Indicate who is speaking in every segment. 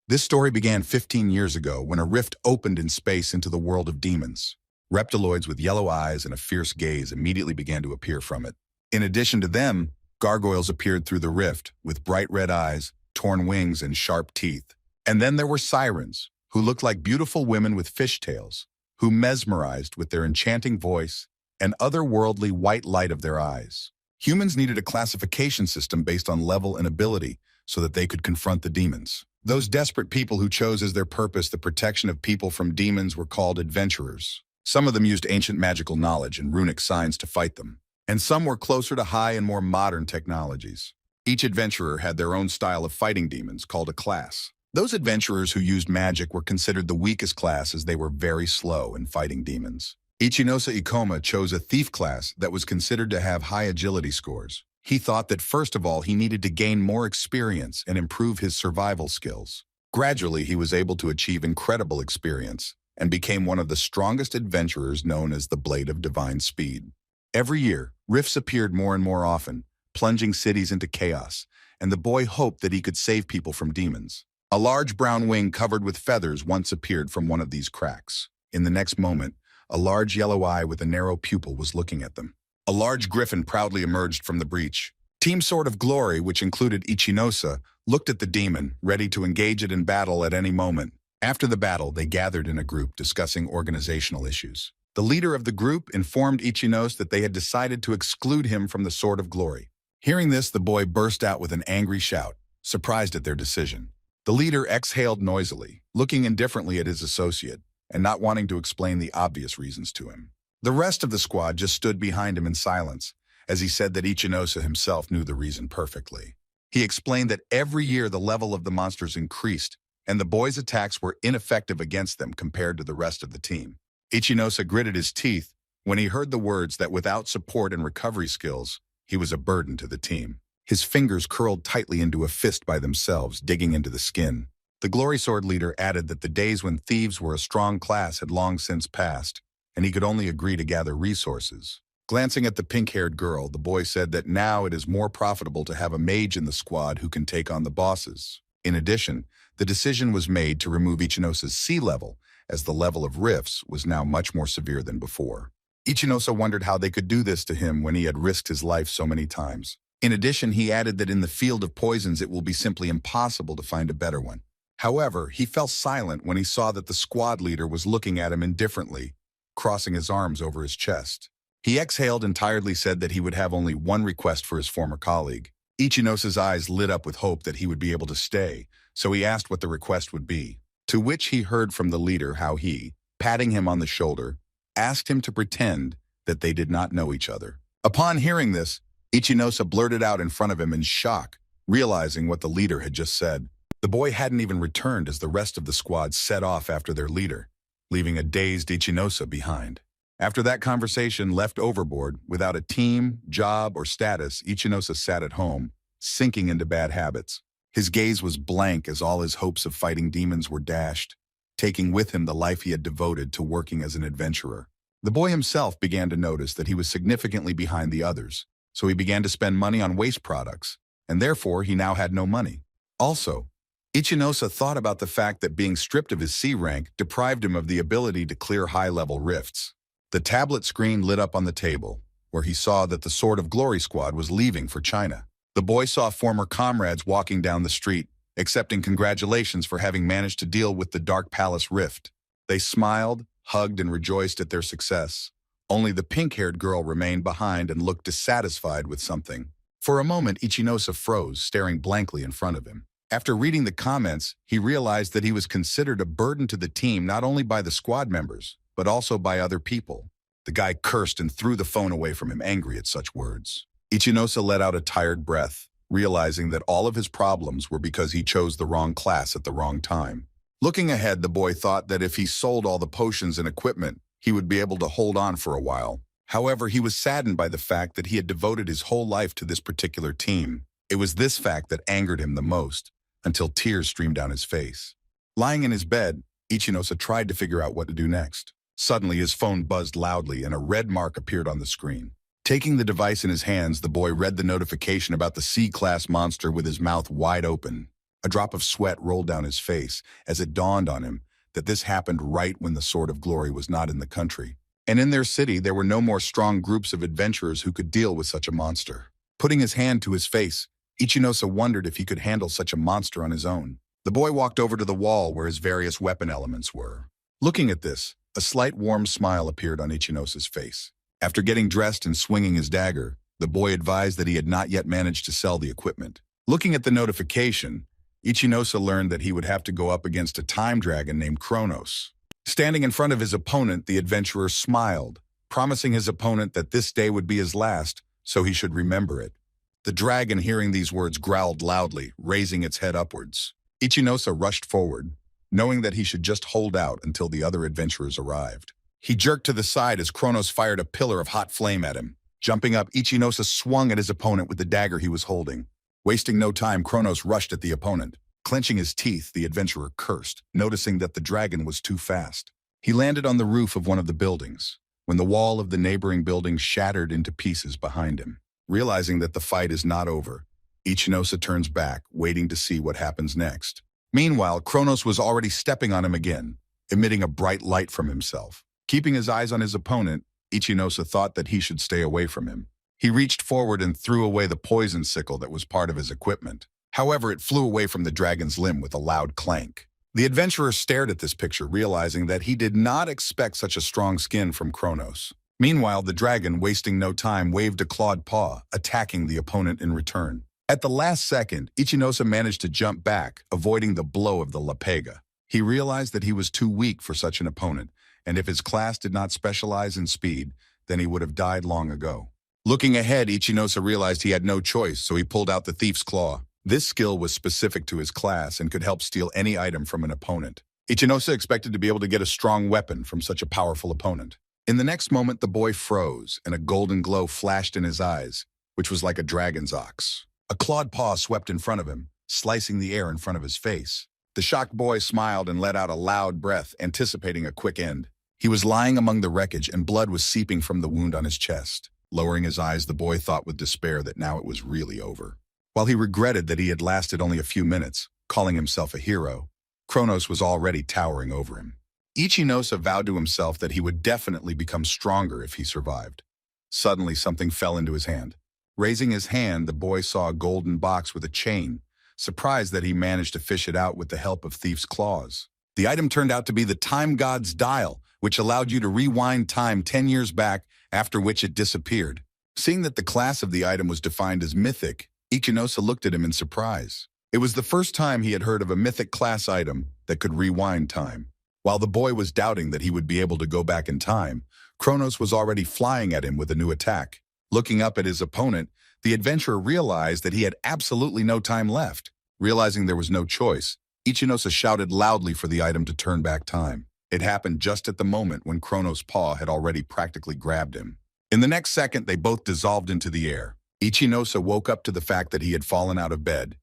Speaker 1: This story began 15 years ago when a rift opened in space into the world of demons. Reptiloids with yellow eyes and a fierce gaze immediately began to appear from it. In addition to them, gargoyles appeared through the rift with bright red eyes, torn wings, and sharp teeth. And then there were sirens, who looked like beautiful women with fishtails, who mesmerized with their enchanting voice and otherworldly white light of their eyes. Humans needed a classification system based on level and ability so that they could confront the demons. Those desperate people who chose as their purpose the protection of people from demons were called adventurers. Some of them used ancient magical knowledge and runic signs to fight them, and some were closer to high and more modern technologies. Each adventurer had their own style of fighting demons called a class. Those adventurers who used magic were considered the weakest class as they were very slow in fighting demons. Iosa Ikoma chose a thief class that was considered to have high agility scores. He thought that first of all he needed to gain more experience and improve his survival skills. Gradually he was able to achieve incredible experience and became one of the strongest adventurers known as the Blade of Divine Speed. Every year, rifts appeared more and more often, plunging cities into chaos, and the boy hoped that he could save people from demons. A large brown wing covered with feathers once appeared from one of these cracks. In the next moment, a large yellow eye with a narrow pupil was looking at them. A large griffin proudly emerged from the breach. Team Sword of Glory, which included Ichinose, looked at the demon, ready to engage it in battle at any moment. After the battle, they gathered in a group discussing organizational issues. The leader of the group informed Ichinose that they had decided to exclude him from the Sword of Glory. Hearing this, the boy burst out with an angry shout, surprised at their decision. The leader exhaled noisily, looking indifferently at his associate, and not wanting to explain the obvious reasons to him. The rest of the squad just stood behind him in silence, as he said that Ichinose himself knew the reason perfectly. He explained that every year the level of the monsters increased, and the boys' attacks were ineffective against them compared to the rest of the team. Ichinose gritted his teeth when he heard the words that without support and recovery skills, he was a burden to the team. His fingers curled tightly into a fist by themselves, digging into the skin. The Glory Sword leader added that the days when thieves were a strong class had long since passed, and he could only agree to gather resources. Glancing at the pink-haired girl, the boy said that now it is more profitable to have a mage in the squad who can take on the bosses. In addition, the decision was made to remove Ichinose's sea level, as the level of rifts was now much more severe than before. Ichinose wondered how they could do this to him when he had risked his life so many times. In addition, he added that in the field of poisons it will be simply impossible to find a better one. However, he fell silent when he saw that the squad leader was looking at him indifferently, crossing his arms over his chest. He exhaled and tiredly said that he would have only one request for his former colleague. Ichinose's eyes lit up with hope that he would be able to stay, so he asked what the request would be. To which he heard from the leader how he, patting him on the shoulder, asked him to pretend that they did not know each other. Upon hearing this, Ichinose blurted out in front of him in shock, realizing what the leader had just said. The boy hadn't even returned as the rest of the squad set off after their leader, leaving a dazed Ichinose behind. After that conversation left overboard, without a team, job, or status, Ichinose sat at home, sinking into bad habits. His gaze was blank as all his hopes of fighting demons were dashed, taking with him the life he had devoted to working as an adventurer. The boy himself began to notice that he was significantly behind the others, so he began to spend money on waste products, and therefore he now had no money. Also, Ichinose thought about the fact that being stripped of his C rank deprived him of the ability to clear high-level rifts. The tablet screen lit up on the table, where he saw that the Sword of Glory squad was leaving for China. The boy saw former comrades walking down the street, accepting congratulations for having managed to deal with the Dark Palace rift. They smiled, hugged, and rejoiced at their success. Only the pink-haired girl remained behind and looked dissatisfied with something. For a moment, Ichinose froze, staring blankly in front of him. After reading the comments, he realized that he was considered a burden to the team not only by the squad members, but also by other people. The guy cursed and threw the phone away from him, angry at such words. Ichinose let out a tired breath, realizing that all of his problems were because he chose the wrong class at the wrong time. Looking ahead, the boy thought that if he sold all the potions and equipment, he would be able to hold on for a while. However, he was saddened by the fact that he had devoted his whole life to this particular team. It was this fact that angered him the most, until tears streamed down his face. Lying in his bed, Ichinose tried to figure out what to do next. Suddenly, his phone buzzed loudly and a red mark appeared on the screen. Taking the device in his hands, the boy read the notification about the C-class monster with his mouth wide open. A drop of sweat rolled down his face as it dawned on him that this happened right when the Sword of Glory was not in the country. And in their city, there were no more strong groups of adventurers who could deal with such a monster. Putting his hand to his face, Ichinosa wondered if he could handle such a monster on his own. The boy walked over to the wall where his various weapon elements were. Looking at this, a slight warm smile appeared on Ichinosa's face. After getting dressed and swinging his dagger, the boy advised that he had not yet managed to sell the equipment. Looking at the notification, Ichinosa learned that he would have to go up against a time dragon named Kronos. Standing in front of his opponent, the adventurer smiled, promising his opponent that this day would be his last, so he should remember it. The dragon, hearing these words, growled loudly, raising its head upwards. Ichinosa rushed forward, knowing that he should just hold out until the other adventurers arrived. He jerked to the side as Kronos fired a pillar of hot flame at him. Jumping up, Ichinosa swung at his opponent with the dagger he was holding. Wasting no time, Kronos rushed at the opponent. Clenching his teeth, the adventurer cursed, noticing that the dragon was too fast. He landed on the roof of one of the buildings, when the wall of the neighboring building shattered into pieces behind him. Realizing that the fight is not over, Ichinosa turns back, waiting to see what happens next. Meanwhile, Kronos was already stepping on him again, emitting a bright light from himself. Keeping his eyes on his opponent, Ichinosa thought that he should stay away from him. He reached forward and threw away the poison sickle that was part of his equipment. However, it flew away from the dragon's limb with a loud clank. The adventurer stared at this picture, realizing that he did not expect such a strong skin from Kronos. Meanwhile, the dragon, wasting no time, waved a clawed paw, attacking the opponent in return. At the last second, Ichinosa managed to jump back, avoiding the blow of the lapega. He realized that he was too weak for such an opponent, and if his class did not specialize in speed, then he would have died long ago. Looking ahead, Ichinosa realized he had no choice, so he pulled out the thief's claw. This skill was specific to his class and could help steal any item from an opponent. Ichinosa expected to be able to get a strong weapon from such a powerful opponent. In the next moment, the boy froze, and a golden glow flashed in his eyes, which was like a dragon's ox. A clawed paw swept in front of him, slicing the air in front of his face. The shocked boy smiled and let out a loud breath, anticipating a quick end. He was lying among the wreckage, and blood was seeping from the wound on his chest. Lowering his eyes, the boy thought with despair that now it was really over. While he regretted that he had lasted only a few minutes, calling himself a hero, Kronos was already towering over him. Ichinosa vowed to himself that he would definitely become stronger if he survived. Suddenly, something fell into his hand. Raising his hand, the boy saw a golden box with a chain, surprised that he managed to fish it out with the help of Thief's claws. The item turned out to be the Time God's Dial, which allowed you to rewind time 10 years back, after which it disappeared. Seeing that the class of the item was defined as mythic, Ichinosa looked at him in surprise. It was the first time he had heard of a mythic class item that could rewind time. While the boy was doubting that he would be able to go back in time, Kronos was already flying at him with a new attack. Looking up at his opponent, the adventurer realized that he had absolutely no time left. Realizing there was no choice, Ichinosa shouted loudly for the item to turn back time. It happened just at the moment when Kronos' paw had already practically grabbed him. In the next second, they both dissolved into the air. Ichinosa woke up to the fact that he had fallen out of bed.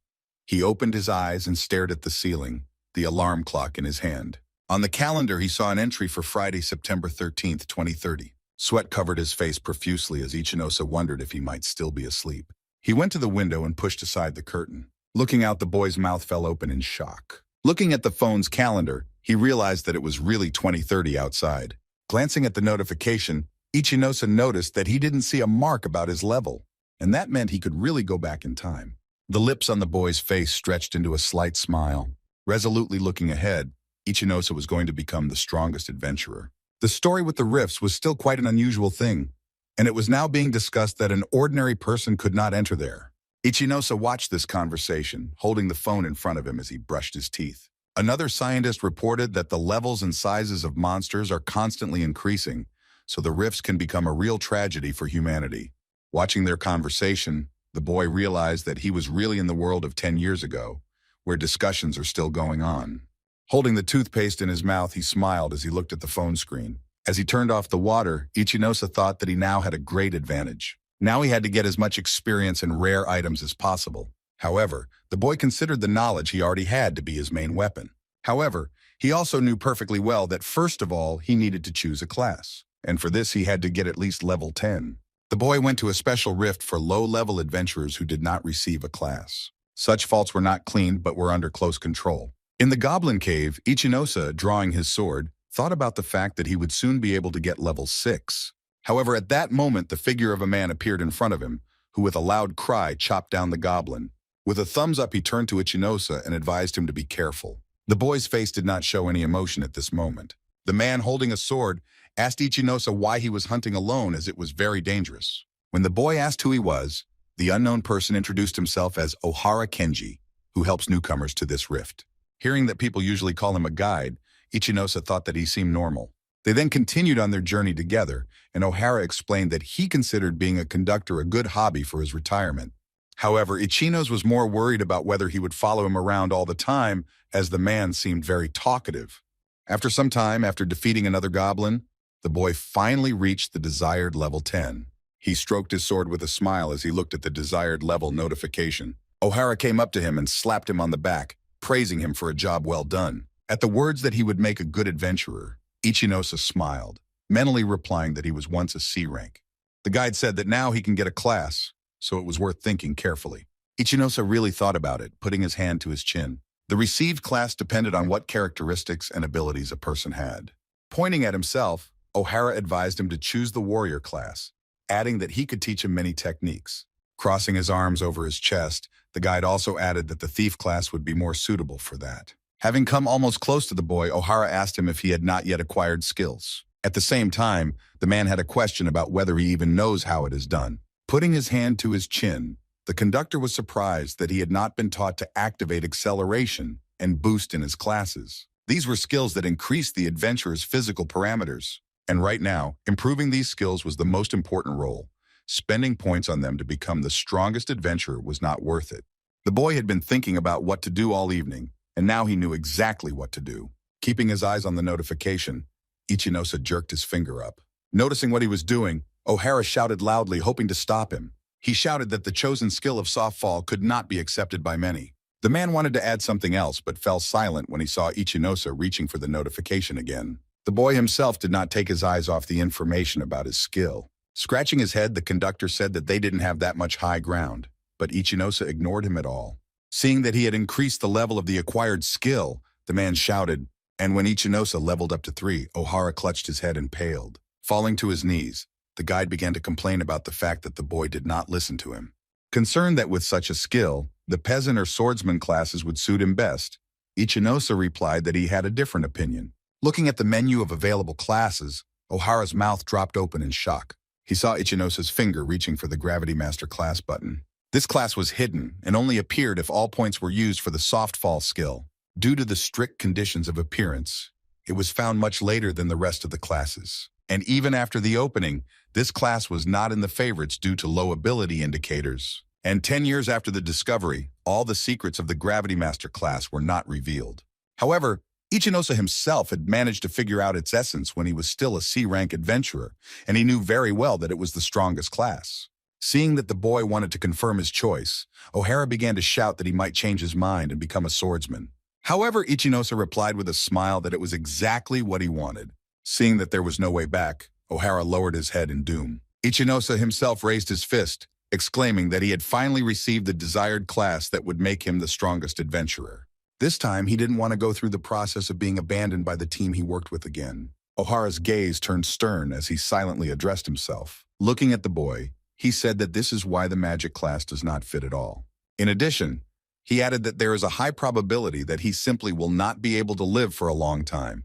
Speaker 1: He opened his eyes and stared at the ceiling, the alarm clock in his hand. On the calendar, he saw an entry for Friday, September 13th, 2030. Sweat covered his face profusely as Ichinosa wondered if he might still be asleep. He went to the window and pushed aside the curtain. Looking out, the boy's mouth fell open in shock. Looking at the phone's calendar, he realized that it was really 2030 outside. Glancing at the notification, Ichinosa noticed that he didn't see a mark about his level, and that meant he could really go back in time. The lips on the boy's face stretched into a slight smile. Resolutely looking ahead, Ichinosa was going to become the strongest adventurer. The story with the rifts was still quite an unusual thing, and it was now being discussed that an ordinary person could not enter there. Ichinosa watched this conversation, holding the phone in front of him as he brushed his teeth. Another scientist reported that the levels and sizes of monsters are constantly increasing, so the rifts can become a real tragedy for humanity. Watching their conversation, the boy realized that he was really in the world of 10 years ago, where discussions are still going on. Holding the toothpaste in his mouth, he smiled as he looked at the phone screen. As he turned off the water, Ichinosa thought that he now had a great advantage. Now he had to get as much experience in rare items as possible. However, the boy considered the knowledge he already had to be his main weapon. However, he also knew perfectly well that first of all, he needed to choose a class. And for this, he had to get at least level 10. The boy went to a special rift for low-level adventurers who did not receive a class. Such faults were not cleaned but were under close control. In the goblin cave, Iosa, drawing his sword, thought about the fact that he would soon be able to get level 6. However, at that moment, the figure of a man appeared in front of him, who with a loud cry chopped down the goblin. With a thumbs up, he turned to Iosa and advised him to be careful. The boy's face did not show any emotion at this moment. The man holding a sword asked Iosa why he was hunting alone, as it was very dangerous. When the boy asked who he was, the unknown person introduced himself as Ohara Kenji, who helps newcomers to this rift. Hearing that people usually call him a guide, Iosa thought that he seemed normal. They then continued on their journey together, and Ohara explained that he considered being a conductor a good hobby for his retirement. However, Ichinos was more worried about whether he would follow him around all the time, as the man seemed very talkative. After some time, after defeating another goblin, the boy finally reached the desired level 10. He stroked his sword with a smile as he looked at the desired level notification. Ohara came up to him and slapped him on the back, praising him for a job well done. At the words that he would make a good adventurer, Iosa smiled, mentally replying that he was once a C rank. The guide said that now he can get a class, so it was worth thinking carefully. Iosa really thought about it, putting his hand to his chin. The received class depended on what characteristics and abilities a person had. Pointing at himself, Ohara advised him to choose the warrior class, adding that he could teach him many techniques. Crossing his arms over his chest, the guide also added that the thief class would be more suitable for that. Having come almost close to the boy, Ohara asked him if he had not yet acquired skills. At the same time, the man had a question about whether he even knows how it is done. Putting his hand to his chin, the conductor was surprised that he had not been taught to activate acceleration and boost in his classes. These were skills that increased the adventurer's physical parameters. And right now, improving these skills was the most important role. Spending points on them to become the strongest adventurer was not worth it. The boy had been thinking about what to do all evening, and now he knew exactly what to do. Keeping his eyes on the notification, Iosa jerked his finger up. Noticing what he was doing, Ohara shouted loudly, hoping to stop him. He shouted that the chosen skill of soft fall could not be accepted by many. The man wanted to add something else, but fell silent when he saw Iosa reaching for the notification again. The boy himself did not take his eyes off the information about his skill. Scratching his head, the conductor said that they didn't have that much high ground, but Iosa ignored him at all. Seeing that he had increased the level of the acquired skill, the man shouted, and when Iosa leveled up to 3, Ohara clutched his head and paled. Falling to his knees, the guide began to complain about the fact that the boy did not listen to him. Concerned that with such a skill, the peasant or swordsman classes would suit him best, Iosa replied that he had a different opinion. Looking at the menu of available classes, Ohara's mouth dropped open in shock. He saw Ichinosa's finger reaching for the Gravity Master class button. This class was hidden and only appeared if all points were used for the soft fall skill. Due to the strict conditions of appearance, it was found much later than the rest of the classes. And even after the opening, this class was not in the favorites due to low ability indicators. And 10 years after the discovery, all the secrets of the Gravity Master class were not revealed. However, Ichinosa himself had managed to figure out its essence when he was still a C-rank adventurer, and he knew very well that it was the strongest class. Seeing that the boy wanted to confirm his choice, Ohara began to shout that he might change his mind and become a swordsman. However, Ichinosa replied with a smile that it was exactly what he wanted. Seeing that there was no way back, Ohara lowered his head in doom. Ichinosa himself raised his fist, exclaiming that he had finally received the desired class that would make him the strongest adventurer. This time, he didn't want to go through the process of being abandoned by the team he worked with again. Ohara's gaze turned stern as he silently addressed himself. Looking at the boy, he said that this is why the magic class does not fit at all. In addition, he added that there is a high probability that he simply will not be able to live for a long time,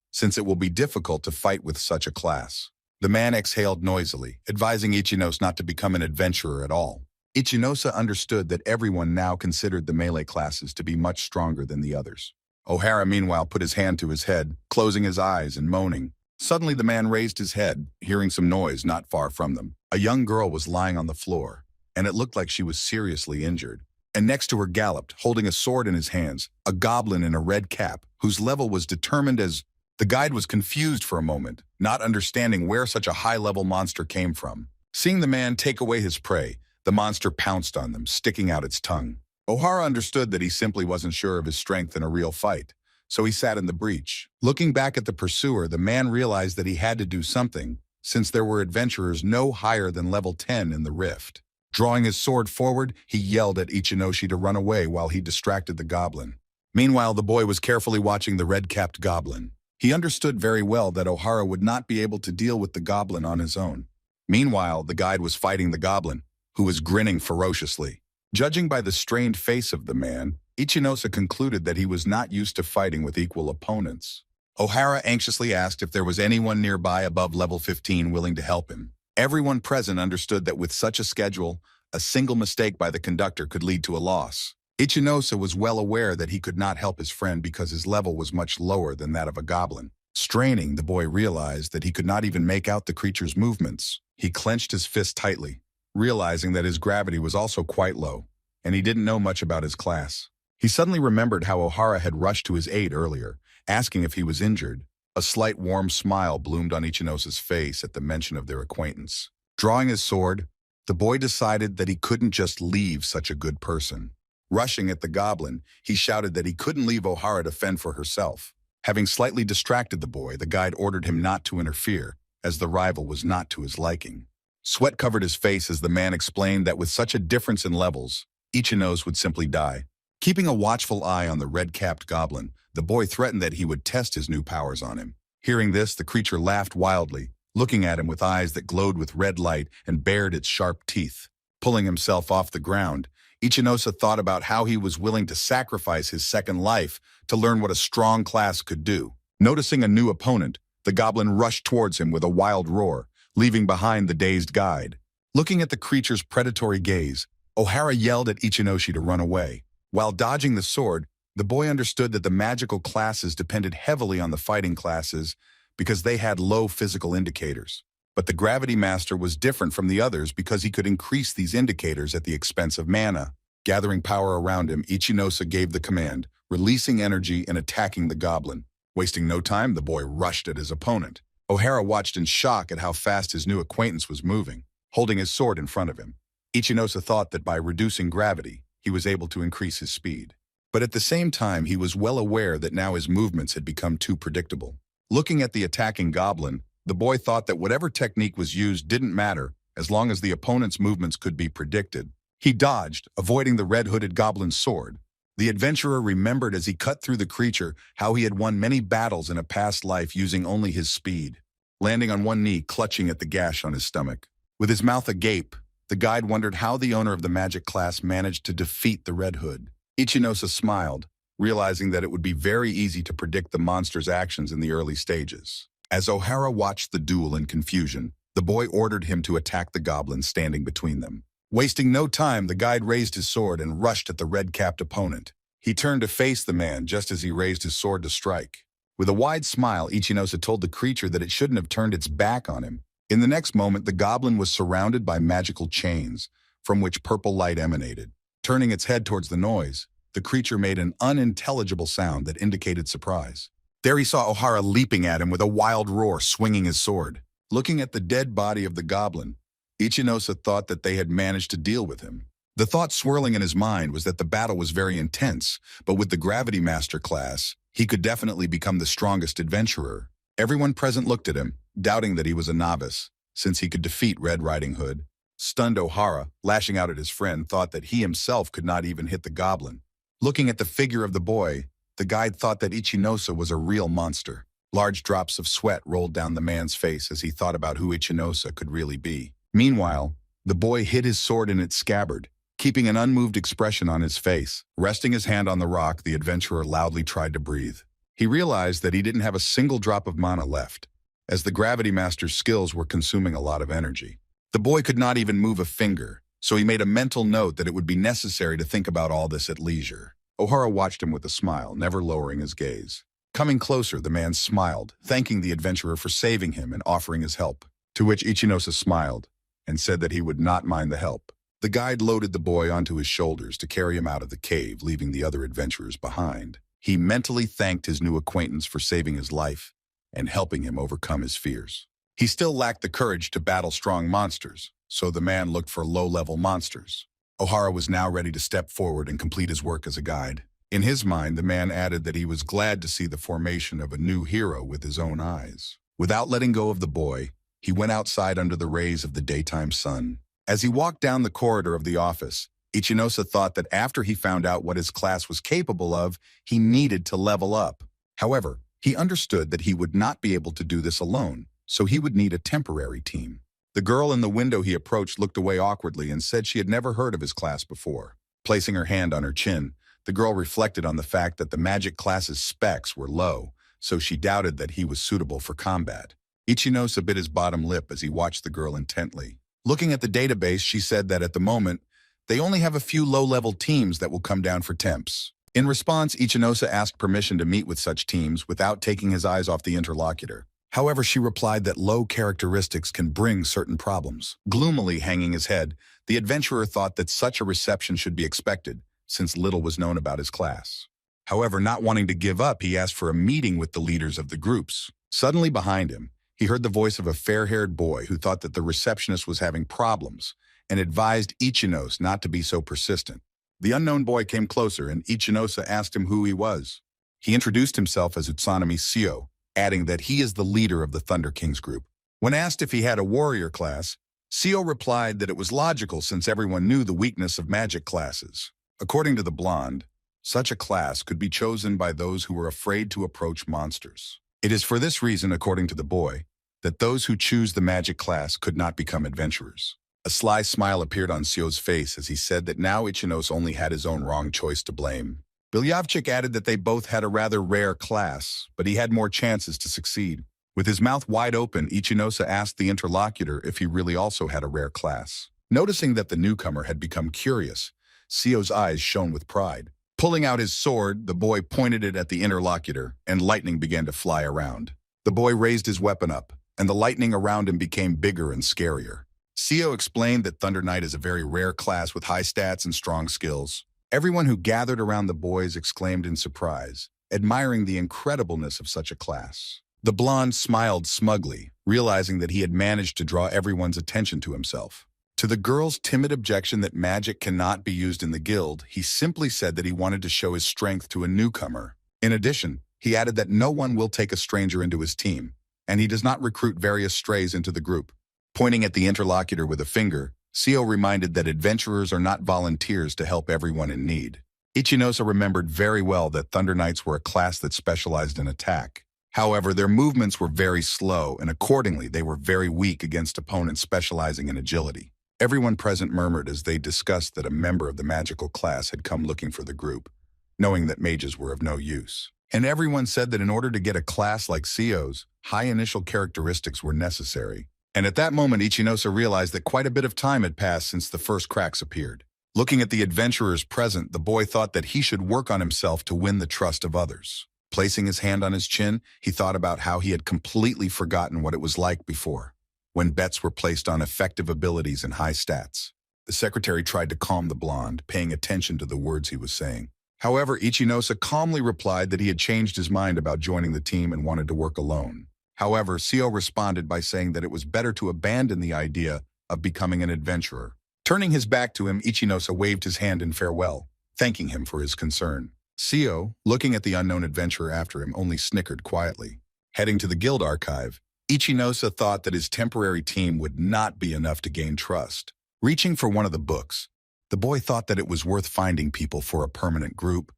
Speaker 1: since it will be difficult to fight with such a class. The man exhaled noisily, advising Ichinosa not to become an adventurer at all. Ichinosa understood that everyone now considered the melee classes to be much stronger than the others. Ohara, meanwhile, put his hand to his head, closing his eyes and moaning. Suddenly, the man raised his head, hearing some noise not far from them. A young girl was lying on the floor, and it looked like she was seriously injured. And next to her galloped, holding a sword in his hands, a goblin in a red cap, whose level was determined as... The guide was confused for a moment, not understanding where such a high-level monster came from. Seeing the man take away his prey, the monster pounced on them, sticking out its tongue. Ohara understood that he simply wasn't sure of his strength in a real fight, so he sat in the breach. Looking back at the pursuer, the man realized that he had to do something, since there were adventurers no higher than level 10 in the rift. Drawing his sword forward, he yelled at Ichinoshi to run away while he distracted the goblin. Meanwhile, the boy was carefully watching the red-capped goblin. He understood very well that Ohara would not be able to deal with the goblin on his own. Meanwhile, the guide was fighting the goblin, who was grinning ferociously. Judging by the strained face of the man, Ichinosa concluded that he was not used to fighting with equal opponents. Ohara anxiously asked if there was anyone nearby above level 15 willing to help him. Everyone present understood that with such a schedule, a single mistake by the conductor could lead to a loss. Ichinosa was well aware that he could not help his friend because his level was much lower than that of a goblin. Straining, the boy realized that he could not even make out the creature's movements. He clenched his fist tightly, realizing that his gravity was also quite low, and he didn't know much about his class. He suddenly remembered how Ohara had rushed to his aid earlier, asking if he was injured. A slight warm smile bloomed on Ichinosa's face at the mention of their acquaintance. Drawing his sword, the boy decided that he couldn't just leave such a good person. Rushing at the goblin, he shouted that he couldn't leave Ohara to fend for herself. Having slightly distracted the boy, the guide ordered him not to interfere, as the rival was not to his liking. Sweat covered his face as the man explained that with such a difference in levels, Ichinosa would simply die. Keeping a watchful eye on the red-capped goblin, the boy threatened that he would test his new powers on him. Hearing this, the creature laughed wildly, looking at him with eyes that glowed with red light and bared its sharp teeth. Pulling himself off the ground, Ichinosa thought about how he was willing to sacrifice his second life to learn what a strong class could do. Noticing a new opponent, the goblin rushed towards him with a wild roar, leaving behind the dazed guide. Looking at the creature's predatory gaze, Ohara yelled at Ichinoshi to run away. While dodging the sword, the boy understood that the magical classes depended heavily on the fighting classes because they had low physical indicators. But the Gravity Master was different from the others because he could increase these indicators at the expense of mana. Gathering power around him, Ichinosa gave the command, releasing energy and attacking the goblin. Wasting no time, the boy rushed at his opponent. Ohara watched in shock at how fast his new acquaintance was moving, holding his sword in front of him. Ichinosa thought that by reducing gravity, he was able to increase his speed. But at the same time, he was well aware that now his movements had become too predictable. Looking at the attacking goblin, the boy thought that whatever technique was used didn't matter as long as the opponent's movements could be predicted. He dodged, avoiding the red-hooded goblin's sword. The adventurer remembered as he cut through the creature how he had won many battles in a past life using only his speed. Landing on one knee, clutching at the gash on his stomach. With his mouth agape, the guide wondered how the owner of the magic class managed to defeat the Red Hood. Ichinosa smiled, realizing that it would be very easy to predict the monster's actions in the early stages. As Ohara watched the duel in confusion, the boy ordered him to attack the goblin standing between them. Wasting no time, the guide raised his sword and rushed at the red-capped opponent. He turned to face the man just as he raised his sword to strike. With a wide smile, Ichinosa told the creature that it shouldn't have turned its back on him. In the next moment, the goblin was surrounded by magical chains, from which purple light emanated. Turning its head towards the noise, the creature made an unintelligible sound that indicated surprise. There he saw Ohara leaping at him with a wild roar, swinging his sword. Looking at the dead body of the goblin, Ichinosa thought that they had managed to deal with him. The thought swirling in his mind was that the battle was very intense, but with the Gravity Master class, he could definitely become the strongest adventurer. Everyone present looked at him, doubting that he was a novice, since he could defeat Red Riding Hood. Stunned Ohara, lashing out at his friend, thought that he himself could not even hit the goblin. Looking at the figure of the boy, the guide thought that Ichinosa was a real monster. Large drops of sweat rolled down the man's face as he thought about who Ichinosa could really be. Meanwhile, the boy hid his sword in its scabbard, keeping an unmoved expression on his face. Resting his hand on the rock, the adventurer loudly tried to breathe. He realized that he didn't have a single drop of mana left, as the Gravity Master's skills were consuming a lot of energy. The boy could not even move a finger, so he made a mental note that it would be necessary to think about all this at leisure. Ohara watched him with a smile, never lowering his gaze. Coming closer, the man smiled, thanking the adventurer for saving him and offering his help, to which Ichinosa smiled and said that he would not mind the help. The guide loaded the boy onto his shoulders to carry him out of the cave, leaving the other adventurers behind. He mentally thanked his new acquaintance for saving his life and helping him overcome his fears. He still lacked the courage to battle strong monsters, so the man looked for low-level monsters. Ohara was now ready to step forward and complete his work as a guide. In his mind, the man added that he was glad to see the formation of a new hero with his own eyes. Without letting go of the boy, he went outside under the rays of the daytime sun. As he walked down the corridor of the office, Ichinosa thought that after he found out what his class was capable of, he needed to level up. However, he understood that he would not be able to do this alone, so he would need a temporary team. The girl in the window he approached looked away awkwardly and said she had never heard of his class before. Placing her hand on her chin, the girl reflected on the fact that the magic class's specs were low, so she doubted that he was suitable for combat. Ichinosa bit his bottom lip as he watched the girl intently. Looking at the database, she said that at the moment, they only have a few low-level teams that will come down for temps. In response, Ichinosa asked permission to meet with such teams without taking his eyes off the interlocutor. However, she replied that low characteristics can bring certain problems. Gloomily hanging his head, the adventurer thought that such a reception should be expected, since little was known about his class. However, not wanting to give up, he asked for a meeting with the leaders of the groups. Suddenly behind him, he heard the voice of a fair-haired boy who thought that the receptionist was having problems and advised Ichinosa not to be so persistent. The unknown boy came closer and Ichinosa asked him who he was. He introduced himself as Utsanami Sio, adding that he is the leader of the Thunder Kings group. When asked if he had a warrior class, Sio replied that it was logical since everyone knew the weakness of magic classes. According to the blonde, such a class could be chosen by those who were afraid to approach monsters. It is for this reason, according to the boy, that those who choose the magic class could not become adventurers. A sly smile appeared on Sio's face as he said that now Ichinosa only had his own wrong choice to blame. Bilyavchik added that they both had a rather rare class, but he had more chances to succeed. With his mouth wide open, Ichinosa asked the interlocutor if he really also had a rare class. Noticing that the newcomer had become curious, Sio's eyes shone with pride. Pulling out his sword, the boy pointed it at the interlocutor, and lightning began to fly around. The boy raised his weapon up, and the lightning around him became bigger and scarier. Sio explained that Thunder Knight is a very rare class with high stats and strong skills. Everyone who gathered around the boys exclaimed in surprise, admiring the incredibleness of such a class. The blonde smiled smugly, realizing that he had managed to draw everyone's attention to himself. To the girl's timid objection that magic cannot be used in the guild, he simply said that he wanted to show his strength to a newcomer. In addition, he added that no one will take a stranger into his team, and he does not recruit various strays into the group. Pointing at the interlocutor with a finger, Sio reminded that adventurers are not volunteers to help everyone in need. Ichinosa remembered very well that Thunder Knights were a class that specialized in attack. However, their movements were very slow, and accordingly, they were very weak against opponents specializing in agility. Everyone present murmured as they discussed that a member of the magical class had come looking for the group, knowing that mages were of no use. And everyone said that in order to get a class like Sio's, high initial characteristics were necessary. And at that moment, Ichinosa realized that quite a bit of time had passed since the first cracks appeared. Looking at the adventurers present, the boy thought that he should work on himself to win the trust of others. Placing his hand on his chin, he thought about how he had completely forgotten what it was like before, when bets were placed on effective abilities and high stats. The secretary tried to calm the blonde, paying attention to the words he was saying. However, Ichinosa calmly replied that he had changed his mind about joining the team and wanted to work alone. However, Sio responded by saying that it was better to abandon the idea of becoming an adventurer. Turning his back to him, Ichinosa waved his hand in farewell, thanking him for his concern. Sio, looking at the unknown adventurer after him, only snickered quietly. Heading to the guild archive, Ichinosa thought that his temporary team would not be enough to gain trust. Reaching for one of the books, the boy thought that it was worth finding people for a permanent group,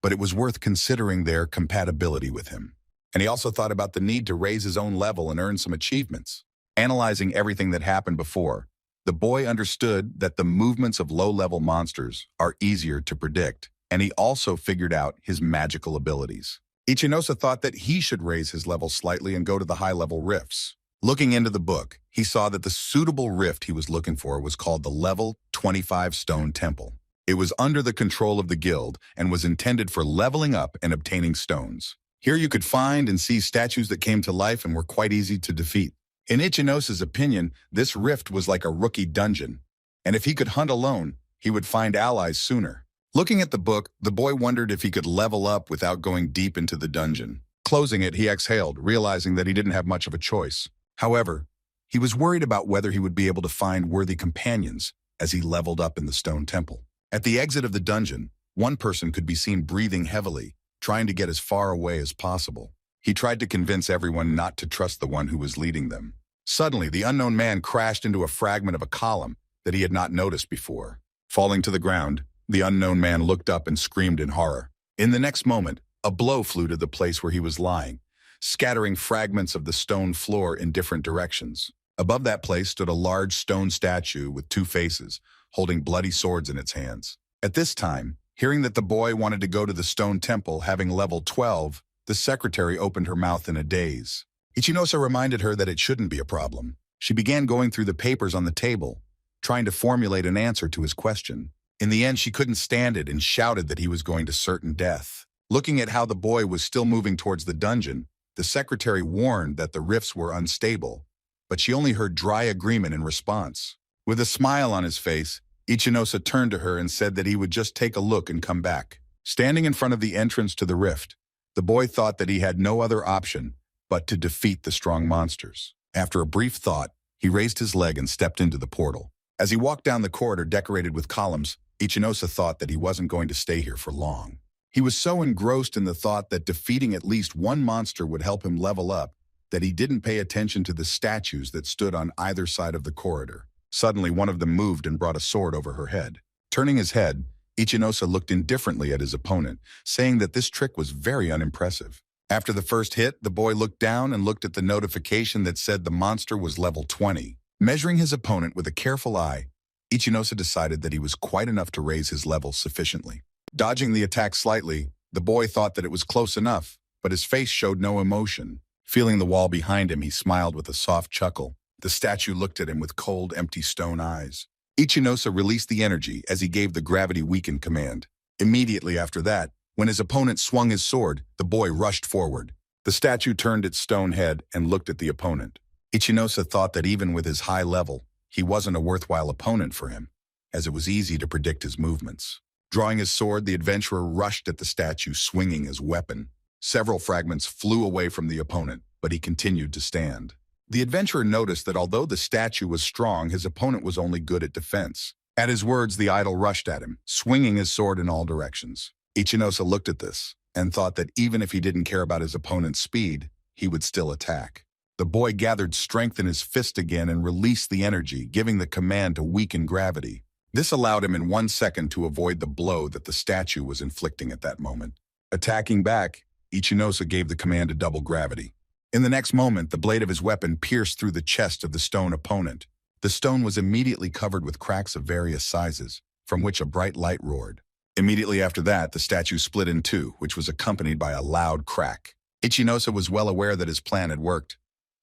Speaker 1: but it was worth considering their compatibility with him. And he also thought about the need to raise his own level and earn some achievements. Analyzing everything that happened before, the boy understood that the movements of low-level monsters are easier to predict, and he also figured out his magical abilities. Ichinosa thought that he should raise his level slightly and go to the high-level rifts. Looking into the book, he saw that the suitable rift he was looking for was called the Level 25 Stone Temple. It was under the control of the guild and was intended for leveling up and obtaining stones. Here you could find and see statues that came to life and were quite easy to defeat. In Ichinosa's opinion, this rift was like a rookie dungeon, and if he could hunt alone, he would find allies sooner. Looking at the book, the boy wondered if he could level up without going deep into the dungeon. Closing it, he exhaled, realizing that he didn't have much of a choice. However, he was worried about whether he would be able to find worthy companions as he leveled up in the stone temple. At the exit of the dungeon, one person could be seen breathing heavily, trying to get as far away as possible. He tried to convince everyone not to trust the one who was leading them. Suddenly, the unknown man crashed into a fragment of a column that he had not noticed before. Falling to the ground, the unknown man looked up and screamed in horror. In the next moment, a blow flew to the place where he was lying, scattering fragments of the stone floor in different directions. Above that place stood a large stone statue with two faces, holding bloody swords in its hands. At this time, hearing that the boy wanted to go to the stone temple having level 12, the secretary opened her mouth in a daze. Ichinosa reminded her that it shouldn't be a problem. She began going through the papers on the table, trying to formulate an answer to his question. In the end, she couldn't stand it and shouted that he was going to certain death. Looking at how the boy was still moving towards the dungeon, the secretary warned that the rifts were unstable, but she only heard dry agreement in response. With a smile on his face, Ichinosa turned to her and said that he would just take a look and come back. Standing in front of the entrance to the rift, the boy thought that he had no other option but to defeat the strong monsters. After a brief thought, he raised his leg and stepped into the portal. As he walked down the corridor decorated with columns, Ichinosa thought that he wasn't going to stay here for long. He was so engrossed in the thought that defeating at least one monster would help him level up that he didn't pay attention to the statues that stood on either side of the corridor. Suddenly, one of them moved and brought a sword over her head. Turning his head, Ichinosa looked indifferently at his opponent, saying that this trick was very unimpressive. After the first hit, the boy looked down and looked at the notification that said the monster was level 20. Measuring his opponent with a careful eye, Ichinosa decided that he was quite enough to raise his level sufficiently. Dodging the attack slightly, the boy thought that it was close enough, but his face showed no emotion. Feeling the wall behind him, he smiled with a soft chuckle. The statue looked at him with cold, empty stone eyes. Ichinosa released the energy as he gave the gravity weaken command. Immediately after that, when his opponent swung his sword, the boy rushed forward. The statue turned its stone head and looked at the opponent. Ichinosa thought that even with his high level, he wasn't a worthwhile opponent for him, as it was easy to predict his movements. Drawing his sword, the adventurer rushed at the statue, swinging his weapon. Several fragments flew away from the opponent, but he continued to stand. The adventurer noticed that although the statue was strong, his opponent was only good at defense. At his words, the idol rushed at him, swinging his sword in all directions. Ichinosa looked at this and thought that even if he didn't care about his opponent's speed, he would still attack. The boy gathered strength in his fist again and released the energy, giving the command to weaken gravity. This allowed him in 1 second to avoid the blow that the statue was inflicting at that moment. Attacking back, Ichinosa gave the command to double gravity. In the next moment, the blade of his weapon pierced through the chest of the stone opponent. The stone was immediately covered with cracks of various sizes, from which a bright light roared. Immediately after that, the statue split in two, which was accompanied by a loud crack. Ichinosa was well aware that his plan had worked.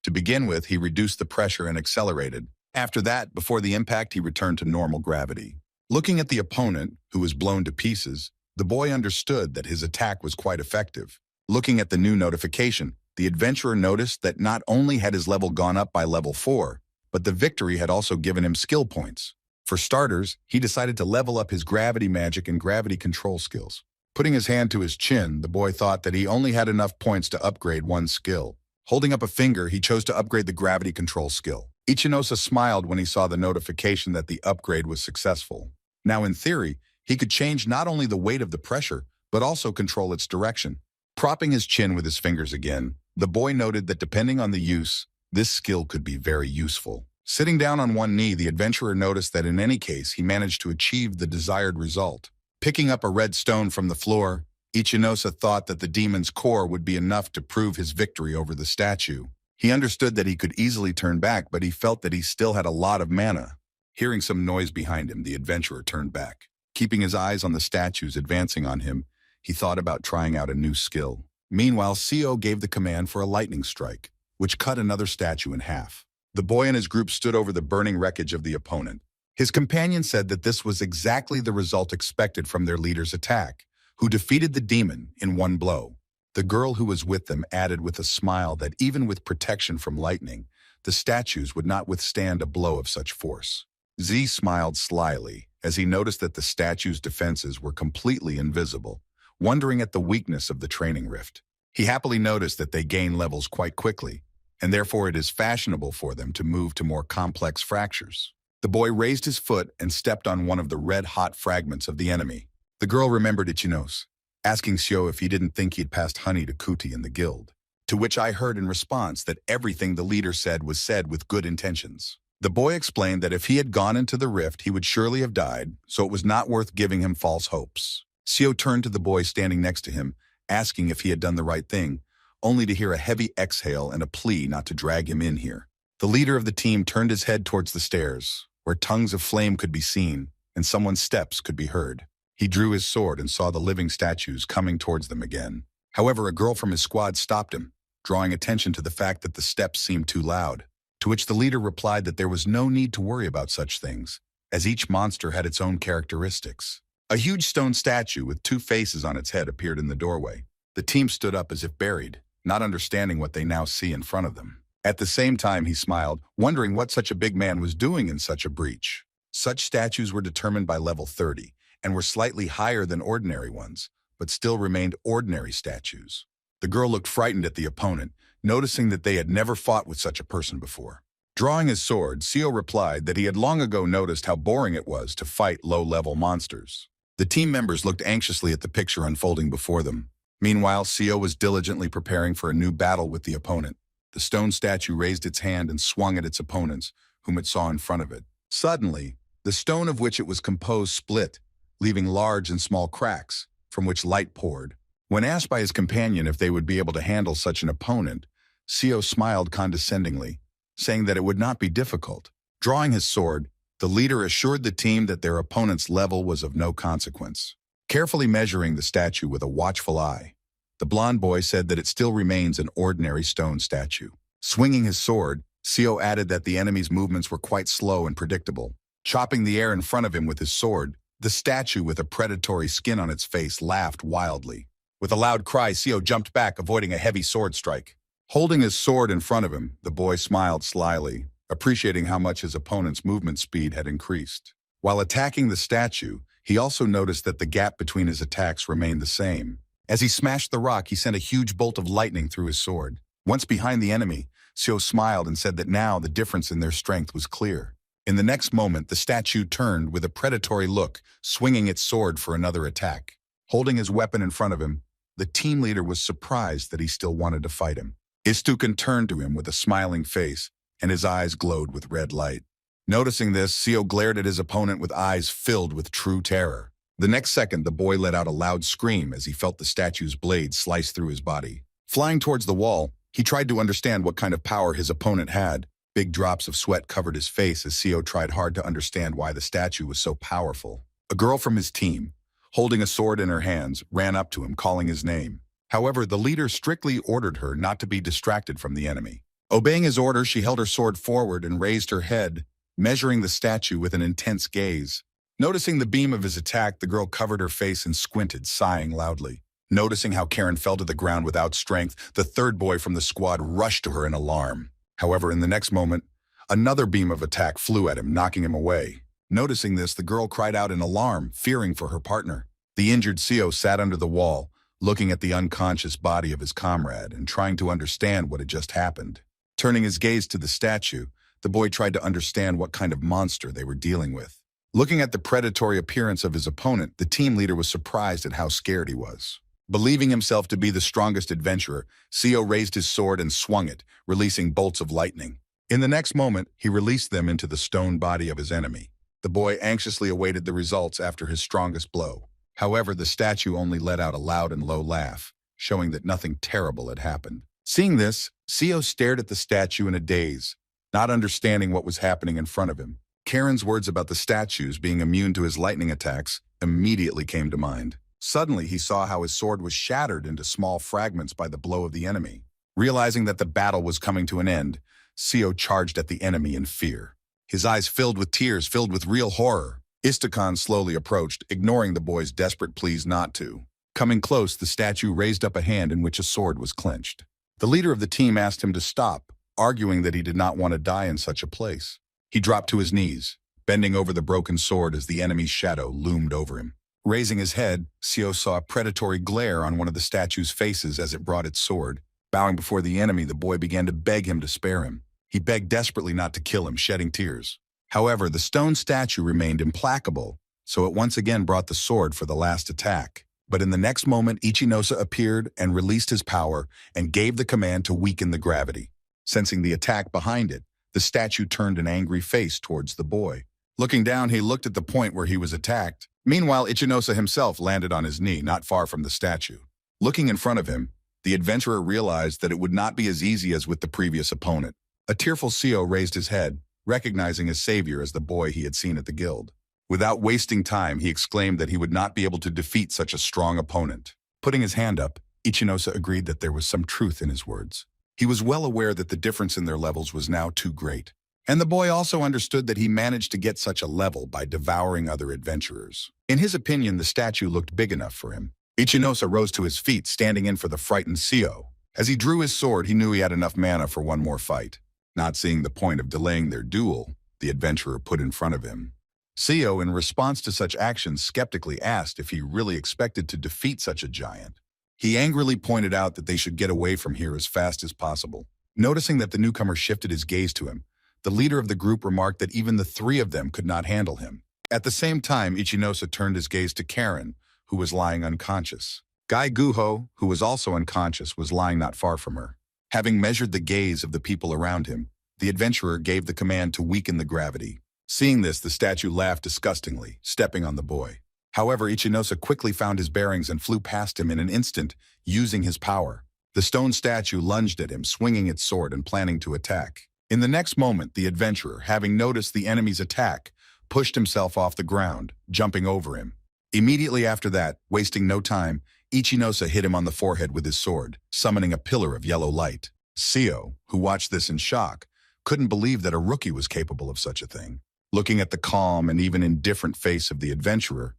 Speaker 1: To begin with, he reduced the pressure and accelerated. After that, before the impact, he returned to normal gravity. Looking at the opponent, who was blown to pieces, the boy understood that his attack was quite effective. Looking at the new notification, the adventurer noticed that not only had his level gone up by level 4, but the victory had also given him skill points. For starters, he decided to level up his gravity magic and gravity control skills. Putting his hand to his chin, the boy thought that he only had enough points to upgrade one skill. Holding up a finger, he chose to upgrade the gravity control skill. Ichinosa smiled when he saw the notification that the upgrade was successful. Now, in theory, he could change not only the weight of the pressure, but also control its direction. Propping his chin with his fingers again, the boy noted that depending on the use, this skill could be very useful. Sitting down on one knee, the adventurer noticed that in any case, he managed to achieve the desired result. Picking up a red stone from the floor, Ichinosa thought that the demon's core would be enough to prove his victory over the statue. He understood that he could easily turn back, but he felt that he still had a lot of mana. Hearing some noise behind him, the adventurer turned back. Keeping his eyes on the statues advancing on him, he thought about trying out a new skill. Meanwhile, Sio gave the command for a lightning strike, which cut another statue in half. The boy and his group stood over the burning wreckage of the opponent. His companion said that this was exactly the result expected from their leader's attack, who defeated the demon in one blow. The girl who was with them added with a smile that even with protection from lightning, the statues would not withstand a blow of such force. Z smiled slyly as he noticed that the statues' defenses were completely invisible, wondering at the weakness of the training rift. He happily noticed that they gain levels quite quickly, and therefore it is fashionable for them to move to more complex fractures. The boy raised his foot and stepped on one of the red-hot fragments of the enemy. The girl remembered Ichinosa, asking Sio if he didn't think he'd passed honey to Kuti in the guild, to which I heard in response that everything the leader said was said with good intentions. The boy explained that if he had gone into the rift, he would surely have died, so it was not worth giving him false hopes. Seo turned to the boy standing next to him, asking if he had done the right thing, only to hear a heavy exhale and a plea not to drag him in here. The leader of the team turned his head towards the stairs, where tongues of flame could be seen and someone's steps could be heard. He drew his sword and saw the living statues coming towards them again. However, a girl from his squad stopped him, drawing attention to the fact that the steps seemed too loud, to which the leader replied that there was no need to worry about such things, as each monster had its own characteristics. A huge stone statue with two faces on its head appeared in the doorway. The team stood up as if buried, not understanding what they now see in front of them. At the same time, he smiled, wondering what such a big man was doing in such a breach. Such statues were determined by level 30, and were slightly higher than ordinary ones, but still remained ordinary statues. The girl looked frightened at the opponent, noticing that they had never fought with such a person before. Drawing his sword, Seo replied that he had long ago noticed how boring it was to fight low-level monsters. The team members looked anxiously at the picture unfolding before them. Meanwhile, Seo was diligently preparing for a new battle with the opponent. The stone statue raised its hand and swung at its opponents, whom it saw in front of it. Suddenly, the stone of which it was composed split, leaving large and small cracks, from which light poured. When asked by his companion if they would be able to handle such an opponent, Seo smiled condescendingly, saying that it would not be difficult. Drawing his sword, the leader assured the team that their opponent's level was of no consequence. Carefully measuring the statue with a watchful eye, the blonde boy said that it still remains an ordinary stone statue. Swinging his sword, Seo added that the enemy's movements were quite slow and predictable. Chopping the air in front of him with his sword, the statue with a predatory skin on its face laughed wildly. With a loud cry, Seo jumped back, avoiding a heavy sword strike. Holding his sword in front of him, the boy smiled slyly, appreciating how much his opponent's movement speed had increased. While attacking the statue, he also noticed that the gap between his attacks remained the same. As he smashed the rock, he sent a huge bolt of lightning through his sword. Once behind the enemy, Seo smiled and said that now the difference in their strength was clear. In the next moment, the statue turned with a predatory look, swinging its sword for another attack. Holding his weapon in front of him, the team leader was surprised that he still wanted to fight him. Istukan turned to him with a smiling face, and his eyes glowed with red light. Noticing this, Seo glared at his opponent with eyes filled with true terror. The next second, the boy let out a loud scream as he felt the statue's blade slice through his body. Flying towards the wall, he tried to understand what kind of power his opponent had. Big drops of sweat covered his face as Seo tried hard to understand why the statue was so powerful. A girl from his team, holding a sword in her hands, ran up to him, calling his name. However, the leader strictly ordered her not to be distracted from the enemy. Obeying his order, she held her sword forward and raised her head, measuring the statue with an intense gaze. Noticing the beam of his attack, the girl covered her face and squinted, sighing loudly. Noticing how Karen fell to the ground without strength, the third boy from the squad rushed to her in alarm. However, in the next moment, another beam of attack flew at him, knocking him away. Noticing this, the girl cried out in alarm, fearing for her partner. The injured Seo sat under the wall, looking at the unconscious body of his comrade and trying to understand what had just happened. Turning his gaze to the statue, the boy tried to understand what kind of monster they were dealing with. Looking at the predatory appearance of his opponent, the team leader was surprised at how scared he was. Believing himself to be the strongest adventurer, Seo raised his sword and swung it, releasing bolts of lightning. In the next moment, he released them into the stone body of his enemy. The boy anxiously awaited the results after his strongest blow. However, the statue only let out a loud and low laugh, showing that nothing terrible had happened. Seeing this, Seo stared at the statue in a daze, not understanding what was happening in front of him. Karen's words about the statues being immune to his lightning attacks immediately came to mind. Suddenly, he saw how his sword was shattered into small fragments by the blow of the enemy. Realizing that the battle was coming to an end, Seo charged at the enemy in fear. His eyes filled with tears, filled with real horror. Istakan slowly approached, ignoring the boy's desperate pleas not to. Coming close, the statue raised up a hand in which a sword was clenched. The leader of the team asked him to stop, arguing that he did not want to die in such a place. He dropped to his knees, bending over the broken sword as the enemy's shadow loomed over him. Raising his head, Seo saw a predatory glare on one of the statue's faces as it brought its sword. Bowing before the enemy, the boy began to beg him to spare him. He begged desperately not to kill him, shedding tears. However, the stone statue remained implacable, so it once again brought the sword for the last attack. But in the next moment, Iosa appeared and released his power and gave the command to weaken the gravity. Sensing the attack behind it, The statue turned an angry face towards the boy. Looking down, he looked at the point where he was attacked. Meanwhile, Ichinosa himself landed on his knee, not far from the statue. Looking in front of him, the adventurer realized that it would not be as easy as with the previous opponent. A tearful Sio raised his head, recognizing his savior as the boy he had seen at the guild. Without wasting time, he exclaimed that he would not be able to defeat such a strong opponent. Putting his hand up, Ichinosa agreed that there was some truth in his words. He was well aware that the difference in their levels was now too great. And the boy also understood that he managed to get such a level by devouring other adventurers. In his opinion, the statue looked big enough for him. Ichinosa rose to his feet, standing in for the frightened Sio. As he drew his sword, he knew he had enough mana for one more fight. Not seeing the point of delaying their duel, the adventurer put in front of him. Sio, in response to such actions, skeptically asked if he really expected to defeat such a giant. He angrily pointed out that they should get away from here as fast as possible. Noticing that the newcomer shifted his gaze to him, the leader of the group remarked that even the three of them could not handle him. At the same time, Ichinosa turned his gaze to Karen, who was lying unconscious. Guy Guho, who was also unconscious, was lying not far from her. Having measured the gaze of the people around him, the adventurer gave the command to weaken the gravity. Seeing this, the statue laughed disgustingly, stepping on the boy. However, Ichinosa quickly found his bearings and flew past him in an instant, using his power. The stone statue lunged at him, swinging its sword and planning to attack. In the next moment, the adventurer, having noticed the enemy's attack, pushed himself off the ground, jumping over him. Immediately after that, wasting no time, Ichinosa hit him on the forehead with his sword, summoning a pillar of yellow light. Sio, who watched this in shock, couldn't believe that a rookie was capable of such a thing. Looking at the calm and even indifferent face of the adventurer,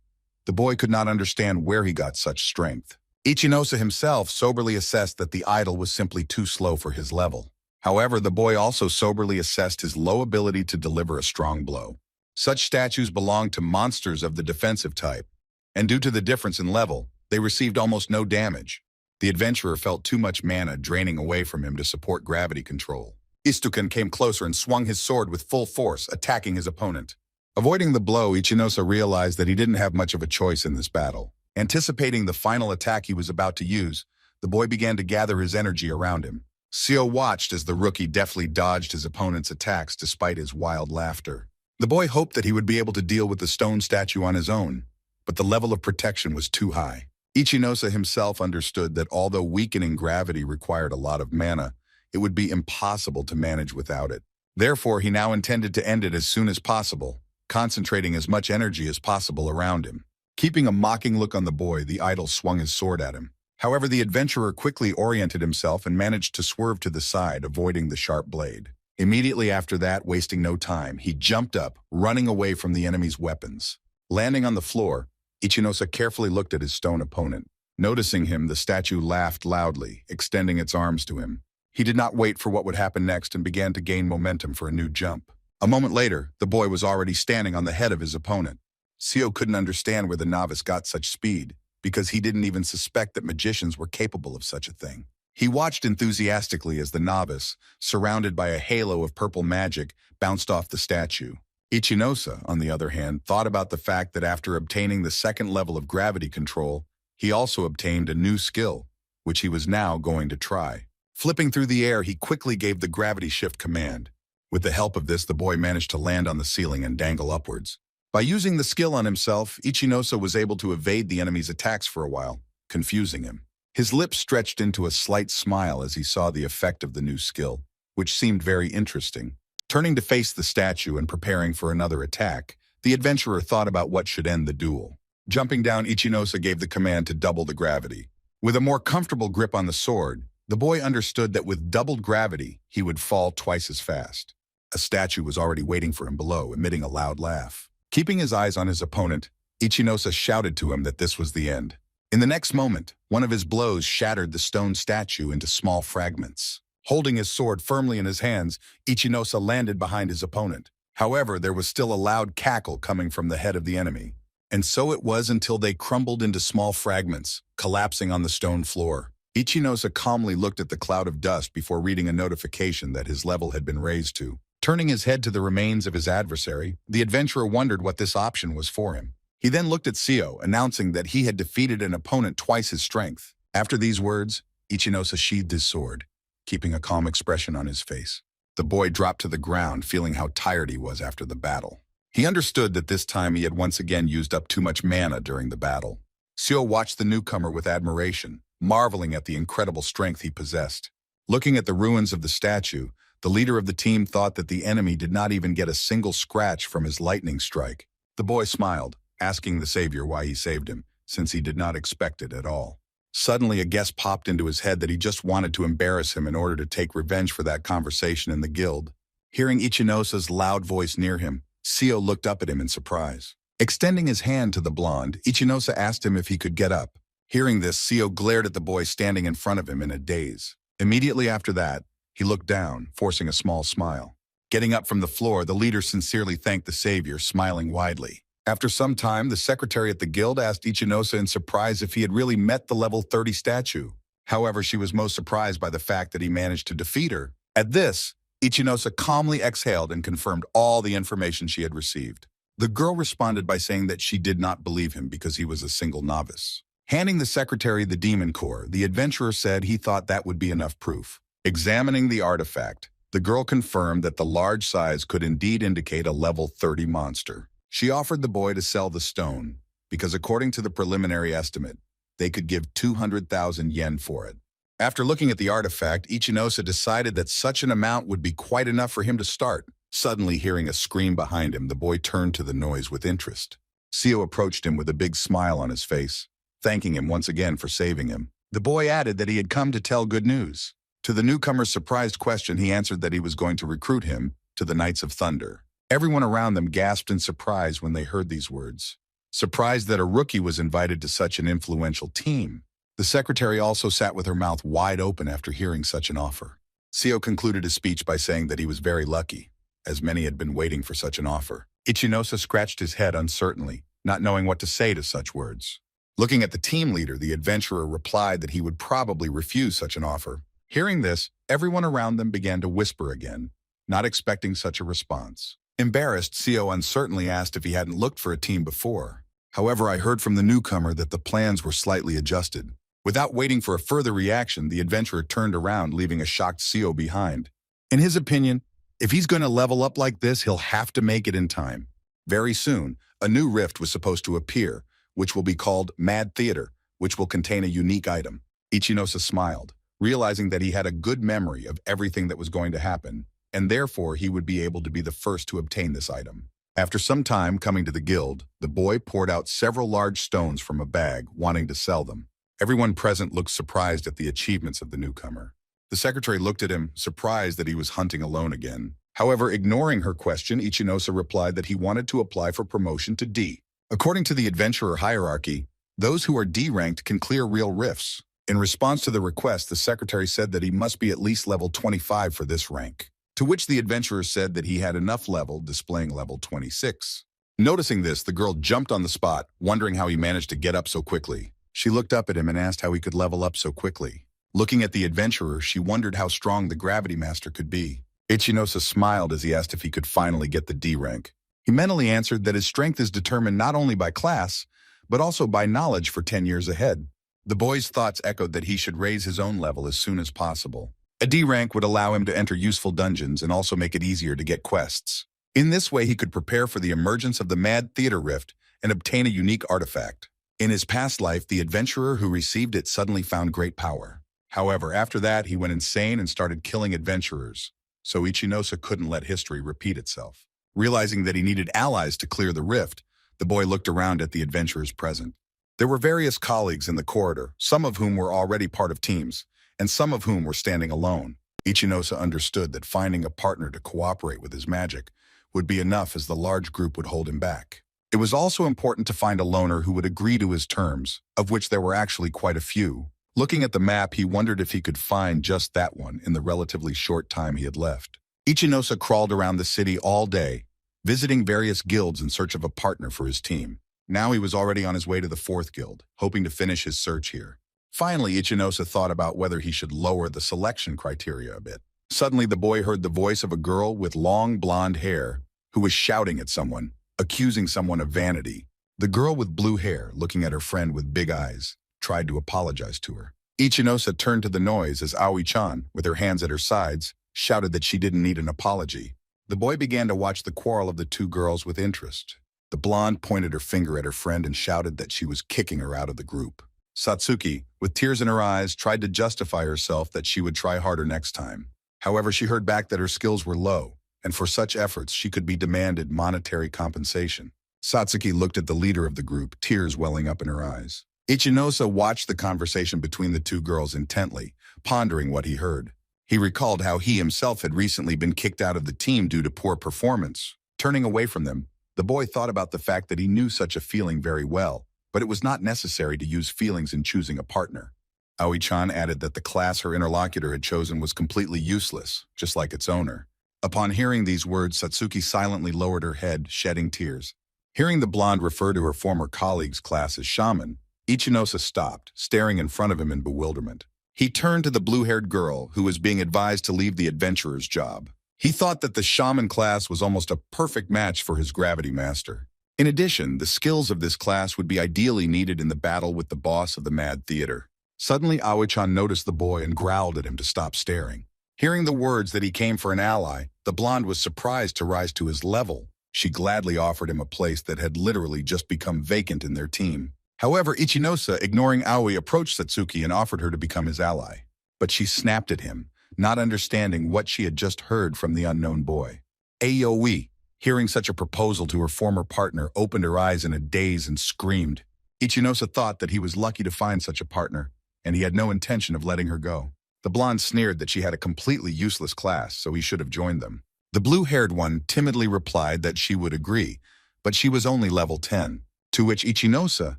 Speaker 1: the boy could not understand where he got such strength. Ichinosa himself soberly assessed that the idol was simply too slow for his level. However, the boy also soberly assessed his low ability to deliver a strong blow. Such statues belonged to monsters of the defensive type, and due to the difference in level, they received almost no damage. The adventurer felt too much mana draining away from him to support gravity control. Istukan came closer and swung his sword with full force, attacking his opponent. Avoiding the blow, Ichinosa realized that he didn't have much of a choice in this battle. Anticipating the final attack he was about to use, the boy began to gather his energy around him. Sio watched as the rookie deftly dodged his opponent's attacks despite his wild laughter. The boy hoped that he would be able to deal with the stone statue on his own, but the level of protection was too high. Ichinosa himself understood that although weakening gravity required a lot of mana, it would be impossible to manage without it. Therefore, he now intended to end it as soon as possible, concentrating as much energy as possible around him. Keeping a mocking look on the boy, the idol swung his sword at him. However, the adventurer quickly oriented himself and managed to swerve to the side, avoiding the sharp blade. Immediately after that, wasting no time, he jumped up, running away from the enemy's weapons. Landing on the floor, Ichinosa carefully looked at his stone opponent. Noticing him, the statue laughed loudly, extending its arms to him. He did not wait for what would happen next and began to gain momentum for a new jump. A moment later, the boy was already standing on the head of his opponent. Sio couldn't understand where the novice got such speed, because he didn't even suspect that magicians were capable of such a thing. He watched enthusiastically as the novice, surrounded by a halo of purple magic, bounced off the statue. Ichinosa, on the other hand, thought about the fact that after obtaining the second level of gravity control, he also obtained a new skill, which he was now going to try. Flipping through the air, he quickly gave the gravity shift command. With the help of this, the boy managed to land on the ceiling and dangle upwards. By using the skill on himself, Ichinosa was able to evade the enemy's attacks for a while, confusing him. His lips stretched into a slight smile as he saw the effect of the new skill, which seemed very interesting. Turning to face the statue and preparing for another attack, the adventurer thought about what should end the duel. Jumping down, Ichinosa gave the command to double the gravity. With a more comfortable grip on the sword, the boy understood that with doubled gravity, he would fall twice as fast. A statue was already waiting for him below, emitting a loud laugh. Keeping his eyes on his opponent, Ichinosa shouted to him that this was the end. In the next moment, one of his blows shattered the stone statue into small fragments. Holding his sword firmly in his hands, Ichinosa landed behind his opponent. However, there was still a loud cackle coming from the head of the enemy. And so it was until they crumbled into small fragments, collapsing on the stone floor. Ichinosa calmly looked at the cloud of dust before reading a notification that his level had been raised to. Turning his head to the remains of his adversary, the adventurer wondered what this option was for him. He then looked at Sio, announcing that he had defeated an opponent twice his strength. After these words, Ichinosa sheathed his sword, keeping a calm expression on his face. The boy dropped to the ground, feeling how tired he was after the battle. He understood that this time he had once again used up too much mana during the battle. Seo watched the newcomer with admiration, marveling at the incredible strength he possessed. Looking at the ruins of the statue, the leader of the team thought that the enemy did not even get a single scratch from his lightning strike. The boy smiled, asking the savior why he saved him, since he did not expect it at all. Suddenly, a guess popped into his head that he just wanted to embarrass him in order to take revenge for that conversation in the guild. Hearing Ichinosa's loud voice near him, Seo looked up at him in surprise. Extending his hand to the blonde, Ichinosa asked him if he could get up. Hearing this, Seo glared at the boy standing in front of him in a daze. Immediately after that, he looked down, forcing a small smile. Getting up from the floor, the leader sincerely thanked the savior, smiling widely. After some time, the secretary at the guild asked Ichinosa in surprise if he had really met the level 30 statue. However, she was most surprised by the fact that he managed to defeat her. At this, Ichinosa calmly exhaled and confirmed all the information she had received. The girl responded by saying that she did not believe him because he was a single novice. Handing the secretary the demon core, the adventurer said he thought that would be enough proof. Examining the artifact, the girl confirmed that the large size could indeed indicate a level 30 monster. She offered the boy to sell the stone, because according to the preliminary estimate, they could give 200,000 yen for it. After looking at the artifact, Ichinosa decided that such an amount would be quite enough for him to start. Suddenly hearing a scream behind him, the boy turned to the noise with interest. Seo approached him with a big smile on his face, thanking him once again for saving him. The boy added that he had come to tell good news. To the newcomer's surprised question, he answered that he was going to recruit him to the Knights of Thunder. Everyone around them gasped in surprise when they heard these words. Surprised that a rookie was invited to such an influential team. The secretary also sat with her mouth wide open after hearing such an offer. Seo concluded his speech by saying that he was very lucky, as many had been waiting for such an offer. Ichinosa scratched his head uncertainly, not knowing what to say to such words. Looking at the team leader, the adventurer replied that he would probably refuse such an offer. Hearing this, everyone around them began to whisper again, not expecting such a response. Embarrassed, Seo uncertainly asked if he hadn't looked for a team before. However, I heard from the newcomer that the plans were slightly adjusted. Without waiting for a further reaction, the adventurer turned around, leaving a shocked Seo behind. In his opinion, if he's going to level up like this, he'll have to make it in time. Very soon, a new rift was supposed to appear, which will be called Mad Theater, which will contain a unique item. Ichinosa smiled, realizing that he had a good memory of everything that was going to happen, and therefore he would be able to be the first to obtain this item. After some time coming to the guild, the boy poured out several large stones from a bag, wanting to sell them. Everyone present looked surprised at the achievements of the newcomer. The secretary looked at him, surprised that he was hunting alone again. However, ignoring her question, Ichinosa replied that he wanted to apply for promotion to D. According to the adventurer hierarchy, those who are D-ranked can clear real rifts. In response to the request, the secretary said that he must be at least level 25 for this rank. To which the adventurer said that he had enough level, displaying level 26. Noticing this, the girl jumped on the spot, wondering how he managed to get up so quickly. She looked up at him and asked how he could level up so quickly. Looking at the adventurer, she wondered how strong the gravity master could be. Ichinosa smiled as he asked if he could finally get the D rank. He mentally answered that his strength is determined not only by class, but also by knowledge for 10 years ahead. The boy's thoughts echoed that he should raise his own level as soon as possible. A D rank would allow him to enter useful dungeons and also make it easier to get quests. In this way, he could prepare for the emergence of the Mad Theater Rift and obtain a unique artifact. In his past life, the adventurer who received it suddenly found great power. However, after that, he went insane and started killing adventurers, so Ichinosa couldn't let history repeat itself. Realizing that he needed allies to clear the rift, the boy looked around at the adventurers present. There were various colleagues in the corridor, some of whom were already part of teams, and some of whom were standing alone. Ichinosa understood that finding a partner to cooperate with his magic would be enough, as the large group would hold him back. It was also important to find a loner who would agree to his terms, of which there were actually quite a few. Looking at the map, he wondered if he could find just that one in the relatively short time he had left. Ichinosa crawled around the city all day, visiting various guilds in search of a partner for his team. Now he was already on his way to the 4th guild, hoping to finish his search here. Finally, Ichinosa thought about whether he should lower the selection criteria a bit. Suddenly, the boy heard the voice of a girl with long blonde hair who was shouting at someone, accusing someone of vanity. The girl with blue hair, looking at her friend with big eyes, tried to apologize to her. Ichinosa turned to the noise as Aoi-chan, with her hands at her sides, shouted that she didn't need an apology. The boy began to watch the quarrel of the two girls with interest. The blonde pointed her finger at her friend and shouted that she was kicking her out of the group. Satsuki, with tears in her eyes, tried to justify herself that she would try harder next time. However, she heard back that her skills were low, and for such efforts she could be demanded monetary compensation. Satsuki looked at the leader of the group, tears welling up in her eyes. Iosa watched the conversation between the two girls intently, pondering what he heard. He recalled how he himself had recently been kicked out of the team due to poor performance. Turning away from them, the boy thought about the fact that he knew such a feeling very well, but it was not necessary to use feelings in choosing a partner. Aoi-chan added that the class her interlocutor had chosen was completely useless, just like its owner. Upon hearing these words, Satsuki silently lowered her head, shedding tears. Hearing the blonde refer to her former colleague's class as shaman, Iosa stopped, staring in front of him in bewilderment. He turned to the blue-haired girl, who was being advised to leave the adventurer's job. He thought that the shaman class was almost a perfect match for his gravity master. In addition, the skills of this class would be ideally needed in the battle with the boss of the Mad Theater. Suddenly, Aoi-chan noticed the boy and growled at him to stop staring. Hearing the words that he came for an ally, the blonde was surprised to rise to his level. She gladly offered him a place that had literally just become vacant in their team. However, Iosa, ignoring Aoi, approached Satsuki and offered her to become his ally. But she snapped at him, not understanding what she had just heard from the unknown boy. Aoi, hearing such a proposal to her former partner, opened her eyes in a daze and screamed. Iosa thought that he was lucky to find such a partner, and he had no intention of letting her go. The blonde sneered that she had a completely useless class, so he should have joined them. The blue-haired one timidly replied that she would agree, but she was only level 10, to which Iosa,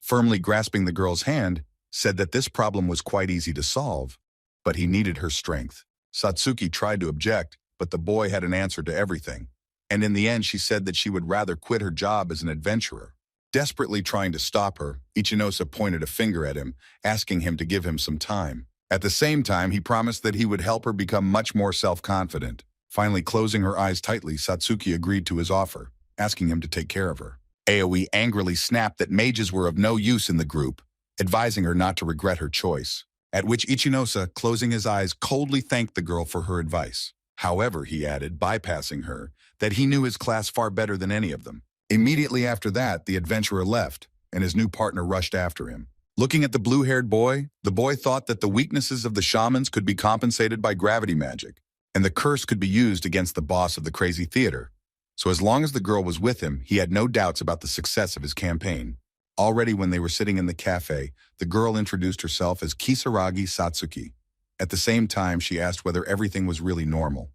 Speaker 1: firmly grasping the girl's hand, said that this problem was quite easy to solve, but he needed her strength. Satsuki tried to object, but the boy had an answer to everything, and in the end she said that she would rather quit her job as an adventurer. Desperately trying to stop her, Iosa pointed a finger at him, asking him to give him some time. At the same time, he promised that he would help her become much more self-confident. Finally, closing her eyes tightly, Satsuki agreed to his offer, asking him to take care of her. Aoi angrily snapped that mages were of no use in the group, advising her not to regret her choice, at which Iosa, closing his eyes, coldly thanked the girl for her advice. However, he added, bypassing her, that he knew his class far better than any of them. Immediately after that, the adventurer left, and his new partner rushed after him. Looking at the blue-haired boy, the boy thought that the weaknesses of the shamans could be compensated by gravity magic, and the curse could be used against the boss of the crazy theater. So as long as the girl was with him, he had no doubts about the success of his campaign. Already when they were sitting in the cafe, the girl introduced herself as Kisaragi Satsuki. At the same time, she asked whether everything was really normal.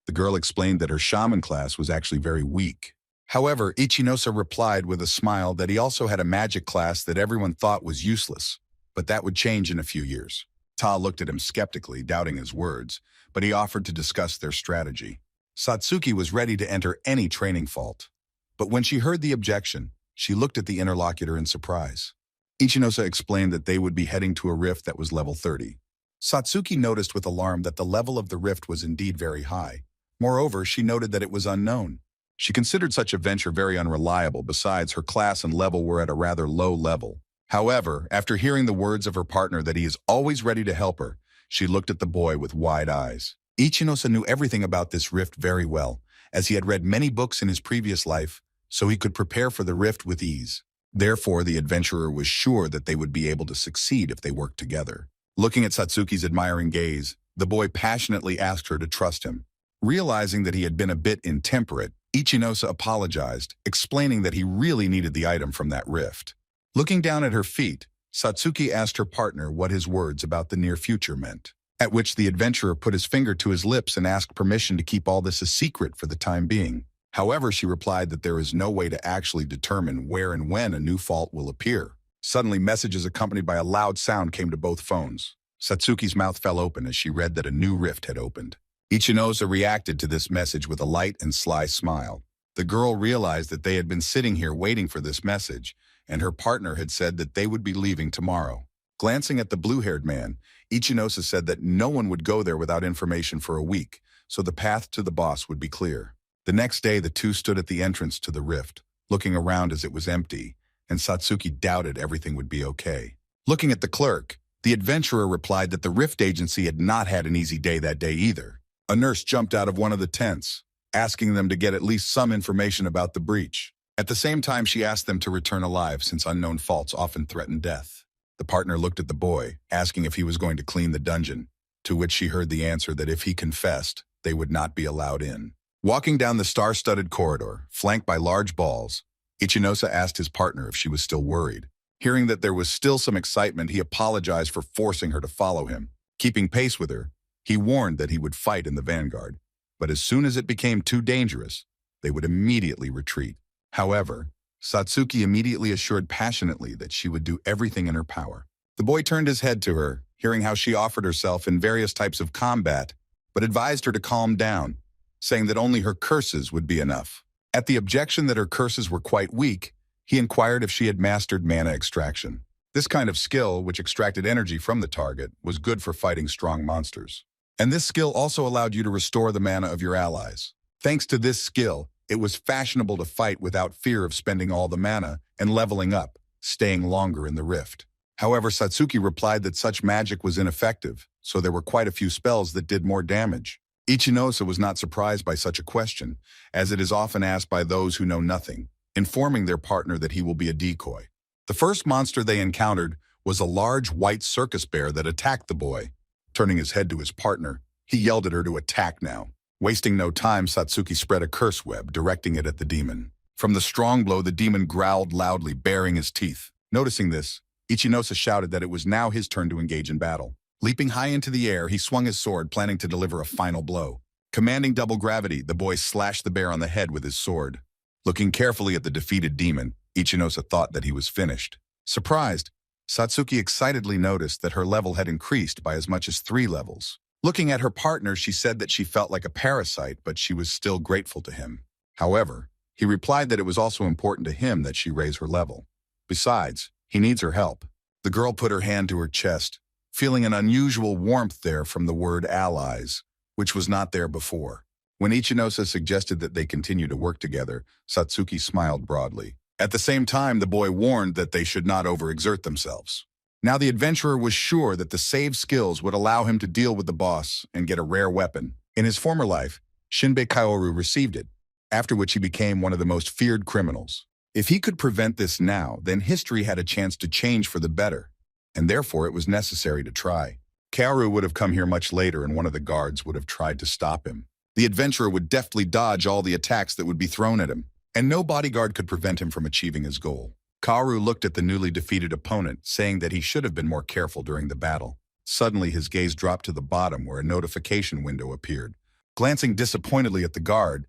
Speaker 1: The girl explained that her shaman class was actually very weak. However, Iosa replied with a smile that he also had a magic class that everyone thought was useless, but that would change in a few years. Ta looked at him skeptically, doubting his words, but he offered to discuss their strategy. Satsuki was ready to enter any training fault, but when she heard the objection, she looked at the interlocutor in surprise. Iosa explained that they would be heading to a rift that was level 30. Satsuki noticed with alarm that the level of the rift was indeed very high. Moreover, she noted that it was unknown. She considered such a venture very unreliable. Besides, her class and level were at a rather low level. However, after hearing the words of her partner that he is always ready to help her, she looked at the boy with wide eyes. Iosa knew everything about this rift very well, as he had read many books in his previous life, so he could prepare for the rift with ease. Therefore, the adventurer was sure that they would be able to succeed if they worked together. Looking at Satsuki's admiring gaze, the boy passionately asked her to trust him. Realizing that he had been a bit intemperate, Iosa apologized, explaining that he really needed the item from that rift. Looking down at her feet, Satsuki asked her partner what his words about the near future meant, at which the adventurer put his finger to his lips and asked permission to keep all this a secret for the time being. However, she replied that there is no way to actually determine where and when a new fault will appear. Suddenly, messages accompanied by a loud sound came to both phones. Satsuki's mouth fell open as she read that a new rift had opened. Iosa reacted to this message with a light and sly smile. The girl realized that they had been sitting here waiting for this message, and her partner had said that they would be leaving tomorrow. Glancing at the blue-haired man, Iosa said that no one would go there without information for a week, so the path to the boss would be clear. The next day, the two stood at the entrance to the rift, looking around as it was empty, and Satsuki doubted everything would be okay. Looking at the clerk, the adventurer replied that the rift agency had not had an easy day that day either. A nurse jumped out of one of the tents, asking them to get at least some information about the breach. At the same time, she asked them to return alive since unknown faults often threaten death. The partner looked at the boy, asking if he was going to clean the dungeon, to which she heard the answer that if he confessed, they would not be allowed in. Walking down the star-studded corridor, flanked by large balls, Ichinosa asked his partner if she was still worried. Hearing that there was still some excitement, he apologized for forcing her to follow him. Keeping pace with her, he warned that he would fight in the vanguard, but as soon as it became too dangerous, they would immediately retreat. However, Satsuki immediately assured passionately that she would do everything in her power. The boy turned his head to her, hearing how she offered herself in various types of combat, but advised her to calm down, saying that only her curses would be enough. At the objection that her curses were quite weak, he inquired if she had mastered mana extraction. This kind of skill, which extracted energy from the target, was good for fighting strong monsters. And this skill also allowed you to restore the mana of your allies. Thanks to this skill, it was fashionable to fight without fear of spending all the mana and leveling up, staying longer in the rift. However, Satsuki replied that such magic was ineffective, so there were quite a few spells that did more damage. Ichinosa was not surprised by such a question, as it is often asked by those who know nothing, informing their partner that he will be a decoy. The first monster they encountered was a large white circus bear that attacked the boy. Turning his head to his partner, he yelled at her to attack now. Wasting no time, Satsuki spread a curse web, directing it at the demon. From the strong blow, the demon growled loudly, baring his teeth. Noticing this, Ichinosa shouted that it was now his turn to engage in battle. Leaping high into the air, he swung his sword, planning to deliver a final blow. Commanding double gravity, the boy slashed the bear on the head with his sword. Looking carefully at the defeated demon, Ichinosa thought that he was finished. Surprised, Satsuki excitedly noticed that her level had increased by as much as 3 levels. Looking at her partner, she said that she felt like a parasite, but she was still grateful to him. However, he replied that it was also important to him that she raise her level. Besides, he needs her help. The girl put her hand to her chest, feeling an unusual warmth there from the word allies, which was not there before. When Ichinosa suggested that they continue to work together, Satsuki smiled broadly. At the same time, the boy warned that they should not overexert themselves. Now the adventurer was sure that the save skills would allow him to deal with the boss and get a rare weapon. In his former life, Shinbei Kaoru received it, after which he became one of the most feared criminals. If he could prevent this now, then history had a chance to change for the better, and therefore it was necessary to try. Kaoru would have come here much later and one of the guards would have tried to stop him. The adventurer would deftly dodge all the attacks that would be thrown at him, and no bodyguard could prevent him from achieving his goal. Kaoru looked at the newly defeated opponent, saying that he should have been more careful during the battle. Suddenly, his gaze dropped to the bottom where a notification window appeared. Glancing disappointedly at the guard,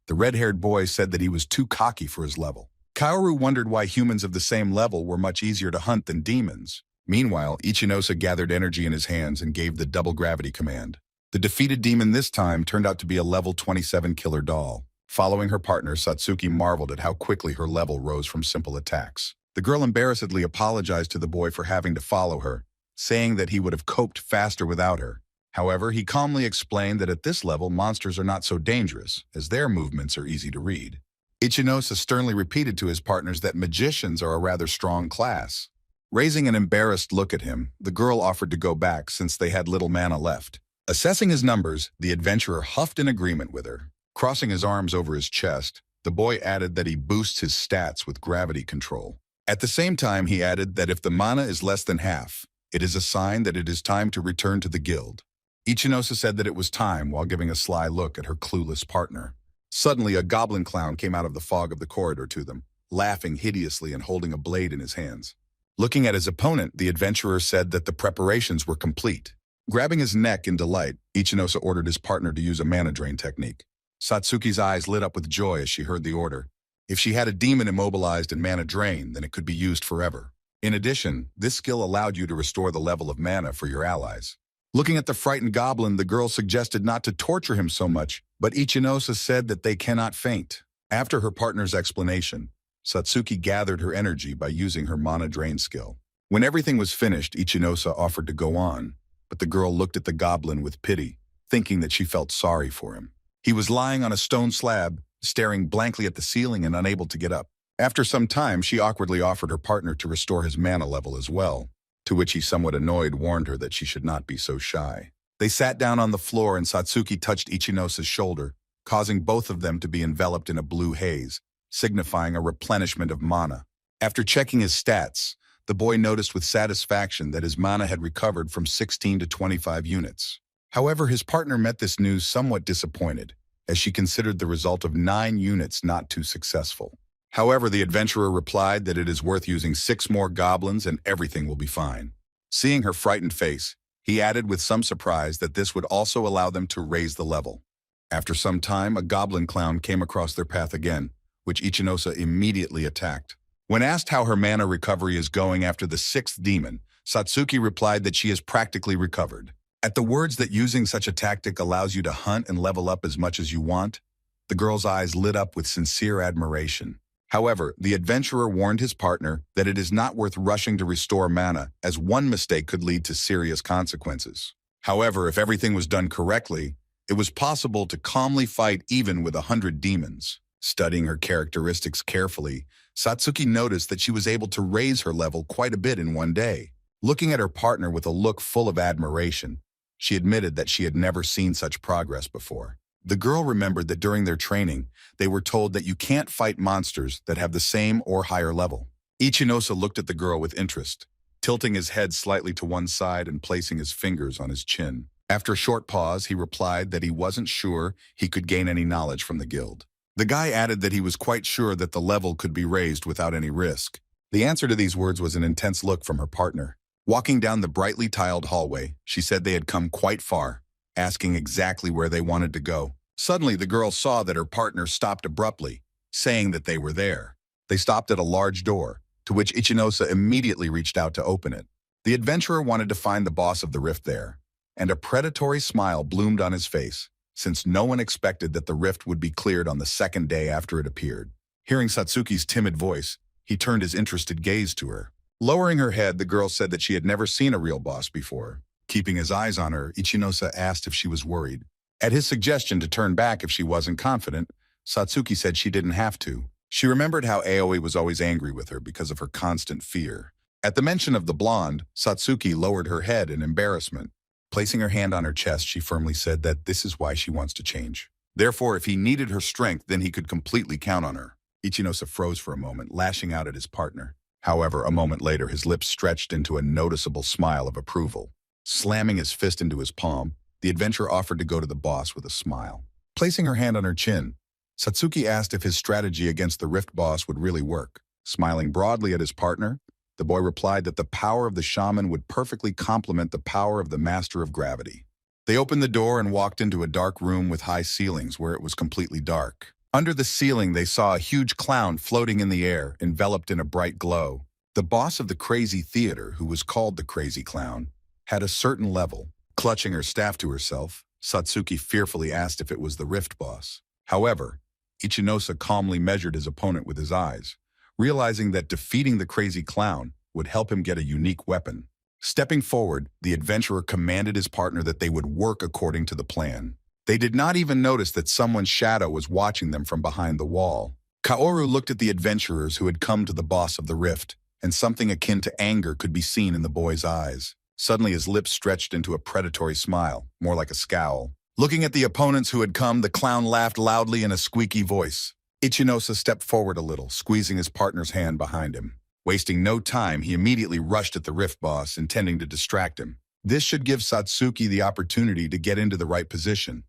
Speaker 1: the red-haired boy said that he was too cocky for his level. Kaoru wondered why humans of the same level were much easier to hunt than demons. Meanwhile, Ichinosa gathered energy in his hands and gave the double gravity command. The defeated demon this time turned out to be a level 27 killer doll. Following her partner, Satsuki marveled at how quickly her level rose from simple attacks. The girl embarrassedly apologized to the boy for having to follow her, saying that he would have coped faster without her. However, he calmly explained that at this level, monsters are not so dangerous, as their movements are easy to read. Ichinosa sternly repeated to his partners that magicians are a rather strong class. Raising an embarrassed look at him, the girl offered to go back since they had little mana left. Assessing his numbers, the adventurer huffed in agreement with her. Crossing his arms over his chest, the boy added that he boosts his stats with gravity control. At the same time, he added that if the mana is less than half, it is a sign that it is time to return to the guild. Ichinosa said that it was time while giving a sly look at her clueless partner. Suddenly, a goblin clown came out of the fog of the corridor to them, laughing hideously and holding a blade in his hands. Looking at his opponent, the adventurer said that the preparations were complete. Grabbing his neck in delight, Ichinosa ordered his partner to use a mana drain technique. Satsuki's eyes lit up with joy as she heard the order. If she had a demon immobilized in mana drain, then it could be used forever. In addition, this skill allowed you to restore the level of mana for your allies. Looking at the frightened goblin, the girl suggested not to torture him so much, but Ichinosa said that they cannot faint. After her partner's explanation, Satsuki gathered her energy by using her mana drain skill. When everything was finished, Ichinosa offered to go on, but the girl looked at the goblin with pity, thinking that she felt sorry for him. He was lying on a stone slab, staring blankly at the ceiling and unable to get up. After some time, she awkwardly offered her partner to restore his mana level as well, to which he, somewhat annoyed, warned her that she should not be so shy. They sat down on the floor and Satsuki touched Ichinosa's shoulder, causing both of them to be enveloped in a blue haze, signifying a replenishment of mana. After checking his stats, the boy noticed with satisfaction that his mana had recovered from 16 to 25 units. However, his partner met this news somewhat disappointed, as she considered the result of 9 units not too successful. However, the adventurer replied that it is worth using 6 more goblins and everything will be fine. Seeing her frightened face, he added with some surprise that this would also allow them to raise the level. After some time, a goblin clown came across their path again, which Ichinosa immediately attacked. When asked how her mana recovery is going after the 6th demon, Satsuki replied that she has practically recovered. At the words that using such a tactic allows you to hunt and level up as much as you want, the girl's eyes lit up with sincere admiration. However, the adventurer warned his partner that it is not worth rushing to restore mana, as one mistake could lead to serious consequences. However, if everything was done correctly, it was possible to calmly fight even with 100 demons. Studying her characteristics carefully, Satsuki noticed that she was able to raise her level quite a bit in one day. Looking at her partner with a look full of admiration, she admitted that she had never seen such progress before. The girl remembered that during their training, they were told that you can't fight monsters that have the same or higher level. Ichinosa looked at the girl with interest, tilting his head slightly to one side and placing his fingers on his chin. After a short pause, he replied that he wasn't sure he could gain any knowledge from the guild. The guy added that he was quite sure that the level could be raised without any risk. The answer to these words was an intense look from her partner. Walking down the brightly tiled hallway, she said they had come quite far, asking exactly where they wanted to go. Suddenly, the girl saw that her partner stopped abruptly, saying that they were there. They stopped at a large door, to which Ichinosa immediately reached out to open it. The adventurer wanted to find the boss of the rift there, and a predatory smile bloomed on his face, since no one expected that the rift would be cleared on the 2nd day after it appeared. Hearing Satsuki's timid voice, he turned his interested gaze to her. Lowering her head, the girl said that she had never seen a real boss before. Keeping his eyes on her, Ichinosa asked if she was worried. At his suggestion to turn back if she wasn't confident, Satsuki said she didn't have to. She remembered how Aoi was always angry with her because of her constant fear. At the mention of the blonde, Satsuki lowered her head in embarrassment. Placing her hand on her chest, she firmly said that this is why she wants to change. Therefore, if he needed her strength, then he could completely count on her. Ichinosa froze for a moment, lashing out at his partner. However, a moment later, his lips stretched into a noticeable smile of approval. Slamming his fist into his palm, the adventurer offered to go to the boss with a smile. Placing her hand on her chin, Satsuki asked if his strategy against the Rift boss would really work. Smiling broadly at his partner, the boy replied that the power of the shaman would perfectly complement the power of the master of gravity. They opened the door and walked into a dark room with high ceilings where it was completely dark. Under the ceiling, they saw a huge clown floating in the air, enveloped in a bright glow. The boss of the crazy theater, who was called the Crazy Clown, had a certain level. Clutching her staff to herself, Satsuki fearfully asked if it was the Rift boss. However, Ichinosa calmly measured his opponent with his eyes, realizing that defeating the Crazy Clown would help him get a unique weapon. Stepping forward, the adventurer commanded his partner that they would work according to the plan. They did not even notice that someone's shadow was watching them from behind the wall. Kaoru looked at the adventurers who had come to the boss of the rift, and something akin to anger could be seen in the boy's eyes. Suddenly his lips stretched into a predatory smile, more like a scowl. Looking at the opponents who had come, the clown laughed loudly in a squeaky voice. Ichinosa stepped forward a little, squeezing his partner's hand behind him. Wasting no time, he immediately rushed at the rift boss, intending to distract him. This should give Satsuki the opportunity to get into the right position.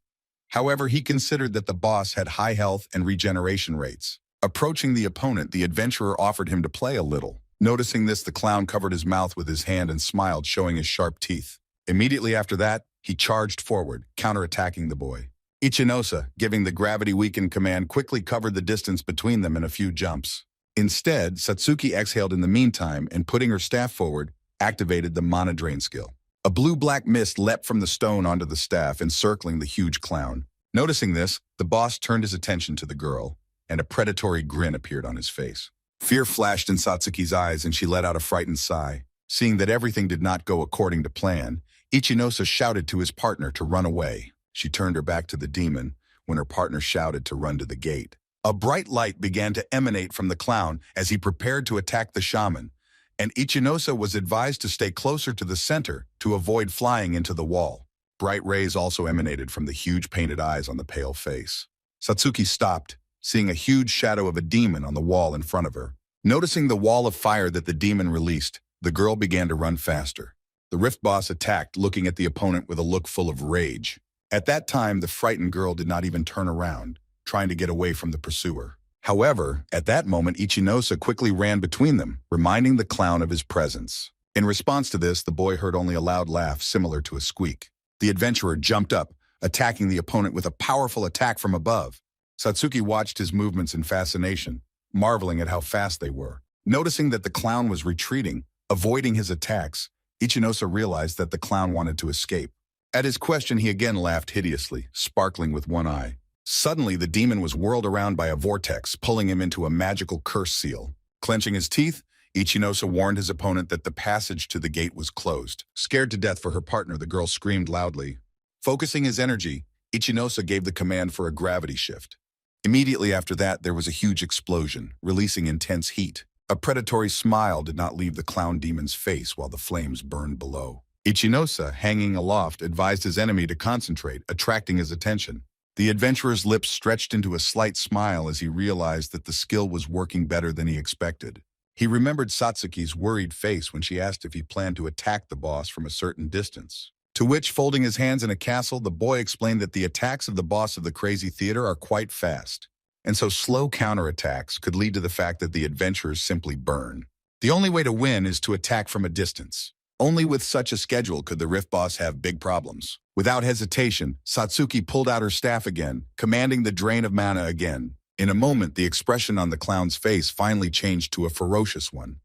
Speaker 1: However, he considered that the boss had high health and regeneration rates. Approaching the opponent, the adventurer offered him to play a little. Noticing this, the clown covered his mouth with his hand and smiled, showing his sharp teeth. Immediately after that, he charged forward, counterattacking the boy. Ichinosa, giving the gravity-weakened command, quickly covered the distance between them in a few jumps. Instead, Satsuki exhaled in the meantime and, putting her staff forward, activated the mana drain skill. A blue-black mist leapt from the stone onto the staff, encircling the huge clown. Noticing this, the boss turned his attention to the girl, and a predatory grin appeared on his face. Fear flashed in Satsuki's eyes, and she let out a frightened sigh. Seeing that everything did not go according to plan, Ichinosa shouted to his partner to run away. She turned her back to the demon when her partner shouted to run to the gate. A bright light began to emanate from the clown as he prepared to attack the shaman, and Ichinosa was advised to stay closer to the center to avoid flying into the wall. Bright rays also emanated from the huge painted eyes on the pale face. Satsuki stopped, seeing a huge shadow of a demon on the wall in front of her. Noticing the wall of fire that the demon released, the girl began to run faster. The Rift boss attacked, looking at the opponent with a look full of rage. At that time, the frightened girl did not even turn around, trying to get away from the pursuer. However, at that moment, Ichinose quickly ran between them, reminding the clown of his presence. In response to this, the boy heard only a loud laugh similar to a squeak. The adventurer jumped up, attacking the opponent with a powerful attack from above. Satsuki watched his movements in fascination, marveling at how fast they were. Noticing that the clown was retreating, avoiding his attacks, Ichinose realized that the clown wanted to escape. At his question, he again laughed hideously, sparkling with one eye. Suddenly, the demon was whirled around by a vortex, pulling him into a magical curse seal. Clenching his teeth, Ichinose warned his opponent that the passage to the gate was closed. Scared to death for her partner, the girl screamed loudly. Focusing his energy, Ichinose gave the command for a gravity shift. Immediately after that, there was a huge explosion, releasing intense heat. A predatory smile did not leave the clown demon's face while the flames burned below. Ichinose, hanging aloft, advised his enemy to concentrate, attracting his attention. The adventurer's lips stretched into a slight smile as he realized that the skill was working better than he expected. He remembered Satsuki's worried face when she asked if he planned to attack the boss from a certain distance. To which, folding his hands in a castle, the boy explained that the attacks of the boss of the crazy theater are quite fast, and so slow counterattacks could lead to the fact that the adventurers simply burn. The only way to win is to attack from a distance. Only with such a schedule could the Rift boss have big problems. Without hesitation, Satsuki pulled out her staff again, commanding the drain of mana again. In a moment, the expression on the clown's face finally changed to a ferocious one.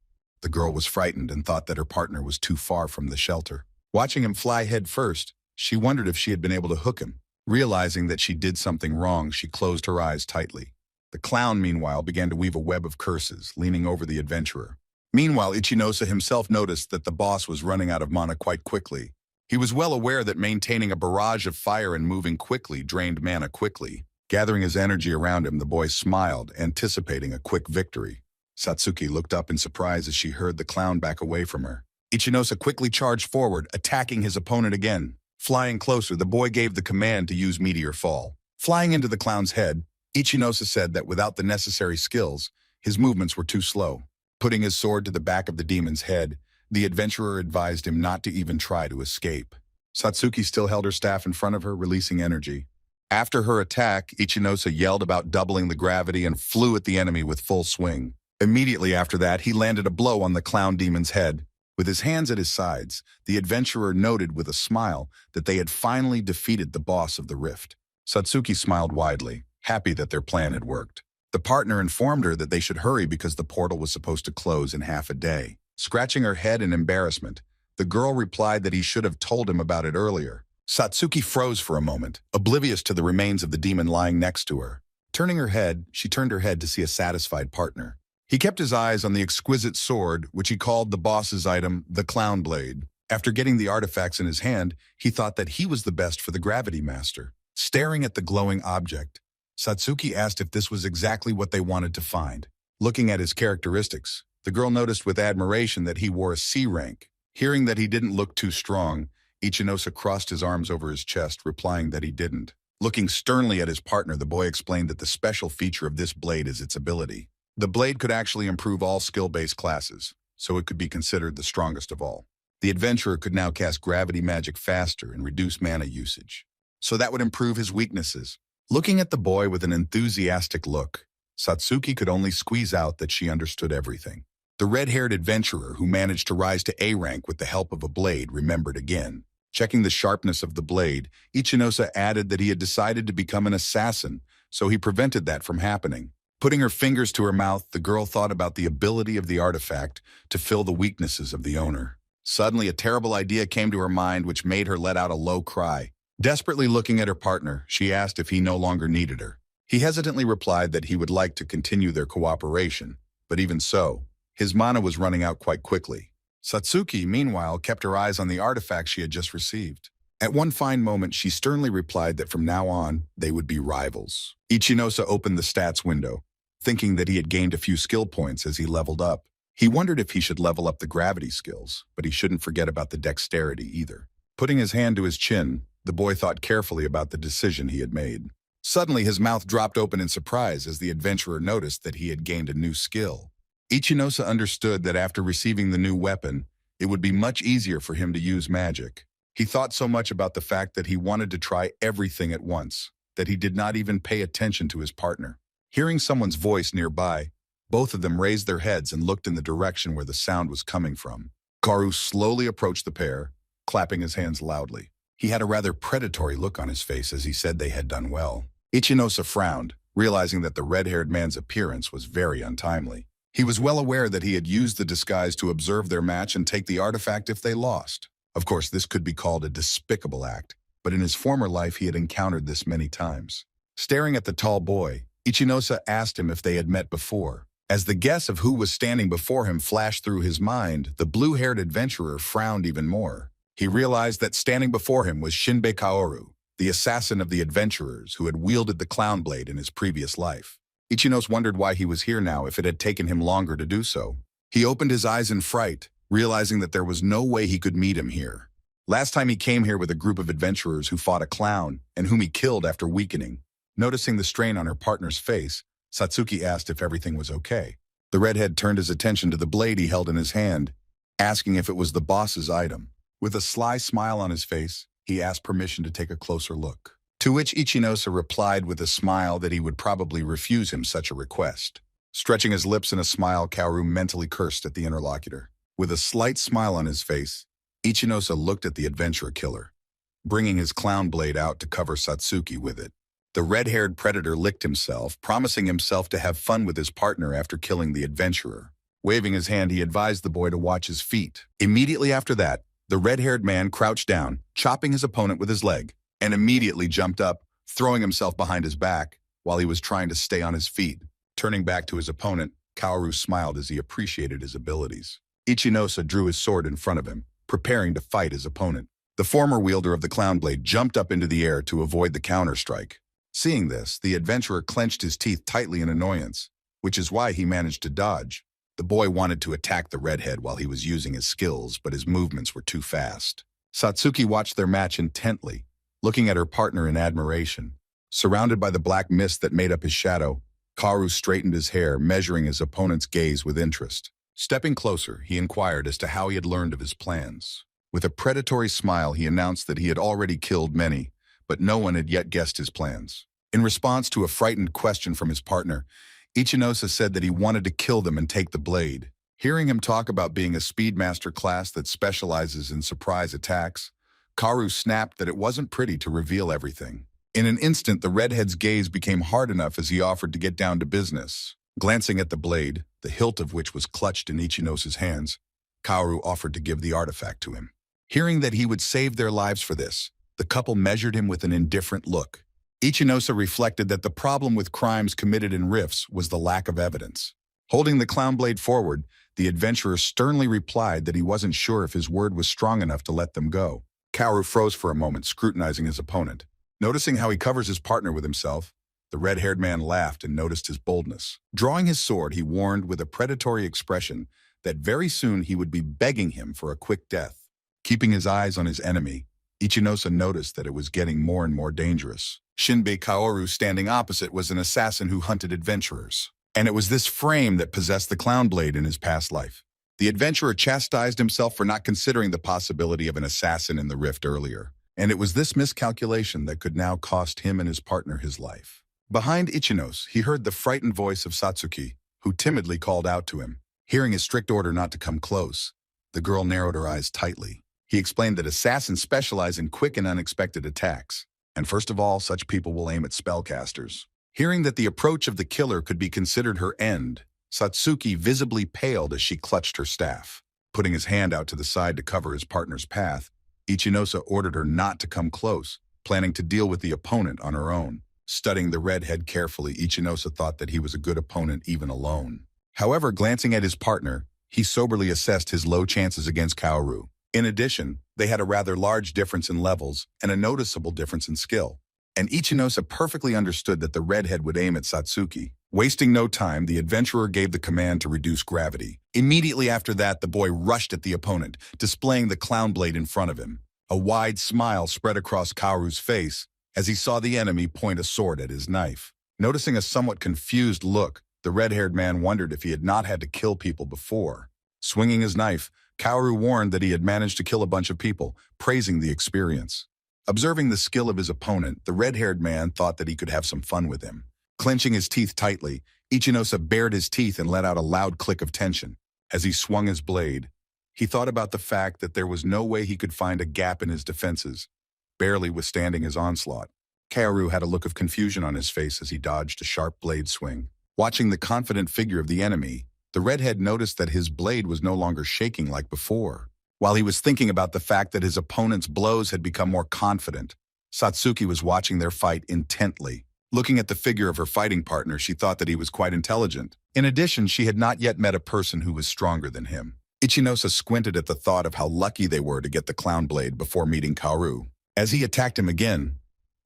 Speaker 1: The girl was frightened and thought that her partner was too far from the shelter. Watching him fly head first, she wondered if she had been able to hook him. Realizing that she did something wrong, she closed her eyes tightly. The clown, meanwhile, began to weave a web of curses, leaning over the adventurer. Meanwhile, Ichinose himself noticed that the boss was running out of mana quite quickly. He was well aware that maintaining a barrage of fire and moving quickly drained mana quickly. Gathering his energy around him, the boy smiled, anticipating a quick victory. Satsuki looked up in surprise as she heard the clown back away from her. Ichinose quickly charged forward, attacking his opponent again. Flying closer, the boy gave the command to use Meteor Fall. Flying into the clown's head, Ichinose said that without the necessary skills, his movements were too slow. Putting his sword to the back of the demon's head, the adventurer advised him not to even try to escape. Satsuki still held her staff in front of her, releasing energy. After her attack, Ichinose yelled about doubling the gravity and flew at the enemy with full swing. Immediately after that, he landed a blow on the clown demon's head. With his hands at his sides, the adventurer noted with a smile that they had finally defeated the boss of the rift. Satsuki smiled widely, happy that their plan had worked. The partner informed her that they should hurry because the portal was supposed to close in half a day. Scratching her head in embarrassment, the girl replied that he should have told him about it earlier. Satsuki froze for a moment, oblivious to the remains of the demon lying next to her. She turned her head to see a satisfied partner. He kept his eyes on the exquisite sword, which he called the boss's item, the Clown Blade. After getting the artifacts in his hand, he thought that he was the best for the Gravity Master. Staring at the glowing object, Satsuki asked if this was exactly what they wanted to find. Looking at his characteristics, the girl noticed with admiration that he wore a C rank. Hearing that he didn't look too strong, Ichinose crossed his arms over his chest, replying that he didn't. Looking sternly at his partner, the boy explained that the special feature of this blade is its ability. The blade could actually improve all skill-based classes, so it could be considered the strongest of all. The adventurer could now cast gravity magic faster and reduce mana usage, so that would improve his weaknesses. Looking at the boy with an enthusiastic look, Satsuki could only squeeze out that she understood everything. The red-haired adventurer who managed to rise to A rank with the help of a blade remembered again. Checking the sharpness of the blade, Ichinose added that he had decided to become an assassin, so he prevented that from happening. Putting her fingers to her mouth, the girl thought about the ability of the artifact to fill the weaknesses of the owner. Suddenly, a terrible idea came to her mind which made her let out a low cry. Desperately looking at her partner, she asked if he no longer needed her. He hesitantly replied that he would like to continue their cooperation, but even so, his mana was running out quite quickly. Satsuki, meanwhile, kept her eyes on the artifact she had just received. At one fine moment, she sternly replied that from now on, they would be rivals. Ichinose opened the stats window, thinking that he had gained a few skill points as he leveled up. He wondered if he should level up the gravity skills, but he shouldn't forget about the dexterity either. Putting his hand to his chin, The boy thought carefully about the decision he had made. Suddenly, his mouth dropped open in surprise as the adventurer noticed that he had gained a new skill. Ichinosa understood that after receiving the new weapon, it would be much easier for him to use magic. He thought so much about the fact that he wanted to try everything at once, that he did not even pay attention to his partner. Hearing someone's voice nearby, both of them raised their heads and looked in the direction where the sound was coming from. Kaoru slowly approached the pair, clapping his hands loudly. He had a rather predatory look on his face as he said they had done well. Ichinosa frowned, realizing that the red-haired man's appearance was very untimely. He was well aware that he had used the disguise to observe their match and take the artifact if they lost. Of course, this could be called a despicable act, but in his former life he had encountered this many times. Staring at the tall boy, Ichinosa asked him if they had met before. As the guess of who was standing before him flashed through his mind, the blue-haired adventurer frowned even more. He realized that standing before him was Shinbei Kaoru, the assassin of the adventurers who had wielded the clown blade in his previous life. Ichinosa wondered why he was here now if it had taken him longer to do so. He opened his eyes in fright, realizing that there was no way he could meet him here. Last time he came here with a group of adventurers who fought a clown and whom he killed after weakening. Noticing the strain on her partner's face, Satsuki asked if everything was okay. The redhead turned his attention to the blade he held in his hand, asking if it was the boss's item. With a sly smile on his face, he asked permission to take a closer look. To which Ichinosa replied with a smile that he would probably refuse him such a request. Stretching his lips in a smile, Kaoru mentally cursed at the interlocutor. With a slight smile on his face, Ichinosa looked at the adventurer killer, bringing his clown blade out to cover Satsuki with it. The red-haired predator licked himself, promising himself to have fun with his partner after killing the adventurer. Waving his hand, he advised the boy to watch his feet. Immediately after that, the red-haired man crouched down, chopping his opponent with his leg, and immediately jumped up, throwing himself behind his back while he was trying to stay on his feet. Turning back to his opponent, Kaoru smiled as he appreciated his abilities. Ichinosa drew his sword in front of him, preparing to fight his opponent. The former wielder of the clown blade jumped up into the air to avoid the counter-strike. Seeing this, the adventurer clenched his teeth tightly in annoyance, which is why he managed to dodge. The boy wanted to attack the redhead while he was using his skills, but his movements were too fast. Satsuki watched their match intently, looking at her partner in admiration. Surrounded by the black mist that made up his shadow, Kaoru straightened his hair, measuring his opponent's gaze with interest. Stepping closer, he inquired as to how he had learned of his plans. With a predatory smile, he announced that he had already killed many, but no one had yet guessed his plans. In response to a frightened question from his partner, Ichinosa said that he wanted to kill them and take the blade. Hearing him talk about being a speedmaster class that specializes in surprise attacks, Kaoru snapped that it wasn't pretty to reveal everything. In an instant, the redhead's gaze became hard enough as he offered to get down to business. Glancing at the blade, the hilt of which was clutched in Ichinosa's hands, Kaoru offered to give the artifact to him. Hearing that he would save their lives for this, the couple measured him with an indifferent look. Ichinosa reflected that the problem with crimes committed in rifts was the lack of evidence. Holding the clown blade forward, the adventurer sternly replied that he wasn't sure if his word was strong enough to let them go. Kaoru froze for a moment, scrutinizing his opponent. Noticing how he covers his partner with himself, the red-haired man laughed and noticed his boldness. Drawing his sword, he warned with a predatory expression that very soon he would be begging him for a quick death. Keeping his eyes on his enemy, Ichinosa noticed that it was getting more and more dangerous. Shinbei Kaoru standing opposite was an assassin who hunted adventurers. And it was this frame that possessed the clown blade in his past life. The adventurer chastised himself for not considering the possibility of an assassin in the rift earlier. And it was this miscalculation that could now cost him and his partner his life. Behind Ichinosa, he heard the frightened voice of Satsuki, who timidly called out to him. Hearing his strict order not to come close, the girl narrowed her eyes tightly. He explained that assassins specialize in quick and unexpected attacks. And first of all, such people will aim at spellcasters. Hearing that the approach of the killer could be considered her end, Satsuki visibly paled as she clutched her staff. Putting his hand out to the side to cover his partner's path, Ichinosa ordered her not to come close, planning to deal with the opponent on her own. Studying the redhead carefully, Ichinosa thought that he was a good opponent even alone. However, glancing at his partner, he soberly assessed his low chances against Kaoru. In addition, they had a rather large difference in levels and a noticeable difference in skill. And Ichinosa perfectly understood that the redhead would aim at Satsuki. Wasting no time, the adventurer gave the command to reduce gravity. Immediately after that, the boy rushed at the opponent, displaying the clown blade in front of him. A wide smile spread across Kaoru's face as he saw the enemy point a sword at his knife. Noticing a somewhat confused look, the red-haired man wondered if he had not had to kill people before. Swinging his knife, Kaoru warned that he had managed to kill a bunch of people, praising the experience. Observing the skill of his opponent, the red-haired man thought that he could have some fun with him. Clenching his teeth tightly, Iosa bared his teeth and let out a loud click of tension. As he swung his blade, he thought about the fact that there was no way he could find a gap in his defenses, barely withstanding his onslaught. Kaoru had a look of confusion on his face as he dodged a sharp blade swing. Watching the confident figure of the enemy, the redhead noticed that his blade was no longer shaking like before. While he was thinking about the fact that his opponent's blows had become more confident, Satsuki was watching their fight intently. Looking at the figure of her fighting partner, she thought that he was quite intelligent. In addition, she had not yet met a person who was stronger than him. Iosa squinted at the thought of how lucky they were to get the clown blade before meeting Kaoru. As he attacked him again,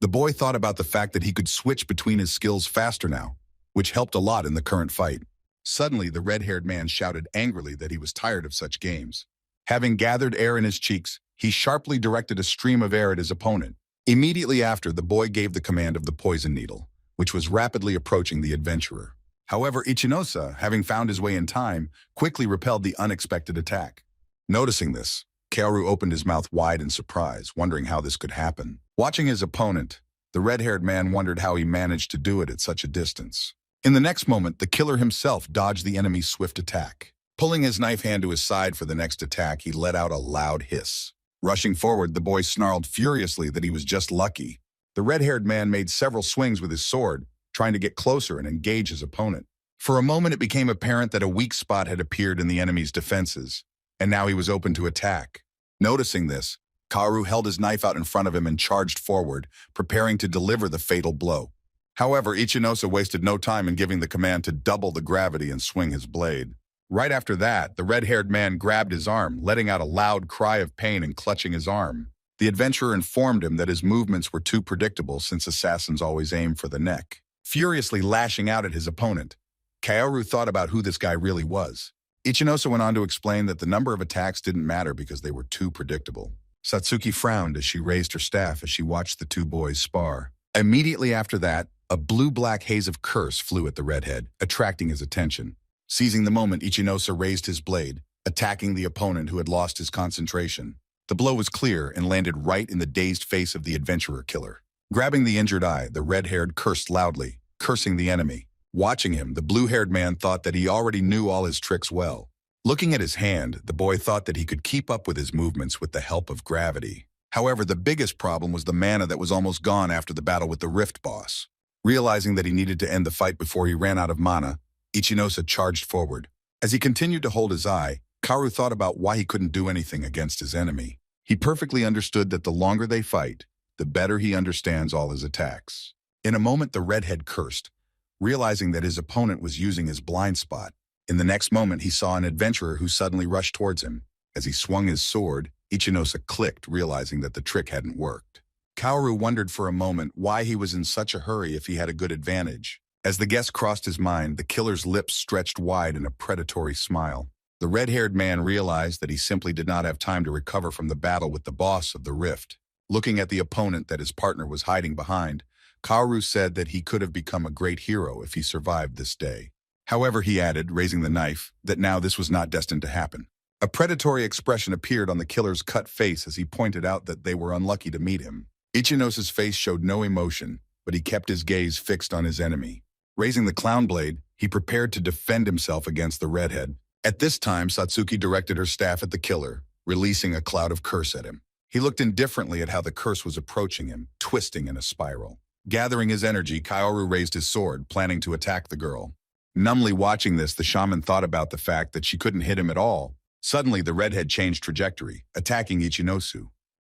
Speaker 1: the boy thought about the fact that he could switch between his skills faster now, which helped a lot in the current fight. Suddenly, the red-haired man shouted angrily that he was tired of such games. Having gathered air in his cheeks, he sharply directed a stream of air at his opponent. Immediately after, the boy gave the command of the poison needle, which was rapidly approaching the adventurer. However, Iosa, having found his way in time, quickly repelled the unexpected attack. Noticing this, Kaoru opened his mouth wide in surprise, wondering how this could happen. Watching his opponent, the red-haired man wondered how he managed to do it at such a distance. In the next moment, the killer himself dodged the enemy's swift attack. Pulling his knife hand to his side for the next attack, he let out a loud hiss. Rushing forward, the boy snarled furiously that he was just lucky. The red-haired man made several swings with his sword, trying to get closer and engage his opponent. For a moment, it became apparent that a weak spot had appeared in the enemy's defenses, and now he was open to attack. Noticing this, Kaoru held his knife out in front of him and charged forward, preparing to deliver the fatal blow. However, Iosa wasted no time in giving the command to double the gravity and swing his blade. Right after that, the red-haired man grabbed his arm, letting out a loud cry of pain and clutching his arm. The adventurer informed him that his movements were too predictable since assassins always aim for the neck. Furiously lashing out at his opponent, Kaoru thought about who this guy really was. Iosa went on to explain that the number of attacks didn't matter because they were too predictable. Satsuki frowned as she raised her staff as she watched the two boys spar. Immediately after that, a blue-black haze of curse flew at the redhead, attracting his attention. Seizing the moment, Iosa raised his blade, attacking the opponent who had lost his concentration. The blow was clear and landed right in the dazed face of the adventurer killer. Grabbing the injured eye, the red-haired cursed loudly, cursing the enemy. Watching him, the blue-haired man thought that he already knew all his tricks well. Looking at his hand, the boy thought that he could keep up with his movements with the help of gravity. However, the biggest problem was the mana that was almost gone after the battle with the Rift boss. Realizing that he needed to end the fight before he ran out of mana, Iosa charged forward. As he continued to hold his eye, Kaoru thought about why he couldn't do anything against his enemy. He perfectly understood that the longer they fight, the better he understands all his attacks. In a moment, the redhead cursed, realizing that his opponent was using his blind spot. In the next moment, he saw an adventurer who suddenly rushed towards him. As he swung his sword, Iosa clicked, realizing that the trick hadn't worked. Kaoru wondered for a moment why he was in such a hurry if he had a good advantage. As the guess crossed his mind, the killer's lips stretched wide in a predatory smile. The red-haired man realized that he simply did not have time to recover from the battle with the boss of the Rift. Looking at the opponent that his partner was hiding behind, Kaoru said that he could have become a great hero if he survived this day. However, he added, raising the knife, that now this was not destined to happen. A predatory expression appeared on the killer's cut face as he pointed out that they were unlucky to meet him. Iosa's face showed no emotion, but he kept his gaze fixed on his enemy. Raising the clown blade, he prepared to defend himself against the redhead. At this time, Satsuki directed her staff at the killer, releasing a cloud of curse at him. He looked indifferently at how the curse was approaching him, twisting in a spiral. Gathering his energy, Kaoru raised his sword, planning to attack the girl. Numbly watching this, the shaman thought about the fact that she couldn't hit him at all. Suddenly, the redhead changed trajectory, attacking Iosa.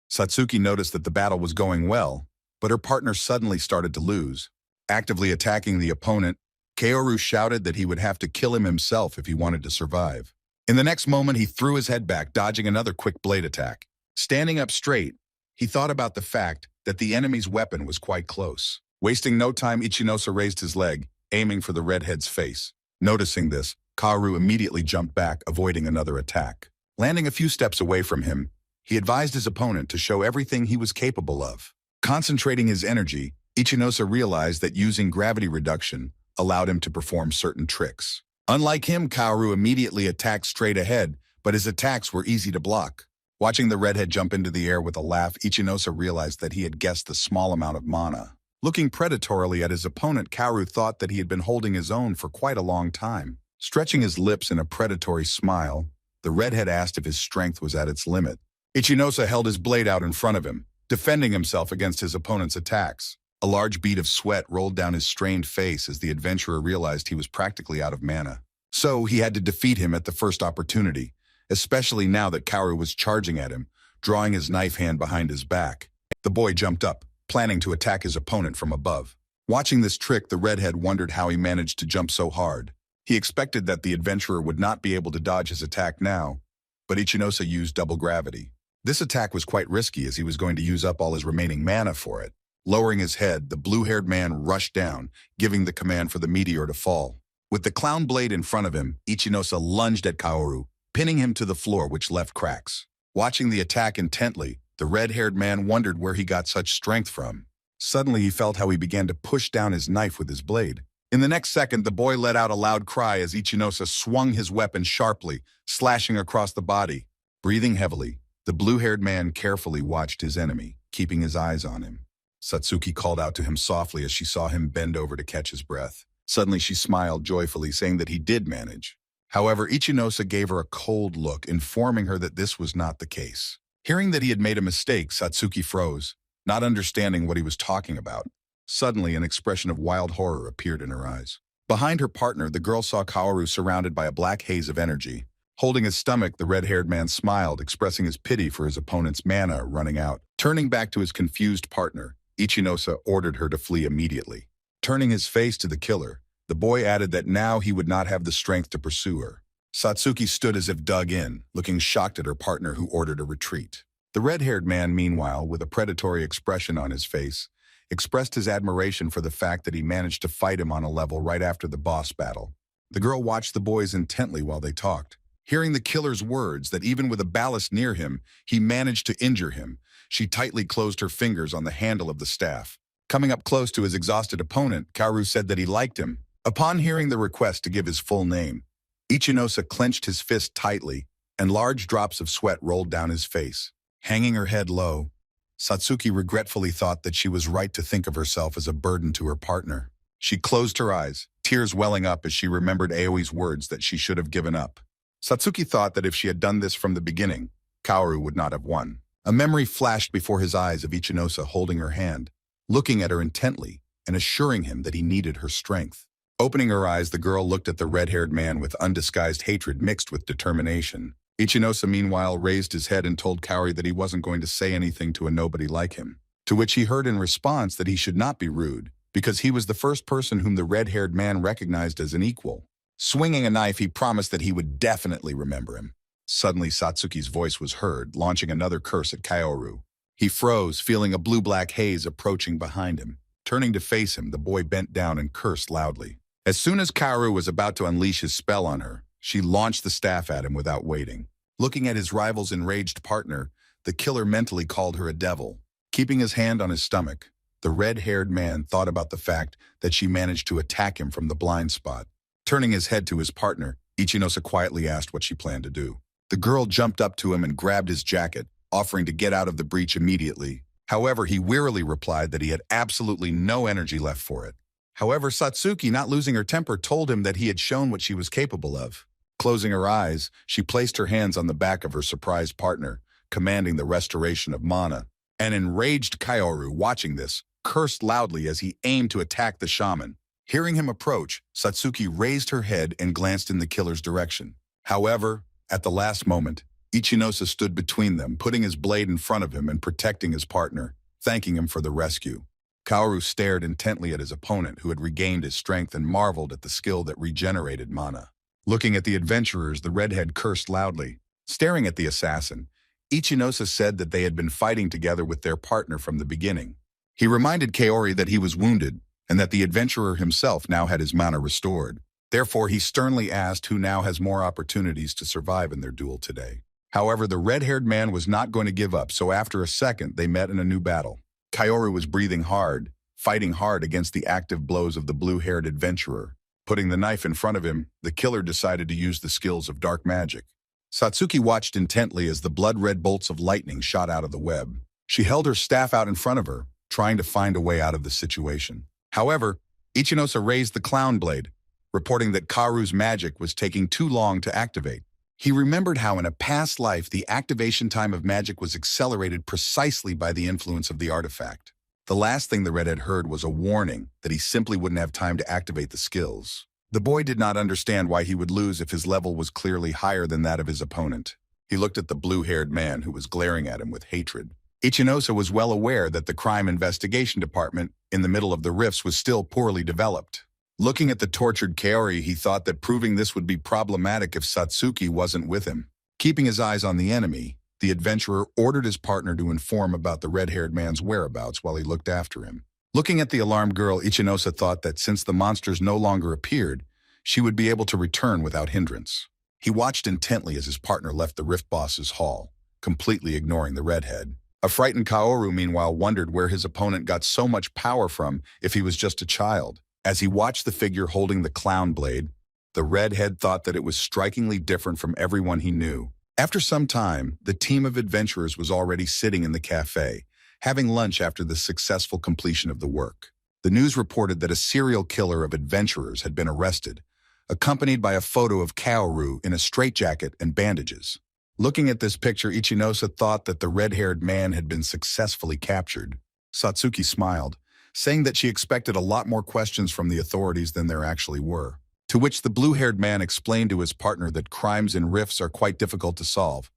Speaker 1: Satsuki noticed that the battle was going well, but her partner suddenly started to lose. Actively attacking the opponent, Kaoru shouted that he would have to kill him himself if he wanted to survive. In the next moment, he threw his head back, dodging another quick blade attack. Standing up straight, he thought about the fact that the enemy's weapon was quite close. Wasting no time, Iosa raised his leg, aiming for the redhead's face. Noticing this, Kaoru immediately jumped back, avoiding another attack. Landing a few steps away from him, He advised his opponent to show everything he was capable of. Concentrating his energy, Ichinosa realized that using gravity reduction allowed him to perform certain tricks. Unlike him, Kaoru immediately attacked straight ahead, but his attacks were easy to block. Watching the redhead jump into the air with a laugh, Ichinosa realized that he had guessed the small amount of mana. Looking predatorily at his opponent, Kaoru thought that he had been holding his own for quite a long time. Stretching his lips in a predatory smile, the redhead asked if his strength was at its limit. Ichinosa held his blade out in front of him, defending himself against his opponent's attacks. A large bead of sweat rolled down his strained face as the adventurer realized he was practically out of mana. So he had to defeat him at the first opportunity, especially now that Kaoru was charging at him, drawing his knife hand behind his back. The boy jumped up, planning to attack his opponent from above. Watching this trick, the redhead wondered how he managed to jump so hard. He expected that the adventurer would not be able to dodge his attack now, but Ichinosa used double gravity. This attack was quite risky as he was going to use up all his remaining mana for it. Lowering his head, the blue-haired man rushed down, giving the command for the meteor to fall. With the clown blade in front of him, Ichinosa lunged at Kaoru, pinning him to the floor, which left cracks. Watching the attack intently, the red-haired man wondered where he got such strength from. Suddenly, he felt how he began to push down his knife with his blade. In the next second, the boy let out a loud cry as Ichinosa swung his weapon sharply, slashing across the body. Breathing heavily, the blue-haired man carefully watched his enemy, keeping his eyes on him. Satsuki called out to him softly as she saw him bend over to catch his breath. Suddenly, she smiled joyfully, saying that he did manage. However, Ichinosa gave her a cold look, informing her that this was not the case. Hearing that he had made a mistake, Satsuki froze, not understanding what he was talking about. Suddenly, an expression of wild horror appeared in her eyes. Behind her partner, the girl saw Kaoru surrounded by a black haze of energy. Holding his stomach, the red-haired man smiled, expressing his pity for his opponent's mana running out. Turning back to his confused partner, Ichinosa ordered her to flee immediately. Turning his face to the killer, the boy added that now he would not have the strength to pursue her. Satsuki stood as if dug in, looking shocked at her partner who ordered a retreat. The red-haired man, meanwhile, with a predatory expression on his face, expressed his admiration for the fact that he managed to fight him on a level right after the boss battle. The girl watched the boys intently while they talked. Hearing the killer's words that even with a ballast near him, he managed to injure him, she tightly closed her fingers on the handle of the staff. Coming up close to his exhausted opponent, Kaoru said that he liked him. Upon hearing the request to give his full name, Ichinosa clenched his fist tightly, and large drops of sweat rolled down his face. Hanging her head low, Satsuki regretfully thought that she was right to think of herself as a burden to her partner. She closed her eyes, tears welling up as she remembered Aoi's words that she should have given up. Satsuki thought that if she had done this from the beginning, Kaoru would not have won. A memory flashed before his eyes of Ichinosa holding her hand, looking at her intently and assuring him that he needed her strength. Opening her eyes, the girl looked at the red-haired man with undisguised hatred mixed with determination. Ichinosa, meanwhile, raised his head and told Kaoru that he wasn't going to say anything to a nobody like him, to which he heard in response that he should not be rude, because he was the first person whom the red-haired man recognized as an equal. Swinging a knife, he promised that he would definitely remember him. Suddenly, Satsuki's voice was heard, launching another curse at Kaoru. He froze, feeling a blue-black haze approaching behind him. Turning to face him, the boy bent down and cursed loudly. As soon as Kaoru was about to unleash his spell on her, she launched the staff at him without waiting. Looking at his rival's enraged partner, the killer mentally called her a devil. Keeping his hand on his stomach, the red-haired man thought about the fact that she managed to attack him from the blind spot. Turning his head to his partner, Ichinosa quietly asked what she planned to do. The girl jumped up to him and grabbed his jacket, offering to get out of the breach immediately. However, he wearily replied that he had absolutely no energy left for it. However, Satsuki, not losing her temper, told him that he had shown what she was capable of. Closing her eyes, she placed her hands on the back of her surprised partner, commanding the restoration of mana. An enraged Kaoru, watching this, cursed loudly as he aimed to attack the shaman. Hearing him approach, Satsuki raised her head and glanced in the killer's direction. However, at the last moment, Ichinosa stood between them, putting his blade in front of him and protecting his partner, thanking him for the rescue. Kaoru stared intently at his opponent, who had regained his strength, and marveled at the skill that regenerated mana. Looking at the adventurers, the redhead cursed loudly. Staring at the assassin, Ichinosa said that they had been fighting together with their partner from the beginning. He reminded Kaori that he was wounded, and that the adventurer himself now had his mana restored. Therefore, he sternly asked who now has more opportunities to survive in their duel today. However, the red-haired man was not going to give up, so after a second, they met in a new battle. Kaoru was breathing hard, fighting hard against the active blows of the blue-haired adventurer. Putting the knife in front of him, the killer decided to use the skills of dark magic. Satsuki watched intently as the blood-red bolts of lightning shot out of the web. She held her staff out in front of her, trying to find a way out of the situation. However, Ichinosa raised the clown blade, reporting that Kaoru's magic was taking too long to activate. He remembered how in a past life the activation time of magic was accelerated precisely by the influence of the artifact. The last thing the redhead heard was a warning that he simply wouldn't have time to activate the skills. The boy did not understand why he would lose if his level was clearly higher than that of his opponent. He looked at the blue-haired man who was glaring at him with hatred. Ichinosa was well aware that the crime investigation department in the middle of the rifts was still poorly developed. Looking at the tortured Kaori, he thought that proving this would be problematic if Satsuki wasn't with him. Keeping his eyes on the enemy, the adventurer ordered his partner to inform about the red-haired man's whereabouts while he looked after him. Looking at the alarmed girl, Ichinosa thought that since the monsters no longer appeared, she would be able to return without hindrance. He watched intently as his partner left the Rift Boss's hall, completely ignoring the redhead. A frightened Kaoru, meanwhile, wondered where his opponent got so much power from if he was just a child. As he watched the figure holding the clown blade, the redhead thought that it was strikingly different from everyone he knew. After some time, the team of adventurers was already sitting in the cafe, having lunch after the successful completion of the work. The news reported that a serial killer of adventurers had been arrested, accompanied by a photo of Kaoru in a straitjacket and bandages. Looking at this picture, Ichinosa thought that the red-haired man had been successfully captured. Satsuki smiled, saying that she expected a lot more questions from the authorities than there actually were. To which the blue-haired man explained to his partner that crimes in rifts are quite difficult to solve,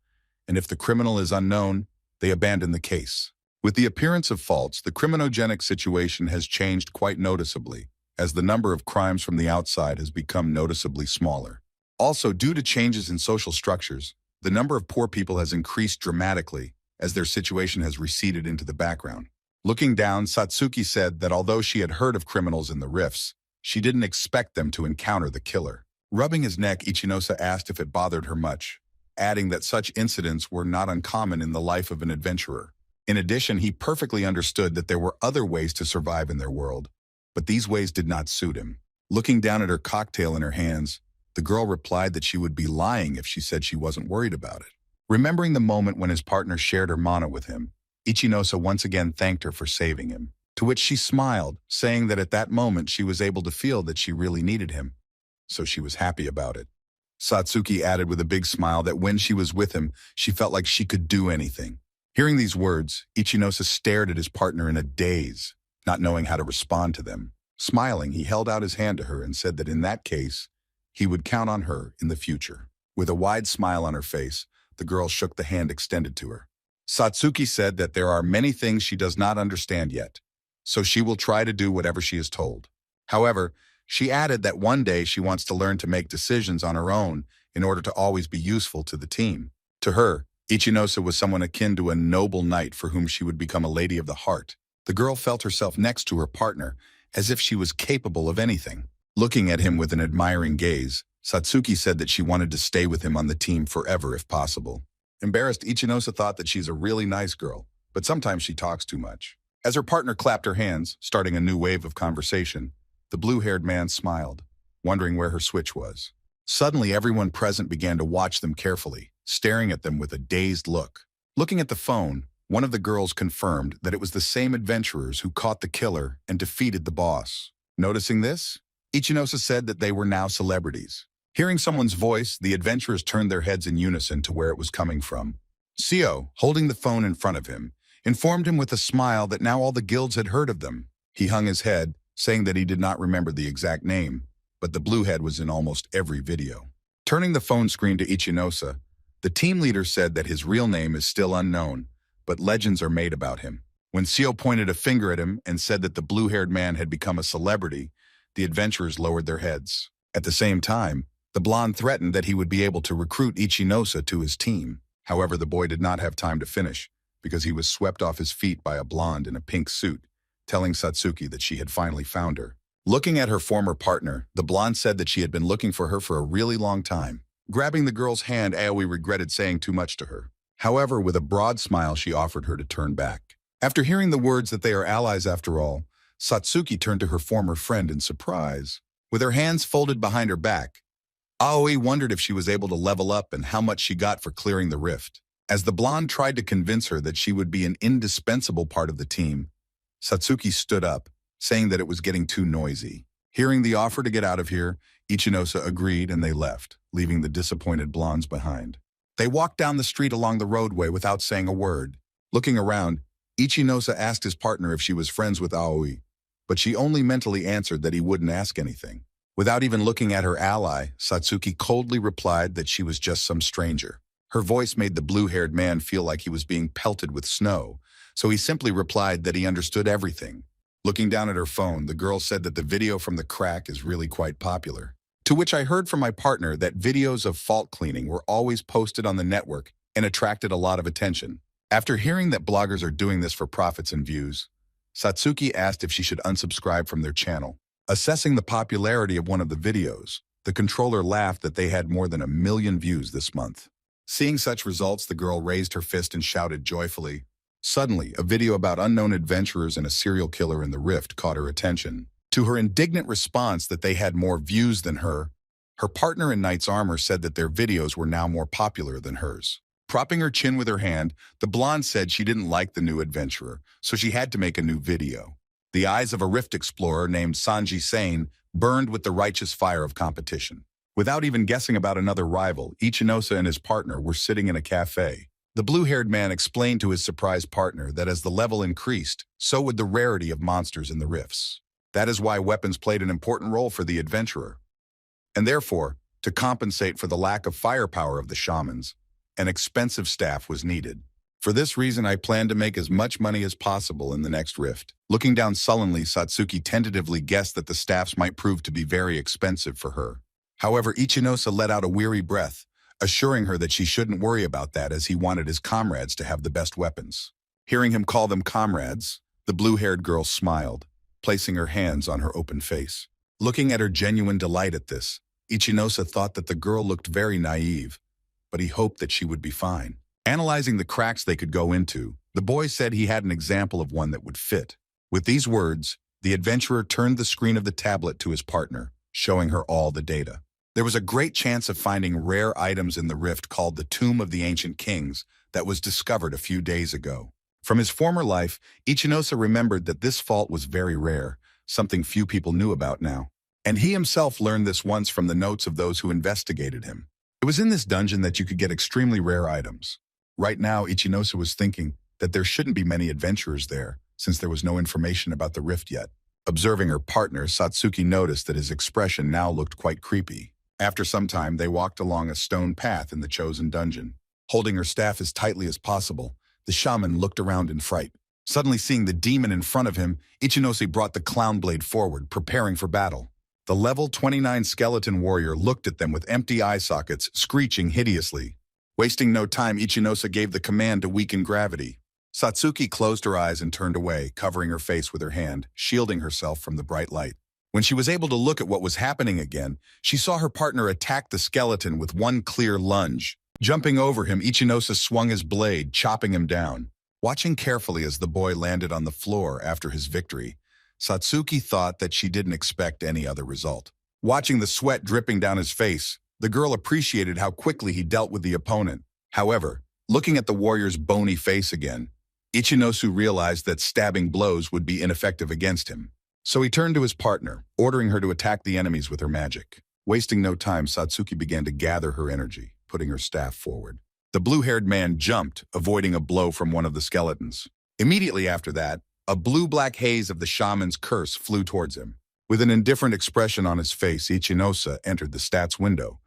Speaker 1: and if the criminal is unknown, they abandon the case. With the appearance of faults, the criminogenic situation has changed quite noticeably, as the number of crimes from the outside has become noticeably smaller. Also, due to changes in social structures, the number of poor people has increased dramatically as their situation has receded into the background. Looking down, Satsuki said that although she had heard of criminals in the rifts, she didn't expect them to encounter the killer. Rubbing his neck, Ichinosa asked if it bothered her much, adding that such incidents were not uncommon in the life of an adventurer. In addition, he perfectly understood that there were other ways to survive in their world, but these ways did not suit him. Looking down at her cocktail in her hands, the girl replied that she would be lying if she said she wasn't worried about it. Remembering the moment when his partner shared her mana with him, Ichinosa once again thanked her for saving him, to which she smiled, saying that at that moment she was able to feel that she really needed him, so she was happy about it. Satsuki added with a big smile that when she was with him, she felt like she could do anything. Hearing these words, Ichinosa stared at his partner in a daze, not knowing how to respond to them. Smiling, he held out his hand to her and said that in that case, he would count on her in the future. With a wide smile on her face, the girl shook the hand extended to her. Satsuki said that there are many things she does not understand yet, so she will try to do whatever she is told. However, she added that one day she wants to learn to make decisions on her own in order to always be useful to the team. To her, Ichinosa was someone akin to a noble knight for whom she would become a lady of the heart. The girl felt herself next to her partner, as if she was capable of anything. Looking at him with an admiring gaze, Satsuki said that she wanted to stay with him on the team forever if possible. Embarrassed, Ichinosa thought that she's a really nice girl, but sometimes she talks too much. As her partner clapped her hands, starting a new wave of conversation, the blue-haired man smiled, wondering where her switch was. Suddenly, everyone present began to watch them carefully, staring at them with a dazed look. Looking at the phone, one of the girls confirmed that it was the same adventurers who caught the killer and defeated the boss. Noticing this, Ichinosa said that they were now celebrities. Hearing someone's voice, the adventurers turned their heads in unison to where it was coming from. Sio, holding the phone in front of him, informed him with a smile that now all the guilds had heard of them. He hung his head, saying that he did not remember the exact name, but the blue head was in almost every video. Turning the phone screen to Ichinosa, the team leader said that his real name is still unknown, but legends are made about him. When Sio pointed a finger at him and said that the blue-haired man had become a celebrity, the adventurers lowered their heads. At the same time, the blonde threatened that he would be able to recruit Ichinosa to his team. However, the boy did not have time to finish, because he was swept off his feet by a blonde in a pink suit, telling Satsuki that she had finally found her. Looking at her former partner, the blonde said that she had been looking for her for a really long time. Grabbing the girl's hand, Aoi regretted saying too much to her. However, with a broad smile, she offered her to turn back. After hearing the words that they are allies after all, Satsuki turned to her former friend in surprise. With her hands folded behind her back, Aoi wondered if she was able to level up and how much she got for clearing the rift. As the blonde tried to convince her that she would be an indispensable part of the team, Satsuki stood up, saying that it was getting too noisy. Hearing the offer to get out of here, Ichinose agreed and they left, leaving the disappointed blondes behind. They walked down the street along the roadway without saying a word. Looking around, Ichinose asked his partner if she was friends with Aoi, but she only mentally answered that he wouldn't ask anything. Without even looking at her ally, Satsuki coldly replied that she was just some stranger. Her voice made the blue-haired man feel like he was being pelted with snow, so he simply replied that he understood everything. Looking down at her phone, the girl said that the video from the crack is really quite popular. To which I heard from my partner that videos of fault cleaning were always posted on the network and attracted a lot of attention. After hearing that bloggers are doing this for profits and views, Satsuki asked if she should unsubscribe from their channel. Assessing the popularity of one of the videos, the controller laughed that they had more than 1 million views this month. Seeing such results, the girl raised her fist and shouted joyfully. Suddenly, a video about unknown adventurers and a serial killer in the rift caught her attention. To her indignant response that they had more views than her partner in knight's armor said that their videos were now more popular than hers. Propping her chin with her hand, the blonde said she didn't like the new adventurer, so she had to make a new video. The eyes of a rift explorer named Sanji Sane burned with the righteous fire of competition. Without even guessing about another rival, Ichinose and his partner were sitting in a cafe. The blue-haired man explained to his surprised partner that as the level increased, so would the rarity of monsters in the rifts. That is why weapons played an important role for the adventurer. And therefore, to compensate for the lack of firepower of the shamans, an expensive staff was needed. For this reason, I plan to make as much money as possible in the next rift. Looking down sullenly, Satsuki tentatively guessed that the staffs might prove to be very expensive for her. However, Ichinose let out a weary breath, assuring her that she shouldn't worry about that as he wanted his comrades to have the best weapons. Hearing him call them comrades, the blue-haired girl smiled, placing her hands on her open face. Looking at her genuine delight at this, Ichinose thought that the girl looked very naive, but he hoped that she would be fine. Analyzing the cracks they could go into, the boy said he had an example of one that would fit. With these words, the adventurer turned the screen of the tablet to his partner, showing her all the data. There was a great chance of finding rare items in the rift called the Tomb of the Ancient Kings that was discovered a few days ago. From his former life, Ichinose remembered that this fault was very rare, something few people knew about now. And he himself learned this once from the notes of those who investigated him. It was in this dungeon that you could get extremely rare items. Right now, Ichinose was thinking that there shouldn't be many adventurers there, since there was no information about the rift yet. Observing her partner, Satsuki noticed that his expression now looked quite creepy. After some time, they walked along a stone path in the chosen dungeon. Holding her staff as tightly as possible, the shaman looked around in fright. Suddenly seeing the demon in front of him, Ichinose brought the clown blade forward, preparing for battle. The level 29 skeleton warrior looked at them with empty eye sockets, screeching hideously. Wasting no time, Ichinose gave the command to weaken gravity. Satsuki closed her eyes and turned away, covering her face with her hand, shielding herself from the bright light. When she was able to look at what was happening again, she saw her partner attack the skeleton with one clear lunge. Jumping over him, Ichinose swung his blade, chopping him down. Watching carefully as the boy landed on the floor after his victory, Satsuki thought that she didn't expect any other result. Watching the sweat dripping down his face, the girl appreciated how quickly he dealt with the opponent. However, looking at the warrior's bony face again, Ichinose realized that stabbing blows would be ineffective against him. So he turned to his partner, ordering her to attack the enemies with her magic. Wasting no time, Satsuki began to gather her energy, putting her staff forward. The blue-haired man jumped, avoiding a blow from one of the skeletons. Immediately after that, a blue-black haze of the shaman's curse flew towards him. With an indifferent expression on his face, Ichinose entered the stats window,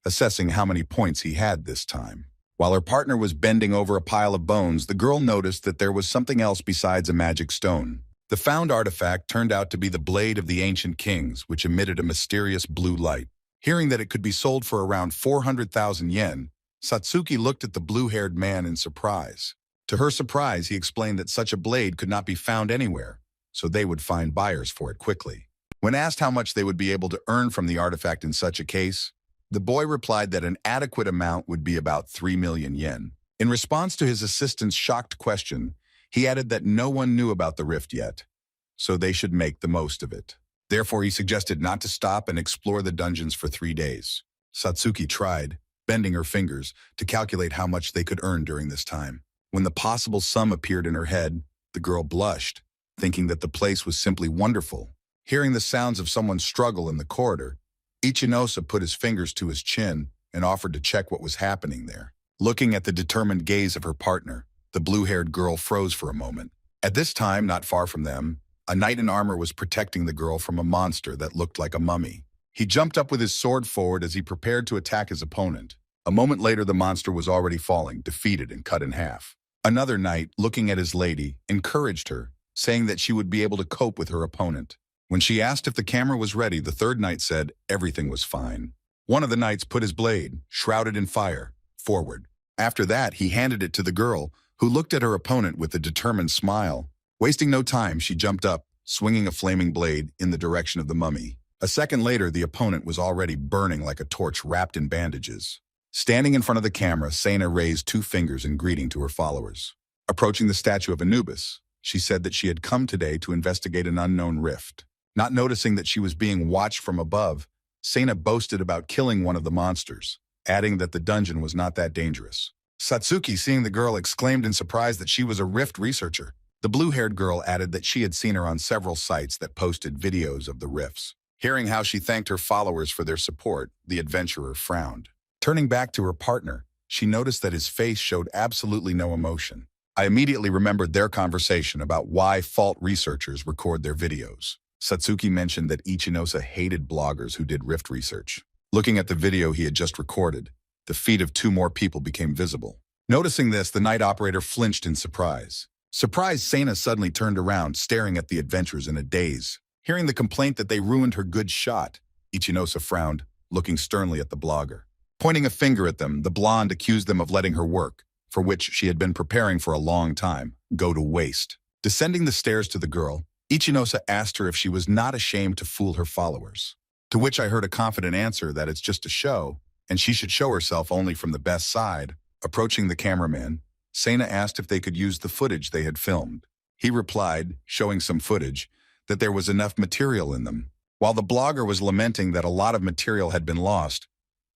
Speaker 1: assessing how many points he had this time. While her partner was bending over a pile of bones, the girl noticed that there was something else besides a magic stone. The found artifact turned out to be the Blade of the Ancient Kings, which emitted a mysterious blue light. Hearing that it could be sold for around 400,000 yen, Satsuki looked at the blue-haired man in surprise. To her surprise, he explained that such a blade could not be found anywhere, so they would find buyers for it quickly. When asked how much they would be able to earn from the artifact in such a case, The boy replied that an adequate amount would be about 3 million yen. In response to his assistant's shocked question, he added that no one knew about the rift yet, so they should make the most of it. Therefore, he suggested not to stop and explore the dungeons for 3 days. Satsuki tried, bending her fingers, to calculate how much they could earn during this time. When the possible sum appeared in her head, the girl blushed, thinking that the place was simply wonderful. Hearing the sounds of someone's struggle in the corridor, Iosa put his fingers to his chin and offered to check what was happening there. Looking at the determined gaze of her partner, the blue-haired girl froze for a moment. At this time, not far from them, a knight in armor was protecting the girl from a monster that looked like a mummy. He jumped up with his sword forward as he prepared to attack his opponent. A moment later, the monster was already falling, defeated and cut in half. Another knight, looking at his lady, encouraged her, saying that she would be able to cope with her opponent. When she asked if the camera was ready, the third knight said everything was fine. One of the knights put his blade, shrouded in fire, forward. After that, he handed it to the girl, who looked at her opponent with a determined smile. Wasting no time, she jumped up, swinging a flaming blade in the direction of the mummy. A second later, the opponent was already burning like a torch wrapped in bandages. Standing in front of the camera, Sana raised 2 fingers in greeting to her followers. Approaching the statue of Anubis, she said that she had come today to investigate an unknown rift. Not noticing that she was being watched from above, Sana boasted about killing one of the monsters, adding that the dungeon was not that dangerous. Satsuki, seeing the girl, exclaimed in surprise that she was a rift researcher. The blue-haired girl added that she had seen her on several sites that posted videos of the rifts. Hearing how she thanked her followers for their support, the adventurer frowned. Turning back to her partner, she noticed that his face showed absolutely no emotion. I immediately remembered their conversation about why fault researchers record their videos. Satsuki mentioned that Iosa hated bloggers who did rift research. Looking at the video he had just recorded, the feet of 2 more people became visible. Noticing this, the night operator flinched in surprise. Surprised, Sana suddenly turned around, staring at the adventurers in a daze. Hearing the complaint that they ruined her good shot, Iosa frowned, looking sternly at the blogger. Pointing a finger at them, the blonde accused them of letting her work, for which she had been preparing for a long time, go to waste. Descending the stairs to the girl, Iosa asked her if she was not ashamed to fool her followers. To which I heard a confident answer that it's just a show, and she should show herself only from the best side. Approaching the cameraman, Sana asked if they could use the footage they had filmed. He replied, showing some footage, that there was enough material in them. While the blogger was lamenting that a lot of material had been lost,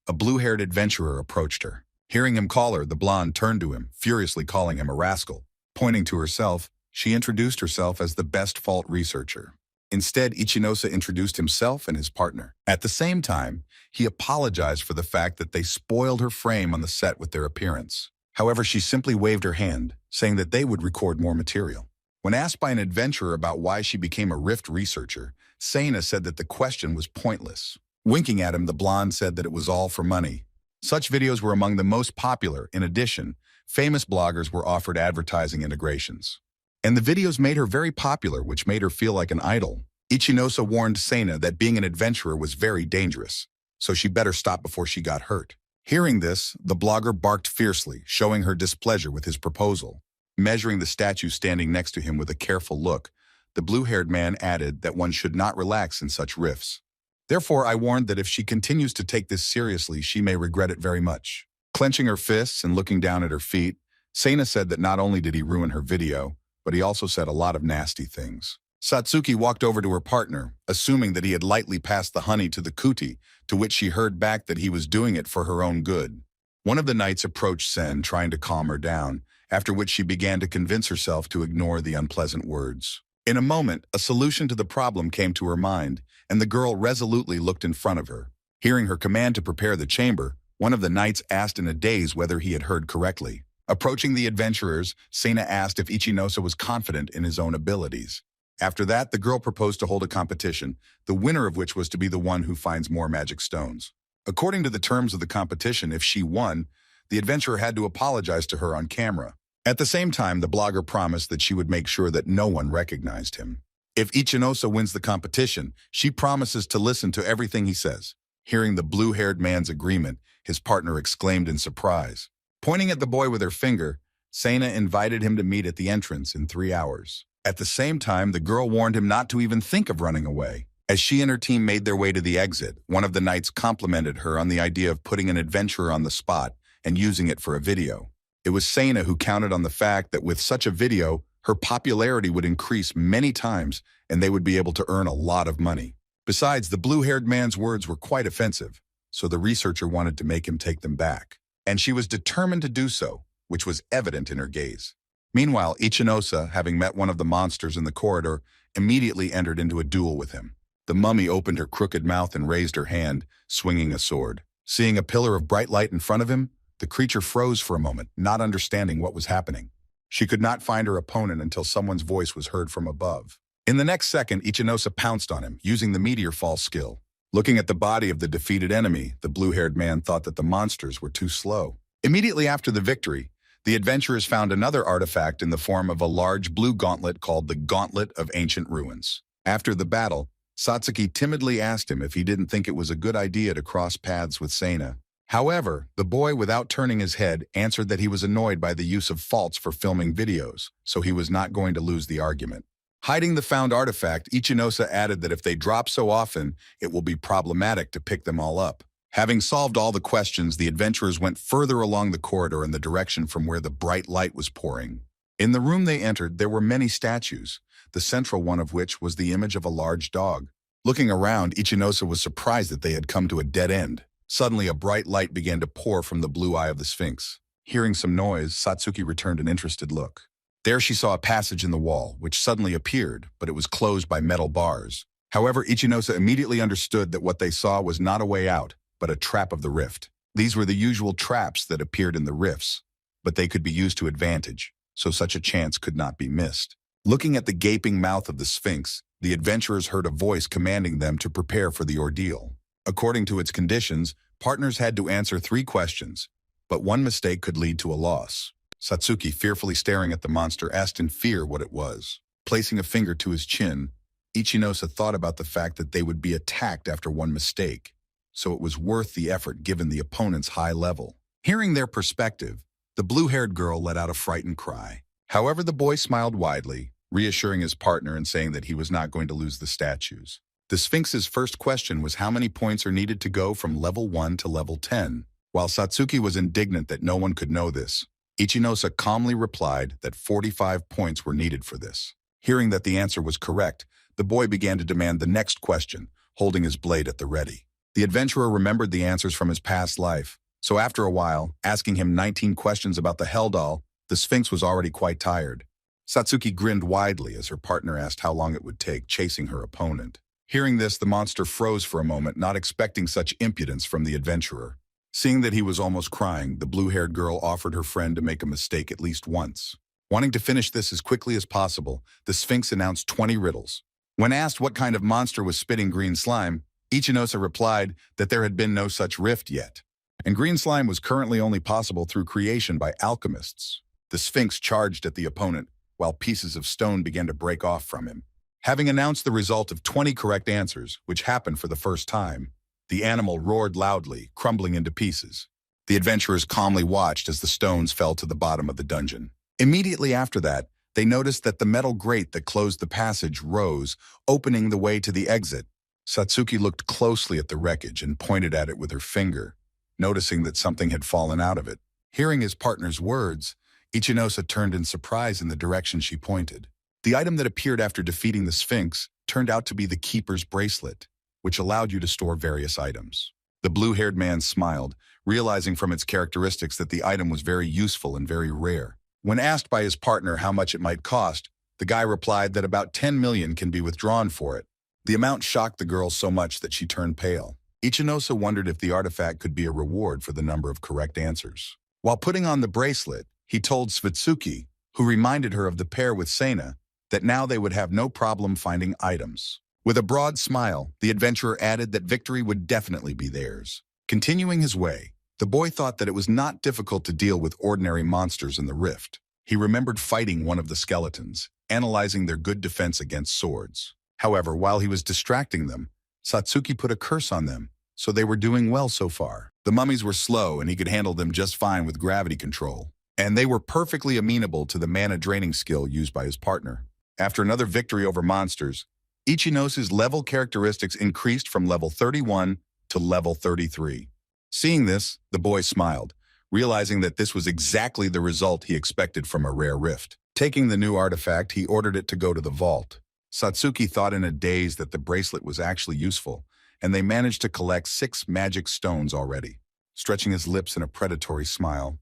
Speaker 1: a blue-haired adventurer approached her. Hearing him call her, the blonde turned to him, furiously calling him a rascal. Pointing to herself, she introduced herself as the best fault researcher. Instead, Iosa introduced himself and his partner. At the same time, he apologized for the fact that they spoiled her frame on the set with their appearance. However, she simply waved her hand, saying that they would record more material. When asked by an adventurer about why she became a rift researcher, Sana said that the question was pointless. Winking at him, the blonde said that it was all for money. Such videos were among the most popular. In addition, famous bloggers were offered advertising integrations. And the videos made her very popular, which made her feel like an idol. Iosa warned Sana that being an adventurer was very dangerous, so she better stop before she got hurt. Hearing this, the blogger barked fiercely, showing her displeasure with his proposal. Measuring the statue standing next to him with a careful look, the blue-haired man added that one should not relax in such rifts. Therefore, I warned that if she continues to take this seriously, she may regret it very much. Clenching her fists and looking down at her feet, Sana said that not only did he ruin her video, but he also said a lot of nasty things. Satsuki walked over to her partner, assuming that he had lightly passed the honey to the kuti, to which she heard back that he was doing it for her own good. One of the knights approached Sen, trying to calm her down, after which she began to convince herself to ignore the unpleasant words. In a moment, a solution to the problem came to her mind, and the girl resolutely looked in front of her. Hearing her command to prepare the chamber, one of the knights asked in a daze whether he had heard correctly. Approaching the adventurers, Sana asked if Iosa was confident in his own abilities. After that, the girl proposed to hold a competition, the winner of which was to be the one who finds more magic stones. According to the terms of the competition, if she won, the adventurer had to apologize to her on camera. At the same time, the blogger promised that she would make sure that no one recognized him. If Iosa wins the competition, she promises to listen to everything he says. Hearing the blue-haired man's agreement, his partner exclaimed in surprise. Pointing at the boy with her finger, Sana invited him to meet at the entrance in 3 hours. At the same time, the girl warned him not to even think of running away. As she and her team made their way to the exit, one of the knights complimented her on the idea of putting an adventurer on the spot and using it for a video. It was Sena who counted on the fact that with such a video, her popularity would increase many times and they would be able to earn a lot of money. Besides, the blue-haired man's words were quite offensive, so the researcher wanted to make him take them back. And she was determined to do so, which was evident in her gaze. Meanwhile, Iosa, having met one of the monsters in the corridor, immediately entered into a duel with him. The mummy opened her crooked mouth and raised her hand, swinging a sword. Seeing a pillar of bright light in front of him, the creature froze for a moment, not understanding what was happening. She could not find her opponent until someone's voice was heard from above. In the next second, Iosa pounced on him, using the meteor fall skill. Looking at the body of the defeated enemy, the blue-haired man thought that the monsters were too slow. Immediately after the victory, the adventurers found another artifact in the form of a large blue gauntlet called the Gauntlet of Ancient Ruins. After the battle, Satsuki timidly asked him if he didn't think it was a good idea to cross paths with Sena. However, the boy, without turning his head, answered that he was annoyed by the use of faults for filming videos, so he was not going to lose the argument. Hiding the found artifact, Iosa added that if they drop so often, it will be problematic to pick them all up. Having solved all the questions, the adventurers went further along the corridor in the direction from where the bright light was pouring. In the room they entered, there were many statues, the central one of which was the image of a large dog. Looking around, Iosa was surprised that they had come to a dead end. Suddenly, a bright light began to pour from the blue eye of the sphinx. Hearing some noise, Satsuki returned an interested look. There she saw a passage in the wall, which suddenly appeared, but it was closed by metal bars. However, Iosa immediately understood that what they saw was not a way out, but a trap of the rift. These were the usual traps that appeared in the rifts, but they could be used to advantage, so such a chance could not be missed. Looking at the gaping mouth of the sphinx, the adventurers heard a voice commanding them to prepare for the ordeal. According to its conditions, partners had to answer 3 questions, but one mistake could lead to a loss. Satsuki, fearfully staring at the monster, asked in fear what it was. Placing a finger to his chin, Iosa thought about the fact that they would be attacked after one mistake, so it was worth the effort given the opponent's high level. Hearing their perspective, the blue-haired girl let out a frightened cry. However, the boy smiled widely, reassuring his partner and saying that he was not going to lose the statues. The Sphinx's first question was how many points are needed to go from level 1 to level 10. While Satsuki was indignant that no one could know this, Iosa calmly replied that 45 points were needed for this. Hearing that the answer was correct, the boy began to demand the next question, holding his blade at the ready. The adventurer remembered the answers from his past life, so after a while, asking him 19 questions about the Hell Doll, the Sphinx was already quite tired. Satsuki grinned widely as her partner asked how long it would take chasing her opponent. Hearing this, the monster froze for a moment, not expecting such impudence from the adventurer. Seeing that he was almost crying, the blue-haired girl offered her friend to make a mistake at least once. Wanting to finish this as quickly as possible, the Sphinx announced 20 riddles. When asked what kind of monster was spitting green slime, Iosa replied that there had been no such rift yet, and green slime was currently only possible through creation by alchemists. The Sphinx charged at the opponent, while pieces of stone began to break off from him. Having announced the result of 20 correct answers, which happened for the first time, the animal roared loudly, crumbling into pieces. The adventurers calmly watched as the stones fell to the bottom of the dungeon. Immediately after that, they noticed that the metal grate that closed the passage rose, opening the way to the exit. Satsuki looked closely at the wreckage and pointed at it with her finger, noticing that something had fallen out of it. Hearing his partner's words, Iosa turned in surprise in the direction she pointed. The item that appeared after defeating the Sphinx turned out to be the Keeper's bracelet, which allowed you to store various items. The blue-haired man smiled, realizing from its characteristics that the item was very useful and very rare. When asked by his partner how much it might cost, the guy replied that about 10 million can be withdrawn for it. The amount shocked the girl so much that she turned pale. Iosa wondered if the artifact could be a reward for the number of correct answers. While putting on the bracelet, he told Satsuki, who reminded her of the pair with Sena, that now they would have no problem finding items. With a broad smile, the adventurer added that victory would definitely be theirs. Continuing his way, the boy thought that it was not difficult to deal with ordinary monsters in the rift. He remembered fighting one of the skeletons, analyzing their good defense against swords. However, while he was distracting them, Satsuki put a curse on them, so they were doing well so far. The mummies were slow and he could handle them just fine with gravity control, and they were perfectly amenable to the mana draining skill used by his partner. After another victory over monsters, Ichinosu's level characteristics increased from level 31 to level 33. Seeing this, the boy smiled, realizing that this was exactly the result he expected from a rare rift. Taking the new artifact, he ordered it to go to the vault. Satsuki thought in a daze that the bracelet was actually useful, and they managed to collect 6 magic stones already. Stretching his lips in a predatory smile,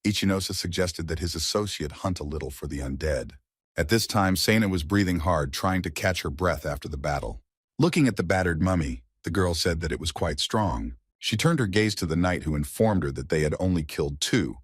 Speaker 1: Ichinosa suggested that his associate hunt a little for the undead. At this time, Seina was breathing hard, trying to catch her breath after the battle. Looking at the battered mummy, the girl said that it was quite strong. She turned her gaze to the knight, who informed her that they had only killed 2,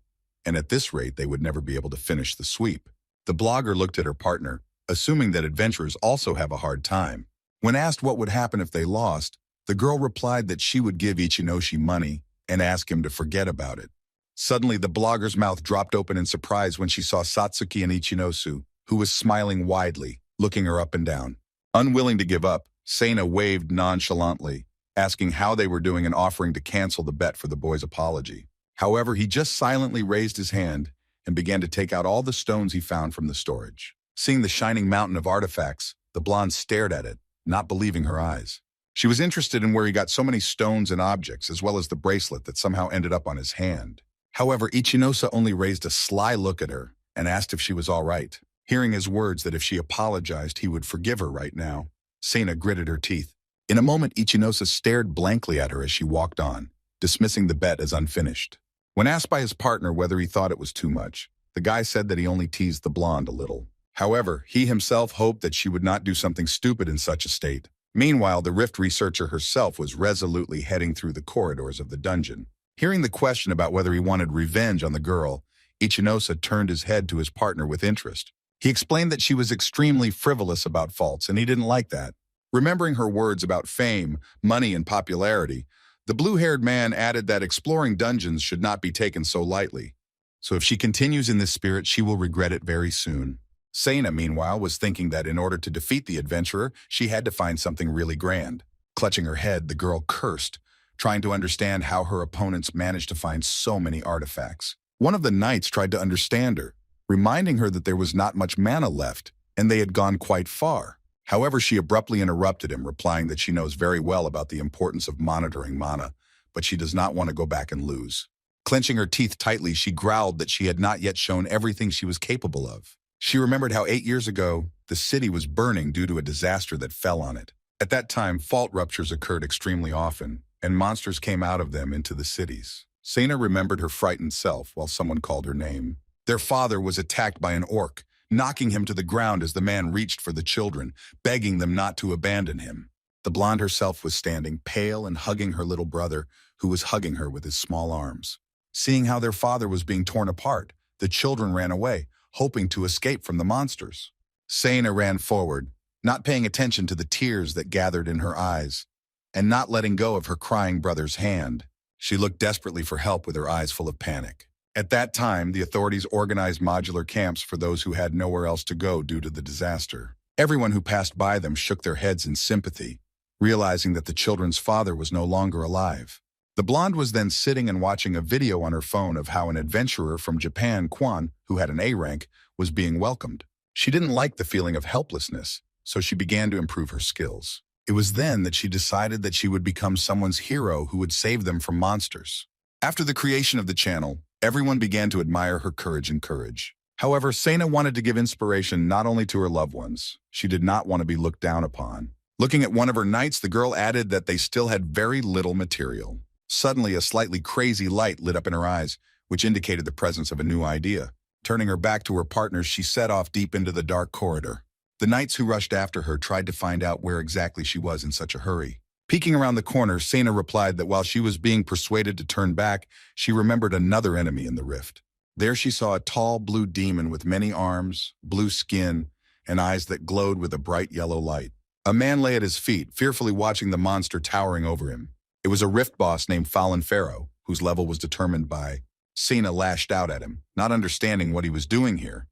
Speaker 1: and at this rate they would never be able to finish the sweep. The blogger looked at her partner, assuming that adventurers also have a hard time. When asked what would happen if they lost, the girl replied that she would give Ichinoshi money and ask him to forget about it. Suddenly, the blogger's mouth dropped open in surprise when she saw Satsuki and Ichinosu, who was smiling widely, looking her up and down. Unwilling to give up, Seina waved nonchalantly, asking how they were doing and offering to cancel the bet for the boy's apology. However, he just silently raised his hand and began to take out all the stones he found from the storage. Seeing the shining mountain of artifacts, the blonde stared at it, not believing her eyes. She was interested in where he got so many stones and objects, as well as the bracelet that somehow ended up on his hand. However, Ichinosa only raised a sly look at her and asked if she was all right. Hearing his words that if she apologized, he would forgive her right now, Seina gritted her teeth. In a moment, Ichinosa stared blankly at her as she walked on, dismissing the bet as unfinished. When asked by his partner whether he thought it was too much, the guy said that he only teased the blonde a little. However, he himself hoped that she would not do something stupid in such a state. Meanwhile, the Rift researcher herself was resolutely heading through the corridors of the dungeon. Hearing the question about whether he wanted revenge on the girl, Ichinosa turned his head to his partner with interest. He explained that she was extremely frivolous about faults, and he didn't like that. Remembering her words about fame, money, and popularity, the blue-haired man added that exploring dungeons should not be taken so lightly. So if she continues in this spirit, she will regret it very soon. Seina, meanwhile, was thinking that in order to defeat the adventurer, she had to find something really grand. Clutching her head, the girl cursed, trying to understand how her opponents managed to find so many artifacts. One of the knights tried to understand her, reminding her that there was not much mana left, and they had gone quite far. However, she abruptly interrupted him, replying that she knows very well about the importance of monitoring mana, but she does not want to go back and lose. Clenching her teeth tightly, she growled that she had not yet shown everything she was capable of. She remembered how 8 years ago, the city was burning due to a disaster that fell on it. At that time, fault ruptures occurred extremely often, and monsters came out of them into the cities. Seina remembered her frightened self while someone called her name. Their father was attacked by an orc, knocking him to the ground as the man reached for the children, begging them not to abandon him. The blonde herself was standing, pale and hugging her little brother, who was hugging her with his small arms. Seeing how their father was being torn apart, the children ran away, hoping to escape from the monsters. Seina ran forward, not paying attention to the tears that gathered in her eyes, and not letting go of her crying brother's hand. She looked desperately for help with her eyes full of panic. At that time, the authorities organized modular camps for those who had nowhere else to go due to the disaster. Everyone who passed by them shook their heads in sympathy, realizing that the children's father was no longer alive. The blonde was then sitting and watching a video on her phone of how an adventurer from Japan, Kwan, who had an A rank, was being welcomed. She didn't like the feeling of helplessness, so she began to improve her skills. It was then that she decided that she would become someone's hero who would save them from monsters. After the creation of the channel, everyone began to admire her courage and courage. However, Seina wanted to give inspiration not only to her loved ones. She did not want to be looked down upon. Looking at one of her knights, the girl added that they still had very little material. Suddenly, a slightly crazy light lit up in her eyes, which indicated the presence of a new idea. Turning her back to her partners, she set off deep into the dark corridor. The knights who rushed after her tried to find out where exactly she was in such a hurry. Peeking around the corner, Seina replied that while she was being persuaded to turn back, she remembered another enemy in the rift. There she saw a tall blue demon with many arms, blue skin, and eyes that glowed with a bright yellow light. A man lay at his feet, fearfully watching the monster towering over him. It was a rift boss named Fallen Pharaoh, whose level was determined by. Seina lashed out at him, not understanding what he was doing here,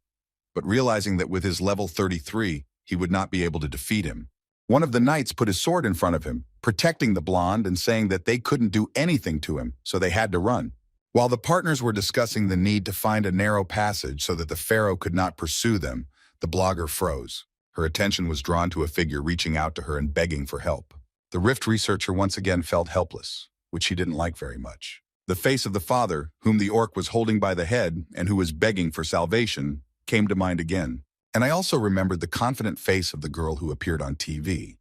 Speaker 1: but realizing that with his level 33, he would not be able to defeat him. One of the knights put his sword in front of him, protecting the blonde and saying that they couldn't do anything to him, so they had to run. While the partners were discussing the need to find a narrow passage so that the pharaoh could not pursue them, the blogger froze. Her attention was drawn to a figure reaching out to her and begging for help. The Rift researcher once again felt helpless, which she didn't like very much. The face of the father, whom the orc was holding by the head and who was begging for salvation, came to mind again. And I also remembered the confident face of the girl who appeared on TV.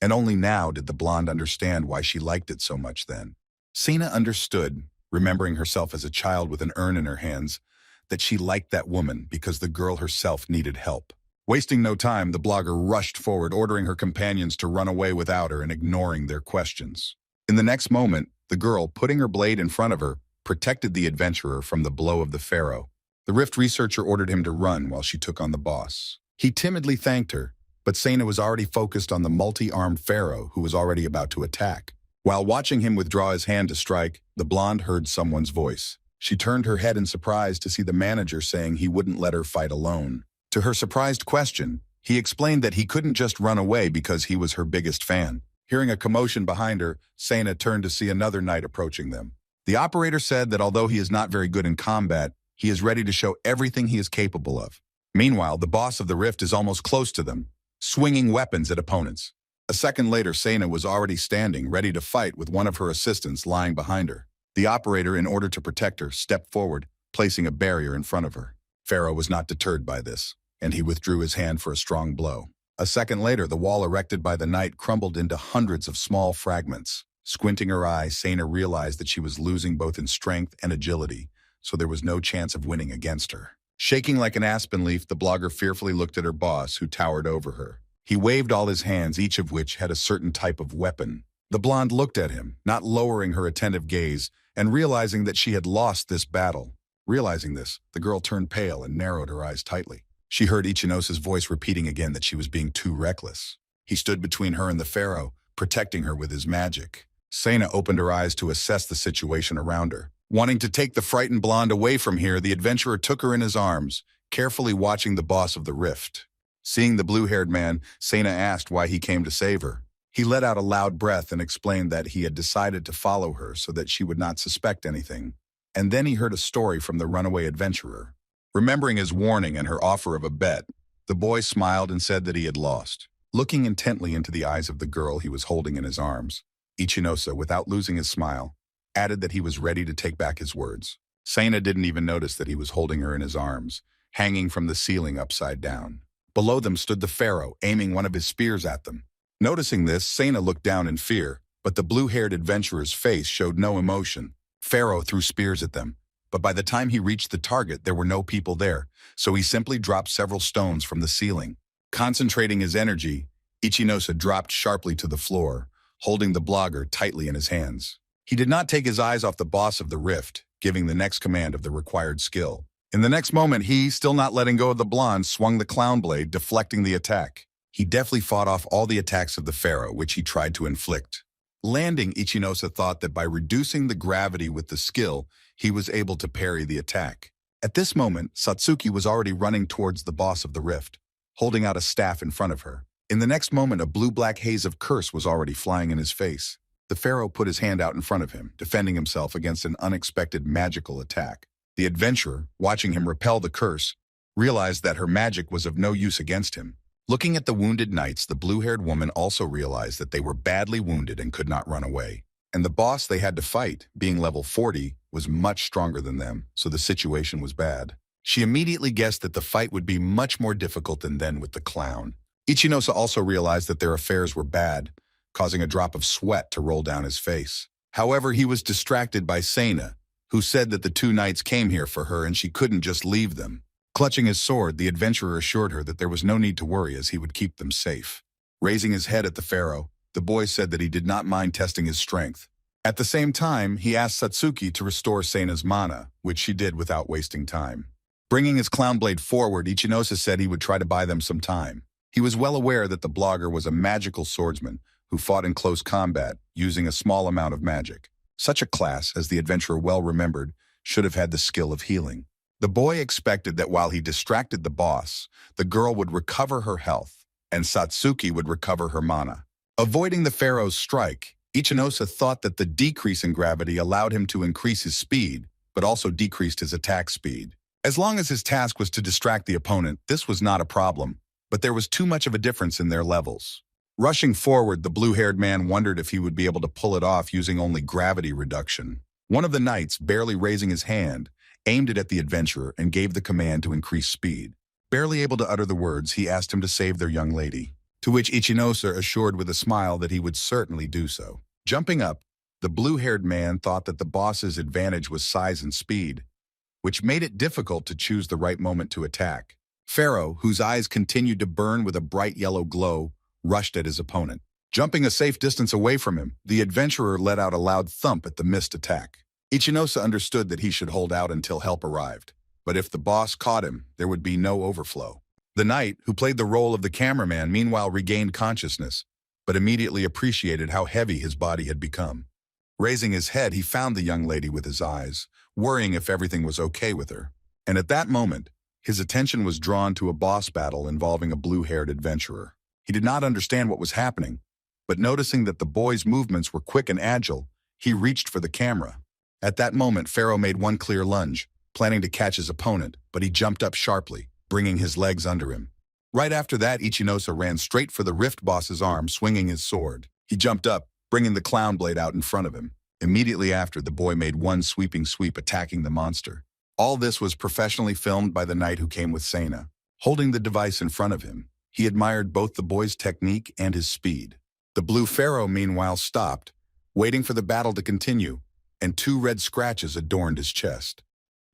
Speaker 1: And only now did the blonde understand why she liked it so much then. Sena understood, remembering herself as a child with an urn in her hands, that she liked that woman because the girl herself needed help. Wasting no time, the blogger rushed forward, ordering her companions to run away without her and ignoring their questions. In the next moment, the girl, putting her blade in front of her, protected the adventurer from the blow of the pharaoh. The Rift researcher ordered him to run while she took on the boss. He timidly thanked her, but Sena was already focused on the multi-armed pharaoh who was already about to attack. While watching him withdraw his hand to strike, the blonde heard someone's voice. She turned her head in surprise to see the manager saying he wouldn't let her fight alone. To her surprised question, he explained that he couldn't just run away because he was her biggest fan. Hearing a commotion behind her, Sena turned to see another knight approaching them. The operator said that although he is not very good in combat, he is ready to show everything he is capable of. Meanwhile, the boss of the Rift is almost close to them, swinging weapons at opponents. A second later, Sena was already standing, ready to fight with one of her assistants lying behind her. The operator, in order to protect her, stepped forward, placing a barrier in front of her. Pharaoh was not deterred by this, and he withdrew his hand for a strong blow. A second later, the wall erected by the knight crumbled into hundreds of small fragments. Squinting her eye, Sena realized that she was losing both in strength and agility, so there was no chance of winning against her. Shaking like an aspen leaf, the blogger fearfully looked at her boss, who towered over her. He waved all his hands, each of which had a certain type of weapon. The blonde looked at him, not lowering her attentive gaze, and realizing that she had lost this battle. Realizing this, the girl turned pale and narrowed her eyes tightly. She heard Ichinosa's voice repeating again that she was being too reckless. He stood between her and the pharaoh, protecting her with his magic. Sena opened her eyes to assess the situation around her. Wanting to take the frightened blonde away from here, the adventurer took her in his arms, carefully watching the boss of the Rift. Seeing the blue-haired man, Sena asked why he came to save her. He let out a loud breath and explained that he had decided to follow her so that she would not suspect anything. And then he heard a story from the runaway adventurer. Remembering his warning and her offer of a bet, the boy smiled and said that he had lost. Looking intently into the eyes of the girl he was holding in his arms, Ichinosa, without losing his smile, added that he was ready to take back his words. Sena didn't even notice that he was holding her in his arms, hanging from the ceiling upside down. Below them stood the pharaoh, aiming one of his spears at them. Noticing this, Sena looked down in fear, but the blue-haired adventurer's face showed no emotion. Pharaoh threw spears at them, but by the time he reached the target, there were no people there, so he simply dropped several stones from the ceiling. Concentrating his energy, Ichinosa dropped sharply to the floor, holding the blogger tightly in his hands. He did not take his eyes off the boss of the Rift, giving the next command of the required skill. In the next moment, he, still not letting go of the blonde, swung the clown blade, deflecting the attack. He deftly fought off all the attacks of the pharaoh, which he tried to inflict. Landing, Ichinosa thought that by reducing the gravity with the skill, he was able to parry the attack. At this moment, Satsuki was already running towards the boss of the Rift, holding out a staff in front of her. In the next moment, a blue-black haze of curse was already flying in his face. The pharaoh put his hand out in front of him, defending himself against an unexpected magical attack. The adventurer, watching him repel the curse, realized that her magic was of no use against him. Looking at the wounded knights, the blue-haired woman also realized that they were badly wounded and could not run away. And the boss they had to fight, being level 40, was much stronger than them, so the situation was bad. She immediately guessed that the fight would be much more difficult than then with the clown. Ichinosa also realized that their affairs were bad, causing a drop of sweat to roll down his face. However, he was distracted by Sena, who said that the two knights came here for her and she couldn't just leave them. Clutching his sword, the adventurer assured her that there was no need to worry as he would keep them safe. Raising his head at the pharaoh, the boy said that he did not mind testing his strength. At the same time, he asked Satsuki to restore Sena's mana, which she did without wasting time. Bringing his clown blade forward, Ichinosa said he would try to buy them some time. He was well aware that the blogger was a magical swordsman who fought in close combat using a small amount of magic. Such a class, as the adventurer well remembered, should have had the skill of healing. The boy expected that while he distracted the boss, the girl would recover her health, and Satsuki would recover her mana. Avoiding the pharaoh's strike, Ichinosa thought that the decrease in gravity allowed him to increase his speed, but also decreased his attack speed. As long as his task was to distract the opponent, this was not a problem. but there was too much of a difference in their levels. Rushing forward, the blue-haired man wondered if he would be able to pull it off using only gravity reduction. One of the knights, barely raising his hand, aimed it at the adventurer and gave the command to increase speed. Barely able to utter the words, he asked him to save their young lady, to which Ichinose assured with a smile that he would certainly do so. Jumping up, the blue-haired man thought that the boss's advantage was size and speed, which made it difficult to choose the right moment to attack. Pharaoh, whose eyes continued to burn with a bright yellow glow, rushed at his opponent. Jumping a safe distance away from him, the adventurer let out a loud thump at the missed attack. Ichinose understood that he should hold out until help arrived, but if the boss caught him, there would be no overflow. The knight, who played the role of the cameraman, meanwhile regained consciousness, but immediately appreciated how heavy his body had become. Raising his head, he found the young lady with his eyes, worrying if everything was okay with her. And at that moment, his attention was drawn to a boss battle involving a blue-haired adventurer. He did not understand what was happening, but noticing that the boy's movements were quick and agile, he reached for the camera. At that moment, Pharaoh made one clear lunge, planning to catch his opponent, but he jumped up sharply, bringing his legs under him. Right after that, Ichinose ran straight for the Rift boss's arm, swinging his sword. He jumped up, bringing the clown blade out in front of him. Immediately after, the boy made one sweeping sweep, attacking the monster. All this was professionally filmed by the knight who came with Sena. Holding the device in front of him, he admired both the boy's technique and his speed. The blue pharaoh, meanwhile, stopped, waiting for the battle to continue, and 2 red scratches adorned his chest.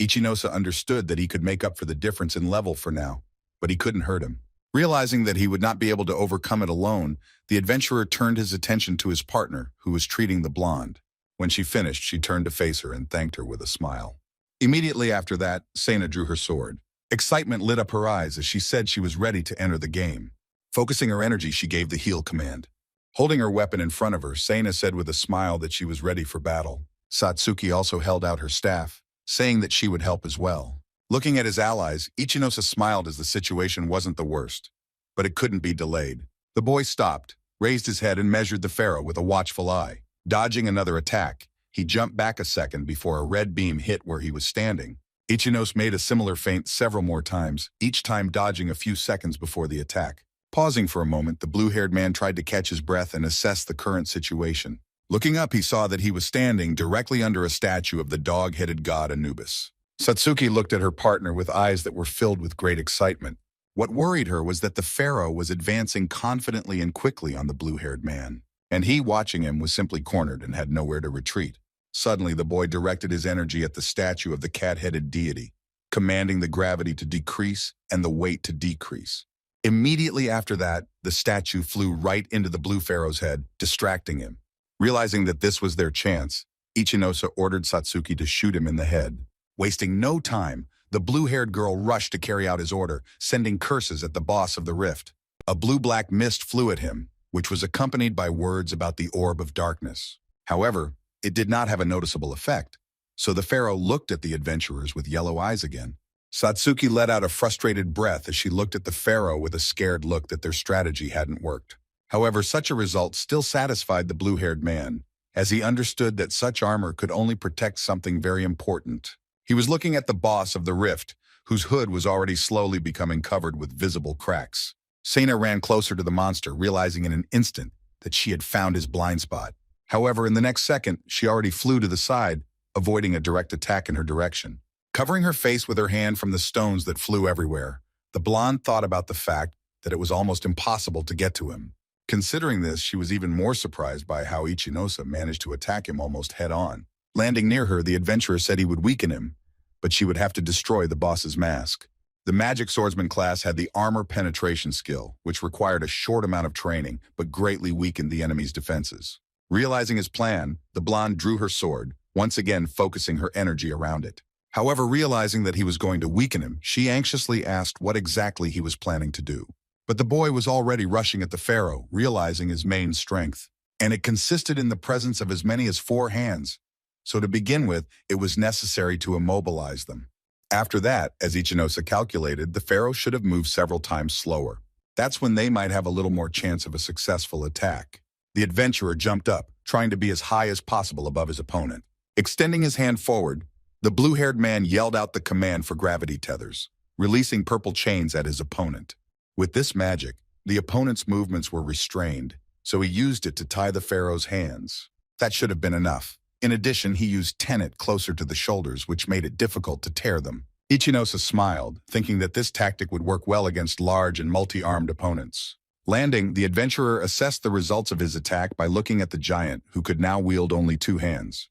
Speaker 1: Ichinose understood that he could make up for the difference in level for now, but he couldn't hurt him. Realizing that he would not be able to overcome it alone, the adventurer turned his attention to his partner, who was treating the blonde. When she finished, she turned to face her and thanked her with a smile. Immediately after that, Sena drew her sword. Excitement lit up her eyes as she said she was ready to enter the game. Focusing her energy, she gave the heal command. Holding her weapon in front of her, Sena said with a smile that she was ready for battle. Satsuki also held out her staff, saying that she would help as well. Looking at his allies, Ichinose smiled as the situation wasn't the worst, but it couldn't be delayed. The boy stopped, raised his head and measured the pharaoh with a watchful eye. Dodging another attack, he jumped back a second before a red beam hit where he was standing. Ichinose made a similar feint several more times, each time dodging a few seconds before the attack. Pausing for a moment, the blue-haired man tried to catch his breath and assess the current situation. Looking up, he saw that he was standing directly under a statue of the dog-headed god Anubis. Satsuki looked at her partner with eyes that were filled with great excitement. What worried her was that the pharaoh was advancing confidently and quickly on the blue-haired man, and he, watching him, was simply cornered and had nowhere to retreat. Suddenly, the boy directed his energy at the statue of the cat-headed deity, commanding the gravity to decrease and the weight to decrease. Immediately after that, the statue flew right into the blue pharaoh's head, distracting him. Realizing that this was their chance, Ichinose ordered Satsuki to shoot him in the head. Wasting no time, the blue-haired girl rushed to carry out his order, sending curses at the boss of the rift. A blue-black mist flew at him, which was accompanied by words about the orb of darkness. However, it did not have a noticeable effect, so the pharaoh looked at the adventurers with yellow eyes again. Satsuki let out a frustrated breath as she looked at the pharaoh with a scared look that their strategy hadn't worked. However, such a result still satisfied the blue-haired man, as he understood that such armor could only protect something very important. He was looking at the boss of the rift, whose hood was already slowly becoming covered with visible cracks. Sena ran closer to the monster, realizing in an instant that she had found his blind spot. However, in the next second, she already flew to the side, avoiding a direct attack in her direction. Covering her face with her hand from the stones that flew everywhere, the blonde thought about the fact that it was almost impossible to get to him. Considering this, she was even more surprised by how Ichinose managed to attack him almost head-on. Landing near her, the adventurer said he would weaken him, but she would have to destroy the boss's mask. The magic swordsman class had the armor penetration skill, which required a short amount of training, but greatly weakened the enemy's defenses. Realizing his plan, the blonde drew her sword, once again focusing her energy around it. However, realizing that he was going to weaken him, she anxiously asked what exactly he was planning to do. But the boy was already rushing at the pharaoh, realizing his main strength, and it consisted in the presence of as many as 4 hands. So to begin with, it was necessary to immobilize them. After that, as Ichinose calculated, the pharaoh should have moved several times slower. That's when they might have a little more chance of a successful attack. The adventurer jumped up, trying to be as high as possible above his opponent. Extending his hand forward, the blue-haired man yelled out the command for gravity tethers, releasing purple chains at his opponent. With this magic, the opponent's movements were restrained, so he used it to tie the pharaoh's hands. That should have been enough. In addition, he used tenet closer to the shoulders, which made it difficult to tear them. Ichinosa smiled, thinking that this tactic would work well against large and multi-armed opponents. Landing, the adventurer assessed the results of his attack by looking at the giant, who could now wield only 2 hands.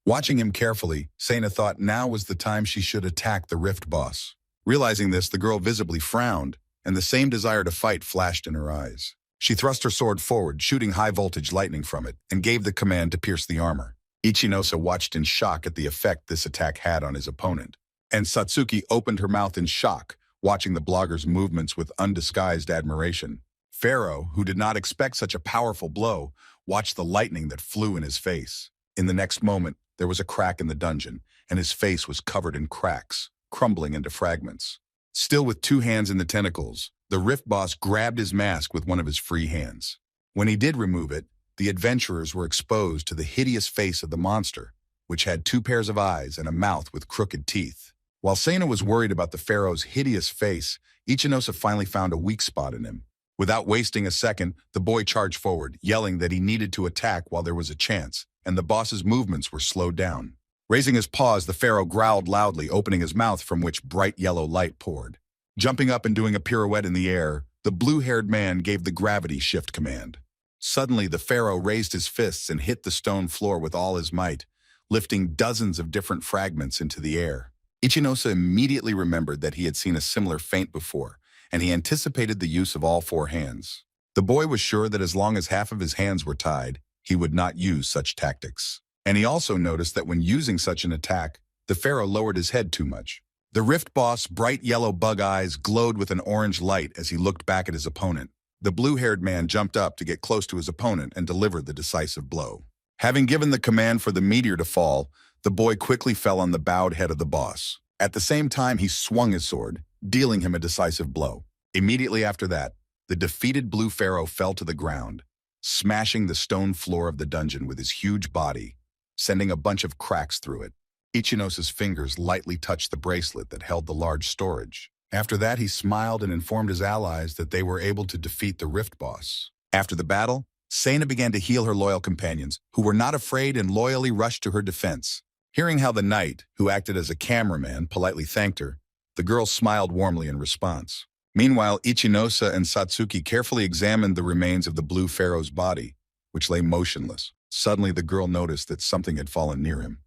Speaker 1: Watching him carefully, Sena thought now was the time she should attack the Rift boss. Realizing this, the girl visibly frowned, and the same desire to fight flashed in her eyes. She thrust her sword forward, shooting high-voltage lightning from it, and gave the command to pierce the armor. Ichinosa watched in shock at the effect this attack had on his opponent. And Satsuki opened her mouth in shock, watching the blogger's movements with undisguised admiration. Pharaoh, who did not expect such a powerful blow, watched the lightning that flew in his face. In the next moment, there was a crack in the dungeon, and his face was covered in cracks, crumbling into fragments. Still with 2 hands in the tentacles, the Rift boss grabbed his mask with one of his free hands. When he did remove it, the adventurers were exposed to the hideous face of the monster, which had 2 pairs of eyes and a mouth with crooked teeth. While Sena was worried about the pharaoh's hideous face, Ichinosa finally found a weak spot in him. Without wasting a second, the boy charged forward, yelling that he needed to attack while there was a chance, and the boss's movements were slowed down. Raising his paws, the pharaoh growled loudly, opening his mouth from which bright yellow light poured. Jumping up and doing a pirouette in the air, the blue-haired man gave the gravity shift command. Suddenly, the pharaoh raised his fists and hit the stone floor with all his might, lifting dozens of different fragments into the air. Ichinosa immediately remembered that he had seen a similar feint before, and he anticipated the use of all 4 hands. The boy was sure that as long as half of his hands were tied, he would not use such tactics. And he also noticed that when using such an attack, the pharaoh lowered his head too much. The Rift boss' bright yellow bug eyes glowed with an orange light as he looked back at his opponent. The blue-haired man jumped up to get close to his opponent and delivered the decisive blow. Having given the command for the meteor to fall, the boy quickly fell on the bowed head of the boss. At the same time, he swung his sword, dealing him a decisive blow. Immediately after that, the defeated blue pharaoh fell to the ground, smashing the stone floor of the dungeon with his huge body, sending a bunch of cracks through it. Ichinosa's fingers lightly touched the bracelet that held the large storage. After that, he smiled and informed his allies that they were able to defeat the Rift boss. After the battle, Sena began to heal her loyal companions, who were not afraid and loyally rushed to her defense. Hearing how the knight, who acted as a cameraman, politely thanked her, the girl smiled warmly in response. Meanwhile, Ichinosa and Satsuki carefully examined the remains of the blue pharaoh's body, which lay motionless. Suddenly, the girl noticed that something had fallen near him.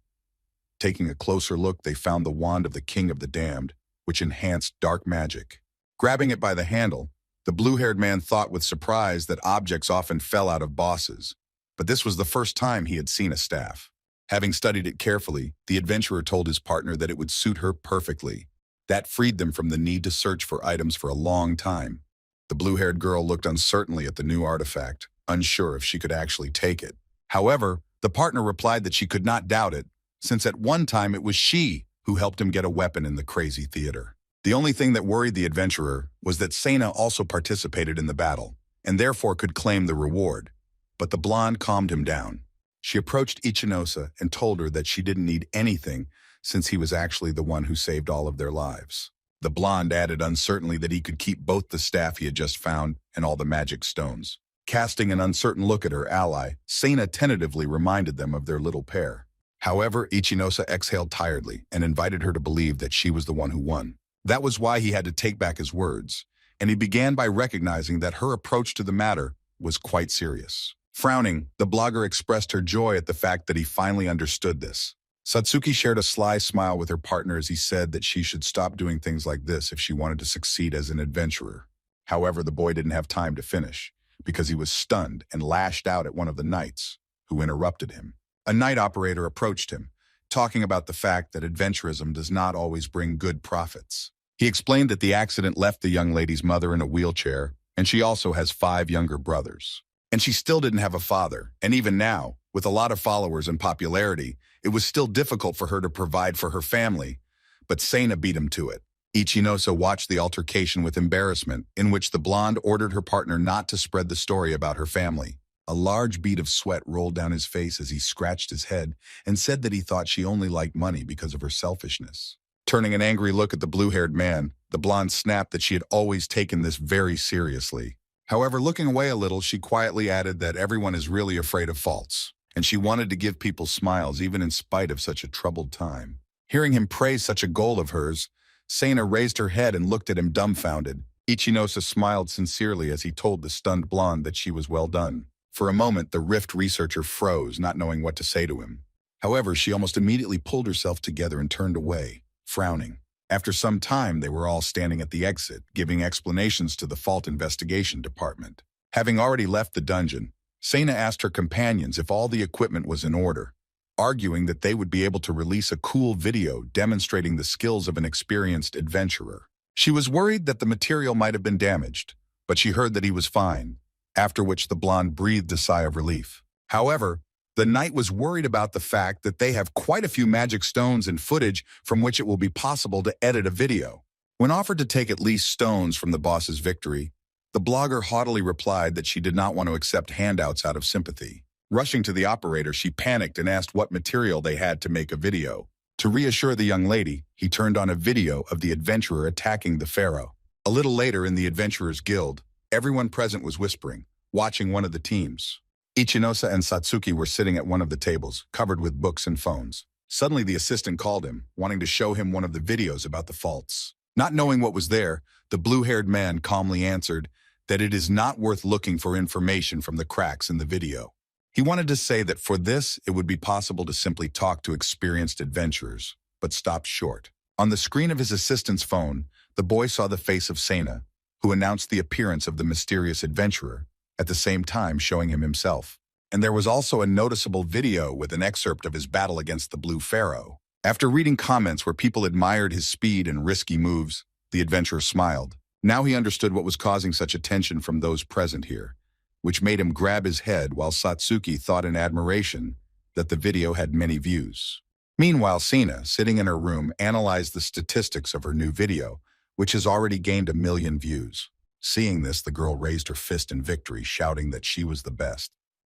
Speaker 1: Taking a closer look, they found the wand of the King of the Damned, which enhanced dark magic. Grabbing it by the handle, the blue-haired man thought with surprise that objects often fell out of bosses, but this was the first time he had seen a staff. Having studied it carefully, the adventurer told his partner that it would suit her perfectly. That freed them from the need to search for items for a long time. The blue-haired girl looked uncertainly at the new artifact, unsure if she could actually take it. However, the partner replied that she could not doubt it, since at one time it was she who helped him get a weapon in the crazy theater. The only thing that worried the adventurer was that Sena also participated in the battle, and therefore could claim the reward. But the blonde calmed him down. She approached Ichinosa and told her that she didn't need anything since he was actually the one who saved all of their lives. The blonde added uncertainly that he could keep both the staff he had just found and all the magic stones. Casting an uncertain look at her ally, Sena tentatively reminded them of their little pair. However, Ichinosa exhaled tiredly and invited her to believe that she was the one who won. That was why he had to take back his words, and he began by recognizing that her approach to the matter was quite serious. Frowning, the blogger expressed her joy at the fact that he finally understood this. Satsuki shared a sly smile with her partner as he said that she should stop doing things like this if she wanted to succeed as an adventurer. However, the boy didn't have time to finish, because he was stunned and lashed out at one of the knights, who interrupted him. A night operator approached him, talking about the fact that adventurism does not always bring good profits. He explained that the accident left the young lady's mother in a wheelchair, and she also has 5 younger brothers. And she still didn't have a father, and even now, with a lot of followers and popularity, it was still difficult for her to provide for her family, but Sena beat him to it. Ichinosa watched the altercation with embarrassment, in which the blonde ordered her partner not to spread the story about her family. A large bead of sweat rolled down his face as he scratched his head and said that he thought she only liked money because of her selfishness. Turning an angry look at the blue-haired man, the blonde snapped that she had always taken this very seriously. However, looking away a little, she quietly added that everyone is really afraid of faults, and she wanted to give people smiles even in spite of such a troubled time. Hearing him praise such a goal of hers, Sana raised her head and looked at him dumbfounded. Ichinosa smiled sincerely as he told the stunned blonde that she was well done. For a moment, the Rift researcher froze, not knowing what to say to him. However, she almost immediately pulled herself together and turned away, frowning. After some time, they were all standing at the exit, giving explanations to the Fault Investigation Department. Having already left the dungeon, Sana asked her companions if all the equipment was in order, arguing that they would be able to release a cool video demonstrating the skills of an experienced adventurer. She was worried that the material might have been damaged, but she heard that he was fine, after which the blonde breathed a sigh of relief. However, the knight was worried about the fact that they have quite a few magic stones and footage from which it will be possible to edit a video. When offered to take at least stones from the boss's victory, the blogger haughtily replied that she did not want to accept handouts out of sympathy. Rushing to the operator, she panicked and asked what material they had to make a video. To reassure the young lady, he turned on a video of the adventurer attacking the pharaoh. A little later in the Adventurers Guild, everyone present was whispering, watching one of the teams. Ichinosa and Satsuki were sitting at one of the tables, covered with books and phones. Suddenly, the assistant called him, wanting to show him one of the videos about the faults. Not knowing what was there, the blue-haired man calmly answered that it is not worth looking for information from the cracks in the video. He wanted to say that for this, it would be possible to simply talk to experienced adventurers, but stopped short. On the screen of his assistant's phone, the boy saw the face of Sana, who announced the appearance of the mysterious adventurer, at the same time showing him himself. And there was also a noticeable video with an excerpt of his battle against the Blue Pharaoh. After reading comments where people admired his speed and risky moves, the adventurer smiled. Now he understood what was causing such attention from those present here, which made him grab his head while Satsuki thought in admiration that the video had many views. Meanwhile, Sana, sitting in her room, analyzed the statistics of her new video, which has already gained 1 million views. Seeing this, the girl raised her fist in victory, shouting that she was the best.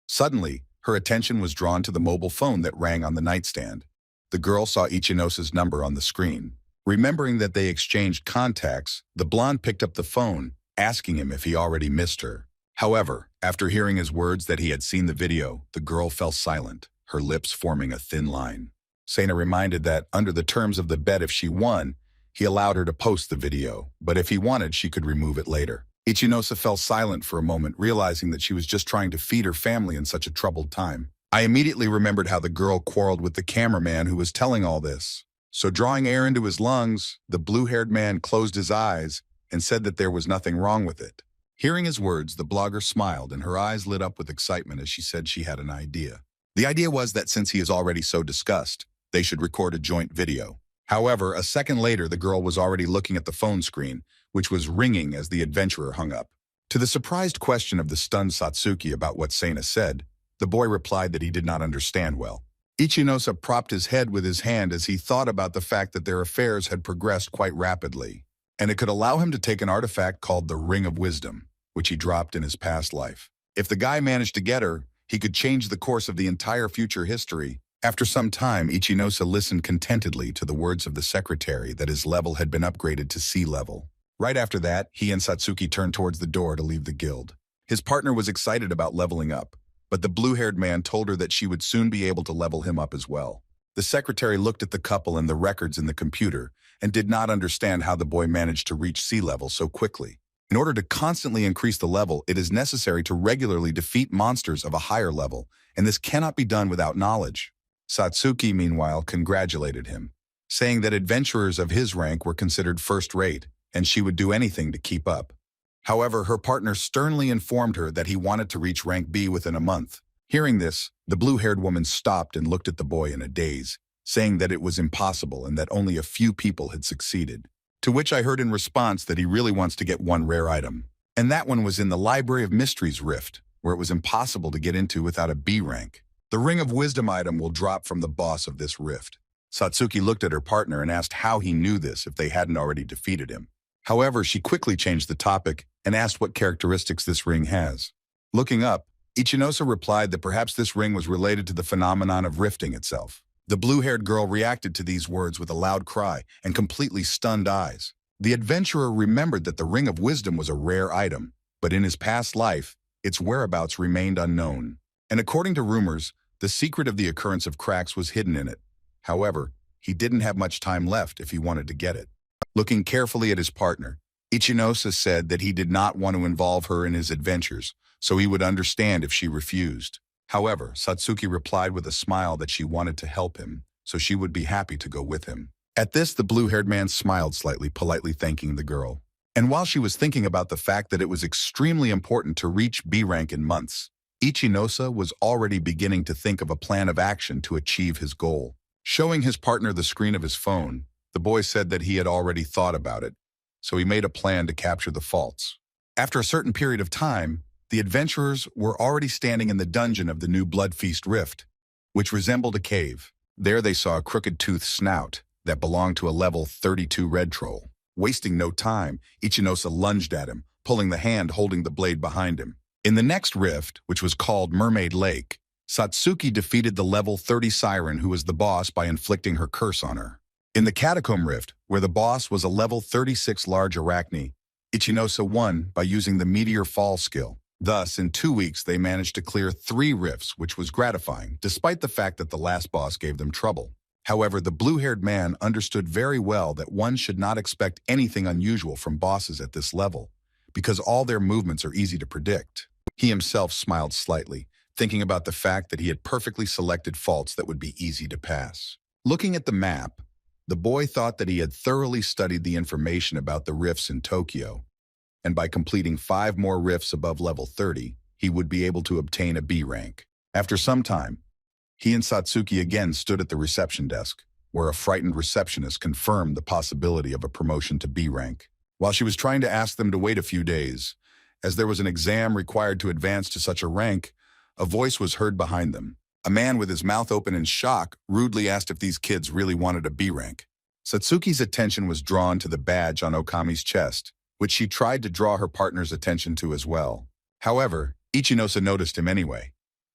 Speaker 1: Suddenly, her attention was drawn to the mobile phone that rang on the nightstand. The girl saw Ichinosa's number on the screen. Remembering that they exchanged contacts, the blonde picked up the phone, asking him if he already missed her. However, after hearing his words that he had seen the video, the girl fell silent, her lips forming a thin line. Sana reminded that, under the terms of the bet, if she won, he allowed her to post the video, but if he wanted, she could remove it later. Ichinosa fell silent for a moment, realizing that she was just trying to feed her family in such a troubled time. I immediately remembered how the girl quarreled with the cameraman who was telling all this. So drawing air into his lungs, the blue-haired man closed his eyes and said that there was nothing wrong with it. Hearing his words, the blogger smiled and her eyes lit up with excitement as she said she had an idea. The idea was that since he is already so disgusted, they should record a joint video. However, a second later, the girl was already looking at the phone screen, which was ringing as the adventurer hung up. To the surprised question of the stunned Satsuki about what Sana said, the boy replied that he did not understand well. Ichinosa propped his head with his hand as he thought about the fact that their affairs had progressed quite rapidly, and it could allow him to take an artifact called the Ring of Wisdom, which he dropped in his past life. If the guy managed to get her, he could change the course of the entire future history. After some time, Ichinosa listened contentedly to the words of the secretary that his level had been upgraded to C level. Right after that, he and Satsuki turned towards the door to leave the guild. His partner was excited about leveling up, but the blue-haired man told her that she would soon be able to level him up as well. The secretary looked at the couple and the records in the computer and did not understand how the boy managed to reach C level so quickly. In order to constantly increase the level, it is necessary to regularly defeat monsters of a higher level, and this cannot be done without knowledge. Satsuki, meanwhile, congratulated him, saying that adventurers of his rank were considered first-rate, and she would do anything to keep up. However, her partner sternly informed her that he wanted to reach rank B within a month. Hearing this, the blue-haired woman stopped and looked at the boy in a daze, saying that it was impossible and that only a few people had succeeded. To which I heard in response that he really wants to get one rare item. And that one was in the Library of Mysteries Rift, where it was impossible to get into without a B rank. The Ring of Wisdom item will drop from the boss of this rift. Satsuki looked at her partner and asked how he knew this if they hadn't already defeated him. However, she quickly changed the topic and asked what characteristics this ring has. Looking up, Ichinosa replied that perhaps this ring was related to the phenomenon of rifting itself. The blue-haired girl reacted to these words with a loud cry and completely stunned eyes. The adventurer remembered that the Ring of Wisdom was a rare item, but in his past life, its whereabouts remained unknown. And according to rumors, the secret of the occurrence of cracks was hidden in it. However, he didn't have much time left if he wanted to get it. Looking carefully at his partner, Iosa said that he did not want to involve her in his adventures, so he would understand if she refused. However, Satsuki replied with a smile that she wanted to help him, so she would be happy to go with him. At this, the blue-haired man smiled slightly, politely thanking the girl. And while she was thinking about the fact that it was extremely important to reach B rank in months, Iosa was already beginning to think of a plan of action to achieve his goal. Showing his partner the screen of his phone, the boy said that he had already thought about it, so he made a plan to capture the faults. After a certain period of time, the adventurers were already standing in the dungeon of the new Blood Feast Rift, which resembled a cave. There they saw a crooked-toothed snout that belonged to a level 32 red troll. Wasting no time, Iosa lunged at him, pulling the hand holding the blade behind him. In the next rift, which was called Mermaid Lake, Satsuki defeated the level 30 siren who was the boss by inflicting her curse on her. In the Catacomb Rift, where the boss was a level 36 large arachne, Iosa won by using the Meteor Fall skill. Thus, in 2 weeks, they managed to clear 3 rifts, which was gratifying, despite the fact that the last boss gave them trouble. However, the blue-haired man understood very well that one should not expect anything unusual from bosses at this level, because all their movements are easy to predict. He himself smiled slightly, thinking about the fact that he had perfectly selected faults that would be easy to pass. Looking at the map, the boy thought that he had thoroughly studied the information about the rifts in Tokyo, and by completing 5 more rifts above level 30, he would be able to obtain a B rank. After some time, he and Satsuki again stood at the reception desk, where a frightened receptionist confirmed the possibility of a promotion to B rank. While she was trying to ask them to wait a few days, as there was an exam required to advance to such a rank, a voice was heard behind them. A man with his mouth open in shock rudely asked if these kids really wanted a B rank. Satsuki's attention was drawn to the badge on Okami's chest, which she tried to draw her partner's attention to as well. However, Iosa noticed him anyway.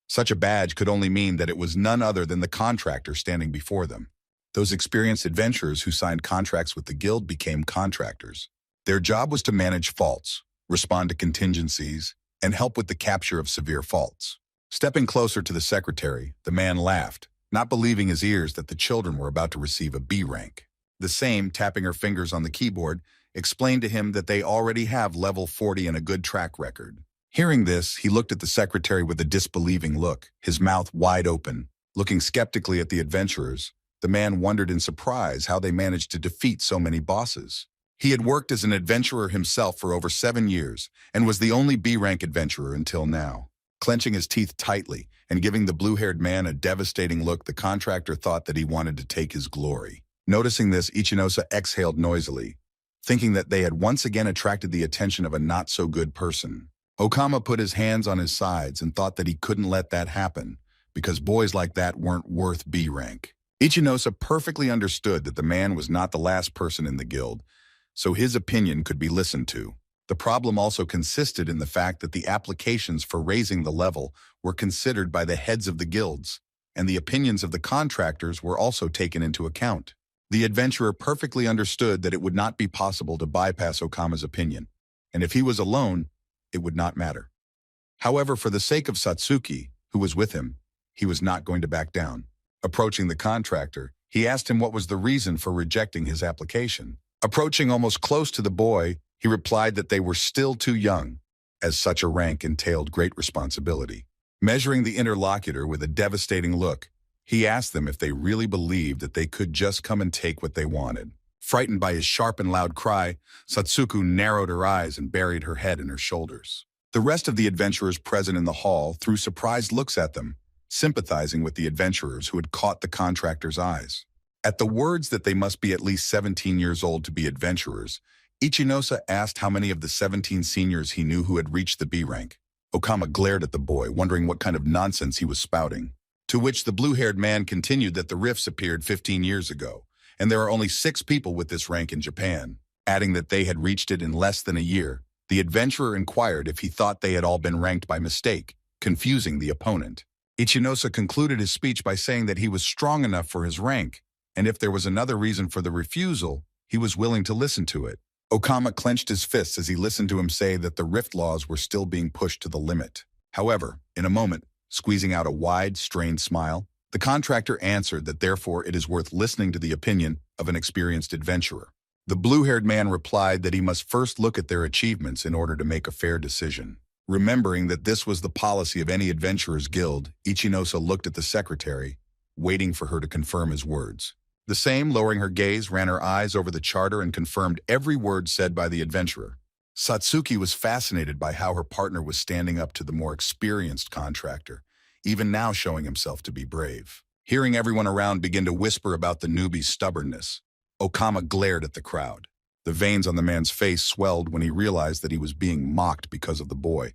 Speaker 1: Such a badge could only mean that it was none other than the contractor standing before them. Those experienced adventurers who signed contracts with the guild became contractors. Their job was to manage faults, respond to contingencies, and help with the capture of severe faults. Stepping closer to the secretary, the man laughed, not believing his ears that the children were about to receive a B rank. The same, tapping her fingers on the keyboard, explained to him that they already have level 40 and a good track record. Hearing this, he looked at the secretary with a disbelieving look, his mouth wide open. Looking skeptically at the adventurers, the man wondered in surprise how they managed to defeat so many bosses. He had worked as an adventurer himself for over 7 years and was the only B-rank adventurer until now. Clenching his teeth tightly and giving the blue-haired man a devastating look, the contractor thought that he wanted to take his glory. Noticing this, Iosa exhaled noisily, thinking that they had once again attracted the attention of a not-so-good person. Okama put his hands on his sides and thought that he couldn't let that happen, because boys like that weren't worth B rank. Iosa perfectly understood that the man was not the last person in the guild, so his opinion could be listened to. The problem also consisted in the fact that the applications for raising the level were considered by the heads of the guilds, and the opinions of the contractors were also taken into account. The adventurer perfectly understood that it would not be possible to bypass Okama's opinion, and if he was alone, it would not matter. However, for the sake of Satsuki, who was with him, he was not going to back down. Approaching the contractor, he asked him what was the reason for rejecting his application. Approaching almost close to the boy, he replied that they were still too young, as such a rank entailed great responsibility. Measuring the interlocutor with a devastating look, he asked them if they really believed that they could just come and take what they wanted. Frightened by his sharp and loud cry, Satsuki narrowed her eyes and buried her head in her shoulders. The rest of the adventurers present in the hall threw surprised looks at them, sympathizing with the adventurers who had caught the contractor's eyes. At the words that they must be at least 17 years old to be adventurers, Iosa asked how many of the 17 seniors he knew who had reached the B rank. Okama glared at the boy, wondering what kind of nonsense he was spouting. To which the blue-haired man continued that the rifts appeared 15 years ago, and there are only 6 people with this rank in Japan. Adding that they had reached it in less than a year, the adventurer inquired if he thought they had all been ranked by mistake, confusing the opponent. Ichinosa concluded his speech by saying that he was strong enough for his rank, and if there was another reason for the refusal, he was willing to listen to it. Okama clenched his fists as he listened to him say that the rift laws were still being pushed to the limit. However, in a moment, squeezing out a wide, strained smile, the contractor answered that therefore it is worth listening to the opinion of an experienced adventurer. The blue-haired man replied that he must first look at their achievements in order to make a fair decision. Remembering that this was the policy of any adventurer's guild, Ichinosa looked at the secretary, waiting for her to confirm his words. The same, lowering her gaze, ran her eyes over the charter and confirmed every word said by the adventurer. Satsuki was fascinated by how her partner was standing up to the more experienced contractor, even now showing himself to be brave. Hearing everyone around begin to whisper about the newbie's stubbornness, Okama glared at the crowd. The veins on the man's face swelled when he realized that he was being mocked because of the boy,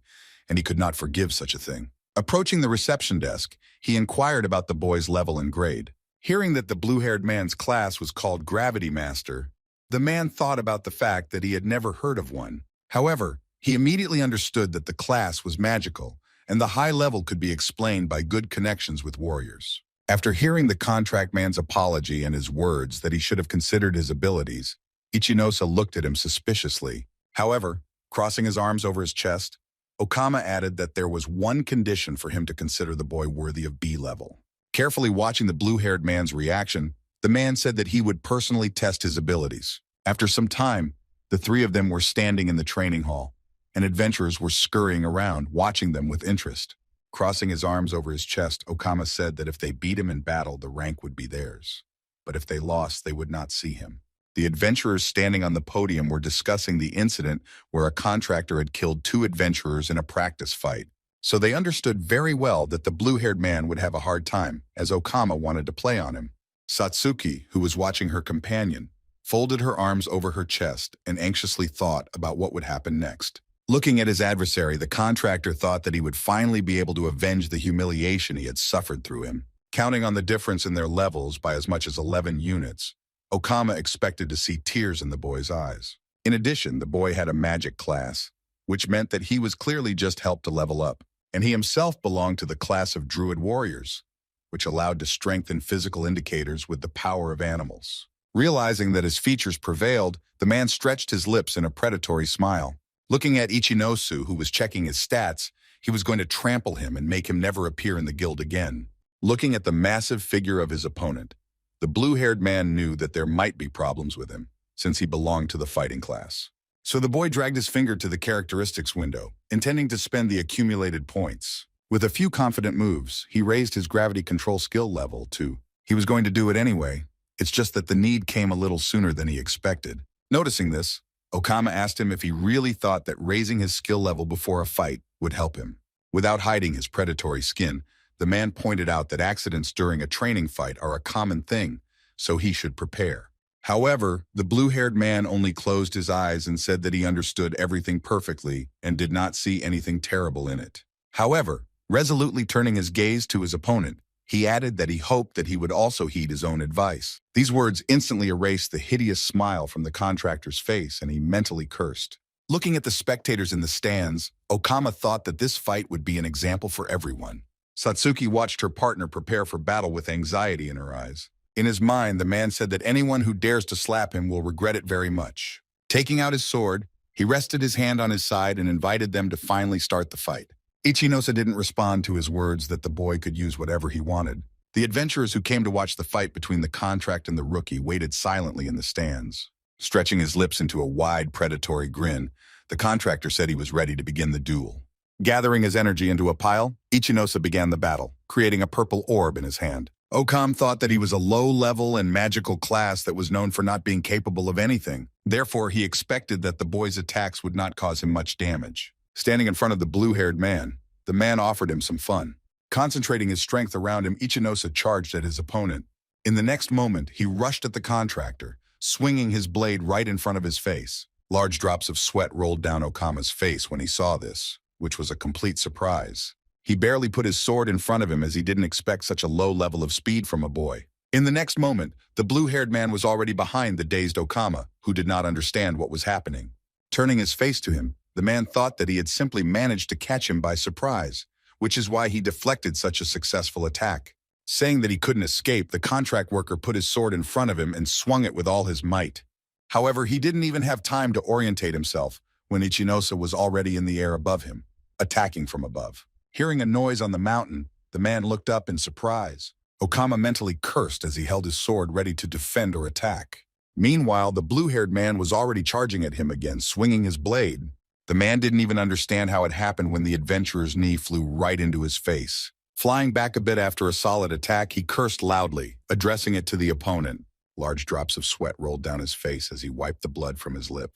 Speaker 1: and he could not forgive such a thing. Approaching the reception desk, he inquired about the boy's level and grade. Hearing that the blue-haired man's class was called Gravity Master, the man thought about the fact that he had never heard of one. However, he immediately understood that the class was magical, and the high level could be explained by good connections with warriors. After hearing the contract man's apology and his words that he should have considered his abilities, Ichinosa looked at him suspiciously. However, crossing his arms over his chest, Okama added that there was one condition for him to consider the boy worthy of B level. Carefully watching the blue-haired man's reaction, the man said that he would personally test his abilities. After some time, the three of them were standing in the training hall, and adventurers were scurrying around, watching them with interest. Crossing his arms over his chest, Okama said that if they beat him in battle, the rank would be theirs. But if they lost, they would not see him. The adventurers standing on the podium were discussing the incident where a contractor had killed 2 adventurers in a practice fight. So they understood very well that the blue-haired man would have a hard time, as Okama wanted to play on him. Satsuki, who was watching her companion, folded her arms over her chest and anxiously thought about what would happen next. Looking at his adversary, the contractor thought that he would finally be able to avenge the humiliation he had suffered through him. Counting on the difference in their levels by as much as 11 units, Okama expected to see tears in the boy's eyes. In addition, the boy had a magic class, which meant that he was clearly just helped to level up. And he himself belonged to the class of druid warriors, which allowed to strengthen physical indicators with the power of animals. Realizing that his features prevailed, the man stretched his lips in a predatory smile. Looking at Ichinosu, who was checking his stats, he was going to trample him and make him never appear in the guild again. Looking at the massive figure of his opponent, the blue-haired man knew that there might be problems with him, since he belonged to the fighting class. So the boy dragged his finger to the characteristics window, intending to spend the accumulated points. With a few confident moves, he raised his gravity control skill level to. He was going to do it anyway. It's just that the need came a little sooner than he expected. Noticing this, Okama asked him if he really thought that raising his skill level before a fight would help him. Without hiding his predatory skin, the man pointed out that accidents during a training fight are a common thing, so he should prepare. However, the blue-haired man only closed his eyes and said that he understood everything perfectly and did not see anything terrible in it. However, resolutely turning his gaze to his opponent, he added that he hoped that he would also heed his own advice. These words instantly erased the hideous smile from the contractor's face, and he mentally cursed. Looking at the spectators in the stands, Okama thought that this fight would be an example for everyone. Satsuki watched her partner prepare for battle with anxiety in her eyes. In his mind, the man said that anyone who dares to slap him will regret it very much. Taking out his sword, he rested his hand on his side and invited them to finally start the fight. Ichinosa didn't respond to his words that the boy could use whatever he wanted. The adventurers who came to watch the fight between the contract and the rookie waited silently in the stands. Stretching his lips into a wide, predatory grin, the contractor said he was ready to begin the duel. Gathering his energy into a pile, Ichinosa began the battle, creating a purple orb in his hand. Okam thought that he was a low-level and magical class that was known for not being capable of anything. Therefore, he expected that the boy's attacks would not cause him much damage. Standing in front of the blue-haired man, the man offered him some fun. Concentrating his strength around him, Ichinosa charged at his opponent. In the next moment, he rushed at the contractor, swinging his blade right in front of his face. Large drops of sweat rolled down Okama's face when he saw this, which was a complete surprise. He barely put his sword in front of him as he didn't expect such a low level of speed from a boy. In the next moment, the blue-haired man was already behind the dazed Okama, who did not understand what was happening. Turning his face to him, the man thought that he had simply managed to catch him by surprise, which is why he deflected such a successful attack. Saying that he couldn't escape, the contract worker put his sword in front of him and swung it with all his might. However, he didn't even have time to orientate himself when Iosa was already in the air above him, attacking from above. Hearing a noise on the mountain, the man looked up in surprise. Okama mentally cursed as he held his sword ready to defend or attack. Meanwhile, the blue-haired man was already charging at him again, swinging his blade. The man didn't even understand how it happened when the adventurer's knee flew right into his face. Flying back a bit after a solid attack, he cursed loudly, addressing it to the opponent. Large drops of sweat rolled down his face as he wiped the blood from his lip.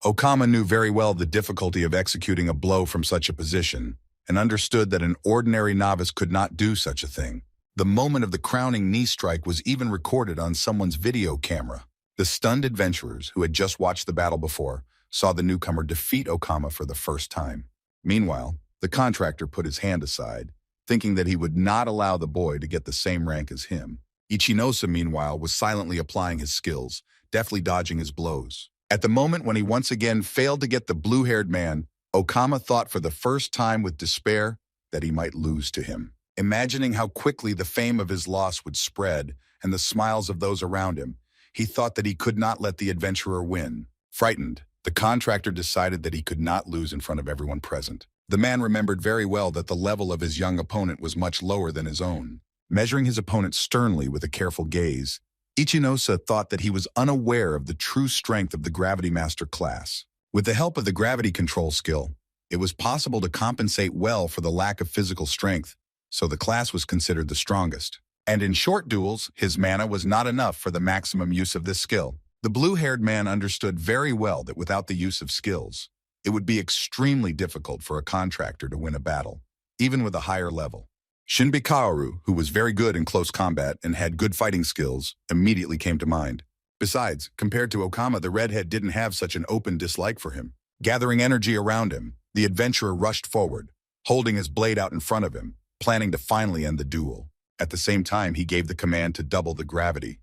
Speaker 1: Okama knew very well the difficulty of executing a blow from such a position, and understood that an ordinary novice could not do such a thing. The moment of the crowning knee strike was even recorded on someone's video camera. The stunned adventurers, who had just watched the battle before, saw the newcomer defeat Okama for the first time. Meanwhile, the contractor put his hand aside, thinking that he would not allow the boy to get the same rank as him. Iosa, meanwhile, was silently applying his skills, deftly dodging his blows. At the moment when he once again failed to get the blue-haired man, Okama thought for the first time with despair that he might lose to him. Imagining how quickly the fame of his loss would spread and the smiles of those around him, he thought that he could not let the adventurer win. Frightened, the contractor decided that he could not lose in front of everyone present. The man remembered very well that the level of his young opponent was much lower than his own. Measuring his opponent sternly with a careful gaze, Iosa thought that he was unaware of the true strength of the Gravity Master class. With the help of the gravity control skill, it was possible to compensate well for the lack of physical strength, so the class was considered the strongest. And in short duels, his mana was not enough for the maximum use of this skill. The blue-haired man understood very well that without the use of skills, it would be extremely difficult for a contractor to win a battle, even with a higher level. Shinbi Kaoru, who was very good in close combat and had good fighting skills, immediately came to mind. Besides, compared to Okama, the redhead didn't have such an open dislike for him. Gathering energy around him, the adventurer rushed forward, holding his blade out in front of him, planning to finally end the duel. At the same time, he gave the command to double the gravity.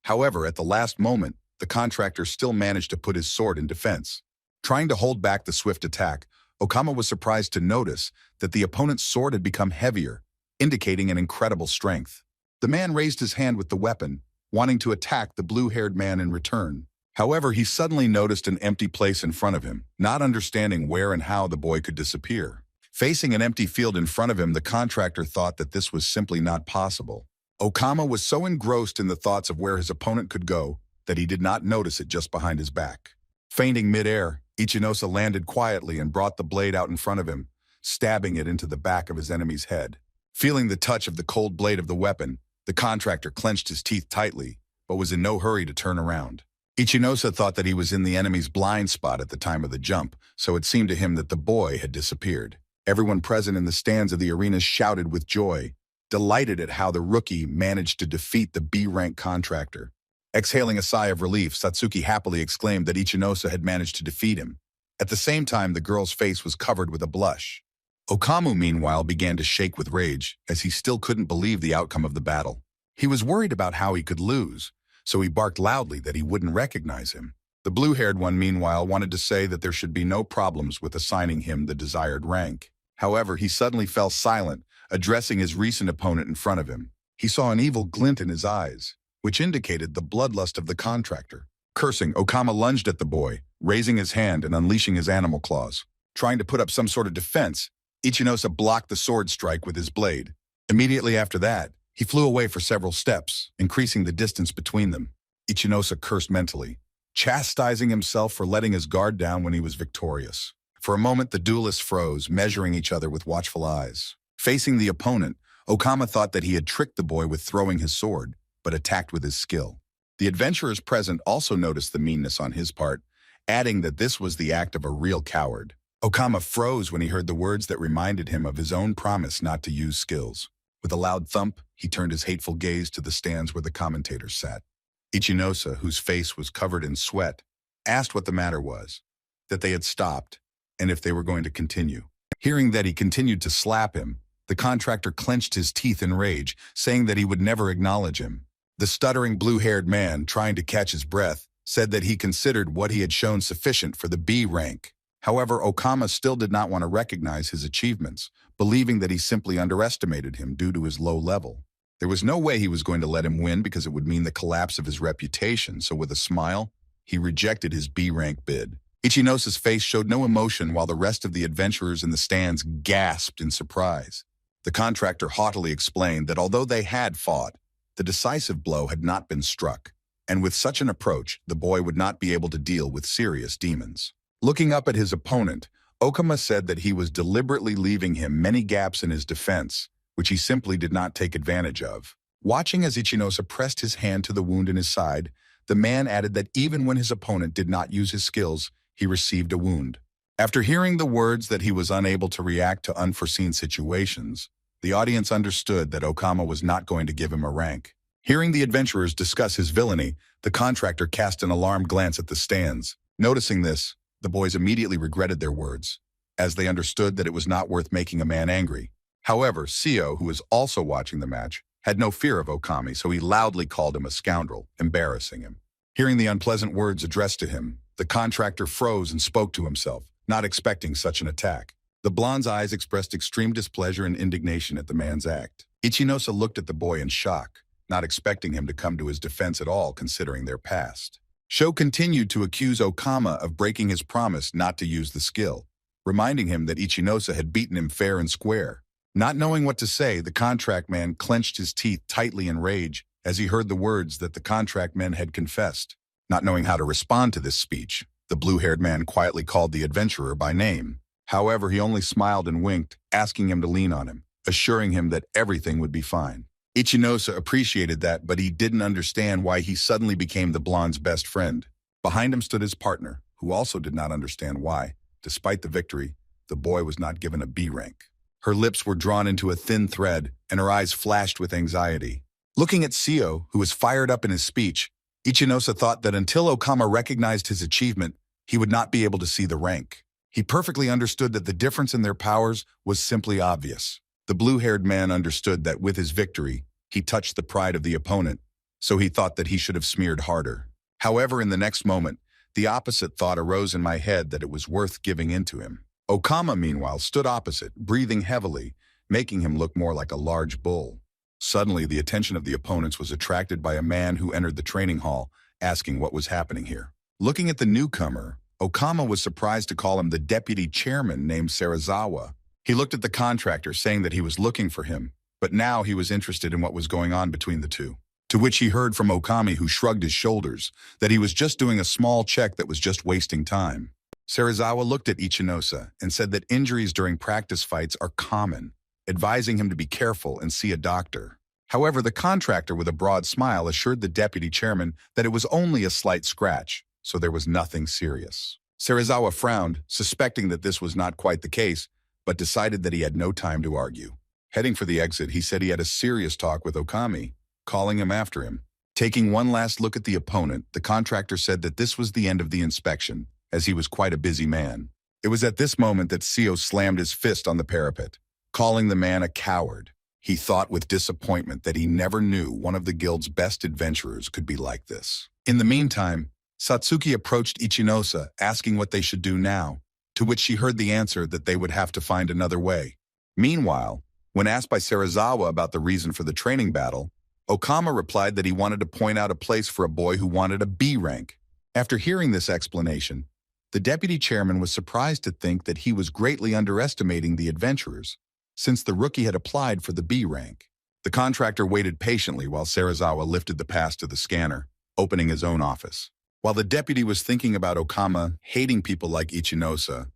Speaker 1: However, at the last moment, the contractor still managed to put his sword in defense. Trying to hold back the swift attack, Okama was surprised to notice that the opponent's sword had become heavier, indicating an incredible strength. The man raised his hand with the weapon, wanting to attack the blue-haired man in return. However, he suddenly noticed an empty place in front of him, not understanding where and how the boy could disappear. Facing an empty field in front of him, the contractor thought that this was simply not possible. Okama was so engrossed in the thoughts of where his opponent could go that he did not notice it just behind his back. Feinting mid-air, Iosa landed quietly and brought the blade out in front of him, stabbing it into the back of his enemy's head. Feeling the touch of the cold blade of the weapon, the contractor clenched his teeth tightly, but was in no hurry to turn around. Iosa thought that he was in the enemy's blind spot at the time of the jump, so it seemed to him that the boy had disappeared. Everyone present in the stands of the arena shouted with joy, delighted at how the rookie managed to defeat the B-rank contractor. Exhaling a sigh of relief, Satsuki happily exclaimed that Iosa had managed to defeat him. At the same time, the girl's face was covered with a blush. Okamu, meanwhile, began to shake with rage, as he still couldn't believe the outcome of the battle. He was worried about how he could lose, so he barked loudly that he wouldn't recognize him. The blue-haired one, meanwhile, wanted to say that there should be no problems with assigning him the desired rank. However, he suddenly fell silent, addressing his recent opponent in front of him. He saw an evil glint in his eyes, which indicated the bloodlust of the contractor. Cursing, Okama lunged at the boy, raising his hand and unleashing his animal claws. Trying to put up some sort of defense, Iosa blocked the sword strike with his blade. Immediately after that, he flew away for several steps, increasing the distance between them. Iosa cursed mentally, chastising himself for letting his guard down when he was victorious. For a moment, the duelists froze, measuring each other with watchful eyes. Facing the opponent, Okama thought that he had tricked the boy with throwing his sword, but attacked with his skill. The adventurers present also noticed the meanness on his part, adding that this was the act of a real coward. Okama froze when he heard the words that reminded him of his own promise not to use skills. With a loud thump, he turned his hateful gaze to the stands where the commentators sat. Iosa, whose face was covered in sweat, asked what the matter was, that they had stopped, and if they were going to continue. Hearing that he continued to slap him, the contractor clenched his teeth in rage, saying that he would never acknowledge him. The stuttering blue-haired man, trying to catch his breath, said that he considered what he had shown sufficient for the B rank. However, Okama still did not want to recognize his achievements, believing that he simply underestimated him due to his low level. There was no way he was going to let him win because it would mean the collapse of his reputation, so with a smile, he rejected his B-rank bid. Ichinosa's face showed no emotion while the rest of the adventurers in the stands gasped in surprise. The contractor haughtily explained that although they had fought, the decisive blow had not been struck, and with such an approach, the boy would not be able to deal with serious demons. Looking up at his opponent, Okama said that he was deliberately leaving him many gaps in his defense, which he simply did not take advantage of. Watching as Ichinosa pressed his hand to the wound in his side, the man added that even when his opponent did not use his skills, he received a wound. After hearing the words that he was unable to react to unforeseen situations, the audience understood that Okama was not going to give him a rank. Hearing the adventurers discuss his villainy, the contractor cast an alarmed glance at the stands. Noticing this, the boys immediately regretted their words, as they understood that it was not worth making a man angry. However, Seo, who was also watching the match, had no fear of Okami, so he loudly called him a scoundrel, embarrassing him. Hearing the unpleasant words addressed to him, the contractor froze and spoke to himself, not expecting such an attack. The blonde's eyes expressed extreme displeasure and indignation at the man's act. Ichinosa looked at the boy in shock, not expecting him to come to his defense at all considering their past. Sho continued to accuse Okama of breaking his promise not to use the skill, reminding him that Ichinosa had beaten him fair and square. Not knowing what to say, the contract man clenched his teeth tightly in rage as he heard the words that the contract man had confessed. Not knowing how to respond to this speech, the blue-haired man quietly called the adventurer by name. However, he only smiled and winked, asking him to lean on him, assuring him that everything would be fine. Ichinosa appreciated that, but he didn't understand why he suddenly became the blonde's best friend. Behind him stood his partner, who also did not understand why, despite the victory, the boy was not given a B rank. Her lips were drawn into a thin thread, and her eyes flashed with anxiety. Looking at Seo, who was fired up in his speech, Ichinosa thought that until Okama recognized his achievement, he would not be able to see the rank. He perfectly understood that the difference in their powers was simply obvious. The blue-haired man understood that with his victory, he touched the pride of the opponent, so he thought that he should have smeared harder. However, in the next moment, the opposite thought arose in my head that it was worth giving in to him. Okama, meanwhile, stood opposite, breathing heavily, making him look more like a large bull. Suddenly, the attention of the opponents was attracted by a man who entered the training hall, asking what was happening here. Looking at the newcomer, Okama was surprised to call him the deputy chairman named Serizawa. He looked at the contractor, saying that he was looking for him, but now he was interested in what was going on between the two. To which he heard from Okami, who shrugged his shoulders, that he was just doing a small check that was just wasting time. Serizawa looked at Ichinosa and said that injuries during practice fights are common, advising him to be careful and see a doctor. However, the contractor with a broad smile assured the deputy chairman that it was only a slight scratch, so there was nothing serious. Serizawa frowned, suspecting that this was not quite the case, but decided that he had no time to argue. Heading for the exit, he said he had a serious talk with Okami, calling him after him. Taking one last look at the opponent, the contractor said that this was the end of the inspection, as he was quite a busy man. It was at this moment that Seo slammed his fist on the parapet, calling the man a coward. He thought with disappointment that he never knew one of the guild's best adventurers could be like this. In the meantime, Satsuki approached Ichinosa, asking what they should do now, to which she heard the answer that they would have to find another way. Meanwhile, when asked by Serizawa about the reason for the training battle, Okama replied that he wanted to point out a place for a boy who wanted a B rank. After hearing this explanation, the deputy chairman was surprised to think that he was greatly underestimating the adventurers, since the rookie had applied for the B rank. The contractor waited patiently while Serizawa lifted the pass to the scanner, opening his own office. While the deputy was thinking about Okama hating people like Ichinosa,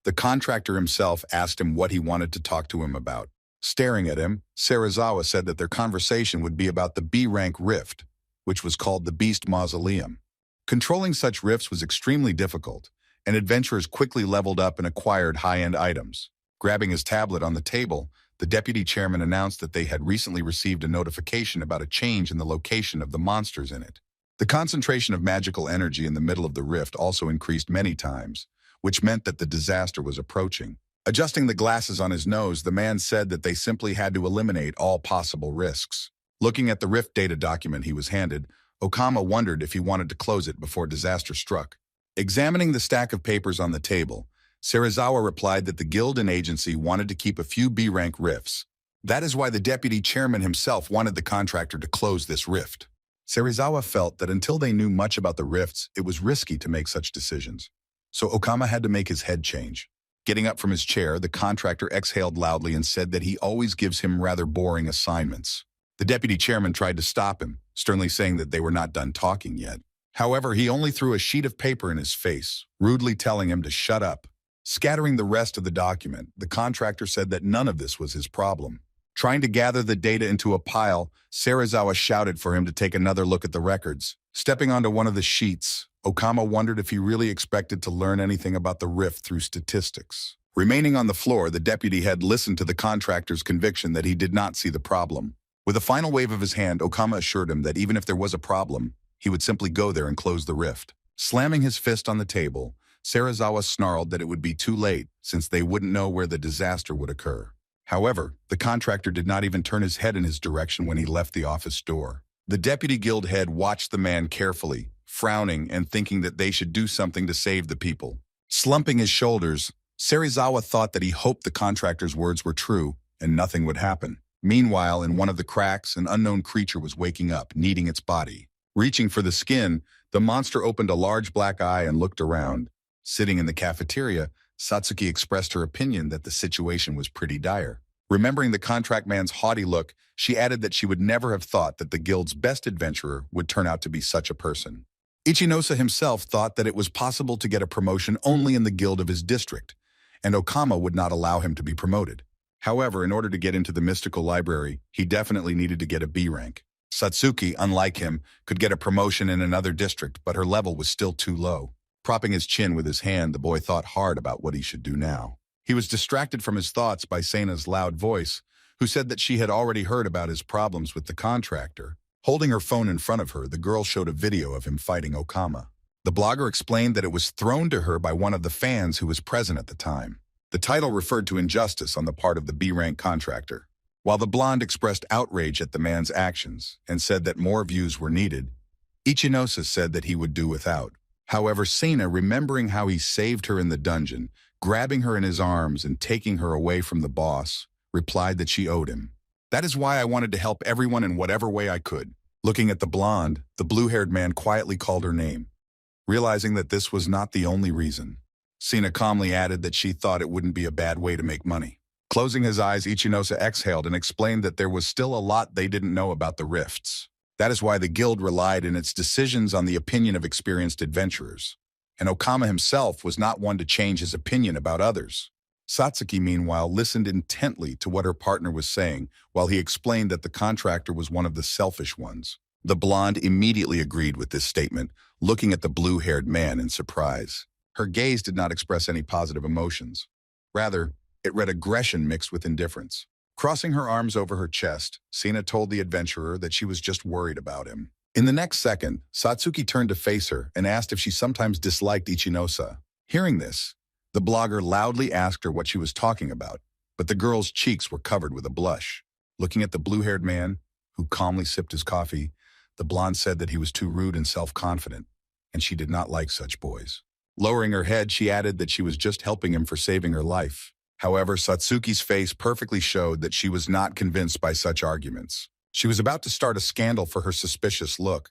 Speaker 1: the contractor himself asked him what he wanted to talk to him about. Staring at him, Serizawa said that their conversation would be about the B-rank rift, which was called the Beast Mausoleum. Controlling such rifts was extremely difficult, and adventurers quickly leveled up and acquired high-end items. Grabbing his tablet on the table, the deputy chairman announced that they had recently received a notification about a change in the location of the monsters in it. The concentration of magical energy in the middle of the rift also increased many times, which meant that the disaster was approaching. Adjusting the glasses on his nose, the man said that they simply had to eliminate all possible risks. Looking at the rift data document he was handed, Okama wondered if he wanted to close it before disaster struck. Examining the stack of papers on the table, Serizawa replied that the guild and agency wanted to keep a few B-rank rifts. That is why the deputy chairman himself wanted the contractor to close this rift. Serizawa felt that until they knew much about the rifts, it was risky to make such decisions. So Okama had to make his head change. Getting up from his chair, the contractor exhaled loudly and said that he always gives him rather boring assignments. The deputy chairman tried to stop him, sternly saying that they were not done talking yet. However, he only threw a sheet of paper in his face, rudely telling him to shut up. Scattering the rest of the document, the contractor said that none of this was his problem. Trying to gather the data into a pile, Serizawa shouted for him to take another look at the records. Stepping onto one of the sheets, Okama wondered if he really expected to learn anything about the rift through statistics. Remaining on the floor, the deputy head listened to the contractor's conviction that he did not see the problem. With a final wave of his hand, Okama assured him that even if there was a problem, he would simply go there and close the rift. Slamming his fist on the table, Serizawa snarled that it would be too late since they wouldn't know where the disaster would occur. However, the contractor did not even turn his head in his direction when he left the office door. The deputy guild head watched the man carefully, frowning and thinking that they should do something to save the people. Slumping his shoulders, Serizawa thought that he hoped the contractor's words were true and nothing would happen. Meanwhile, in one of the cracks, an unknown creature was waking up, needing its body. Reaching for the skin, the monster opened a large black eye and looked around. Sitting in the cafeteria, Satsuki expressed her opinion that the situation was pretty dire. Remembering the contract man's haughty look, she added that she would never have thought that the guild's best adventurer would turn out to be such a person. Iosa himself thought that it was possible to get a promotion only in the guild of his district, and Okama would not allow him to be promoted. However, in order to get into the mystical library, he definitely needed to get a B rank. Satsuki, unlike him, could get a promotion in another district, but her level was still too low. Propping his chin with his hand, the boy thought hard about what he should do now. He was distracted from his thoughts by Seina's loud voice, who said that she had already heard about his problems with the contractor. Holding her phone in front of her, the girl showed a video of him fighting Okama. The blogger explained that it was thrown to her by one of the fans who was present at the time. The title referred to injustice on the part of the B-rank contractor. While the blonde expressed outrage at the man's actions and said that more views were needed, Iosa said that he would do without. However, Seina, remembering how he saved her in the dungeon, grabbing her in his arms and taking her away from the boss, replied that she owed him. That is why I wanted to help everyone in whatever way I could. Looking at the blonde, the blue-haired man quietly called her name. Realizing that this was not the only reason, Seina calmly added that she thought it wouldn't be a bad way to make money. Closing his eyes, Iosa exhaled and explained that there was still a lot they didn't know about the rifts. That is why the guild relied in its decisions on the opinion of experienced adventurers. And Okama himself was not one to change his opinion about others. Satsuki, meanwhile, listened intently to what her partner was saying while he explained that the contractor was one of the selfish ones. The blonde immediately agreed with this statement, looking at the blue-haired man in surprise. Her gaze did not express any positive emotions. Rather, it read aggression mixed with indifference. Crossing her arms over her chest, Seina told the adventurer that she was just worried about him. In the next second, Satsuki turned to face her and asked if she sometimes disliked Iosa. Hearing this, the blogger loudly asked her what she was talking about, but the girl's cheeks were covered with a blush. Looking at the blue-haired man, who calmly sipped his coffee, the blonde said that he was too rude and self-confident, and she did not like such boys. Lowering her head, she added that she was just helping him for saving her life. However, Satsuki's face perfectly showed that she was not convinced by such arguments. She was about to start a scandal for her suspicious look,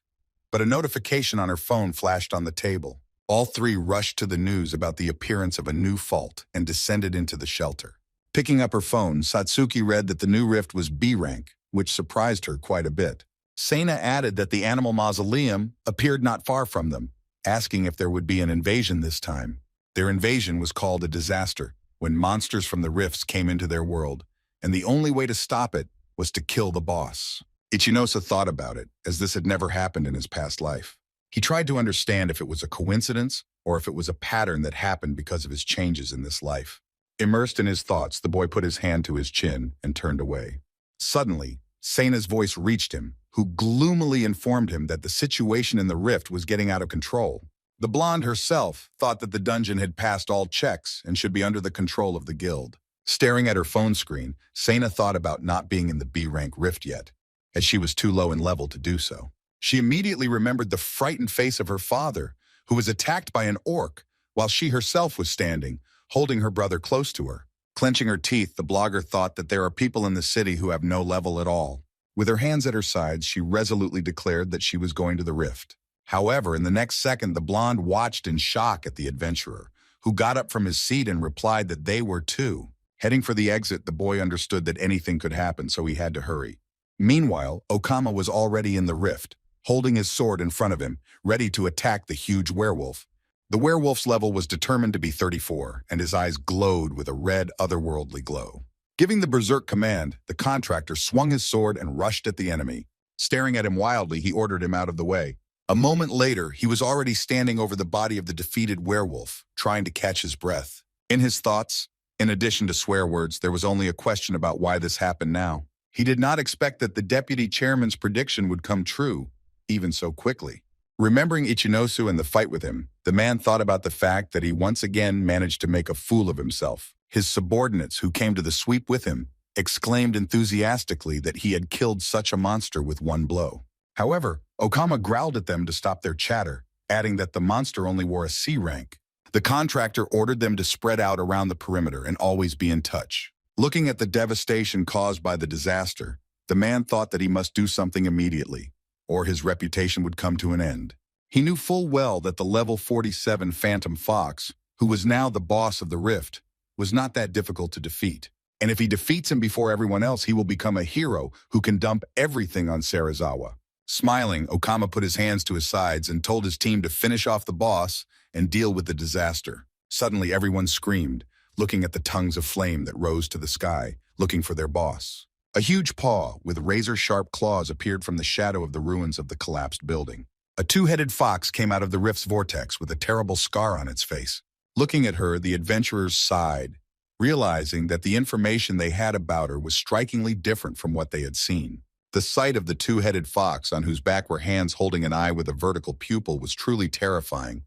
Speaker 1: but a notification on her phone flashed on the table. All three rushed to the news about the appearance of a new fault and descended into the shelter. Picking up her phone, Satsuki read that the new rift was B rank, which surprised her quite a bit. Seina added that the animal mausoleum appeared not far from them, asking if there would be an invasion this time. Their invasion was called a disaster, when monsters from the rifts came into their world, and the only way to stop it was to kill the boss. Iosa thought about it, as this had never happened in his past life. He tried to understand if it was a coincidence or if it was a pattern that happened because of his changes in this life. Immersed in his thoughts, the boy put his hand to his chin and turned away. Suddenly, Seina's voice reached him, who gloomily informed him that the situation in the rift was getting out of control. The blonde herself thought that the dungeon had passed all checks and should be under the control of the guild. Staring at her phone screen, Seina thought about not being in the B-rank rift yet, as she was too low in level to do so. She immediately remembered the frightened face of her father, who was attacked by an orc, while she herself was standing, holding her brother close to her. Clenching her teeth, the blogger thought that there are people in the city who have no level at all. With her hands at her sides, she resolutely declared that she was going to the rift. However, in the next second, the blonde watched in shock at the adventurer, who got up from his seat and replied that they were too. Heading for the exit, the boy understood that anything could happen, so he had to hurry. Meanwhile, Okama was already in the rift, holding his sword in front of him, ready to attack the huge werewolf. The werewolf's level was determined to be 34, and his eyes glowed with a red, otherworldly glow. Giving the berserk command, the contractor swung his sword and rushed at the enemy. Staring at him wildly, he ordered him out of the way. A moment later, he was already standing over the body of the defeated werewolf, trying to catch his breath. In his thoughts, in addition to swear words, there was only a question about why this happened now. He did not expect that the deputy chairman's prediction would come true, even so quickly. Remembering Ichinosu and the fight with him, the man thought about the fact that he once again managed to make a fool of himself. His subordinates, who came to the sweep with him, exclaimed enthusiastically that he had killed such a monster with one blow. However, Okama growled at them to stop their chatter, adding that the monster only wore a C rank. The contractor ordered them to spread out around the perimeter and always be in touch. Looking at the devastation caused by the disaster, the man thought that he must do something immediately, or his reputation would come to an end. He knew full well that the level 47 Phantom Fox, who was now the boss of the Rift, was not that difficult to defeat. And if he defeats him before everyone else, he will become a hero who can dump everything on Serizawa. Smiling, Okama put his hands to his sides and told his team to finish off the boss and deal with the disaster. Suddenly, everyone screamed, looking at the tongues of flame that rose to the sky, looking for their boss. A huge paw with razor-sharp claws appeared from the shadow of the ruins of the collapsed building. A two-headed fox came out of the rift's vortex with a terrible scar on its face. Looking at her, the adventurers sighed, realizing that the information they had about her was strikingly different from what they had seen. The sight of the two-headed fox, on whose back were hands holding an eye with a vertical pupil, was truly terrifying,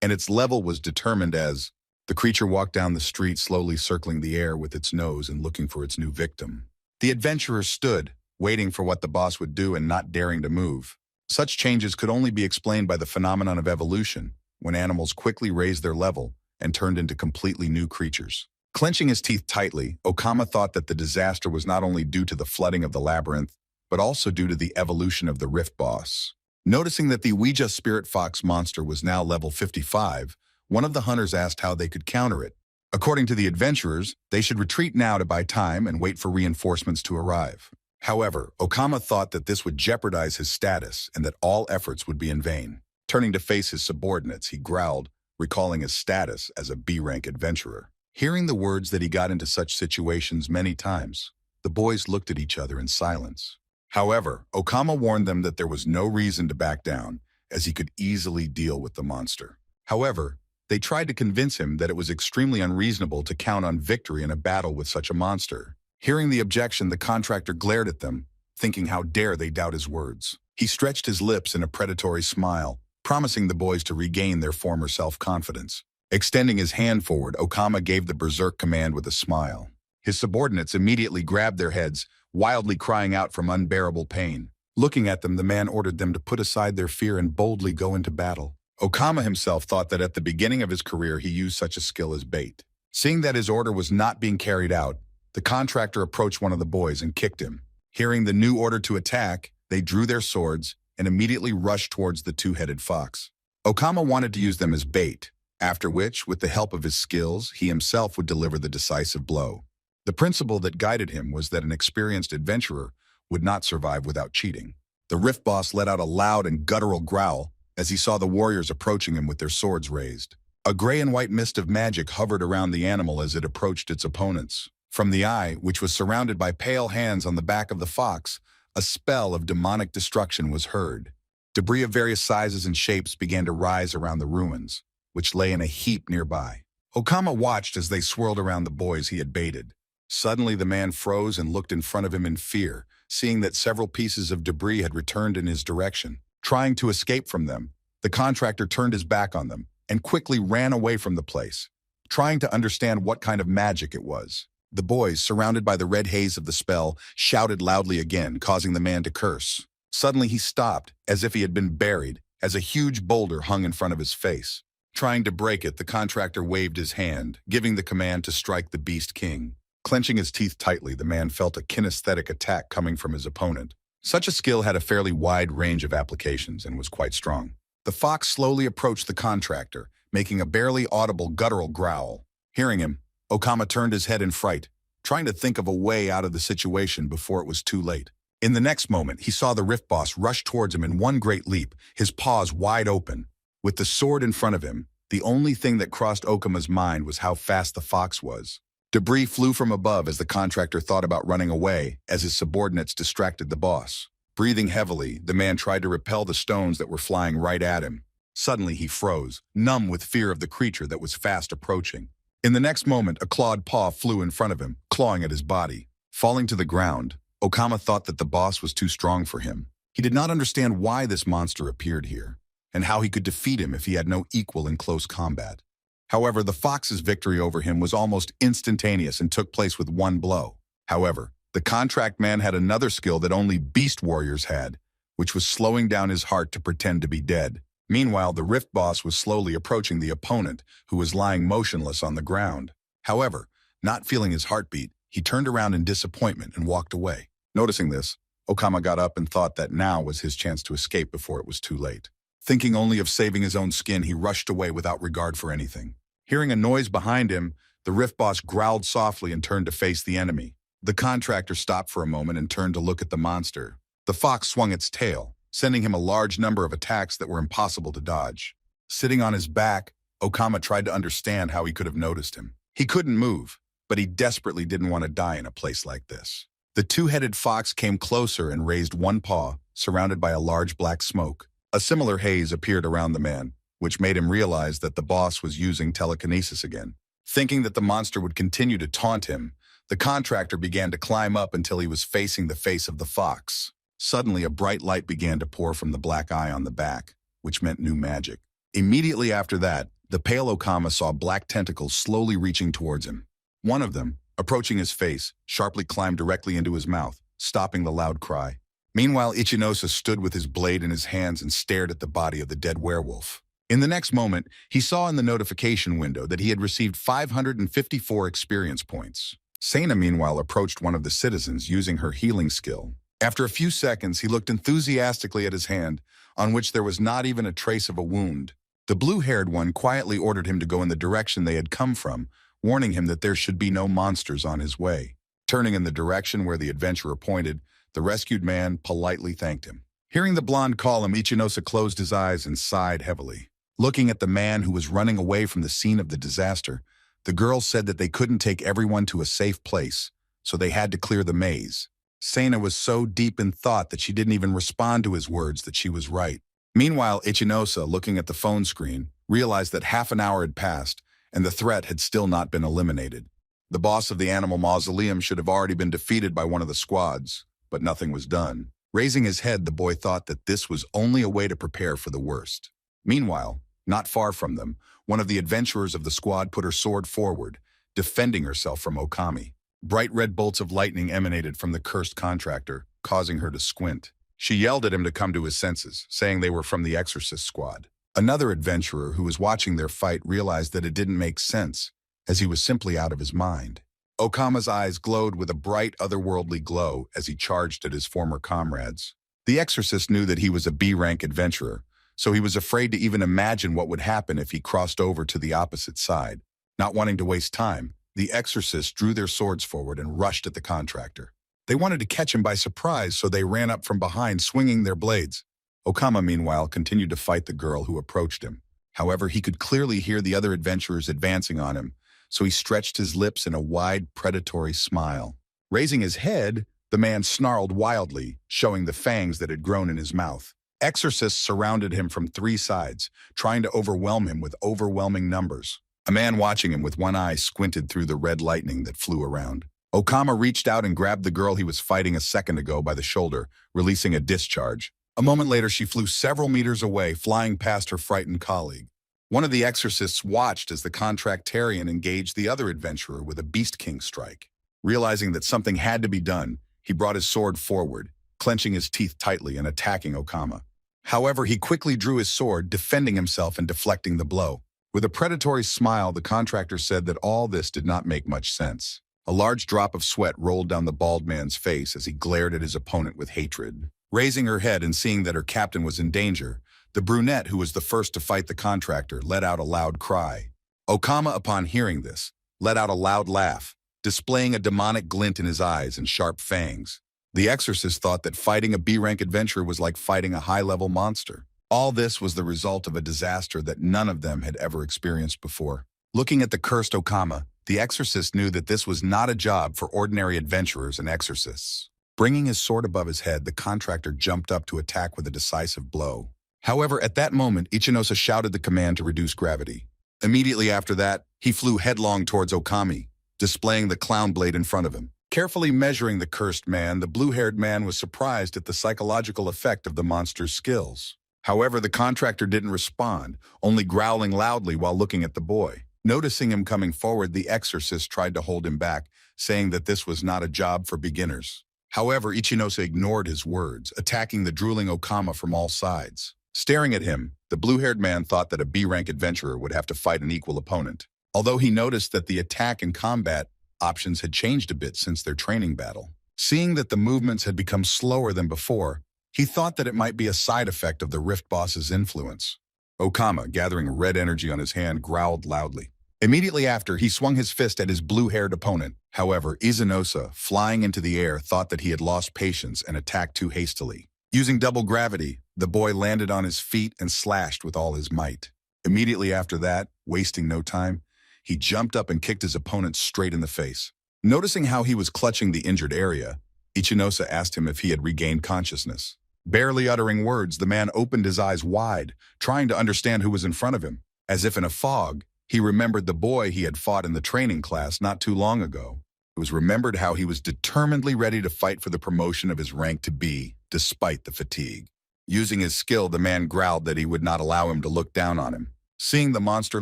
Speaker 1: and its level was determined as the creature walked down the street, slowly circling the air with its nose and looking for its new victim. The adventurers stood, waiting for what the boss would do and not daring to move. Such changes could only be explained by the phenomenon of evolution, when animals quickly raised their level and turned into completely new creatures. Clenching his teeth tightly, Okama thought that the disaster was not only due to the flooding of the labyrinth, but also due to the evolution of the Rift boss. Noticing that the Ouija spirit fox monster was now level 55, one of the hunters asked how they could counter it. According to the adventurers, they should retreat now to buy time and wait for reinforcements to arrive. However, Okama thought that this would jeopardize his status and that all efforts would be in vain. Turning to face his subordinates, he growled, recalling his status as a B-rank adventurer. Hearing the words that he got into such situations many times, the boys looked at each other in silence. However, Okama warned them that there was no reason to back down, as he could easily deal with the monster. However, they tried to convince him that it was extremely unreasonable to count on victory in a battle with such a monster. Hearing the objection, the contractor glared at them, thinking how dare they doubt his words. He stretched his lips in a predatory smile, promising the boys to regain their former self-confidence. Extending his hand forward, Okama gave the berserk command with a smile. His subordinates immediately grabbed their heads, wildly crying out from unbearable pain. Looking at them, the man ordered them to put aside their fear and boldly go into battle. Okama himself thought that at the beginning of his career he used such a skill as bait. Seeing that his order was not being carried out, the contractor approached one of the boys and kicked him. Hearing the new order to attack, they drew their swords and immediately rushed towards the two-headed fox. Okama wanted to use them as bait, after which, with the help of his skills, he himself would deliver the decisive blow. The principle that guided him was that an experienced adventurer would not survive without cheating. The Rift boss let out a loud and guttural growl as he saw the warriors approaching him with their swords raised. A gray and white mist of magic hovered around the animal as it approached its opponents. From the eye, which was surrounded by pale hands on the back of the fox, a spell of demonic destruction was heard. Debris of various sizes and shapes began to rise around the ruins, which lay in a heap nearby. Okama watched as they swirled around the boys he had baited. Suddenly, the man froze and looked in front of him in fear, seeing that several pieces of debris had returned in his direction. Trying to escape from them, the contractor turned his back on them and quickly ran away from the place, trying to understand what kind of magic it was. The boys, surrounded by the red haze of the spell, shouted loudly again, causing the man to curse. Suddenly he stopped, as if he had been buried, as a huge boulder hung in front of his face. Trying to break it, the contractor waved his hand, giving the command to strike the Beast King. Clenching his teeth tightly, the man felt a kinesthetic attack coming from his opponent. Such a skill had a fairly wide range of applications and was quite strong. The fox slowly approached the contractor, making a barely audible guttural growl. Hearing him, Okama turned his head in fright, trying to think of a way out of the situation before it was too late. In the next moment, he saw the Rift Boss rush towards him in one great leap, his paws wide open. With the sword in front of him, the only thing that crossed Okama's mind was how fast the fox was. Debris flew from above as the contractor thought about running away, as his subordinates distracted the boss. Breathing heavily, the man tried to repel the stones that were flying right at him. Suddenly he froze, numb with fear of the creature that was fast approaching. In the next moment, a clawed paw flew in front of him, clawing at his body. Falling to the ground, Okama thought that the boss was too strong for him. He did not understand why this monster appeared here, and how he could defeat him if he had no equal in close combat. However, the fox's victory over him was almost instantaneous and took place with one blow. However, the contract man had another skill that only beast warriors had, which was slowing down his heart to pretend to be dead. Meanwhile, the Rift Boss was slowly approaching the opponent, who was lying motionless on the ground. However, not feeling his heartbeat, he turned around in disappointment and walked away. Noticing this, Okama got up and thought that now was his chance to escape before it was too late. Thinking only of saving his own skin, he rushed away without regard for anything. Hearing a noise behind him, the Rift Boss growled softly and turned to face the enemy. The contractor stopped for a moment and turned to look at the monster. The fox swung its tail, sending him a large number of attacks that were impossible to dodge. Sitting on his back, Okama tried to understand how he could have noticed him. He couldn't move, but he desperately didn't want to die in a place like this. The two-headed fox came closer and raised one paw, surrounded by a large black smoke. A similar haze appeared around the man, which made him realize that the boss was using telekinesis again. Thinking that the monster would continue to taunt him, the contractor began to climb up until he was facing the face of the fox. Suddenly, a bright light began to pour from the black eye on the back, which meant new magic. Immediately after that, the pale Okama saw black tentacles slowly reaching towards him. One of them, approaching his face, sharply climbed directly into his mouth, stopping the loud cry. Meanwhile, Iosa stood with his blade in his hands and stared at the body of the dead werewolf. In the next moment, he saw in the notification window that he had received 554 experience points. Sana, meanwhile, approached one of the citizens using her healing skill. After a few seconds, he looked enthusiastically at his hand, on which there was not even a trace of a wound. The blue-haired one quietly ordered him to go in the direction they had come from, warning him that there should be no monsters on his way. Turning in the direction where the adventurer pointed, the rescued man politely thanked him. Hearing the blonde call him, Iosa closed his eyes and sighed heavily. Looking at the man who was running away from the scene of the disaster, the girl said that they couldn't take everyone to a safe place, so they had to clear the maze. Sana was so deep in thought that she didn't even respond to his words that she was right. Meanwhile, Iosa, looking at the phone screen, realized that half an hour had passed and the threat had still not been eliminated. The boss of the animal mausoleum should have already been defeated by one of the squads, but nothing was done. Raising his head, the boy thought that this was only a way to prepare for the worst. Meanwhile, not far from them, one of the adventurers of the squad put her sword forward, defending herself from Okami. Bright red bolts of lightning emanated from the cursed contractor, causing her to squint. She yelled at him to come to his senses, saying they were from the Exorcist squad. Another adventurer who was watching their fight realized that it didn't make sense, as he was simply out of his mind. Okama's eyes glowed with a bright, otherworldly glow as he charged at his former comrades. The Exorcist knew that he was a B-rank adventurer, so he was afraid to even imagine what would happen if he crossed over to the opposite side. Not wanting to waste time, the Exorcists drew their swords forward and rushed at the contractor. They wanted to catch him by surprise, so they ran up from behind, swinging their blades. Okama, meanwhile, continued to fight the girl who approached him. However, he could clearly hear the other adventurers advancing on him, so he stretched his lips in a wide, predatory smile. Raising his head, the man snarled wildly, showing the fangs that had grown in his mouth. Exorcists surrounded him from three sides, trying to overwhelm him with overwhelming numbers. A man watching him with one eye squinted through the red lightning that flew around. Okama reached out and grabbed the girl he was fighting a second ago by the shoulder, releasing a discharge. A moment later, she flew several meters away, flying past her frightened colleague. One of the exorcists watched as the contractarian engaged the other adventurer with a Beast King strike. Realizing that something had to be done, he brought his sword forward, clenching his teeth tightly and attacking Okama. However, he quickly drew his sword, defending himself and deflecting the blow. With a predatory smile, the contractor said that all this did not make much sense. A large drop of sweat rolled down the bald man's face as he glared at his opponent with hatred. Raising her head and seeing that her captain was in danger, the brunette, who was the first to fight the contractor, let out a loud cry. Okama, upon hearing this, let out a loud laugh, displaying a demonic glint in his eyes and sharp fangs. The exorcist thought that fighting a B-rank adventurer was like fighting a high-level monster. All this was the result of a disaster that none of them had ever experienced before. Looking at the cursed Okama, the exorcist knew that this was not a job for ordinary adventurers and exorcists. Bringing his sword above his head, the contractor jumped up to attack with a decisive blow. However, at that moment, Ichinosa shouted the command to reduce gravity. Immediately after that, he flew headlong towards Okami, displaying the clown blade in front of him. Carefully measuring the cursed man, the blue-haired man was surprised at the psychological effect of the monster's skills. However, the contractor didn't respond, only growling loudly while looking at the boy. Noticing him coming forward, the exorcist tried to hold him back, saying that this was not a job for beginners. However, Ichinosa ignored his words, attacking the drooling Okama from all sides. Staring at him, the blue-haired man thought that a B-rank adventurer would have to fight an equal opponent. Although he noticed that the attack and combat options had changed a bit since their training battle. Seeing that the movements had become slower than before, he thought that it might be a side effect of the Rift Boss's influence. Okama, gathering red energy on his hand, growled loudly. Immediately after, he swung his fist at his blue-haired opponent. However, Ichinosa, flying into the air, thought that he had lost patience and attacked too hastily. Using double gravity, the boy landed on his feet and slashed with all his might. Immediately after that, wasting no time, he jumped up and kicked his opponent straight in the face. Noticing how he was clutching the injured area, Ichinosa asked him if he had regained consciousness. Barely uttering words, the man opened his eyes wide, trying to understand who was in front of him. As if in a fog, he remembered the boy he had fought in the training class not too long ago. It was remembered how he was determinedly ready to fight for the promotion of his rank to B, despite the fatigue. Using his skill, the man growled that he would not allow him to look down on him. Seeing the monster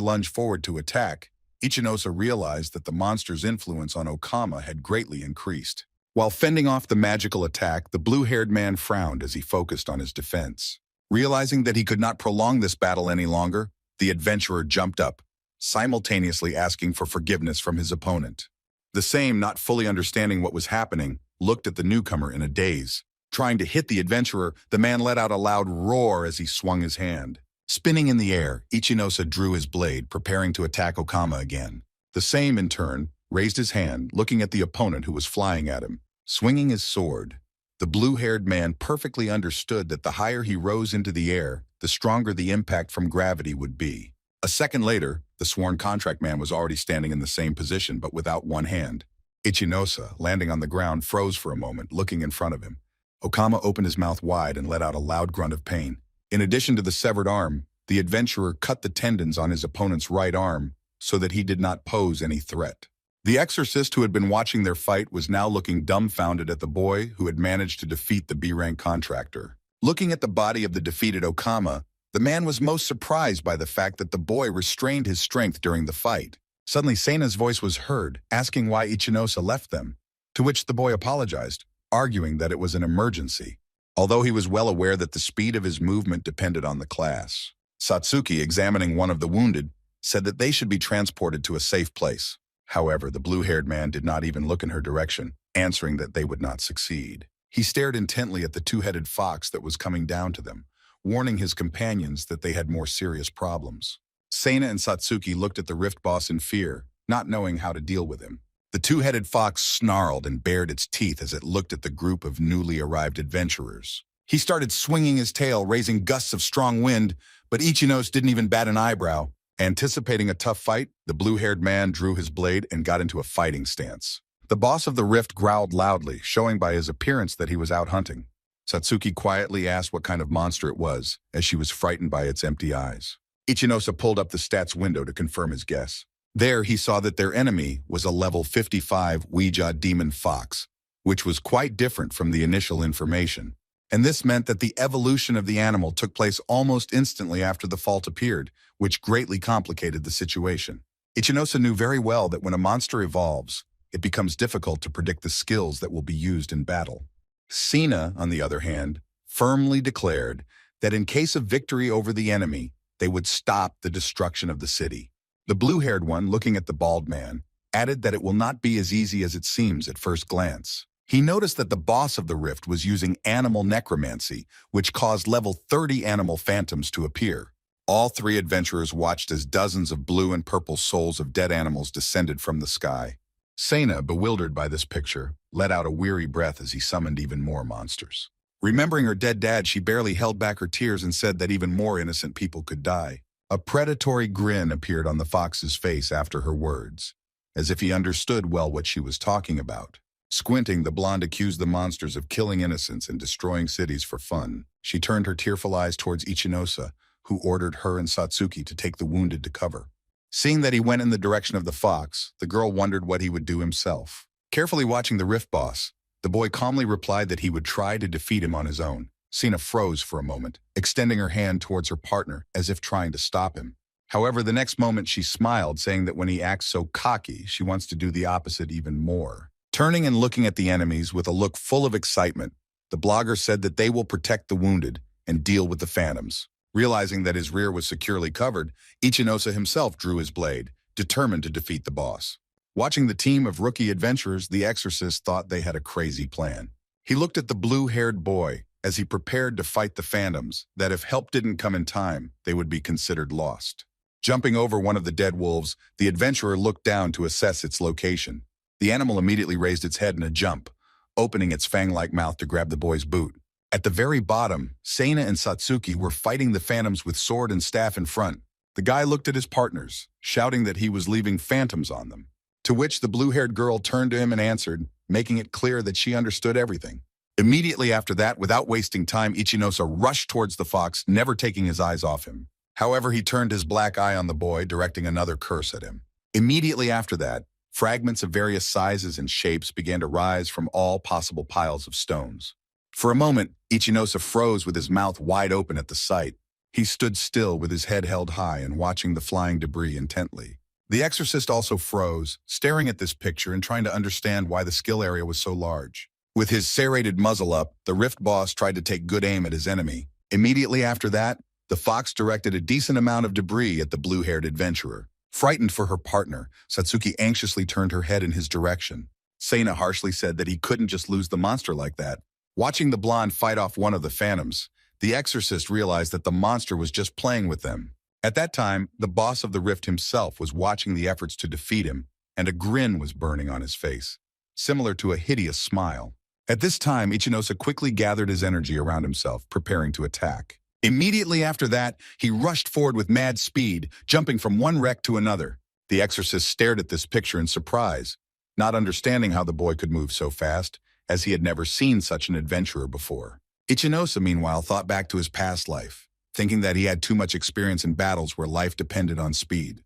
Speaker 1: lunge forward to attack, Ichinosa realized that the monster's influence on Okama had greatly increased. While fending off the magical attack, the blue-haired man frowned as he focused on his defense. Realizing that he could not prolong this battle any longer, the adventurer jumped up, simultaneously asking for forgiveness from his opponent. The same, not fully understanding what was happening, looked at the newcomer in a daze. Trying to hit the adventurer, the man let out a loud roar as he swung his hand. Spinning in the air, Ichinosa drew his blade, preparing to attack Okama again. The same, in turn, raised his hand, looking at the opponent who was flying at him. Swinging his sword, the blue-haired man perfectly understood that the higher he rose into the air, the stronger the impact from gravity would be. A second later, the sworn contract man was already standing in the same position, but without one hand. Ichinosa, landing on the ground, froze for a moment, looking in front of him. Okama opened his mouth wide and let out a loud grunt of pain. In addition to the severed arm, the adventurer cut the tendons on his opponent's right arm so that he did not pose any threat. The exorcist who had been watching their fight was now looking dumbfounded at the boy who had managed to defeat the B-rank contractor. Looking at the body of the defeated Okama, the man was most surprised by the fact that the boy restrained his strength during the fight. Suddenly, Seina's voice was heard, asking why Ichinosa left them, to which the boy apologized, arguing that it was an emergency, although he was well aware that the speed of his movement depended on the class. Satsuki, examining one of the wounded, said that they should be transported to a safe place. However, the blue-haired man did not even look in her direction, answering that they would not succeed. He stared intently at the two-headed fox that was coming down to them, warning his companions that they had more serious problems. Seina and Satsuki looked at the Rift Boss in fear, not knowing how to deal with him. The two-headed fox snarled and bared its teeth as it looked at the group of newly arrived adventurers. He started swinging his tail, raising gusts of strong wind, but Ichinosa didn't even bat an eyebrow. Anticipating a tough fight, the blue-haired man drew his blade and got into a fighting stance. The boss of the rift growled loudly, showing by his appearance that he was out hunting. Satsuki quietly asked what kind of monster it was, as she was frightened by its empty eyes. Ichinosa pulled up the stats window to confirm his guess. There he saw that their enemy was a level 55 Ouija demon fox, which was quite different from the initial information. And this meant that the evolution of the animal took place almost instantly after the fault appeared, which greatly complicated the situation. Ichinosa knew very well that when a monster evolves, it becomes difficult to predict the skills that will be used in battle. Seina, on the other hand, firmly declared that in case of victory over the enemy, they would stop the destruction of the city. The blue-haired one, looking at the bald man, added that it will not be as easy as it seems at first glance. He noticed that the boss of the rift was using animal necromancy, which caused level 30 animal phantoms to appear. All three adventurers watched as dozens of blue and purple souls of dead animals descended from the sky. Sena, bewildered by this picture, let out a weary breath as he summoned even more monsters. Remembering her dead dad, she barely held back her tears and said that even more innocent people could die. A predatory grin appeared on the fox's face after her words, as if he understood well what she was talking about. Squinting, the blonde accused the monsters of killing innocents and destroying cities for fun. She turned her tearful eyes towards Iosa, who ordered her and Satsuki to take the wounded to cover. Seeing that he went in the direction of the fox, the girl wondered what he would do himself. Carefully watching the rift boss, the boy calmly replied that he would try to defeat him on his own. Sena froze for a moment, extending her hand towards her partner as if trying to stop him. However, the next moment she smiled, saying that when he acts so cocky, she wants to do the opposite even more. Turning and looking at the enemies with a look full of excitement, the blogger said that they will protect the wounded and deal with the phantoms. Realizing that his rear was securely covered, Iosa himself drew his blade, determined to defeat the boss. Watching the team of rookie adventurers, the exorcist thought they had a crazy plan. He looked at the blue-haired boy as he prepared to fight the phantoms, that if help didn't come in time, they would be considered lost. Jumping over one of the dead wolves, the adventurer looked down to assess its location. The animal immediately raised its head in a jump, opening its fang-like mouth to grab the boy's boot. At the very bottom, Sena and Satsuki were fighting the phantoms with sword and staff in front. The guy looked at his partners, shouting that he was leaving phantoms on them. To which the blue-haired girl turned to him and answered, making it clear that she understood everything. Immediately after that, without wasting time, Iosa rushed towards the fox, never taking his eyes off him. However, he turned his black eye on the boy, directing another curse at him. Immediately after that, fragments of various sizes and shapes began to rise from all possible piles of stones. For a moment, Iosa froze with his mouth wide open at the sight. He stood still with his head held high and watching the flying debris intently. The exorcist also froze, staring at this picture and trying to understand why the skill area was so large. With his serrated muzzle up, the rift boss tried to take good aim at his enemy. Immediately after that, the fox directed a decent amount of debris at the blue-haired adventurer. Frightened for her partner, Satsuki anxiously turned her head in his direction. Sena harshly said that he couldn't just lose the monster like that. Watching the blonde fight off one of the phantoms, the exorcist realized that the monster was just playing with them. At that time, the boss of the rift himself was watching the efforts to defeat him, and a grin was burning on his face, similar to a hideous smile. At this time, Iosa quickly gathered his energy around himself, preparing to attack. Immediately after that, he rushed forward with mad speed, jumping from one wreck to another. The exorcist stared at this picture in surprise, not understanding how the boy could move so fast, as he had never seen such an adventurer before. Iosa, meanwhile, thought back to his past life, thinking that he had too much experience in battles where life depended on speed.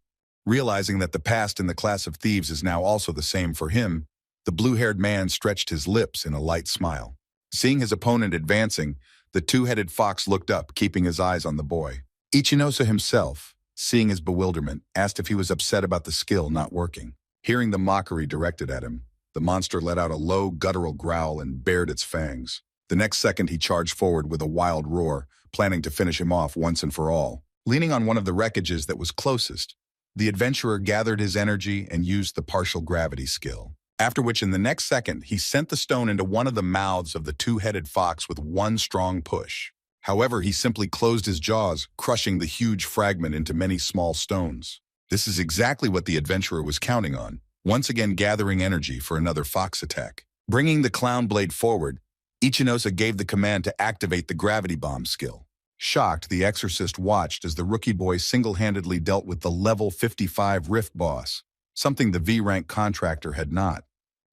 Speaker 1: Realizing that the past in the class of thieves is now also the same for him, the blue-haired man stretched his lips in a light smile. Seeing his opponent advancing, the two-headed fox looked up, keeping his eyes on the boy. Iosa himself, seeing his bewilderment, asked if he was upset about the skill not working. Hearing the mockery directed at him, the monster let out a low, guttural growl and bared its fangs. The next second, he charged forward with a wild roar, planning to finish him off once and for all. Leaning on one of the wreckages that was closest, the adventurer gathered his energy and used the partial gravity skill. After which, in the next second, he sent the stone into one of the mouths of the two-headed fox with one strong push. However, he simply closed his jaws, crushing the huge fragment into many small stones. This is exactly what the adventurer was counting on, once again gathering energy for another fox attack. Bringing the clown blade forward, Iosa gave the command to activate the gravity bomb skill. Shocked, the exorcist watched as the rookie boy single-handedly dealt with the level 55 rift boss, something the V-rank contractor had not.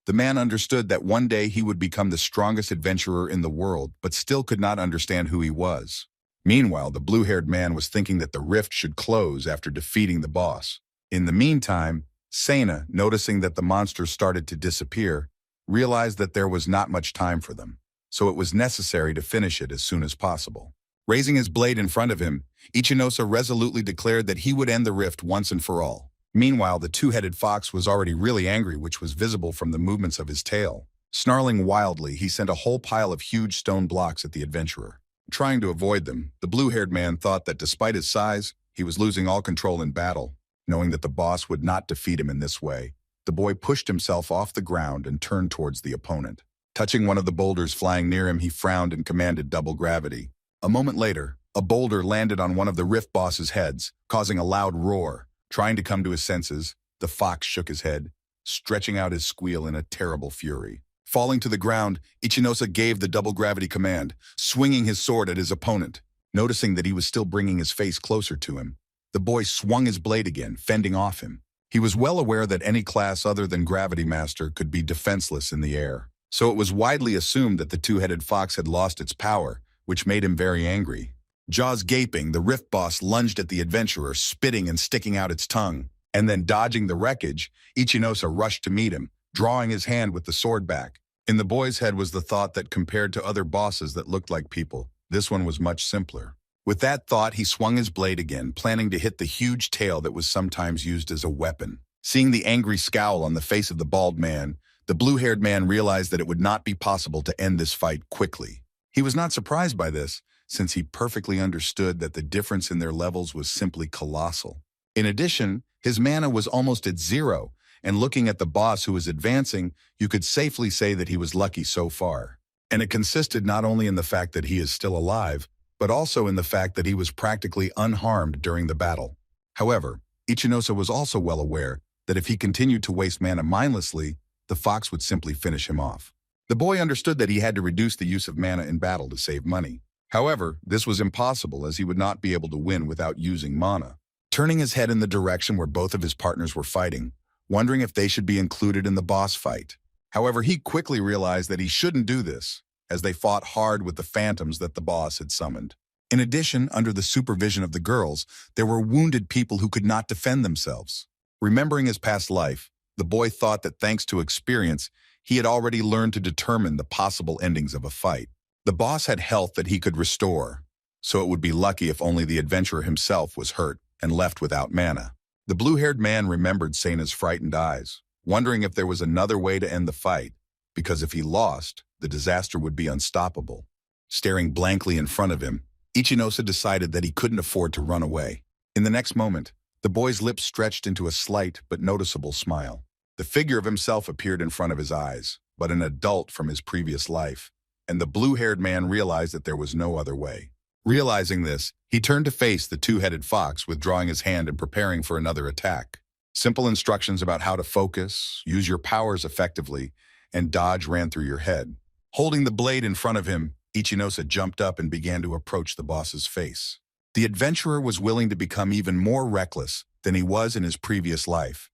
Speaker 1: The man understood that one day he would become the strongest adventurer in the world, but still could not understand who he was. Meanwhile, the blue-haired man was thinking that the rift should close after defeating the boss. In the meantime, Sena, noticing that the monsters started to disappear, realized that there was not much time for them, so it was necessary to finish it as soon as possible. Raising his blade in front of him, Iosa resolutely declared that he would end the rift once and for all. Meanwhile, the two-headed fox was already really angry, which was visible from the movements of his tail. Snarling wildly, he sent a whole pile of huge stone blocks at the adventurer. Trying to avoid them, the blue-haired man thought that despite his size, He was losing all control in battle. Knowing that the boss would not defeat him in this way, the boy pushed himself off the ground and turned towards the opponent. Touching one of the boulders flying near him, he frowned and commanded double gravity. A moment later, a boulder landed on one of the Rift boss's heads, causing a loud roar. Trying to come to his senses, the fox shook his head, stretching out his squeal in a terrible fury. Falling to the ground, Ichinosa gave the double gravity command, swinging his sword at his opponent. Noticing that he was still bringing his face closer to him, the boy swung his blade again, fending off him. He was well aware that any class other than Gravity Master could be defenseless in the air, so it was widely assumed that the two-headed fox had lost its power, which made him very angry. Jaws gaping, the Rift boss lunged at the adventurer, spitting and sticking out its tongue. And then dodging the wreckage, Ichinosa rushed to meet him, drawing his hand with the sword back. In the boy's head was the thought that compared to other bosses that looked like people, this one was much simpler. With that thought, he swung his blade again, planning to hit the huge tail that was sometimes used as a weapon. Seeing the angry scowl on the face of the bald man, the blue-haired man realized that it would not be possible to end this fight quickly. He was not surprised by this, since he perfectly understood that the difference in their levels was simply colossal. In addition, his mana was almost at 0, and looking at the boss who was advancing, you could safely say that he was lucky so far. And it consisted not only in the fact that he is still alive, but also in the fact that he was practically unharmed during the battle. However, Ichinosa was also well aware that if he continued to waste mana mindlessly, the fox would simply finish him off. The boy understood that he had to reduce the use of mana in battle to save money. However, this was impossible as he would not be able to win without using mana. Turning his head in the direction where both of his partners were fighting, wondering if they should be included in the boss fight. However, he quickly realized that he shouldn't do this, as they fought hard with the phantoms that the boss had summoned. In addition, under the supervision of the girls, there were wounded people who could not defend themselves. Remembering his past life, the boy thought that thanks to experience, he had already learned to determine the possible endings of a fight. The boss had health that he could restore, so it would be lucky if only the adventurer himself was hurt and left without mana. The blue-haired man remembered Seina's frightened eyes, wondering if there was another way to end the fight, because if he lost, the disaster would be unstoppable. Staring blankly in front of him, Ichinosa decided that he couldn't afford to run away. In the next moment, the boy's lips stretched into a slight but noticeable smile. The figure of himself appeared in front of his eyes, but an adult from his previous life, and the blue-haired man realized that there was no other way. Realizing this, he turned to face the two-headed fox, withdrawing his hand and preparing for another attack. Simple instructions about how to focus, use your powers effectively, and dodge ran through your head. Holding the blade in front of him, Ichinosa jumped up and began to approach the boss's face. The adventurer was willing to become even more reckless than he was in his previous life,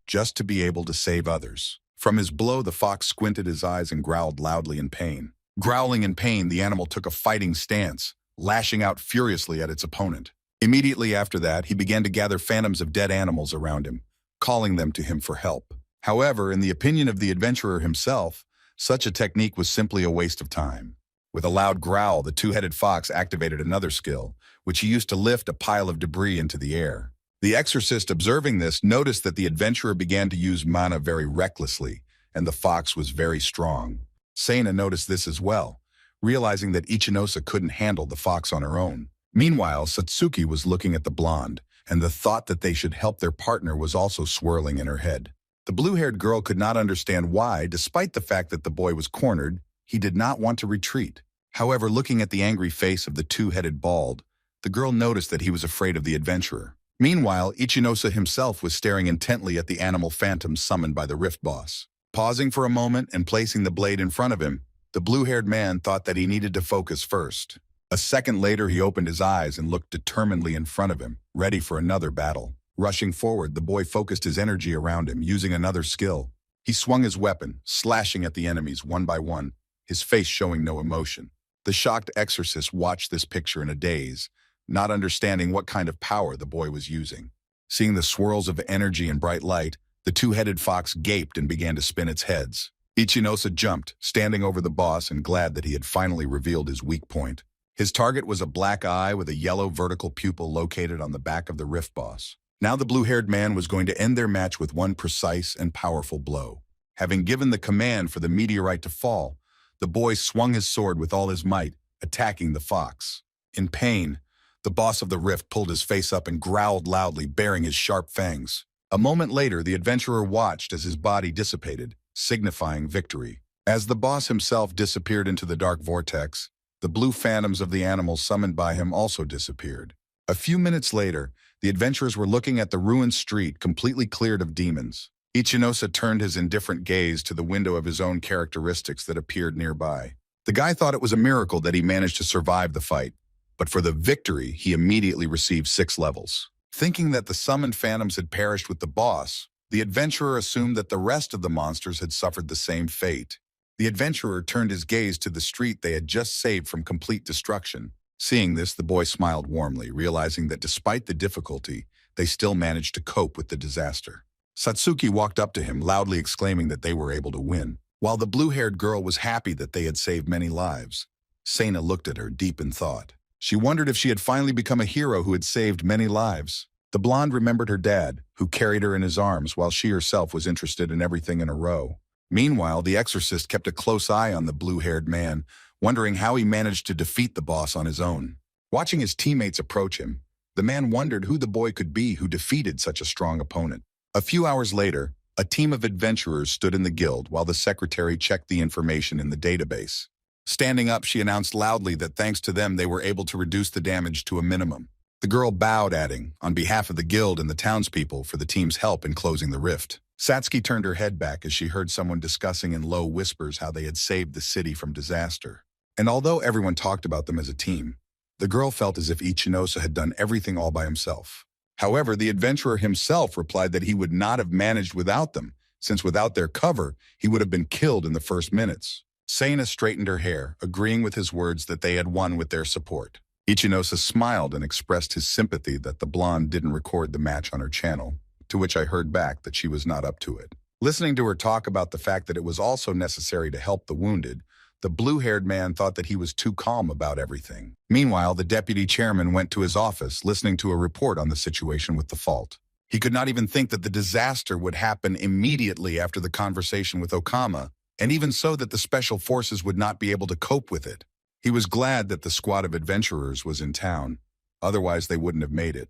Speaker 1: just to be able to save others. From his blow, the fox squinted his eyes and growled loudly in pain. Growling in pain, the animal took a fighting stance, lashing out furiously at its opponent. Immediately after that, he began to gather phantoms of dead animals around him, calling them to him for help. However, in the opinion of the adventurer himself, such a technique was simply a waste of time. With a loud growl, the two-headed fox activated another skill, which he used to lift a pile of debris into the air. The exorcist, observing this, noticed that the adventurer began to use mana very recklessly, and the fox was very strong. Seina noticed this as well, realizing that Ichinosa couldn't handle the fox on her own. Meanwhile, Satsuki was looking at the blonde, and the thought that they should help their partner was also swirling in her head. The blue-haired girl could not understand why, despite the fact that the boy was cornered, he did not want to retreat. However, looking at the angry face of the two-headed bald, the girl noticed that he was afraid of the adventurer. Meanwhile, Ichinosa himself was staring intently at the animal phantom summoned by the Rift boss. Pausing for a moment and placing the blade in front of him, the blue-haired man thought that he needed to focus first. A second later, he opened his eyes and looked determinedly in front of him, ready for another battle. Rushing forward, the boy focused his energy around him, using another skill. He swung his weapon, slashing at the enemies one by one, his face showing no emotion. The shocked exorcist watched this picture in a daze, not understanding what kind of power the boy was using. Seeing the swirls of energy and bright light, the two-headed fox gaped and began to spin its heads. Ichinosa jumped, standing over the boss and glad that he had finally revealed his weak point. His target was a black eye with a yellow vertical pupil located on the back of the Rift boss. Now the blue-haired man was going to end their match with one precise and powerful blow. Having given the command for the meteorite to fall, the boy swung his sword with all his might, attacking the fox. In pain, The boss of the rift pulled his face up and growled loudly, baring his sharp fangs. A moment later, the adventurer watched as his body dissipated, signifying victory. As the boss himself disappeared into the dark vortex, the blue phantoms of the animals summoned by him also disappeared. A few minutes later, the adventurers were looking at the ruined street completely cleared of demons. Iosa turned his indifferent gaze to the window of his own characteristics that appeared nearby. The guy thought it was a miracle that he managed to survive the fight, but for the victory, he immediately received 6 levels. Thinking that the summoned phantoms had perished with the boss, the adventurer assumed that the rest of the monsters had suffered the same fate. The adventurer turned his gaze to the street they had just saved from complete destruction. Seeing this, the boy smiled warmly, realizing that despite the difficulty, they still managed to cope with the disaster. Satsuki walked up to him, loudly exclaiming that they were able to win. While the blue-haired girl was happy that they had saved many lives, Sana looked at her, deep in thought. She wondered if she had finally become a hero who had saved many lives. The blonde remembered her dad, who carried her in his arms while she herself was interested in everything in a row. Meanwhile, the exorcist kept a close eye on the blue-haired man, wondering how he managed to defeat the boss on his own. Watching his teammates approach him, the man wondered who the boy could be who defeated such a strong opponent. A few hours later, a team of adventurers stood in the guild while the secretary checked the information in the database. Standing up, she announced loudly that thanks to them they were able to reduce the damage to a minimum. The girl bowed, adding, on behalf of the guild and the townspeople, for the team's help in closing the rift. Satsuki turned her head back as she heard someone discussing in low whispers how they had saved the city from disaster. And although everyone talked about them as a team, the girl felt as if Iosa had done everything all by himself. However, the adventurer himself replied that he would not have managed without them, since without their cover, he would have been killed in the first minutes. Sana straightened her hair, agreeing with his words that they had won with their support. Iosa smiled and expressed his sympathy that the blonde didn't record the match on her channel, to which I heard back that she was not up to it. Listening to her talk about the fact that it was also necessary to help the wounded, the blue-haired man thought that he was too calm about everything. Meanwhile, the deputy chairman went to his office, listening to a report on the situation with the fault. He could not even think that the disaster would happen immediately after the conversation with Okama, and even so that the special forces would not be able to cope with it. He was glad that the squad of adventurers was in town, otherwise they wouldn't have made it.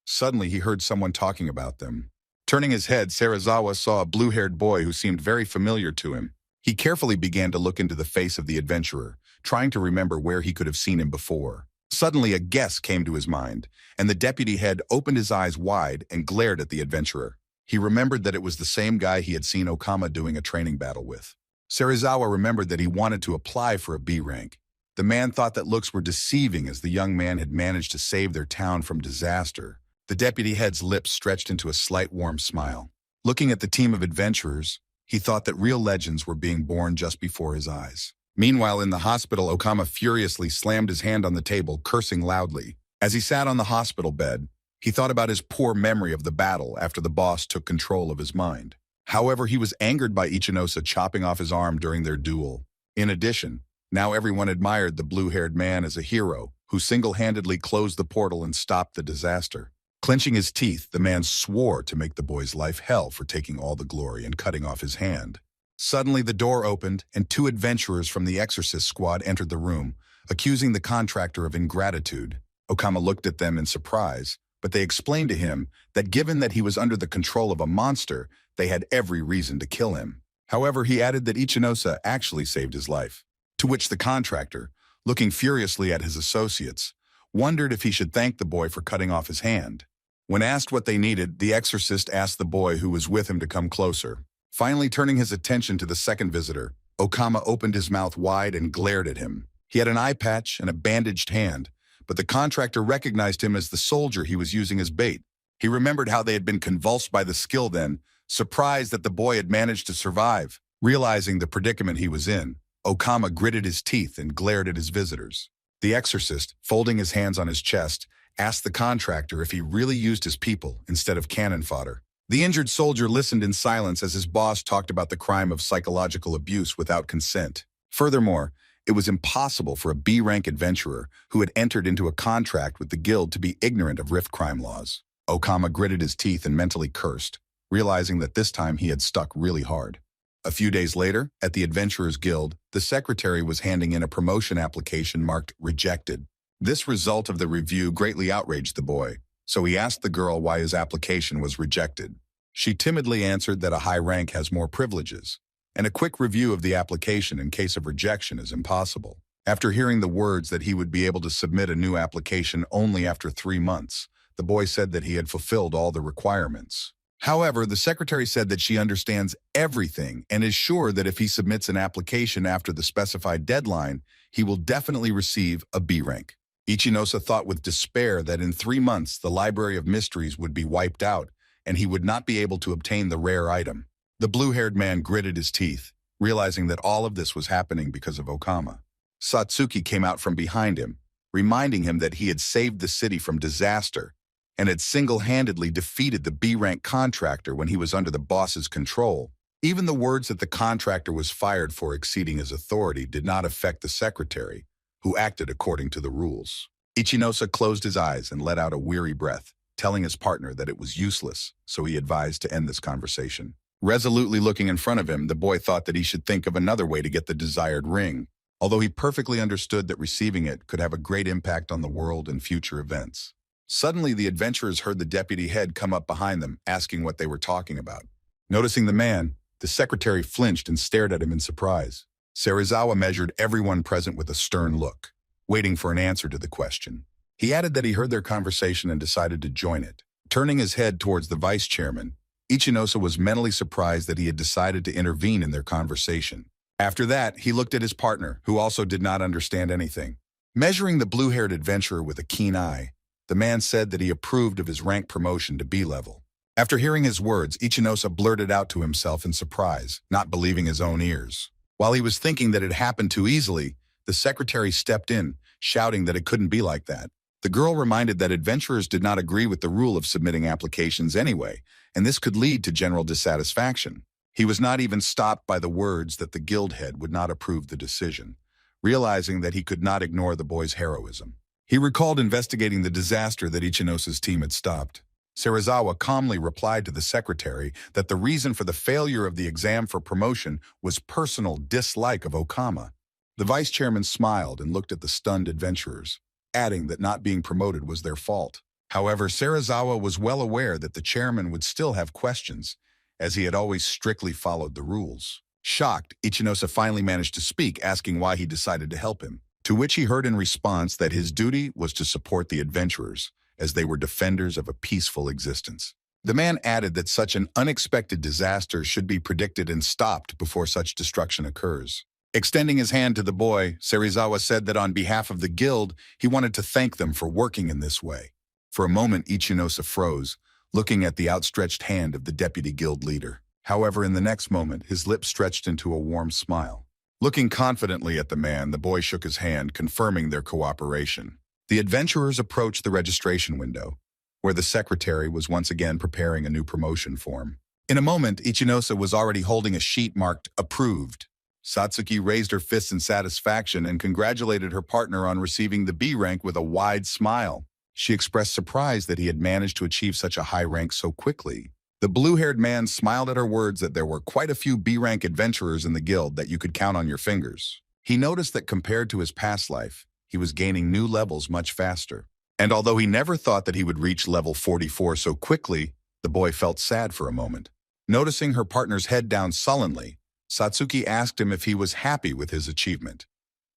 Speaker 1: Suddenly, he heard someone talking about them. Turning his head, Serizawa saw a blue-haired boy who seemed very familiar to him. He carefully began to look into the face of the adventurer, trying to remember where he could have seen him before. Suddenly, a guess came to his mind, and the deputy head opened his eyes wide and glared at the adventurer. He remembered that it was the same guy he had seen Okama doing a training battle with. Serizawa remembered that he wanted to apply for a B rank. The man thought that looks were deceiving as the young man had managed to save their town from disaster. The deputy head's lips stretched into a slight warm smile. Looking at the team of adventurers, he thought that real legends were being born just before his eyes. Meanwhile, in the hospital, Okama furiously slammed his hand on the table, cursing loudly. As he sat on the hospital bed, he thought about his poor memory of the battle after the boss took control of his mind. However, he was angered by Iosa chopping off his arm during their duel. In addition, now everyone admired the blue-haired man as a hero who single-handedly closed the portal and stopped the disaster. Clenching his teeth, the man swore to make the boy's life hell for taking all the glory and cutting off his hand. Suddenly, the door opened, and 2 adventurers from the exorcist squad entered the room, accusing the contractor of ingratitude. Okama looked at them in surprise, but they explained to him that given that he was under the control of a monster, they had every reason to kill him. However, he added that Iosa actually saved his life, to which the contractor, looking furiously at his associates, wondered if he should thank the boy for cutting off his hand. When asked what they needed, the exorcist asked the boy who was with him to come closer. Finally turning his attention to the second visitor, Okama opened his mouth wide and glared at him. He had an eye patch and a bandaged hand, but the contractor recognized him as the soldier he was using as bait. He remembered how they had been convulsed by the skill then, surprised that the boy had managed to survive. Realizing the predicament he was in, Okama gritted his teeth and glared at his visitors. The exorcist, folding his hands on his chest, asked the contractor if he really used his people instead of cannon fodder. The injured soldier listened in silence as his boss talked about the crime of psychological abuse without consent. Furthermore, it was impossible for a B-rank adventurer who had entered into a contract with the guild to be ignorant of rift crime laws. Okama gritted his teeth and mentally cursed, realizing that this time he had stuck really hard. A few days later, at the Adventurers Guild, the secretary was handing in a promotion application marked rejected. This result of the review greatly outraged the boy, so he asked the girl why his application was rejected. She timidly answered that a high rank has more privileges, and a quick review of the application in case of rejection is impossible. After hearing the words that he would be able to submit a new application only after 3 months, the boy said that he had fulfilled all the requirements. However, the secretary said that she understands everything and is sure that if he submits an application after the specified deadline, he will definitely receive a B rank. Ichinose thought with despair that in 3 months the Library of Mysteries would be wiped out and he would not be able to obtain the rare item. The blue-haired man gritted his teeth, realizing that all of this was happening because of Okama. Satsuki came out from behind him, reminding him that he had saved the city from disaster and had single-handedly defeated the B-rank contractor when he was under the boss's control. Even the words that the contractor was fired for exceeding his authority did not affect the secretary, who acted according to the rules. Ichinose closed his eyes and let out a weary breath, telling his partner that it was useless, so he advised to end this conversation. Resolutely looking in front of him, the boy thought that he should think of another way to get the desired ring, although he perfectly understood that receiving it could have a great impact on the world and future events. Suddenly, the adventurers heard the deputy head come up behind them, asking what they were talking about. Noticing the man, the secretary flinched and stared at him in surprise. Serizawa measured everyone present with a stern look, waiting for an answer to the question. He added that he heard their conversation and decided to join it. Turning his head towards the vice chairman, Ichinose was mentally surprised that he had decided to intervene in their conversation. After that, he looked at his partner, who also did not understand anything. Measuring the blue-haired adventurer with a keen eye, the man said that he approved of his rank promotion to B level. After hearing his words, Ichinose blurted out to himself in surprise, not believing his own ears. While he was thinking that it happened too easily, the secretary stepped in, shouting that it couldn't be like that. The girl reminded that adventurers did not agree with the rule of submitting applications anyway, and this could lead to general dissatisfaction. He was not even stopped by the words that the guild head would not approve the decision, realizing that he could not ignore the boy's heroism. He recalled investigating the disaster that Ichinose's team had stopped. Serizawa calmly replied to the secretary that the reason for the failure of the exam for promotion was personal dislike of Okama. The vice chairman smiled and looked at the stunned adventurers, adding that not being promoted was their fault. However, Serizawa was well aware that the chairman would still have questions, as he had always strictly followed the rules. Shocked, Ichinose finally managed to speak, asking why he decided to help him, to which he heard in response that his duty was to support the adventurers, as they were defenders of a peaceful existence. The man added that such an unexpected disaster should be predicted and stopped before such destruction occurs. Extending his hand to the boy, Serizawa said that on behalf of the guild, he wanted to thank them for working in this way. For a moment, Ichinose froze, looking at the outstretched hand of the deputy guild leader. However, in the next moment, his lips stretched into a warm smile. Looking confidently at the man, the boy shook his hand, confirming their cooperation. The adventurers approached the registration window, where the secretary was once again preparing a new promotion form. In a moment, Ichinose was already holding a sheet marked "Approved." Satsuki raised her fists in satisfaction and congratulated her partner on receiving the B rank with a wide smile. She expressed surprise that he had managed to achieve such a high rank so quickly. The blue-haired man smiled at her words that there were quite a few B-rank adventurers in the guild that you could count on your fingers. He noticed that compared to his past life, he was gaining new levels much faster. And although he never thought that he would reach level 44 so quickly, the boy felt sad for a moment. Noticing her partner's head down sullenly, Satsuki asked him if he was happy with his achievement,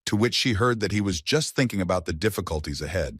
Speaker 1: to which she heard that he was just thinking about the difficulties ahead.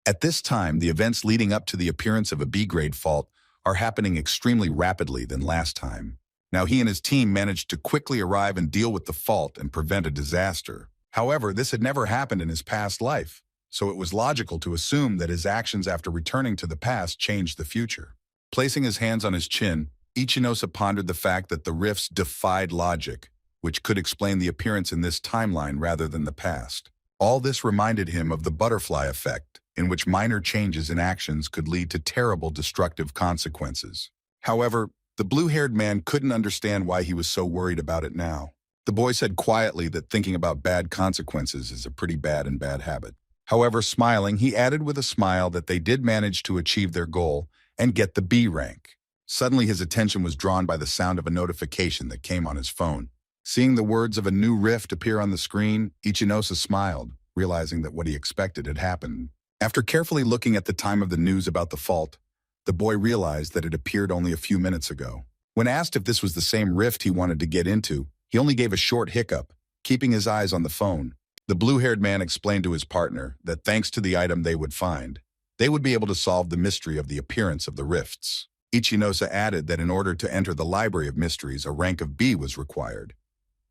Speaker 1: At this time, the events leading up to the appearance of a B-grade fault are happening extremely rapidly than last time. Now he and his team managed to quickly arrive and deal with the fault and prevent a disaster. However, this had never happened in his past life, so it was logical to assume that his actions after returning to the past changed the future. Placing his hands on his chin, Ichinose pondered the fact that the rifts defied logic, which could explain the appearance in this timeline rather than the past. All this reminded him of the butterfly effect, in which minor changes in actions could lead to terrible destructive consequences. However, the blue-haired man couldn't understand why he was so worried about it now. The boy said quietly that thinking about bad consequences is a pretty bad habit. However, smiling, he added with a smile that they did manage to achieve their goal and get the B rank. Suddenly, his attention was drawn by the sound of a notification that came on his phone. Seeing the words of a new rift appear on the screen, Ichinose smiled, realizing that what he expected had happened. After carefully looking at the time of the news about the fault, the boy realized that it appeared only a few minutes ago. When asked if this was the same rift he wanted to get into, he only gave a short hiccup, keeping his eyes on the phone. The blue-haired man explained to his partner that thanks to the item they would find, they would be able to solve the mystery of the appearance of the rifts. Iosa added that in order to enter the Library of Mysteries, a rank of B was required.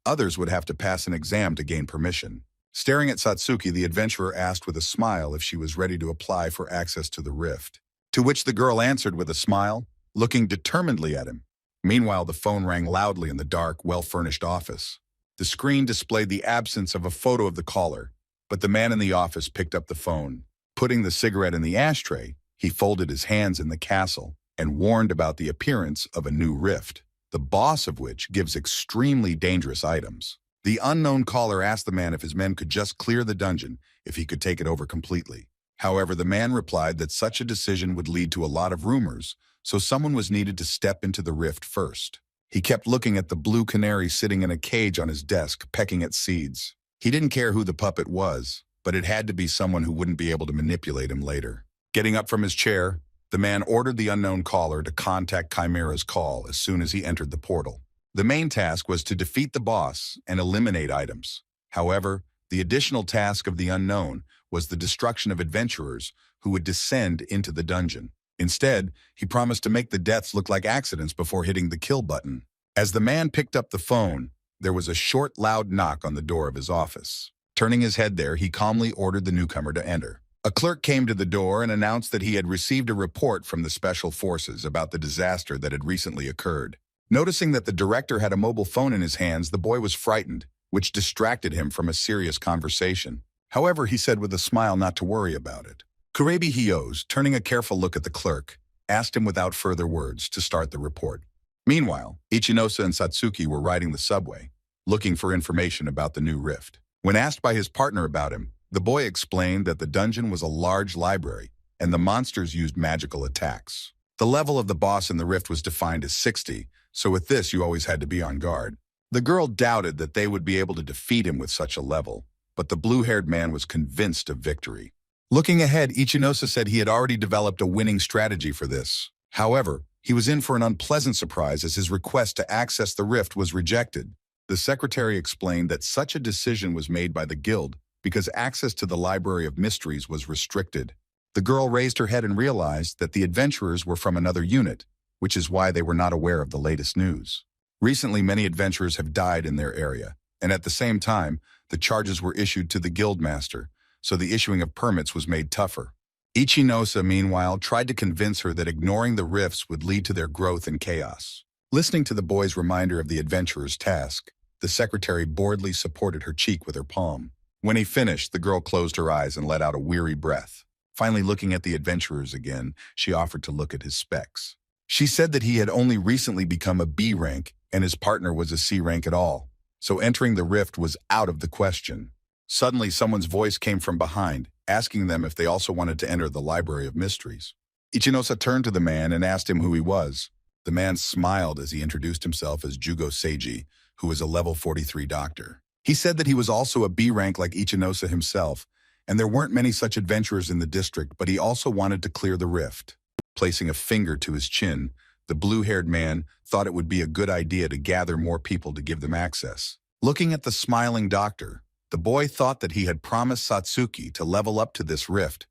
Speaker 1: Others would have to pass an exam to gain permission. Staring at Satsuki, the adventurer asked with a smile if she was ready to apply for access to the rift, to which the girl answered with a smile, looking determinedly at him. Meanwhile, the phone rang loudly in the dark, well-furnished office. The screen displayed the absence of a photo of the caller, but the man in the office picked up the phone. Putting the cigarette in the ashtray, he folded his hands in the castle and warned about the appearance of a new rift, the boss of which gives extremely dangerous items. The unknown caller asked the man if his men could just clear the dungeon if he could take it over completely. However, the man replied that such a decision would lead to a lot of rumors, so someone was needed to step into the rift first. He kept looking at the blue canary sitting in a cage on his desk, pecking at seeds. He didn't care who the puppet was, but it had to be someone who wouldn't be able to manipulate him later. Getting up from his chair, the man ordered the unknown caller to contact Chimera's call as soon as he entered the portal. The main task was to defeat the boss and eliminate items. However, the additional task of the unknown was the destruction of adventurers who would descend into the dungeon. Instead, he promised to make the deaths look like accidents before hitting the kill button. As the man picked up the phone, there was a short, loud knock on the door of his office. Turning his head there, he calmly ordered the newcomer to enter. A clerk came to the door and announced that he had received a report from the special forces about the disaster that had recently occurred. Noticing that the director had a mobile phone in his hands, the boy was frightened, which distracted him from a serious conversation. However, he said with a smile not to worry about it. Kurebi Hiyos, turning a careful look at the clerk, asked him without further words to start the report. Meanwhile, Iosa and Satsuki were riding the subway, looking for information about the new rift. When asked by his partner about him, the boy explained that the dungeon was a large library and the monsters used magical attacks. The level of the boss in the rift was defined as 60, so with this you always had to be on guard. The girl doubted that they would be able to defeat him with such a level, but the blue-haired man was convinced of victory. Looking ahead, Iosa said he had already developed a winning strategy for this. However, he was in for an unpleasant surprise as his request to access the rift was rejected. The secretary explained that such a decision was made by the guild because access to the Library of Mysteries was restricted. The girl raised her head and realized that the adventurers were from another unit, which is why they were not aware of the latest news. Recently, many adventurers have died in their area, and at the same time, the charges were issued to the guildmaster, so the issuing of permits was made tougher. Iosa, meanwhile, tried to convince her that ignoring the rifts would lead to their growth and chaos. Listening to the boy's reminder of the adventurer's task, the secretary boredly supported her cheek with her palm. When he finished, the girl closed her eyes and let out a weary breath. Finally, looking at the adventurers again, she offered to look at his specs. She said that he had only recently become a B rank and his partner was a C rank at all, so entering the rift was out of the question. Suddenly, someone's voice came from behind, asking them if they also wanted to enter the Library of Mysteries. Iosa turned to the man and asked him who he was. The man smiled as he introduced himself as Jugo Seiji, who was a level 43 doctor. He said that he was also a B rank like Iosa himself, and there weren't many such adventurers in the district, but he also wanted to clear the rift. Placing a finger to his chin, the blue-haired man thought it would be a good idea to gather more people to give them access. Looking at the smiling doctor, the boy thought that he had promised Satsuki to level up to this rift,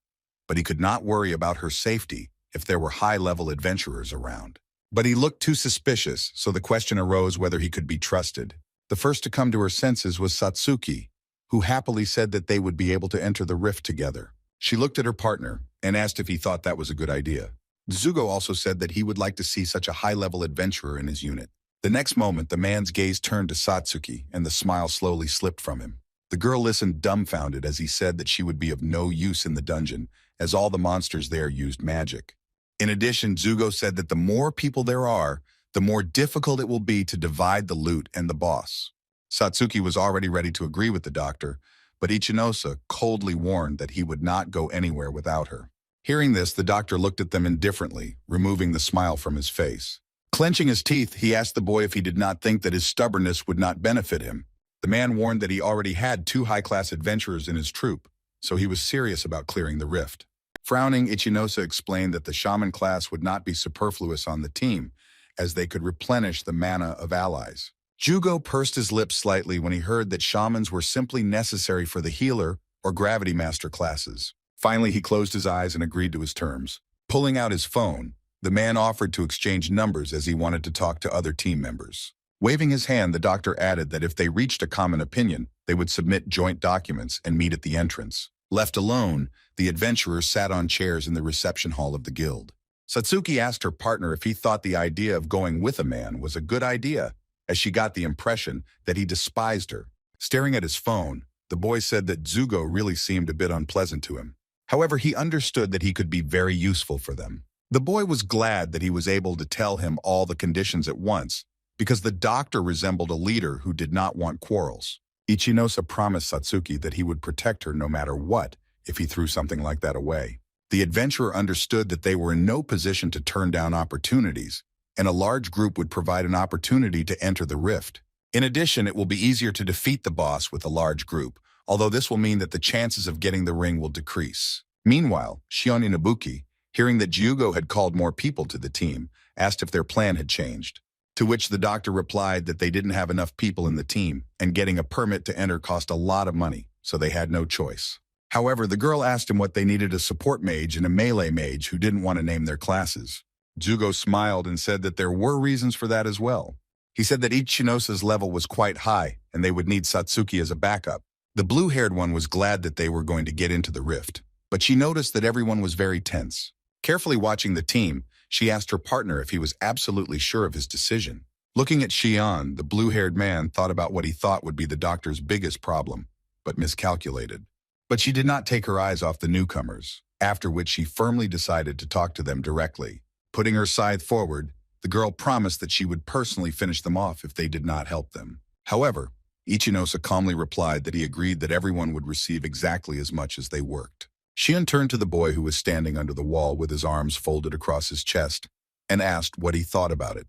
Speaker 1: but he could not worry about her safety if there were high-level adventurers around. But he looked too suspicious, so the question arose whether he could be trusted. The first to come to her senses was Satsuki, who happily said that they would be able to enter the rift together. She looked at her partner and asked if he thought that was a good idea. Zugo also said that he would like to see such a high-level adventurer in his unit. The next moment, the man's gaze turned to Satsuki, and the smile slowly slipped from him. The girl listened dumbfounded as he said that she would be of no use in the dungeon, as all the monsters there used magic. In addition, Zugo said that the more people there are, the more difficult it will be to divide the loot and the boss. Satsuki was already ready to agree with the doctor, but Iosa coldly warned that he would not go anywhere without her. Hearing this, the doctor looked at them indifferently, removing the smile from his face. Clenching his teeth, he asked the boy if he did not think that his stubbornness would not benefit him. The man warned that he already had 2 high-class adventurers in his troop, so he was serious about clearing the rift. Frowning, Ichinosa explained that the shaman class would not be superfluous on the team, as they could replenish the mana of allies. Jugo pursed his lips slightly when he heard that shamans were simply necessary for the healer or gravity master classes. Finally, he closed his eyes and agreed to his terms. Pulling out his phone, the man offered to exchange numbers as he wanted to talk to other team members. Waving his hand, the doctor added that if they reached a common opinion, they would submit joint documents and meet at the entrance. Left alone, the adventurers sat on chairs in the reception hall of the guild. Satsuki asked her partner if he thought the idea of going with a man was a good idea, as she got the impression that he despised her. Staring at his phone, the boy said that Zugo really seemed a bit unpleasant to him. However, he understood that he could be very useful for them. The boy was glad that he was able to tell him all the conditions at once, because the doctor resembled a leader who did not want quarrels. Ichinosa promised Satsuki that he would protect her no matter what if he threw something like that away. The adventurer understood that they were in no position to turn down opportunities, and a large group would provide an opportunity to enter the rift. In addition, it will be easier to defeat the boss with a large group, although this will mean that the chances of getting the ring will decrease. Meanwhile, Shion Inabuki, hearing that Jugo had called more people to the team, asked if their plan had changed. To which the doctor replied that they didn't have enough people in the team, and getting a permit to enter cost a lot of money, so they had no choice. However, the girl asked him what they needed: a support mage and a melee mage who didn't want to name their classes. Jugo smiled and said that there were reasons for that as well. He said that Ichinosa's level was quite high, and they would need Satsuki as a backup. The blue-haired one was glad that they were going to get into the rift, but she noticed that everyone was very tense. Carefully watching the team, she asked her partner if he was absolutely sure of his decision. Looking at Shion, the blue-haired man thought about what he thought would be the doctor's biggest problem, but miscalculated. But she did not take her eyes off the newcomers, after which she firmly decided to talk to them directly. Putting her scythe forward, the girl promised that she would personally finish them off if they did not help them. However, Ichinosa calmly replied that he agreed that everyone would receive exactly as much as they worked. Shion turned to the boy who was standing under the wall with his arms folded across his chest and asked what he thought about it.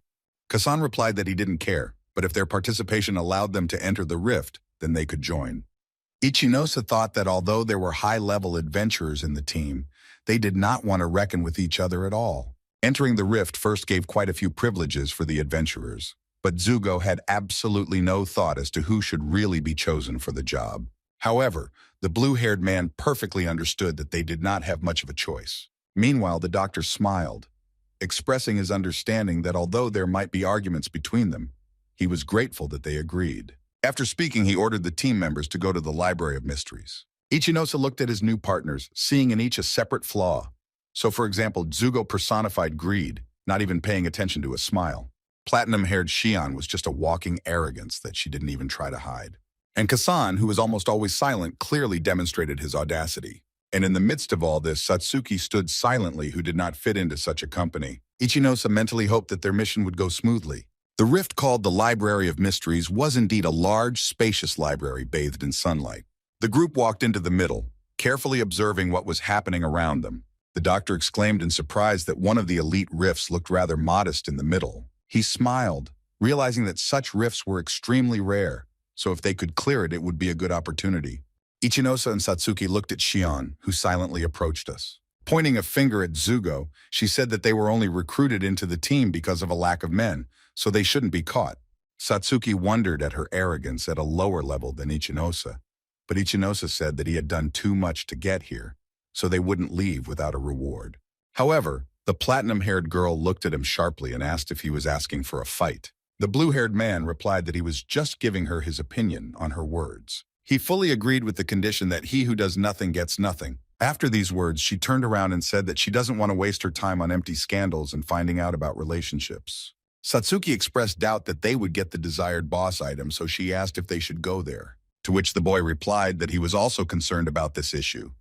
Speaker 1: Kasan replied that he didn't care, but if their participation allowed them to enter the rift, then they could join. Ichinosa thought that although there were high-level adventurers in the team, they did not want to reckon with each other at all. Entering the rift first gave quite a few privileges for the adventurers, but Zugo had absolutely no thought as to who should really be chosen for the job. However, the blue-haired man perfectly understood that they did not have much of a choice. Meanwhile, the doctor smiled, expressing his understanding that although there might be arguments between them, he was grateful that they agreed. After speaking, he ordered the team members to go to the Library of Mysteries. Ichinosa looked at his new partners, seeing in each a separate flaw. So, for example, Zugo personified greed, not even paying attention to a smile. Platinum-haired Shion was just a walking arrogance that she didn't even try to hide. And Kasan, who was almost always silent, clearly demonstrated his audacity. And in the midst of all this, Satsuki stood silently, who did not fit into such a company. Ichinosa mentally hoped that their mission would go smoothly. The rift called the Library of Mysteries was indeed a large, spacious library bathed in sunlight. The group walked into the middle, carefully observing what was happening around them. The doctor exclaimed in surprise that one of the elite rifts looked rather modest in the middle. He smiled, realizing that such rifts were extremely rare, so if they could clear it, it would be a good opportunity. Ichinosa and Satsuki looked at Shion, who silently approached us. Pointing a finger at Zugo, she said that they were only recruited into the team because of a lack of men, so they shouldn't be caught. Satsuki wondered at her arrogance at a lower level than Ichinosa, but Ichinosa said that he had done too much to get here, so they wouldn't leave without a reward. However, the platinum-haired girl looked at him sharply and asked if he was asking for a fight. The blue-haired man replied that he was just giving her his opinion on her words. He fully agreed with the condition that he who does nothing gets nothing. After these words, she turned around and said that she doesn't want to waste her time on empty scandals and finding out about relationships. Satsuki expressed doubt that they would get the desired boss item, so she asked if they should go there, to which the boy replied that he was also concerned about this issue,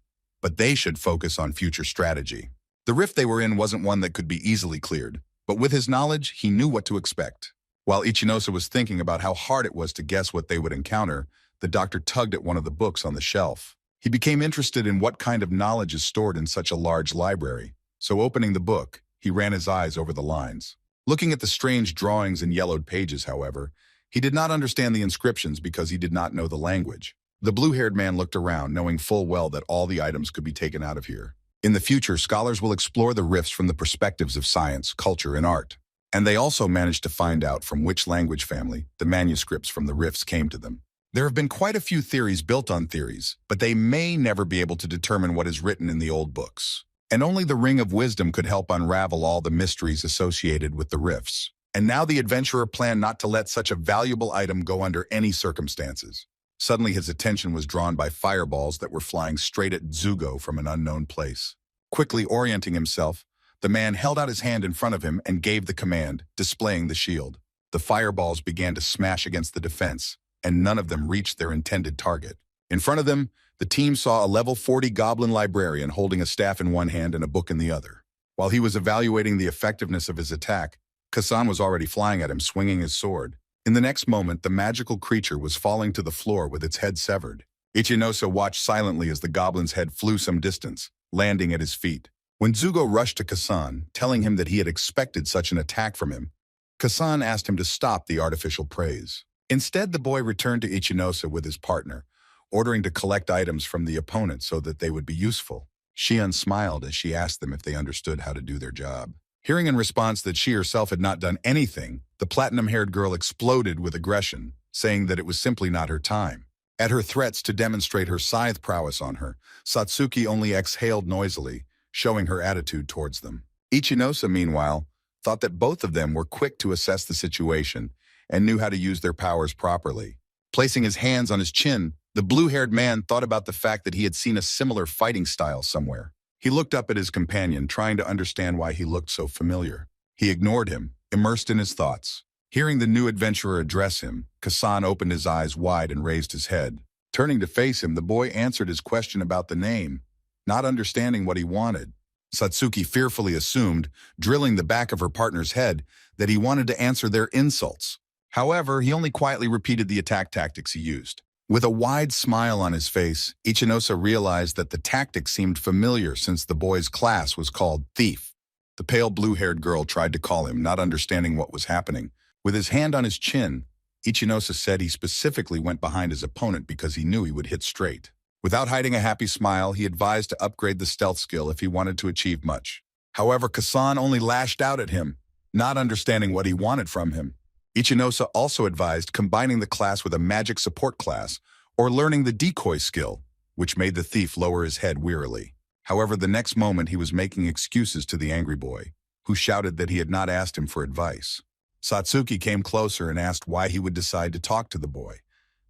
Speaker 1: but they should focus on future strategy. The rift they were in wasn't one that could be easily cleared, but with his knowledge, he knew what to expect. While Ichinosa was thinking about how hard it was to guess what they would encounter, the doctor tugged at one of the books on the shelf. He became interested in what kind of knowledge is stored in such a large library, so opening the book, he ran his eyes over the lines. Looking at the strange drawings and yellowed pages, however, He did not understand the inscriptions because he did not know the language. The blue-haired man looked around, knowing full well that all the items could be taken out of here. In the future, scholars will explore the rifts from the perspectives of science, culture, and art. And they also managed to find out from which language family the manuscripts from the rifts came to them. There have been quite a few theories built on theories, but they may never be able to determine what is written in the old books. And only the Ring of Wisdom could help unravel all the mysteries associated with the rifts. And now the adventurer planned not to let such a valuable item go under any circumstances. Suddenly his attention was drawn by fireballs that were flying straight at Zugo from an unknown place. Quickly orienting himself, the man held out his hand in front of him and gave the command, displaying the shield. The fireballs began to smash against the defense, and none of them reached their intended target. In front of them, the team saw a level 40 goblin librarian holding a staff in one hand and a book in the other. While he was evaluating the effectiveness of his attack, Kasan was already flying at him, swinging his sword. In the next moment, the magical creature was falling to the floor with its head severed. Iosa watched silently as the goblin's head flew some distance, landing at his feet. When Zugo rushed to Kasan, telling him that he had expected such an attack from him, Kasan asked him to stop the artificial praise. Instead, the boy returned to Iosa with his partner, ordering to collect items from the opponent so that they would be useful. Shion smiled as she asked them if they understood how to do their job. Hearing in response that she herself had not done anything, the platinum-haired girl exploded with aggression, saying that it was simply not her time. At her threats to demonstrate her scythe prowess on her, Satsuki only exhaled noisily, showing her attitude towards them. Iosa, meanwhile, thought that both of them were quick to assess the situation and knew how to use their powers properly. Placing his hands on his chin, the blue-haired man thought about the fact that he had seen a similar fighting style somewhere. He looked up at his companion, trying to understand why he looked so familiar. He ignored him, immersed in his thoughts. Hearing the new adventurer address him, Kasan opened his eyes wide and raised his head. Turning to face him, the boy answered his question about the name, not understanding what he wanted. Satsuki fearfully assumed, drilling the back of her partner's head, that he wanted to answer their insults. However, he only quietly repeated the attack tactics he used. With a wide smile on his face, Iosa realized that the tactic seemed familiar since the boy's class was called Thief. The pale blue-haired girl tried to call him, not understanding what was happening. With his hand on his chin, Iosa said he specifically went behind his opponent because he knew he would hit straight. Without hiding a happy smile, he advised to upgrade the stealth skill if he wanted to achieve much. However, Kasan only lashed out at him, not understanding what he wanted from him. Iosa also advised combining the class with a magic support class or learning the decoy skill, which made the thief lower his head wearily. However, the next moment he was making excuses to the angry boy, who shouted that he had not asked him for advice. Satsuki came closer and asked why he would decide to talk to the boy,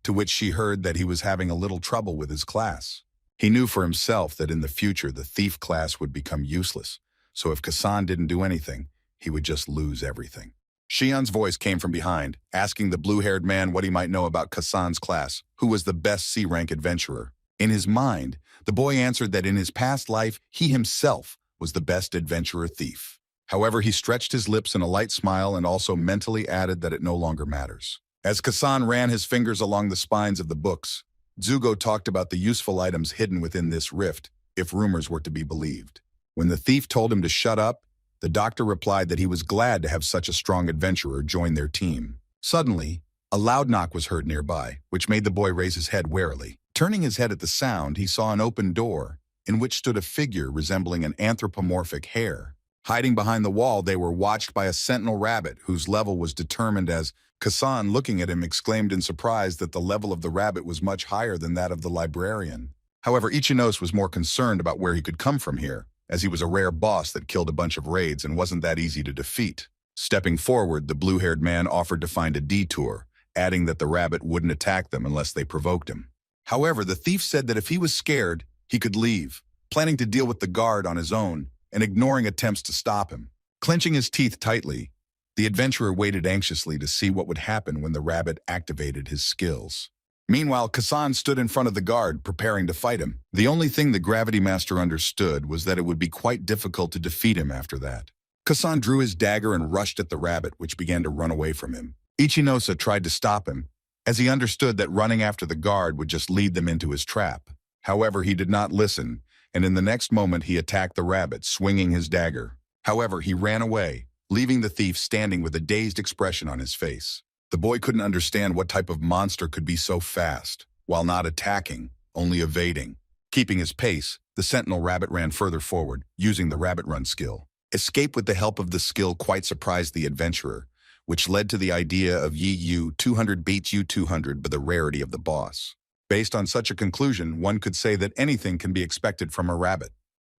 Speaker 1: to which she heard that he was having a little trouble with his class. He knew for himself that in the future the thief class would become useless, so if Kasan didn't do anything, he would just lose everything. Shion's voice came from behind, asking the blue-haired man what he might know about Kasan's class, who was the best C-rank adventurer. In his mind, the boy answered that in his past life, he himself was the best adventurer thief. However, he stretched his lips in a light smile and also mentally added that it no longer matters. As Kasan ran his fingers along the spines of the books, Zugo talked about the useful items hidden within this rift, if rumors were to be believed. When the thief told him to shut up, the doctor replied that he was glad to have such a strong adventurer join their team. Suddenly, a loud knock was heard nearby, which made the boy raise his head warily. Turning his head at the sound, he saw an open door, in which stood a figure resembling an anthropomorphic hare. Hiding behind the wall, they were watched by a sentinel rabbit, whose level was determined as Kasan, looking at him, exclaimed in surprise that the level of the rabbit was much higher than that of the librarian. However, Iosa was more concerned about where he could come from here, as he was a rare boss that killed a bunch of raids and wasn't that easy to defeat. Stepping forward, the blue-haired man offered to find a detour, adding that the rabbit wouldn't attack them unless they provoked him. However, the thief said that if he was scared, he could leave, planning to deal with the guard on his own and ignoring attempts to stop him. Clenching his teeth tightly, the adventurer waited anxiously to see what would happen when the rabbit activated his skills. Meanwhile, Kasan stood in front of the guard, preparing to fight him. The only thing the Gravity Master understood was that it would be quite difficult to defeat him after that. Kasan drew his dagger and rushed at the rabbit, which began to run away from him. Iosa tried to stop him, as he understood that running after the guard would just lead them into his trap. However, he did not listen, and in the next moment he attacked the rabbit, swinging his dagger. However, he ran away, leaving the thief standing with a dazed expression on his face. The boy couldn't understand what type of monster could be so fast, while not attacking, only evading. Keeping his pace, the sentinel rabbit ran further forward, using the rabbit run skill. Escape with the help of the skill quite surprised the adventurer, which led to the idea of Yi 200 beats U 200 by the rarity of the boss. Based on such a conclusion, one could say that anything can be expected from a rabbit.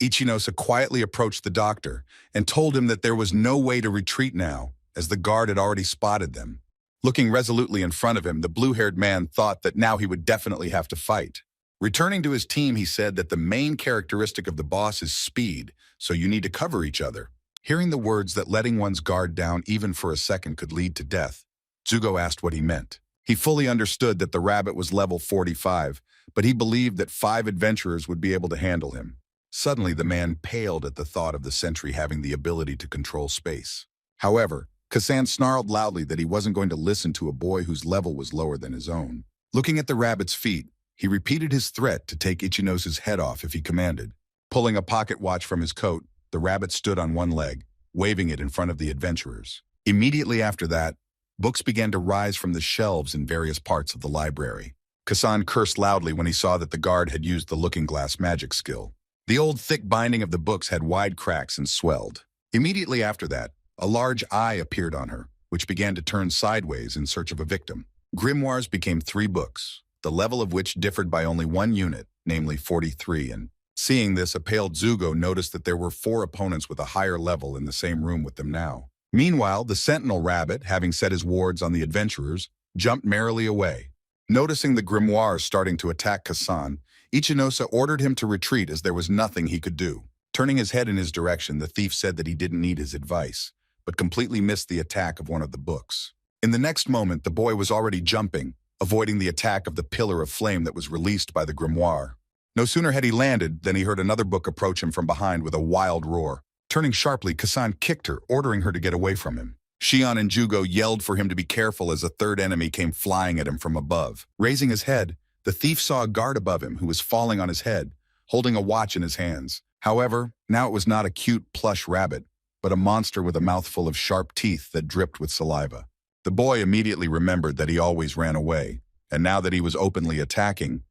Speaker 1: Ichinosa quietly approached the doctor and told him that there was no way to retreat now, as the guard had already spotted them. Looking resolutely in front of him, the blue-haired man thought that now he would definitely have to fight. Returning to his team, he said that the main characteristic of the boss is speed, so you need to cover each other. Hearing the words that letting one's guard down even for a second could lead to death, Zugo asked what he meant. He fully understood that the rabbit was level 45, but he believed that 5 adventurers would be able to handle him. Suddenly, the man paled at the thought of the sentry having the ability to control space. However, Kassan snarled loudly that he wasn't going to listen to a boy whose level was lower than his own. Looking at the rabbit's feet, he repeated his threat to take Ichinosa's head off if he commanded. Pulling a pocket watch from his coat, the rabbit stood on one leg, waving it in front of the adventurers. Immediately after that, books began to rise from the shelves in various parts of the library. Kassan cursed loudly when he saw that the guard had used the looking glass magic skill. The old thick binding of the books had wide cracks and swelled. Immediately after that, a large eye appeared on her, which began to turn sideways in search of a victim. Grimoires became 3 books, the level of which differed by only 1 unit, namely 43, and seeing this, a pale Zugo noticed that there were 4 opponents with a higher level in the same room with them now. Meanwhile, the sentinel rabbit, having set his wards on the adventurers, jumped merrily away. Noticing the grimoires starting to attack Kassan, Ichinosa ordered him to retreat as there was nothing he could do. Turning his head in his direction, the thief said that he didn't need his advice, but completely missed the attack of one of the books. In the next moment, the boy was already jumping, avoiding the attack of the pillar of flame that was released by the grimoire. No sooner had he landed than he heard another book approach him from behind with a wild roar. Turning sharply, Kassan kicked her, ordering her to get away from him. Shion and Jugo yelled for him to be careful as a third enemy came flying at him from above. Raising his head, the thief saw a guard above him who was falling on his head, holding a watch in his hands. However, now it was not a cute, plush rabbit, but a monster with a mouthful of sharp teeth that dripped with saliva. The boy immediately remembered that he always ran away, and now that he was openly attacking,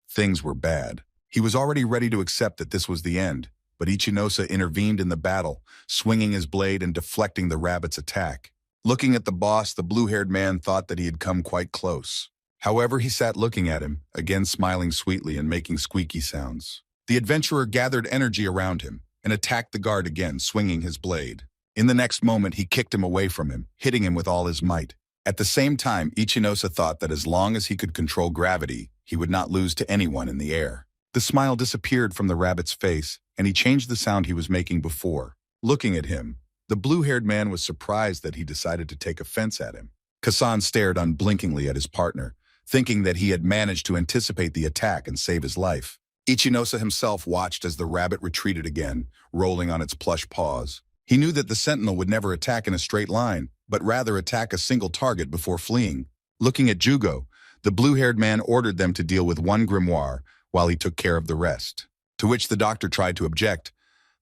Speaker 1: things were bad. He was already ready to accept that this was the end, but Ichinosa intervened in the battle, swinging his blade and deflecting the rabbit's attack. Looking at the boss, the blue-haired man thought that he had come quite close. However, he sat looking at him, again smiling sweetly and making squeaky sounds. The adventurer gathered energy around him and attacked the guard again, swinging his blade. In the next moment, he kicked him away from him, hitting him with all his might. At the same time, Ichinosa thought that as long as he could control gravity, he would not lose to anyone in the air. The smile disappeared from the rabbit's face, and he changed the sound he was making before. Looking at him, the blue-haired man was surprised that he decided to take offense at him. Kassan stared unblinkingly at his partner, thinking that he had managed to anticipate the attack and save his life. Ichinosa himself watched as the rabbit retreated again, rolling on its plush paws. He knew that the sentinel would never attack in a straight line, but rather attack a single target before fleeing. Looking at Jugo, the blue-haired man ordered them to deal with 1 grimoire while he took care of the rest. To which the doctor tried to object,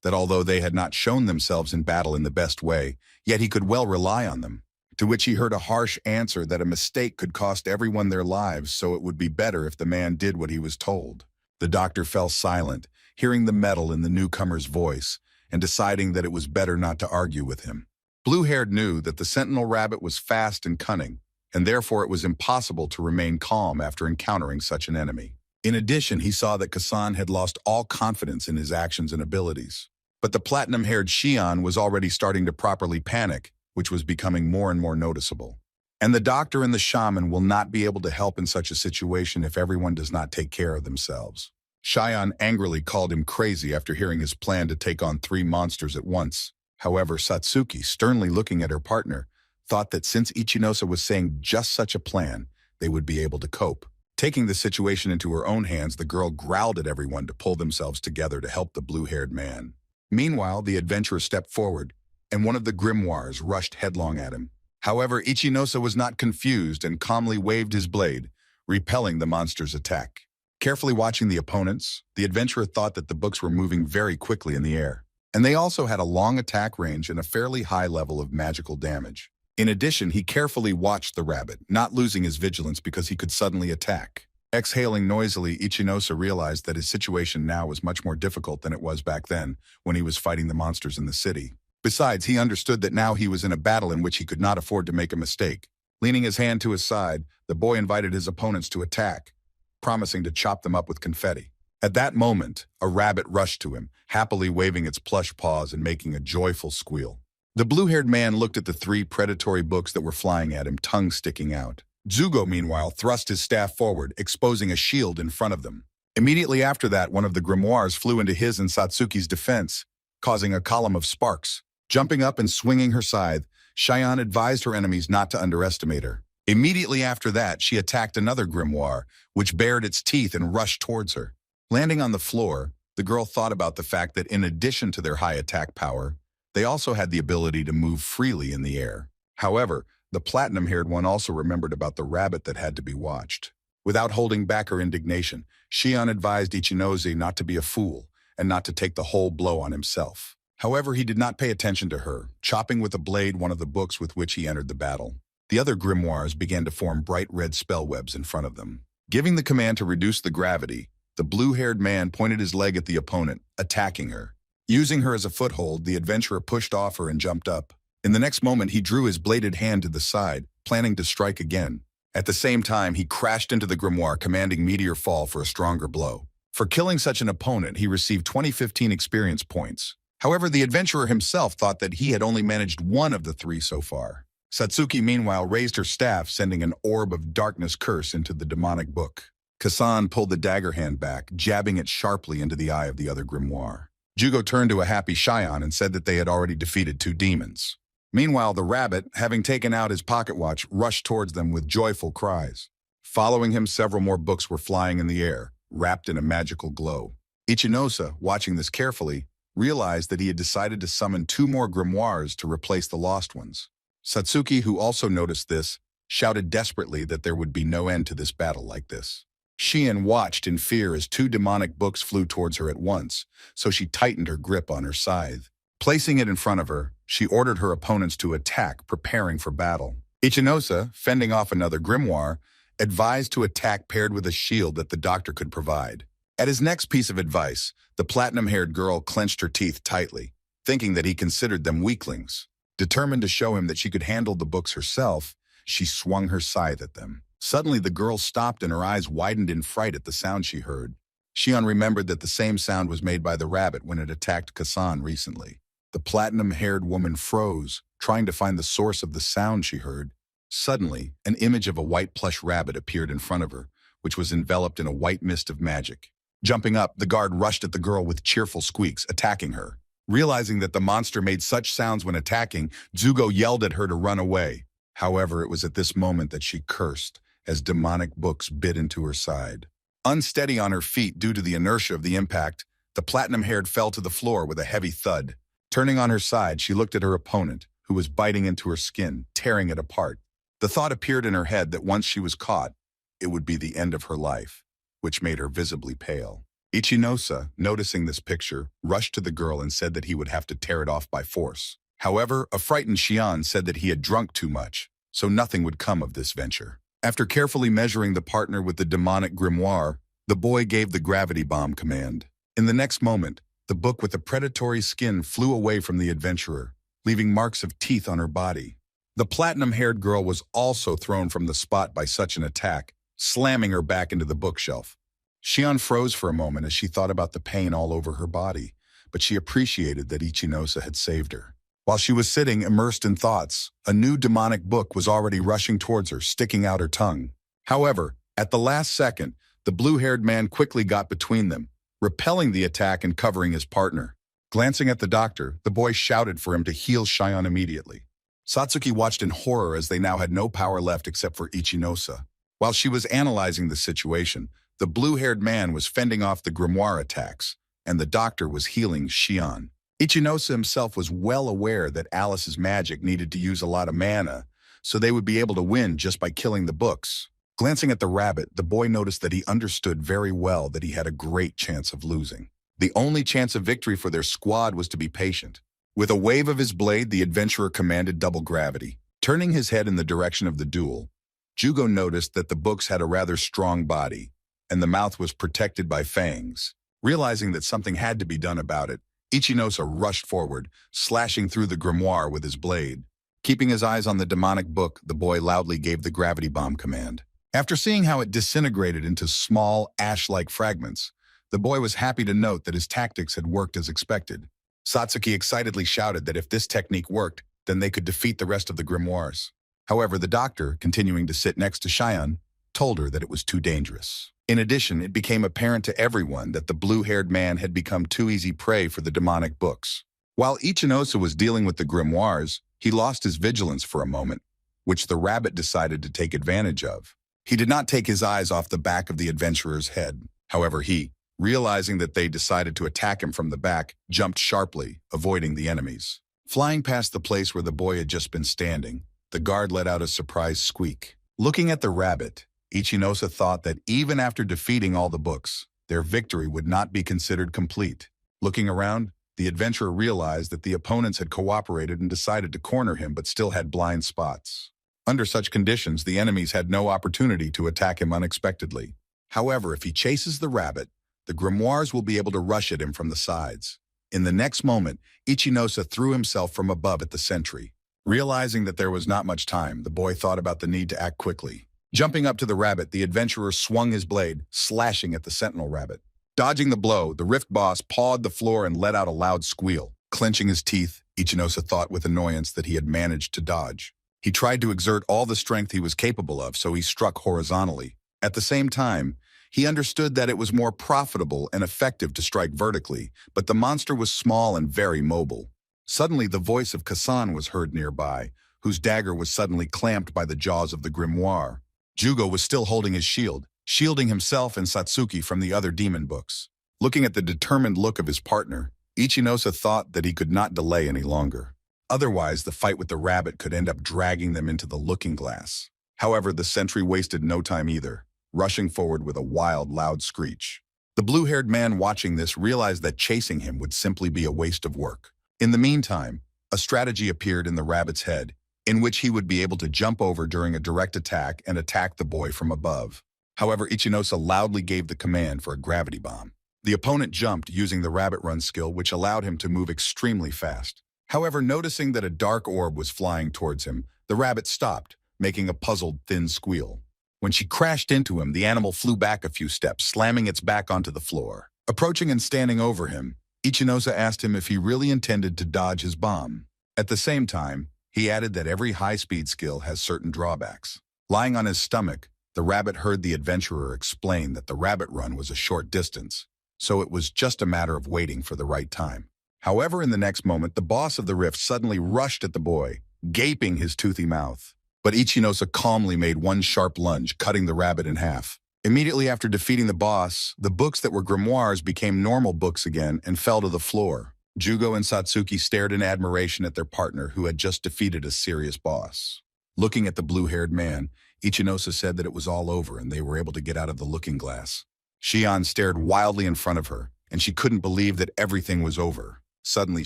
Speaker 1: that although they had not shown themselves in battle in the best way, yet he could well rely on them. To which he heard a harsh answer that a mistake could cost everyone their lives, so it would be better if the man did what he was told. The doctor fell silent, hearing the metal in the newcomer's voice, and deciding that it was better not to argue with him. Blue-haired knew that the sentinel rabbit was fast and cunning, and therefore it was impossible to remain calm after encountering such an enemy. In addition, he saw that Kassan had lost all confidence in his actions and abilities. But the platinum-haired Shion was already starting to properly panic, which was becoming more and more noticeable. And the doctor and the shaman will not be able to help in such a situation if everyone does not take care of themselves. Shion angrily called him crazy after hearing his plan to take on 3 monsters at once. However, Satsuki, sternly looking at her partner, thought that since Ichinosa was saying just such a plan, they would be able to cope. Taking the situation into her own hands, the girl growled at everyone to pull themselves together to help the blue-haired man. Meanwhile, the adventurer stepped forward, and one of the grimoires rushed headlong at him. However, Ichinosa was not confused and calmly waved his blade, repelling the monster's attack. Carefully watching the opponents, the adventurer thought that the books were moving very quickly in the air, and they also had a long attack range and a fairly high level of magical damage. In addition, he carefully watched the rabbit, not losing his vigilance because he could suddenly attack. Exhaling noisily, Ichinosa realized that his situation now was much more difficult than it was back then, when he was fighting the monsters in the city. Besides, he understood that now he was in a battle in which he could not afford to make a mistake. Leaning his hand to his side, the boy invited his opponents to attack, promising to chop them up with confetti. At that moment, a rabbit rushed to him, happily waving its plush paws and making a joyful squeal. The blue-haired man looked at the 3 predatory books that were flying at him, tongue sticking out. Zugo, meanwhile, thrust his staff forward, exposing a shield in front of them. Immediately after that, one of the grimoires flew into his and Satsuki's defense, causing a column of sparks. Jumping up and swinging her scythe, Cheyenne advised her enemies not to underestimate her. Immediately after that, she attacked another grimoire, which bared its teeth and rushed towards her. Landing on the floor, the girl thought about the fact that in addition to their high attack power, they also had the ability to move freely in the air. However, the platinum-haired one also remembered about the rabbit that had to be watched. Without holding back her indignation, Shion advised Ichinose not to be a fool and not to take the whole blow on himself. However, he did not pay attention to her, chopping with a blade one of the books with which he entered the battle. The other grimoires began to form bright red spell webs in front of them. Giving the command to reduce the gravity, the blue-haired man pointed his leg at the opponent, attacking her. Using her as a foothold, the adventurer pushed off her and jumped up. In the next moment, he drew his bladed hand to the side, planning to strike again. At the same time, he crashed into the grimoire, commanding Meteor Fall for a stronger blow. For killing such an opponent, he received 2015 experience points. However, the adventurer himself thought that he had only managed one of the 3 so far. Satsuki, meanwhile, raised her staff, sending an orb of darkness curse into the demonic book. Kasan pulled the dagger hand back, jabbing it sharply into the eye of the other grimoire. Jugo turned to a happy Shion and said that they had already defeated 2 demons. Meanwhile, the rabbit, having taken out his pocket watch, rushed towards them with joyful cries. Following him, several more books were flying in the air, wrapped in a magical glow. Ichinosa, watching this carefully, realized that he had decided to summon 2 more grimoires to replace the lost ones. Satsuki, who also noticed this, shouted desperately that there would be no end to this battle like this. Shion watched in fear as 2 demonic books flew towards her at once, so she tightened her grip on her scythe. Placing it in front of her, she ordered her opponents to attack, preparing for battle. Ichinosa, fending off another grimoire, advised to attack paired with a shield that the doctor could provide. At his next piece of advice, the platinum-haired girl clenched her teeth tightly, thinking that he considered them weaklings. Determined to show him that she could handle the books herself, she swung her scythe at them. Suddenly, the girl stopped and her eyes widened in fright at the sound she heard. Shion remembered that the same sound was made by the rabbit when it attacked Kasan recently. The platinum-haired woman froze, trying to find the source of the sound she heard. Suddenly, an image of a white plush rabbit appeared in front of her, which was enveloped in a white mist of magic. Jumping up, the guard rushed at the girl with cheerful squeaks, attacking her. Realizing that the monster made such sounds when attacking, Zugo yelled at her to run away. However, it was at this moment that she cursed, as demonic books bit into her side. Unsteady on her feet due to the inertia of the impact, the platinum-haired fell to the floor with a heavy thud. Turning on her side, she looked at her opponent, who was biting into her skin, tearing it apart. The thought appeared in her head that once she was caught, it would be the end of her life, which made her visibly pale. Ichinosa, noticing this picture, rushed to the girl and said that he would have to tear it off by force. However, a frightened Shion said that he had drunk too much, so nothing would come of this venture. After carefully measuring the partner with the demonic grimoire, the boy gave the gravity bomb command. In the next moment, the book with the predatory skin flew away from the adventurer, leaving marks of teeth on her body. The platinum-haired girl was also thrown from the spot by such an attack, slamming her back into the bookshelf. Shion froze for a moment as she thought about the pain all over her body, but she appreciated that Ichinosa had saved her. While she was sitting, immersed in thoughts, a new demonic book was already rushing towards her, sticking out her tongue. However, at the last second, the blue-haired man quickly got between them, repelling the attack and covering his partner. Glancing at the doctor, the boy shouted for him to heal Shion immediately. Satsuki watched in horror as they now had no power left except for Ichinosa. While she was analyzing the situation, the blue-haired man was fending off the grimoire attacks, and the doctor was healing Shion. Ichinosa himself was well aware that Alice's magic needed to use a lot of mana, so they would be able to win just by killing the books. Glancing at the rabbit, the boy noticed that he understood very well that he had a great chance of losing. The only chance of victory for their squad was to be patient. With a wave of his blade, the adventurer commanded double gravity. Turning his head in the direction of the duel, Jugo noticed that the books had a rather strong body, and the mouth was protected by fangs. Realizing that something had to be done about it, Ichinosa rushed forward, slashing through the grimoire with his blade. Keeping his eyes on the demonic book, the boy loudly gave the gravity bomb command. After seeing how it disintegrated into small, ash-like fragments, the boy was happy to note that his tactics had worked as expected. Satsuki excitedly shouted that if this technique worked, then they could defeat the rest of the grimoires. However, the doctor, continuing to sit next to Shion, told her that it was too dangerous. In addition, it became apparent to everyone that the blue-haired man had become too easy prey for the demonic books. While Ichinosa was dealing with the grimoires, he lost his vigilance for a moment, which the rabbit decided to take advantage of. He did not take his eyes off the back of the adventurer's head. However, he, realizing that they decided to attack him from the back, jumped sharply, avoiding the enemies. Flying past the place where the boy had just been standing, the guard let out a surprised squeak. Looking at the rabbit, Ichinosa thought that even after defeating all the books, their victory would not be considered complete. Looking around, the adventurer realized that the opponents had cooperated and decided to corner him but still had blind spots. Under such conditions, the enemies had no opportunity to attack him unexpectedly. However, if he chases the rabbit, the grimoires will be able to rush at him from the sides. In the next moment, Ichinosa threw himself from above at the sentry. Realizing that there was not much time, the boy thought about the need to act quickly. Jumping up to the rabbit, the adventurer swung his blade, slashing at the sentinel rabbit. Dodging the blow, the Rift boss pawed the floor and let out a loud squeal. Clenching his teeth, Ichinosa thought with annoyance that he had managed to dodge. He tried to exert all the strength he was capable of, so he struck horizontally. At the same time, he understood that it was more profitable and effective to strike vertically, but the monster was small and very mobile. Suddenly, the voice of Kasan was heard nearby, whose dagger was suddenly clamped by the jaws of the grimoire. Jugo was still holding his shield, shielding himself and Satsuki from the other demon books. Looking at the determined look of his partner, Ichinosa thought that he could not delay any longer. Otherwise, the fight with the rabbit could end up dragging them into the looking glass. However, the sentry wasted no time either, rushing forward with a wild, loud screech. The blue-haired man watching this realized that chasing him would simply be a waste of work. In the meantime, a strategy appeared in the rabbit's head, in which he would be able to jump over during a direct attack and attack the boy from above. However, Ichinosa loudly gave the command for a gravity bomb. The opponent jumped using the rabbit run skill, which allowed him to move extremely fast. However, noticing that a dark orb was flying towards him, the rabbit stopped, making a puzzled, thin squeal. When she crashed into him, the animal flew back a few steps, slamming its back onto the floor. Approaching and standing over him, Ichinosa asked him if he really intended to dodge his bomb. At the same time, he added that every high-speed skill has certain drawbacks. Lying on his stomach, the rabbit heard the adventurer explain that the rabbit run was a short distance, so it was just a matter of waiting for the right time. However, in the next moment, the boss of the rift suddenly rushed at the boy, gaping his toothy mouth. But Ichinosa calmly made one sharp lunge, cutting the rabbit in half. Immediately after defeating the boss, the books that were grimoires became normal books again and fell to the floor. Jugo and Satsuki stared in admiration at their partner who had just defeated a serious boss. Looking at the blue-haired man, Ichinosa said that it was all over and they were able to get out of the looking glass. Shion stared wildly in front of her, and she couldn't believe that everything was over. Suddenly,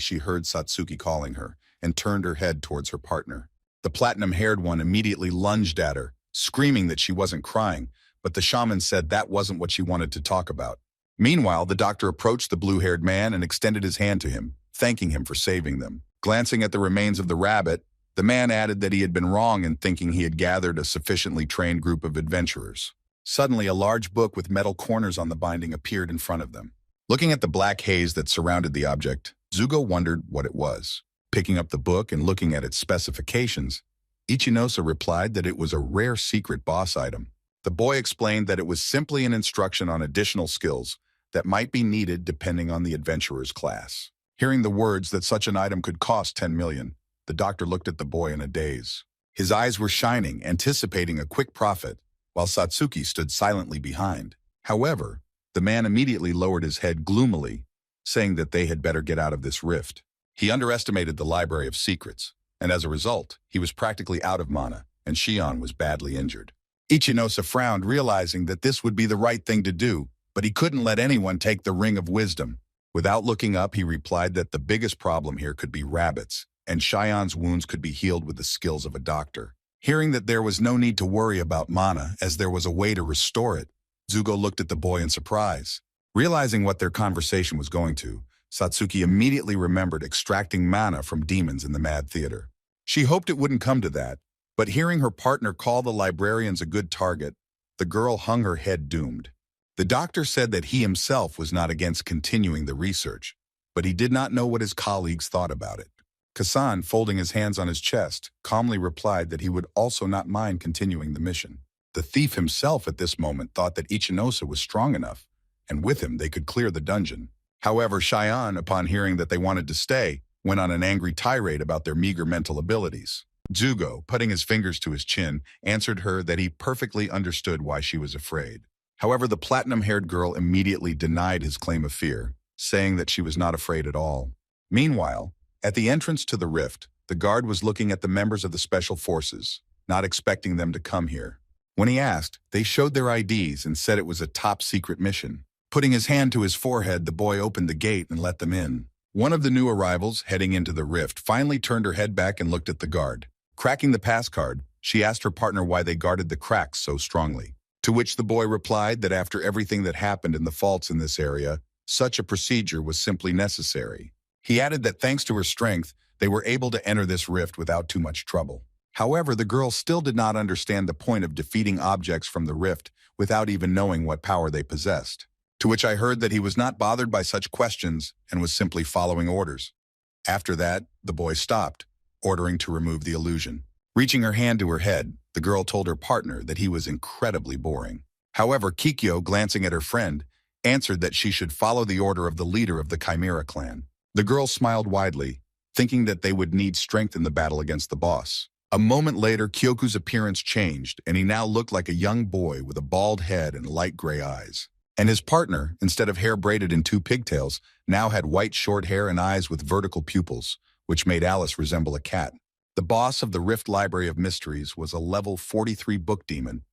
Speaker 1: she heard Satsuki calling her and turned her head towards her partner. The platinum-haired one immediately lunged at her, screaming that she wasn't crying, but the shaman said that wasn't what she wanted to talk about. Meanwhile, the doctor approached the blue-haired man and extended his hand to him, thanking him for saving them. Glancing at the remains of the rabbit, the man added that he had been wrong in thinking he had gathered a sufficiently trained group of adventurers. Suddenly, a large book with metal corners on the binding appeared in front of them. Looking at the black haze that surrounded the object, Jugo wondered what it was. Picking up the book and looking at its specifications, Ichinosa replied that it was a rare secret boss item. The boy explained that it was simply an instruction on additional skills that might be needed depending on the adventurer's class. Hearing the words that such an item could cost 10 million, the doctor looked at the boy in a daze. His eyes were shining, anticipating a quick profit, while Satsuki stood silently behind. However, the man immediately lowered his head gloomily, saying that they had better get out of this rift. He underestimated the Library of Secrets, and as a result, he was practically out of mana, and Shion was badly injured. Ichinosa frowned, realizing that this would be the right thing to do, but he couldn't let anyone take the Ring of Wisdom. Without looking up, he replied that the biggest problem here could be rabbits, and Cheyenne's wounds could be healed with the skills of a doctor. Hearing that there was no need to worry about mana as there was a way to restore it, Zugo looked at the boy in surprise. Realizing what their conversation was going to, Satsuki immediately remembered extracting mana from demons in the Mad Theater. She hoped it wouldn't come to that, but hearing her partner call the librarians a good target, the girl hung her head doomed. The doctor said that he himself was not against continuing the research, but he did not know what his colleagues thought about it. Kasan, folding his hands on his chest, calmly replied that he would also not mind continuing the mission. The thief himself at this moment thought that Ichinosa was strong enough, and with him they could clear the dungeon. However, Cheyenne, upon hearing that they wanted to stay, went on an angry tirade about their meager mental abilities. Zugo, putting his fingers to his chin, answered her that he perfectly understood why she was afraid. However, the platinum-haired girl immediately denied his claim of fear, saying that she was not afraid at all. Meanwhile, at the entrance to the rift, the guard was looking at the members of the special forces, not expecting them to come here. When he asked, they showed their IDs and said it was a top-secret mission. Putting his hand to his forehead, the boy opened the gate and let them in. One of the new arrivals, heading into the rift, finally turned her head back and looked at the guard. Cracking the pass card, she asked her partner why they guarded the cracks so strongly. To which the boy replied that after everything that happened in the faults in this area, such a procedure was simply necessary. He added that thanks to her strength, they were able to enter this rift without too much trouble. However, the girl still did not understand the point of defeating objects from the rift without even knowing what power they possessed. To which I heard that he was not bothered by such questions and was simply following orders. After that, the boy stopped, ordering to remove the illusion. Reaching her hand to her head, the girl told her partner that he was incredibly boring. However, Kikyo, glancing at her friend, answered that she should follow the order of the leader of the Chimera clan. The girl smiled widely, thinking that they would need strength in the battle against the boss. A moment later, Kyoku's appearance changed, and he now looked like a young boy with a bald head and light gray eyes. And his partner, instead of hair braided in two pigtails, now had white short hair and eyes with vertical pupils, which made Alice resemble a cat. The boss of the Rift Library of Mysteries was a level 43 book demon,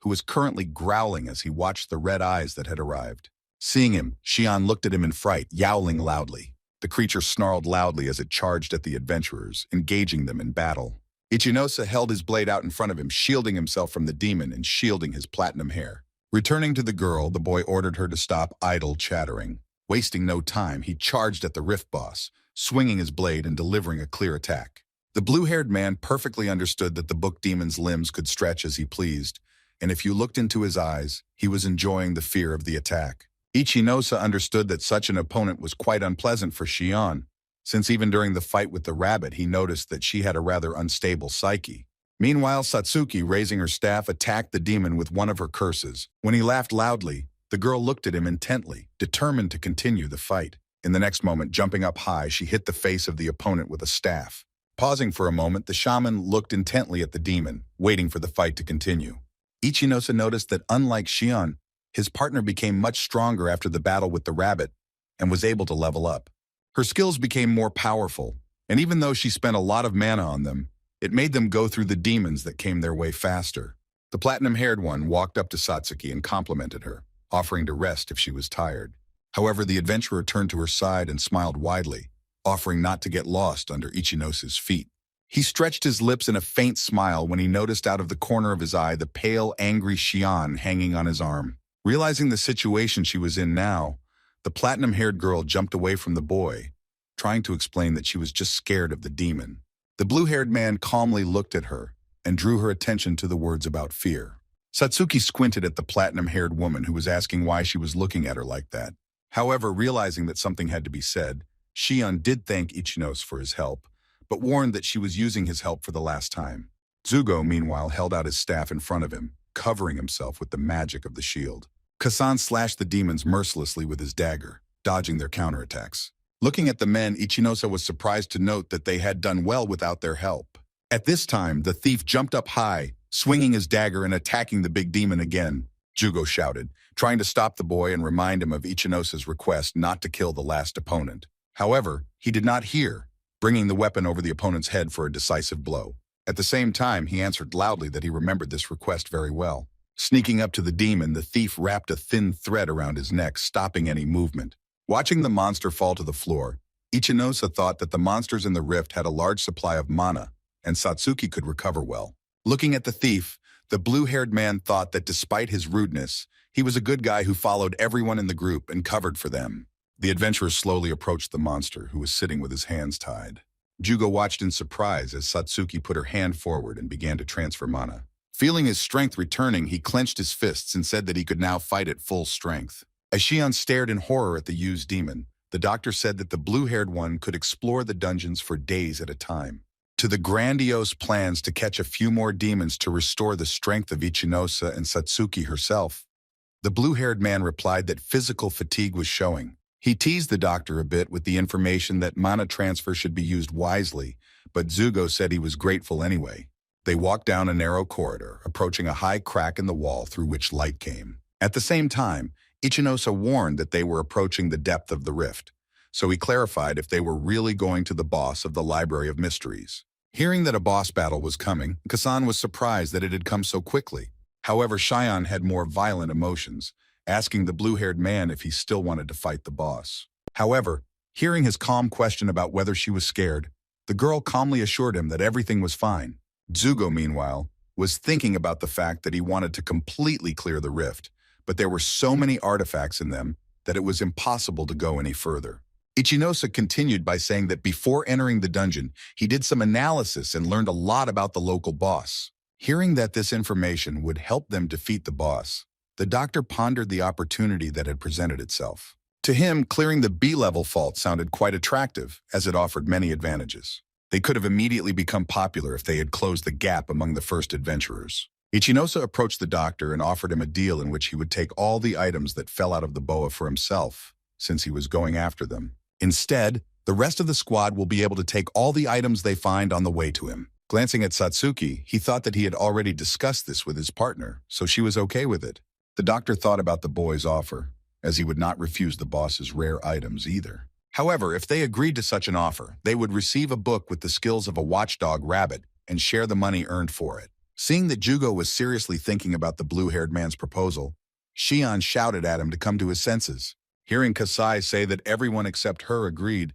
Speaker 1: who was currently growling as he watched the red eyes that had arrived. Seeing him, Shion looked at him in fright, yowling loudly. The creature snarled loudly as it charged at the adventurers, engaging them in battle. Ichinosa held his blade out in front of him, shielding himself from the demon and shielding his platinum hair. Returning to the girl, the boy ordered her to stop idle chattering. Wasting no time, he charged at the Rift boss, swinging his blade and delivering a clear attack. The blue-haired man perfectly understood that the book demon's limbs could stretch as he pleased, and if you looked into his eyes, he was enjoying the fear of the attack. Ichinosa understood that such an opponent was quite unpleasant for Shion, since even during the fight with the rabbit he noticed that she had a rather unstable psyche. Meanwhile, Satsuki, raising her staff, attacked the demon with one of her curses. When he laughed loudly, the girl looked at him intently, determined to continue the fight. In the next moment, jumping up high, she hit the face of the opponent with a staff. Pausing for a moment, the shaman looked intently at the demon, waiting for the fight to continue. Ichinosa noticed that unlike Shion, his partner became much stronger after the battle with the rabbit and was able to level up. Her skills became more powerful, and even though she spent a lot of mana on them, it made them go through the demons that came their way faster. The platinum-haired one walked up to Satsuki and complimented her, offering to rest if she was tired. However, the adventurer turned to her side and smiled widely, offering not to get lost under Ichinosa's feet. He stretched his lips in a faint smile when he noticed out of the corner of his eye the pale, angry Shion hanging on his arm. Realizing the situation she was in now, the platinum-haired girl jumped away from the boy, trying to explain that she was just scared of the demon. The blue-haired man calmly looked at her and drew her attention to the words about fear. Satsuki squinted at the platinum-haired woman who was asking why she was looking at her like that. However, realizing that something had to be said, Shion did thank Ichinosa for his help, but warned that she was using his help for the last time. Zugo, meanwhile, held out his staff in front of him, covering himself with the magic of the shield. Kasan slashed the demons mercilessly with his dagger, dodging their counterattacks. Looking at the men, Ichinosa was surprised to note that they had done well without their help. At this time, the thief jumped up high, swinging his dagger and attacking the big demon again. Zugo shouted, trying to stop the boy and remind him of Ichinosa's request not to kill the last opponent. However, he did not hear, bringing the weapon over the opponent's head for a decisive blow. At the same time, he answered loudly that he remembered this request very well. Sneaking up to the demon, the thief wrapped a thin thread around his neck, stopping any movement. Watching the monster fall to the floor, Ichinosa thought that the monsters in the rift had a large supply of mana, and Satsuki could recover well. Looking at the thief, the blue-haired man thought that despite his rudeness, he was a good guy who followed everyone in the group and covered for them. The adventurers slowly approached the monster, who was sitting with his hands tied. Jugo watched in surprise as Satsuki put her hand forward and began to transfer mana. Feeling his strength returning, he clenched his fists and said that he could now fight at full strength. As Xian stared in horror at the used demon, the doctor said that the blue-haired one could explore the dungeons for days at a time. To the grandiose plans to catch a few more demons to restore the strength of Ichinosa and Satsuki herself, the blue-haired man replied that physical fatigue was showing. He teased the doctor a bit with the information that mana transfer should be used wisely, but Zugo said he was grateful anyway. They walked down a narrow corridor, approaching a high crack in the wall through which light came. At the same time, Ichinosa warned that they were approaching the depth of the rift, so he clarified if they were really going to the boss of the Library of Mysteries. Hearing that a boss battle was coming, Kasan was surprised that it had come so quickly. However, Xian had more violent emotions, asking the blue-haired man if he still wanted to fight the boss. However, hearing his calm question about whether she was scared, the girl calmly assured him that everything was fine. Zugo, meanwhile, was thinking about the fact that he wanted to completely clear the rift, but there were so many artifacts in them that it was impossible to go any further. Ichinosa continued by saying that before entering the dungeon, he did some analysis and learned a lot about the local boss. Hearing that this information would help them defeat the boss, the doctor pondered the opportunity that had presented itself. To him, clearing the B-level fault sounded quite attractive, as it offered many advantages. They could have immediately become popular if they had closed the gap among the first adventurers. Ichinosa approached the doctor and offered him a deal in which he would take all the items that fell out of the boa for himself, since he was going after them. Instead, the rest of the squad will be able to take all the items they find on the way to him. Glancing at Satsuki, he thought that he had already discussed this with his partner, so she was okay with it. The doctor thought about the boy's offer, as he would not refuse the boss's rare items either. However, if they agreed to such an offer, they would receive a book with the skills of a watchdog rabbit and share the money earned for it. Seeing that Jugo was seriously thinking about the blue-haired man's proposal, Xian shouted at him to come to his senses. Hearing Kasai say that everyone except her agreed,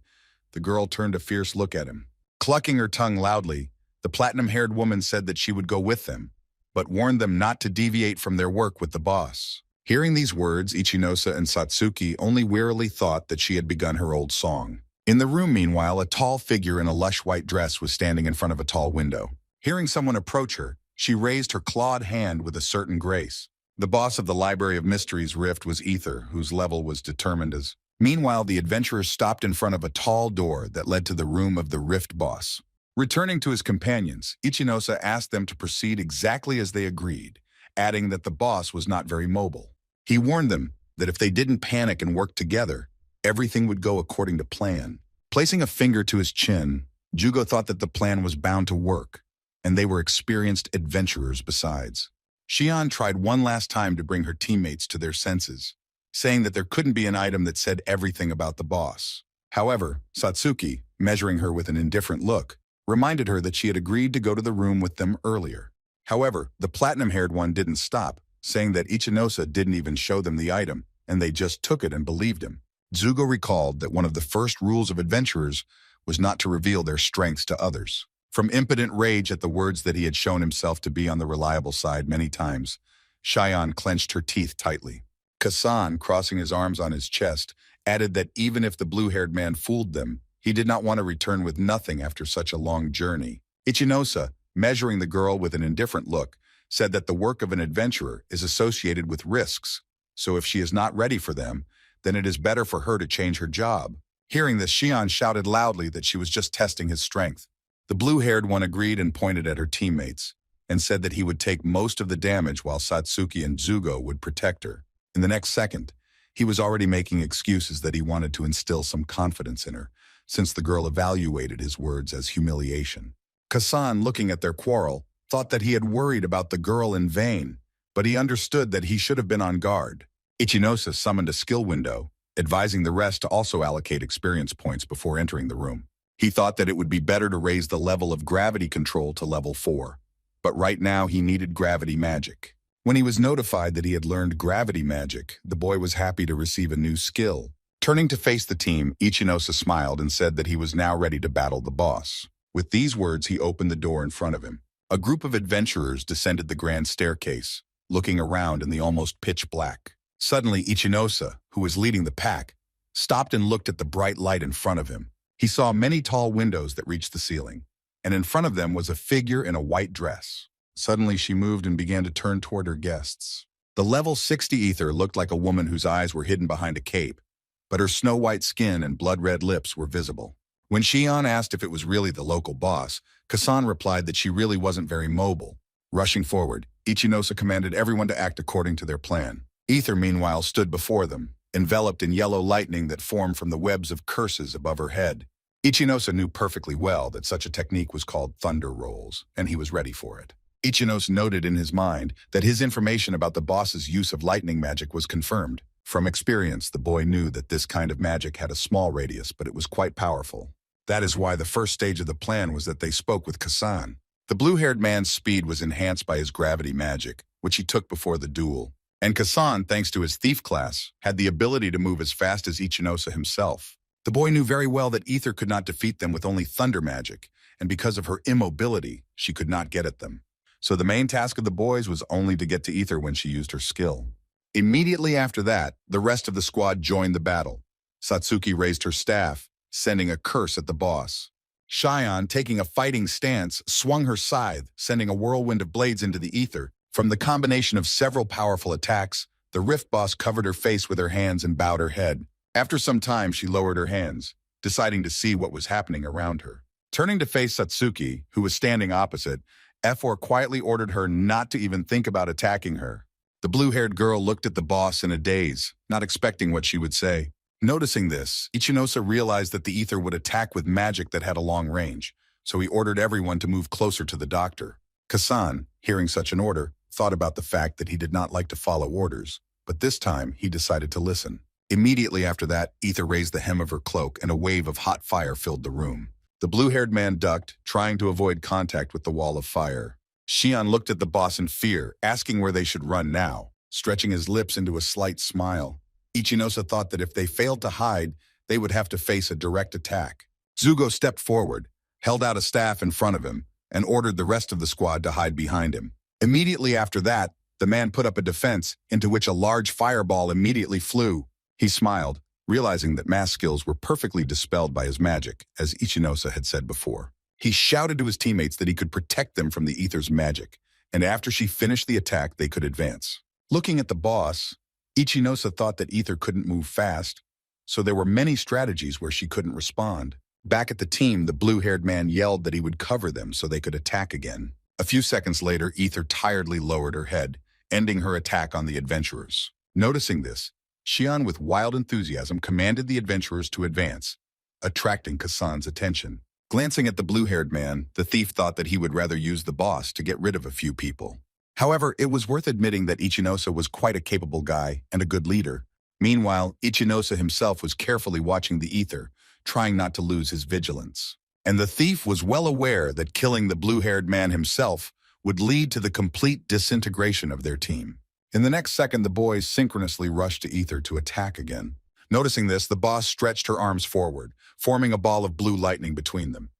Speaker 1: the girl turned a fierce look at him. Clucking her tongue loudly, the platinum-haired woman said that she would go with them, but warned them not to deviate from their work with the boss. Hearing these words, Ichinosa and Satsuki only wearily thought that she had begun her old song. In the room, meanwhile, a tall figure in a lush white dress was standing in front of a tall window. Hearing someone approach her, she raised her clawed hand with a certain grace. The boss of the Library of Mysteries rift was Ether, whose level was determined as. Meanwhile, the adventurers stopped in front of a tall door that led to the room of the rift boss. Returning to his companions, Ichinosa asked them to proceed exactly as they agreed, adding that the boss was not very mobile. He warned them that if they didn't panic and work together, everything would go according to plan. Placing a finger to his chin, Jugo thought that the plan was bound to work, and they were experienced adventurers besides. Xian tried one last time to bring her teammates to their senses, saying that there couldn't be an item that said everything about the boss. However, Satsuki, measuring her with an indifferent look, reminded her that she had agreed to go to the room with them earlier. However, the platinum-haired one didn't stop, saying that Ichinosa didn't even show them the item, and they just took it and believed him. Zugo recalled that one of the first rules of adventurers was not to reveal their strengths to others. From impotent rage at the words that he had shown himself to be on the reliable side many times, Xian clenched her teeth tightly. Kasan, crossing his arms on his chest, added that even if the blue-haired man fooled them, he did not want to return with nothing after such a long journey. Ichinosa, measuring the girl with an indifferent look, said that the work of an adventurer is associated with risks, so if she is not ready for them, then it is better for her to change her job. Hearing this, Xian shouted loudly that she was just testing his strength. The blue-haired one agreed and pointed at her teammates, and said that he would take most of the damage while Satsuki and Zugo would protect her. In the next second, he was already making excuses that he wanted to instill some confidence in her, since the girl evaluated his words as humiliation. Kasan, looking at their quarrel, thought that he had worried about the girl in vain, but he understood that he should have been on guard. Ichinosa summoned a skill window, advising the rest to also allocate experience points before entering the room. He thought that it would be better to raise the level of gravity control to level 4, but right now he needed gravity magic. When he was notified that he had learned gravity magic, the boy was happy to receive a new skill. Turning to face the team, Ichinosa smiled and said that he was now ready to battle the boss. With these words, he opened the door in front of him. A group of adventurers descended the grand staircase, looking around in the almost pitch black. Suddenly, Ichinosa, who was leading the pack, stopped and looked at the bright light in front of him. He saw many tall windows that reached the ceiling, and in front of them was a figure in a white dress. Suddenly, she moved and began to turn toward her guests. The level 60 ether looked like a woman whose eyes were hidden behind a cape, but her snow-white skin and blood-red lips were visible. When Xian asked if it was really the local boss, Kasan replied that she really wasn't very mobile. Rushing forward, Ichinosa commanded everyone to act according to their plan. Ether, meanwhile, stood before them, enveloped in yellow lightning that formed from the webs of curses above her head. Ichinosa knew perfectly well that such a technique was called thunder rolls, and he was ready for it. Ichinosa noted in his mind that his information about the boss's use of lightning magic was confirmed. From experience, the boy knew that this kind of magic had a small radius, but it was quite powerful. That is why the first stage of the plan was that they spoke with Kasan. The blue-haired man's speed was enhanced by his gravity magic, which he took before the duel. And Kasan, thanks to his thief class, had the ability to move as fast as Ichinosa himself. The boy knew very well that Ether could not defeat them with only thunder magic, and because of her immobility, she could not get at them. So the main task of the boys was only to get to Ether when she used her skill. Immediately after that, the rest of the squad joined the battle. Satsuki raised her staff, sending a curse at the boss. Xian, taking a fighting stance, swung her scythe, sending a whirlwind of blades into the ether. From the combination of several powerful attacks, the Rift boss covered her face with her hands and bowed her head. After some time, she lowered her hands, deciding to see what was happening around her. Turning to face Satsuki, who was standing opposite, F4 quietly ordered her not to even think about attacking her. The blue-haired girl looked at the boss in a daze, not expecting what she would say. Noticing this, Ichinosa realized that the ether would attack with magic that had a long range, so he ordered everyone to move closer to the doctor. Kasan, hearing such an order, thought about the fact that he did not like to follow orders, but this time he decided to listen. Immediately after that, Ether raised the hem of her cloak and a wave of hot fire filled the room. The blue-haired man ducked, trying to avoid contact with the wall of fire. Xian looked at the boss in fear, asking where they should run now, stretching his lips into a slight smile. Ichinosa thought that if they failed to hide, they would have to face a direct attack. Zugo stepped forward, held out a staff in front of him, and ordered the rest of the squad to hide behind him. Immediately after that, the man put up a defense into which a large fireball immediately flew. He smiled, realizing that mass skills were perfectly dispelled by his magic, as Ichinosa had said before. He shouted to his teammates that he could protect them from the ether's magic, and after she finished the attack, they could advance. Looking at the boss, Ichinosa thought that Ether couldn't move fast, so there were many strategies where she couldn't respond. Back at the team, the blue-haired man yelled that he would cover them so they could attack again. A few seconds later, Ether tiredly lowered her head, ending her attack on the adventurers. Noticing this, Xian with wild enthusiasm commanded the adventurers to advance, attracting Kasan's attention. Glancing at the blue-haired man, the thief thought that he would rather use the boss to get rid of a few people. However, it was worth admitting that Ichinosa was quite a capable guy and a good leader. Meanwhile, Ichinosa himself was carefully watching the ether, trying not to lose his vigilance. And the thief was well aware that killing the blue-haired man himself would lead to the complete disintegration of their team. In the next second, the boys synchronously rushed to ether to attack again. Noticing this, the boss stretched her arms forward, forming a ball of blue lightning between them.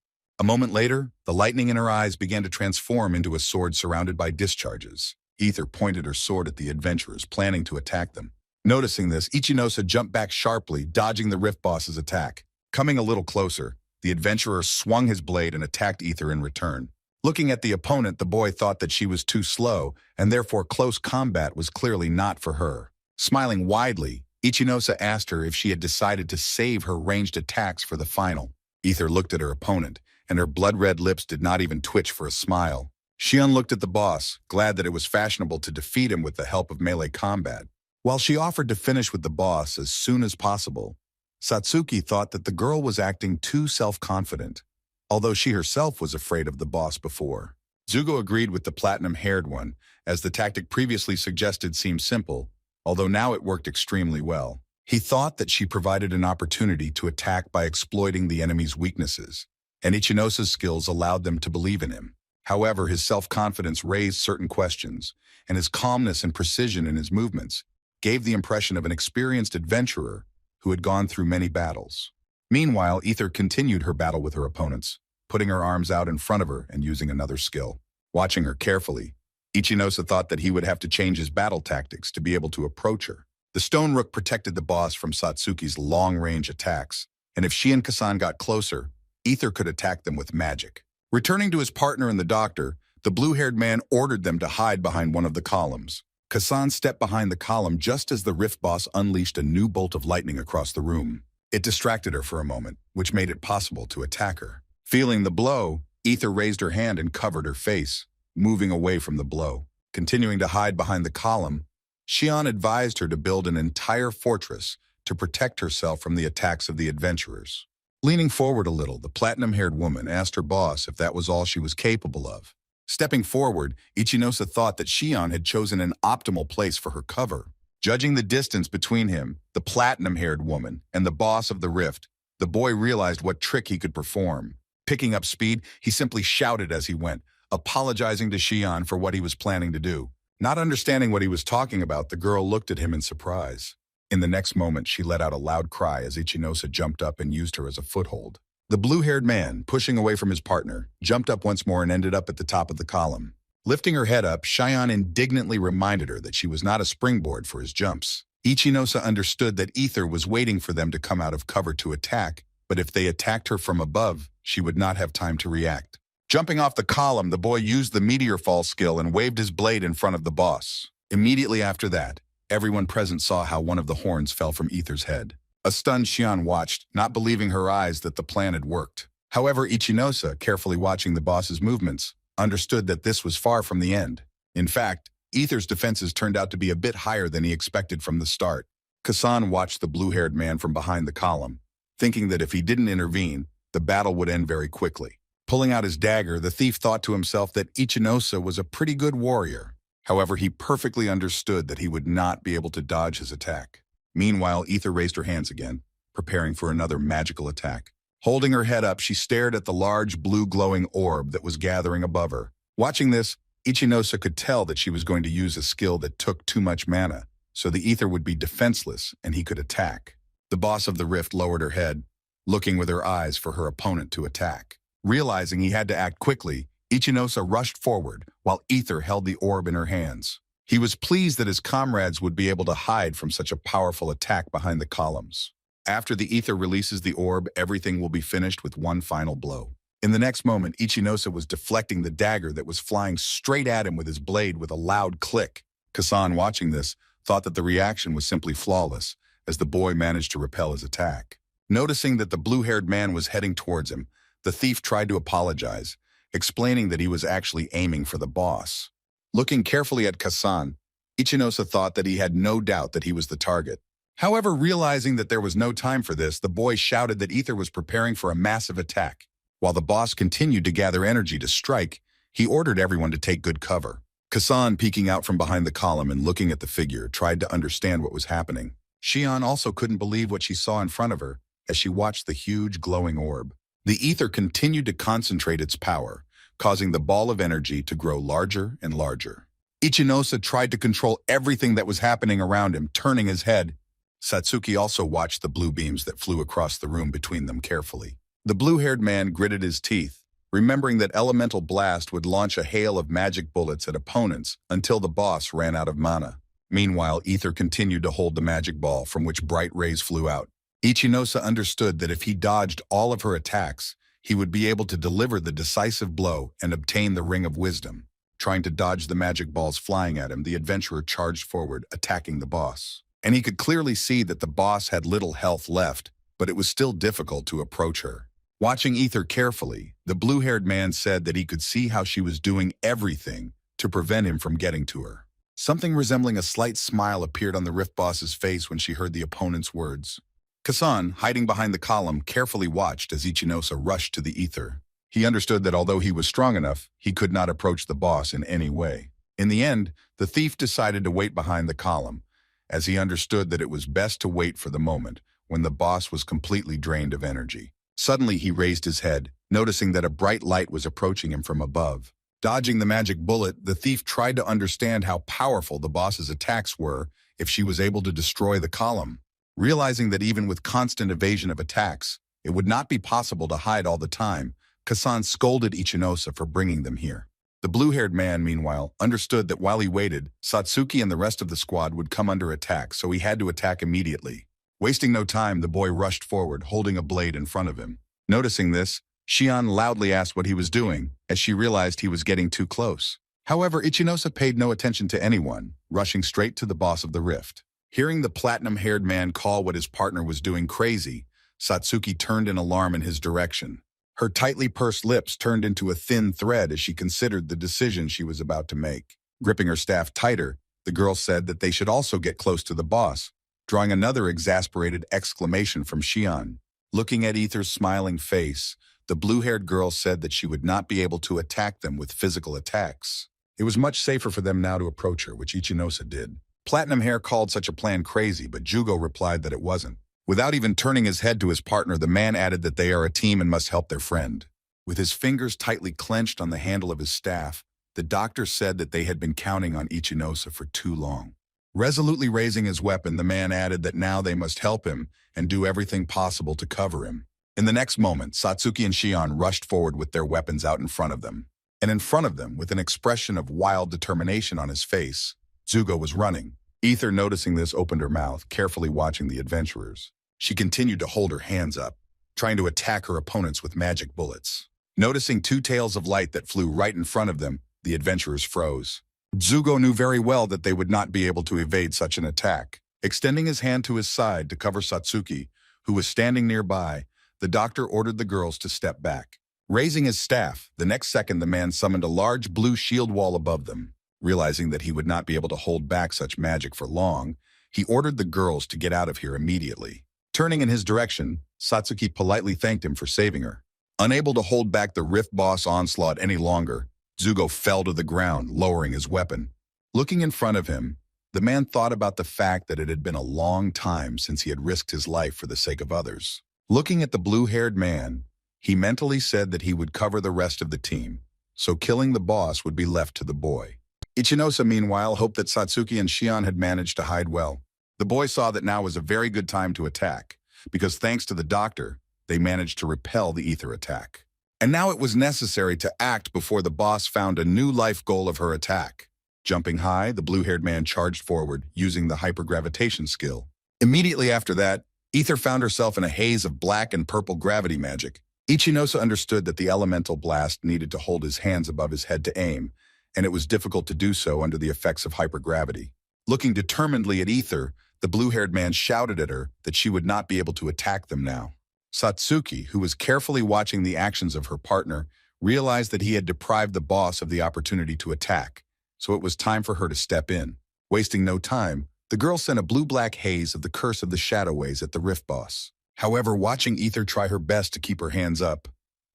Speaker 1: A moment later, the lightning in her eyes began to transform into a sword surrounded by discharges. Ether pointed her sword at the adventurers, planning to attack them. Noticing this, Ichinosa jumped back sharply, dodging the Rift boss's attack. Coming a little closer, the adventurer swung his blade and attacked Ether in return. Looking at the opponent, the boy thought that she was too slow, and therefore close combat was clearly not for her. Smiling widely, Ichinosa asked her if she had decided to save her ranged attacks for the final. Ether looked at her opponent, and her blood-red lips did not even twitch for a smile. Xian looked at the boss, glad that it was fashionable to defeat him with the help of melee combat. While she offered to finish with the boss as soon as possible, Satsuki thought that the girl was acting too self-confident, although she herself was afraid of the boss before. Zugo agreed with the platinum-haired one, as the tactic previously suggested seemed simple, although now it worked extremely well. He thought that she provided an opportunity to attack by exploiting the enemy's weaknesses, and Ichinosa's skills allowed them to believe in him. However, his self-confidence raised certain questions, and his calmness and precision in his movements gave the impression of an experienced adventurer who had gone through many battles. Meanwhile, Ether continued her battle with her opponents, putting her arms out in front of her and using another skill. Watching her carefully, Ichinosa thought that he would have to change his battle tactics to be able to approach her. The stone rook protected the boss from Satsuki's long-range attacks, and if she and Kasan got closer, Ether could attack them with magic. Returning to his partner and the doctor, the blue-haired man ordered them to hide behind one of the columns. Kasan stepped behind the column just as the rift boss unleashed a new bolt of lightning across the room. It distracted her for a moment, which made it possible to attack her. Feeling the blow, Ether raised her hand and covered her face, moving away from the blow. Continuing to hide behind the column, Xian advised her to build an entire fortress to protect herself from the attacks of the adventurers. Leaning forward a little, the platinum-haired woman asked her boss if that was all she was capable of. Stepping forward, Ichinosa thought that Xian had chosen an optimal place for her cover. Judging the distance between him, the platinum-haired woman, and the boss of the rift, the boy realized what trick he could perform. Picking up speed, he simply shouted as he went, apologizing to Xian for what he was planning to do. Not understanding what he was talking about, the girl looked at him in surprise. In the next moment, she let out a loud cry as Ichinosa jumped up and used her as a foothold. The blue-haired man, pushing away from his partner, jumped up once more and ended up at the top of the column. Lifting her head up, Xian indignantly reminded her that she was not a springboard for his jumps. Ichinosa understood that Ether was waiting for them to come out of cover to attack, but if they attacked her from above, she would not have time to react. Jumping off the column, the boy used the meteor fall skill and waved his blade in front of the boss. Immediately after that, everyone present saw how one of the horns fell from Ether's head. A stunned Xian watched, not believing her eyes that the plan had worked. However, Ichinosa, carefully watching the boss's movements, understood that this was far from the end. In fact, Ether's defenses turned out to be a bit higher than he expected from the start. Kasan watched the blue-haired man from behind the column, thinking that if he didn't intervene, the battle would end very quickly. Pulling out his dagger, the thief thought to himself that Ichinosa was a pretty good warrior. However, he perfectly understood that he would not be able to dodge his attack. Meanwhile, Ether raised her hands again, preparing for another magical attack. Holding her head up, she stared at the large blue glowing orb that was gathering above her. Watching this, Ichinosa could tell that she was going to use a skill that took too much mana, so the Ether would be defenseless and he could attack. The boss of the rift lowered her head, looking with her eyes for her opponent to attack. Realizing he had to act quickly, Ichinosa rushed forward while Ether held the orb in her hands. He was pleased that his comrades would be able to hide from such a powerful attack behind the columns. After the Ether releases the orb, everything will be finished with one final blow. In the next moment, Ichinosa was deflecting the dagger that was flying straight at him with his blade with a loud click. Kasan, watching this, thought that the reaction was simply flawless, as the boy managed to repel his attack. Noticing that the blue-haired man was heading towards him, the thief tried to apologize, explaining that he was actually aiming for the boss. Looking carefully at Kasan, Ichinosa thought that he had no doubt that he was the target. However, realizing that there was no time for this, the boy shouted that Ether was preparing for a massive attack. While the boss continued to gather energy to strike, he ordered everyone to take good cover. Kasan, peeking out from behind the column and looking at the figure, tried to understand what was happening. Xian also couldn't believe what she saw in front of her as she watched the huge glowing orb. The Ether continued to concentrate its power, causing the ball of energy to grow larger and larger. Ichinosa tried to control everything that was happening around him, turning his head. Satsuki also watched the blue beams that flew across the room between them carefully. The blue-haired man gritted his teeth, remembering that elemental blast would launch a hail of magic bullets at opponents until the boss ran out of mana. Meanwhile, Ether continued to hold the magic ball from which bright rays flew out. Ichinosa understood that if he dodged all of her attacks, he would be able to deliver the decisive blow and obtain the Ring of Wisdom. Trying to dodge the magic balls flying at him, the adventurer charged forward, attacking the boss. And he could clearly see that the boss had little health left, but it was still difficult to approach her. Watching Ether carefully, the blue-haired man said that he could see how she was doing everything to prevent him from getting to her. Something resembling a slight smile appeared on the Rift boss's face when she heard the opponent's words. Kasan, hiding behind the column, carefully watched as Ichinosa rushed to the Ether. He understood that although he was strong enough, he could not approach the boss in any way. In the end, the thief decided to wait behind the column, as he understood that it was best to wait for the moment when the boss was completely drained of energy. Suddenly, he raised his head, noticing that a bright light was approaching him from above. Dodging the magic bullet, the thief tried to understand how powerful the boss's attacks were if she was able to destroy the column. Realizing that even with constant evasion of attacks, it would not be possible to hide all the time, Kasan scolded Ichinose for bringing them here. The blue-haired man, meanwhile, understood that while he waited, Satsuki and the rest of the squad would come under attack, so he had to attack immediately. Wasting no time, the boy rushed forward, holding a blade in front of him. Noticing this, Shion loudly asked what he was doing, as she realized he was getting too close. However, Ichinose paid no attention to anyone, rushing straight to the boss of the rift. Hearing the platinum-haired man call what his partner was doing crazy, Satsuki turned in alarm in his direction. Her tightly pursed lips turned into a thin thread as she considered the decision she was about to make. Gripping her staff tighter, the girl said that they should also get close to the boss, drawing another exasperated exclamation from Shion. Looking at Ether's smiling face, the blue-haired girl said that she would not be able to attack them with physical attacks. It was much safer for them now to approach her, which Ichinose did. Platinum Hair called such a plan crazy, but Jugo replied that it wasn't. Without even turning his head to his partner, the man added that they are a team and must help their friend. With his fingers tightly clenched on the handle of his staff, the doctor said that they had been counting on Ichinose for too long. Resolutely raising his weapon, the man added that now they must help him and do everything possible to cover him. In the next moment, Satsuki and Shion rushed forward with their weapons out in front of them. And in front of them, with an expression of wild determination on his face, Zugo was running. Ether, noticing this, opened her mouth, carefully watching the adventurers. She continued to hold her hands up, trying to attack her opponents with magic bullets. Noticing two tails of light that flew right in front of them, the adventurers froze. Zugo knew very well that they would not be able to evade such an attack. Extending his hand to his side to cover Satsuki, who was standing nearby, the doctor ordered the girls to step back. Raising his staff, the next second the man summoned a large blue shield wall above them. Realizing that he would not be able to hold back such magic for long, he ordered the girls to get out of here immediately. Turning in his direction, Satsuki politely thanked him for saving her. Unable to hold back the Rift Boss onslaught any longer, Zugo fell to the ground, lowering his weapon. Looking in front of him, the man thought about the fact that it had been a long time since he had risked his life for the sake of others. Looking at the blue-haired man, he mentally said that he would cover the rest of the team, so killing the boss would be left to the boy. Ichinose, meanwhile, hoped that Satsuki and Shion had managed to hide well. The boy saw that now was a very good time to attack, because thanks to the doctor, they managed to repel the ether attack. And now it was necessary to act before the boss found a new life goal of her attack. Jumping high, the blue-haired man charged forward, using the hypergravitation skill. Immediately after that, Ether found herself in a haze of black and purple gravity magic. Ichinose understood that the elemental blast needed to hold his hands above his head to aim, and it was difficult to do so under the effects of hypergravity. Looking determinedly at Ether, the blue-haired man shouted at her that she would not be able to attack them now. Satsuki, who was carefully watching the actions of her partner, realized that he had deprived the boss of the opportunity to attack, so it was time for her to step in. Wasting no time, the girl sent a blue-black haze of the curse of the Shadowways at the Rift Boss. However, watching Ether try her best to keep her hands up,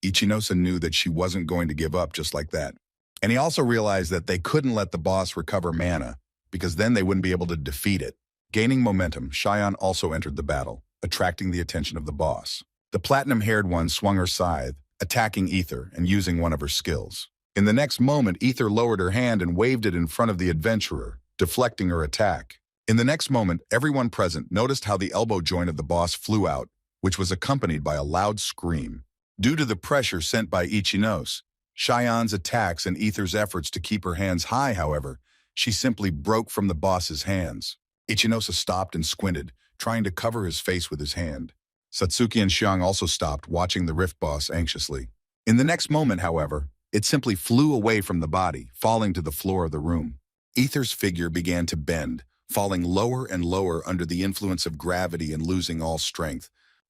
Speaker 1: Ichinose knew that she wasn't going to give up just like that. And he also realized that they couldn't let the boss recover mana, because then they wouldn't be able to defeat it. Gaining momentum, Shion also entered the battle, attracting the attention of the boss. The platinum-haired one swung her scythe, attacking Ether and using one of her skills. In the next moment, Ether lowered her hand and waved it in front of the adventurer, deflecting her attack. In the next moment, everyone present noticed how the elbow joint of the boss flew out, which was accompanied by a loud scream. Due to the pressure sent by Ichinose, Shion's attacks and Ether's efforts to keep her hands high, however, she simply broke from the boss's hands. Ichinose stopped and squinted, trying to cover his face with his hand. Satsuki and Shion also stopped, watching the Rift Boss anxiously. In the next moment, however, it simply flew away from the body, falling to the floor of the room. Ether's figure began to bend, falling lower and lower under the influence of gravity and losing all strength.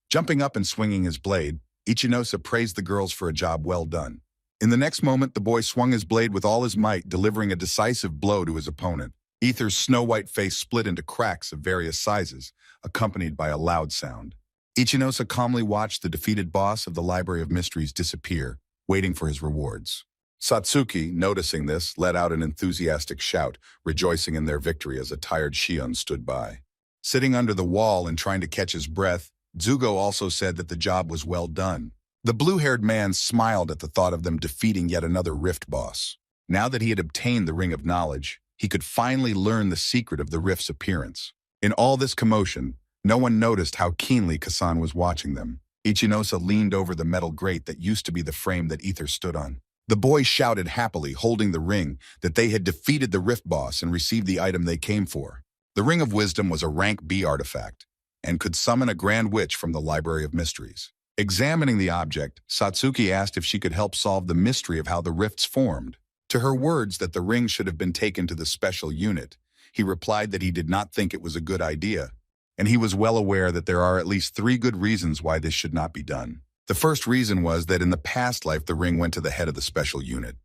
Speaker 1: Jumping up and swinging his blade, Ichinose praised the girls for a job well done. In the next moment, the boy swung his blade with all his might, delivering a decisive blow to his opponent. Ether's snow-white face split into cracks of various sizes, accompanied by a loud sound. Ichinose calmly watched the defeated boss of the Library of Mysteries disappear, waiting for his rewards. Satsuki, noticing this, let out an enthusiastic shout, rejoicing in their victory as a tired Shion stood by. Sitting under the wall and trying to catch his breath, Zugo also said that the job was well done. The blue-haired man smiled at the thought of them defeating yet another Rift Boss. Now that he had obtained the Ring of Knowledge, he could finally learn the secret of the Rift's appearance. In all this commotion, No one noticed how keenly Kasan was watching them. Ichinosa leaned over the metal grate that used to be the frame that Ether stood on. The boys shouted happily, holding the ring, that they had defeated the Rift Boss and received the item they came for. The Ring of Wisdom was a rank B artifact, and could summon a Grand Witch from the Library of Mysteries. Examining the object, Satsuki asked if she could help solve the mystery of how the rifts formed. To her words that the ring should have been taken to the special unit, he replied that he did not think it was a good idea, and he was well aware that there are at least 3 good reasons why this should not be done. The first reason was that in the past life the ring went to the head of the special unit,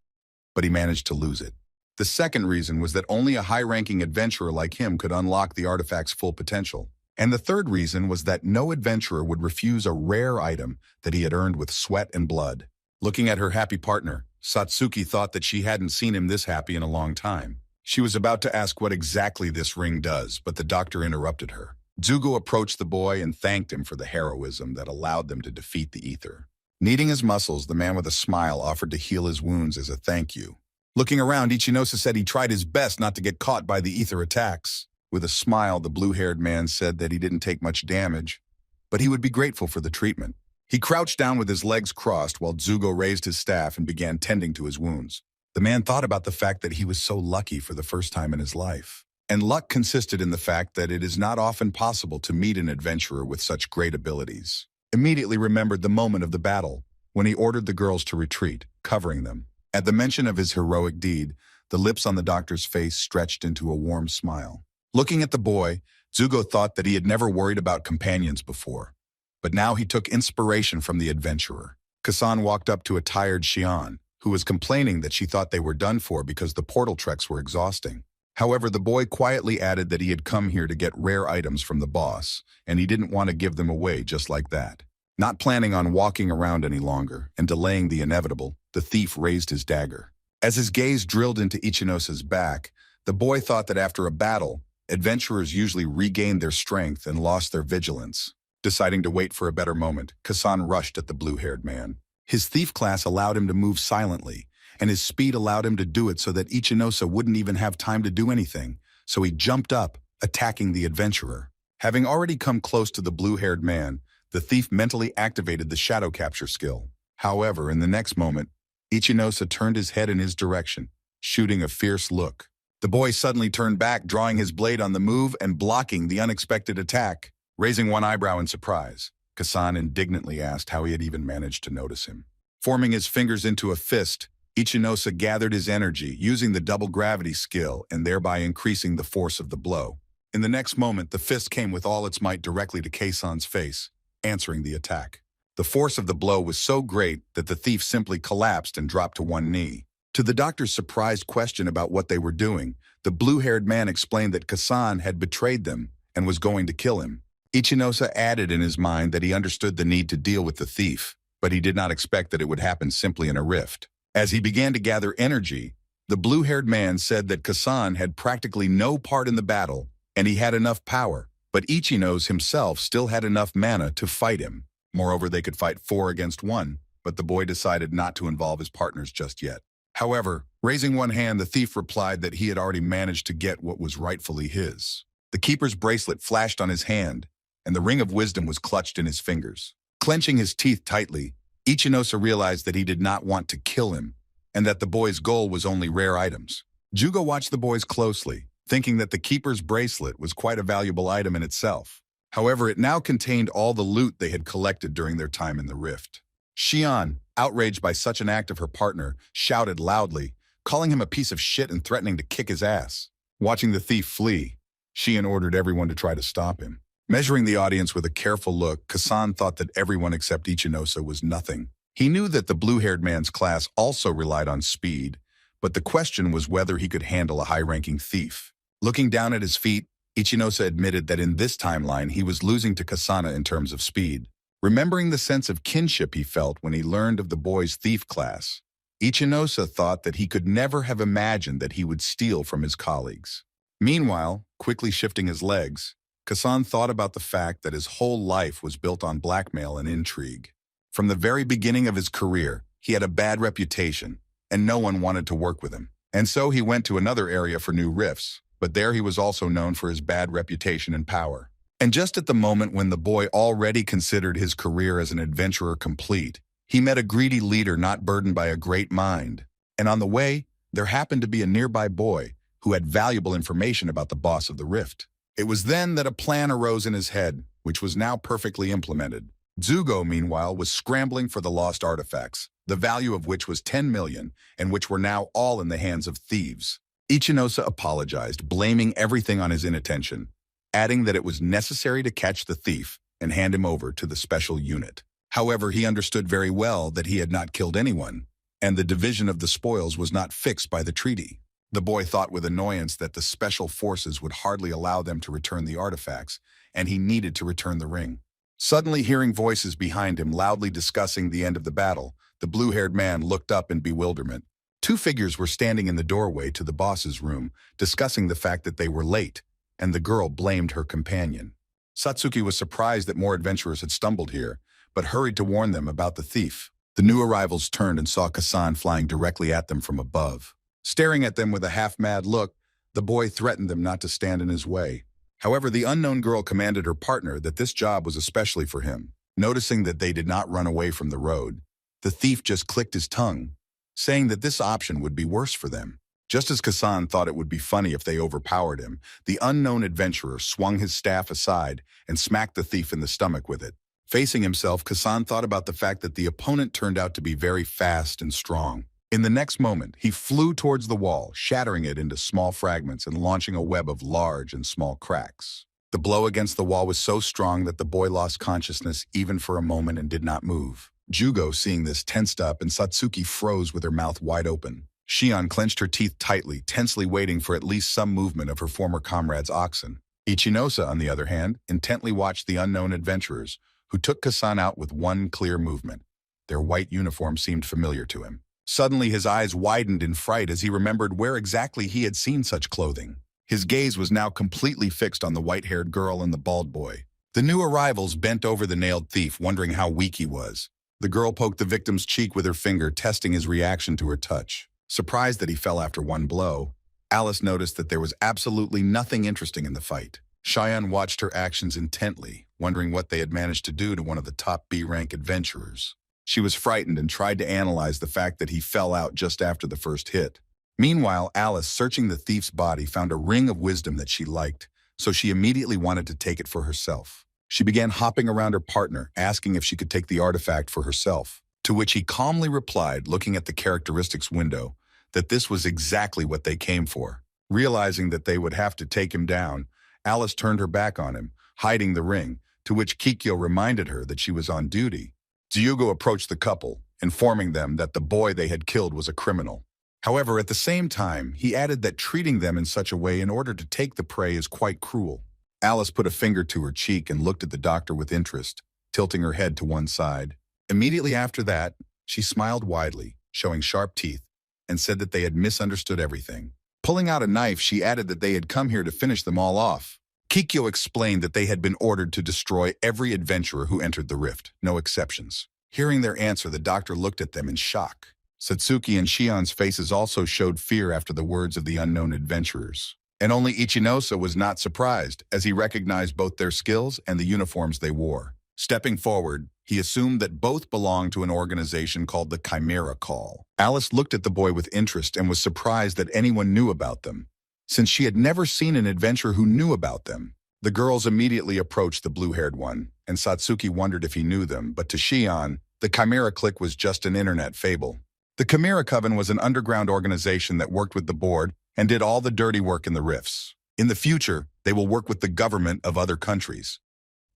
Speaker 1: but he managed to lose it. The second reason was that only a high-ranking adventurer like him could unlock the artifact's full potential. And the third reason was that no adventurer would refuse a rare item that he had earned with sweat and blood. Looking at her happy partner, Satsuki thought that she hadn't seen him this happy in a long time. She was about to ask what exactly this ring does, but the doctor interrupted her. Zugo approached the boy and thanked him for the heroism that allowed them to defeat the Ether. Kneading his muscles, the man with a smile offered to heal his wounds as a thank you. Looking around, Ichinosa said he tried his best not to get caught by the Ether attacks. With a smile, the blue-haired man said that he didn't take much damage, but he would be grateful for the treatment. He crouched down with his legs crossed while Zugo raised his staff and began tending to his wounds. The man thought about the fact that he was so lucky for the first time in his life. And luck consisted in the fact that it is not often possible to meet an adventurer with such great abilities. Immediately remembered the moment of the battle, when he ordered the girls to retreat, covering them. At the mention of his heroic deed, the lips on the doctor's face stretched into a warm smile. Looking at the boy, Zugo thought that he had never worried about companions before. But now he took inspiration from the adventurer. Kasan walked up to a tired Xian, who was complaining that she thought they were done for because the portal treks were exhausting. However, the boy quietly added that he had come here to get rare items from the boss, and he didn't want to give them away just like that. Not planning on walking around any longer and delaying the inevitable, the thief raised his dagger. As his gaze drilled into Ichinosa's back, the boy thought that after a battle, adventurers usually regained their strength and lost their vigilance. Deciding to wait for a better moment, Kasan rushed at the blue-haired man. His thief class allowed him to move silently, and his speed allowed him to do it so that Ichinosa wouldn't even have time to do anything, so he jumped up, attacking the adventurer. Having already come close to the blue-haired man, the thief mentally activated the shadow capture skill. However, in the next moment, Ichinosa turned his head in his direction, shooting a fierce look. The boy suddenly turned back, drawing his blade on the move and blocking the unexpected attack. Raising one eyebrow in surprise, Kasan indignantly asked how he had even managed to notice him. Forming his fingers into a fist, Ichinosa gathered his energy, using the double gravity skill and thereby increasing the force of the blow. In the next moment, the fist came with all its might directly to Kasan's face, answering the attack. The force of the blow was so great that the thief simply collapsed and dropped to one knee. To the doctor's surprised question about what they were doing, the blue-haired man explained that Kasan had betrayed them and was going to kill him. Ichinosa added in his mind that he understood the need to deal with the thief, but he did not expect that it would happen simply in a rift. As he began to gather energy, the blue-haired man said that Kasan had practically no part in the battle, and he had enough power, but Ichinosa himself still had enough mana to fight him. Moreover, they could fight 4 against 1, but the boy decided not to involve his partners just yet. However, raising one hand, the thief replied that he had already managed to get what was rightfully his. The keeper's bracelet flashed on his hand, and the Ring of Wisdom was clutched in his fingers. Clenching his teeth tightly, Ichinosa realized that he did not want to kill him, and that the boy's goal was only rare items. Jugo watched the boys closely, thinking that the keeper's bracelet was quite a valuable item in itself. However, it now contained all the loot they had collected during their time in the rift. Xian, outraged by such an act of her partner, shouted loudly, calling him a piece of shit and threatening to kick his ass. Watching the thief flee, Xian ordered everyone to try to stop him. Measuring the audience with a careful look, Kasan thought that everyone except Ichinosa was nothing. He knew that the blue-haired man's class also relied on speed, but the question was whether he could handle a high-ranking thief. Looking down at his feet, Ichinosa admitted that in this timeline he was losing to Kasana in terms of speed. Remembering the sense of kinship he felt when he learned of the boy's thief class, Ichinosa thought that he could never have imagined that he would steal from his colleagues. Meanwhile, quickly shifting his legs, Kasan thought about the fact that his whole life was built on blackmail and intrigue. From the very beginning of his career, he had a bad reputation, and no one wanted to work with him. And so he went to another area for new rifts, but there he was also known for his bad reputation and power. And just at the moment when the boy already considered his career as an adventurer complete, he met a greedy leader not burdened by a great mind. And on the way, there happened to be a nearby boy who had valuable information about the boss of the rift. It was then that a plan arose in his head, which was now perfectly implemented. Zugo, meanwhile, was scrambling for the lost artifacts, the value of which was 10 million, and which were now all in the hands of thieves. Iosa apologized, blaming everything on his inattention, adding that it was necessary to catch the thief and hand him over to the special unit. However, he understood very well that he had not killed anyone, and the division of the spoils was not fixed by the treaty. The boy thought with annoyance that the special forces would hardly allow them to return the artifacts, and he needed to return the ring. Suddenly hearing voices behind him loudly discussing the end of the battle, the blue-haired man looked up in bewilderment. Two figures were standing in the doorway to the boss's room, discussing the fact that they were late, and the girl blamed her companion. Satsuki was surprised that more adventurers had stumbled here, but hurried to warn them about the thief. The new arrivals turned and saw Kasan flying directly at them from above. Staring at them with a half-mad look, the boy threatened them not to stand in his way. However, the unknown girl commanded her partner that this job was especially for him. Noticing that they did not run away from the road, the thief just clicked his tongue, saying that this option would be worse for them. Just as Kasan thought it would be funny if they overpowered him, the unknown adventurer swung his staff aside and smacked the thief in the stomach with it. Facing himself, Kasan thought about the fact that the opponent turned out to be very fast and strong. In the next moment, he flew towards the wall, shattering it into small fragments and launching a web of large and small cracks. The blow against the wall was so strong that the boy lost consciousness even for a moment and did not move. Jugo, seeing this, tensed up, and Satsuki froze with her mouth wide open. Shion clenched her teeth tightly, tensely waiting for at least some movement of her former comrade's oxen. Ichinose, on the other hand, intently watched the unknown adventurers, who took Kasan out with one clear movement. Their white uniform seemed familiar to him. Suddenly his eyes widened in fright as he remembered where exactly he had seen such clothing. His gaze was now completely fixed on the white-haired girl and the bald boy. The new arrivals bent over the nailed thief, wondering how weak he was. The girl poked the victim's cheek with her finger, testing his reaction to her touch. Surprised that he fell after one blow, Alice noticed that there was absolutely nothing interesting in the fight. Cheyenne watched her actions intently, wondering what they had managed to do to one of the top B-rank adventurers. She was frightened and tried to analyze the fact that he fell out just after the first hit. Meanwhile, Alice, searching the thief's body, found a ring of wisdom that she liked, so she immediately wanted to take it for herself. She began hopping around her partner, asking if she could take the artifact for herself, to which he calmly replied, looking at the characteristics window, that this was exactly what they came for. Realizing that they would have to take him down, Alice turned her back on him, hiding the ring, to which Kikyo reminded her that she was on duty. Ryugo approached the couple, informing them that the boy they had killed was a criminal. However, at the same time, he added that treating them in such a way in order to take the prey is quite cruel. Alice put a finger to her cheek and looked at the doctor with interest, tilting her head to one side. Immediately after that, she smiled widely, showing sharp teeth, and said that they had misunderstood everything. Pulling out a knife, she added that they had come here to finish them all off. Kikyo explained that they had been ordered to destroy every adventurer who entered the rift, no exceptions. Hearing their answer, the doctor looked at them in shock. Satsuki and Shion's faces also showed fear after the words of the unknown adventurers. And only Ichinose was not surprised, as he recognized both their skills and the uniforms they wore. Stepping forward, he assumed that both belonged to an organization called the Chimera Call. Alice looked at the boy with interest and was surprised that anyone knew about them, since she had never seen an adventurer who knew about them. The girls immediately approached the blue-haired one, and Satsuki wondered if he knew them, but to Shion, the Chimera Clique was just an internet fable. The Chimera Coven was an underground organization that worked with the board and did all the dirty work in the rifts. In the future, they will work with the government of other countries.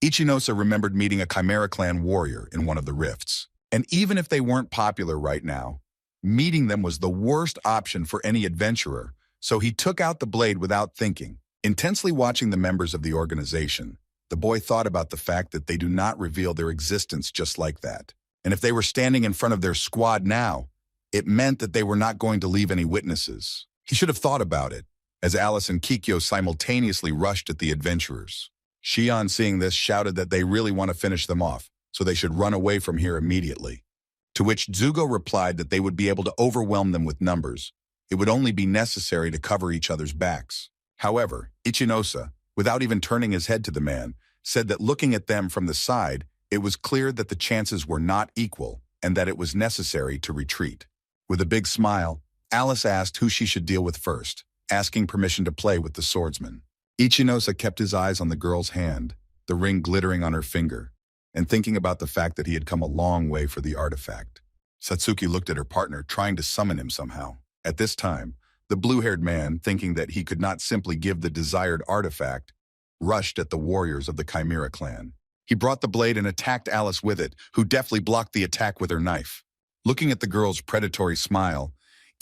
Speaker 1: Ichinose remembered meeting a Chimera clan warrior in one of the rifts. And even if they weren't popular right now, meeting them was the worst option for any adventurer, so he took out the blade without thinking. Intensely watching the members of the organization, the boy thought about the fact that they do not reveal their existence just like that. And if they were standing in front of their squad now, it meant that they were not going to leave any witnesses. He should have thought about it, as Alice and Kikyo simultaneously rushed at the adventurers. Shion, seeing this, shouted that they really want to finish them off, so they should run away from here immediately. To which Zugo replied that they would be able to overwhelm them with numbers. It would only be necessary to cover each other's backs. However, Ichinose, without even turning his head to the man, said that looking at them from the side, it was clear that the chances were not equal and that it was necessary to retreat. With a big smile, Alice asked who she should deal with first, asking permission to play with the swordsman. Ichinose kept his eyes on the girl's hand, the ring glittering on her finger, and thinking about the fact that he had come a long way for the artifact. Satsuki looked at her partner, trying to summon him somehow. At this time, the blue-haired man, thinking that he could not simply give the desired artifact, rushed at the warriors of the Chimera clan. He brought the blade and attacked Alice with it, who deftly blocked the attack with her knife. Looking at the girl's predatory smile,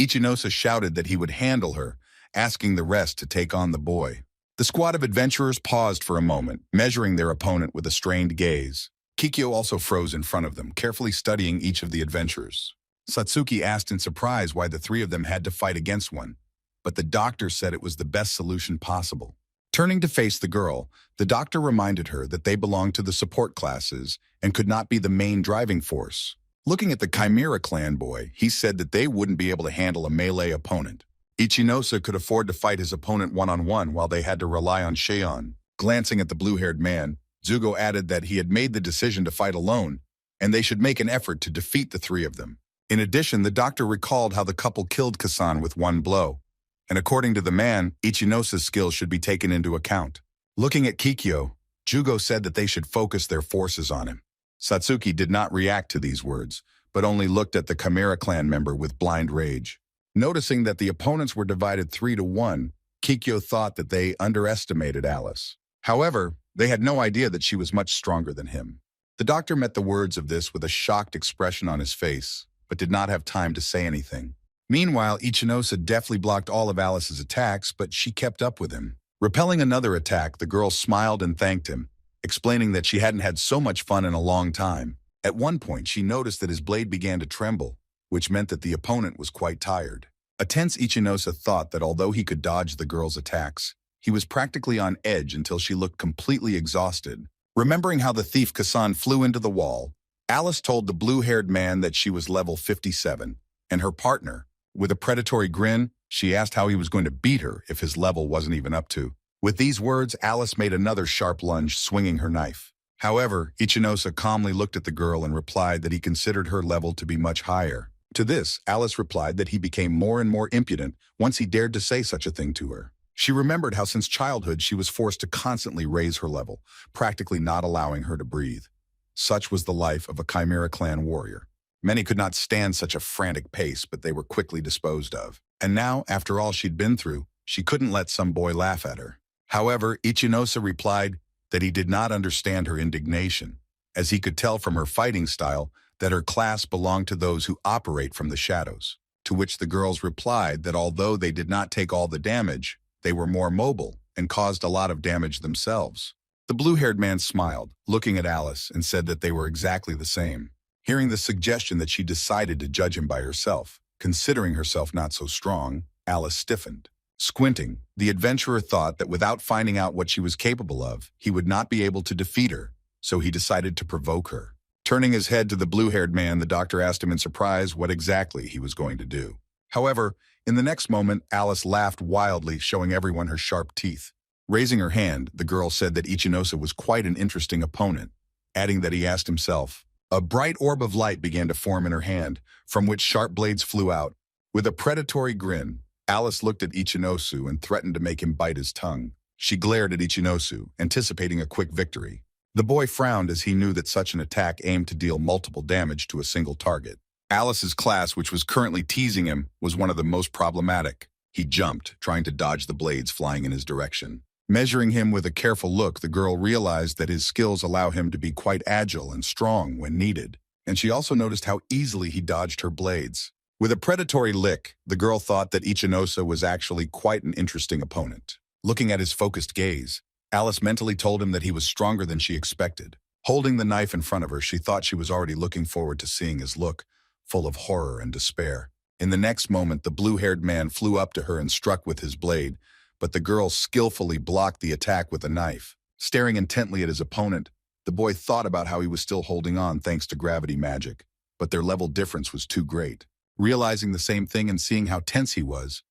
Speaker 1: Ichinose shouted that he would handle her, asking the rest to take on the boy. The squad of adventurers paused for a moment, measuring their opponent with a strained gaze. Kikyo also froze in front of them, carefully studying each of the adventurers. Satsuki asked in surprise why the three of them had to fight against one, but the doctor said it was the best solution possible. Turning to face the girl, the doctor reminded her that they belonged to the support classes and could not be the main driving force. Looking at the Chimera clan boy, he said that they wouldn't be able to handle a melee opponent. Ichinose could afford to fight his opponent one-on-one while they had to rely on Sheion. Glancing at the blue-haired man, Zugo added that he had made the decision to fight alone, and they should make an effort to defeat the three of them. In addition, the doctor recalled how the couple killed Kasan with one blow, and according to the man, Ichinose's skills should be taken into account. Looking at Kikyo, Jugo said that they should focus their forces on him. Satsuki did not react to these words, but only looked at the Chimera clan member with blind rage. Noticing that the opponents were divided 3-1, Kikyo thought that they underestimated Alice. However, they had no idea that she was much stronger than him. The doctor met the words of this with a shocked expression on his face, but did not have time to say anything. Meanwhile, Ichinose deftly blocked all of Alice's attacks, but she kept up with him. Repelling another attack, the girl smiled and thanked him, explaining that she hadn't had so much fun in a long time. At one point, she noticed that his blade began to tremble, which meant that the opponent was quite tired. A tense Ichinose thought that although he could dodge the girl's attacks, he was practically on edge until she looked completely exhausted. Remembering how the thief Kasan flew into the wall, Alice told the blue-haired man that she was level 57, and her partner, with a predatory grin, she asked how he was going to beat her if his level wasn't even up to. With these words, Alice made another sharp lunge, swinging her knife. However, Ichinose calmly looked at the girl and replied that he considered her level to be much higher. To this, Alice replied that he became more and more impudent once he dared to say such a thing to her. She remembered how since childhood she was forced to constantly raise her level, practically not allowing her to breathe. Such was the life of a Chimera clan warrior. Many could not stand such a frantic pace, but they were quickly disposed of. And now, after all she'd been through, she couldn't let some boy laugh at her. However, Ichinose replied that he did not understand her indignation, as he could tell from her fighting style that her class belonged to those who operate from the shadows. To which the girls replied that although they did not take all the damage, they were more mobile and caused a lot of damage themselves. The blue-haired man smiled, looking at Alice, and said that they were exactly the same. Hearing the suggestion that she decided to judge him by herself, considering herself not so strong, Alice stiffened. Squinting, the adventurer thought that without finding out what she was capable of, he would not be able to defeat her, so he decided to provoke her. Turning his head to the blue-haired man, the doctor asked him in surprise what exactly he was going to do. However, in the next moment, Alice laughed wildly, showing everyone her sharp teeth. Raising her hand, the girl said that Ichinose was quite an interesting opponent, adding that he asked himself. A bright orb of light began to form in her hand, from which sharp blades flew out. With a predatory grin, Alice looked at Ichinose and threatened to make him bite his tongue. She glared at Ichinose, anticipating a quick victory. The boy frowned as he knew that such an attack aimed to deal multiple damage to a single target. Alice's class, which was currently teasing him, was one of the most problematic. He jumped, trying to dodge the blades flying in his direction. Measuring him with a careful look, the girl realized that his skills allow him to be quite agile and strong when needed, and she also noticed how easily he dodged her blades. With a predatory lick, the girl thought that Ichinose was actually quite an interesting opponent. Looking at his focused gaze, Alice mentally told him that he was stronger than she expected. Holding the knife in front of her, she thought she was already looking forward to seeing his look, full of horror and despair. In the next moment, the blue-haired man flew up to her and struck with his blade, but the girl skillfully blocked the attack with a knife. Staring intently at his opponent, the boy thought about how he was still holding on thanks to gravity magic, but their level difference was too great. Realizing the same thing and seeing how tense he was,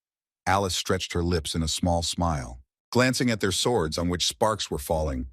Speaker 1: Alice stretched her lips in a small smile. Glancing at their swords on which sparks were falling,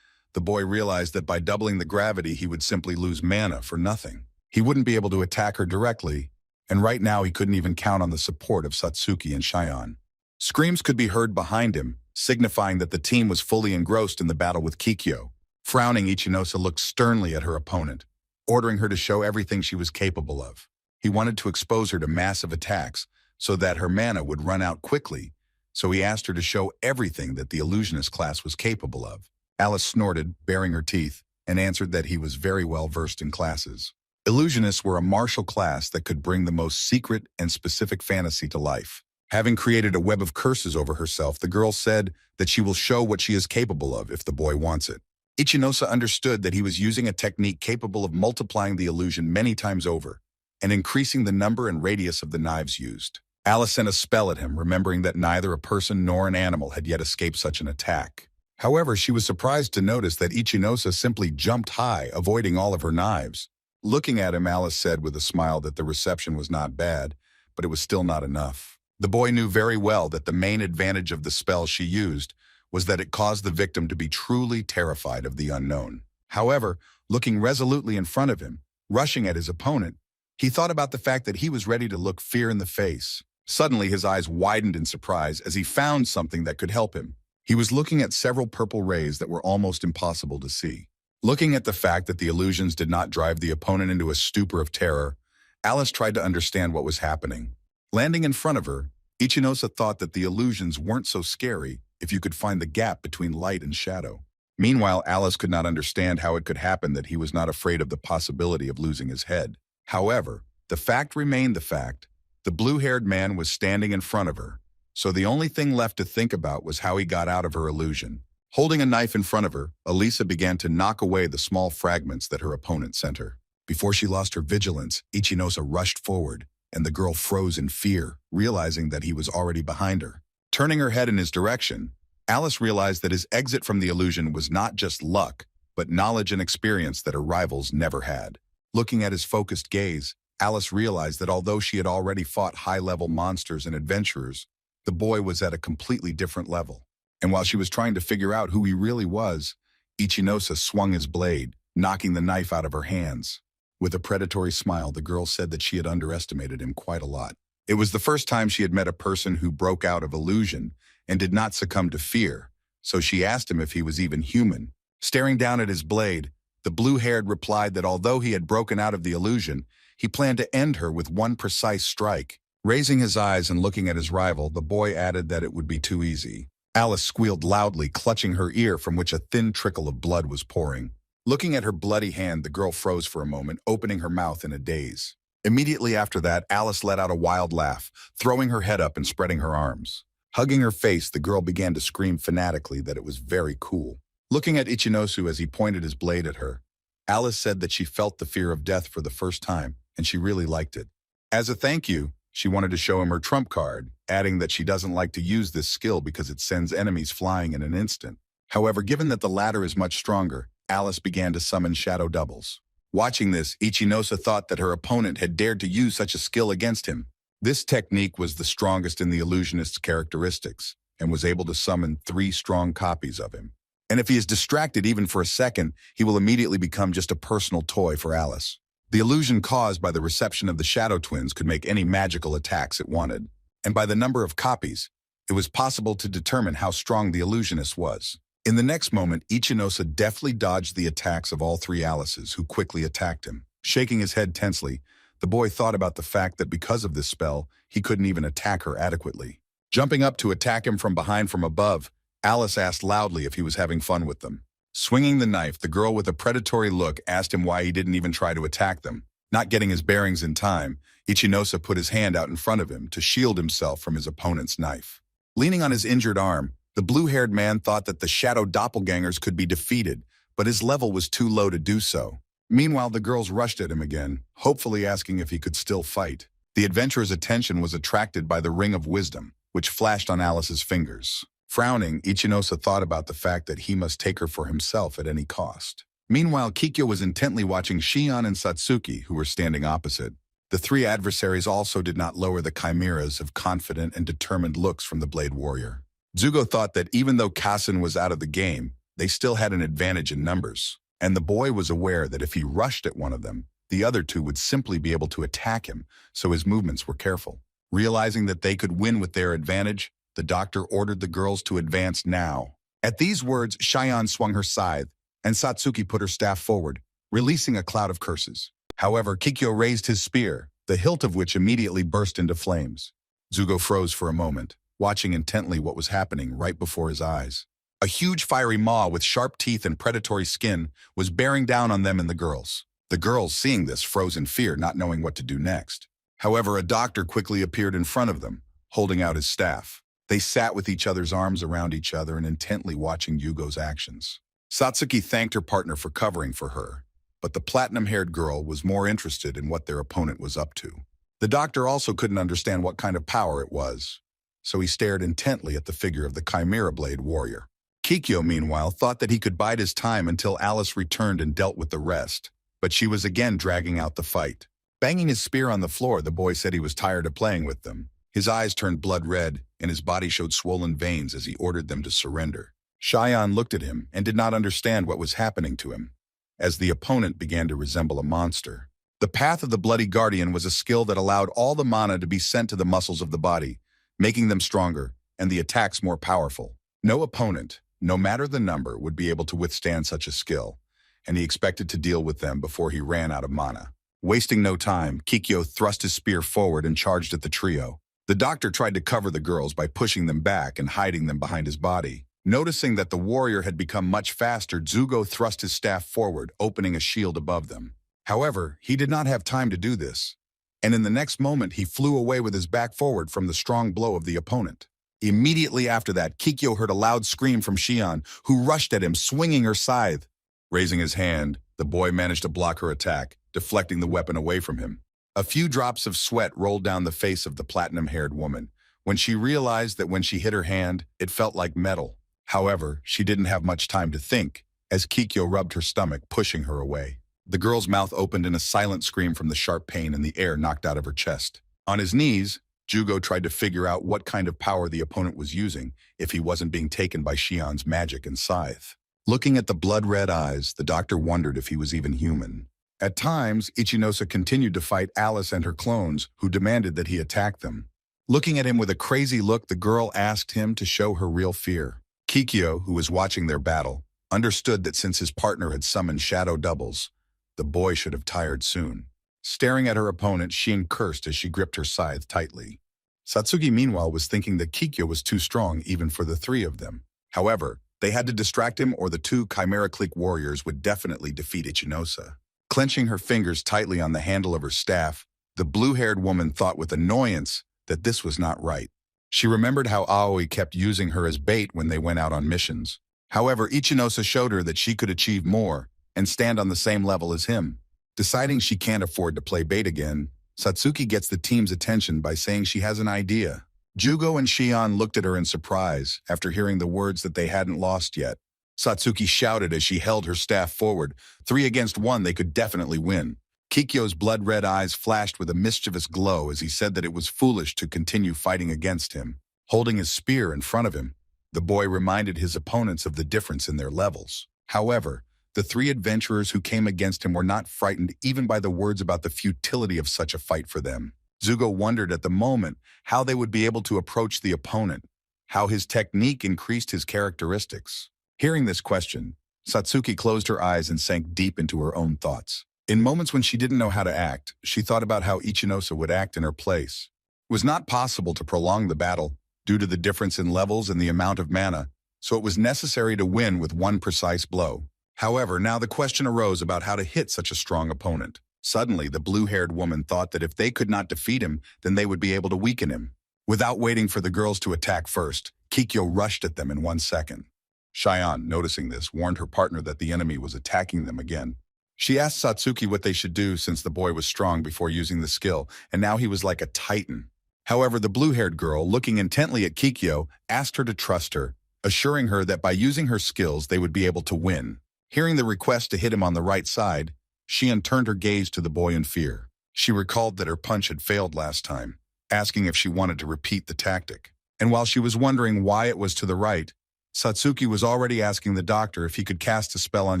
Speaker 1: The boy realized that by doubling the gravity, he would simply lose mana for nothing. He wouldn't be able to attack her directly, and right now he couldn't even count on the support of Satsuki and Shion. Screams could be heard behind him, signifying that the team was fully engrossed in the battle with Kikyo. Frowning, Ichinosa looked sternly at her opponent, ordering her to show everything she was capable of. He wanted to expose her to massive attacks so that her mana would run out quickly, so he asked her to show everything that the illusionist class was capable of. Alice snorted, baring her teeth, and answered that he was very well versed in classes. Illusionists were a martial class that could bring the most secret and specific fantasy to life. Having created a web of curses over herself, the girl said that she will show what she is capable of if the boy wants it. Ichinosa understood that he was using a technique capable of multiplying the illusion many times over and increasing the number and radius of the knives used. Alice sent a spell at him, remembering that neither a person nor an animal had yet escaped such an attack. However, she was surprised to notice that Ichinosa simply jumped high, avoiding all of her knives. Looking at him, Alice said with a smile that the reception was not bad, but it was still not enough. The boy knew very well that the main advantage of the spell she used was that it caused the victim to be truly terrified of the unknown. However, looking resolutely in front of him, rushing at his opponent, he thought about the fact that he was ready to look fear in the face. Suddenly, his eyes widened in surprise as he found something that could help him. He was looking at several purple rays that were almost impossible to see. Looking at the fact that the illusions did not drive the opponent into a stupor of terror, Alice tried to understand what was happening. Landing in front of her, Ichinosa thought that the illusions weren't so scary if you could find the gap between light and shadow. Meanwhile, Alice could not understand how it could happen that he was not afraid of the possibility of losing his head. However, the fact remained the fact. The blue-haired man was standing in front of her, so the only thing left to think about was how he got out of her illusion. Holding a knife in front of her, Iosa began to knock away the small fragments that her opponent sent her. Before she lost her vigilance, Ichinosa rushed forward, and the girl froze in fear, realizing that he was already behind her. Turning her head in his direction, Alice realized that his exit from the illusion was not just luck, but knowledge and experience that her rivals never had. Looking at his focused gaze, Alice realized that although she had already fought high-level monsters and adventurers, the boy was at a completely different level. And while she was trying to figure out who he really was, Ichinosa swung his blade, knocking the knife out of her hands. With a predatory smile, the girl said that she had underestimated him quite a lot. It was the first time she had met a person who broke out of illusion and did not succumb to fear, so she asked him if he was even human. Staring down at his blade, the blue-haired replied that although he had broken out of the illusion, he planned to end her with one precise strike. Raising his eyes and looking at his rival, the boy added that it would be too easy. Alice squealed loudly, clutching her ear from which a thin trickle of blood was pouring. Looking at her bloody hand, the girl froze for a moment, opening her mouth in a daze. Immediately after that, Alice let out a wild laugh, throwing her head up and spreading her arms. Hugging her face, the girl began to scream fanatically that it was very cool. Looking at Ichinosu as he pointed his blade at her, Alice said that she felt the fear of death for the first time, and she really liked it. As a thank you, she wanted to show him her trump card, adding that she doesn't like to use this skill because it sends enemies flying in an instant. However, given that the latter is much stronger, Alice began to summon shadow doubles. Watching this, Ichinosa thought that her opponent had dared to use such a skill against him. This technique was the strongest in the illusionist's characteristics, and was able to summon 3 strong copies of him. And if he is distracted even for a second, he will immediately become just a personal toy for Alice. The illusion caused by the reception of the shadow twins could make any magical attacks it wanted, and by the number of copies, it was possible to determine how strong the illusionist was. In the next moment, Ichinosa deftly dodged the attacks of all 3 Alices, who quickly attacked him. Shaking his head tensely, the boy thought about the fact that because of this spell, he couldn't even attack her adequately. Jumping up to attack him from behind from above, Alice asked loudly if he was having fun with them. Swinging the knife, the girl with a predatory look asked him why he didn't even try to attack them. Not getting his bearings in time, Ichinosa put his hand out in front of him to shield himself from his opponent's knife. Leaning on his injured arm, the blue-haired man thought that the shadow doppelgangers could be defeated, but his level was too low to do so. Meanwhile, the girls rushed at him again, hopefully asking if he could still fight. The adventurer's attention was attracted by the ring of wisdom, which flashed on Alice's fingers. Frowning, Ichinosa thought about the fact that he must take her for himself at any cost. Meanwhile, Kikyo was intently watching Shion and Satsuki, who were standing opposite. The 3 adversaries also did not lower the chimeras of confident and determined looks from the Blade Warrior. Zugo thought that even though Kassen was out of the game, they still had an advantage in numbers, and the boy was aware that if he rushed at one of them, the other two would simply be able to attack him, so his movements were careful. Realizing that they could win with their advantage, the doctor ordered the girls to advance now. At these words, Cheyenne swung her scythe, and Satsuki put her staff forward, releasing a cloud of curses. However, Kikyo raised his spear, the hilt of which immediately burst into flames. Zugo froze for a moment, watching intently what was happening right before his eyes. A huge fiery maw with sharp teeth and predatory skin was bearing down on them and the girls. The girls, seeing this, froze in fear, not knowing what to do next. However, a doctor quickly appeared in front of them, holding out his staff. They sat with each other's arms around each other and intently watching Yugo's actions. Satsuki thanked her partner for covering for her, but the platinum-haired girl was more interested in what their opponent was up to. The doctor also couldn't understand what kind of power it was, so he stared intently at the figure of the Chimera Blade warrior. Kikyo, meanwhile, thought that he could bide his time until Alice returned and dealt with the rest, but she was again dragging out the fight. Banging his spear on the floor, the boy said he was tired of playing with them. His eyes turned blood red, and his body showed swollen veins as he ordered them to surrender. Cheyenne looked at him and did not understand what was happening to him, as the opponent began to resemble a monster. The Path of the Bloody Guardian was a skill that allowed all the mana to be sent to the muscles of the body, making them stronger and the attacks more powerful. No opponent, no matter the number, would be able to withstand such a skill, and he expected to deal with them before he ran out of mana. Wasting no time, Kikyo thrust his spear forward and charged at the trio. The doctor tried to cover the girls by pushing them back and hiding them behind his body. Noticing that the warrior had become much faster, Zugo thrust his staff forward, opening a shield above them. However, he did not have time to do this, and in the next moment he flew away with his back forward from the strong blow of the opponent. Immediately after that, Kikyo heard a loud scream from Shion, who rushed at him, swinging her scythe. Raising his hand, the boy managed to block her attack, deflecting the weapon away from him. A few drops of sweat rolled down the face of the platinum-haired woman when she realized that when she hit her hand, it felt like metal. However, she didn't have much time to think, as Kikyo rubbed her stomach, pushing her away. The girl's mouth opened in a silent scream from the sharp pain and the air knocked out of her chest. On his knees, Jugo tried to figure out what kind of power the opponent was using if he wasn't being taken by Shion's magic and scythe. Looking at the blood-red eyes, the doctor wondered if he was even human. At times, Ichinosa continued to fight Alice and her clones, who demanded that he attack them. Looking at him with a crazy look, the girl asked him to show her real fear. Kikyo, who was watching their battle, understood that since his partner had summoned shadow doubles, the boy should have tired soon. Staring at her opponent, Shin cursed as she gripped her scythe tightly. Satsuki, meanwhile, was thinking that Kikyo was too strong even for the three of them. However, they had to distract him or the two Chimera Clique warriors would definitely defeat Ichinosa. Clenching her fingers tightly on the handle of her staff, the blue-haired woman thought with annoyance that this was not right. She remembered how Aoi kept using her as bait when they went out on missions. However, Ichinosa showed her that she could achieve more and stand on the same level as him. Deciding she can't afford to play bait again, Satsuki gets the team's attention by saying she has an idea. Jugo and Shion looked at her in surprise after hearing the words that they hadn't lost yet. Satsuki shouted as she held her staff forward. 3 against 1, they could definitely win. Kikyo's blood-red eyes flashed with a mischievous glow as he said that it was foolish to continue fighting against him. Holding his spear in front of him, the boy reminded his opponents of the difference in their levels. However, the 3 adventurers who came against him were not frightened even by the words about the futility of such a fight for them. Zugo wondered at the moment how they would be able to approach the opponent, how his technique increased his characteristics. Hearing this question, Satsuki closed her eyes and sank deep into her own thoughts. In moments when she didn't know how to act, she thought about how Ichinosa would act in her place. It was not possible to prolong the battle due to the difference in levels and the amount of mana, so it was necessary to win with one precise blow. However, now the question arose about how to hit such a strong opponent. Suddenly, the blue-haired woman thought that if they could not defeat him, then they would be able to weaken him. Without waiting for the girls to attack first, Kikyo rushed at them in 1 second. Cheyenne, noticing this, warned her partner that the enemy was attacking them again. She asked Satsuki what they should do since the boy was strong before using the skill, and now he was like a titan. However, the blue-haired girl, looking intently at Kikyo, asked her to trust her, assuring her that by using her skills they would be able to win. Hearing the request to hit him on the right side, Shion turned her gaze to the boy in fear. She recalled that her punch had failed last time, asking if she wanted to repeat the tactic. And while she was wondering why it was to the right, Satsuki was already asking the doctor if he could cast a spell on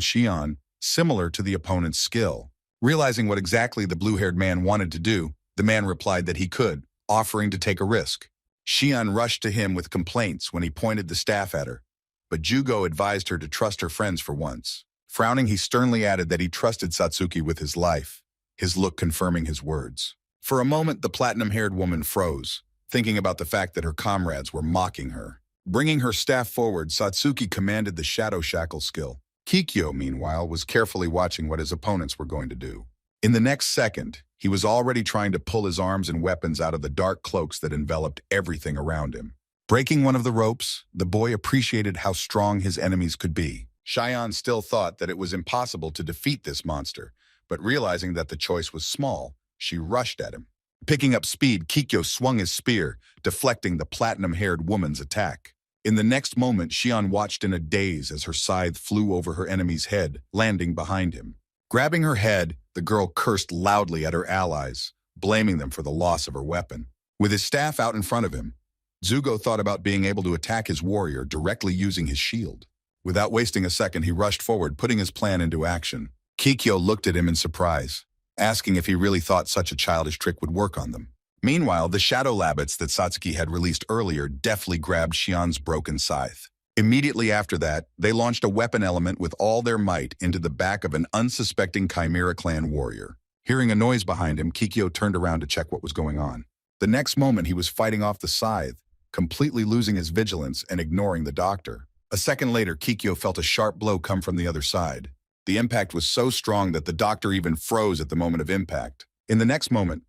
Speaker 1: Shion, similar to the opponent's skill. Realizing what exactly the blue-haired man wanted to do, the man replied that he could, offering to take a risk. Shion rushed to him with complaints when he pointed the staff at her, but Jugo advised her to trust her friends for once. Frowning, he sternly added that he trusted Satsuki with his life, his look confirming his words. For a moment, the platinum-haired woman froze, thinking about the fact that her comrades were mocking her. Bringing her staff forward, Satsuki commanded the Shadow Shackle skill. Kikyo, meanwhile, was carefully watching what his opponents were going to do. In the next second, he was already trying to pull his arms and weapons out of the dark cloaks that enveloped everything around him. Breaking one of the ropes, the boy appreciated how strong his enemies could be. Shion still thought that it was impossible to defeat this monster, but realizing that the choice was small, she rushed at him. Picking up speed, Kikyo swung his spear, deflecting the platinum-haired woman's attack. In the next moment, Shion watched in a daze as her scythe flew over her enemy's head, landing behind him. Grabbing her head, the girl cursed loudly at her allies, blaming them for the loss of her weapon. With his staff out in front of him, Zugo thought about being able to attack his warrior directly using his shield. Without wasting a second, he rushed forward, putting his plan into action. Kikyo looked at him in surprise, asking if he really thought such a childish trick would work on them. Meanwhile, the shadow labbits that Satsuki had released earlier deftly grabbed Shion's broken scythe. Immediately after that, they launched a weapon element with all their might into the back of an unsuspecting Chimera clan warrior. Hearing a noise behind him, Kikyo turned around to check what was going on. The next moment, he was fighting off the scythe, completely losing his vigilance and ignoring the doctor. A second later, Kikyo felt a sharp blow come from the other side. The impact was so strong that the doctor even froze at the moment of impact. In the next moment,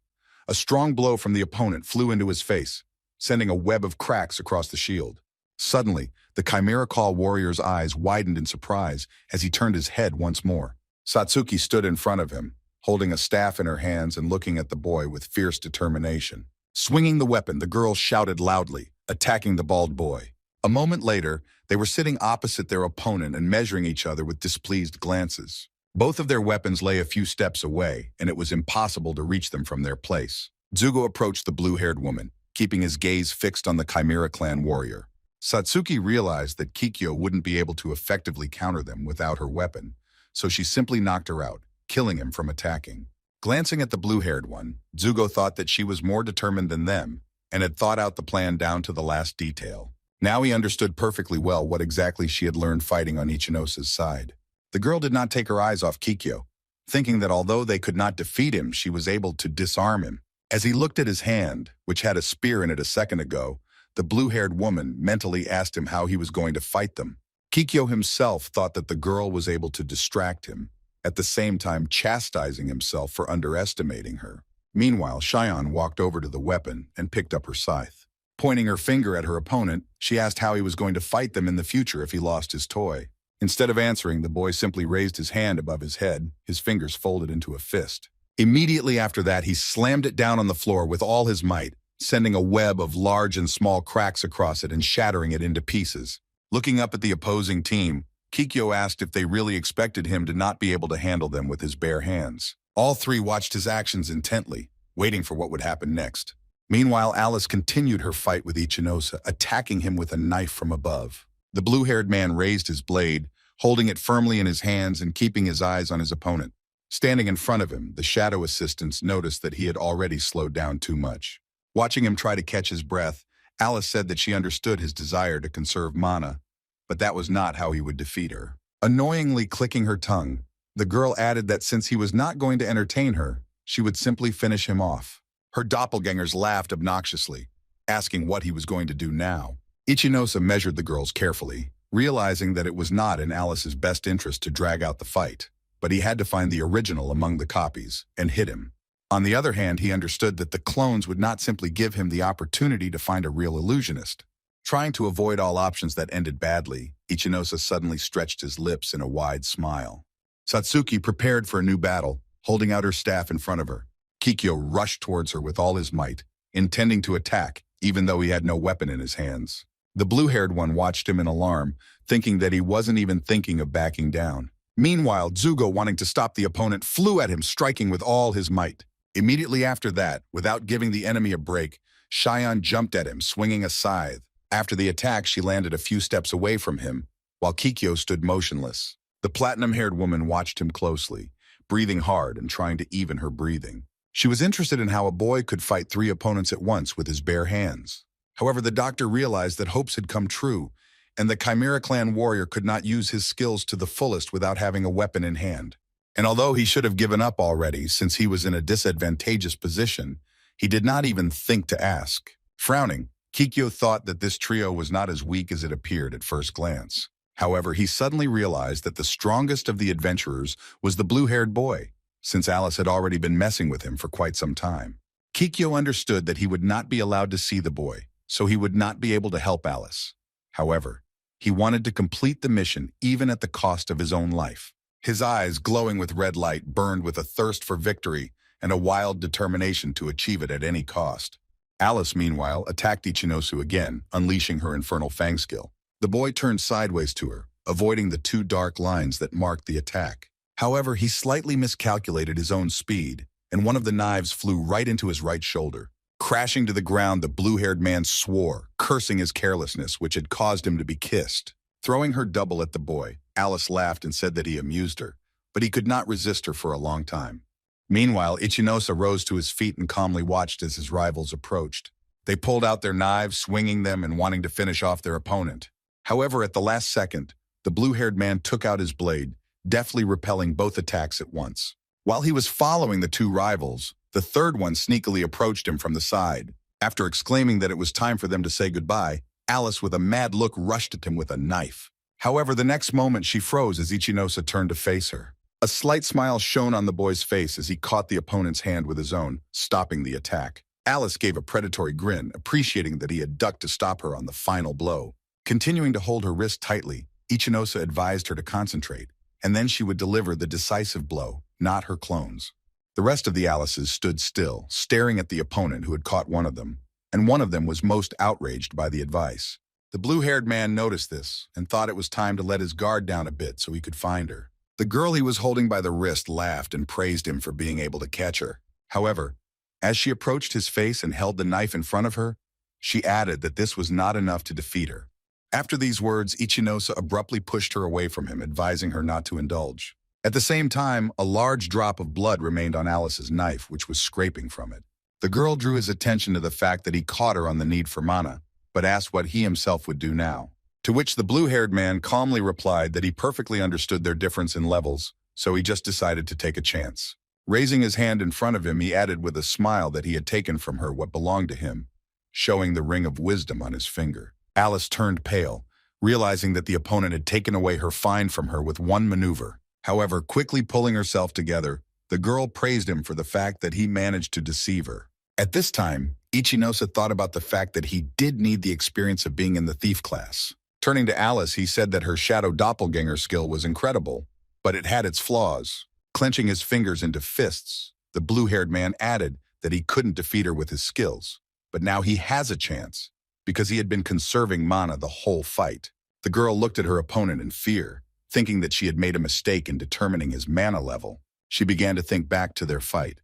Speaker 1: a strong blow from the opponent flew into his face, sending a web of cracks across the shield. Suddenly, the Chimera Call warrior's eyes widened in surprise as he turned his head once more. Satsuki stood in front of him, holding a staff in her hands and looking at the boy with fierce determination. Swinging the weapon, the girl shouted loudly, attacking the bald boy. A moment later, they were sitting opposite their opponent and measuring each other with displeased glances. Both of their weapons lay a few steps away, and it was impossible to reach them from their place. Zugo approached the blue-haired woman, keeping his gaze fixed on the Chimera clan warrior. Satsuki realized that Kikyo wouldn't be able to effectively counter them without her weapon, so she simply knocked her out, killing him from attacking. Glancing at the blue-haired one, Zugo thought that she was more determined than them and had thought out the plan down to the last detail. Now he understood perfectly well what exactly she had learned fighting on Ichinosa's side. The girl did not take her eyes off Kikyo, thinking that although they could not defeat him, she was able to disarm him. As he looked at his hand, which had a spear in it a second ago, the blue-haired woman mentally asked him how he was going to fight them. Kikyo himself thought that the girl was able to distract him, at the same time chastising himself for underestimating her. Meanwhile, Shion walked over to the weapon and picked up her scythe. Pointing her finger at her opponent, she asked how he was going to fight them in the future if he lost his toy. Instead of answering, the boy simply raised his hand above his head, his fingers folded into a fist. Immediately after that, he slammed it down on the floor with all his might, sending a web of large and small cracks across it and shattering it into pieces. Looking up at the opposing team, Kikyo asked if they really expected him to not be able to handle them with his bare hands. All three watched his actions intently, waiting for what would happen next. Meanwhile, Alice continued her fight with Ichinosa, attacking him with a knife from above. The blue-haired man raised his blade, holding it firmly in his hands and keeping his eyes on his opponent. Standing in front of him, the shadow assistants noticed that he had already slowed down too much. Watching him try to catch his breath, Alice said that she understood his desire to conserve mana, but that was not how he would defeat her. Annoyingly clicking her tongue, the girl added that since he was not going to entertain her, she would simply finish him off. Her doppelgangers laughed obnoxiously, asking what he was going to do now. Ichinosa measured the girls carefully, realizing that it was not in Alice's best interest to drag out the fight, but he had to find the original among the copies and hit him. On the other hand, he understood that the clones would not simply give him the opportunity to find a real illusionist. Trying to avoid all options that ended badly, Ichinosa suddenly stretched his lips in a wide smile. Satsuki prepared for a new battle, holding out her staff in front of her. Kikyo rushed towards her with all his might, intending to attack, even though he had no weapon in his hands. The blue-haired one watched him in alarm, thinking that he wasn't even thinking of backing down. Meanwhile, Zugo, wanting to stop the opponent, flew at him, striking with all his might. Immediately after that, without giving the enemy a break, Shion jumped at him, swinging a scythe, After the attack, she landed a few steps away from him, while Kikyo stood motionless. The platinum-haired woman watched him closely, breathing hard and trying to even her breathing. She was interested in how a boy could fight 3 opponents at once with his bare hands. However, the doctor realized that hopes had come true, and the Chimera Clan warrior could not use his skills to the fullest without having a weapon in hand. And although he should have given up already since he was in a disadvantageous position, he did not even think to ask. Frowning, Kikyo thought that this trio was not as weak as it appeared at first glance. However, he suddenly realized that the strongest of the adventurers was the blue-haired boy, since Alice had already been messing with him for quite some time. Kikyo understood that he would not be allowed to see the boy, so he would not be able to help Alice. However, he wanted to complete the mission even at the cost of his own life. His eyes, glowing with red light, burned with a thirst for victory and a wild determination to achieve it at any cost. Alice, meanwhile, attacked Ichinosu again, unleashing her infernal fang skill. The boy turned sideways to her, avoiding the 2 dark lines that marked the attack. However, he slightly miscalculated his own speed, and one of the knives flew right into his right shoulder. Crashing to the ground, the blue-haired man swore, cursing his carelessness, which had caused him to be kissed. Throwing her double at the boy, Alice laughed and said that he amused her, but he could not resist her for a long time. Meanwhile, Ichinosa rose to his feet and calmly watched as his rivals approached. They pulled out their knives, swinging them and wanting to finish off their opponent. However, at the last second, the blue-haired man took out his blade, deftly repelling both attacks at once. While he was following the 2 rivals, the third one sneakily approached him from the side. After exclaiming that it was time for them to say goodbye, Alice, with a mad look, rushed at him with a knife. However, the next moment she froze as Ichinosa turned to face her. A slight smile shone on the boy's face as he caught the opponent's hand with his own, stopping the attack. Alice gave a predatory grin, appreciating that he had ducked to stop her on the final blow. Continuing to hold her wrist tightly, Ichinosa advised her to concentrate, and then she would deliver the decisive blow, not her clones. The rest of the Alices stood still, staring at the opponent who had caught one of them, and one of them was most outraged by the advice. The blue-haired man noticed this and thought it was time to let his guard down a bit so he could find her. The girl he was holding by the wrist laughed and praised him for being able to catch her. However, as she approached his face and held the knife in front of her, she added that this was not enough to defeat her. After these words, Ichinosa abruptly pushed her away from him, advising her not to indulge. At the same time, a large drop of blood remained on Alice's knife, which was scraping from it. The girl drew his attention to the fact that he caught her on the need for mana, but asked what he himself would do now. To which the blue-haired man calmly replied that he perfectly understood their difference in levels, so he just decided to take a chance. Raising his hand in front of him, he added with a smile that he had taken from her what belonged to him, showing the ring of wisdom on his finger. Alice turned pale, realizing that the opponent had taken away her find from her with one maneuver. However, quickly pulling herself together, the girl praised him for the fact that he managed to deceive her. At this time, Ichinosa thought about the fact that he did need the experience of being in the thief class. Turning to Alice, he said that her shadow doppelganger skill was incredible, but it had its flaws. Clenching his fingers into fists, the blue-haired man added that he couldn't defeat her with his skills, but now he has a chance, because he had been conserving mana the whole fight. The girl looked at her opponent in fear, thinking that she had made a mistake in determining his mana level. She began to think back to their fight,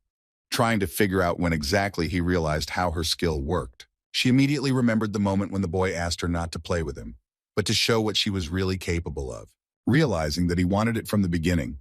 Speaker 1: trying to figure out when exactly he realized how her skill worked. She immediately remembered the moment when the boy asked her not to play with him, but to show what she was really capable of. Realizing that he wanted it from the beginning,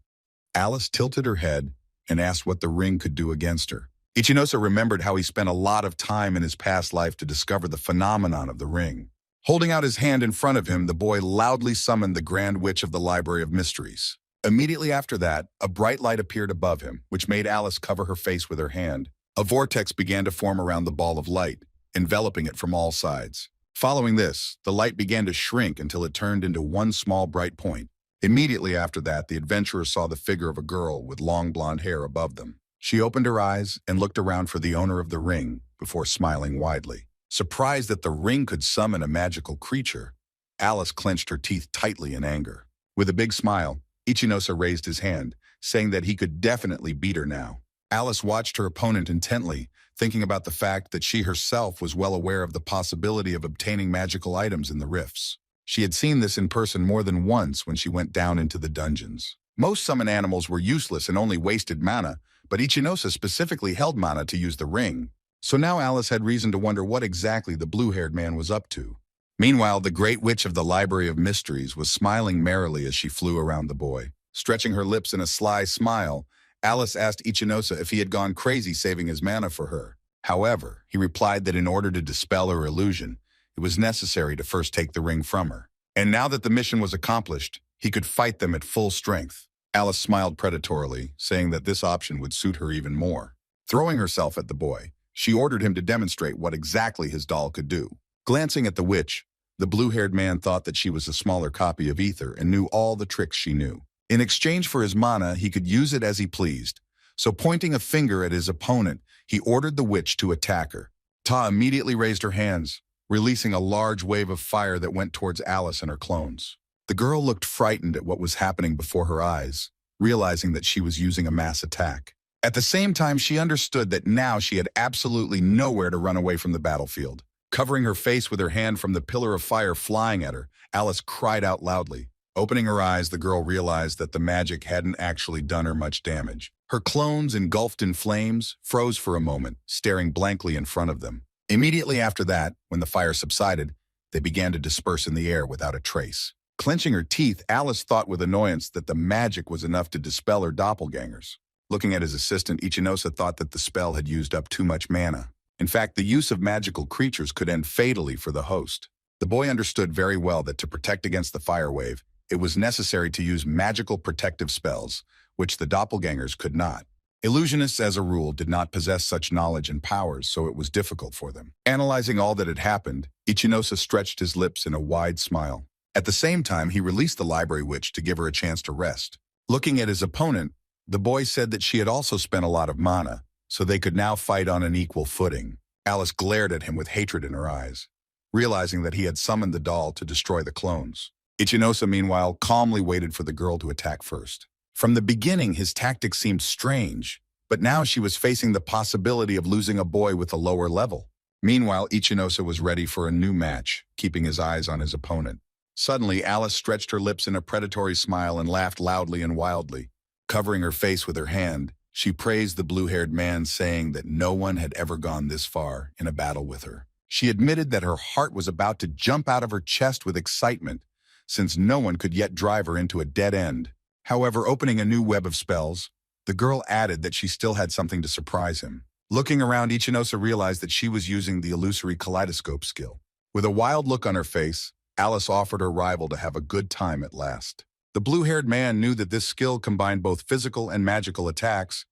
Speaker 1: Alice tilted her head and asked what the ring could do against her. Ichinosa remembered how he spent a lot of time in his past life to discover the phenomenon of the ring. Holding out his hand in front of him, the boy loudly summoned the Grand Witch of the Library of Mysteries. Immediately after that, a bright light appeared above him, which made Alice cover her face with her hand. A vortex began to form around the ball of light, enveloping it from all sides. Following this, the light began to shrink until it turned into one small bright point. Immediately after that, the adventurers saw the figure of a girl with long blonde hair above them. She opened her eyes and looked around for the owner of the ring before smiling widely. Surprised that the ring could summon a magical creature, Alice clenched her teeth tightly in anger. With a big smile, Ichinosa raised his hand, saying that he could definitely beat her now. Alice watched her opponent intently, thinking about the fact that she herself was well aware of the possibility of obtaining magical items in the rifts. She had seen this in person more than once when she went down into the dungeons. Most summon animals were useless and only wasted mana, but Ichinosa specifically held mana to use the ring. So now Alice had reason to wonder what exactly the blue-haired man was up to. Meanwhile, the Great Witch of the Library of Mysteries was smiling merrily as she flew around the boy. Stretching her lips in a sly smile, Alice asked Ichinosa if he had gone crazy saving his mana for her. However, he replied that in order to dispel her illusion, it was necessary to first take the ring from her. And now that the mission was accomplished, he could fight them at full strength. Alice smiled predatorily, saying that this option would suit her even more. Throwing herself at the boy, she ordered him to demonstrate what exactly his doll could do. Glancing at the witch, the blue-haired man thought that she was a smaller copy of Ether and knew all the tricks she knew. In exchange for his mana, he could use it as he pleased. So pointing a finger at his opponent, he ordered the witch to attack her. Ta immediately raised her hands, releasing a large wave of fire that went towards Alice and her clones. The girl looked frightened at what was happening before her eyes, realizing that she was using a mass attack. At the same time, she understood that now she had absolutely nowhere to run away from the battlefield. Covering her face with her hand from the pillar of fire flying at her, Alice cried out loudly. Opening her eyes, the girl realized that the magic hadn't actually done her much damage. Her clones, engulfed in flames, froze for a moment, staring blankly in front of them. Immediately after that, when the fire subsided, they began to disperse in the air without a trace. Clenching her teeth, Alice thought with annoyance that the magic was enough to dispel her doppelgangers. Looking at his assistant, Ichinosa thought that the spell had used up too much mana. In fact, the use of magical creatures could end fatally for the host. The boy understood very well that to protect against the fire wave, it was necessary to use magical protective spells, which the doppelgangers could not. Illusionists, as a rule, did not possess such knowledge and powers, so it was difficult for them. Analyzing all that had happened, Ichinosa stretched his lips in a wide smile. At the same time, he released the library witch to give her a chance to rest. Looking at his opponent, the boy said that she had also spent a lot of mana, so they could now fight on an equal footing. Alice glared at him with hatred in her eyes, realizing that he had summoned the doll to destroy the clones. Ichinosa, meanwhile, calmly waited for the girl to attack first. From the beginning, his tactics seemed strange, but now she was facing the possibility of losing a boy with a lower level. Meanwhile, Ichinosa was ready for a new match, keeping his eyes on his opponent. Suddenly, Alice stretched her lips in a predatory smile and laughed loudly and wildly. Covering her face with her hand, she praised the blue-haired man, saying that no one had ever gone this far in a battle with her. She admitted that her heart was about to jump out of her chest with excitement, since no one could yet drive her into a dead end. However, opening a new web of spells, the girl added that she still had something to surprise him. Looking around, Ichinosa realized that she was using the illusory kaleidoscope skill. With a wild look on her face, Alice offered her rival to have a good time at last. The blue-haired man knew that this skill combined both physical and magical attacks,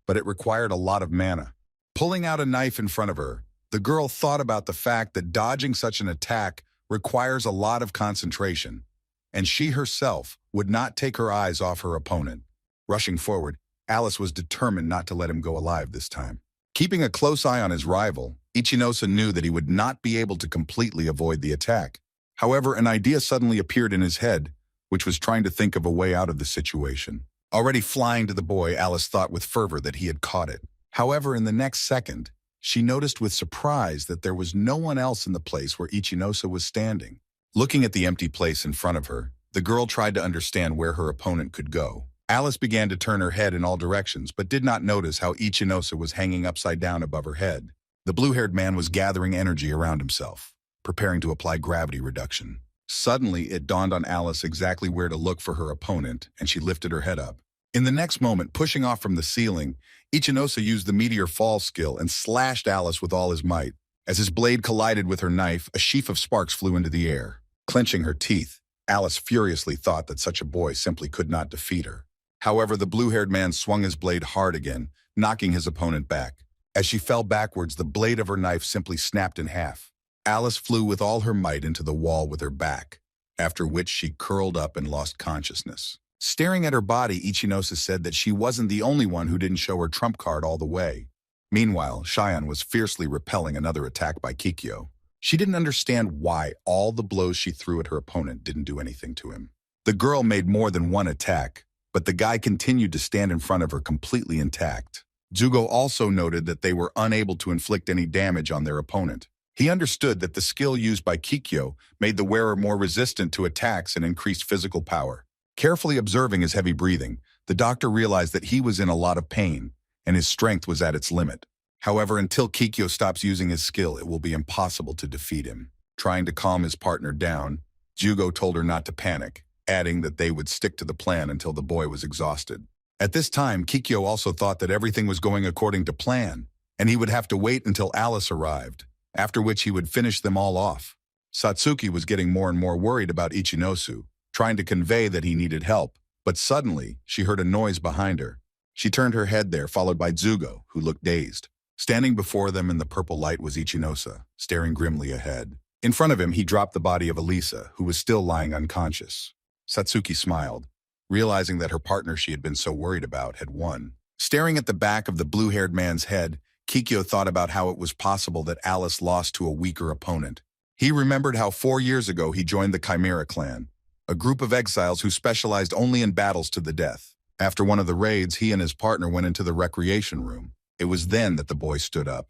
Speaker 1: but it required a lot of mana. Pulling out a knife in front of her, the girl thought about the fact that dodging such an attack requires a lot of concentration, and she herself would not take her eyes off her opponent. Rushing forward, Alice was determined not to let him go alive this time. Keeping a close eye on his rival, Ichinosa knew that he would not be able to completely avoid the attack. However, an idea suddenly appeared in his head, which was trying to think of a way out of the situation. Already flying to the boy, Alice thought with fervor that he had caught it. However, in the next second, she noticed with surprise that there was no one else in the place where Ichinosa was standing. Looking at the empty place in front of her, the girl tried to understand where her opponent could go. Alice began to turn her head in all directions, but did not notice how Ichinosa was hanging upside down above her head. The blue-haired man was gathering energy around himself, preparing to apply gravity reduction. Suddenly, it dawned on Alice exactly where to look for her opponent, and she lifted her head up. In the next moment, pushing off from the ceiling, Ichinosa used the meteor fall skill and slashed Alice with all his might. As his blade collided with her knife, a sheaf of sparks flew into the air. Clenching her teeth, Alice furiously thought that such a boy simply could not defeat her. However, the blue-haired man swung his blade hard again, knocking his opponent back. As she fell backwards, the blade of her knife simply snapped in half. Alice flew with all her might into the wall with her back, after which she curled up and lost consciousness. Staring at her body, Ichinosa said that she wasn't the only one who didn't show her trump card all the way. Meanwhile, Cheyenne was fiercely repelling another attack by Kikyo. She didn't understand why all the blows she threw at her opponent didn't do anything to him. The girl made more than one attack, but the guy continued to stand in front of her completely intact. Zugo also noted that they were unable to inflict any damage on their opponent. He understood that the skill used by Kikyo made the wearer more resistant to attacks and increased physical power. Carefully observing his heavy breathing, the doctor realized that he was in a lot of pain, and his strength was at its limit. However, until Kikyo stops using his skill, it will be impossible to defeat him. Trying to calm his partner down, Jugo told her not to panic, adding that they would stick to the plan until the boy was exhausted. At this time, Kikyo also thought that everything was going according to plan, and he would have to wait until Alice arrived, after which he would finish them all off. Satsuki was getting more and more worried about Ichinosu, trying to convey that he needed help, but suddenly she heard a noise behind her. She turned her head there, followed by Zugo, who looked dazed. Standing before them in the purple light was Ichinosa, staring grimly ahead. In front of him, he dropped the body of Elisa, who was still lying unconscious. Satsuki smiled, realizing that her partner she had been so worried about had won. Staring at the back of the blue-haired man's head, Kikyo thought about how it was possible that Alice lost to a weaker opponent. He remembered how 4 years ago he joined the Chimera clan, a group of exiles who specialized only in battles to the death. After one of the raids, he and his partner went into the recreation room. It was then that the boy stood up,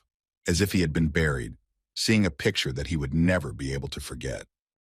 Speaker 1: as if he had been buried, seeing a picture that he would never be able to forget.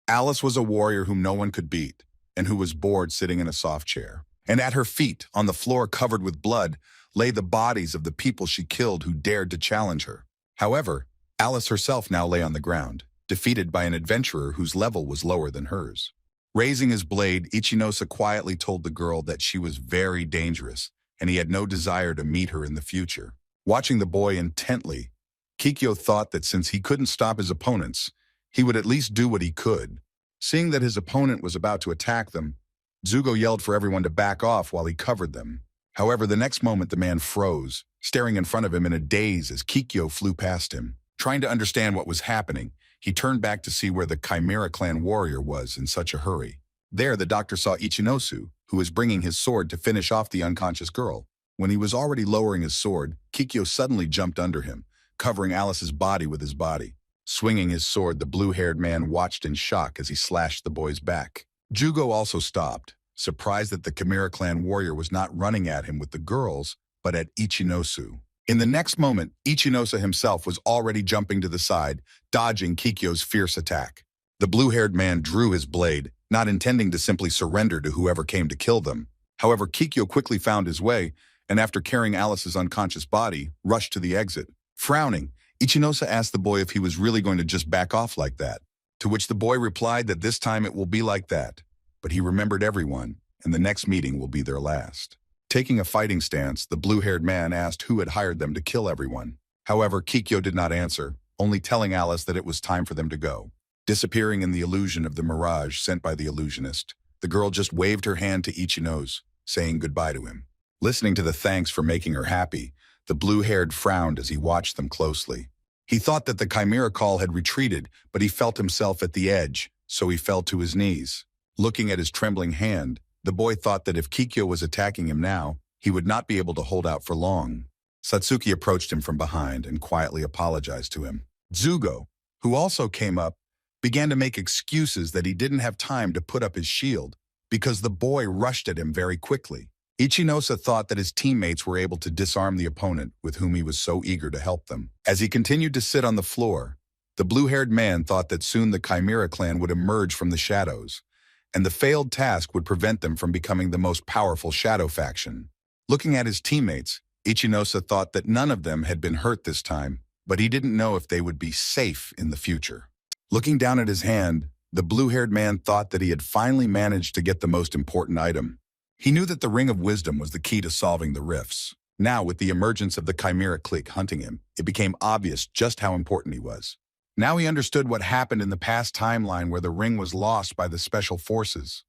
Speaker 1: Alice was a warrior whom no one could beat, and who was bored sitting in a soft chair. And at her feet, on the floor covered with blood, lay the bodies of the people she killed who dared to challenge her. However, Alice herself now lay on the ground, defeated by an adventurer whose level was lower than hers. Raising his blade, Ichinosa quietly told the girl that she was very dangerous, and he had no desire to meet her in the future. Watching the boy intently, Kikyo thought that since he couldn't stop his opponents, he would at least do what he could. Seeing that his opponent was about to attack them, Zugo yelled for everyone to back off while he covered them. However, the next moment the man froze, staring in front of him in a daze as Kikyo flew past him. Trying to understand what was happening, he turned back to see where the Chimera clan warrior was in such a hurry. There, the doctor saw Ichinosu, who was bringing his sword to finish off the unconscious girl. When he was already lowering his sword, Kikyo suddenly jumped under him, covering Alice's body with his body. Swinging his sword, the blue-haired man watched in shock as he slashed the boy's back. Jugo also stopped, surprised that the Chimera clan warrior was not running at him with the girls, but at Ichinosu. In the next moment, Ichinosa himself was already jumping to the side, dodging Kikyo's fierce attack. The blue-haired man drew his blade, not intending to simply surrender to whoever came to kill them. However, Kikyo quickly found his way, and after carrying Alice's unconscious body, rushed to the exit. Frowning, Ichinosa asked the boy if he was really going to just back off like that, to which the boy replied that this time it will be like that. But he remembered everyone, and the next meeting will be their last. Taking a fighting stance, the blue-haired man asked who had hired them to kill everyone. However, Kikyo did not answer, only telling Alice that it was time for them to go. Disappearing in the illusion of the mirage sent by the illusionist, the girl just waved her hand to Ichinosa, saying goodbye to him. Listening to the thanks for making her happy, the blue-haired frowned as he watched them closely. He thought that the Chimera call had retreated, but he felt himself at the edge, so he fell to his knees. Looking at his trembling hand, the boy thought that if Kikyo was attacking him now, he would not be able to hold out for long. Satsuki approached him from behind and quietly apologized to him. Zugo, who also came up, began to make excuses that he didn't have time to put up his shield because the boy rushed at him very quickly. Ichinosa thought that his teammates were able to disarm the opponent with whom he was so eager to help them. As he continued to sit on the floor, the blue-haired man thought that soon the Chimera clan would emerge from the shadows, and the failed task would prevent them from becoming the most powerful shadow faction. Looking at his teammates, Ichinosa thought that none of them had been hurt this time, but he didn't know if they would be safe in the future. Looking down at his hand, the blue-haired man thought that he had finally managed to get the most important item. He knew that the Ring of Wisdom was the key to solving the rifts. Now, with the emergence of the Chimera clique hunting him, it became obvious just how important he was. Now he understood what happened in the past timeline where the ring was lost by the special forces.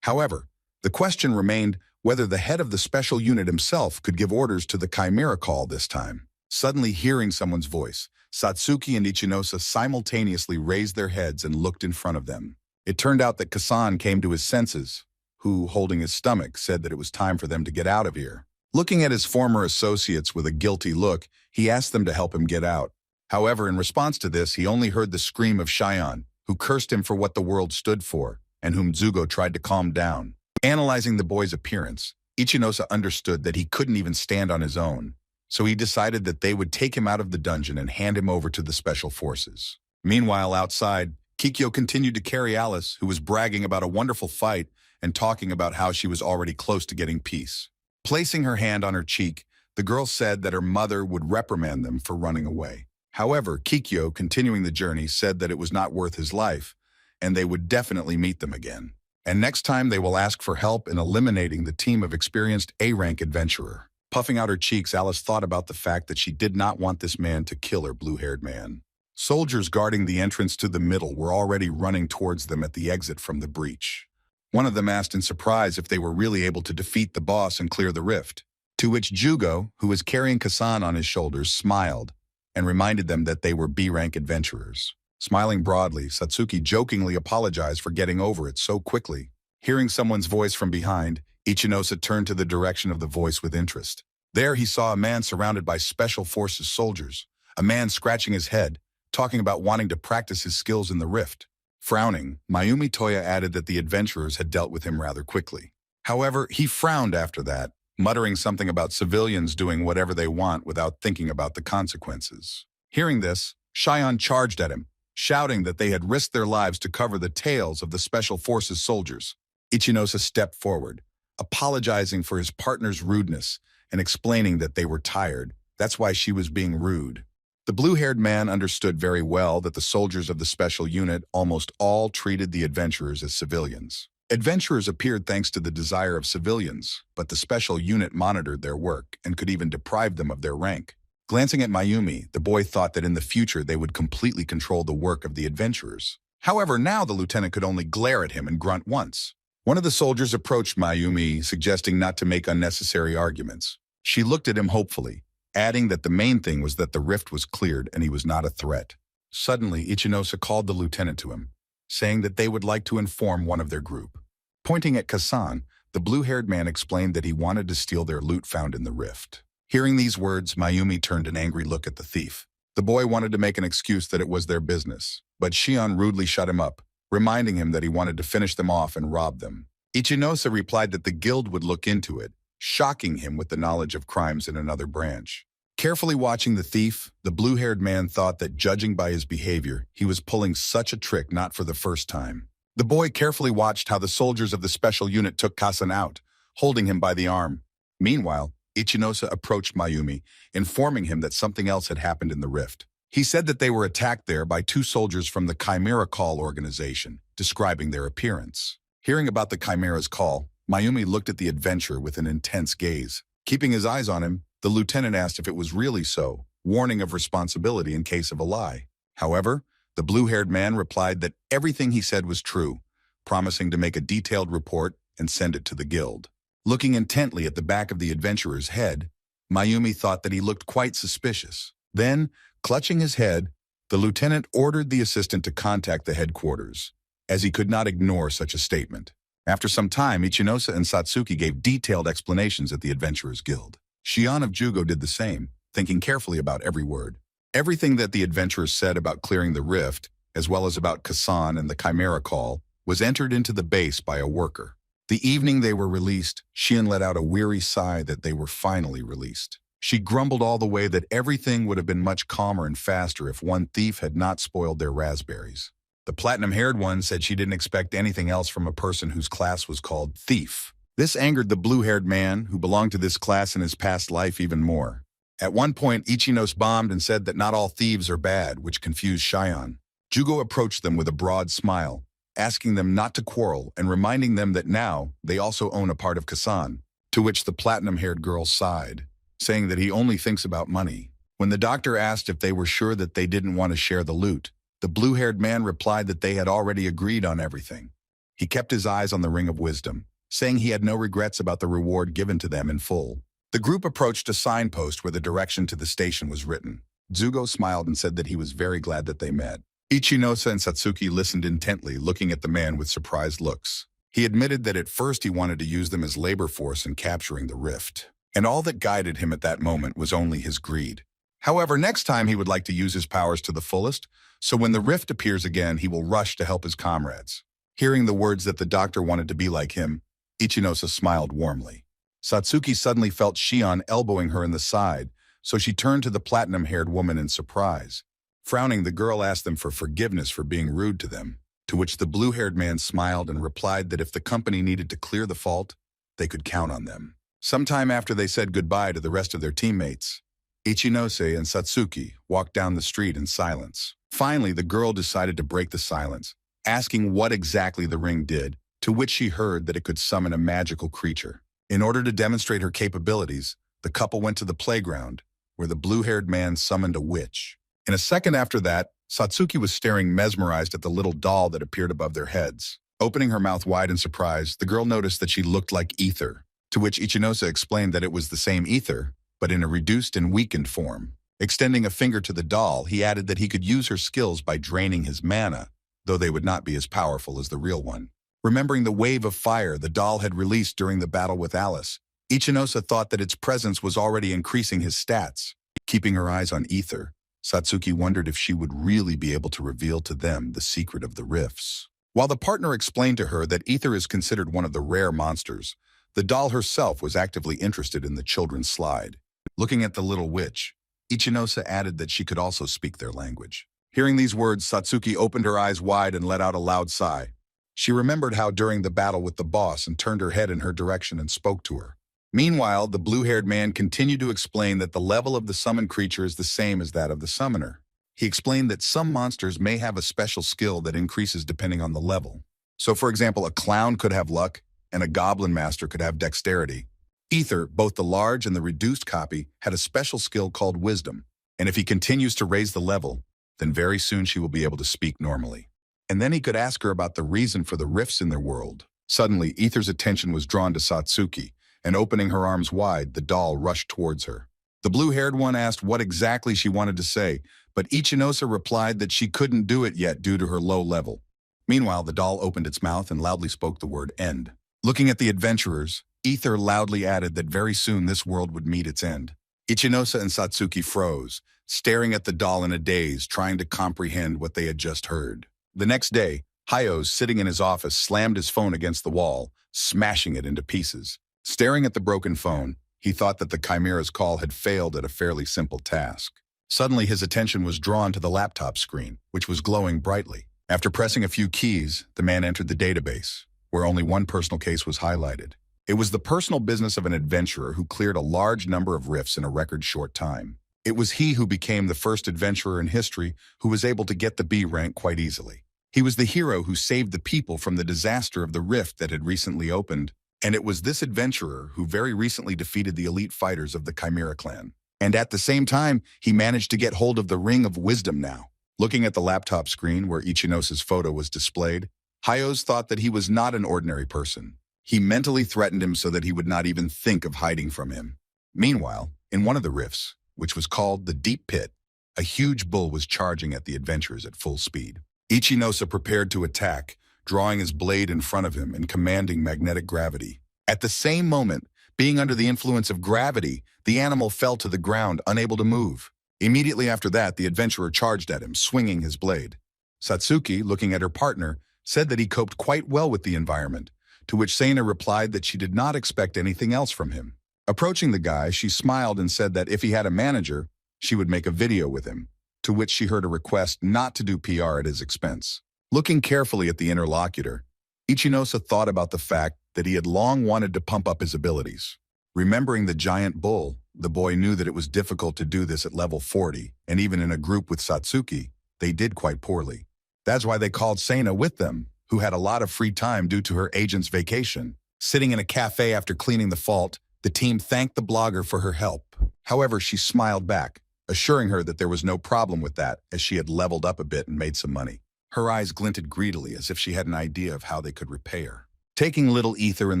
Speaker 1: However, the question remained whether the head of the special unit himself could give orders to the Chimera call this time. Suddenly hearing someone's voice, Satsuki and Ichinosa simultaneously raised their heads and looked in front of them. It turned out that Kasan came to his senses, who, holding his stomach, said that it was time for them to get out of here. Looking at his former associates with a guilty look, he asked them to help him get out. However, in response to this, he only heard the scream of Shion, who cursed him for what the world stood for, and whom Zugo tried to calm down. Analyzing the boy's appearance, Ichinosa understood that he couldn't even stand on his own, so he decided that they would take him out of the dungeon and hand him over to the special forces. Meanwhile, outside, Kikyo continued to carry Alice, who was bragging about a wonderful fight and talking about how she was already close to getting peace. Placing her hand on her cheek, the girl said that her mother would reprimand them for running away. However, Kikyo, continuing the journey, said that it was not worth his life, and they would definitely meet them again. And next time they will ask for help in eliminating the team of experienced A-rank adventurer. Puffing out her cheeks, Alice thought about the fact that she did not want this man to kill her blue-haired man. Soldiers guarding the entrance to the middle were already running towards them at the exit from the breach. One of them asked in surprise if they were really able to defeat the boss and clear the rift, to which Jugo, who was carrying Kasan on his shoulders, smiled and reminded them that they were B-rank adventurers. Smiling broadly, Satsuki jokingly apologized for getting over it so quickly. Hearing someone's voice from behind, Ichinosa turned to the direction of the voice with interest. There he saw a man surrounded by Special Forces soldiers, a man scratching his head, talking about wanting to practice his skills in the rift. Frowning, Mayumi Toya added that the adventurers had dealt with him rather quickly. However, he frowned after that, muttering something about civilians doing whatever they want without thinking about the consequences. Hearing this, Shion charged at him, shouting that they had risked their lives to cover the tails of the Special Forces soldiers. Ichinosa stepped forward, apologizing for his partner's rudeness and explaining that they were tired. That's why she was being rude. The blue-haired man understood very well that the soldiers of the special unit almost all treated the adventurers as civilians. Adventurers appeared thanks to the desire of civilians, but the special unit monitored their work and could even deprive them of their rank. Glancing at Mayumi, the boy thought that in the future they would completely control the work of the adventurers. However, now the lieutenant could only glare at him and grunt once. One of the soldiers approached Mayumi, suggesting not to make unnecessary arguments. She looked at him hopefully, adding that the main thing was that the rift was cleared and he was not a threat. Suddenly, Ichinosa called the lieutenant to him, saying that they would like to inform one of their group. Pointing at Kasan, the blue-haired man explained that he wanted to steal their loot found in the rift. Hearing these words, Mayumi turned an angry look at the thief. The boy wanted to make an excuse that it was their business, but Shion rudely shut him up, reminding him that he wanted to finish them off and rob them. Ichinosa replied that the guild would look into it, shocking him with the knowledge of crimes in another branch. Carefully watching the thief, the blue-haired man thought that judging by his behavior, he was pulling such a trick not for the first time. The boy carefully watched how the soldiers of the special unit took Kasan out, holding him by the arm. Meanwhile, Ichinosa approached Mayumi, informing him that something else had happened in the rift. He said that they were attacked there by two soldiers from the Chimera Call organization, describing their appearance. Hearing about the Chimera's call, Mayumi looked at the adventurer with an intense gaze. Keeping his eyes on him, the lieutenant asked if it was really so, warning of responsibility in case of a lie. However, the blue-haired man replied that everything he said was true, promising to make a detailed report and send it to the guild. Looking intently at the back of the adventurer's head, Mayumi thought that he looked quite suspicious. Then, clutching his head, the lieutenant ordered the assistant to contact the headquarters, as he could not ignore such a statement. After some time, Ichinosa and Satsuki gave detailed explanations at the Adventurers Guild. Shion of Jugo did the same, thinking carefully about every word. Everything that the adventurers said about clearing the rift, as well as about Kasan and the Chimera Call, was entered into the base by a worker. The evening they were released, Shion let out a weary sigh that they were finally released. She grumbled all the way that everything would have been much calmer and faster if one thief had not spoiled their raspberries. The platinum-haired one said she didn't expect anything else from a person whose class was called Thief. This angered the blue-haired man, who belonged to this class in his past life, even more. At one point, Ichinos bombed and said that not all thieves are bad, which confused Shion. Jugo approached them with a broad smile, asking them not to quarrel and reminding them that now they also own a part of Kasan, to which the platinum-haired girl sighed, saying that he only thinks about money. When the doctor asked if they were sure that they didn't want to share the loot, the blue-haired man replied that they had already agreed on everything. He kept his eyes on the Ring of Wisdom, saying he had no regrets about the reward given to them in full. The group approached a signpost where the direction to the station was written. Zugo smiled and said that he was very glad that they met. Ichinosa and Satsuki listened intently, looking at the man with surprised looks. He admitted that at first he wanted to use them as labor force in capturing the rift, and all that guided him at that moment was only his greed. However, next time he would like to use his powers to the fullest, so when the rift appears again, he will rush to help his comrades. Hearing the words that the doctor wanted to be like him, Ichinosa smiled warmly. Satsuki suddenly felt Shion elbowing her in the side, so she turned to the platinum-haired woman in surprise. Frowning, the girl asked them for forgiveness for being rude to them, to which the blue-haired man smiled and replied that if the company needed to clear the fault, they could count on them. Sometime after they said goodbye to the rest of their teammates, Ichinose and Satsuki walked down the street in silence. Finally, the girl decided to break the silence, asking what exactly the ring did, to which she heard that it could summon a magical creature. In order to demonstrate her capabilities, the couple went to the playground, where the blue-haired man summoned a witch. In a second after that, Satsuki was staring mesmerized at the little doll that appeared above their heads. Opening her mouth wide in surprise, the girl noticed that she looked like ether, to which Ichinose explained that it was the same ether, but in a reduced and weakened form. Extending a finger to the doll, he added that he could use her skills by draining his mana, though they would not be as powerful as the real one. Remembering the wave of fire the doll had released during the battle with Alice, Ichinose thought that its presence was already increasing his stats. Keeping her eyes on ether, Satsuki wondered if she would really be able to reveal to them the secret of the rifts. While the partner explained to her that ether is considered one of the rare monsters, the doll herself was actively interested in the children's slide. Looking at the little witch, Ichinose added that she could also speak their language. Hearing these words, Satsuki opened her eyes wide and let out a loud sigh. She remembered how during the battle with the boss and turned her head in her direction and spoke to her. Meanwhile, the blue-haired man continued to explain that the level of the summoned creature is the same as that of the summoner. He explained that some monsters may have a special skill that increases depending on the level. So, for example, a clown could have luck, and a goblin master could have dexterity. Ether, both the large and the reduced copy, had a special skill called wisdom, and if he continues to raise the level, then very soon she will be able to speak normally. And then he could ask her about the reason for the rifts in their world. Suddenly, Ether's attention was drawn to Satsuki, and opening her arms wide, the doll rushed towards her. The blue-haired one asked what exactly she wanted to say, but Ichinose replied that she couldn't do it yet due to her low level. Meanwhile, the doll opened its mouth and loudly spoke the word end. Looking at the adventurers, Ether loudly added that very soon this world would meet its end. Ichinose and Satsuki froze, staring at the doll in a daze, trying to comprehend what they had just heard. The next day, Hayos, sitting in his office, slammed his phone against the wall, smashing it into pieces. Staring at the broken phone, he thought that the Chimera's call had failed at a fairly simple task. Suddenly, his attention was drawn to the laptop screen, which was glowing brightly. After pressing a few keys, the man entered the database, where only one personal case was highlighted. It was the personal business of an adventurer who cleared a large number of rifts in a record short time. It was he who became the first adventurer in history who was able to get the B rank quite easily. He was the hero who saved the people from the disaster of the rift that had recently opened, and it was this adventurer who very recently defeated the elite fighters of the Chimera clan. And at the same time, he managed to get hold of the Ring of Wisdom now. Looking at the laptop screen where Ichinose's photo was displayed, Hayos thought that he was not an ordinary person. He mentally threatened him so that he would not even think of hiding from him. Meanwhile, in one of the rifts, which was called the Deep Pit, a huge bull was charging at the adventurers at full speed. Ichinose prepared to attack, drawing his blade in front of him and commanding magnetic gravity. At the same moment, being under the influence of gravity, the animal fell to the ground, unable to move. Immediately after that, the adventurer charged at him, swinging his blade. Satsuki, looking at her partner, said that he coped quite well with the environment, to which Seina replied that she did not expect anything else from him. Approaching the guy, she smiled and said that if he had a manager, she would make a video with him, to which she heard a request not to do PR at his expense. Looking carefully at the interlocutor, Ichinose thought about the fact that he had long wanted to pump up his abilities. Remembering the giant bull, the boy knew that it was difficult to do this at level 40, and even in a group with Satsuki, they did quite poorly. That's why they called Seina with them, who had a lot of free time due to her agent's vacation. Sitting in a cafe after cleaning the fault, the team thanked the blogger for her help. However, she smiled back, assuring her that there was no problem with that, as she had leveled up a bit and made some money. Her eyes glinted greedily as if she had an idea of how they could repay her. Taking little ether in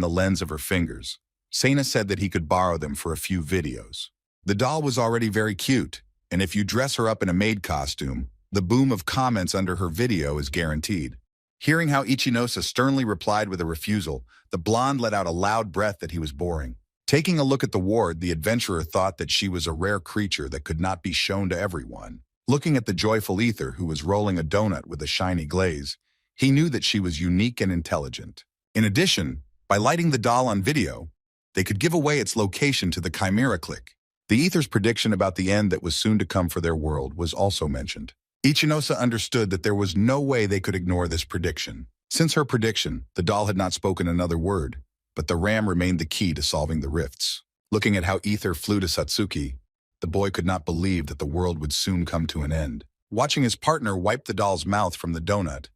Speaker 1: the lens of her fingers, Seina said that he could borrow them for a few videos. The doll was already very cute, and if you dress her up in a maid costume, the boom of comments under her video is guaranteed. Hearing how Ichinose sternly replied with a refusal, the blonde let out a loud breath that he was boring. Taking a look at the ward, the adventurer thought that she was a rare creature that could not be shown to everyone. Looking at the joyful ether who was rolling a donut with a shiny glaze, he knew that she was unique and intelligent. In addition, by lighting the doll on video, they could give away its location to the Chimera clique. The ether's prediction about the end that was soon to come for their world was also mentioned. Ichinose understood that there was no way they could ignore this prediction. Since her prediction, the doll had not spoken another word, but the ram remained the key to solving the rifts. Looking at how ether flew to Satsuki, The boy could not believe that the world would soon come to an end. Watching his partner wipe the doll's mouth from the donut,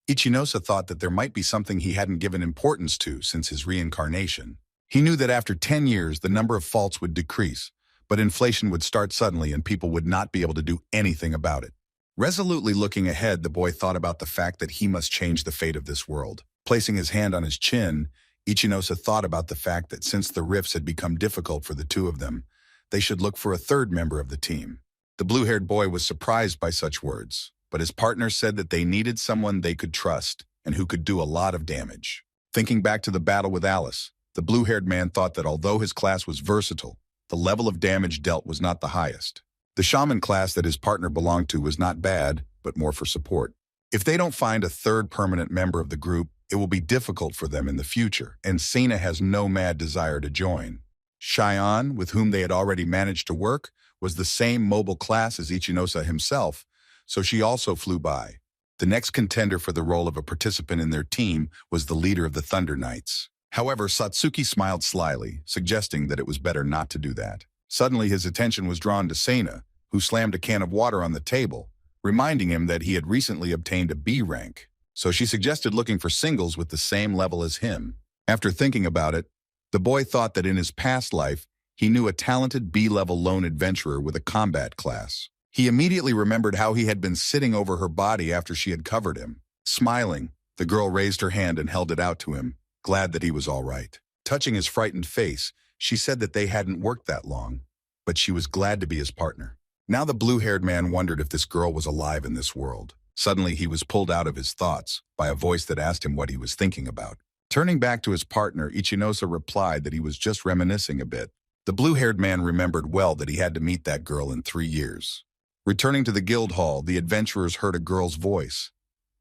Speaker 1: Ichinosa thought that there might be something he hadn't given importance to since his reincarnation. He knew that after 10 years, the number of faults would decrease, but inflation would start suddenly and people would not be able to do anything about it. Resolutely looking ahead, the boy thought about the fact that he must change the fate of this world. Placing his hand on his chin, Ichinosa thought about the fact that since the rifts had become difficult for the two of them, they should look for a third member of the team. The blue-haired boy was surprised by such words, but his partner said that they needed someone they could trust and who could do a lot of damage. Thinking back to the battle with Alice, the blue-haired man thought that although his class was versatile, the level of damage dealt was not the highest. The shaman class that his partner belonged to was not bad, but more for support. If they don't find a third permanent member of the group, it will be difficult for them in the future, and Sena has no mad desire to join. Cheyenne, with whom they had already managed to work, was the same mobile class as Ichinosa himself, so she also flew by. The next contender for the role of a participant in their team was the leader of the Thunder Knights. However, Satsuki smiled slyly, suggesting that it was better not to do that. Suddenly, his attention was drawn to Sena, who slammed a can of water on the table, reminding him that he had recently obtained a B rank. So she suggested looking for singles with the same level as him. After thinking about it, the boy thought that in his past life, he knew a talented B-level lone adventurer with a combat class. He immediately remembered how he had been sitting over her body after she had covered him. Smiling, the girl raised her hand and held it out to him, glad that he was all right. Touching his frightened face, she said that they hadn't worked that long, but she was glad to be his partner. Now the blue-haired man wondered if this girl was alive in this world. Suddenly he was pulled out of his thoughts by a voice that asked him what he was thinking about. Turning back to his partner, Ichinosa replied that he was just reminiscing a bit. The blue-haired man remembered well that he had to meet that girl in 3 years. Returning to the guild hall, the adventurers heard a girl's voice,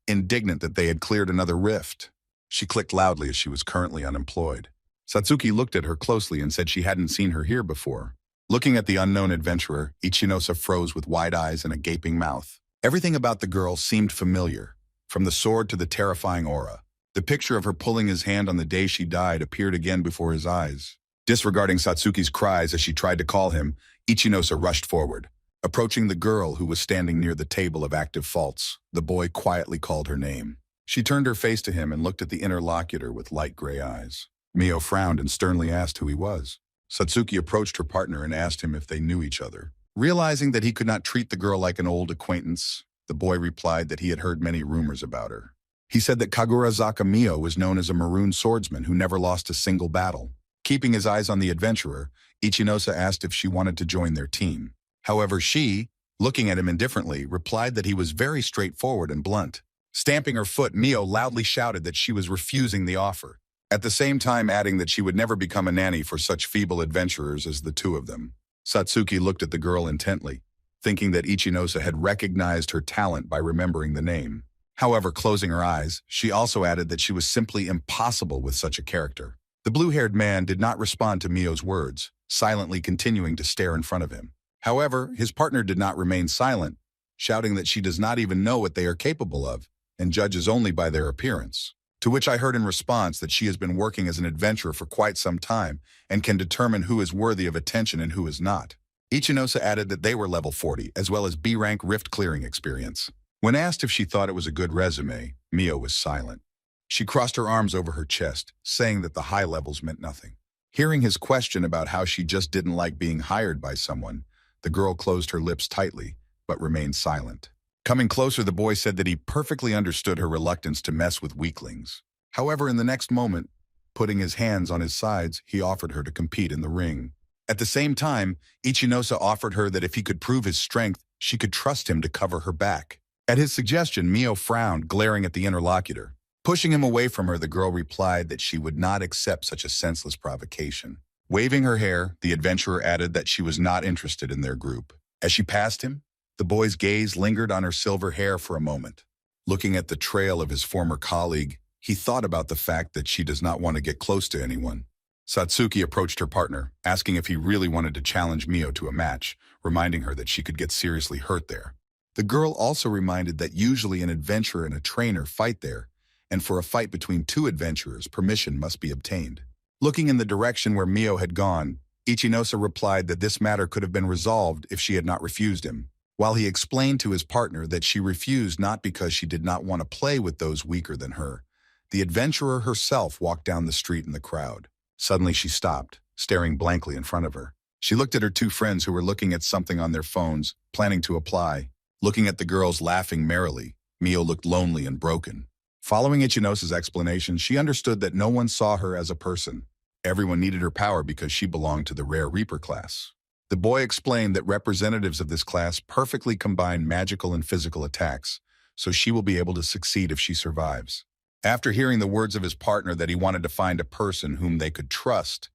Speaker 1: indignant that they had cleared another rift. She clicked loudly as she was currently unemployed. Satsuki looked at her closely and said she hadn't seen her here before. Looking at the unknown adventurer, Ichinosa froze with wide eyes and a gaping mouth. Everything about the girl seemed familiar, from the sword to the terrifying aura. The picture of her pulling his hand on the day she died appeared again before his eyes. Disregarding Satsuki's cries as she tried to call him, Ichinosa rushed forward. Approaching the girl who was standing near the table of active faults, the boy quietly called her name. She turned her face to him and looked at the interlocutor with light gray eyes. Mio frowned and sternly asked who he was. Satsuki approached her partner and asked him if they knew each other. Realizing that he could not treat the girl like an old acquaintance, the boy replied that he had heard many rumors about her. He said that Kagurazaka Mio was known as a maroon swordsman who never lost a single battle. Keeping his eyes on the adventurer, Ichinosa asked if she wanted to join their team. However, she, looking at him indifferently, replied that he was very straightforward and blunt. Stamping her foot, Mio loudly shouted that she was refusing the offer, at the same time adding that she would never become a nanny for such feeble adventurers as the two of them. Satsuki looked at the girl intently, thinking that Ichinosa had recognized her talent by remembering the name. However, closing her eyes, she also added that she was simply impossible with such a character. The blue-haired man did not respond to Mio's words, silently continuing to stare in front of him. However, his partner did not remain silent, shouting that she does not even know what they are capable of, and judges only by their appearance. To which I heard in response that she has been working as an adventurer for quite some time and can determine who is worthy of attention and who is not. Ichinosa added that they were level 40, as well as B-rank rift clearing experience. When asked if she thought it was a good resume, Mio was silent. She crossed her arms over her chest, saying that the high levels meant nothing. Hearing his question about how she just didn't like being hired by someone, the girl closed her lips tightly, but remained silent. Coming closer, the boy said that he perfectly understood her reluctance to mess with weaklings. However, in the next moment, putting his hands on his sides, he offered her to compete in the ring. At the same time, Ichinosa offered her that if he could prove his strength, she could trust him to cover her back. At his suggestion, Mio frowned, glaring at the interlocutor. Pushing him away from her, the girl replied that she would not accept such a senseless provocation. Waving her hair, the adventurer added that she was not interested in their group. As she passed him, the boy's gaze lingered on her silver hair for a moment. Looking at the trail of his former colleague, he thought about the fact that she does not want to get close to anyone. Satsuki approached her partner, asking if he really wanted to challenge Mio to a match, reminding her that she could get seriously hurt there. The girl also reminded that usually an adventurer and a trainer fight there, and for a fight between two adventurers, permission must be obtained. Looking in the direction where Mio had gone, Ichinosa replied that this matter could have been resolved if she had not refused him, while he explained to his partner that she refused not because she did not want to play with those weaker than her. The adventurer herself walked down the street in the crowd. Suddenly she stopped, staring blankly in front of her. She looked at her two friends who were looking at something on their phones, planning to apply. Looking at the girls laughing merrily, Mio looked lonely and broken. Following Ichinosa's explanation, she understood that no one saw her as a person. Everyone needed her power because she belonged to the Rare Reaper class. The boy explained that representatives of this class perfectly combine magical and physical attacks, so she will be able to succeed if she survives. After hearing the words of his partner that he wanted to find a person whom they could trust,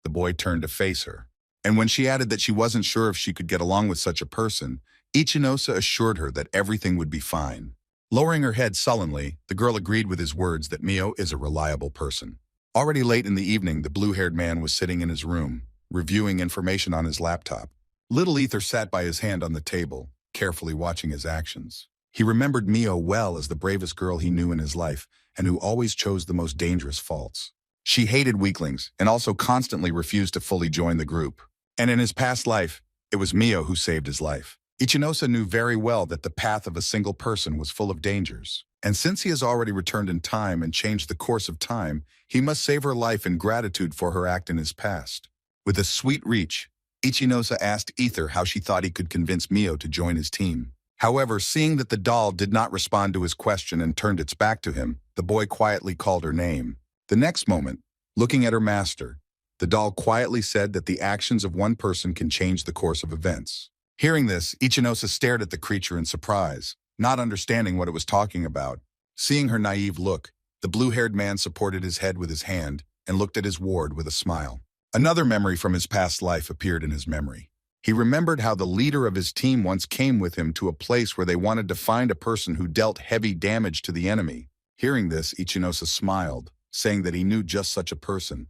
Speaker 1: the boy turned to face her. And when she added that she wasn't sure if she could get along with such a person, Ichinosa assured her that everything would be fine. Lowering her head sullenly, the girl agreed with his words that Mio is a reliable person. Already late in the evening, the blue-haired man was sitting in his room, reviewing information on his laptop. Little Ether sat by his hand on the table, carefully watching his actions. He remembered Mio well as the bravest girl he knew in his life, and who always chose the most dangerous faults. She hated weaklings, and also constantly refused to fully join the group. And in his past life, it was Mio who saved his life. Ichinosa knew very well that the path of a single person was full of dangers. And since he has already returned in time and changed the course of time, he must save her life in gratitude for her act in his past. With a sweet reach, Ichinosa asked Ether how she thought he could convince Mio to join his team. However, seeing that the doll did not respond to his question and turned its back to him, the boy quietly called her name. The next moment, looking at her master, the doll quietly said that the actions of one person can change the course of events. Hearing this, Ichinosa stared at the creature in surprise, not understanding what it was talking about. Seeing her naive look, the blue-haired man supported his head with his hand and looked at his ward with a smile. Another memory from his past life appeared in his memory. He remembered how the leader of his team once came with him to a place where they wanted to find a person who dealt heavy damage to the enemy. Hearing this, Ichinosa smiled, saying that he knew just such a person,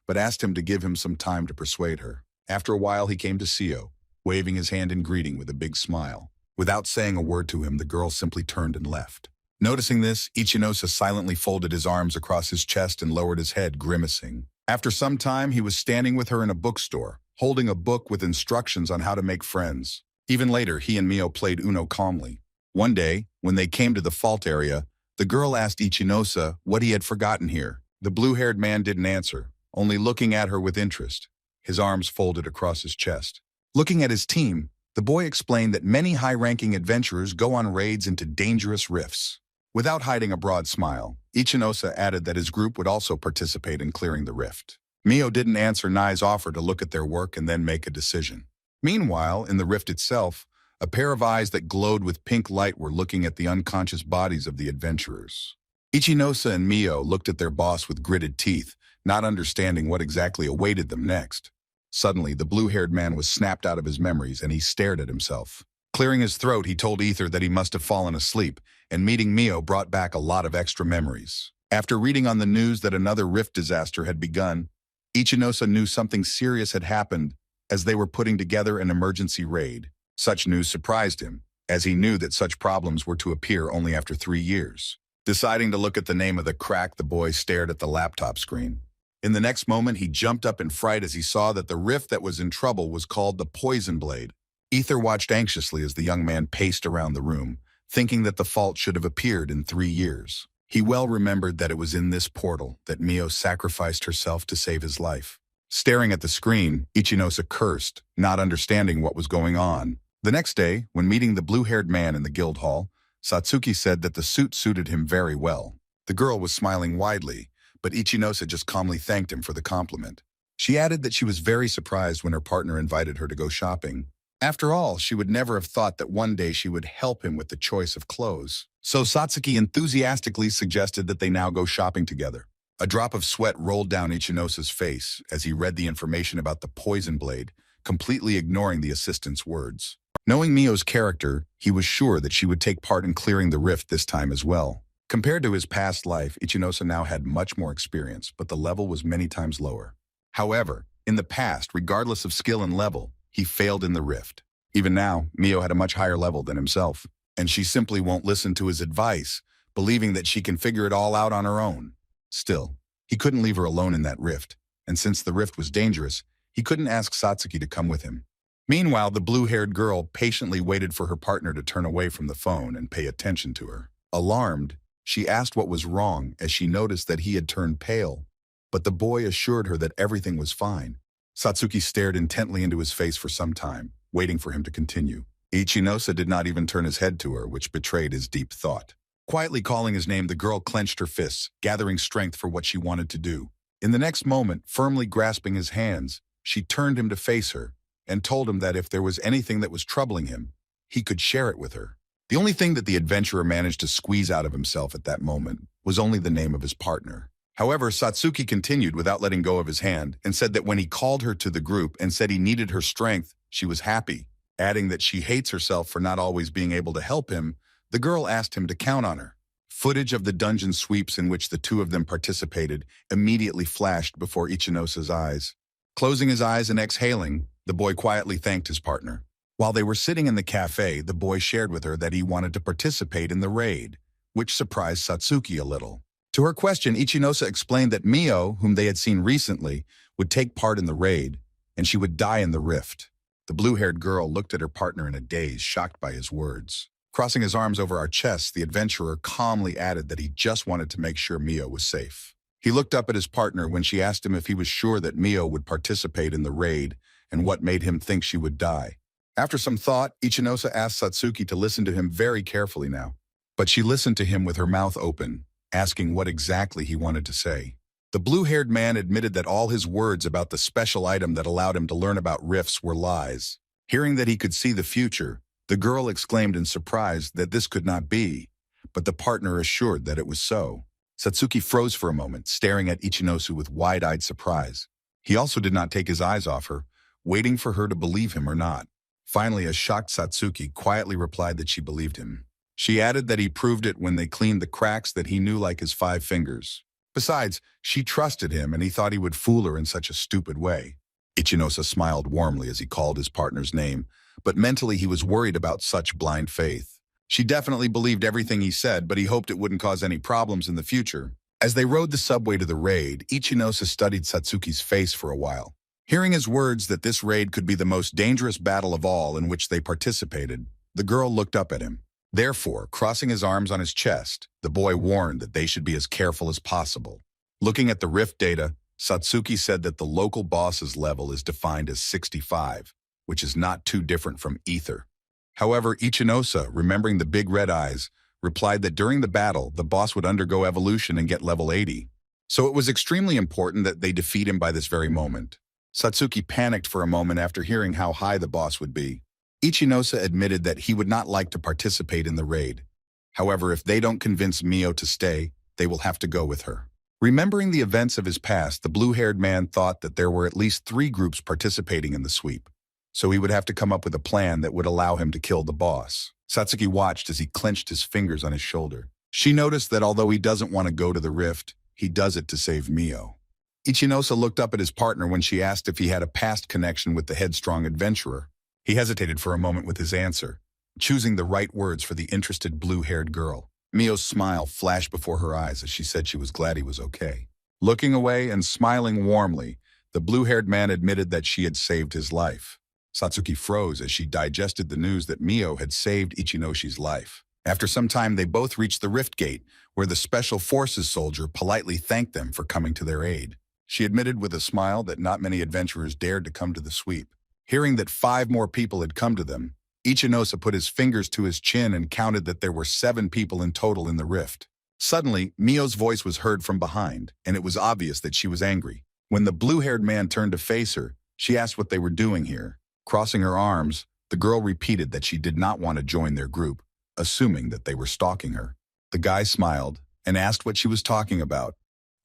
Speaker 1: but asked him to give him some time to persuade her. After a while, he came to Sio, waving his hand in greeting with a big smile. Without saying a word to him, the girl simply turned and left. Noticing this, Ichinosa silently folded his arms across his chest and lowered his head, grimacing. After some time, he was standing with her in a bookstore, holding a book with instructions on how to make friends. Even later, he and Mio played Uno calmly. One day, when they came to the fault area, the girl asked Ichinosa what he had forgotten here. The blue-haired man didn't answer, only looking at her with interest, his arms folded across his chest. Looking at his team, the boy explained that many high-ranking adventurers go on raids into dangerous rifts. Without hiding a broad smile, Ichinosa added that his group would also participate in clearing the rift. Mio didn't answer Nai's offer to look at their work and then make a decision. Meanwhile, in the rift itself, a pair of eyes that glowed with pink light were looking at the unconscious bodies of the adventurers. Ichinosa and Mio looked at their boss with gritted teeth, not understanding what exactly awaited them next. Suddenly, the blue-haired man was snapped out of his memories and he stared at himself. Clearing his throat, he told Ether that he must have fallen asleep, and meeting Mio brought back a lot of extra memories. After reading on the news that another rift disaster had begun, Ichinosa knew something serious had happened as they were putting together an emergency raid. Such news surprised him, as he knew that such problems were to appear only after 3 years. Deciding to look at the name of the crack, the boy stared at the laptop screen. In the next moment, he jumped up in fright as he saw that the rift that was in trouble was called the Poison Blade. Ether watched anxiously as the young man paced around the room, thinking that the fault should have appeared in 3 years. He well remembered that it was in this portal that Mio sacrificed herself to save his life. Staring at the screen, Ichinosa cursed, not understanding what was going on. The next day, when meeting the blue-haired man in the guild hall, Satsuki said that the suit suited him very well. The girl was smiling widely, but Ichinosa just calmly thanked him for the compliment. She added that she was very surprised when her partner invited her to go shopping. After all, she would never have thought that one day she would help him with the choice of clothes. So Satsuki enthusiastically suggested that they now go shopping together. A drop of sweat rolled down Ichinosa's face as he read the information about the poison blade, completely ignoring the assistant's words. Knowing Mio's character, he was sure that she would take part in clearing the rift this time as well. Compared to his past life, Ichinosa now had much more experience, but the level was many times lower. However, in the past, regardless of skill and level, he failed in the rift. Even now, Mio had a much higher level than himself, and she simply won't listen to his advice, believing that she can figure it all out on her own. Still, he couldn't leave her alone in that rift, and since the rift was dangerous, He couldn't ask Satsuki to come with him. Meanwhile, the blue-haired girl patiently waited for her partner to turn away from the phone and pay attention to her. Alarmed, she asked what was wrong as she noticed that he had turned pale, but the boy assured her that everything was fine. Satsuki stared intently into his face for some time, waiting for him to continue. Iosa did not even turn his head to her, which betrayed his deep thought. Quietly calling his name, the girl clenched her fists, gathering strength for what she wanted to do. In the next moment, firmly grasping his hands, she turned him to face her and told him that if there was anything that was troubling him, he could share it with her. The only thing that the adventurer managed to squeeze out of himself at that moment was only the name of his partner. However, Satsuki continued without letting go of his hand and said that when he called her to the group and said he needed her strength, she was happy, adding that she hates herself for not always being able to help him. The girl asked him to count on her. Footage of the dungeon sweeps in which the two of them participated immediately flashed before Iosa's eyes. Closing his eyes and exhaling, the boy quietly thanked his partner. While they were sitting in the cafe, the boy shared with her that he wanted to participate in the raid, which surprised Satsuki a little. To her question, Iosa explained that Mio, whom they had seen recently, would take part in the raid, and she would die in the rift. The blue-haired girl looked at her partner in a daze, shocked by his words. Crossing his arms over our chests, the adventurer calmly added that he just wanted to make sure Mio was safe. He looked up at his partner when she asked him if he was sure that Mio would participate in the raid and what made him think she would die. After some thought, Iosa asked Satsuki to listen to him very carefully now. But she listened to him with her mouth open, asking what exactly he wanted to say. The blue-haired man admitted that all his words about the special item that allowed him to learn about rifts were lies. Hearing that he could see the future, the girl exclaimed in surprise that this could not be, but the partner assured that it was so. Satsuki froze for a moment, staring at Iosa with wide-eyed surprise. He also did not take his eyes off her, waiting for her to believe him or not. Finally, a shocked Satsuki quietly replied that she believed him. She added that he proved it when they cleaned the cracks that he knew like his 5 fingers. Besides, she trusted him and he thought he would fool her in such a stupid way. Iosa smiled warmly as he called his partner's name, but mentally he was worried about such blind faith. She definitely believed everything he said, but he hoped it wouldn't cause any problems in the future. As they rode the subway to the raid, Iosa studied Satsuki's face for a while. Hearing his words that this raid could be the most dangerous battle of all in which they participated, the girl looked up at him. Therefore, crossing his arms on his chest, the boy warned that they should be as careful as possible. Looking at the rift data, Satsuki said that the local boss's level is defined as 65, which is not too different from ether. However, Iosa, remembering the big red eyes, replied that during the battle, the boss would undergo evolution and get level 80. So it was extremely important that they defeat him by this very moment. Satsuki panicked for a moment after hearing how high the boss would be. Iosa admitted that he would not like to participate in the raid. However, if they don't convince Mio to stay, they will have to go with her. Remembering the events of his past, the blue-haired man thought that there were at least 3 groups participating in the sweep, so he would have to come up with a plan that would allow him to kill the boss. Satsuki watched as he clenched his fingers on his shoulder. She noticed that although he doesn't want to go to the rift, he does it to save Mio. Iosa looked up at his partner when she asked if he had a past connection with the headstrong adventurer. He hesitated for a moment with his answer, choosing the right words for the interested blue-haired girl. Mio's smile flashed before her eyes as she said she was glad he was okay. Looking away and smiling warmly, the blue-haired man admitted that she had saved his life. Satsuki froze as she digested the news that Mio had saved Ichinoshi's life. After some time, they both reached the rift gate, where the Special Forces soldier politely thanked them for coming to their aid. She admitted with a smile that not many adventurers dared to come to the sweep. Hearing that 5 more people had come to them, Iosa put his fingers to his chin and counted that there were 7 people in total in the rift. Suddenly, Mio's voice was heard from behind, and it was obvious that she was angry. When the blue-haired man turned to face her, she asked what they were doing here. Crossing her arms, the girl repeated that she did not want to join their group, assuming that they were stalking her. The guy smiled and asked what she was talking about,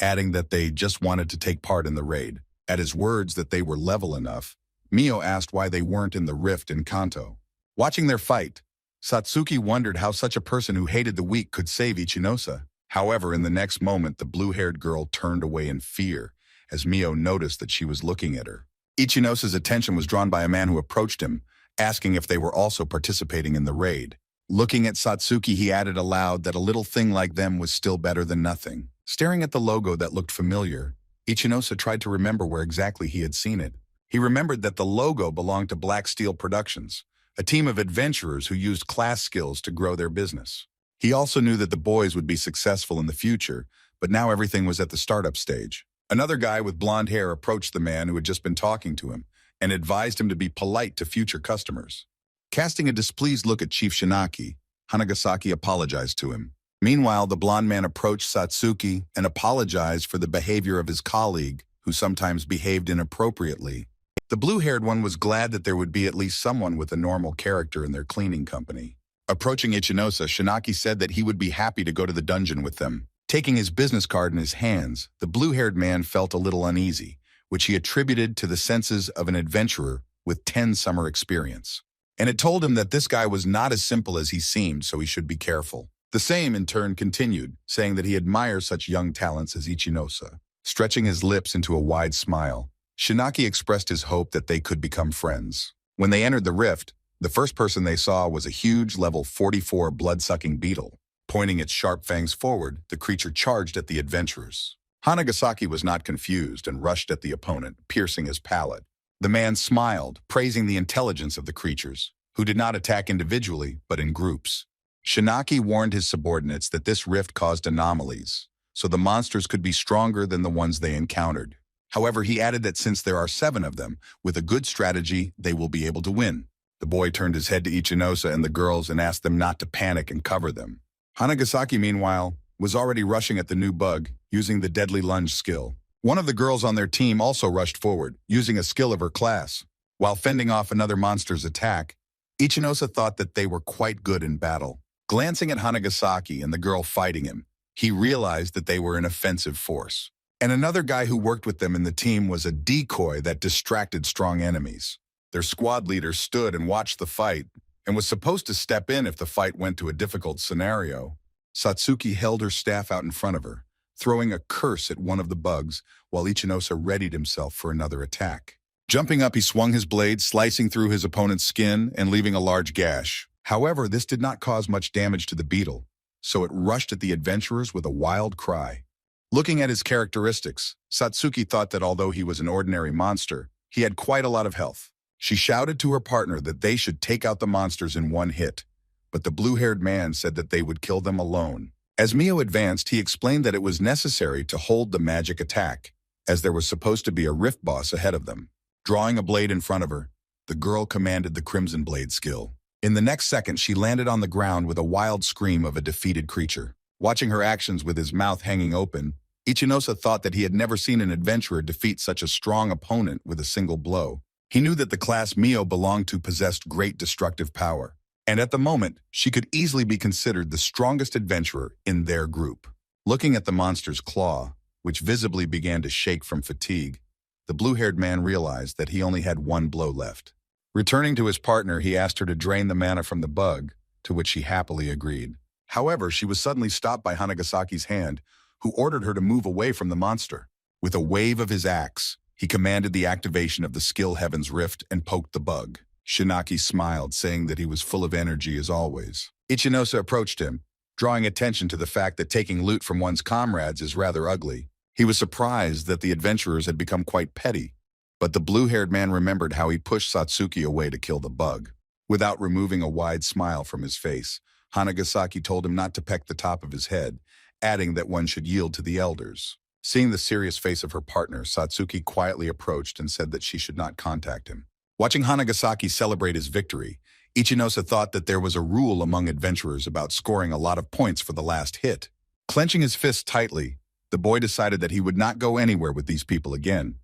Speaker 1: adding that they just wanted to take part in the raid. At his words that they were level enough, Mio asked why they weren't in the rift in Kanto. Watching their fight, Satsuki wondered how such a person who hated the weak could save Iosa. However, in the next moment, the blue-haired girl turned away in fear as Mio noticed that she was looking at her. Iosa's attention was drawn by a man who approached him, asking if they were also participating in the raid. Looking at Satsuki, he added aloud that a little thing like them was still better than nothing. Staring at the logo that looked familiar, Iosa tried to remember where exactly he had seen it. He remembered that the logo belonged to Black Steel Productions, a team of adventurers who used class skills to grow their business. He also knew that the boys would be successful in the future, but now everything was at the startup stage. Another guy with blonde hair approached the man who had just been talking to him and advised him to be polite to future customers. Casting a displeased look at Chief Shinaki, Hanagasaki apologized to him. Meanwhile, the blonde man approached Satsuki and apologized for the behavior of his colleague, who sometimes behaved inappropriately. The blue-haired one was glad that there would be at least someone with a normal character in their cleaning company. Approaching Iosa, Shinaki said that he would be happy to go to the dungeon with them. Taking his business card in his hands, the blue-haired man felt a little uneasy, which he attributed to the senses of an adventurer with 10 summer experience. And it told him that this guy was not as simple as he seemed, so he should be careful. The same, in turn, continued, saying that he admires such young talents as Iosa. Stretching his lips into a wide smile, Shinaki expressed his hope that they could become friends. When they entered the rift, the first person they saw was a huge level 44 blood-sucking beetle. Pointing its sharp fangs forward, the creature charged at the adventurers. Hanagasaki was not confused and rushed at the opponent, piercing his palate. The man smiled, praising the intelligence of the creatures, who did not attack individually, but in groups. Shinaki warned his subordinates that this rift caused anomalies, so the monsters could be stronger than the ones they encountered. However, he added that since there are 7 of them, with a good strategy, they will be able to win. The boy turned his head to Iosa and the girls and asked them not to panic and cover them. Hanagasaki, meanwhile, was already rushing at the new bug, using the deadly lunge skill. One of the girls on their team also rushed forward, using a skill of her class. While fending off another monster's attack, Iosa thought that they were quite good in battle. Glancing at Hanagasaki and the girl fighting him, he realized that they were an offensive force. And another guy who worked with them in the team was a decoy that distracted strong enemies. Their squad leader stood and watched the fight, and was supposed to step in if the fight went to a difficult scenario. Satsuki held her staff out in front of her, throwing a curse at one of the bugs, while Iosa readied himself for another attack. Jumping up, he swung his blade, slicing through his opponent's skin and leaving a large gash. However, this did not cause much damage to the beetle, so it rushed at the adventurers with a wild cry. Looking at his characteristics, Satsuki thought that although he was an ordinary monster, he had quite a lot of health. She shouted to her partner that they should take out the monsters in one hit, but the blue-haired man said that they would kill them alone. As Mio advanced, he explained that it was necessary to hold the magic attack, as there was supposed to be a rift boss ahead of them. Drawing a blade in front of her, the girl commanded the Crimson Blade skill. In the next second, she landed on the ground with a wild scream of a defeated creature. Watching her actions with his mouth hanging open, Iosa thought that he had never seen an adventurer defeat such a strong opponent with a single blow. He knew that the class Mio belonged to possessed great destructive power, and at the moment, she could easily be considered the strongest adventurer in their group. Looking at the monster's claw, which visibly began to shake from fatigue, the blue-haired man realized that he only had one blow left. Returning to his partner, he asked her to drain the mana from the bug, to which she happily agreed. However, she was suddenly stopped by Hanagasaki's hand, who ordered her to move away from the monster. With a wave of his axe, he commanded the activation of the skill Heaven's Rift and poked the bug. Shinaki smiled, saying that he was full of energy as always. Iosa approached him, drawing attention to the fact that taking loot from one's comrades is rather ugly. He was surprised that the adventurers had become quite petty, but the blue-haired man remembered how he pushed Satsuki away to kill the bug. Without removing a wide smile from his face, Hanagasaki told him not to peck the top of his head, adding that one should yield to the elders. Seeing the serious face of her partner, Satsuki quietly approached and said that she should not contact him. Watching Hanagasaki celebrate his victory, Iosa thought that there was a rule among adventurers about scoring a lot of points for the last hit. Clenching his fists tightly, the boy decided that he would not go anywhere with these people again,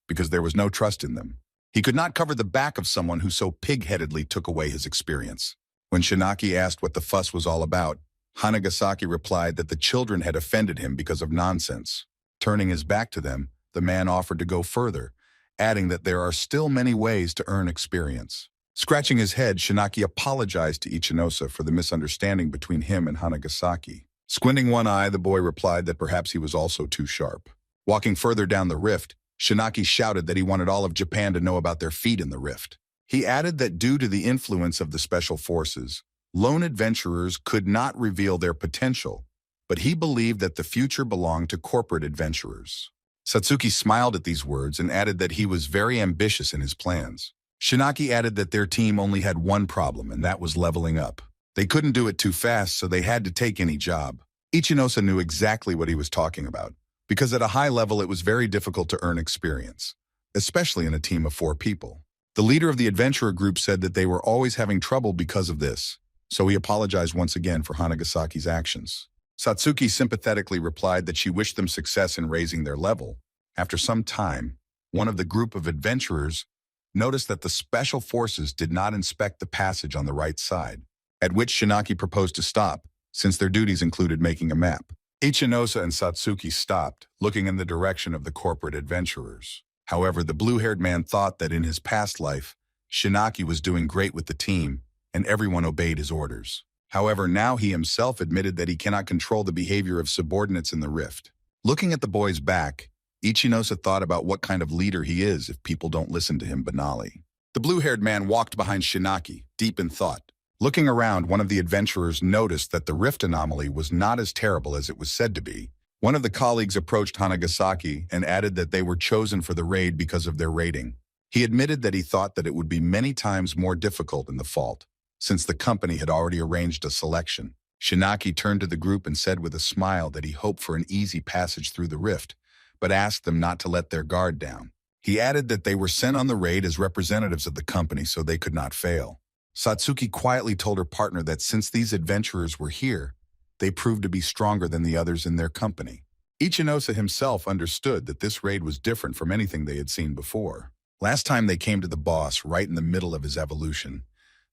Speaker 1: because there was no trust in them. He could not cover the back of someone who so pig-headedly took away his experience. When Shinaki asked what the fuss was all about, Hanagasaki replied that the children had offended him because of nonsense. Turning his back to them, the man offered to go further, adding that there are still many ways to earn experience. Scratching his head, Shinaki apologized to Iosa for the misunderstanding between him and Hanagasaki. Squinting one eye, the boy replied that perhaps he was also too sharp. Walking further down the rift, Shinaki shouted that he wanted all of Japan to know about their feat in the rift. He added that due to the influence of the special forces, lone adventurers could not reveal their potential, but he believed that the future belonged to corporate adventurers. Satsuki smiled at these words and added that he was very ambitious in his plans. Shinaki added that their team only had one problem, and that was leveling up. They couldn't do it too fast, so they had to take any job. Iosa knew exactly what he was talking about, because at a high level it was very difficult to earn experience, especially in a team of 4 people. The leader of the adventurer group said that they were always having trouble because of this, so he apologized once again for Hanagasaki's actions. Satsuki sympathetically replied that she wished them success in raising their level. After some time, one of the group of adventurers noticed that the special forces did not inspect the passage on the right side, at which Shinaki proposed to stop, since their duties included making a map. Iosa and Satsuki stopped, looking in the direction of the corporate adventurers. However, the blue-haired man thought that in his past life, Shinaki was doing great with the team, and everyone obeyed his orders. However, now he himself admitted that he cannot control the behavior of subordinates in the rift. Looking at the boy's back, Iosa thought about what kind of leader he is if people don't listen to him banally. The blue-haired man walked behind Shinaki, deep in thought. Looking around, one of the adventurers noticed that the rift anomaly was not as terrible as it was said to be. One of the colleagues approached Hanagasaki and added that they were chosen for the raid because of their rating. He admitted that he thought that it would be many times more difficult in the fault, since the company had already arranged a selection. Shinaki turned to the group and said with a smile that he hoped for an easy passage through the rift, but asked them not to let their guard down. He added that they were sent on the raid as representatives of the company so they could not fail. Satsuki quietly told her partner that since these adventurers were here, they proved to be stronger than the others in their company. Iosa himself understood that this raid was different from anything they had seen before. Last time they came to the boss right in the middle of his evolution,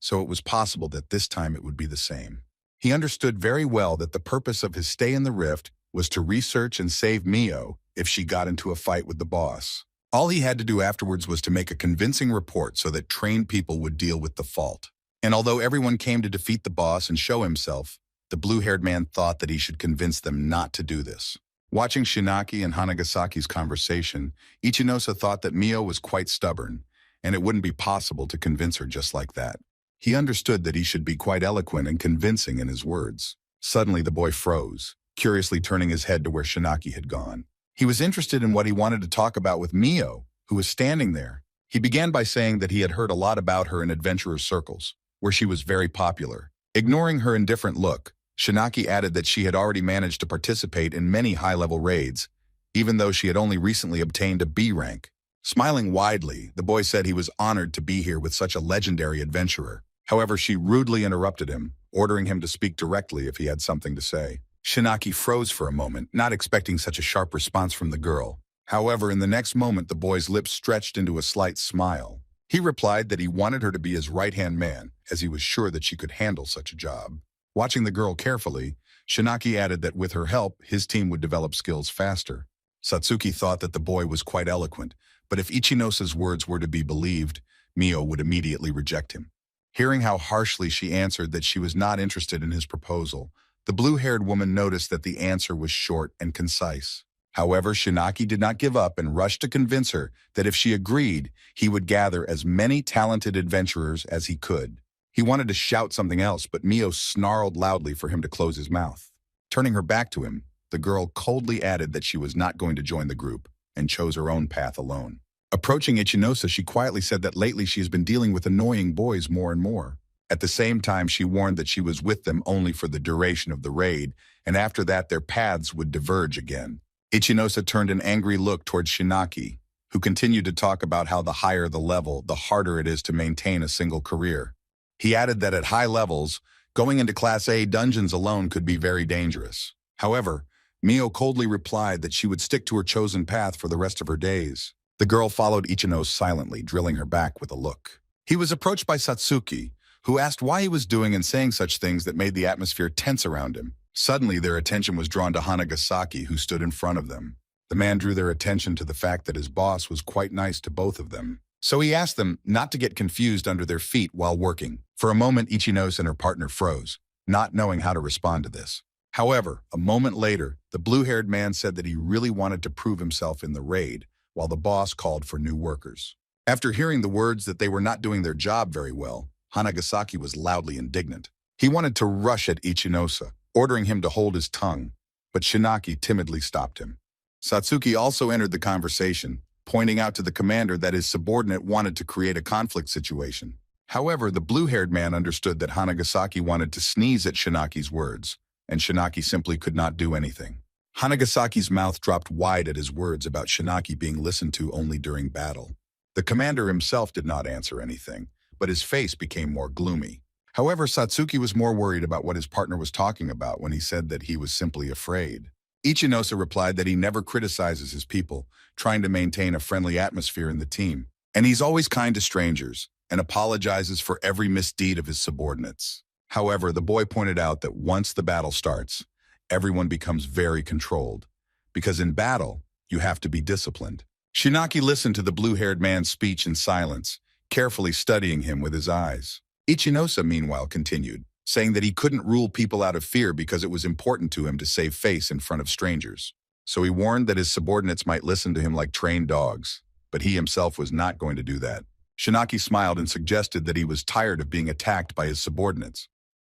Speaker 1: so it was possible that this time it would be the same. He understood very well that the purpose of his stay in the rift was to research and save Mio if she got into a fight with the boss. All he had to do afterwards was to make a convincing report so that trained people would deal with the fault. And although everyone came to defeat the boss and show himself, the blue-haired man thought that he should convince them not to do this. Watching Shinaki and Hanagasaki's conversation, Iosa thought that Mio was quite stubborn, and it wouldn't be possible to convince her just like that. He understood that he should be quite eloquent and convincing in his words. Suddenly the boy froze, curiously turning his head to where Shinaki had gone. He was interested in what he wanted to talk about with Mio, who was standing there. He began by saying that he had heard a lot about her in adventurer circles, where she was very popular. Ignoring her indifferent look, Shinaki added that she had already managed to participate in many high-level raids, even though she had only recently obtained a B rank. Smiling widely, the boy said he was honored to be here with such a legendary adventurer. However, she rudely interrupted him, ordering him to speak directly if he had something to say. Shinaki froze for a moment, not expecting such a sharp response from the girl. However, in the next moment, the boy's lips stretched into a slight smile. He replied that he wanted her to be his right-hand man, as he was sure that she could handle such a job. Watching the girl carefully, Shinaki added that with her help, his team would develop skills faster. Satsuki thought that the boy was quite eloquent, but if Ichinosa's words were to be believed, Mio would immediately reject him. Hearing how harshly she answered that she was not interested in his proposal, the blue-haired woman noticed that the answer was short and concise. However, Shinaki did not give up and rushed to convince her that if she agreed, he would gather as many talented adventurers as he could. He wanted to shout something else, but Mio snarled loudly for him to close his mouth. Turning her back to him, the girl coldly added that she was not going to join the group and chose her own path alone. Approaching Iosa, she quietly said that lately she has been dealing with annoying boys more and more. At the same time, she warned that she was with them only for the duration of the raid, and after that their paths would diverge again. Iosa turned an angry look towards Shinaki, who continued to talk about how the higher the level, the harder it is to maintain a single career. He added that at high levels, going into Class A dungeons alone could be very dangerous. However, Mio coldly replied that she would stick to her chosen path for the rest of her days. The girl followed Ichino silently, drilling her back with a look. He was approached by Satsuki, who asked why he was doing and saying such things that made the atmosphere tense around him. Suddenly, their attention was drawn to Hanagasaki, who stood in front of them. The man drew their attention to the fact that his boss was quite nice to both of them. So he asked them not to get confused under their feet while working. For a moment, Ichinose and her partner froze, not knowing how to respond to this. However, a moment later, the blue-haired man said that he really wanted to prove himself in the raid, while the boss called for new workers. After hearing the words that they were not doing their job very well, Hanagasaki was loudly indignant. He wanted to rush at Ichinose, ordering him to hold his tongue, but Shinaki timidly stopped him. Satsuki also entered the conversation, pointing out to the commander that his subordinate wanted to create a conflict situation. However, the blue-haired man understood that Hanagasaki wanted to sneeze at Shinaki's words, and Shinaki simply could not do anything. Hanagasaki's mouth dropped wide at his words about Shinaki being listened to only during battle. The commander himself did not answer anything, but his face became more gloomy. However, Satsuki was more worried about what his partner was talking about when he said that he was simply afraid. Ichinose replied that he never criticizes his people, trying to maintain a friendly atmosphere in the team, and he's always kind to strangers, and apologizes for every misdeed of his subordinates. However, the boy pointed out that once the battle starts, everyone becomes very controlled, because in battle, you have to be disciplined. Shinaki listened to the blue-haired man's speech in silence, carefully studying him with his eyes. Ichinose, meanwhile, continued, saying that he couldn't rule people out of fear because it was important to him to save face in front of strangers. So he warned that his subordinates might listen to him like trained dogs, but he himself was not going to do that. Shinaki smiled and suggested that he was tired of being attacked by his subordinates,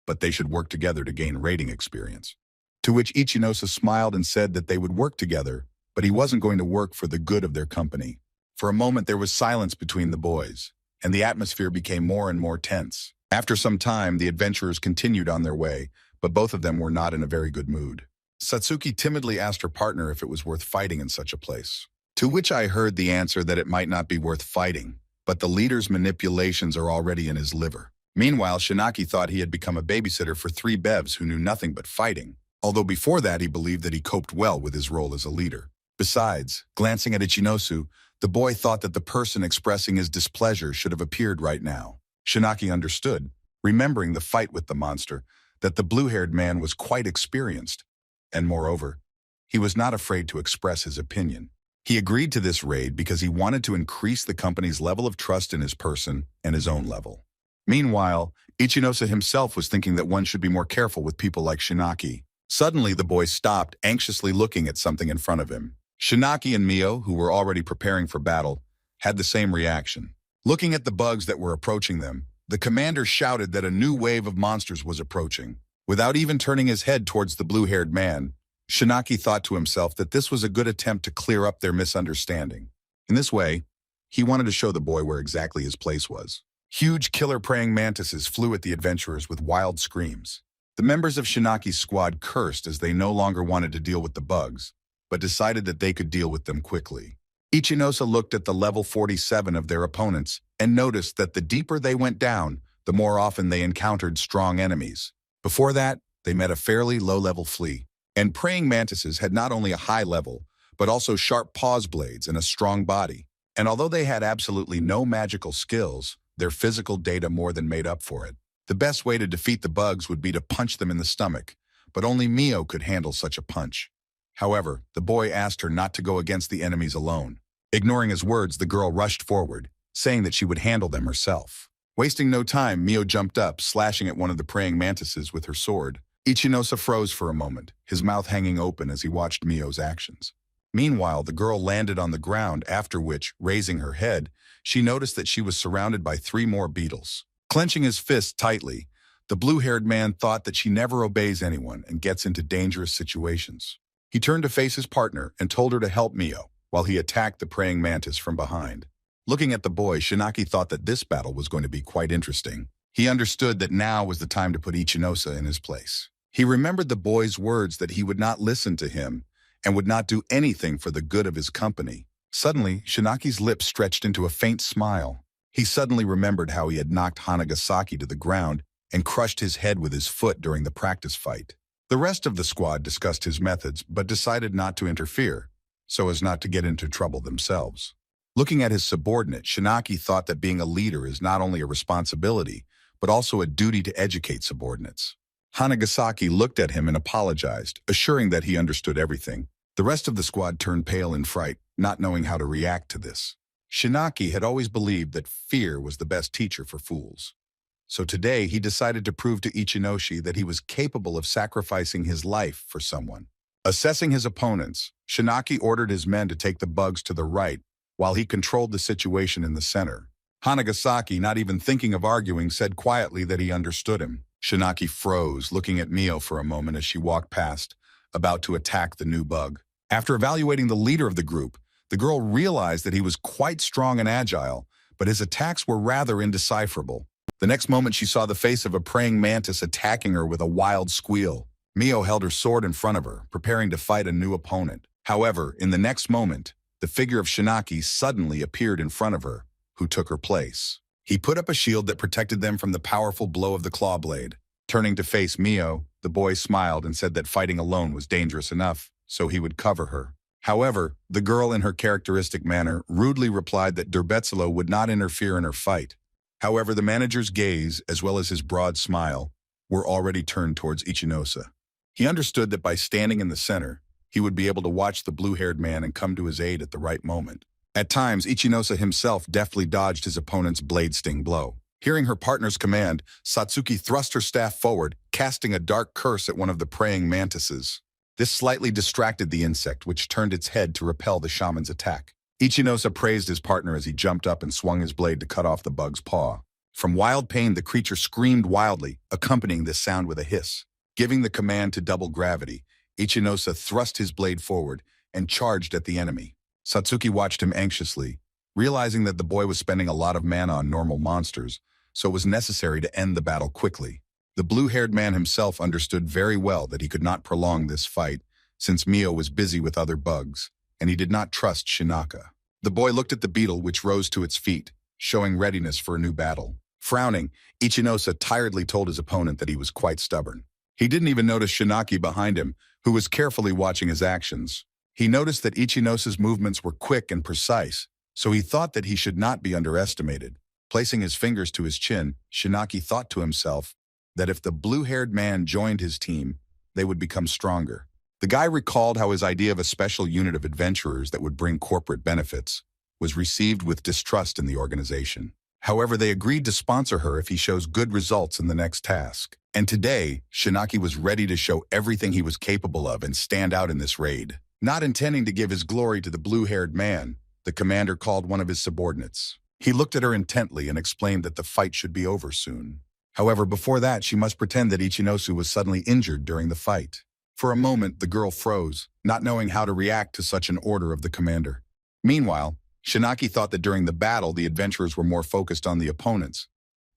Speaker 1: but they should work together to gain raiding experience. To which Ichinose smiled and said that they would work together, but he wasn't going to work for the good of their company. For a moment there was silence between the boys, and the atmosphere became more and more tense. After some time, the adventurers continued on their way, but both of them were not in a very good mood. Satsuki timidly asked her partner if it was worth fighting in such a place. To which I heard the answer that it might not be worth fighting, but the leader's manipulations are already in his liver. Meanwhile, Shinaki thought he had become a babysitter for 3 bevs who knew nothing but fighting, although before that he believed that he coped well with his role as a leader. Besides, glancing at Ichinose, the boy thought that the person expressing his displeasure should have appeared right now. Shinaki understood, remembering the fight with the monster, that the blue-haired man was quite experienced, and moreover, he was not afraid to express his opinion. He agreed to this raid because he wanted to increase the company's level of trust in his person and his own level. Meanwhile, Ichinose himself was thinking that one should be more careful with people like Shinaki. Suddenly, the boy stopped, anxiously looking at something in front of him. Shinaki and Mio, who were already preparing for battle, had the same reaction. Looking at the bugs that were approaching them, the commander shouted that a new wave of monsters was approaching. Without even turning his head towards the blue-haired man, Shinaki thought to himself that this was a good attempt to clear up their misunderstanding. In this way, he wanted to show the boy where exactly his place was. Huge killer praying mantises flew at the adventurers with wild screams. The members of Shinaki's squad cursed as they no longer wanted to deal with the bugs, but decided that they could deal with them quickly. Ichinose looked at the level 47 of their opponents and noticed that the deeper they went down, the more often they encountered strong enemies. Before that, they met a fairly low-level flea. And praying mantises had not only a high level, but also sharp paws blades and a strong body. And although they had absolutely no magical skills, their physical data more than made up for it. The best way to defeat the bugs would be to punch them in the stomach, but only Mio could handle such a punch. However, the boy asked her not to go against the enemies alone. Ignoring his words, the girl rushed forward, saying that she would handle them herself. Wasting no time, Mio jumped up, slashing at one of the praying mantises with her sword. Ichinose froze for a moment, his mouth hanging open as he watched Mio's actions. Meanwhile, the girl landed on the ground, after which, raising her head, she noticed that she was surrounded by 3 more beetles. Clenching his fist tightly, the blue-haired man thought that she never obeys anyone and gets into dangerous situations. He turned to face his partner and told her to help Mio, while he attacked the praying mantis from behind. Looking at the boy, Shinaki thought that this battle was going to be quite interesting. He understood that now was the time to put Ichinose in his place. He remembered the boy's words that he would not listen to him and would not do anything for the good of his company. Suddenly, Shinaki's lips stretched into a faint smile. He suddenly remembered how he had knocked Hanagasaki to the ground and crushed his head with his foot during the practice fight. The rest of the squad discussed his methods but decided not to interfere, so as not to get into trouble themselves. Looking at his subordinate, Shinaki thought that being a leader is not only a responsibility, but also a duty to educate subordinates. Hanagasaki looked at him and apologized, assuring that he understood everything. The rest of the squad turned pale in fright, not knowing how to react to this. Shinaki had always believed that fear was the best teacher for fools. So today he decided to prove to Ichinose that he was capable of sacrificing his life for someone. Assessing his opponents, Shinaki ordered his men to take the bugs to the right, while he controlled the situation in the center. Hanagasaki, not even thinking of arguing, said quietly that he understood him. Shinaki froze, looking at Mio for a moment as she walked past, about to attack the new bug. After evaluating the leader of the group, the girl realized that he was quite strong and agile, but his attacks were rather indecipherable. The next moment she saw the face of a praying mantis attacking her with a wild squeal. Mio held her sword in front of her, preparing to fight a new opponent. However, in the next moment, the figure of Shinaki suddenly appeared in front of her, who took her place. He put up a shield that protected them from the powerful blow of the claw blade. Turning to face Mio, the boy smiled and said that fighting alone was dangerous enough, so he would cover her. However, the girl in her characteristic manner rudely replied that Derbetsalo would not interfere in her fight. However, the manager's gaze, as well as his broad smile, were already turned towards Ichinosa. He understood that by standing in the center, he would be able to watch the blue-haired man and come to his aid at the right moment. At times, Ichinosa himself deftly dodged his opponent's blade-sting blow. Hearing her partner's command, Satsuki thrust her staff forward, casting a dark curse at one of the praying mantises. This slightly distracted the insect, which turned its head to repel the shaman's attack. Ichinosa praised his partner as he jumped up and swung his blade to cut off the bug's paw. From wild pain, the creature screamed wildly, accompanying this sound with a hiss. Giving the command to double gravity, Ichinosa thrust his blade forward and charged at the enemy. Satsuki watched him anxiously, realizing that the boy was spending a lot of mana on normal monsters, so it was necessary to end the battle quickly. The blue-haired man himself understood very well that he could not prolong this fight, since Mio was busy with other bugs, and he did not trust Shinaka. The boy looked at the beetle, which rose to its feet, showing readiness for a new battle. Frowning, Ichinosa tiredly told his opponent that he was quite stubborn. He didn't even notice Shinaki behind him, who was carefully watching his actions. He noticed that Ichinosa's movements were quick and precise, so he thought that he should not be underestimated. Placing his fingers to his chin, Shinaki thought to himself that if the blue-haired man joined his team, they would become stronger. The guy recalled how his idea of a special unit of adventurers that would bring corporate benefits was received with distrust in the organization. However, they agreed to sponsor her if he shows good results in the next task. And today, Shinaki was ready to show everything he was capable of and stand out in this raid. Not intending to give his glory to the blue-haired man, the commander called one of his subordinates. He looked at her intently and explained that the fight should be over soon. However, before that, she must pretend that Ichinosu was suddenly injured during the fight. For a moment, the girl froze, not knowing how to react to such an order of the commander. Meanwhile, Shinaki thought that during the battle, the adventurers were more focused on the opponents,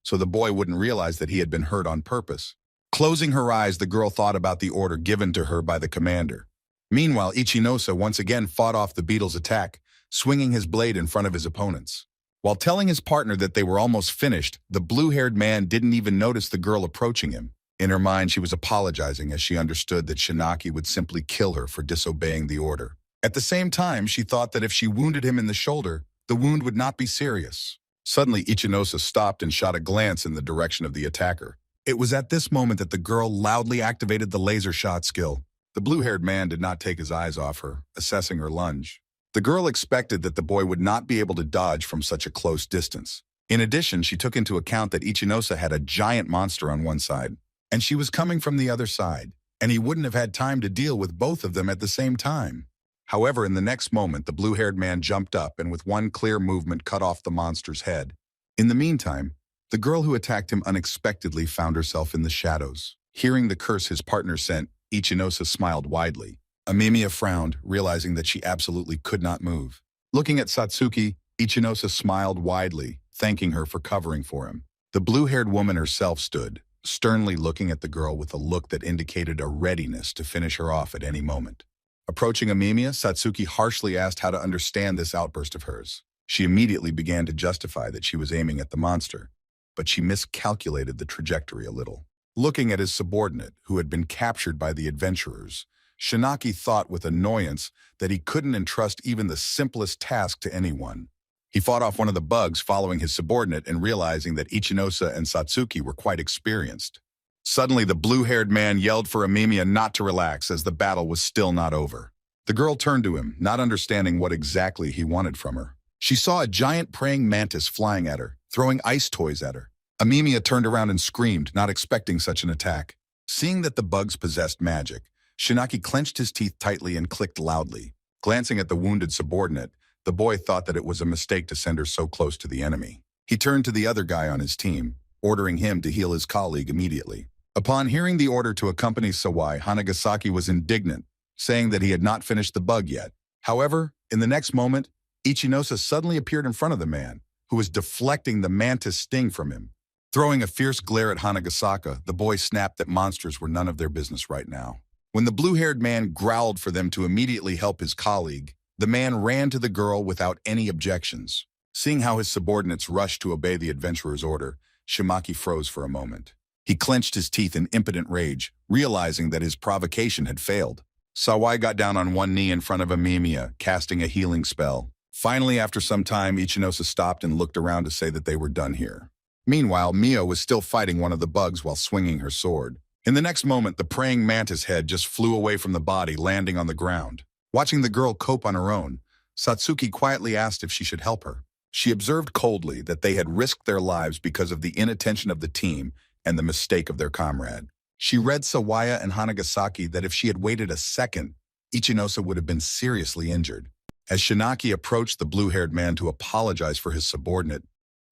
Speaker 1: so the boy wouldn't realize that he had been hurt on purpose. Closing her eyes, the girl thought about the order given to her by the commander. Meanwhile, Ichinosa once again fought off the beetle's attack, swinging his blade in front of his opponents. While telling his partner that they were almost finished, the blue-haired man didn't even notice the girl approaching him. In her mind, she was apologizing as she understood that Shinaki would simply kill her for disobeying the order. At the same time, she thought that if she wounded him in the shoulder, the wound would not be serious. Suddenly, Ichinosa stopped and shot a glance in the direction of the attacker. It was at this moment that the girl loudly activated the laser shot skill. The blue-haired man did not take his eyes off her, assessing her lunge. The girl expected that the boy would not be able to dodge from such a close distance. In addition, she took into account that Ichinosa had a giant monster on one side, and she was coming from the other side, and he wouldn't have had time to deal with both of them at the same time. However, in the next moment, the blue-haired man jumped up and with one clear movement cut off the monster's head. In the meantime, the girl who attacked him unexpectedly found herself in the shadows. Hearing the curse his partner sent, Ichinosa smiled widely. Amemiya frowned, realizing that she absolutely could not move. Looking at Satsuki, Ichinosa smiled widely, thanking her for covering for him. The blue-haired woman herself stood, sternly looking at the girl with a look that indicated a readiness to finish her off at any moment. Approaching Amemiya, Satsuki harshly asked how to understand this outburst of hers. She immediately began to justify that she was aiming at the monster, but she miscalculated the trajectory a little. Looking at his subordinate, who had been captured by the adventurers, Shinaki thought with annoyance that he couldn't entrust even the simplest task to anyone. He fought off one of the bugs following his subordinate and realizing that Ichinosa and Satsuki were quite experienced. Suddenly, the blue-haired man yelled for Amemiya not to relax as the battle was still not over. The girl turned to him, not understanding what exactly he wanted from her. She saw a giant praying mantis flying at her, throwing ice toys at her. Amemiya turned around and screamed, not expecting such an attack. Seeing that the bugs possessed magic, Shinaki clenched his teeth tightly and clicked loudly. Glancing at the wounded subordinate, the boy thought that it was a mistake to send her so close to the enemy. He turned to the other guy on his team, ordering him to heal his colleague immediately. Upon hearing the order to accompany Sawai, Hanagasaki was indignant, saying that he had not finished the bug yet. However, in the next moment, Ichinose suddenly appeared in front of the man, who was deflecting the mantis sting from him. Throwing a fierce glare at Hanagasaka, the boy snapped that monsters were none of their business right now. When the blue-haired man growled for them to immediately help his colleague, the man ran to the girl without any objections. Seeing how his subordinates rushed to obey the adventurer's order, Shimaki froze for a moment. He clenched his teeth in impotent rage, realizing that his provocation had failed. Sawai got down on one knee in front of Amemiya, casting a healing spell. Finally, after some time, Ichinose stopped and looked around to say that they were done here. Meanwhile, Mio was still fighting one of the bugs while swinging her sword. In the next moment, the praying mantis head just flew away from the body, landing on the ground. Watching the girl cope on her own, Satsuki quietly asked if she should help her. She observed coldly that they had risked their lives because of the inattention of the team and the mistake of their comrade. She read Sawaya and Hanagasaki that if she had waited a second, Ichinose would have been seriously injured. As Shinaki approached the blue-haired man to apologize for his subordinate,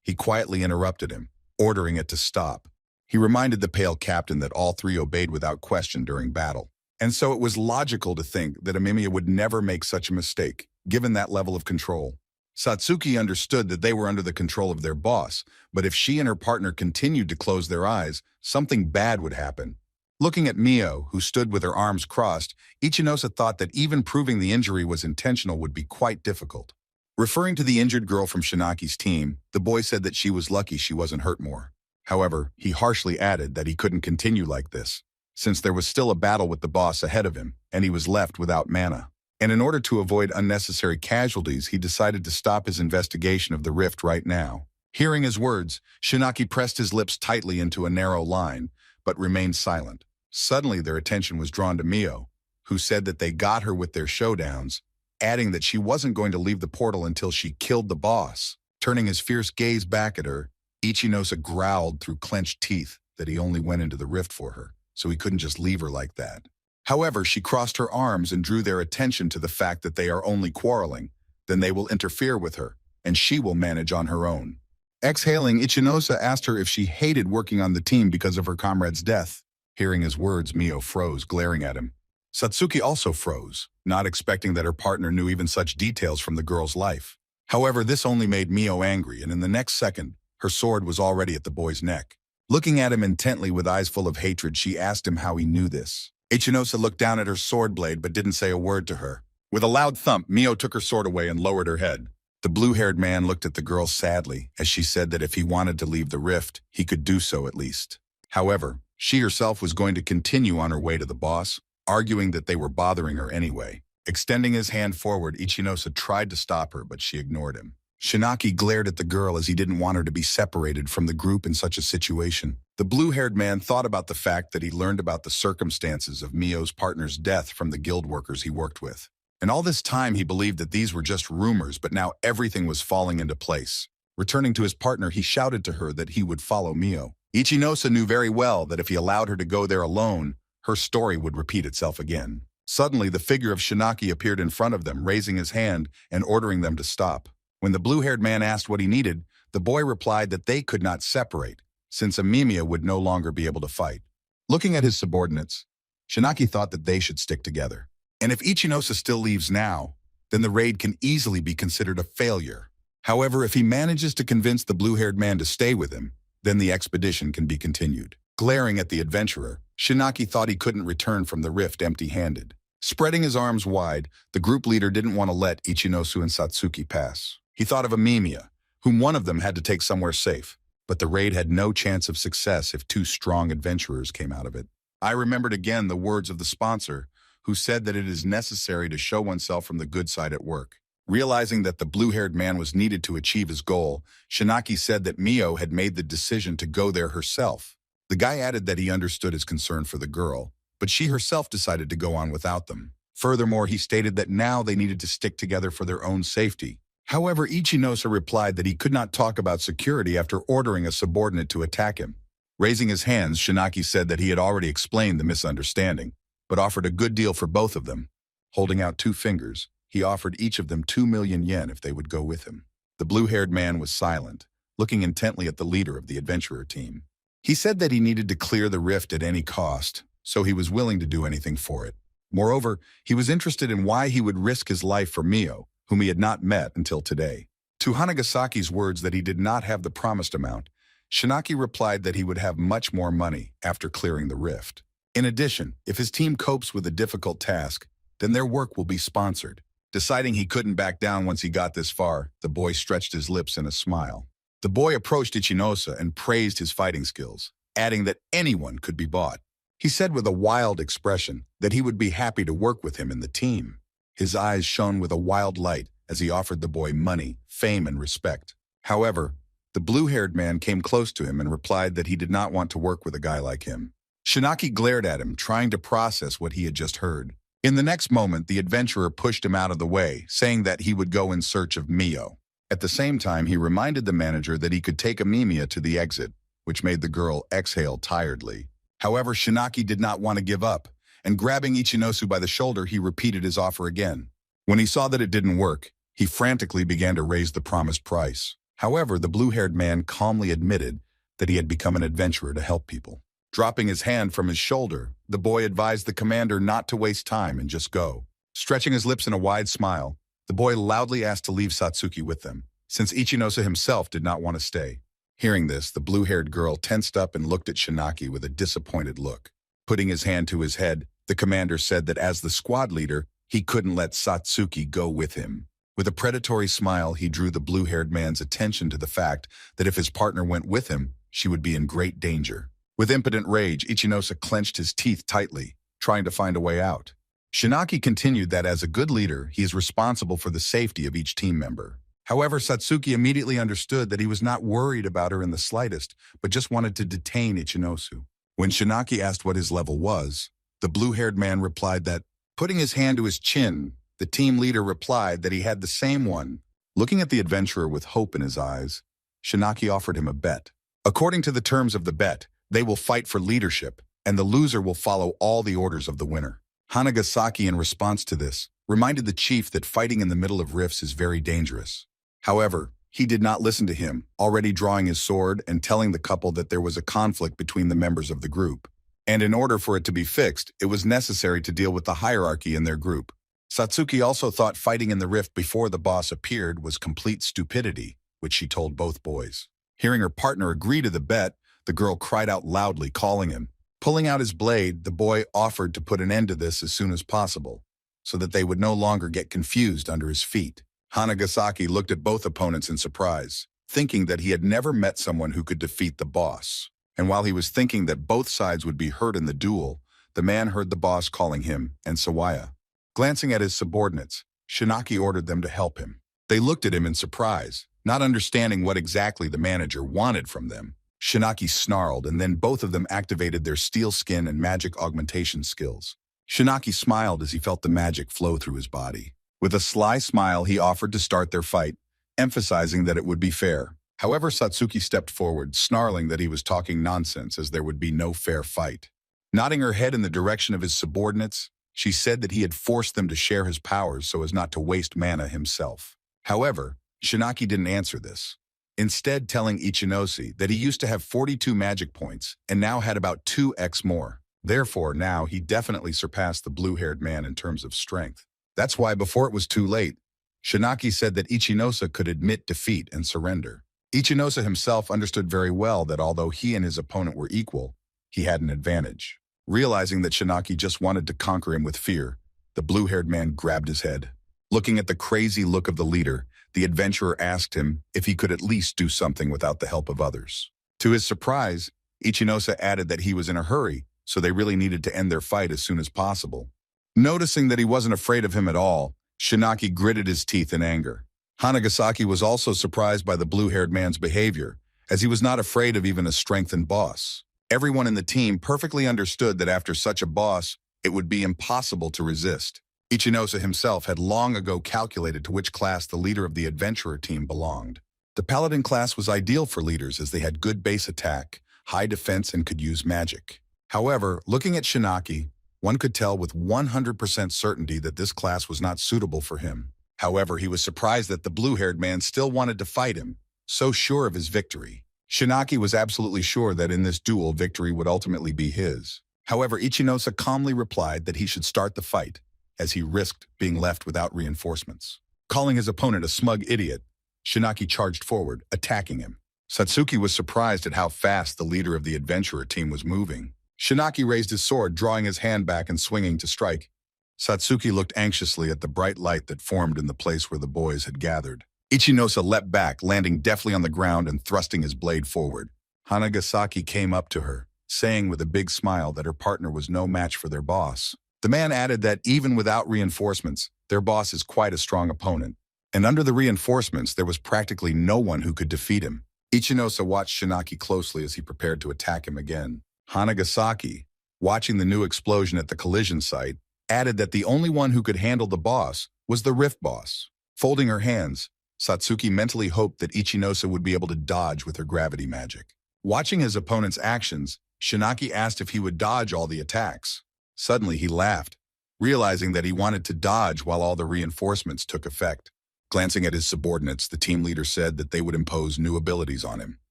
Speaker 1: he quietly interrupted him, ordering it to stop. He reminded the pale captain that all three obeyed without question during battle. And so it was logical to think that Amemiya would never make such a mistake, given that level of control. Satsuki understood that they were under the control of their boss, but if she and her partner continued to close their eyes, something bad would happen. Looking at Mio, who stood with her arms crossed, Ichinose thought that even proving the injury was intentional would be quite difficult. Referring to the injured girl from Shinaki's team, the boy said that she was lucky she wasn't hurt more. However, he harshly added that he couldn't continue like this, since there was still a battle with the boss ahead of him, and he was left without mana. And in order to avoid unnecessary casualties, he decided to stop his investigation of the rift right now. Hearing his words, Shinaki pressed his lips tightly into a narrow line, but remained silent. Suddenly their attention was drawn to Mio, who said that they got her with their showdowns, adding that she wasn't going to leave the portal until she killed the boss. Turning his fierce gaze back at her, Ichinose growled through clenched teeth that he only went into the rift for her, so he couldn't just leave her like that. However, she crossed her arms and drew their attention to the fact that they are only quarreling. Then they will interfere with her, and she will manage on her own. Exhaling, Ichinose asked her if she hated working on the team because of her comrade's death. Hearing his words, Mio froze, glaring at him. Satsuki also froze, not expecting that her partner knew even such details from the girl's life. However, this only made Mio angry, and in the next second, her sword was already at the boy's neck. Looking at him intently with eyes full of hatred, she asked him how he knew this. Ichinose looked down at her sword blade but didn't say a word to her. With a loud thump, Mio took her sword away and lowered her head. The blue-haired man looked at the girl sadly as she said that if he wanted to leave the rift, he could do so at least. However, she herself was going to continue on her way to the boss, arguing that they were bothering her anyway. Extending his hand forward, Ichinose tried to stop her, but she ignored him. Shinaki glared at the girl as he didn't want her to be separated from the group in such a situation. The blue-haired man thought about the fact that he learned about the circumstances of Mio's partner's death from the guild workers he worked with. And all this time he believed that these were just rumors, but now everything was falling into place. Returning to his partner, he shouted to her that he would follow Mio. Ichinose knew very well that if he allowed her to go there alone, her story would repeat itself again. Suddenly, the figure of Shinaki appeared in front of them, raising his hand and ordering them to stop. When the blue-haired man asked what he needed, the boy replied that they could not separate, since Amemiya would no longer be able to fight. Looking at his subordinates, Shinaki thought that they should stick together. And if Ichinose still leaves now, then the raid can easily be considered a failure. However, if he manages to convince the blue-haired man to stay with him, then the expedition can be continued. Glaring at the adventurer, Shinaki thought he couldn't return from the rift empty-handed. Spreading his arms wide, the group leader didn't want to let Ichinose and Satsuki pass. He thought of Amemiya, whom one of them had to take somewhere safe, but the raid had no chance of success if two strong adventurers came out of it. I remembered again the words of the sponsor, who said that it is necessary to show oneself from the good side at work. Realizing that the blue-haired man was needed to achieve his goal, Shinaki said that Mio had made the decision to go there herself. The guy added that he understood his concern for the girl, but she herself decided to go on without them. Furthermore, he stated that now they needed to stick together for their own safety. However, Ichinose replied that he could not talk about security after ordering a subordinate to attack him. Raising his hands, Shinaki said that he had already explained the misunderstanding, but offered a good deal for both of them. Holding out 2 fingers, he offered each of them 2 million yen if they would go with him. The blue-haired man was silent, looking intently at the leader of the adventurer team. He said that he needed to clear the rift at any cost, so he was willing to do anything for it. Moreover, he was interested in why he would risk his life for Mio, whom he had not met until today. To Hanagasaki's words that he did not have the promised amount, Shinaki replied that he would have much more money after clearing the rift. In addition, if his team copes with a difficult task, then their work will be sponsored. Deciding he couldn't back down once he got this far, the boy stretched his lips in a smile. The boy approached Ichinose and praised his fighting skills, adding that anyone could be bought. He said with a wild expression that he would be happy to work with him in the team. His eyes shone with a wild light as he offered the boy money, fame, and respect. However, the blue-haired man came close to him and replied that he did not want to work with a guy like him. Shinaki glared at him, trying to process what he had just heard. In the next moment, the adventurer pushed him out of the way, saying that he would go in search of Mio. At the same time, he reminded the manager that he could take Amemiya to the exit, which made the girl exhale tiredly. However, Shinaki did not want to give up, and grabbing Ichinosu by the shoulder, he repeated his offer again. When he saw that it didn't work, he frantically began to raise the promised price. However, the blue-haired man calmly admitted that he had become an adventurer to help people. Dropping his hand from his shoulder, the boy advised the commander not to waste time and just go. Stretching his lips in a wide smile, the boy loudly asked to leave Satsuki with them, since Ichinose himself did not want to stay. Hearing this, the blue-haired girl tensed up and looked at Shinaki with a disappointed look. Putting his hand to his head, the commander said that as the squad leader, he couldn't let Satsuki go with him. With a predatory smile, he drew the blue-haired man's attention to the fact that if his partner went with him, she would be in great danger. With impotent rage, Ichinose clenched his teeth tightly, trying to find a way out. Shinaki continued that as a good leader, he is responsible for the safety of each team member. However, Satsuki immediately understood that he was not worried about her in the slightest, but just wanted to detain Ichinosu. When Shinaki asked what his level was, the blue-haired man replied that, putting his hand to his chin, the team leader replied that he had the same one. Looking at the adventurer with hope in his eyes, Shinaki offered him a bet. According to the terms of the bet, they will fight for leadership, and the loser will follow all the orders of the winner. Hanagasaki, in response to this, reminded the chief that fighting in the middle of rifts is very dangerous. However, he did not listen to him, already drawing his sword and telling the couple that there was a conflict between the members of the group. And in order for it to be fixed, it was necessary to deal with the hierarchy in their group. Satsuki also thought fighting in the rift before the boss appeared was complete stupidity, which she told both boys. Hearing her partner agree to the bet, the girl cried out loudly, calling him. Pulling out his blade, the boy offered to put an end to this as soon as possible, so that they would no longer get confused under his feet. Hanagasaki looked at both opponents in surprise, thinking that he had never met someone who could defeat the boss. And while he was thinking that both sides would be hurt in the duel, the man heard the boss calling him and Sawaya. Glancing at his subordinates, Shinaki ordered them to help him. They looked at him in surprise, not understanding what exactly the manager wanted from them. Shinaki snarled, and then both of them activated their steel skin and magic augmentation skills. Shinaki smiled as he felt the magic flow through his body. With a sly smile, he offered to start their fight, emphasizing that it would be fair. However, Satsuki stepped forward, snarling that he was talking nonsense as there would be no fair fight. Nodding her head in the direction of his subordinates, she said that he had forced them to share his powers so as not to waste mana himself. However, Shinaki didn't answer this, instead telling Ichinose that he used to have 42 magic points and now had about 2x more. Therefore, now he definitely surpassed the blue-haired man in terms of strength. That's why before it was too late, Shinaki said that Ichinose could admit defeat and surrender. Ichinose himself understood very well that although he and his opponent were equal, he had an advantage. Realizing that Shinaki just wanted to conquer him with fear, the blue-haired man grabbed his head. Looking at the crazy look of the leader, the adventurer asked him if he could at least do something without the help of others. To his surprise, Ichinose added that he was in a hurry, so they really needed to end their fight as soon as possible. Noticing that he wasn't afraid of him at all, Shinaki gritted his teeth in anger. Hanagasaki was also surprised by the blue-haired man's behavior, as he was not afraid of even a strengthened boss. Everyone in the team perfectly understood that after such a boss, it would be impossible to resist. Ichinose himself had long ago calculated to which class the leader of the adventurer team belonged. The paladin class was ideal for leaders as they had good base attack, high defense, and could use magic. However, looking at Shinaki, one could tell with 100% certainty that this class was not suitable for him. However, he was surprised that the blue-haired man still wanted to fight him, so sure of his victory. Shinaki was absolutely sure that in this duel, victory would ultimately be his. However, Ichinosa calmly replied that he should start the fight, as he risked being left without reinforcements. Calling his opponent a smug idiot, Shinaki charged forward, attacking him. Satsuki was surprised at how fast the leader of the adventurer team was moving. Shinaki raised his sword, drawing his hand back and swinging to strike. Satsuki looked anxiously at the bright light that formed in the place where the boys had gathered. Ichinosa leapt back, landing deftly on the ground and thrusting his blade forward. Hanagasaki came up to her, saying with a big smile that her partner was no match for their boss. The man added that even without reinforcements, their boss is quite a strong opponent. And under the reinforcements, there was practically no one who could defeat him. Ichinosa watched Shinaki closely as he prepared to attack him again. Hanagasaki, watching the new explosion at the collision site, added that the only one who could handle the boss was the Rift boss. Folding her hands, Satsuki mentally hoped that Ichinosa would be able to dodge with her gravity magic. Watching his opponent's actions, Shinaki asked if he would dodge all the attacks. Suddenly he laughed, realizing that he wanted to dodge while all the reinforcements took effect. Glancing at his subordinates, the team leader said that they would impose new abilities on him.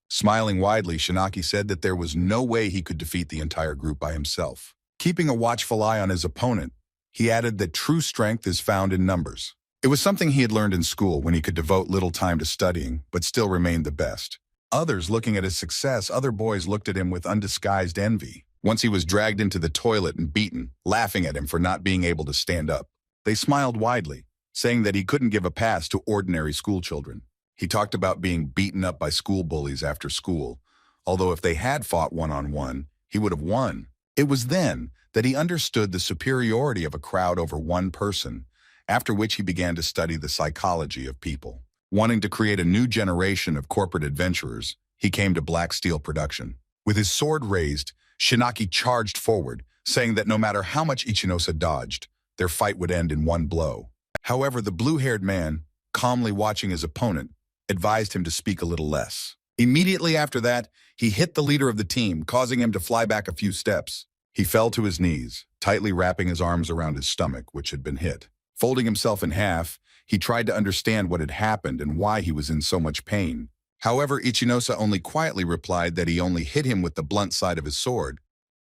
Speaker 1: Smiling widely, Shinaki said that there was no way he could defeat the entire group by himself. Keeping a watchful eye on his opponent, he added that true strength is found in numbers. It was something he had learned in school when he could devote little time to studying, but still remained the best. Others, looking at his success, other boys looked at him with undisguised envy. Once he was dragged into the toilet and beaten, laughing at him for not being able to stand up. They smiled widely, saying that he couldn't give a pass to ordinary schoolchildren. He talked about being beaten up by school bullies after school, although if they had fought one-on-one, he would have won. It was then that he understood the superiority of a crowd over one person, after which he began to study the psychology of people. Wanting to create a new generation of corporate adventurers, he came to Black Steel Production. With his sword raised, Shinaki charged forward, saying that no matter how much Ichinosa dodged, their fight would end in one blow. However, the blue-haired man, calmly watching his opponent, advised him to speak a little less. Immediately after that, he hit the leader of the team, causing him to fly back a few steps. He fell to his knees, tightly wrapping his arms around his stomach, which had been hit. Folding himself in half, he tried to understand what had happened and why he was in so much pain. However, Ichinosa only quietly replied that he only hit him with the blunt side of his sword.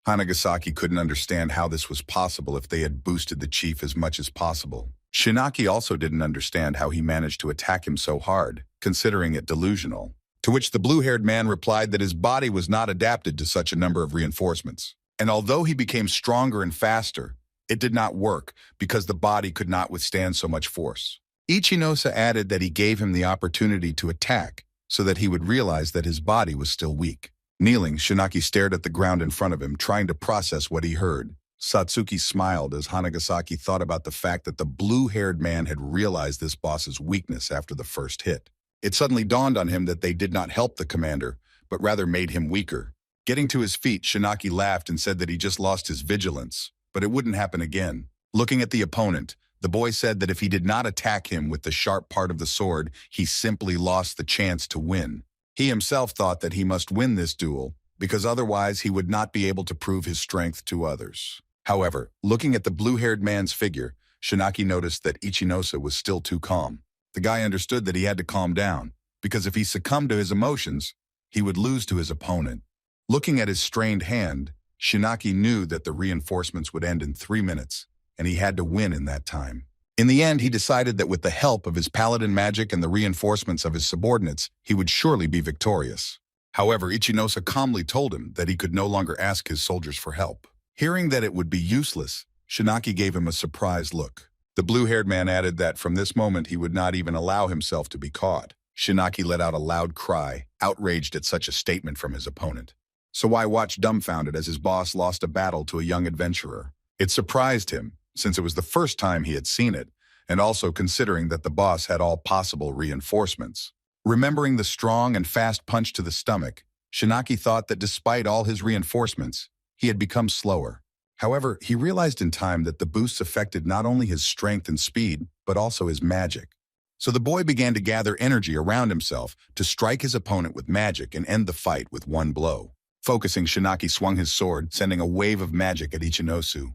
Speaker 1: Hanagasaki couldn't understand how this was possible if they had boosted the chief as much as possible. Shinaki also didn't understand how he managed to attack him so hard, considering it delusional. To which the blue-haired man replied that his body was not adapted to such a number of reinforcements. And although he became stronger and faster, it did not work because the body could not withstand so much force. Ichinosa added that he gave him the opportunity to attack so that he would realize that his body was still weak. Kneeling, Shinaki stared at the ground in front of him, trying to process what he heard. Satsuki smiled as Hanagasaki thought about the fact that the blue-haired man had realized this boss's weakness after the first hit. It suddenly dawned on him that they did not help the commander, but rather made him weaker. Getting to his feet, Shinaki laughed and said that he just lost his vigilance, but it wouldn't happen again. Looking at the opponent, the boy said that if he did not attack him with the sharp part of the sword, he simply lost the chance to win. He himself thought that he must win this duel, because otherwise he would not be able to prove his strength to others. However, looking at the blue-haired man's figure, Shinaki noticed that Ichinosa was still too calm. The guy understood that he had to calm down, because if he succumbed to his emotions, he would lose to his opponent. Looking at his strained hand, Shinaki knew that the reinforcements would end in 3 minutes, and he had to win in that time. In the end, he decided that with the help of his paladin magic and the reinforcements of his subordinates, he would surely be victorious. However, Ichinosa calmly told him that he could no longer ask his soldiers for help. Hearing that it would be useless, Shinaki gave him a surprised look. The blue-haired man added that from this moment he would not even allow himself to be caught. Shinaki let out a loud cry, outraged at such a statement from his opponent. Sawai watched dumbfounded as his boss lost a battle to a young adventurer. It surprised him, since it was the first time he had seen it, and also considering that the boss had all possible reinforcements. Remembering the strong and fast punch to the stomach, Shinaki thought that despite all his reinforcements, he had become slower. However, he realized in time that the boosts affected not only his strength and speed, but also his magic. So the boy began to gather energy around himself to strike his opponent with magic and end the fight with one blow. Focusing, Shinaki swung his sword, sending a wave of magic at Ichinosu.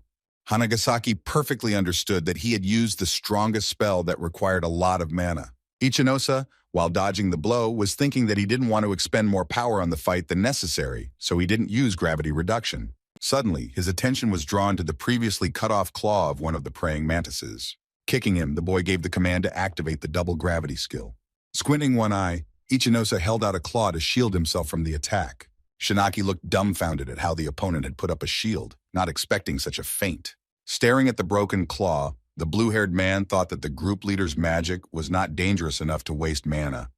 Speaker 1: Hanagasaki perfectly understood that he had used the strongest spell that required a lot of mana. Ichinosa, while dodging the blow, was thinking that he didn't want to expend more power on the fight than necessary, so he didn't use gravity reduction. Suddenly, his attention was drawn to the previously cut-off claw of one of the praying mantises. Kicking him, the boy gave the command to activate the double gravity skill. Squinting one eye, Iosa held out a claw to shield himself from the attack. Shinaki looked dumbfounded at how the opponent had put up a shield, not expecting such a feint. Staring at the broken claw, the blue-haired man thought that the group leader's magic was not dangerous enough to waste mana.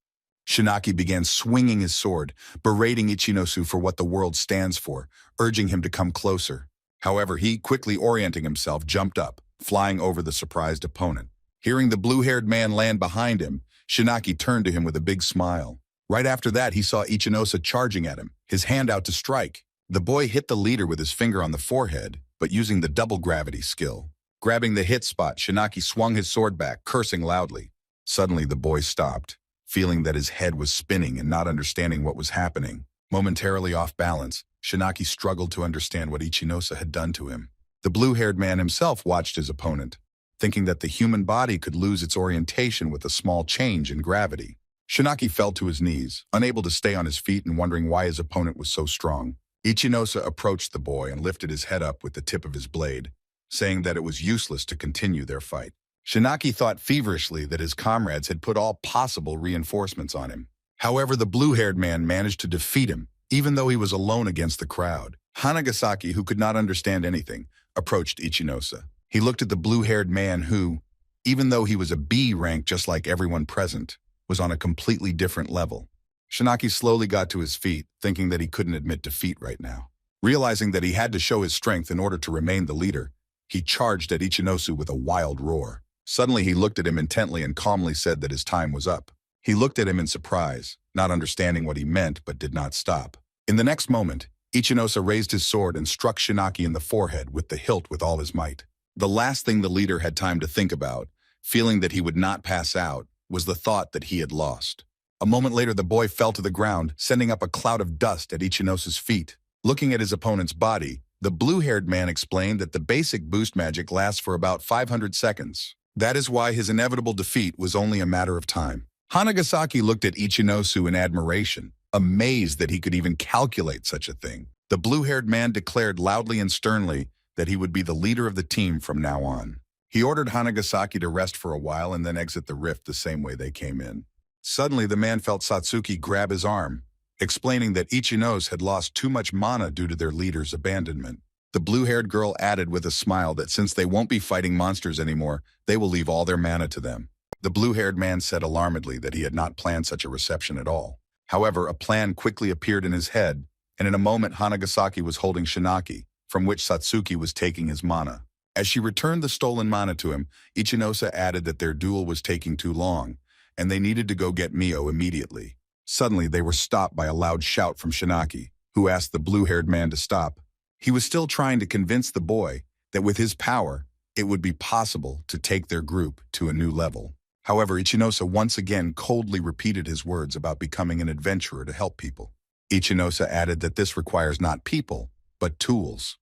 Speaker 1: Shinaki began swinging his sword, berating Ichinosu for what the world stands for, urging him to come closer. However, he, quickly orienting himself, jumped up, flying over the surprised opponent. Hearing the blue-haired man land behind him, Shinaki turned to him with a big smile. Right after that, he saw Ichinosa charging at him, his hand out to strike. The boy hit the leader with his finger on the forehead, but using the double gravity skill. Grabbing the hit spot, Shinaki swung his sword back, cursing loudly. Suddenly, the boy stopped, feeling that his head was spinning and not understanding what was happening. Momentarily off balance, Shinaki struggled to understand what Ichinosa had done to him. The blue-haired man himself watched his opponent, thinking that the human body could lose its orientation with a small change in gravity. Shinaki fell to his knees, unable to stay on his feet and wondering why his opponent was so strong. Ichinosa approached the boy and lifted his head up with the tip of his blade, saying that it was useless to continue their fight. Shinaki thought feverishly that his comrades had put all possible reinforcements on him. However, the blue-haired man managed to defeat him, even though he was alone against the crowd. Hanagasaki, who could not understand anything, approached Ichinosa. He looked at the blue-haired man who, even though he was a B rank just like everyone present, was on a completely different level. Shinaki slowly got to his feet, thinking that he couldn't admit defeat right now. Realizing that he had to show his strength in order to remain the leader, he charged at Ichinosu with a wild roar. Suddenly he looked at him intently and calmly said that his time was up. He looked at him in surprise, not understanding what he meant but did not stop. In the next moment, Ichinosa raised his sword and struck Shinaki in the forehead with the hilt with all his might. The last thing the leader had time to think about, feeling that he would not pass out, was the thought that he had lost. A moment later, the boy fell to the ground, sending up a cloud of dust at Ichinosa's feet. Looking at his opponent's body, the blue-haired man explained that the basic boost magic lasts for about 500 seconds. That is why his inevitable defeat was only a matter of time. Hanagasaki looked at Ichinosu in admiration, amazed that he could even calculate such a thing. The blue-haired man declared loudly and sternly that he would be the leader of the team from now on. He ordered Hanagasaki to rest for a while and then exit the rift the same way they came in. Suddenly, the man felt Satsuki grab his arm, explaining that Ichinosa had lost too much mana due to their leader's abandonment. The blue-haired girl added with a smile that since they won't be fighting monsters anymore, they will leave all their mana to them. The blue-haired man said alarmedly that he had not planned such a reception at all. However, a plan quickly appeared in his head, and in a moment Hanagasaki was holding Shinaki, from which Satsuki was taking his mana. As she returned the stolen mana to him, Ichinosa added that their duel was taking too long, and they needed to go get Mio immediately. Suddenly, they were stopped by a loud shout from Shinaki, who asked the blue-haired man to stop. He was still trying to convince the boy that with his power, it would be possible to take their group to a new level. However, Ichinosa once again coldly repeated his words about becoming an adventurer to help people. Ichinosa added that this requires not people, but tools.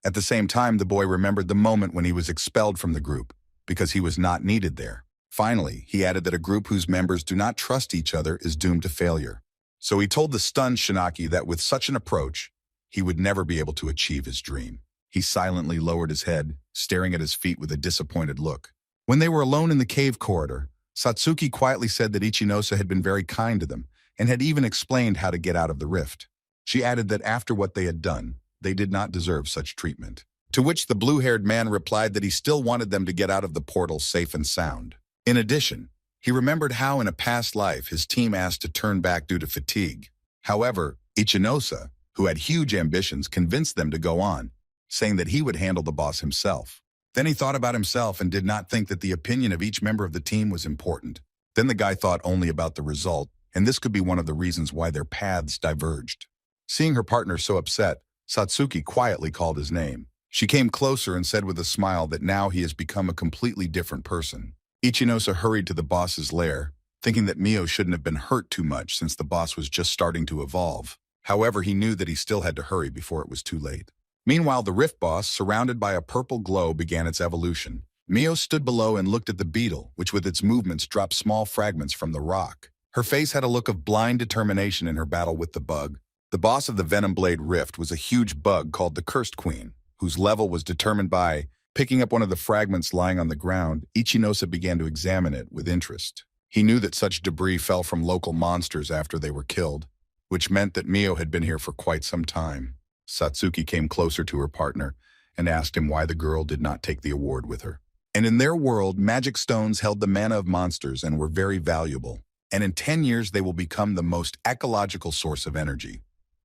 Speaker 1: At the same time, the boy remembered the moment when he was expelled from the group, because he was not needed there. Finally, he added that a group whose members do not trust each other is doomed to failure. So he told the stunned Shinaki that with such an approach, he would never be able to achieve his dream. He silently lowered his head, staring at his feet with a disappointed look. When they were alone in the cave corridor, Satsuki quietly said that Ichinosa had been very kind to them and had even explained how to get out of the rift. She added that after what they had done, they did not deserve such treatment. To which the blue-haired man replied that he still wanted them to get out of the portal safe and sound. In addition, he remembered how in a past life his team asked to turn back due to fatigue. However, Ichinosa, who had huge ambitions, convinced them to go on, saying that he would handle the boss himself. Then he thought about himself and did not think that the opinion of each member of the team was important. Then the guy thought only about the result, and this could be one of the reasons why their paths diverged. Seeing her partner so upset, Satsuki quietly called his name. She came closer and said with a smile that now he has become a completely different person. Ichinosa hurried to the boss's lair, thinking that Mio shouldn't have been hurt too much since the boss was just starting to evolve. However, he knew that he still had to hurry before it was too late. Meanwhile, the rift boss, surrounded by a purple glow, began its evolution. Mio stood below and looked at the beetle, which with its movements dropped small fragments from the rock. Her face had a look of blind determination in her battle with the bug. The boss of the Venom Blade Rift was a huge bug called the Cursed Queen, whose level was determined by picking up one of the fragments lying on the ground. Iosa began to examine it with interest. He knew that such debris fell from local monsters after they were killed, which meant that Mio had been here for quite some time. Satsuki came closer to her partner and asked him why the girl did not take the award with her. And in their world, magic stones held the mana of monsters and were very valuable. And in 10 years, they will become the most ecological source of energy.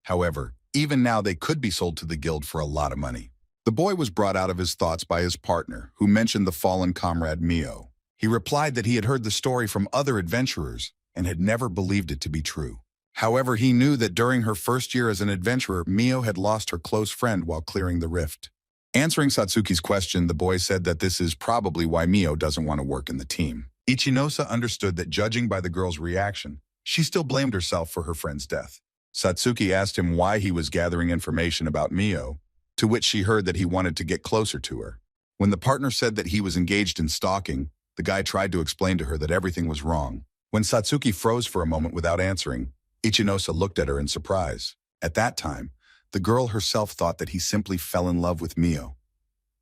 Speaker 1: However, even now they could be sold to the guild for a lot of money. The boy was brought out of his thoughts by his partner, who mentioned the fallen comrade Mio. He replied that he had heard the story from other adventurers and had never believed it to be true. However, he knew that during her first year as an adventurer, Mio had lost her close friend while clearing the rift. Answering Satsuki's question, the boy said that this is probably why Mio doesn't want to work in the team. Iosa understood that judging by the girl's reaction, she still blamed herself for her friend's death. Satsuki asked him why he was gathering information about Mio, to which she heard that he wanted to get closer to her. When the partner said that he was engaged in stalking, the guy tried to explain to her that everything was wrong. When Satsuki froze for a moment without answering, Iosa looked at her in surprise. At that time, the girl herself thought that he simply fell in love with Mio.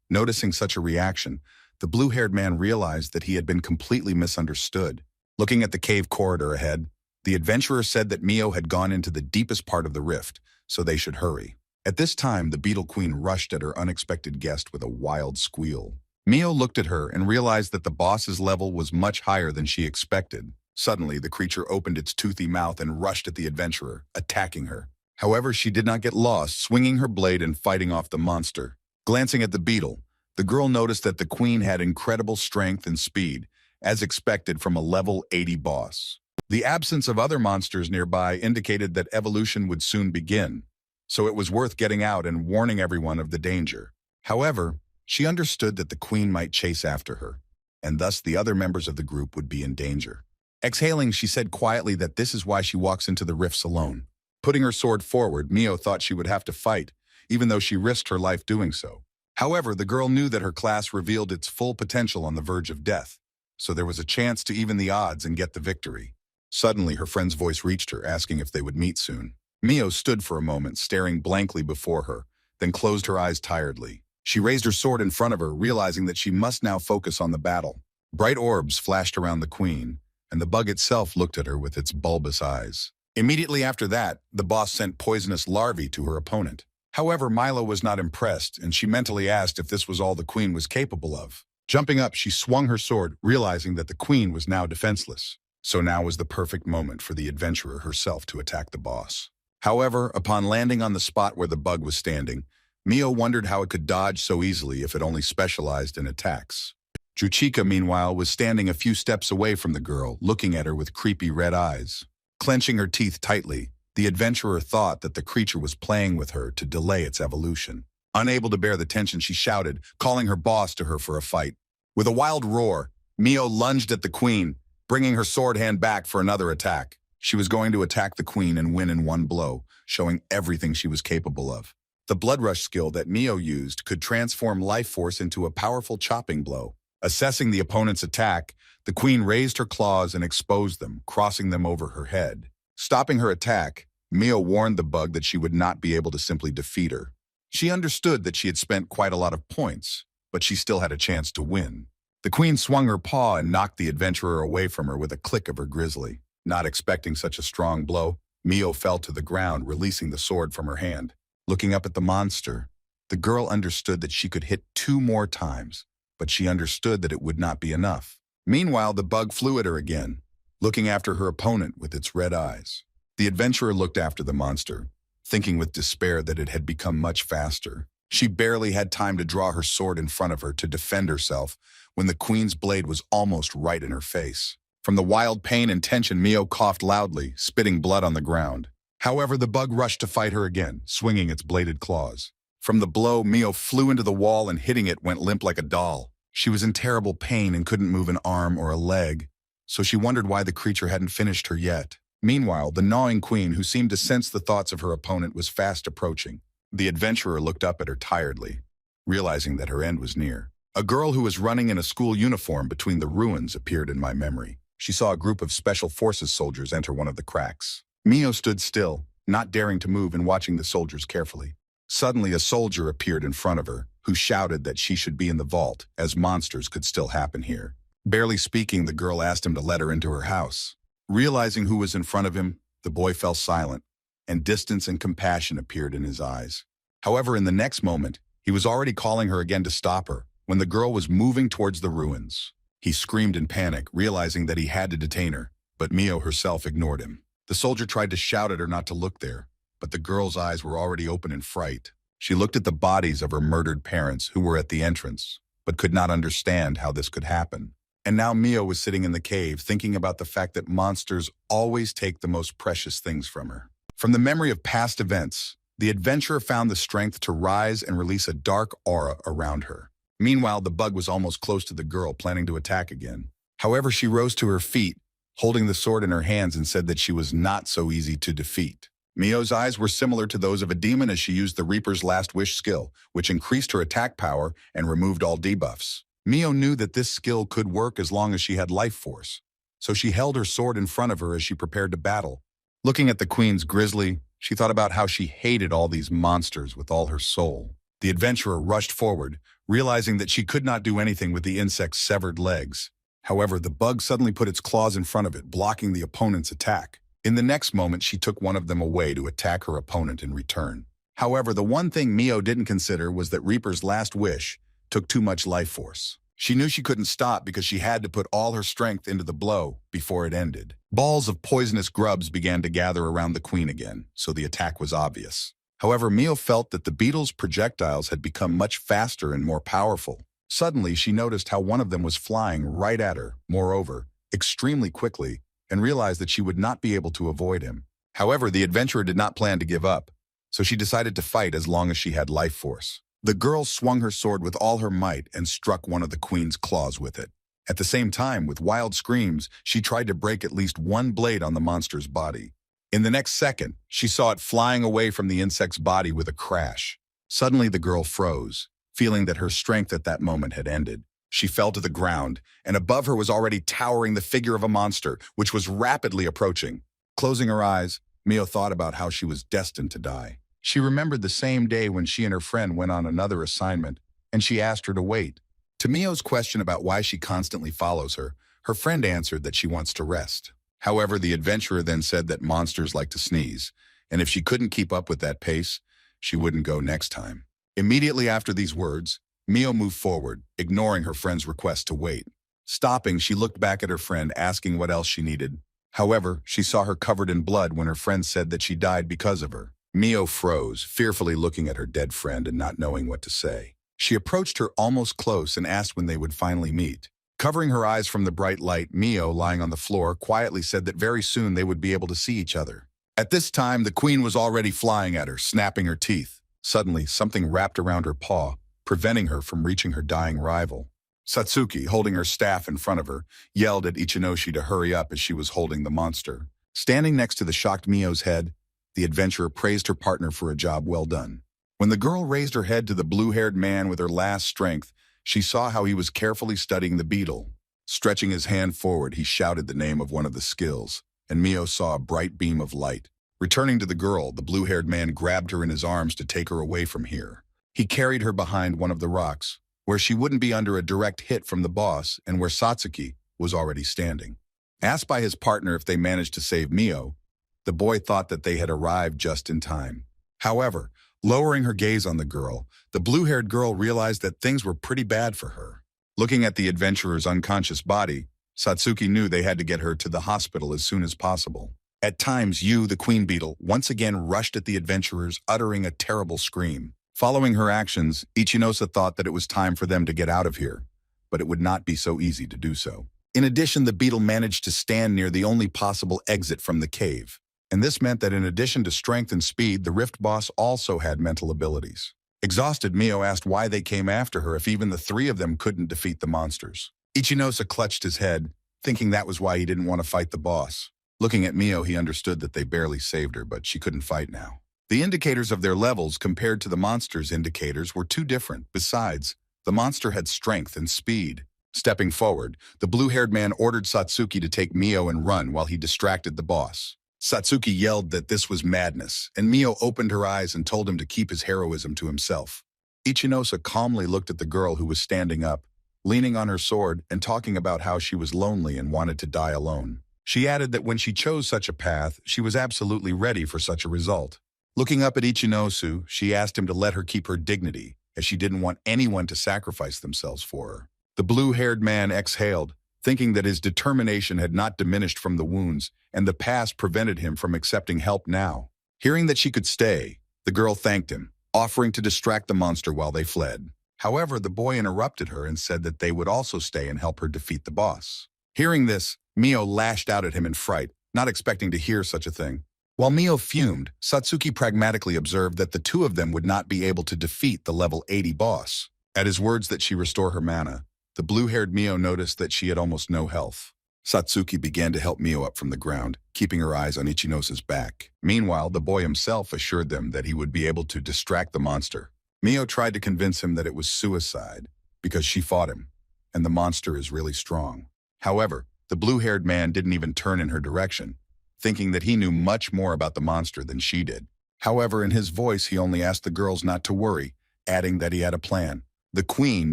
Speaker 1: Noticing such a reaction, the blue-haired man realized that he had been completely misunderstood. Looking at the cave corridor ahead, the adventurer said that Mio had gone into the deepest part of the rift, so they should hurry. At this time, the Beetle Queen rushed at her unexpected guest with a wild squeal. Mio looked at her and realized that the boss's level was much higher than she expected. Suddenly, the creature opened its toothy mouth and rushed at the adventurer, attacking her. However, she did not get lost, swinging her blade and fighting off the monster. Glancing at the beetle, the girl noticed that the queen had incredible strength and speed, as expected from a level 80 boss. The absence of other monsters nearby indicated that evolution would soon begin, so it was worth getting out and warning everyone of the danger. However, she understood that the queen might chase after her, and thus the other members of the group would be in danger. Exhaling, she said quietly that this is why she walks into the rifts alone. Putting her sword forward, Mio thought she would have to fight, even though she risked her life doing so. However, the girl knew that her class revealed its full potential on the verge of death, so there was a chance to even the odds and get the victory. Suddenly, her friend's voice reached her, asking if they would meet soon. Mio stood for a moment, staring blankly before her, then closed her eyes tiredly. She raised her sword in front of her, realizing that she must now focus on the battle. Bright orbs flashed around the queen, and the bug itself looked at her with its bulbous eyes. Immediately after that, the boss sent poisonous larvae to her opponent. However, Milo was not impressed, and she mentally asked if this was all the queen was capable of. Jumping up, she swung her sword, realizing that the queen was now defenseless. So now was the perfect moment for the adventurer herself to attack the boss. However, upon landing on the spot where the bug was standing, Mio wondered how it could dodge so easily if it only specialized in attacks. Juchika, meanwhile, was standing a few steps away from the girl, looking at her with creepy red eyes. Clenching her teeth tightly, the adventurer thought that the creature was playing with her to delay its evolution. Unable to bear the tension, she shouted, calling her boss to her for a fight. With a wild roar, Mio lunged at the queen, bringing her sword hand back for another attack. She was going to attack the queen and win in one blow, showing everything she was capable of. The blood rush skill that Mio used could transform life force into a powerful chopping blow. Assessing the opponent's attack, the queen raised her claws and exposed them, crossing them over her head. Stopping her attack, Mio warned the bug that she would not be able to simply defeat her. She understood that she had spent quite a lot of points, but she still had a chance to win. The queen swung her paw and knocked the adventurer away from her with a click of her grizzly. Not expecting such a strong blow, Mio fell to the ground, releasing the sword from her hand. Looking up at the monster, the girl understood that she could hit 2 more times, but she understood that it would not be enough. Meanwhile, the bug flew at her again, looking after her opponent with its red eyes. The adventurer looked after the monster, thinking with despair that it had become much faster. She barely had time to draw her sword in front of her to defend herself when the queen's blade was almost right in her face. From the wild pain and tension, Mio coughed loudly, spitting blood on the ground. However, the bug rushed to fight her again, swinging its bladed claws. From the blow, Mio flew into the wall and hitting it went limp like a doll. She was in terrible pain and couldn't move an arm or a leg, so she wondered why the creature hadn't finished her yet. Meanwhile, the gnawing queen, who seemed to sense the thoughts of her opponent, was fast approaching. The adventurer looked up at her tiredly, realizing that her end was near. A girl who was running in a school uniform between the ruins appeared in my memory. She saw a group of special forces soldiers enter one of the cracks. Mio stood still, not daring to move and watching the soldiers carefully. Suddenly, a soldier appeared in front of her, who shouted that she should be in the vault, as monsters could still happen here. Barely speaking, the girl asked him to let her into her house. Realizing who was in front of him, the boy fell silent, and distance and compassion appeared in his eyes. However, in the next moment, he was already calling her again to stop her, when the girl was moving towards the ruins. He screamed in panic, realizing that he had to detain her, but Mio herself ignored him. The soldier tried to shout at her not to look there, but the girl's eyes were already open in fright. She looked at the bodies of her murdered parents who were at the entrance, but could not understand how this could happen. And now Mio was sitting in the cave, thinking about the fact that monsters always take the most precious things from her. From the memory of past events, the adventurer found the strength to rise and release a dark aura around her. Meanwhile, the bug was almost close to the girl, planning to attack again. However, she rose to her feet, holding the sword in her hands, and said that she was not so easy to defeat. Mio's eyes were similar to those of a demon as she used the Reaper's Last Wish skill, which increased her attack power and removed all debuffs. Mio knew that this skill could work as long as she had life force, so she held her sword in front of her as she prepared to battle. Looking at the queen's grizzly, she thought about how she hated all these monsters with all her soul. The adventurer rushed forward, realizing that she could not do anything with the insect's severed legs. However, the bug suddenly put its claws in front of it, blocking the opponent's attack. In the next moment, she took one of them away to attack her opponent in return. However, the one thing Mio didn't consider was that Reaper's Last Wish took too much life force. She knew she couldn't stop because she had to put all her strength into the blow before it ended. Balls of poisonous grubs began to gather around the queen again, so the attack was obvious. However, Mio felt that the beetle's projectiles had become much faster and more powerful. Suddenly, she noticed how one of them was flying right at her, moreover, extremely quickly, and realized that she would not be able to avoid him. However, the adventurer did not plan to give up, so she decided to fight as long as she had life force. The girl swung her sword with all her might and struck one of the queen's claws with it. At the same time, with wild screams, she tried to break at least one blade on the monster's body. In the next second, she saw it flying away from the insect's body with a crash. Suddenly, the girl froze, feeling that her strength at that moment had ended. She fell to the ground, and above her was already towering the figure of a monster, which was rapidly approaching. Closing her eyes, Mio thought about how she was destined to die. She remembered the same day when she and her friend went on another assignment, and she asked her to wait. To Mio's question about why she constantly follows her, her friend answered that she wants to rest. However, the adventurer then said that monsters like to sneeze, and if she couldn't keep up with that pace, she wouldn't go next time. Immediately after these words, Mio moved forward, ignoring her friend's request to wait. Stopping, she looked back at her friend, asking what else she needed. However, she saw her covered in blood when her friend said that she died because of her. Mio froze, fearfully looking at her dead friend and not knowing what to say. She approached her almost close and asked when they would finally meet. Covering her eyes from the bright light, Mio, lying on the floor, quietly said that very soon they would be able to see each other. At this time, the queen was already flying at her, snapping her teeth. Suddenly, something wrapped around her paw, preventing her from reaching her dying rival. Satsuki, holding her staff in front of her, yelled at Ichinoshi to hurry up as she was holding the monster. Standing next to the shocked Mio's head, the adventurer praised her partner for a job well done. When the girl raised her head to the blue-haired man with her last strength, she saw how he was carefully studying the beetle. Stretching his hand forward, he shouted the name of one of the skills, and Mio saw a bright beam of light. Returning to the girl, the blue-haired man grabbed her in his arms to take her away from here. He carried her behind one of the rocks, where she wouldn't be under a direct hit from the boss and where Satsuki was already standing. Asked by his partner if they managed to save Mio, the boy thought that they had arrived just in time. However, lowering her gaze on the girl, the blue-haired girl realized that things were pretty bad for her. Looking at the adventurer's unconscious body, Satsuki knew they had to get her to the hospital as soon as possible. At times, Yu, the queen beetle, once again rushed at the adventurers, uttering a terrible scream. Following her actions, Ichinosa thought that it was time for them to get out of here, but it would not be so easy to do so. In addition, the beetle managed to stand near the only possible exit from the cave, and this meant that in addition to strength and speed, the Rift boss also had mental abilities. Exhausted, Mio asked why they came after her if even the three of them couldn't defeat the monsters. Ichinosa clutched his head, thinking that was why he didn't want to fight the boss. Looking at Mio, he understood that they barely saved her, but she couldn't fight now. The indicators of their levels compared to the monster's indicators were too different. Besides, the monster had strength and speed. Stepping forward, the blue-haired man ordered Satsuki to take Mio and run while he distracted the boss. Satsuki yelled that this was madness, and Mio opened her eyes and told him to keep his heroism to himself. Ichinosa calmly looked at the girl who was standing up, leaning on her sword and talking about how she was lonely and wanted to die alone. She added that when she chose such a path, she was absolutely ready for such a result. Looking up at Ichinosu, she asked him to let her keep her dignity, as she didn't want anyone to sacrifice themselves for her. The blue-haired man exhaled, thinking that his determination had not diminished from the wounds, and the past prevented him from accepting help now. Hearing that she could stay, the girl thanked him, offering to distract the monster while they fled. However, the boy interrupted her and said that they would also stay and help her defeat the boss. Hearing this, Mio lashed out at him in fright, not expecting to hear such a thing. While Mio fumed, Satsuki pragmatically observed that the two of them would not be able to defeat the level 80 boss. At his words that she restore her mana, the blue-haired Mio noticed that she had almost no health. Satsuki began to help Mio up from the ground, keeping her eyes on Ichinosa's back. Meanwhile, the boy himself assured them that he would be able to distract the monster. Mio tried to convince him that it was suicide, because she fought him, and the monster is really strong. However, the blue-haired man didn't even turn in her direction, thinking that he knew much more about the monster than she did. However, in his voice, he only asked the girls not to worry, adding that he had a plan. The queen,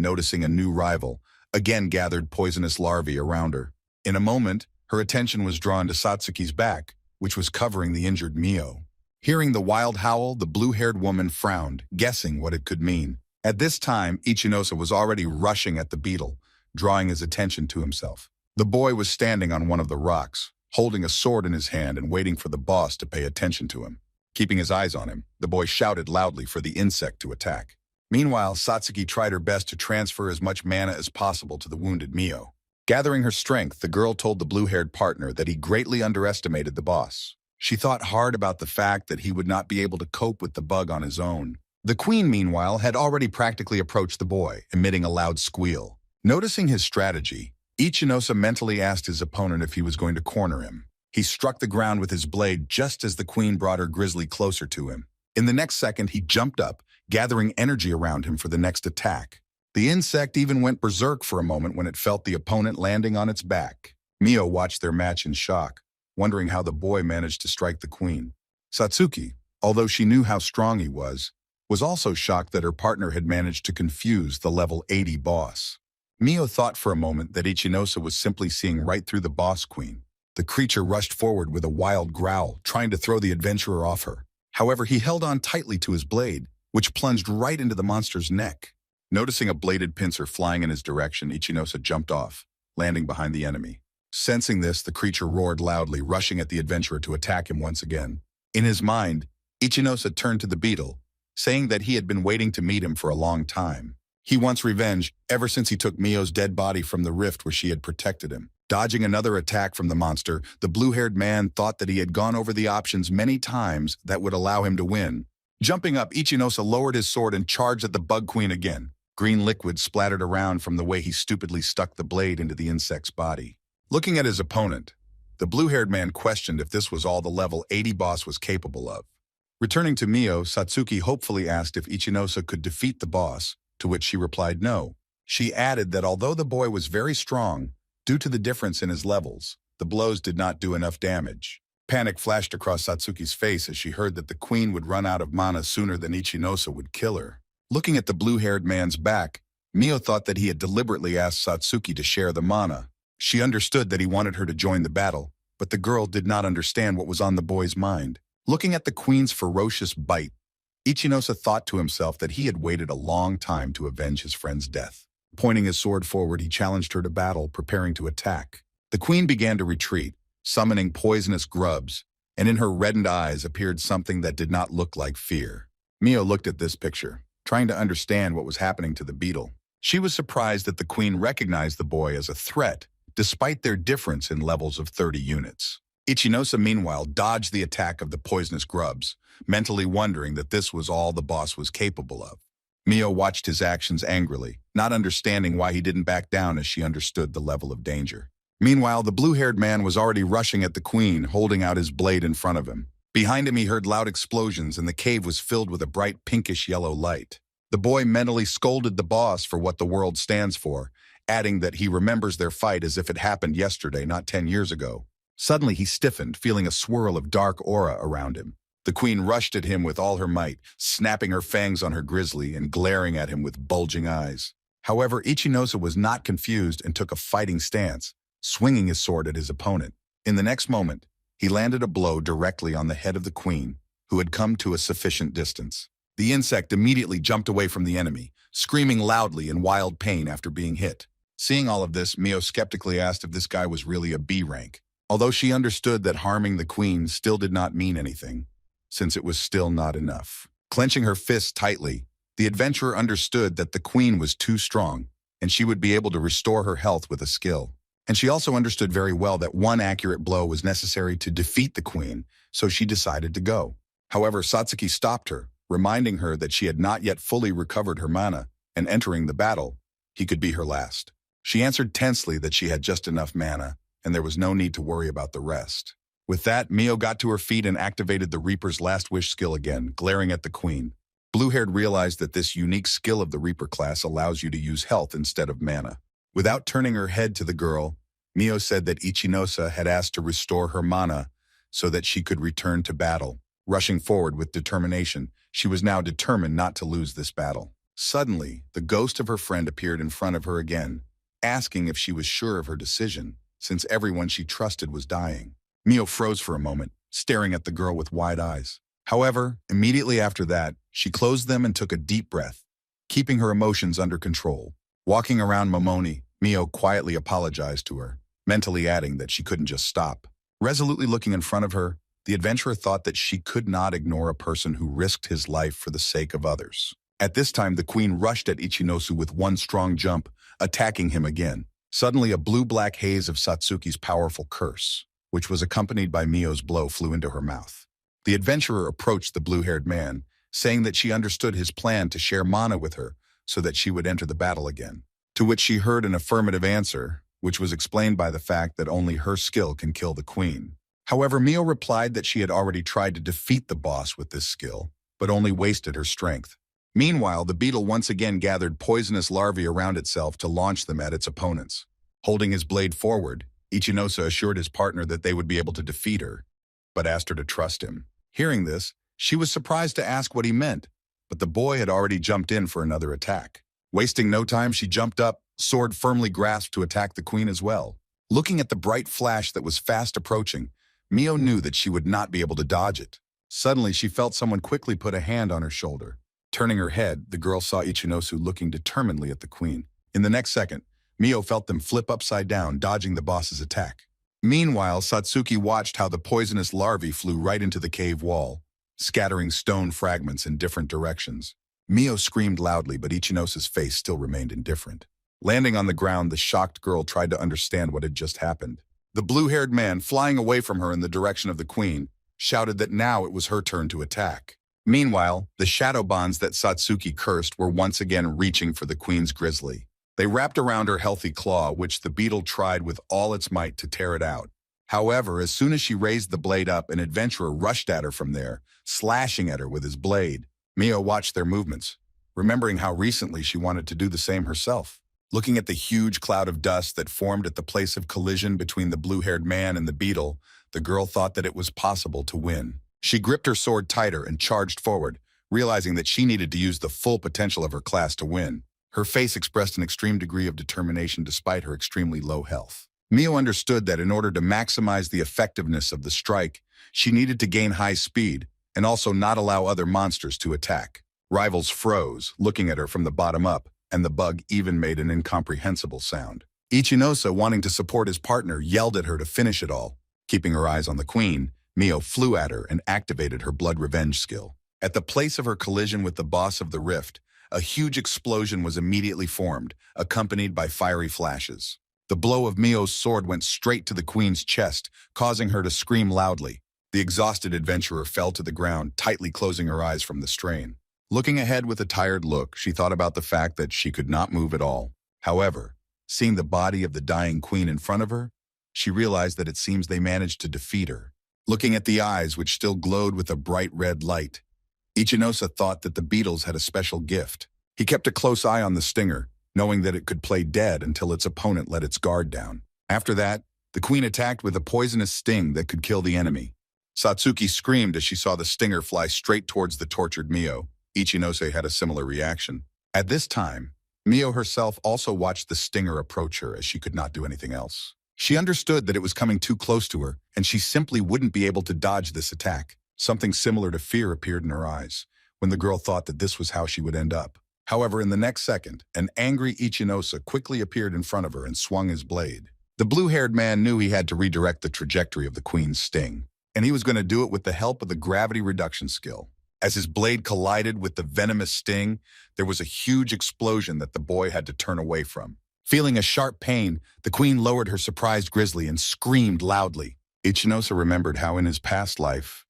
Speaker 1: noticing a new rival, again gathered poisonous larvae around her. In a moment, her attention was drawn to Satsuki's back, which was covering the injured Mio. Hearing the wild howl, the blue-haired woman frowned, guessing what it could mean. At this time, Ichinosa was already rushing at the beetle, drawing his attention to himself. The boy was standing on one of the rocks, holding a sword in his hand and waiting for the boss to pay attention to him. Keeping his eyes on him, the boy shouted loudly for the insect to attack. Meanwhile, Satsuki tried her best to transfer as much mana as possible to the wounded Mio. Gathering her strength, the girl told the blue-haired partner that he greatly underestimated the boss. She thought hard about the fact that he would not be able to cope with the bug on his own. The queen, meanwhile, had already practically approached the boy, emitting a loud squeal. Noticing his strategy, Ichinosa mentally asked his opponent if he was going to corner him. He struck the ground with his blade just as the queen brought her grizzly closer to him. In the next second, he jumped up, gathering energy around him for the next attack. The insect even went berserk for a moment when it felt the opponent landing on its back. Mio watched their match in shock, wondering how the boy managed to strike the queen. Satsuki, although she knew how strong he was also shocked that her partner had managed to confuse the level 80 boss. Mio thought for a moment that Ichinosa was simply seeing right through the boss queen. The creature rushed forward with a wild growl, trying to throw the adventurer off her. However, he held on tightly to his blade, which plunged right into the monster's neck. Noticing a bladed pincer flying in his direction, Ichinosa jumped off, landing behind the enemy. Sensing this, the creature roared loudly, rushing at the adventurer to attack him once again. In his mind, Ichinosa turned to the beetle, saying that he had been waiting to meet him for a long time. He wants revenge ever since he took Mio's dead body from the rift where she had protected him. Dodging another attack from the monster, the blue-haired man thought that he had gone over the options many times that would allow him to win. Jumping up, Ichinosa lowered his sword and charged at the bug queen again. Green liquid splattered around from the way he stupidly stuck the blade into the insect's body. Looking at his opponent, the blue-haired man questioned if this was all the level 80 boss was capable of. Returning to Mio, Satsuki hopefully asked if Ichinosa could defeat the boss, to which she replied no. She added that although the boy was very strong, due to the difference in his levels, the blows did not do enough damage. Panic flashed across Satsuki's face as she heard that the queen would run out of mana sooner than Ichinosa would kill her. Looking at the blue-haired man's back, Mio thought that he had deliberately asked Satsuki to share the mana. She understood that he wanted her to join the battle, but the girl did not understand what was on the boy's mind. Looking at the queen's ferocious bite, Ichinosa thought to himself that he had waited a long time to avenge his friend's death. Pointing his sword forward, he challenged her to battle, preparing to attack. The queen began to retreat, summoning poisonous grubs, and in her reddened eyes appeared something that did not look like fear. Mio looked at this picture, trying to understand what was happening to the beetle. She was surprised that the queen recognized the boy as a threat, despite their difference in levels of 30 units. Ichinosa, meanwhile, dodged the attack of the poisonous grubs, mentally wondering that this was all the boss was capable of. Mio watched his actions angrily, not understanding why he didn't back down as she understood the level of danger. Meanwhile, the blue-haired man was already rushing at the queen, holding out his blade in front of him. Behind him, he heard loud explosions, and the cave was filled with a bright pinkish-yellow light. The boy mentally scolded the boss for what the world stands for, adding that he remembers their fight as if it happened yesterday, not 10 years ago. Suddenly he stiffened, feeling a swirl of dark aura around him. The queen rushed at him with all her might, snapping her fangs on her grizzly and glaring at him with bulging eyes. However, Ichinose was not confused and took a fighting stance, swinging his sword at his opponent. In the next moment, he landed a blow directly on the head of the queen, who had come to a sufficient distance. The insect immediately jumped away from the enemy, screaming loudly in wild pain after being hit. Seeing all of this, Mio skeptically asked if this guy was really a B rank, although she understood that harming the queen still did not mean anything, since it was still not enough. Clenching her fists tightly, the adventurer understood that the queen was too strong, and she would be able to restore her health with a skill. And she also understood very well that one accurate blow was necessary to defeat the queen, so she decided to go. However, Satsuki stopped her, reminding her that she had not yet fully recovered her mana, and entering the battle, he could be her last. She answered tensely that she had just enough mana, and there was no need to worry about the rest. With that, Mio got to her feet and activated the Reaper's Last Wish skill again, glaring at the queen. Blue-haired realized that this unique skill of the Reaper class allows you to use health instead of mana. Without turning her head to the girl, Mio said that Ichinose had asked to restore her mana so that she could return to battle. Rushing forward with determination, she was now determined not to lose this battle. Suddenly, the ghost of her friend appeared in front of her again, asking if she was sure of her decision, since everyone she trusted was dying. Mio froze for a moment, staring at the girl with wide eyes. However, immediately after that, she closed them and took a deep breath, keeping her emotions under control. Walking around Momoni, Mio quietly apologized to her, mentally adding that she couldn't just stop. Resolutely looking in front of her, the adventurer thought that she could not ignore a person who risked his life for the sake of others. At this time, the queen rushed at Ichinose with one strong jump, attacking him again. Suddenly, a blue-black haze of Satsuki's powerful curse, which was accompanied by Mio's blow, flew into her mouth. The adventurer approached the blue-haired man, saying that she understood his plan to share mana with her so that she would enter the battle again. To which she heard an affirmative answer, which was explained by the fact that only her skill can kill the queen. However, Mio replied that she had already tried to defeat the boss with this skill, but only wasted her strength. Meanwhile, the beetle once again gathered poisonous larvae around itself to launch them at its opponents. Holding his blade forward, Ichinose assured his partner that they would be able to defeat her, but asked her to trust him. Hearing this, she was surprised to ask what he meant, but the boy had already jumped in for another attack. Wasting no time, she jumped up, sword firmly grasped to attack the queen as well. Looking at the bright flash that was fast approaching, Mio knew that she would not be able to dodge it. Suddenly, she felt someone quickly put a hand on her shoulder. Turning her head, the girl saw Ichinose looking determinedly at the queen. In the next second, Mio felt them flip upside down, dodging the boss's attack. Meanwhile, Satsuki watched how the poisonous larvae flew right into the cave wall, scattering stone fragments in different directions. Mio screamed loudly, but Ichinose's face still remained indifferent. Landing on the ground, the shocked girl tried to understand what had just happened. The blue-haired man, flying away from her in the direction of the queen, shouted that now it was her turn to attack. Meanwhile, the shadow bonds that Satsuki cursed were once again reaching for the queen's grizzly. They wrapped around her healthy claw, which the beetle tried with all its might to tear it out. However, as soon as she raised the blade up, an adventurer rushed at her from there, slashing at her with his blade. Mio watched their movements, remembering how recently she wanted to do the same herself. Looking at the huge cloud of dust that formed at the place of collision between the blue-haired man and the beetle, the girl thought that it was possible to win. She gripped her sword tighter and charged forward, realizing that she needed to use the full potential of her class to win. Her face expressed an extreme degree of determination despite her extremely low health. Mio understood that in order to maximize the effectiveness of the strike, she needed to gain high speed and also not allow other monsters to attack. Rivals froze, looking at her from the bottom up, and the bug even made an incomprehensible sound. Ichinose, wanting to support his partner, yelled at her to finish it all. Keeping her eyes on the queen, Mio flew at her and activated her blood revenge skill. At the place of her collision with the boss of the rift, a huge explosion was immediately formed, accompanied by fiery flashes. The blow of Mio's sword went straight to the queen's chest, causing her to scream loudly. The exhausted adventurer fell to the ground, tightly closing her eyes from the strain. Looking ahead with a tired look, she thought about the fact that she could not move at all. However, seeing the body of the dying queen in front of her, she realized that it seems they managed to defeat her. Looking at the eyes, which still glowed with a bright red light, Ichinose thought that the beetles had a special gift. He kept a close eye on the stinger, knowing that it could play dead until its opponent let its guard down. After that, The queen attacked with a poisonous sting that could kill the enemy. Satsuki screamed as she saw the stinger fly straight towards the tortured Mio. Ichinose had a similar reaction. At this time, Mio herself also watched the stinger approach her as she could not do anything else. She understood that it was coming too close to her, and she simply wouldn't be able to dodge this attack. Something similar to fear appeared in her eyes when the girl thought that this was how she would end up. However, in the next second, an angry Ichinose quickly appeared in front of her and swung his blade. The blue-haired man knew he had to redirect the trajectory of the queen's sting, and he was going to do it with the help of the gravity reduction skill. As his blade collided with the venomous sting, there was a huge explosion that the boy had to turn away from. Feeling a sharp pain, the queen lowered her surprised grizzly and screamed loudly. Ichinose remembered how in his past life,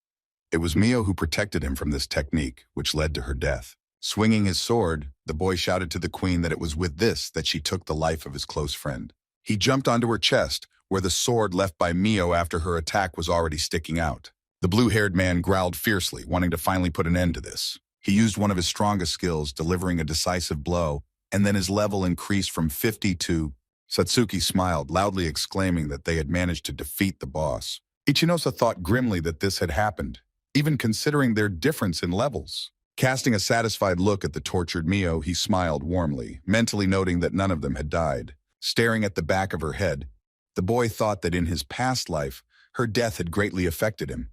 Speaker 1: it was Mio who protected him from this technique, which led to her death. Swinging his sword, the boy shouted to the queen that it was with this that she took the life of his close friend. He jumped onto her chest, where the sword left by Mio after her attack was already sticking out. The blue-haired man growled fiercely, wanting to finally put an end to this. He used one of his strongest skills, delivering a decisive blow, and then his level increased from 50 to... Satsuki smiled, loudly exclaiming that they had managed to defeat the boss. Ichinose thought grimly that this had happened, even considering their difference in levels. Casting a satisfied look at the tortured Mio, he smiled warmly, mentally noting that none of them had died. Staring at the back of her head, the boy thought that in his past life, her death had greatly affected him,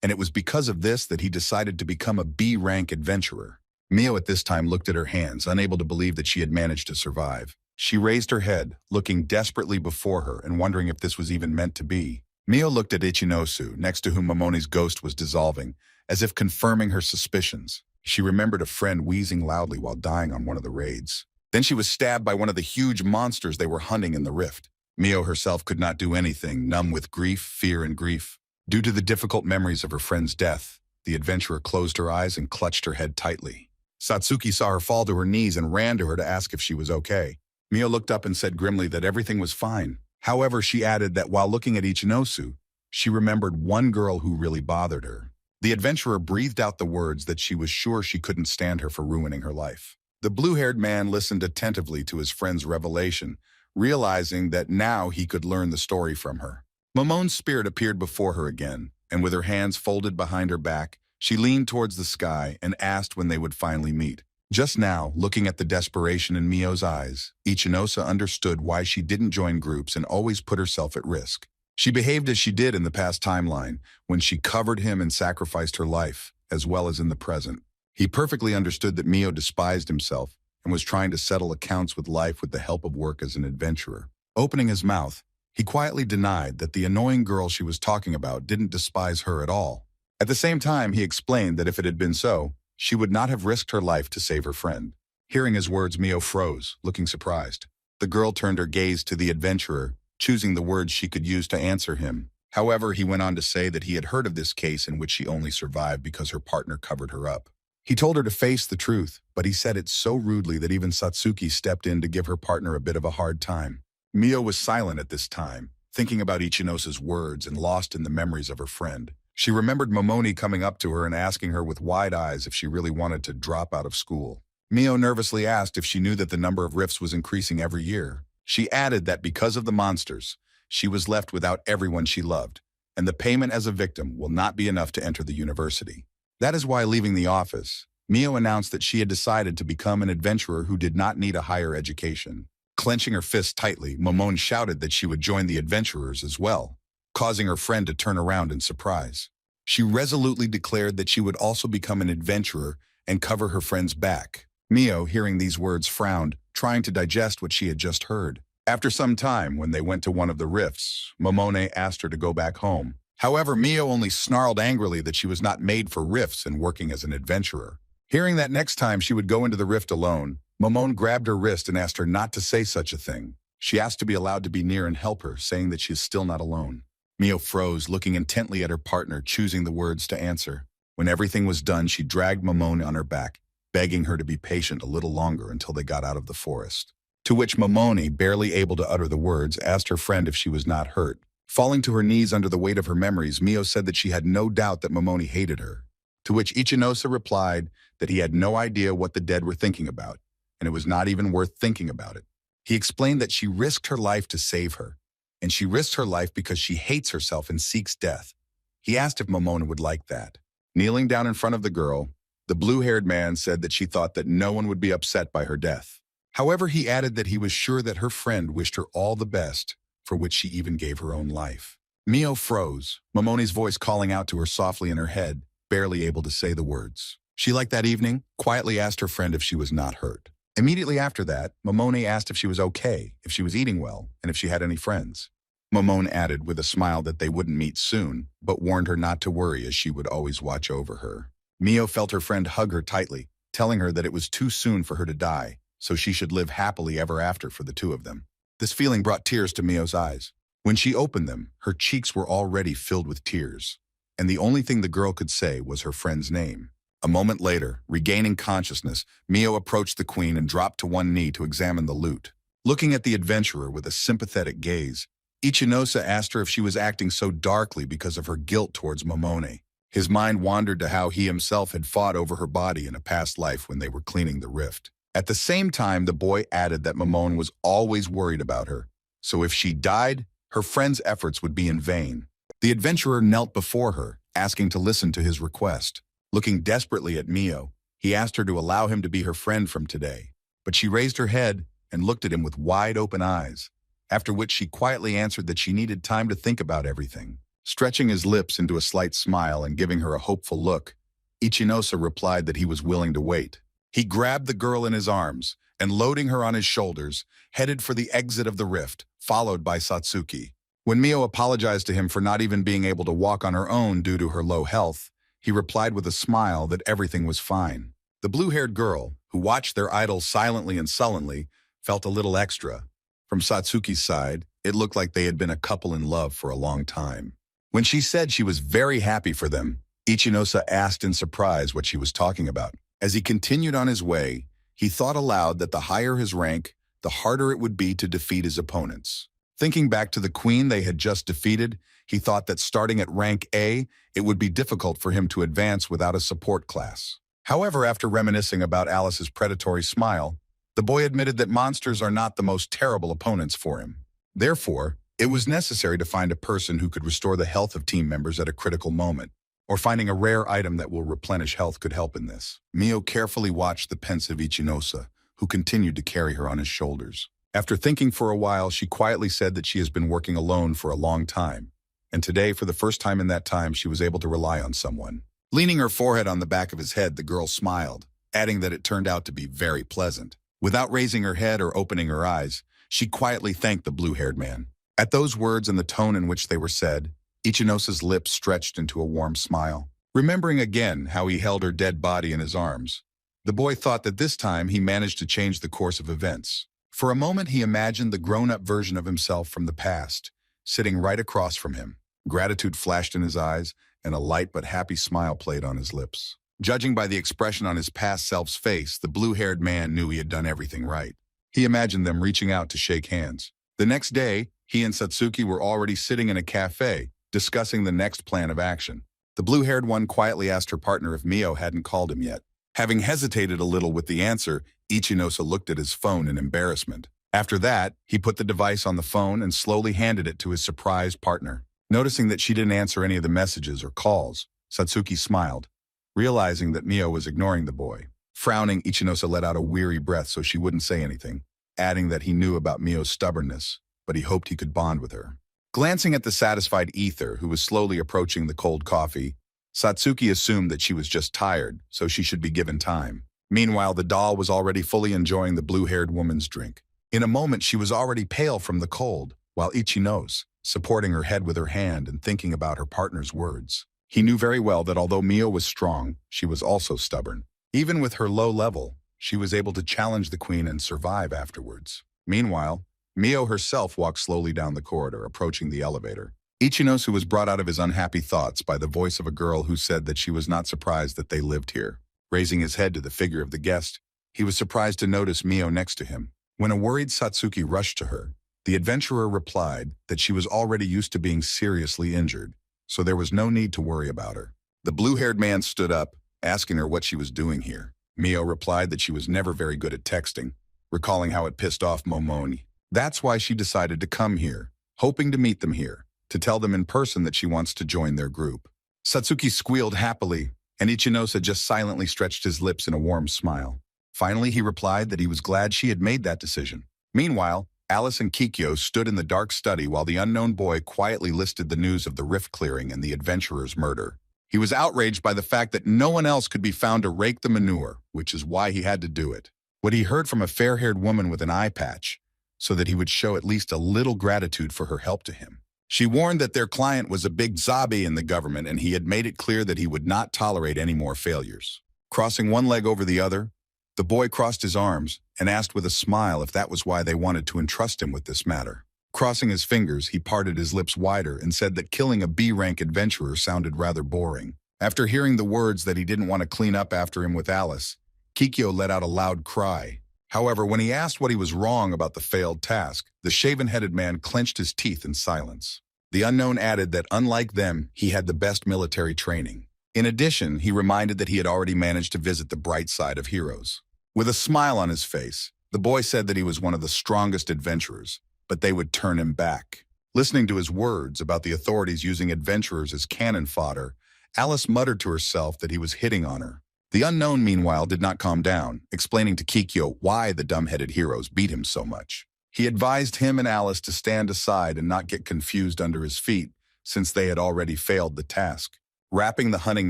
Speaker 1: and it was because of this that he decided to become a B-rank adventurer. Mio at this time looked at her hands, unable to believe that she had managed to survive. She raised her head, looking desperately before her and wondering if this was even meant to be. Mio looked at Ichinose, next to whom Momone's ghost was dissolving, as if confirming her suspicions. She remembered a friend wheezing loudly while dying on one of the raids. Then she was stabbed by one of the huge monsters they were hunting in the rift. Mio herself could not do anything, numb with grief, fear, and grief. Due to the difficult memories of her friend's death, the adventurer closed her eyes and clutched her head tightly. Satsuki saw her fall to her knees and ran to her to ask if she was okay. Mio looked up and said grimly that everything was fine. However, she added that while looking at Ichinose, she remembered one girl who really bothered her. The adventurer breathed out the words that she was sure she couldn't stand her for ruining her life. The blue-haired man listened attentively to his friend's revelation, realizing that now he could learn the story from her. Momone's spirit appeared before her again, and with her hands folded behind her back, she leaned towards the sky and asked when they would finally meet. Just now, looking at the desperation in Mio's eyes, Ichinose understood why she didn't join groups and always put herself at risk. She behaved as she did in the past timeline, when she covered him and sacrificed her life, as well as in the present. He perfectly understood that Mio despised himself and was trying to settle accounts with life with the help of work as an adventurer. Opening his mouth, he quietly denied that the annoying girl she was talking about didn't despise her at all. At the same time, he explained that if it had been so, she would not have risked her life to save her friend. Hearing his words, Mio froze, looking surprised. The girl turned her gaze to the adventurer, choosing the words she could use to answer him. However, he went on to say that he had heard of this case in which she only survived because her partner covered her up. He told her to face the truth, but he said it so rudely that even Satsuki stepped in to give her partner a bit of a hard time. Mio was silent at this time, thinking about Ichinose's words and lost in the memories of her friend. She remembered Momone coming up to her and asking her with wide eyes if she really wanted to drop out of school. Mio nervously asked if she knew that the number of rifts was increasing every year. She added that because of the monsters, she was left without everyone she loved, and the payment as a victim will not be enough to enter the university. That is why, leaving the office, Mio announced that she had decided to become an adventurer who did not need a higher education. Clenching her fists tightly, Momone shouted that she would join the adventurers as well, causing her friend to turn around in surprise. She resolutely declared that she would also become an adventurer and cover her friend's back. Mio, hearing these words, frowned, trying to digest what she had just heard. After some time, when they went to one of the rifts, Momone asked her to go back home. However, Mio only snarled angrily that she was not made for rifts and working as an adventurer. Hearing that next time she would go into the rift alone, Momone grabbed her wrist and asked her not to say such a thing. She asked to be allowed to be near and help her, saying that she is still not alone. Mio froze, looking intently at her partner, choosing the words to answer. When everything was done, she dragged Momone on her back, begging her to be patient a little longer until they got out of the forest. To which Momone, barely able to utter the words, asked her friend if she was not hurt. Falling to her knees under the weight of her memories, Mio said that she had no doubt that Momone hated her. To which Ichinose replied that he had no idea what the dead were thinking about, and it was not even worth thinking about it. He explained that she risked her life to save her, and she risks her life because she hates herself and seeks death. He asked if Momona would like that. Kneeling down in front of the girl, the blue-haired man said that she thought that no one would be upset by her death. However, he added that he was sure that her friend wished her all the best, for which she even gave her own life. Mio froze, Momone's voice calling out to her softly in her head, barely able to say the words. She, like that evening, quietly asked her friend if she was not hurt. Immediately after that, Momone asked if she was okay, if she was eating well, and if she had any friends. Momone added with a smile that they wouldn't meet soon, but warned her not to worry as she would always watch over her. Mio felt her friend hug her tightly, telling her that it was too soon for her to die, so she should live happily ever after for the two of them. This feeling brought tears to Mio's eyes. When she opened them, her cheeks were already filled with tears, and the only thing the girl could say was her friend's name. A moment later, regaining consciousness, Mio approached the queen and dropped to one knee to examine the loot. Looking at the adventurer with a sympathetic gaze, Iosa asked her if she was acting so darkly because of her guilt towards Momone. His mind wandered to how he himself had fought over her body in a past life when they were cleaning the rift. At the same time, the boy added that Momone was always worried about her, so if she died, her friend's efforts would be in vain. The adventurer knelt before her, asking to listen to his request. Looking desperately at Mio, he asked her to allow him to be her friend from today, but she raised her head and looked at him with wide-open eyes, after which she quietly answered that she needed time to think about everything. Stretching his lips into a slight smile and giving her a hopeful look, Iosa replied that he was willing to wait. He grabbed the girl in his arms and, loading her on his shoulders, headed for the exit of the rift, followed by Satsuki. When Mio apologized to him for not even being able to walk on her own due to her low health, he replied with a smile that everything was fine. The blue-haired girl, who watched their idol silently and sullenly, felt a little extra. From Satsuki's side, it looked like they had been a couple in love for a long time. When she said she was very happy for them, Iosa asked in surprise what she was talking about. As he continued on his way, he thought aloud that the higher his rank, the harder it would be to defeat his opponents. Thinking back to the queen they had just defeated, he thought that starting at rank A, it would be difficult for him to advance without a support class. However, after reminiscing about Alice's predatory smile, the boy admitted that monsters are not the most terrible opponents for him. Therefore, it was necessary to find a person who could restore the health of team members at a critical moment, or finding a rare item that will replenish health could help in this. Mio carefully watched the pensive Iosa, who continued to carry her on his shoulders. After thinking for a while, she quietly said that she has been working alone for a long time, and today, for the first time in that time, she was able to rely on someone. Leaning her forehead on the back of his head, the girl smiled, adding that it turned out to be very pleasant. Without raising her head or opening her eyes, she quietly thanked the blue-haired man. At those words and the tone in which they were said, Iosa's lips stretched into a warm smile. Remembering again how he held her dead body in his arms, the boy thought that this time he managed to change the course of events. For a moment, he imagined the grown-up version of himself from the past, sitting right across from him. Gratitude flashed in his eyes, and a light but happy smile played on his lips. Judging by the expression on his past self's face, the blue-haired man knew he had done everything right. He imagined them reaching out to shake hands. The next day, he and Satsuki were already sitting in a cafe, discussing the next plan of action. The blue-haired one quietly asked her partner if Mio hadn't called him yet. Having hesitated a little with the answer, Iosa looked at his phone in embarrassment. After that, he put the device on the phone and slowly handed it to his surprised partner. Noticing that she didn't answer any of the messages or calls, Satsuki smiled, realizing that Mio was ignoring the boy. Frowning, Iosa let out a weary breath so she wouldn't say anything, adding that he knew about Mio's stubbornness, but he hoped he could bond with her. Glancing at the satisfied Ether, who was slowly approaching the cold coffee, Satsuki assumed that she was just tired, so she should be given time. Meanwhile, the doll was already fully enjoying the blue-haired woman's drink. In a moment, she was already pale from the cold, while Iosa, supporting her head with her hand and thinking about her partner's words. He knew very well that although Mio was strong, she was also stubborn. Even with her low level, she was able to challenge the queen and survive afterwards. Meanwhile, Mio herself walked slowly down the corridor, approaching the elevator. Iosa was brought out of his unhappy thoughts by the voice of a girl who said that she was not surprised that they lived here. Raising his head to the figure of the guest, he was surprised to notice Mio next to him. When a worried Satsuki rushed to her, the adventurer replied that she was already used to being seriously injured, so there was no need to worry about her. The blue-haired man stood up, asking her what she was doing here. Mio replied that she was never very good at texting, recalling how it pissed off Momone. That's why she decided to come here. hoping to meet them here, to tell them in person that she wants to join their group. Satsuki squealed happily, and Ichinose just silently stretched his lips in a warm smile. Finally, he replied that he was glad she had made that decision. Meanwhile, Alice and Kikyo stood in the dark study while the unknown boy quietly listed the news of the rift clearing and the adventurer's murder. He was outraged by the fact that no one else could be found to rake the manure, which is why he had to do it. What he heard from a fair-haired woman with an eye patch, so that he would show at least a little gratitude for her help to him. She warned that their client was a big zombie in the government, and he had made it clear that he would not tolerate any more failures. Crossing one leg over the other, the boy crossed his arms and asked with a smile if that was why they wanted to entrust him with this matter. Crossing his fingers, he parted his lips wider and said that killing a B-rank adventurer sounded rather boring. After hearing the words that he didn't want to clean up after him with Alice, Kikyo let out a loud cry. However, when he asked what he was wrong about the failed task, the shaven-headed man clenched his teeth in silence. The unknown added that unlike them, he had the best military training. In addition, he reminded that he had already managed to visit the bright side of heroes. With a smile on his face, the boy said that he was one of the strongest adventurers, but they would turn him back. Listening to his words about the authorities using adventurers as cannon fodder, Alice muttered to herself that he was hitting on her. The unknown, meanwhile, did not calm down, explaining to Kikyo why the dumb-headed heroes beat him so much. He advised him and Alice to stand aside and not get confused under his feet, since they had already failed the task. Wrapping the hunting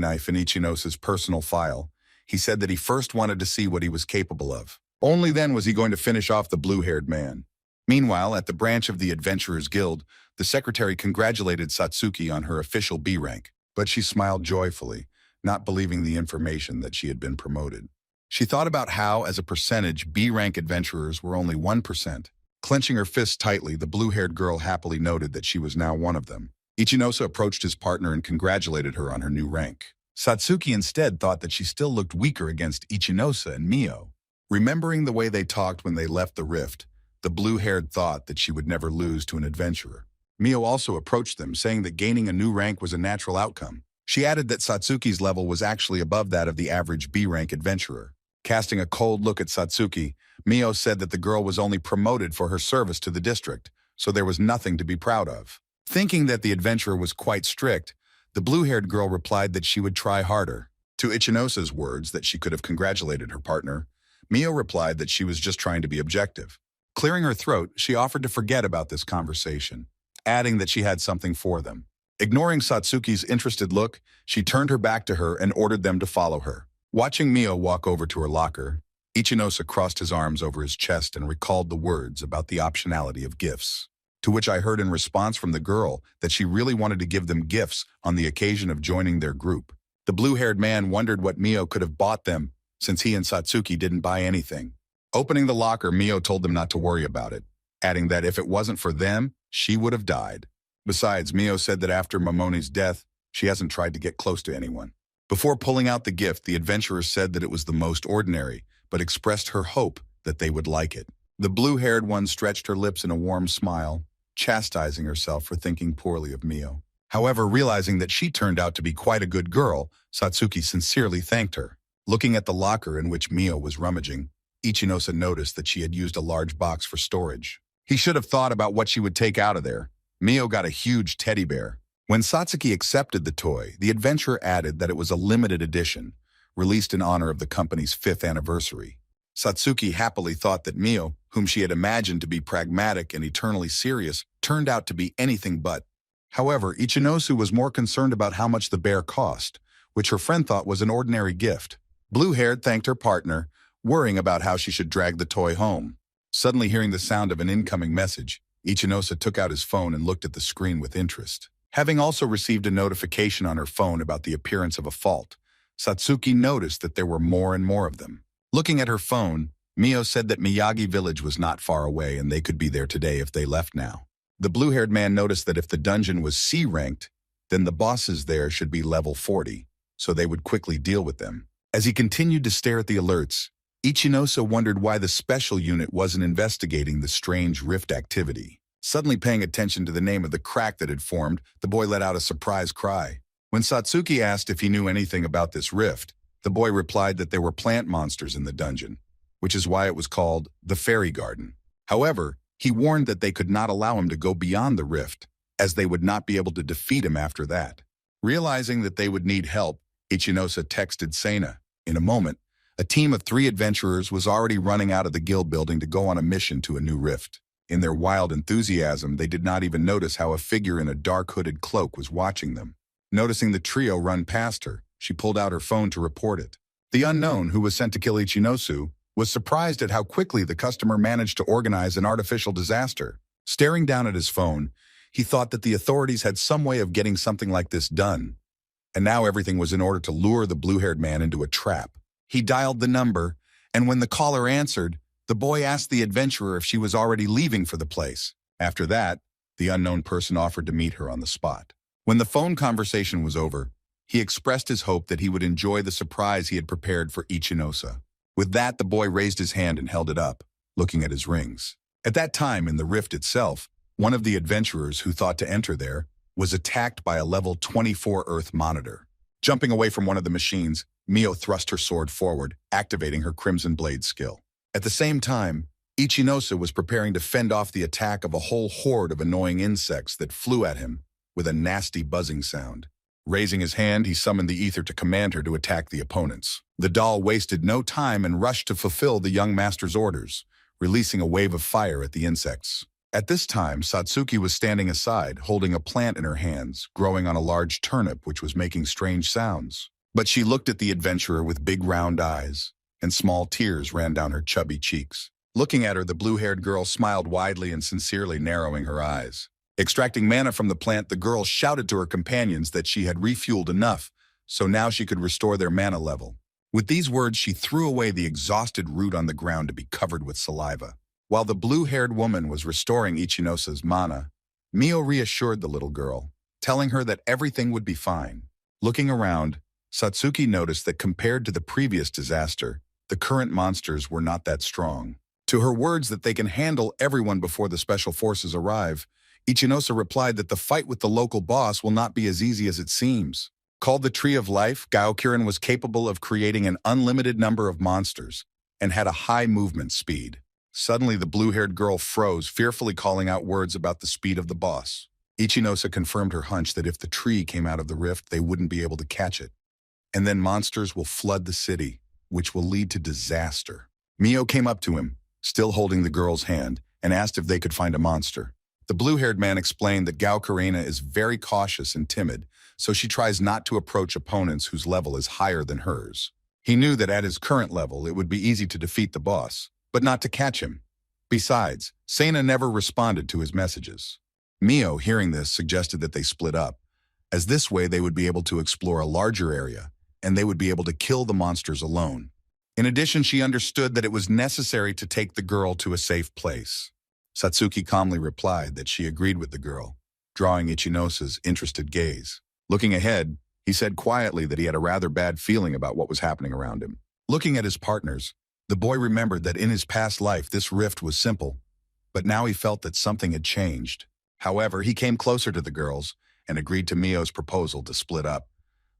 Speaker 1: knife in Ichinose's personal file, he said that he first wanted to see what he was capable of. Only then was he going to finish off the blue-haired man. Meanwhile, at the branch of the Adventurers Guild, the secretary congratulated Satsuki on her official B rank, but she smiled joyfully, not believing the information that she had been promoted. She thought about how, as a percentage, B-rank adventurers were only 1%. Clenching her fists tightly, the blue-haired girl happily noted that she was now one of them. Ichinose approached his partner and congratulated her on her new rank. Satsuki instead thought that she still looked weaker against Ichinose and Mio. Remembering the way they talked when they left the rift, the blue-haired thought that she would never lose to an adventurer. Mio also approached them, saying that gaining a new rank was a natural outcome. She added that Satsuki's level was actually above that of the average B-rank adventurer. Casting a cold look at Satsuki, Mio said that the girl was only promoted for her service to the district, so there was nothing to be proud of. Thinking that the adventurer was quite strict, the blue-haired girl replied that she would try harder. To Ichinose's words that she could have congratulated her partner, Mio replied that she was just trying to be objective. Clearing her throat, she offered to forget about this conversation, adding that she had something for them. Ignoring Satsuki's interested look, she turned her back to her and ordered them to follow her. Watching Mio walk over to her locker, Ichinose crossed his arms over his chest and recalled the words about the optionality of gifts. To which I heard in response from the girl that she really wanted to give them gifts on the occasion of joining their group. The blue-haired man wondered what Mio could have bought them, since he and Satsuki didn't buy anything. Opening the locker, Mio told them not to worry about it, adding that if it wasn't for them, she would have died. Besides, Mio said that after Momone's death, she hasn't tried to get close to anyone. Before pulling out the gift, the adventurer said that it was the most ordinary, but expressed her hope that they would like it. The blue-haired one stretched her lips in a warm smile, chastising herself for thinking poorly of Mio. However, realizing that she turned out to be quite a good girl, Satsuki sincerely thanked her. Looking at the locker in which Mio was rummaging, Ichinose noticed that she had used a large box for storage. He should have thought about what she would take out of there. Mio got a huge teddy bear. When Satsuki accepted the toy, the adventurer added that it was a limited edition, released in honor of the company's 5th anniversary. Satsuki happily thought that Mio, whom she had imagined to be pragmatic and eternally serious, turned out to be anything but. However, Ichinose was more concerned about how much the bear cost, which her friend thought was an ordinary gift. Blue-haired thanked her partner, worrying about how she should drag the toy home. Suddenly hearing the sound of an incoming message, Ichinose took out his phone and looked at the screen with interest. Having also received a notification on her phone about the appearance of a fault, Satsuki noticed that there were more and more of them. Looking at her phone, Mio said that Miyagi Village was not far away and they could be there today if they left now. The blue-haired man noticed that if the dungeon was C-ranked, then the bosses there should be level 40, so they would quickly deal with them. As he continued to stare at the alerts, Ichinose wondered why the special unit wasn't investigating the strange rift activity. Suddenly paying attention to the name of the crack that had formed, the boy let out a surprised cry. When Satsuki asked if he knew anything about this rift, the boy replied that there were plant monsters in the dungeon, which is why it was called the Fairy Garden. However, He warned that they could not allow him to go beyond the rift, as they would not be able to defeat him after that. Realizing that they would need help, Ichinosa texted Sena. In a moment, a team of 3 adventurers was already running out of the guild building to go on a mission to a new rift. In their wild enthusiasm, they did not even notice how a figure in a dark hooded cloak was watching them. Noticing the trio run past her, she pulled out her phone to report it. The unknown, who was sent to kill Ichinosu, was surprised at how quickly the customer managed to organize an artificial disaster. Staring down at his phone, he thought that the authorities had some way of getting something like this done. And now everything was in order to lure the blue-haired man into a trap. He dialed the number, and when the caller answered, the boy asked the adventurer if she was already leaving for the place. After that, the unknown person offered to meet her on the spot. When the phone conversation was over, he expressed his hope that he would enjoy the surprise he had prepared for Ichinosa. With that, the boy raised his hand and held it up, looking at his rings. At that time, in the rift itself, one of the adventurers who thought to enter there was attacked by a level 24 Earth monitor. Jumping away from one of the machines, Mio thrust her sword forward, activating her Crimson Blade skill. At the same time, Ichinosa was preparing to fend off the attack of a whole horde of annoying insects that flew at him with a nasty buzzing sound. Raising his hand, he summoned the ether to command her to attack the opponents. The doll wasted no time and rushed to fulfill the young master's orders, releasing a wave of fire at the insects. At this time, Satsuki was standing aside, holding a plant in her hands, growing on a large turnip which was making strange sounds. But she looked at the adventurer with big round eyes, and small tears ran down her chubby cheeks. Looking at her, the blue-haired girl smiled widely and sincerely, narrowing her eyes. Extracting mana from the plant, the girl shouted to her companions that she had refueled enough, so now she could restore their mana level. With these words, she threw away the exhausted root on the ground to be covered with saliva. While the blue-haired woman was restoring Ichinosa's mana, Mio reassured the little girl, telling her that everything would be fine. Looking around, Satsuki noticed that compared to the previous disaster, the current monsters were not that strong. To her words that they can handle everyone before the special forces arrive, Ichinosa replied that the fight with the local boss will not be as easy as it seems. Called the Tree of Life, Gaokurin was capable of creating an unlimited number of monsters and had a high movement speed. Suddenly, the blue-haired girl froze, fearfully calling out words about the speed of the boss. Ichinosa confirmed her hunch that if the tree came out of the rift, they wouldn't be able to catch it. And then monsters will flood the city, which will lead to disaster. Mio came up to him, still holding the girl's hand, and asked if they could find a monster. The blue-haired man explained that Gaokurena is very cautious and timid, so she tries not to approach opponents whose level is higher than hers. He knew that at his current level, it would be easy to defeat the boss, but not to catch him. Besides, Sena never responded to his messages. Mio, hearing this, suggested that they split up, as this way they would be able to explore a larger area, and they would be able to kill the monsters alone. In addition, she understood that it was necessary to take the girl to a safe place. Satsuki calmly replied that she agreed with the girl, drawing Ichinosa's interested gaze. Looking ahead, he said quietly that he had a rather bad feeling about what was happening around him. Looking at his partners, the boy remembered that in his past life this rift was simple, but now he felt that something had changed. However, he came closer to the girls and agreed to Mio's proposal to split up,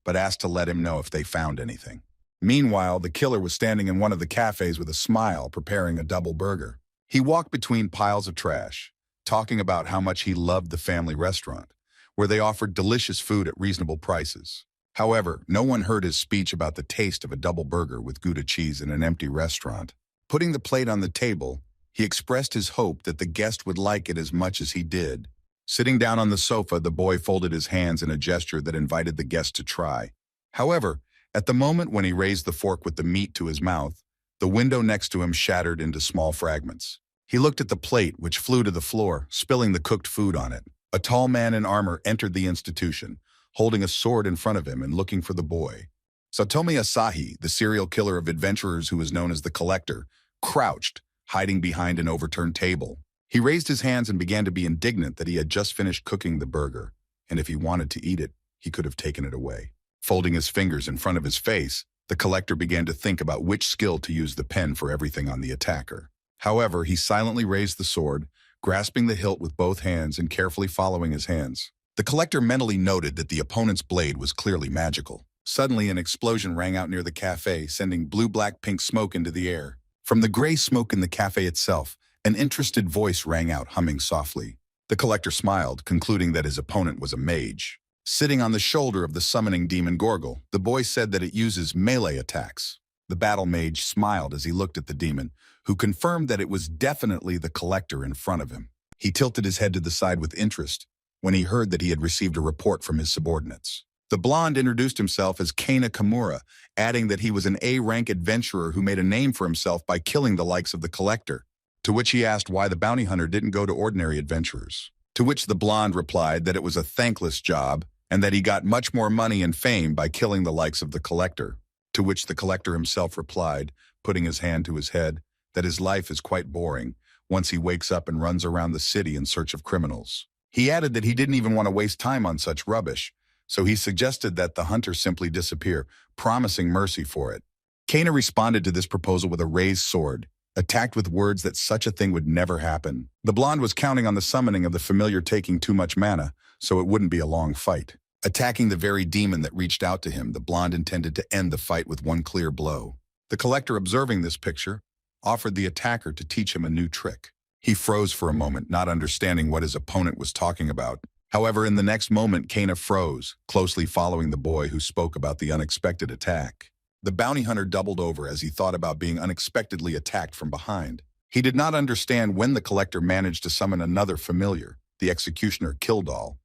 Speaker 1: but asked to let him know if they found anything. Meanwhile, the killer was standing in one of the cafes with a smile, preparing a double burger. He walked between piles of trash, talking about how much he loved the family restaurant, where they offered delicious food at reasonable prices. However, no one heard his speech about the taste of a double burger with Gouda cheese in an empty restaurant. Putting the plate on the table, he expressed his hope that the guest would like it as much as he did. Sitting down on the sofa, the boy folded his hands in a gesture that invited the guest to try. However, at the moment when he raised the fork with the meat to his mouth, the window next to him shattered into small fragments. He looked at the plate, which flew to the floor, spilling the cooked food on it. A tall man in armor entered the institution, holding a sword in front of him and looking for the boy. Satomi Asahi, the serial killer of adventurers who was known as the Collector, crouched, hiding behind an overturned table. He raised his hands and began to be indignant that he had just finished cooking the burger, and if he wanted to eat it, he could have taken it away. Folding his fingers in front of his face, the Collector began to think about which skill to use the pen for everything on the attacker. However, he silently raised the sword, grasping the hilt with both hands and carefully following his hands. The Collector mentally noted that the opponent's blade was clearly magical. Suddenly, an explosion rang out near the cafe, sending blue-black-pink smoke into the air. From the gray smoke in the cafe itself, An interested voice rang out, humming softly. The collector smiled, concluding that his opponent was a mage. Sitting on the shoulder of the summoning demon Gorgle, the boy said that it uses melee attacks. The battle mage smiled as he looked at the demon, who confirmed that it was definitely the collector in front of him. He tilted his head to the side with interest when he heard that he had received a report from his subordinates. The blonde introduced himself as Kana Kimura, adding that he was an A-rank adventurer who made a name for himself by killing the likes of the collector, to which he asked why the bounty hunter didn't go to ordinary adventurers. To which the blonde replied that it was a thankless job and that he got much more money and fame by killing the likes of the collector. To which the collector himself replied, putting his hand to his head, that his life is quite boring once he wakes up and runs around the city in search of criminals. He added that he didn't even want to waste time on such rubbish, so he suggested that the hunter simply disappear, promising mercy for it. Kana responded to this proposal with a raised sword, attacked with words that such a thing would never happen. The blonde was counting on the summoning of the familiar taking too much mana, so it wouldn't be a long fight. Attacking the very demon that reached out to him, the blonde intended to end the fight with one clear blow. The collector, observing this picture, offered the attacker to teach him a new trick. He froze for a moment, not understanding what his opponent was talking about. However, in the next moment, Kana froze, closely following the boy who spoke about the unexpected attack. The bounty hunter doubled over as he thought about being unexpectedly attacked from behind. He did not understand when the collector managed to summon another familiar, the executioner Kildall,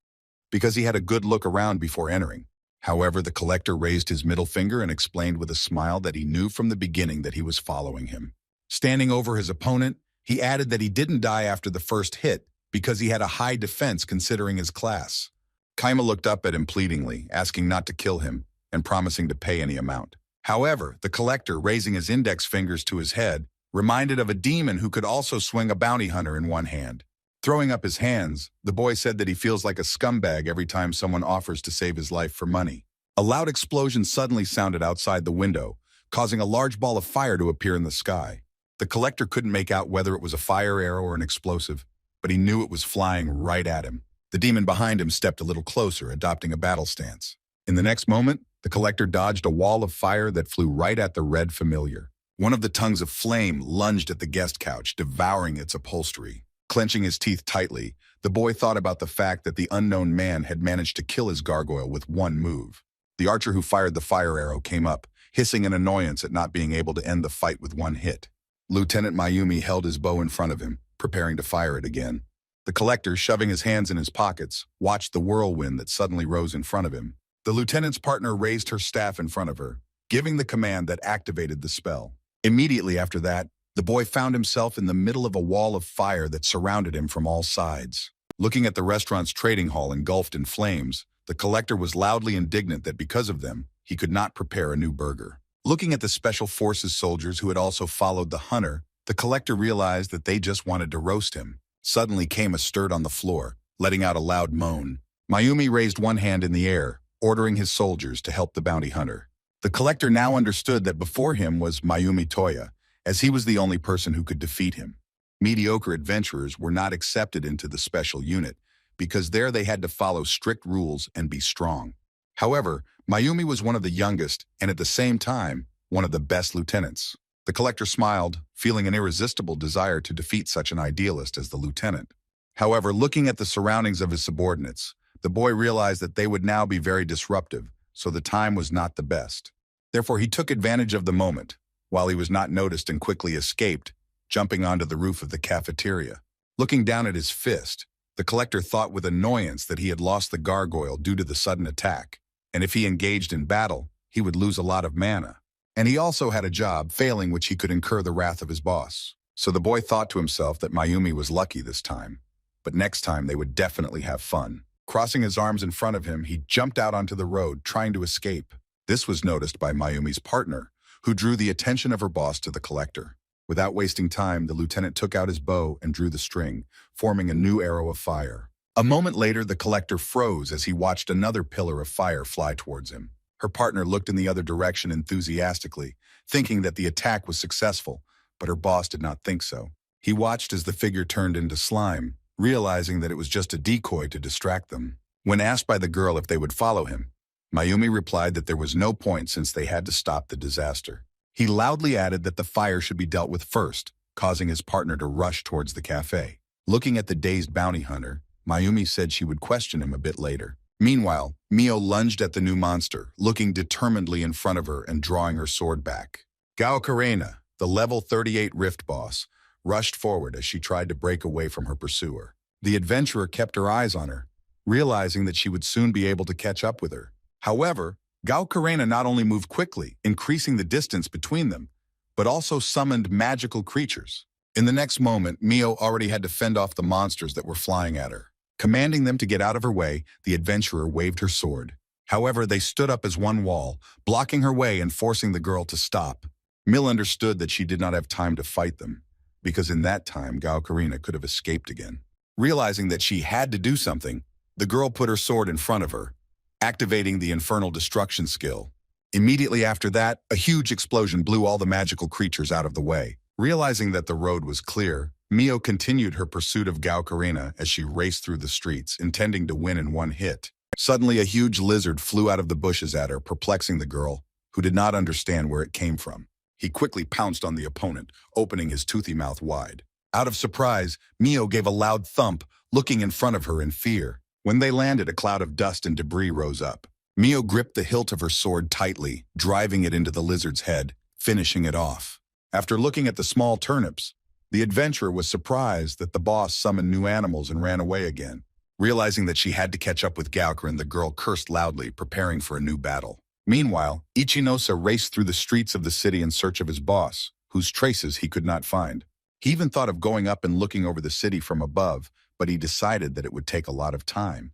Speaker 1: because he had a good look around before entering. However, the collector raised his middle finger and explained with a smile that he knew from the beginning that he was following him. Standing over his opponent, he added that he didn't die after the first hit because he had a high defense considering his class. Kaima looked up at him pleadingly, asking not to kill him and promising to pay any amount. However, the collector, raising his index fingers to his head, reminded of a demon who could also swing a bounty hunter in one hand. Throwing up his hands, the boy said that he feels like a scumbag every time someone offers to save his life for money. A loud explosion suddenly sounded outside the window, causing a large ball of fire to appear in the sky. The collector couldn't make out whether it was a fire arrow or an explosive, but he knew it was flying right at him. The demon behind him stepped a little closer, adopting a battle stance. In the next moment, the collector dodged a wall of fire that flew right at the red familiar. One of the tongues of flame lunged at the guest couch, devouring its upholstery. Clenching his teeth tightly, the boy thought about the fact that the unknown man had managed to kill his gargoyle with one move. The archer who fired the fire arrow came up, hissing in annoyance at not being able to end the fight with one hit. Lieutenant Mayumi held his bow in front of him, preparing to fire it again. The collector, shoving his hands in his pockets, watched the whirlwind that suddenly rose in front of him. The lieutenant's partner raised her staff in front of her, giving the command that activated the spell. Immediately after that, the boy found himself in the middle of a wall of fire that surrounded him from all sides. Looking at the restaurant's trading hall engulfed in flames, the collector was loudly indignant that because of them, he could not prepare a new burger. Looking at the Special Forces soldiers who had also followed the hunter, the collector realized that they just wanted to roast him. Suddenly Kama stirred on the floor, letting out a loud moan. Mayumi raised one hand in the air, ordering his soldiers to help the bounty hunter. The collector now understood that before him was Mayumi Toya, as he was the only person who could defeat him. Mediocre adventurers were not accepted into the special unit, because there they had to follow strict rules and be strong. However, Mayumi was one of the youngest and at the same time, one of the best lieutenants. The collector smiled, feeling an irresistible desire to defeat such an idealist as the lieutenant. However, looking at the surroundings of his subordinates, the boy realized that they would now be very disruptive, so the time was not the best. Therefore, he took advantage of the moment, while he was not noticed and quickly escaped, jumping onto the roof of the cafeteria. Looking down at his fist, the collector thought with annoyance that he had lost the gargoyle due to the sudden attack, and if he engaged in battle, he would lose a lot of mana. And he also had a job, failing which he could incur the wrath of his boss. So the boy thought to himself that Mayumi was lucky this time, but next time they would definitely have fun. Crossing his arms in front of him, he jumped out onto the road, trying to escape. This was noticed by Mayumi's partner, who drew the attention of her boss to the collector. Without wasting time, the lieutenant took out his bow and drew the string, forming a new arrow of fire. A moment later, the collector froze as he watched another pillar of fire fly towards him. Her partner looked in the other direction enthusiastically, thinking that the attack was successful, but her boss did not think so. He watched as the figure turned into slime, realizing that it was just a decoy to distract them. When asked by the girl if they would follow him, Mayumi replied that there was no point since they had to stop the disaster. He loudly added that the fire should be dealt with first, causing his partner to rush towards the cafe. Looking at the dazed bounty hunter, Mayumi said she would question him a bit later. Meanwhile, Mio lunged at the new monster, looking determinedly in front of her and drawing her sword back. Gao Karena, the level 38 Rift boss, rushed forward as she tried to break away from her pursuer. The adventurer kept her eyes on her, realizing that she would soon be able to catch up with her. However, Gao Karena not only moved quickly, increasing the distance between them, but also summoned magical creatures. In the next moment, Mio already had to fend off the monsters that were flying at her. Commanding them to get out of her way, the adventurer waved her sword. However, they stood up as one wall, blocking her way and forcing the girl to stop. Mill understood that she did not have time to fight them, because in that time, Gao Karena could have escaped again. Realizing that she had to do something, the girl put her sword in front of her, activating the infernal destruction skill. Immediately after that, a huge explosion blew all the magical creatures out of the way. Realizing that the road was clear, Mio continued her pursuit of Gao Karena as she raced through the streets, intending to win in one hit. Suddenly, a huge lizard flew out of the bushes at her, perplexing the girl, who did not understand where it came from. He quickly pounced on the opponent, opening his toothy mouth wide. Out of surprise, Mio gave a loud thump, looking in front of her in fear. When they landed, a cloud of dust and debris rose up. Mio gripped the hilt of her sword tightly, driving it into the lizard's head, finishing it off. After looking at the small turnips, the adventurer was surprised that the boss summoned new animals and ran away again. Realizing that she had to catch up with Gaokarin, the girl cursed loudly, preparing for a new battle. Meanwhile, Ichinosa raced through the streets of the city in search of his boss, whose traces he could not find. He even thought of going up and looking over the city from above, but he decided that it would take a lot of time.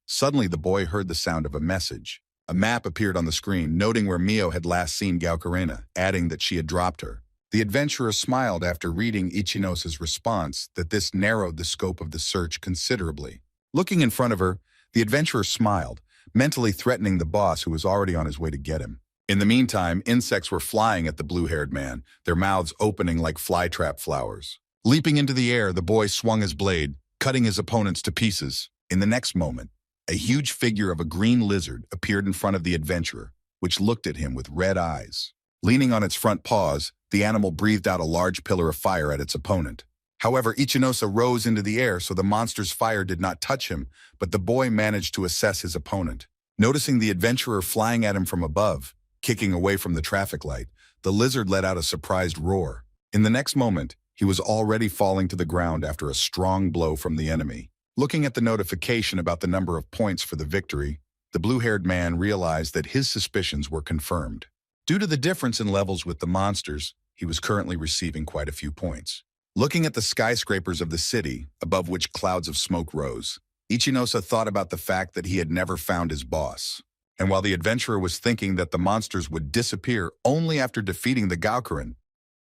Speaker 1: Suddenly, the boy heard the sound of a message. A map appeared on the screen, noting where Mio had last seen Gao Karena, adding that she had dropped her. The adventurer smiled after reading Ichinosa's response that this narrowed the scope of the search considerably. Looking in front of her, the adventurer smiled, mentally threatening the boss who was already on his way to get him. In the meantime, insects were flying at the blue-haired man, their mouths opening like flytrap flowers. Leaping into the air, the boy swung his blade, cutting his opponents to pieces. In the next moment, a huge figure of a green lizard appeared in front of the adventurer, which looked at him with red eyes. Leaning on its front paws, the animal breathed out a large pillar of fire at its opponent. However, Ichinosa rose into the air so the monster's fire did not touch him, but the boy managed to assess his opponent. Noticing the adventurer flying at him from above, kicking away from the traffic light, the lizard let out a surprised roar. In the next moment, he was already falling to the ground after a strong blow from the enemy. Looking at the notification about the number of points for the victory, the blue-haired man realized that his suspicions were confirmed. Due to the difference in levels with the monsters, he was currently receiving quite a few points. Looking at the skyscrapers of the city, above which clouds of smoke rose, Ichinosa thought about the fact that he had never found his boss. And while the adventurer was thinking that the monsters would disappear only after defeating the Gaokarin,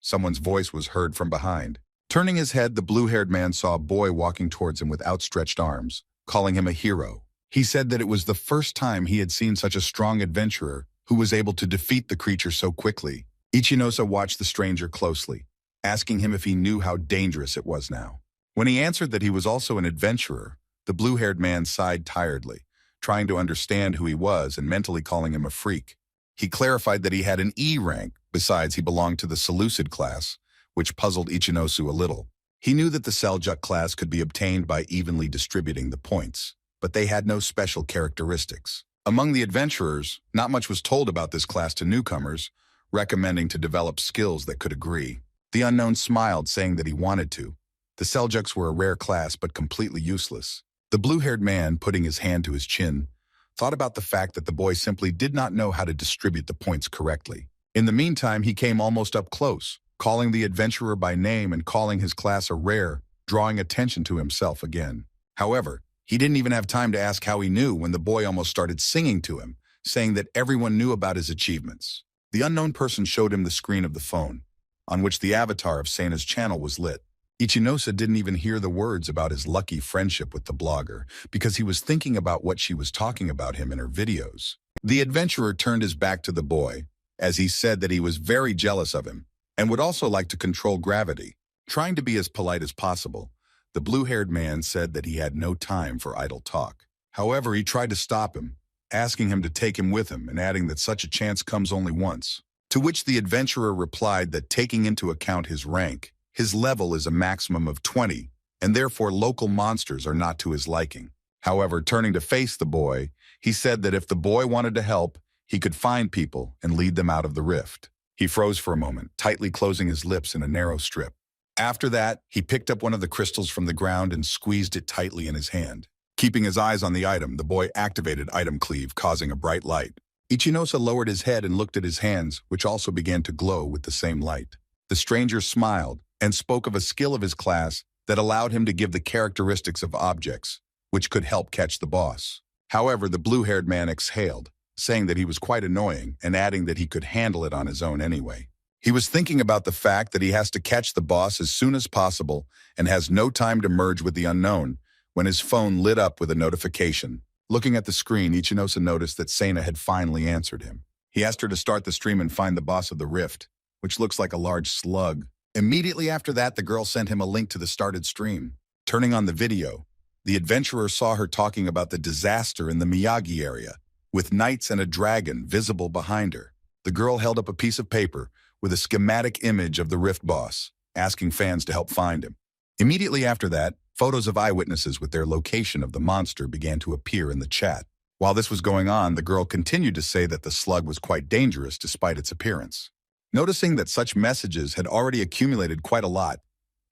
Speaker 1: someone's voice was heard from behind. Turning his head, the blue-haired man saw a boy walking towards him with outstretched arms, calling him a hero. He said that it was the first time he had seen such a strong adventurer who was able to defeat the creature so quickly. Ichinosa watched the stranger closely, asking him if he knew how dangerous it was now. When he answered that he was also an adventurer, the blue-haired man sighed tiredly, trying to understand who he was and mentally calling him a freak. He clarified that he had an E rank, besides he belonged to the Seleucid class, which puzzled Ichinosu a little. He knew that the Seljuk class could be obtained by evenly distributing the points, but they had no special characteristics. Among the adventurers, not much was told about this class to newcomers, recommending to develop skills that could agree. The unknown smiled, saying that he wanted to. The Seljuks were a rare class, but completely useless. The blue-haired man, putting his hand to his chin, thought about the fact that the boy simply did not know how to distribute the points correctly. In the meantime, he came almost up close, calling the adventurer by name and calling his class a rare, drawing attention to himself again. However, he didn't even have time to ask how he knew when the boy almost started singing to him, saying that everyone knew about his achievements. The unknown person showed him the screen of the phone, on which the avatar of Sena's channel was lit. Ichinosa didn't even hear the words about his lucky friendship with the blogger, because he was thinking about what she was talking about him in her videos. The adventurer turned his back to the boy, as he said that he was very jealous of him, and would also like to control gravity. Trying to be as polite as possible, the blue-haired man said that he had no time for idle talk. However, he tried to stop him, asking him to take him with him and adding that such a chance comes only once. To which the adventurer replied that taking into account his rank, His level is a maximum of 20, and therefore local monsters are not to his liking. However, turning to face the boy, he said that if the boy wanted to help, he could find people and lead them out of the rift. He froze for a moment, tightly closing his lips in a narrow strip. After that, he picked up one of the crystals from the ground and squeezed it tightly in his hand. Keeping his eyes on the item, the boy activated Item Cleave, causing a bright light. Ichinosa lowered his head and looked at his hands, which also began to glow with the same light. The stranger smiled and spoke of a skill of his class that allowed him to give the characteristics of objects, which could help catch the boss. However, the blue-haired man exhaled, saying that he was quite annoying and adding that he could handle it on his own anyway. He was thinking about the fact that he has to catch the boss as soon as possible and has no time to merge with the unknown when his phone lit up with a notification. Looking at the screen, Ichinosa noticed that Sana had finally answered him. He asked her to start the stream and find the boss of the rift, which looks like a large slug. Immediately after that, the girl sent him a link to the started stream. Turning on the video, the adventurer saw her talking about the disaster in the Miyagi area, with knights and a dragon visible behind her. The girl held up a piece of paper with a schematic image of the rift boss, asking fans to help find him. Immediately after that, photos of eyewitnesses with their location of the monster began to appear in the chat. While this was going on, the girl continued to say that the slug was quite dangerous despite its appearance. Noticing that such messages had already accumulated quite a lot,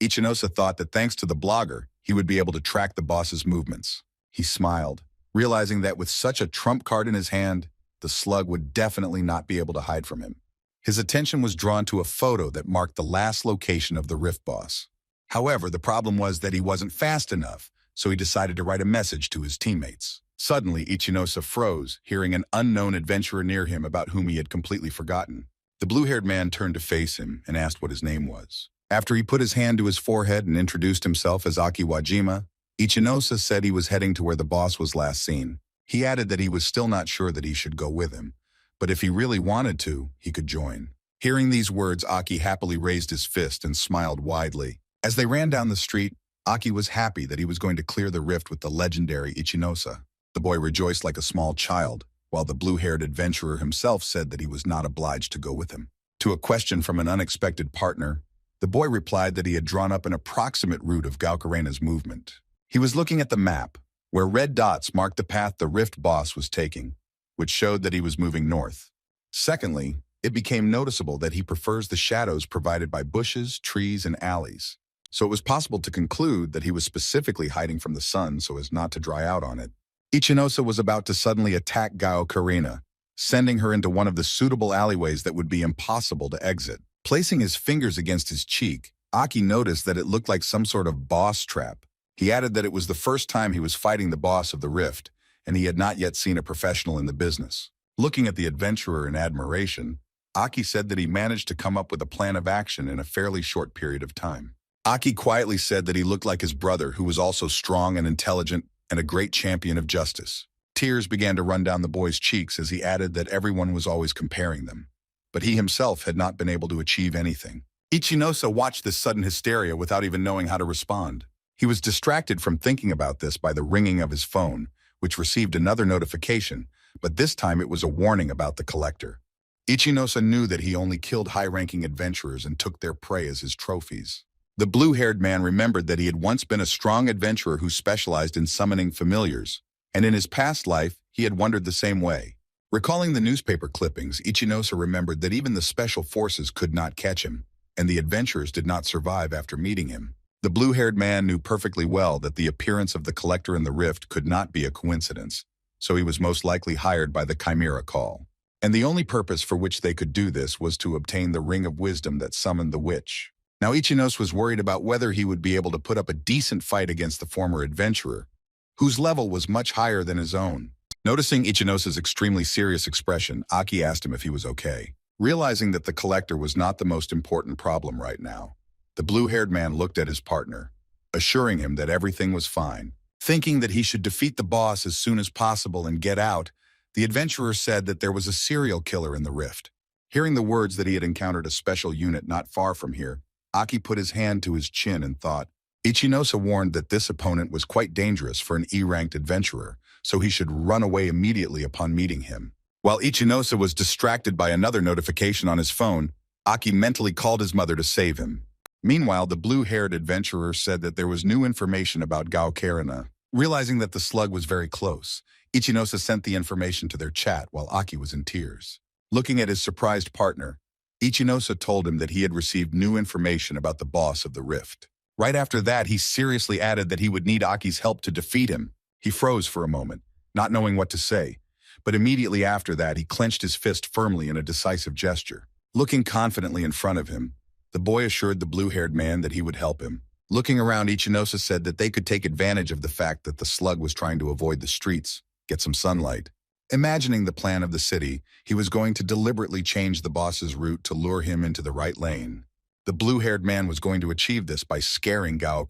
Speaker 1: Ichinosa thought that thanks to the blogger, he would be able to track the boss's movements. He smiled, realizing that with such a trump card in his hand, the slug would definitely not be able to hide from him. His attention was drawn to a photo that marked the last location of the rift boss. However, the problem was that he wasn't fast enough, so he decided to write a message to his teammates. Suddenly, Ichinosa froze, hearing an unknown adventurer near him about whom he had completely forgotten. The blue-haired man turned to face him and asked what his name was. After he put his hand to his forehead and introduced himself as Aki Wajima, Ichinosa said he was heading to where the boss was last seen. He added that he was still not sure that he should go with him, but if he really wanted to, he could join. Hearing these words, Aki happily raised his fist and smiled widely. As they ran down the street, Aki was happy that he was going to clear the rift with the legendary Ichinosa. The boy rejoiced like a small child, while the blue-haired adventurer himself said that he was not obliged to go with him. To a question from an unexpected partner, the boy replied that he had drawn up an approximate route of Gaukarena's movement. He was looking at the map, where red dots marked the path the rift boss was taking, which showed that he was moving north. Secondly, it became noticeable that he prefers the shadows provided by bushes, trees, and alleys. So it was possible to conclude that he was specifically hiding from the sun so as not to dry out on it. Ichinosa was about to suddenly attack Gaukarena, sending her into one of the suitable alleyways that would be impossible to exit. Placing his fingers against his cheek, Aki noticed that it looked like some sort of boss trap. He added that it was the first time he was fighting the boss of the rift, and he had not yet seen a professional in the business. Looking at the adventurer in admiration, Aki said that he managed to come up with a plan of action in a fairly short period of time. Aki quietly said that he looked like his brother, who was also strong and intelligent and a great champion of justice. Tears began to run down the boy's cheeks as he added that everyone was always comparing them, but he himself had not been able to achieve anything. Ichinosa watched this sudden hysteria without even knowing how to respond. He was distracted from thinking about this by the ringing of his phone, which received another notification, but this time it was a warning about the collector. Ichinosa knew that he only killed high-ranking adventurers and took their prey as his trophies. The blue-haired man remembered that he had once been a strong adventurer who specialized in summoning familiars, and in his past life, he had wondered the same way. Recalling the newspaper clippings, Ichinosa remembered that even the special forces could not catch him, and the adventurers did not survive after meeting him. The blue-haired man knew perfectly well that the appearance of the collector in the rift could not be a coincidence, so he was most likely hired by the Chimera Call. And the only purpose for which they could do this was to obtain the Ring of Wisdom that summoned the witch. Now Ichinosa was worried about whether he would be able to put up a decent fight against the former adventurer, whose level was much higher than his own. Noticing Ichinosa's extremely serious expression, Aki asked him if he was okay. Realizing that the collector was not the most important problem right now, the blue-haired man looked at his partner, assuring him that everything was fine. Thinking that he should defeat the boss as soon as possible and get out, the adventurer said that there was a serial killer in the rift. Hearing the words that he had encountered a special unit not far from here, Aki put his hand to his chin and thought. Ichinosa warned that this opponent was quite dangerous for an E-ranked adventurer, so he should run away immediately upon meeting him. While Ichinosa was distracted by another notification on his phone, Aki mentally called his mother to save him. Meanwhile, the blue-haired adventurer said that there was new information about Gao. Realizing that the slug was very close, Ichinosa sent the information to their chat while Aki was in tears. Looking at his surprised partner, Ichinosa told him that he had received new information about the boss of the rift. Right after that, he seriously added that he would need Aki's help to defeat him. He froze for a moment, not knowing what to say, but immediately after that, he clenched his fist firmly in a decisive gesture. Looking confidently in front of him, the boy assured the blue-haired man that he would help him. Looking around, Ichinosa said that they could take advantage of the fact that the slug was trying to avoid the streets, get some sunlight. Imagining the plan of the city, he was going to deliberately change the boss's route to lure him into the right lane. The blue-haired man was going to achieve this by scaring Gao,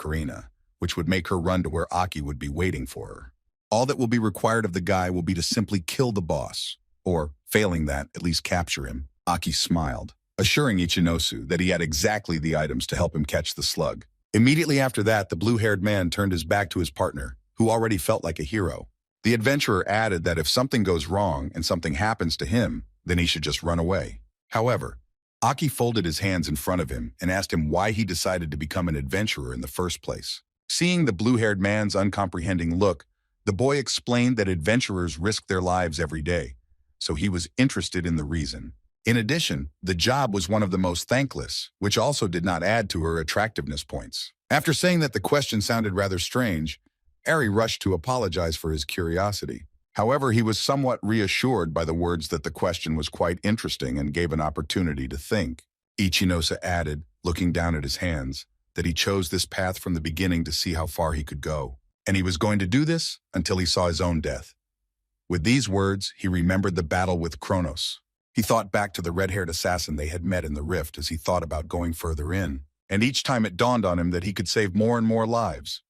Speaker 1: which would make her run to where Aki would be waiting for her. All that will be required of the guy will be to simply kill the boss, or, failing that, at least capture him. Aki smiled, assuring Ichinosu that he had exactly the items to help him catch the slug. Immediately after that, the blue-haired man turned his back to his partner, who already felt like a hero. The adventurer added that if something goes wrong and something happens to him, then he should just run away. However, Aki folded his hands in front of him and asked him why he decided to become an adventurer in the first place. Seeing the blue-haired man's uncomprehending look, the boy explained that adventurers risk their lives every day, so he was interested in the reason. In addition, the job was one of the most thankless, which also did not add to her attractiveness points. After saying that the question sounded rather strange, Ari rushed to apologize for his curiosity. However, he was somewhat reassured by the words that the question was quite interesting and gave an opportunity to think. Ichinosa added, looking down at his hands, that he chose this path from the beginning to see how far he could go, and he was going to do this until he saw his own death. With these words, he remembered the battle with Kronos. He thought back to the red-haired assassin they had met in the rift as he thought about going further in, and each time it dawned on him that he could save more and more lives.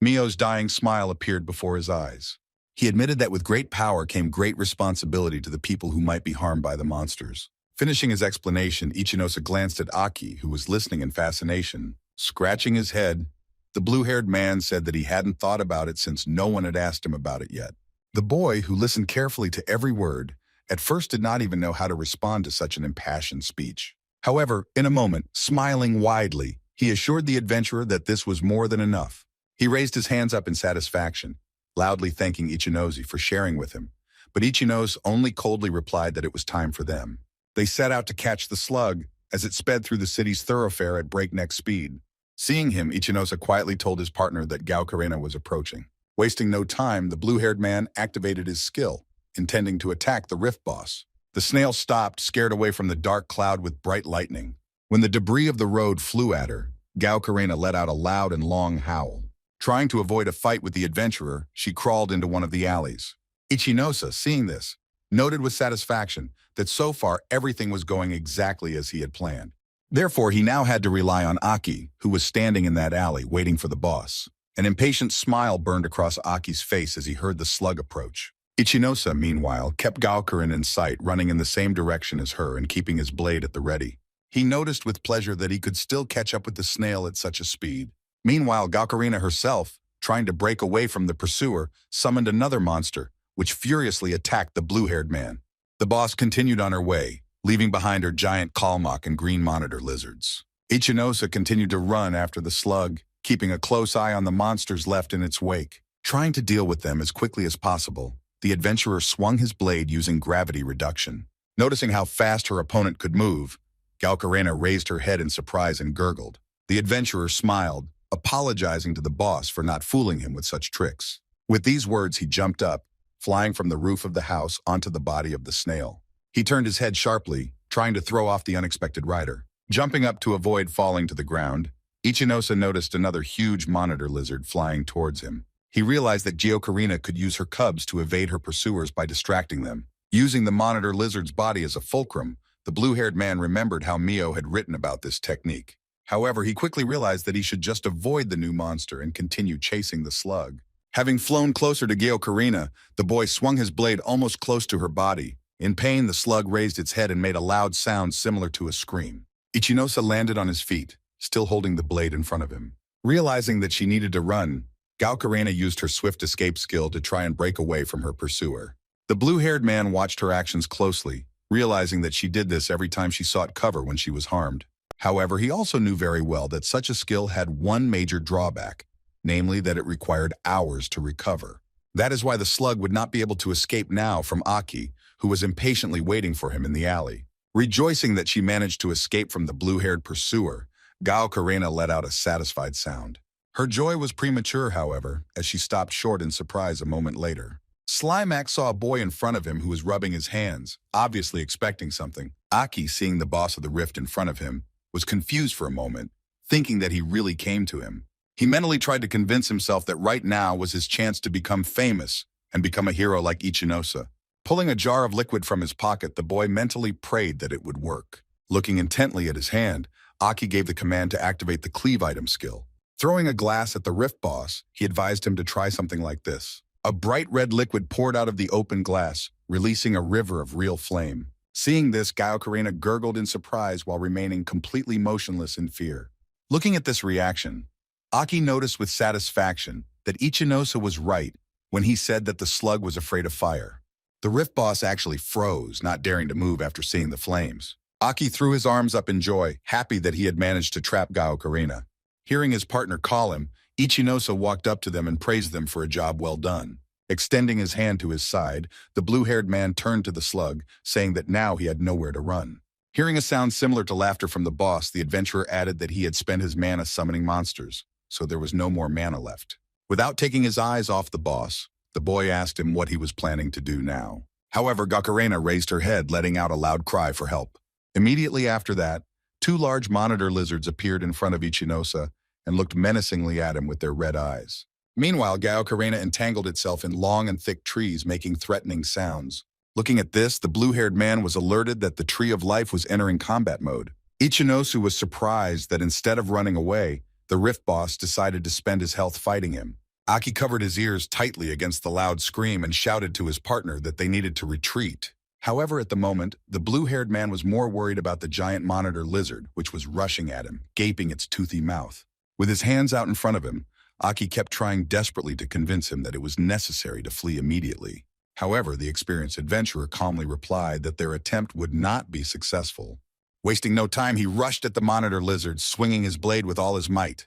Speaker 1: Mio's dying smile appeared before his eyes. He admitted that with great power came great responsibility to the people who might be harmed by the monsters. Finishing his explanation, Ichinosa glanced at Aki, who was listening in fascination. Scratching his head, the blue-haired man said that he hadn't thought about it since no one had asked him about it yet. The boy, who listened carefully to every word, at first did not even know how to respond to such an impassioned speech. However, in a moment, smiling widely, he assured the adventurer that this was more than enough. He raised his hands up in satisfaction, loudly thanking Ichinosa for sharing with him, but Ichinosa only coldly replied that it was time for them. They set out to catch the slug as it sped through the city's thoroughfare at breakneck speed. Seeing him, Ichinosa quietly told his partner that Gao was approaching. Wasting no time, the blue-haired man activated his skill, intending to attack the rift boss. The snail stopped, scared away from the dark cloud with bright lightning. When the debris of the road flew at her, Gao let out a loud and long howl. Trying to avoid a fight with the adventurer, she crawled into one of the alleys. Ichinosa, seeing this, noted with satisfaction that so far everything was going exactly as he had planned. Therefore, he now had to rely on Aki, who was standing in that alley waiting for the boss. An impatient smile burned across Aki's face as he heard the slug approach. Ichinosa, meanwhile, kept Gao in sight, running in the same direction as her and keeping his blade at the ready. He noticed with pleasure that he could still catch up with the snail at such a speed. Meanwhile, Gao herself, trying to break away from the pursuer, summoned another monster, which furiously attacked the blue-haired man. The boss continued on her way, leaving behind her giant Kalmok and green monitor lizards. Ichinosa continued to run after the slug, keeping a close eye on the monsters left in its wake. Trying to deal with them as quickly as possible, the adventurer swung his blade using gravity reduction. Noticing how fast her opponent could move, Gao raised her head in surprise and gurgled. The adventurer smiled, apologizing to the boss for not fooling him with such tricks. With these words, he jumped up, flying from the roof of the house onto the body of the snail. He turned his head sharply, trying to throw off the unexpected rider. Jumping up to avoid falling to the ground, Ichinosa noticed another huge monitor lizard flying towards him. He realized that Geo could use her cubs to evade her pursuers by distracting them. Using the monitor lizard's body as a fulcrum, the blue-haired man remembered how Mio had written about this technique. However, he quickly realized that he should just avoid the new monster and continue chasing the slug. Having flown closer to Geo the boy swung his blade almost close to her body. In pain, the slug raised its head and made a loud sound similar to a scream. Ichinosa landed on his feet, still holding the blade in front of him. Realizing that she needed to run, Gao used her swift escape skill to try and break away from her pursuer. The blue-haired man watched her actions closely, realizing that she did this every time she sought cover when she was harmed. However, he also knew very well that such a skill had one major drawback, namely that it required hours to recover. That is why the slug would not be able to escape now from Aki, who was impatiently waiting for him in the alley. Rejoicing that she managed to escape from the blue-haired pursuer, Gao Karena let out a satisfied sound. Her joy was premature, however, as she stopped short in surprise a moment later. Slimax saw a boy in front of him who was rubbing his hands, obviously expecting something. Aki, seeing the boss of the rift in front of him, was confused for a moment, thinking that he really came to him. He mentally tried to convince himself that right now was his chance to become famous and become a hero like Iosa. Pulling a jar of liquid from his pocket, the boy mentally prayed that it would work. Looking intently at his hand, Aki gave the command to activate the cleave item skill. Throwing a glass at the rift boss, he advised him to try something like this. A bright red liquid poured out of the open glass, releasing a river of real flame. Seeing this, Gao Karena gurgled in surprise while remaining completely motionless in fear. Looking at this reaction, Aki noticed with satisfaction that Iosa was right when he said that the slug was afraid of fire. The rift boss actually froze, not daring to move after seeing the flames. Aki threw his arms up in joy, happy that he had managed to trap Gao Karena. Hearing his partner call him, Iosa walked up to them and praised them for a job well done. Extending his hand to his side, the blue-haired man turned to the slug, saying that now he had nowhere to run. Hearing a sound similar to laughter from the boss, the adventurer added that he had spent his mana summoning monsters, so there was no more mana left. Without taking his eyes off the boss, the boy asked him what he was planning to do now. However, Gakarena raised her head, letting out a loud cry for help. Immediately after that, two large monitor lizards appeared in front of Iosa and looked menacingly at him with their red eyes. Meanwhile, Gao Karena entangled itself in long and thick trees, making threatening sounds. Looking at this, the blue-haired man was alerted that the Tree of Life was entering combat mode. Iosa was surprised that instead of running away, the rift boss decided to spend his health fighting him. Aki covered his ears tightly against the loud scream and shouted to his partner that they needed to retreat. However, at the moment, the blue-haired man was more worried about the giant monitor lizard, which was rushing at him, gaping its toothy mouth. With his hands out in front of him, Aki kept trying desperately to convince him that it was necessary to flee immediately. However, the experienced adventurer calmly replied that their attempt would not be successful. Wasting no time, he rushed at the monitor lizard, swinging his blade with all his might.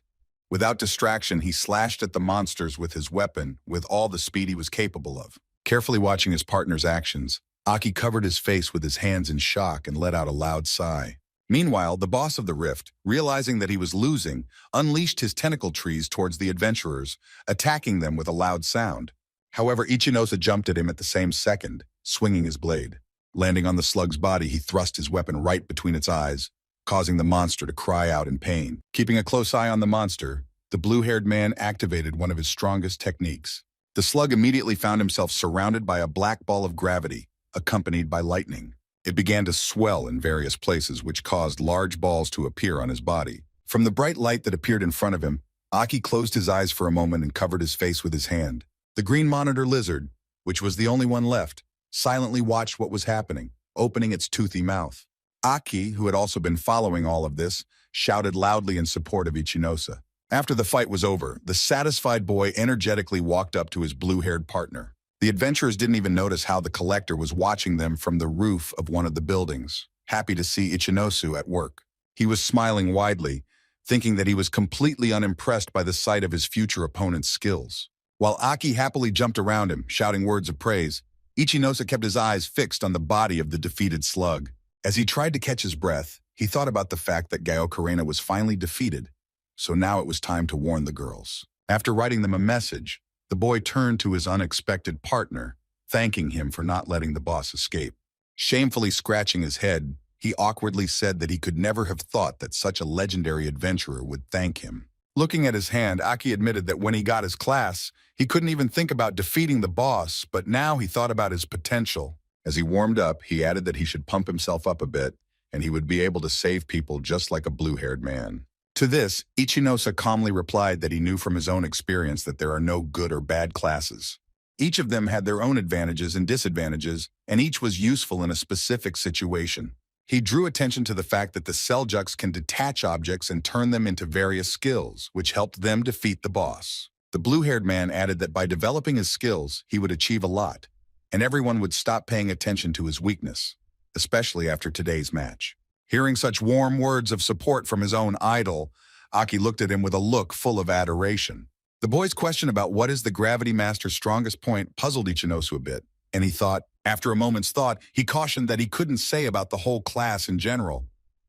Speaker 1: Without distraction, he slashed at the monsters with his weapon with all the speed he was capable of. Carefully watching his partner's actions, Aki covered his face with his hands in shock and let out a loud sigh. Meanwhile, the boss of the rift, realizing that he was losing, unleashed his tentacle trees towards the adventurers, attacking them with a loud sound. However, Iosa jumped at him at the same second, swinging his blade. Landing on the slug's body, he thrust his weapon right between its eyes, causing the monster to cry out in pain. Keeping a close eye on the monster, the blue-haired man activated one of his strongest techniques. The slug immediately found himself surrounded by a black ball of gravity, accompanied by lightning. It began to swell in various places, which caused large balls to appear on his body. From the bright light that appeared in front of him, Aki closed his eyes for a moment and covered his face with his hand. The green monitor lizard, which was the only one left, silently watched what was happening, opening its toothy mouth. Aki, who had also been following all of this, shouted loudly in support of Iosa. After the fight was over, the satisfied boy energetically walked up to his blue-haired partner. The adventurers didn't even notice how the collector was watching them from the roof of one of the buildings, happy to see Iosa at work. He was smiling widely, thinking that he was completely unimpressed by the sight of his future opponent's skills. While Aki happily jumped around him, shouting words of praise, Iosa kept his eyes fixed on the body of the defeated slug. As he tried to catch his breath, he thought about the fact that Gao Karena was finally defeated, so now it was time to warn the girls. After writing them a message, the boy turned to his unexpected partner, thanking him for not letting the boss escape. Shamefully scratching his head, he awkwardly said that he could never have thought that such a legendary adventurer would thank him. Looking at his hand, Aki admitted that when he got his class, he couldn't even think about defeating the boss, but now he thought about his potential. As he warmed up, he added that he should pump himself up a bit, and he would be able to save people just like a blue-haired man. To this, Iosa calmly replied that he knew from his own experience that there are no good or bad classes. Each of them had their own advantages and disadvantages, and each was useful in a specific situation. He drew attention to the fact that the Seljuks can detach objects and turn them into various skills, which helped them defeat the boss. The blue-haired man added that by developing his skills, he would achieve a lot, and everyone would stop paying attention to his weakness, especially after today's match. Hearing such warm words of support from his own idol, Aki looked at him with a look full of adoration. The boy's question about what is the Gravity Master's strongest point puzzled Ichinosu a bit, and he thought, after a moment's thought, he cautioned that he couldn't say about the whole class in general,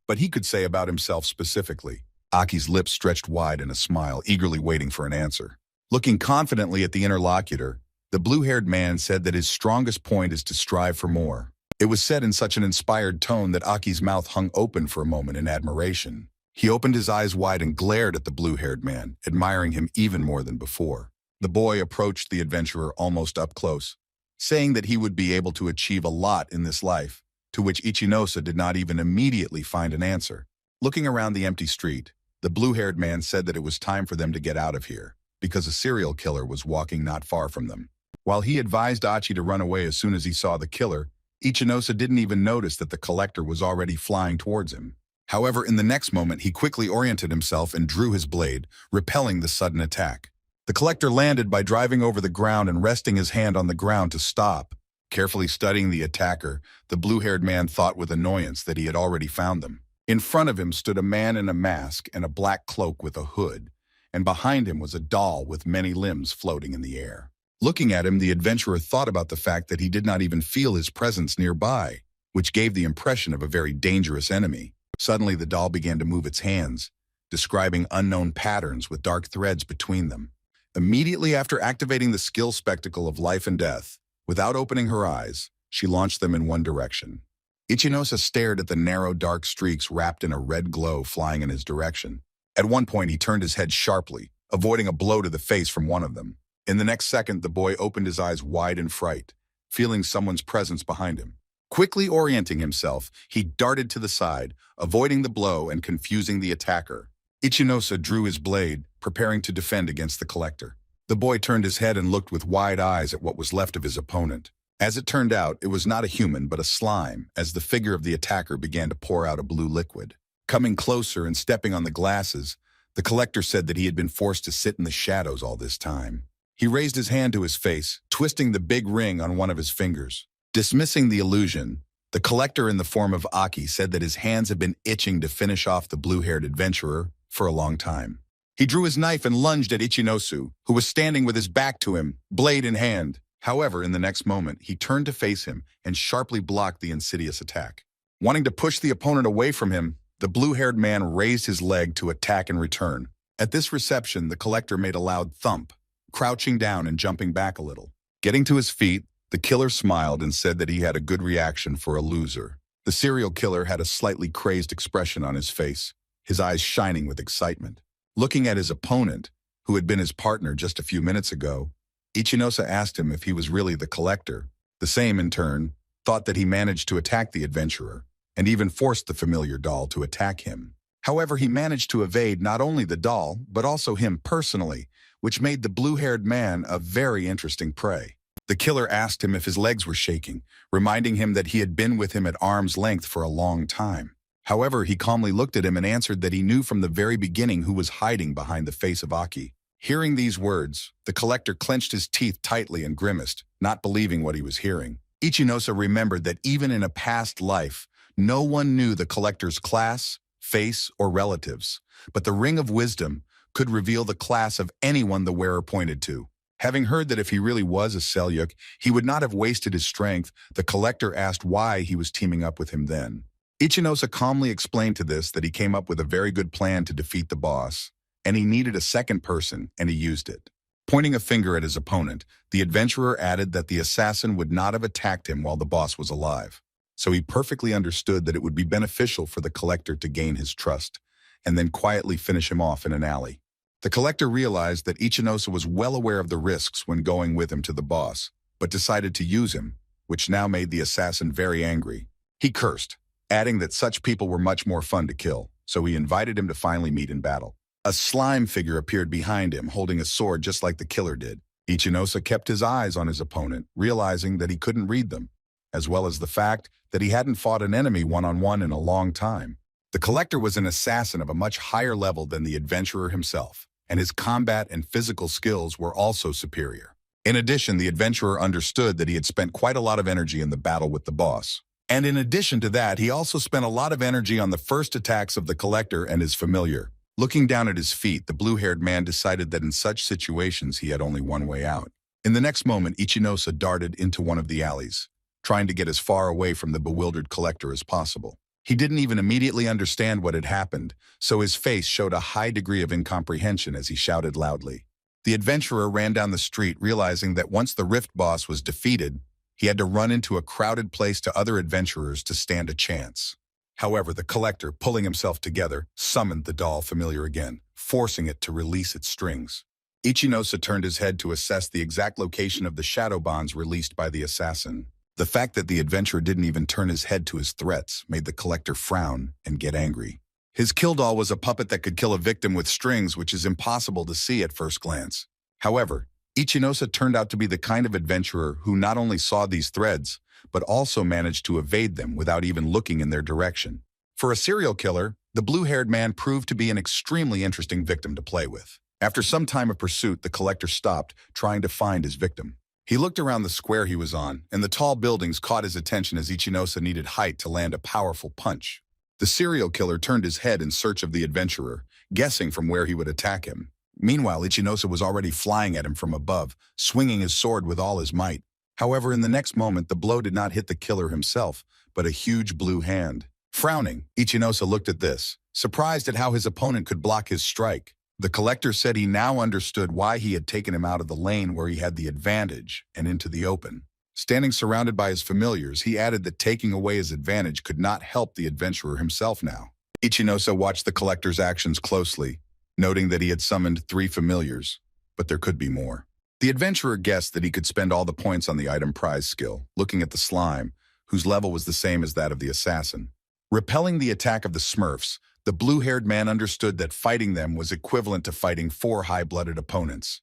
Speaker 1: but he could say about himself specifically. Aki's lips stretched wide in a smile, eagerly waiting for an answer. Looking confidently at the interlocutor, the blue-haired man said that his strongest point is to strive for more. It was said in such an inspired tone that Aki's mouth hung open for a moment in admiration. He opened his eyes wide and glared at the blue-haired man, admiring him even more than before. The boy approached the adventurer almost up close, saying that he would be able to achieve a lot in this life, to which Ichinosa did not even immediately find an answer. Looking around the empty street, the blue-haired man said that it was time for them to get out of here, because a serial killer was walking not far from them. While he advised Achi to run away as soon as he saw the killer, Ichinosa didn't even notice that the collector was already flying towards him. However, in the next moment, he quickly oriented himself and drew his blade, repelling the sudden attack. The collector landed by driving over the ground and resting his hand on the ground to stop. Carefully studying the attacker, the blue-haired man thought with annoyance that he had already found them. In front of him stood a man in a mask and a black cloak with a hood, and behind him was a doll with many limbs floating in the air. Looking at him, the adventurer thought about the fact that he did not even feel his presence nearby, which gave the impression of a very dangerous enemy. Suddenly, the doll began to move its hands, describing unknown patterns with dark threads between them. Immediately after activating the skill spectacle of life and death, without opening her eyes, she launched them in one direction. Ichinosa stared at the narrow dark streaks wrapped in a red glow flying in his direction. At one point, he turned his head sharply, avoiding a blow to the face from one of them. In the next second, the boy opened his eyes wide in fright, feeling someone's presence behind him. Quickly orienting himself, he darted to the side, avoiding the blow and confusing the attacker. Ichinosa drew his blade, preparing to defend against the collector. The boy turned his head and looked with wide eyes at what was left of his opponent. As it turned out, it was not a human but a slime, as the figure of the attacker began to pour out a blue liquid. Coming closer and stepping on the glasses, the collector said that he had been forced to sit in the shadows all this time. He raised his hand to his face, twisting the big ring on one of his fingers. Dismissing the illusion, the collector in the form of Aki said that his hands had been itching to finish off the blue-haired adventurer for a long time. He drew his knife and lunged at Ichinosu, who was standing with his back to him, blade in hand. However, in the next moment, he turned to face him and sharply blocked the insidious attack. Wanting to push the opponent away from him, the blue-haired man raised his leg to attack in return. At this reception, the collector made a loud thump, crouching down and jumping back a little. Getting to his feet, the killer smiled and said that he had a good reaction for a loser. The serial killer had a slightly crazed expression on his face, his eyes shining with excitement. Looking at his opponent, who had been his partner just a few minutes ago, Ichinosa asked him if he was really the collector. The same, in turn, thought that he managed to attack the adventurer, and even forced the familiar doll to attack him. However, he managed to evade not only the doll, but also him personally, which made the blue-haired man a very interesting prey. The killer asked him if his legs were shaking, reminding him that he had been with him at arm's length for a long time. However, he calmly looked at him and answered that he knew from the very beginning who was hiding behind the face of Aki. Hearing these words, the collector clenched his teeth tightly and grimaced, not believing what he was hearing. Ichinosa remembered that even in a past life, no one knew the collector's class, face, or relatives, but the Ring of Wisdom could reveal the class of anyone the wearer pointed to. Having heard that if he really was a Selyuk, he would not have wasted his strength, the collector asked why he was teaming up with him then. Ichinosa calmly explained to this that he came up with a very good plan to defeat the boss, and he needed a second person, and he used it. Pointing a finger at his opponent, the adventurer added that the assassin would not have attacked him while the boss was alive. So he perfectly understood that it would be beneficial for the collector to gain his trust, and then quietly finish him off in an alley. The collector realized that Ichinosa was well aware of the risks when going with him to the boss, but decided to use him, which now made the assassin very angry. He cursed, adding that such people were much more fun to kill, so he invited him to finally meet in battle. A slime figure appeared behind him, holding a sword just like the killer did. Ichinosa kept his eyes on his opponent, realizing that he couldn't read them, as well as the fact that he hadn't fought an enemy one-on-one in a long time. The collector was an assassin of a much higher level than the adventurer himself, and his combat and physical skills were also superior. In addition, the adventurer understood that he had spent quite a lot of energy in the battle with the boss, And in addition to that, he also spent a lot of energy on the first attacks of the collector and his familiar. Looking down at his feet, the blue-haired man decided that in such situations he had only one way out. In the next moment, Ichinosa darted into one of the alleys, trying to get as far away from the bewildered collector as possible. He didn't even immediately understand what had happened, so his face showed a high degree of incomprehension as he shouted loudly. The adventurer ran down the street, realizing that once the Rift boss was defeated, he had to run into a crowded place to other adventurers to stand a chance. However, the collector, pulling himself together, summoned the doll familiar again, forcing it to release its strings. Ichinosa turned his head to assess the exact location of the shadow bonds released by the assassin. The fact that the adventurer didn't even turn his head to his threats made the collector frown and get angry. His kill doll was a puppet that could kill a victim with strings, which is impossible to see at first glance. However, Ichinosa turned out to be the kind of adventurer who not only saw these threads, but also managed to evade them without even looking in their direction. For a serial killer, the blue-haired man proved to be an extremely interesting victim to play with. After some time of pursuit, the collector stopped, trying to find his victim. He looked around the square he was on, and the tall buildings caught his attention as Ichinosa needed height to land a powerful punch. The serial killer turned his head in search of the adventurer, guessing from where he would attack him. Meanwhile, Ichinosa was already flying at him from above, swinging his sword with all his might. However, in the next moment, the blow did not hit the killer himself, but a huge blue hand. Frowning, Ichinosa looked at this, surprised at how his opponent could block his strike. The collector said he now understood why he had taken him out of the lane where he had the advantage and into the open. Standing surrounded by his familiars, he added that taking away his advantage could not help the adventurer himself now. Ichinosa watched the collector's actions closely, noting that he had summoned 3 familiars, but there could be more. The adventurer guessed that he could spend all the points on the item prize skill, looking at the slime, whose level was the same as that of the assassin. Repelling the attack of the Smurfs, the blue-haired man understood that fighting them was equivalent to fighting 4 high-blooded opponents.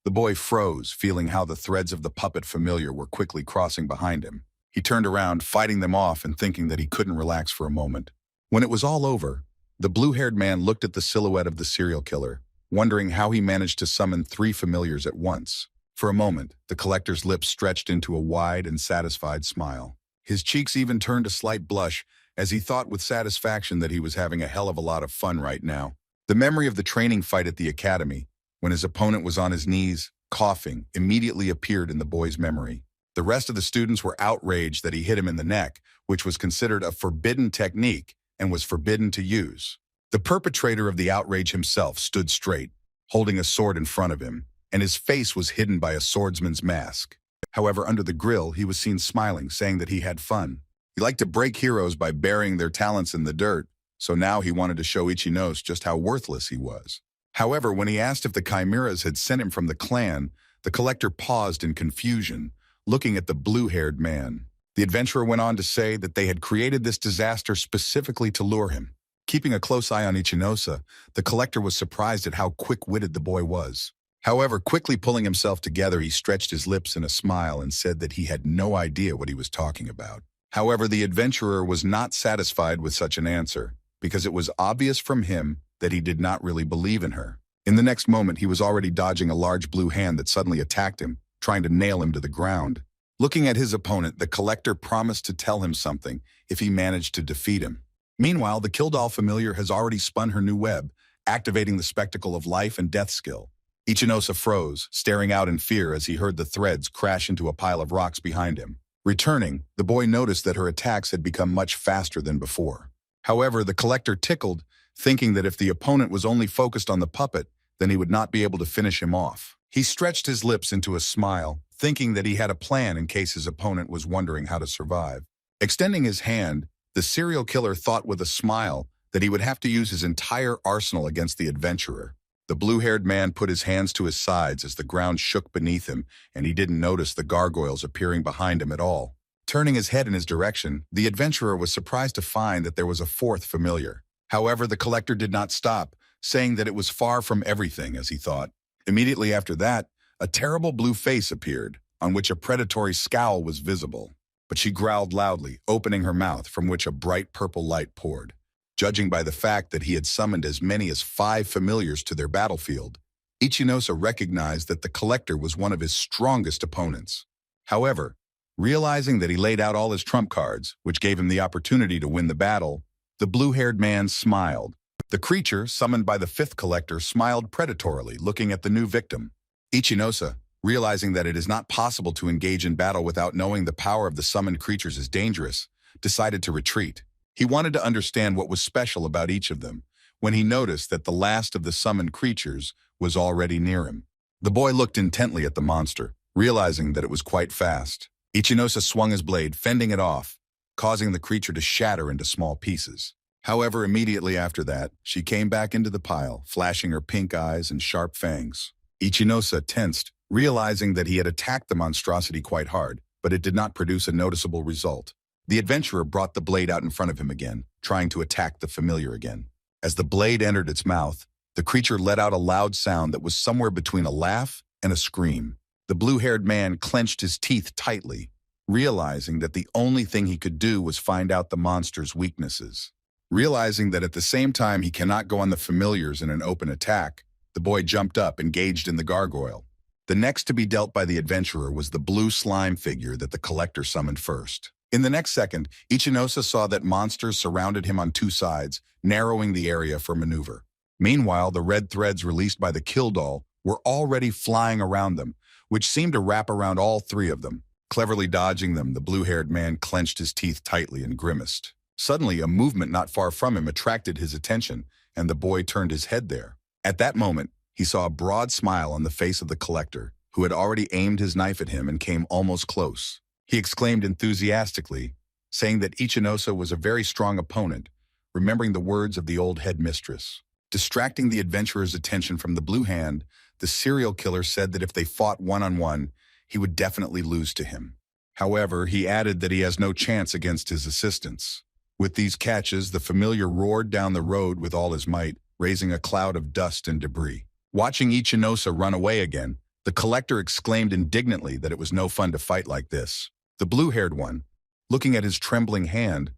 Speaker 1: The boy froze, feeling how the threads of the puppet familiar were quickly crossing behind him. He turned around, fighting them off and thinking that he couldn't relax for a moment. When it was all over, the blue-haired man looked at the silhouette of the serial killer, wondering how he managed to summon 3 familiars at once. For a moment, the collector's lips stretched into a wide and satisfied smile. His cheeks even turned a slight blush as he thought with satisfaction that he was having a hell of a lot of fun right now. The memory of the training fight at the academy, when his opponent was on his knees, coughing, immediately appeared in the boy's memory. The rest of the students were outraged that he hit him in the neck, which was considered a forbidden technique and was forbidden to use. The perpetrator of the outrage himself stood straight, holding a sword in front of him, and his face was hidden by a swordsman's mask. However, under the grill, he was seen smiling, saying that he had fun. He liked to break heroes by burying their talents in the dirt, so now he wanted to show Ichinosa just how worthless he was. However, when he asked if the chimeras had sent him from the clan, the collector paused in confusion, looking at the blue-haired man. The adventurer went on to say that they had created this disaster specifically to lure him. Keeping a close eye on Ichinosa, the collector was surprised at how quick-witted the boy was. However, quickly pulling himself together, he stretched his lips in a smile and said that he had no idea what he was talking about. However, the adventurer was not satisfied with such an answer, because it was obvious from him that he did not really believe in her. In the next moment, he was already dodging a large blue hand that suddenly attacked him, trying to nail him to the ground. Looking at his opponent, the collector promised to tell him something if he managed to defeat him. Meanwhile, the kill doll familiar has already spun her new web, activating the spectacle of life and death skill. Ichinosa froze, staring out in fear as he heard the threads crash into a pile of rocks behind him. Returning, the boy noticed that her attacks had become much faster than before. However, the collector tickled, thinking that if the opponent was only focused on the puppet, then he would not be able to finish him off. He stretched his lips into a smile, thinking that he had a plan in case his opponent was wondering how to survive. Extending his hand, the serial killer thought with a smile that he would have to use his entire arsenal against the adventurer. The blue-haired man put his hands to his sides as the ground shook beneath him, and he didn't notice the gargoyles appearing behind him at all. Turning his head in his direction, the adventurer was surprised to find that there was a 4th familiar. However, the collector did not stop, saying that it was far from everything, as he thought. Immediately after that, a terrible blue face appeared, on which a predatory scowl was visible. But she growled loudly, opening her mouth from which a bright purple light poured. Judging by the fact that he had summoned as many as 5 familiars to their battlefield, Ichinosa recognized that the collector was one of his strongest opponents. However, Realizing that he laid out all his trump cards, which gave him the opportunity to win the battle, the blue-haired man smiled. The creature, summoned by the fifth collector, smiled predatorily, looking at the new victim. Iosa, realizing that it is not possible to engage in battle without knowing the power of the summoned creatures is dangerous, decided to retreat. He wanted to understand what was special about each of them, when he noticed that the last of the summoned creatures was already near him. The boy looked intently at the monster, realizing that it was quite fast. Iosa swung his blade, fending it off, causing the creature to shatter into small pieces. However, immediately after that, she came back into the pile, flashing her pink eyes and sharp fangs. Iosa tensed, realizing that he had attacked the monstrosity quite hard, but it did not produce a noticeable result. The adventurer brought the blade out in front of him again, trying to attack the familiar again. As the blade entered its mouth, the creature let out a loud sound that was somewhere between a laugh and a scream. The blue-haired man clenched his teeth tightly, realizing that the only thing he could do was find out the monster's weaknesses. Realizing that at the same time he cannot go on the familiars in an open attack, the boy jumped up, engaged in the gargoyle. The next to be dealt by the adventurer was the blue slime figure that the collector summoned first. In the next second, Iosa saw that monsters surrounded him on two sides, narrowing the area for maneuver. Meanwhile, the red threads released by the kill doll were already flying around them, which seemed to wrap around all three of them. Cleverly dodging them, the blue-haired man clenched his teeth tightly and grimaced. Suddenly, a movement not far from him attracted his attention, and the boy turned his head there. At that moment, he saw a broad smile on the face of the collector, who had already aimed his knife at him and came almost close. He exclaimed enthusiastically, saying that Iosa was a very strong opponent, remembering the words of the old headmistress. Distracting the adventurer's attention from the blue hand, the serial killer said that if they fought one-on-one, he would definitely lose to him. However, he added that he has no chance against his assistants. With these catches, the familiar roared down the road with all his might, raising a cloud of dust and debris. Watching Iosa run away again, the collector exclaimed indignantly that it was no fun to fight like this. The blue-haired one, looking at his trembling hand,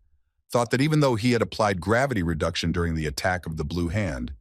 Speaker 1: thought that even though he had applied gravity reduction during the attack of the blue hand,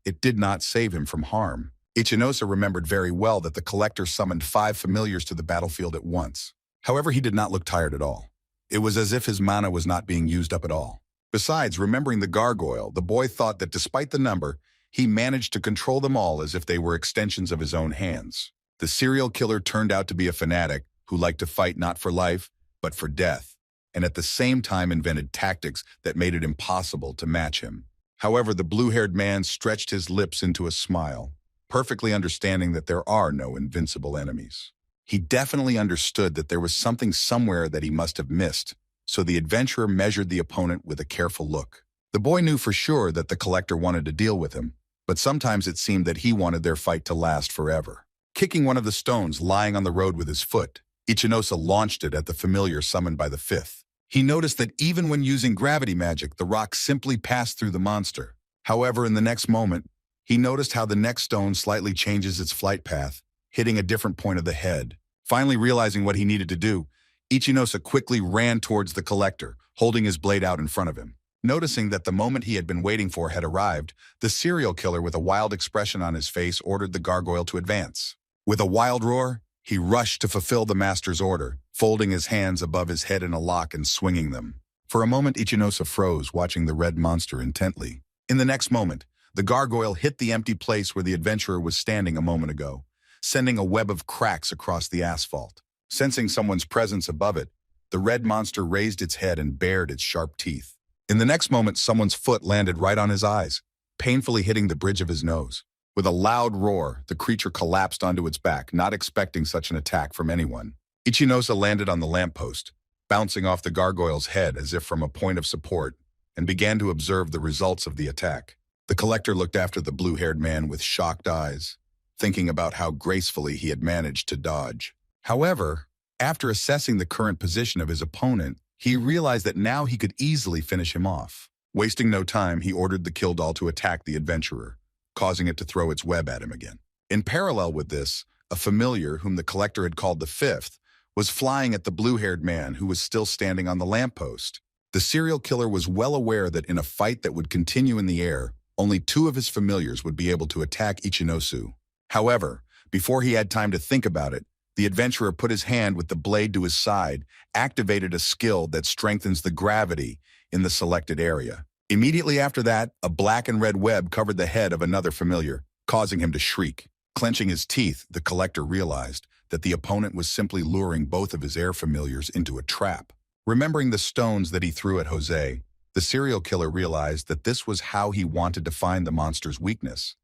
Speaker 1: it did not save him from harm. Iosa remembered very well that the collector summoned 5 familiars to the battlefield at once. However, he did not look tired at all. It was as if his mana was not being used up at all. Besides, remembering the gargoyle, the boy thought that despite the number, he managed to control them all as if they were extensions of his own hands. The serial killer turned out to be a fanatic who liked to fight not for life, but for death, and at the same time invented tactics that made it impossible to match him. However, the blue-haired man stretched his lips into a smile, perfectly understanding that there are no invincible enemies. He definitely understood that there was something somewhere that he must have missed, so the adventurer measured the opponent with a careful look. The boy knew for sure that the collector wanted to deal with him, but sometimes it seemed that he wanted their fight to last forever. Kicking one of the stones lying on the road with his foot, Iosa launched it at the familiar summoned by the fifth. He noticed that even when using gravity magic, the rock simply passed through the monster. However, in the next moment, he noticed how the next stone slightly changes its flight path, hitting a different point of the head. Finally realizing what he needed to do, Iosa quickly ran towards the collector, holding his blade out in front of him. Noticing that the moment he had been waiting for had arrived, the serial killer with a wild expression on his face ordered the gargoyle to advance. With a wild roar, he rushed to fulfill the master's order, folding his hands above his head in a lock and swinging them. For a moment, Iosa froze, watching the red monster intently. In the next moment, the gargoyle hit the empty place where the adventurer was standing a moment ago, sending a web of cracks across the asphalt. Sensing someone's presence above it, the red monster raised its head and bared its sharp teeth. In the next moment, someone's foot landed right on his eyes, painfully hitting the bridge of his nose. With a loud roar, the creature collapsed onto its back, not expecting such an attack from anyone. Iosa landed on the lamppost, bouncing off the gargoyle's head as if from a point of support, and began to observe the results of the attack. The collector looked after the blue-haired man with shocked eyes, thinking about how gracefully he had managed to dodge. However, after assessing the current position of his opponent, he realized that now he could easily finish him off. Wasting no time, he ordered the kill doll to attack the adventurer, causing it to throw its web at him again. In parallel with this, a familiar, whom the collector had called the fifth, was flying at the blue-haired man who was still standing on the lamppost. The serial killer was well aware that in a fight that would continue in the air, only 2 of his familiars would be able to attack Iosa. However, before he had time to think about it, The adventurer put his hand with the blade to his side, activated a skill that strengthens the gravity in the selected area. Immediately after that, a black and red web covered the head of another familiar, causing him to shriek. Clenching his teeth, the collector realized that the opponent was simply luring both of his air familiars into a trap. Remembering the stones that he threw at Jose, the serial killer realized that this was how he wanted to find the monster's weakness,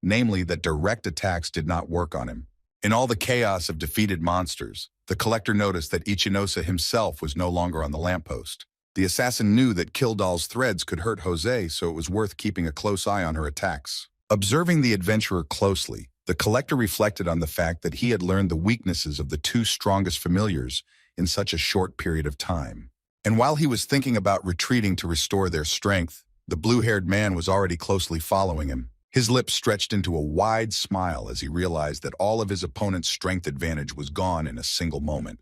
Speaker 1: namely that direct attacks did not work on him. In all the chaos of defeated monsters, the collector noticed that Iosa himself was no longer on the lamppost. The assassin knew that Kildall's threads could hurt Jose, so it was worth keeping a close eye on her attacks. Observing the adventurer closely, the collector reflected on the fact that he had learned the weaknesses of the two strongest familiars in such a short period of time. And while he was thinking about retreating to restore their strength, the blue-haired man was already closely following him. His lips stretched into a wide smile as he realized that all of his opponent's strength advantage was gone in a single moment.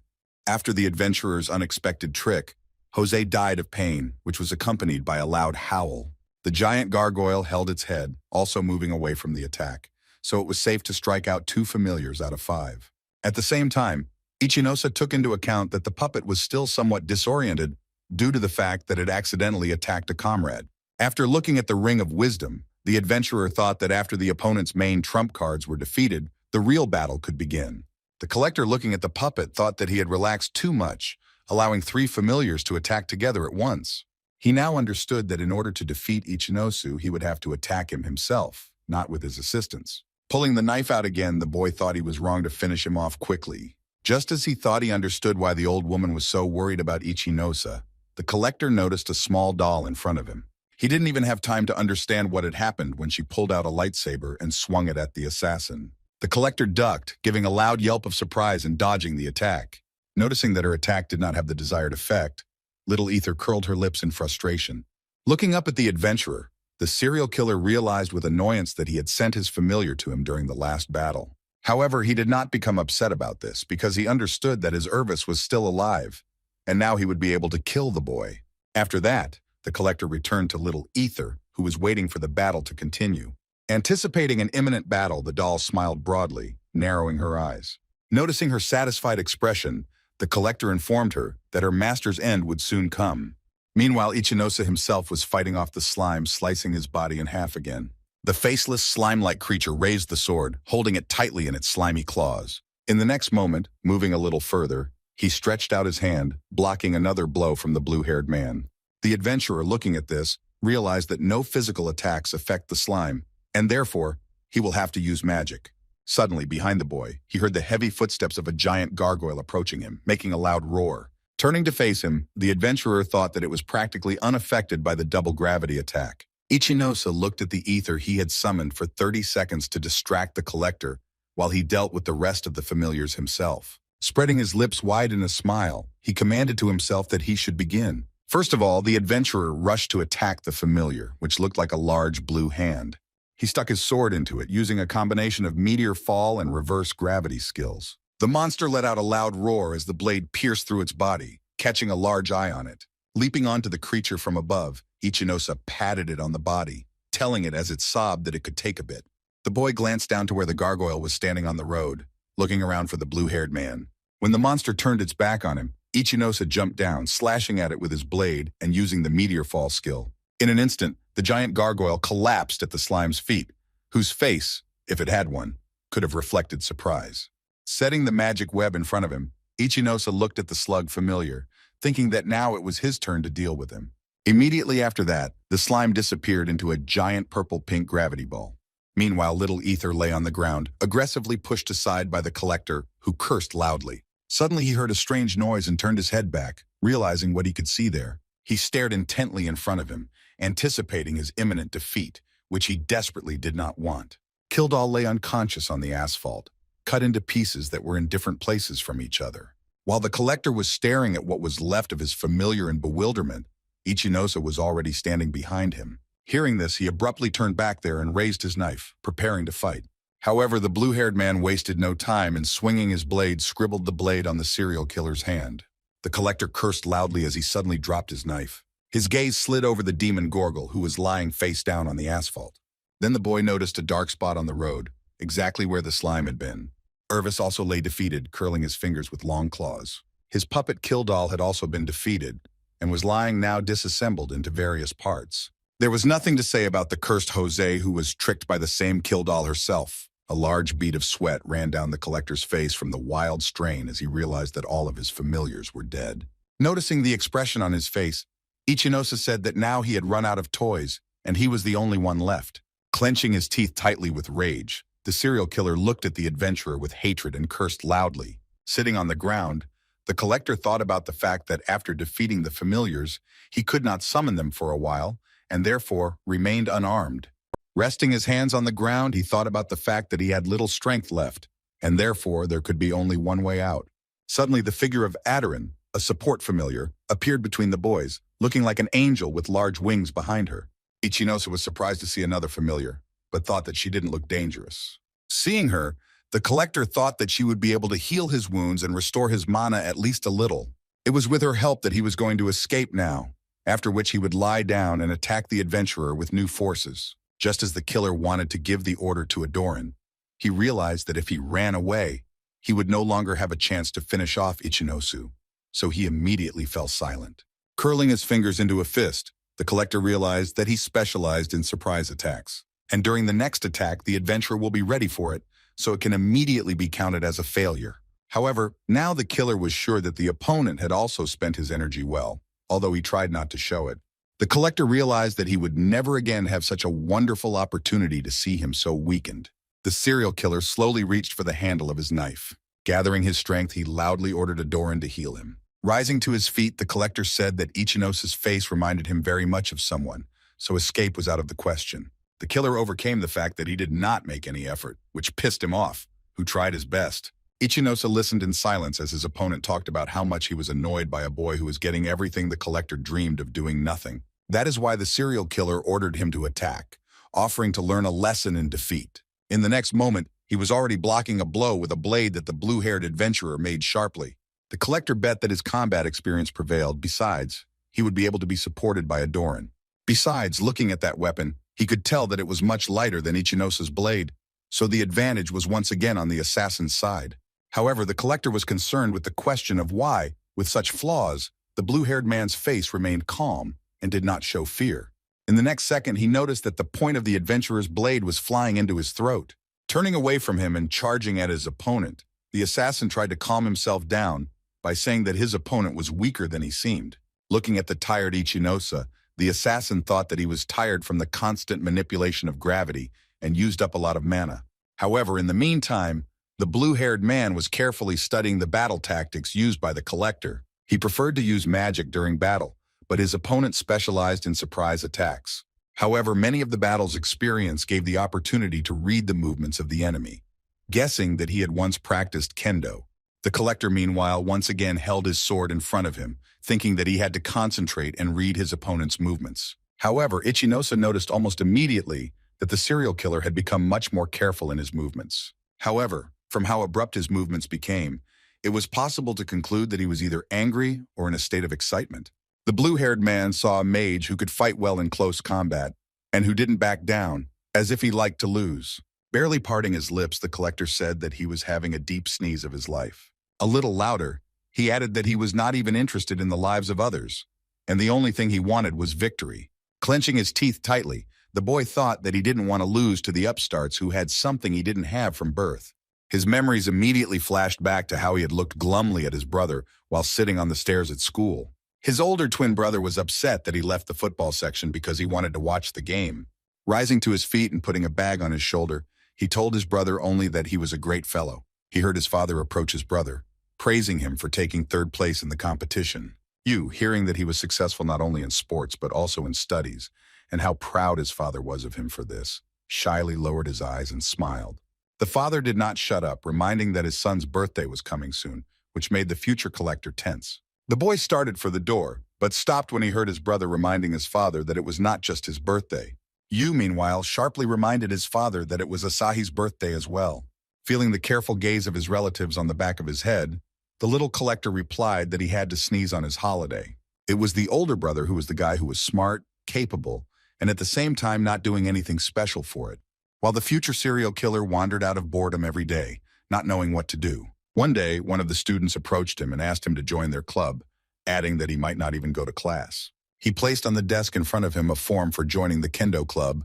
Speaker 1: After the adventurer's unexpected trick, Jose died of pain, which was accompanied by a loud howl. The giant gargoyle held its head, also moving away from the attack, so it was safe to strike out 2 familiars out of 5. At the same time, Iosa took into account that the puppet was still somewhat disoriented due to the fact that it accidentally attacked a comrade. After looking at the Ring of Wisdom, the adventurer thought that after the opponent's main trump cards were defeated, the real battle could begin. The collector, looking at the puppet, thought that he had relaxed too much, allowing 3 familiars to attack together at once. He now understood that in order to defeat Iosa, he would have to attack him himself, not with his assistance. Pulling the knife out again, the boy thought he was wrong to finish him off quickly. Just as he thought he understood why the old woman was so worried about Iosa, the collector noticed a small doll in front of him. He didn't even have time to understand what had happened when she pulled out a lightsaber and swung it at the assassin. The collector ducked, giving a loud yelp of surprise and dodging the attack. Noticing that her attack did not have the desired effect, Little Ether curled her lips in frustration. Looking up at the adventurer, the serial killer realized with annoyance that he had sent his familiar to him during the last battle. However, he did not become upset about this because he understood that his Irvis was still alive, and now he would be able to kill the boy. After that, the collector returned to Little Ether, who was waiting for the battle to continue. Anticipating an imminent battle, the doll smiled broadly, narrowing her eyes. Noticing her satisfied expression, the collector informed her that her master's end would soon come. Meanwhile, Iosa himself was fighting off the slime, slicing his body in half again. The faceless, slime-like creature raised the sword, holding it tightly in its slimy claws. In the next moment, moving a little further, he stretched out his hand, blocking another blow from the blue-haired man. The adventurer, looking at this, realized that no physical attacks affect the slime, and therefore, he will have to use magic. Suddenly, behind the boy, he heard the heavy footsteps of a giant gargoyle approaching him, making a loud roar. Turning to face him, the adventurer thought that it was practically unaffected by the double gravity attack. Iosa looked at the ether he had summoned for 30 seconds to distract the collector while he dealt with the rest of the familiars himself. Spreading his lips wide in a smile, he commanded to himself that he should begin. First of all, the adventurer rushed to attack the familiar, which looked like a large blue hand. He stuck his sword into it, using a combination of meteor fall and reverse gravity skills. The monster let out a loud roar as the blade pierced through its body, catching a large eye on it. Leaping onto the creature from above, Iosa patted it on the body, telling it as it sobbed that it could take a bit. The boy glanced down to where the gargoyle was standing on the road, looking around for the blue-haired man. When the monster turned its back on him, Iosa jumped down, slashing at it with his blade and using the meteor fall skill. In an instant, the giant gargoyle collapsed at the slime's feet, whose face, if it had one, could have reflected surprise. Setting the magic web in front of him, Iosa looked at the slug familiar, thinking that now it was his turn to deal with him. Immediately after that, the slime disappeared into a giant purple-pink gravity ball. Meanwhile, Little Ether lay on the ground, aggressively pushed aside by the collector, who cursed loudly. Suddenly he heard a strange noise and turned his head back, realizing what he could see there. He stared intently in front of him, anticipating his imminent defeat, which he desperately did not want. Kildall lay unconscious on the asphalt, cut into pieces that were in different places from each other. While the collector was staring at what was left of his familiar in bewilderment, Iosa was already standing behind him. Hearing this, he abruptly turned back there and raised his knife, preparing to fight. However, the blue-haired man wasted no time and, swinging his blade, scribbled the blade on the serial killer's hand. The collector cursed loudly as he suddenly dropped his knife. His gaze slid over the demon Gorgle, who was lying face down on the asphalt. Then the boy noticed a dark spot on the road, exactly where the slime had been. Irvis also lay defeated, curling his fingers with long claws. His puppet Kildall had also been defeated, and was lying now disassembled into various parts. There was nothing to say about the cursed Jose, who was tricked by the same Kildall herself. A large bead of sweat ran down the collector's face from the wild strain as he realized that all of his familiars were dead. Noticing the expression on his face, Iosa said that now he had run out of toys, and he was the only one left. Clenching his teeth tightly with rage, the serial killer looked at the adventurer with hatred and cursed loudly. Sitting on the ground, the collector thought about the fact that after defeating the familiars, he could not summon them for a while, and therefore remained unarmed. Resting his hands on the ground, he thought about the fact that he had little strength left, and therefore there could be only one way out. Suddenly the figure of Adarin, a support familiar, appeared between the boys, looking like an angel with large wings behind her. Iosa was surprised to see another familiar, but thought that she didn't look dangerous. Seeing her, the collector thought that she would be able to heal his wounds and restore his mana at least a little. It was with her help that he was going to escape now, after which he would lie down and attack the adventurer with new forces. Just as the killer wanted to give the order to Adoran, he realized that if he ran away, he would no longer have a chance to finish off Ichinose, so he immediately fell silent. Curling his fingers into a fist, the collector realized that he specialized in surprise attacks. And during the next attack, the adventurer will be ready for it, so it can immediately be counted as a failure. However, now the killer was sure that the opponent had also spent his energy well, although he tried not to show it. The collector realized that he would never again have such a wonderful opportunity to see him so weakened. The serial killer slowly reached for the handle of his knife. Gathering his strength, he loudly ordered Adoran to heal him. Rising to his feet, the collector said that Ichinosa's face reminded him very much of someone, so escape was out of the question. The killer overcame the fact that he did not make any effort, which pissed him off, who tried his best. Ichinosa listened in silence as his opponent talked about how much he was annoyed by a boy who was getting everything the collector dreamed of doing nothing. That is why the serial killer ordered him to attack, offering to learn a lesson in defeat. In the next moment, he was already blocking a blow with a blade that the blue-haired adventurer made sharply. The collector bet that his combat experience prevailed. Besides, he would be able to be supported by Adoran. Besides, looking at that weapon, he could tell that it was much lighter than Ichinosa's blade, so the advantage was once again on the assassin's side. However, the collector was concerned with the question of why, with such flaws, the blue-haired man's face remained calm and did not show fear. In the next second, he noticed that the point of the adventurer's blade was flying into his throat. Turning away from him and charging at his opponent, the assassin tried to calm himself down by saying that his opponent was weaker than he seemed. Looking at the tired Ichinosa, the assassin thought that he was tired from the constant manipulation of gravity and used up a lot of mana. However, in the meantime, the blue-haired man was carefully studying the battle tactics used by the collector. He preferred to use magic during battle, but his opponent specialized in surprise attacks. However, many of the battle's experience gave the opportunity to read the movements of the enemy. Guessing that he had once practiced kendo, the collector meanwhile once again held his sword in front of him, thinking that he had to concentrate and read his opponent's movements. However, Ichinosa noticed almost immediately that the serial killer had become much more careful in his movements. However, from how abrupt his movements became, it was possible to conclude that he was either angry or in a state of excitement. The blue-haired man saw a mage who could fight well in close combat, and who didn't back down, as if he liked to lose. Barely parting his lips, the collector said that he was having a deep sneeze of his life. A little louder, he added that he was not even interested in the lives of others, and the only thing he wanted was victory. Clenching his teeth tightly, the boy thought that he didn't want to lose to the upstarts who had something he didn't have from birth. His memories immediately flashed back to how he had looked glumly at his brother while sitting on the stairs at school. His older twin brother was upset that he left the football section because he wanted to watch the game. Rising to his feet and putting a bag on his shoulder, he told his brother only that he was a great fellow. He heard his father approach his brother, praising him for taking third place in the competition. Hearing that he was successful not only in sports but also in studies, and how proud his father was of him for this, shyly lowered his eyes and smiled. The father did not shut up, reminding that his son's birthday was coming soon, which made the future collector tense. The boy started for the door, but stopped when he heard his brother reminding his father that it was not just his birthday. Meanwhile, sharply reminded his father that it was Asahi's birthday as well. Feeling the careful gaze of his relatives on the back of his head, the little collector replied that he had to sneeze on his holiday. It was the older brother who was the guy who was smart, capable, and at the same time not doing anything special for it. While the future serial killer wandered out of boredom every day, not knowing what to do. One day, one of the students approached him and asked him to join their club, adding that he might not even go to class. He placed on the desk in front of him a form for joining the kendo club,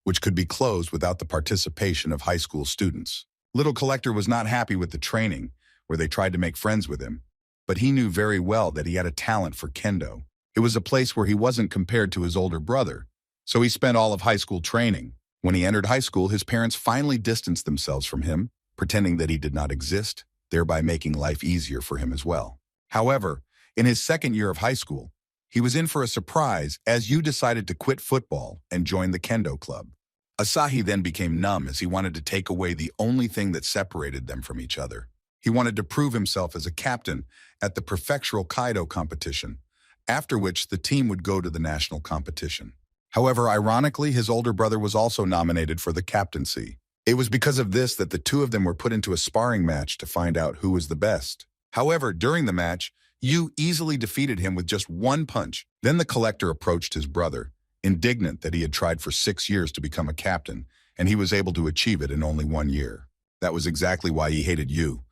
Speaker 1: which could be closed without the participation of high school students. Little Collector was not happy with the training, where they tried to make friends with him, but he knew very well that he had a talent for kendo. It was a place where he wasn't compared to his older brother, so he spent all of high school training. When he entered high school, his parents finally distanced themselves from him, pretending that he did not exist, thereby making life easier for him as well. However, in his second year of high school, he was in for a surprise as Yu decided to quit football and join the kendo club. Asahi then became numb as he wanted to take away the only thing that separated them from each other. He wanted to prove himself as a captain at the prefectural Kaido competition, after which the team would go to the national competition. However, ironically, his older brother was also nominated for the captaincy. It was because of this that the two of them were put into a sparring match to find out who was the best. However, during the match, Yu easily defeated him with just one punch. Then the Collector approached his brother, indignant that he had tried for 6 years to become a captain, and he was able to achieve it in only 1 year. That was exactly why he hated Yu.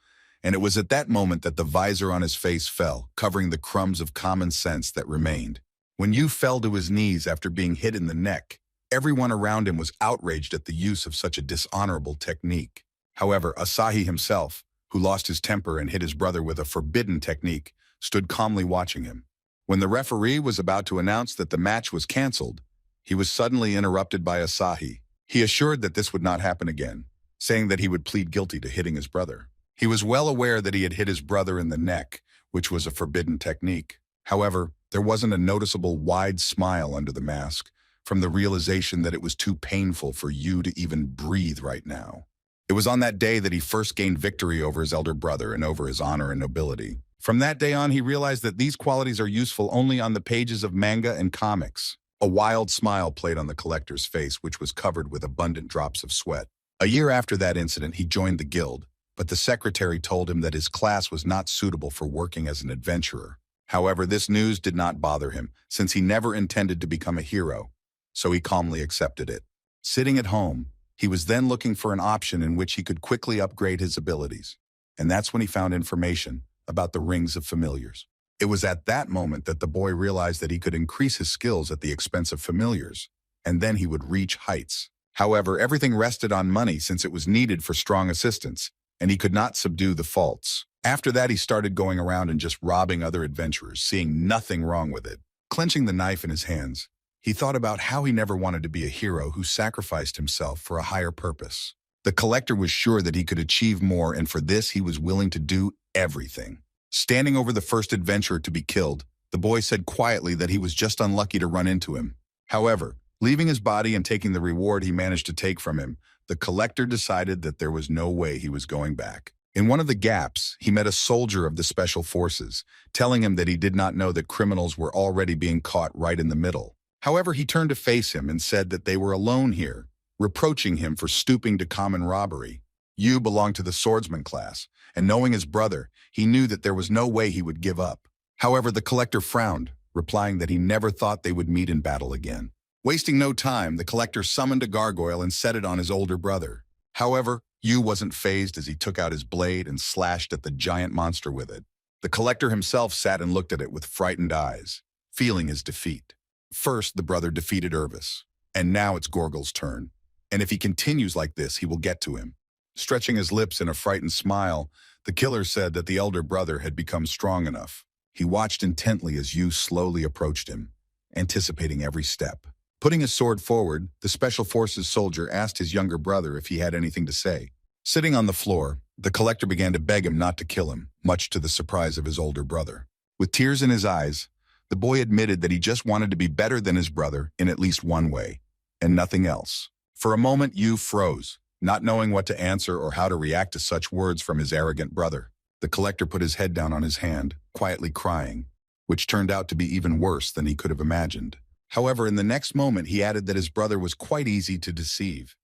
Speaker 1: And it was at that moment that the visor on his face fell, covering the crumbs of common sense that remained. When Yu fell to his knees after being hit in the neck, everyone around him was outraged at the use of such a dishonorable technique. However, Asahi himself, who lost his temper and hit his brother with a forbidden technique, stood calmly watching him. When the referee was about to announce that the match was canceled, he was suddenly interrupted by Asahi. He assured that this would not happen again, saying that he would plead guilty to hitting his brother. He was well aware that he had hit his brother in the neck, which was a forbidden technique. However, there wasn't a noticeable wide smile under the mask, from the realization that it was too painful for Yu to even breathe right now. It was on that day that he first gained victory over his elder brother and over his honor and nobility. From that day on, he realized that these qualities are useful only on the pages of manga and comics. A wild smile played on the Collector's face, which was covered with abundant drops of sweat. A year after that incident, he joined the guild, but the secretary told him that his class was not suitable for working as an adventurer. However, this news did not bother him, since he never intended to become a hero, so he calmly accepted it. Sitting at home, he was then looking for an option in which he could quickly upgrade his abilities. And that's when he found information about the rings of familiars. It was at that moment that the boy realized that he could increase his skills at the expense of familiars, and then he would reach heights. However, everything rested on money since it was needed for strong assistance, and he could not subdue the faults. After that, he started going around and just robbing other adventurers, seeing nothing wrong with it. Clenching the knife in his hands, he thought about how he never wanted to be a hero who sacrificed himself for a higher purpose. The Collector was sure that he could achieve more, and for this he was willing to do everything. Standing over the first adventurer to be killed, the boy said quietly that he was just unlucky to run into him. However, leaving his body and taking the reward he managed to take from him, the Collector decided that there was no way he was going back. In one of the gaps, he met a soldier of the Special Forces, telling him that he did not know that criminals were already being caught right in the middle. However, he turned to face him and said that they were alone here, reproaching him for stooping to common robbery. Yu belonged to the swordsman class, and knowing his brother, he knew that there was no way he would give up. However, the Collector frowned, replying that he never thought they would meet in battle again. Wasting no time, the Collector summoned a gargoyle and set it on his older brother. However, Yu wasn't fazed as he took out his blade and slashed at the giant monster with it. The Collector himself sat and looked at it with frightened eyes, feeling his defeat. First, the brother defeated Irvis, and now it's Gorgle's turn. And if he continues like this, he will get to him. Stretching his lips in a frightened smile, the killer said that the elder brother had become strong enough. He watched intently as Yu slowly approached him, anticipating every step. Putting his sword forward, the Special Forces soldier asked his younger brother if he had anything to say. Sitting on the floor, the Collector began to beg him not to kill him, much to the surprise of his older brother. With tears in his eyes, the boy admitted that he just wanted to be better than his brother in at least one way, and nothing else. For a moment, Yu froze, not knowing what to answer or how to react to such words from his arrogant brother. The Collector put his head down on his hand, quietly crying, which turned out to be even worse than he could have imagined. However, in the next moment, he added that his brother was quite easy to deceive.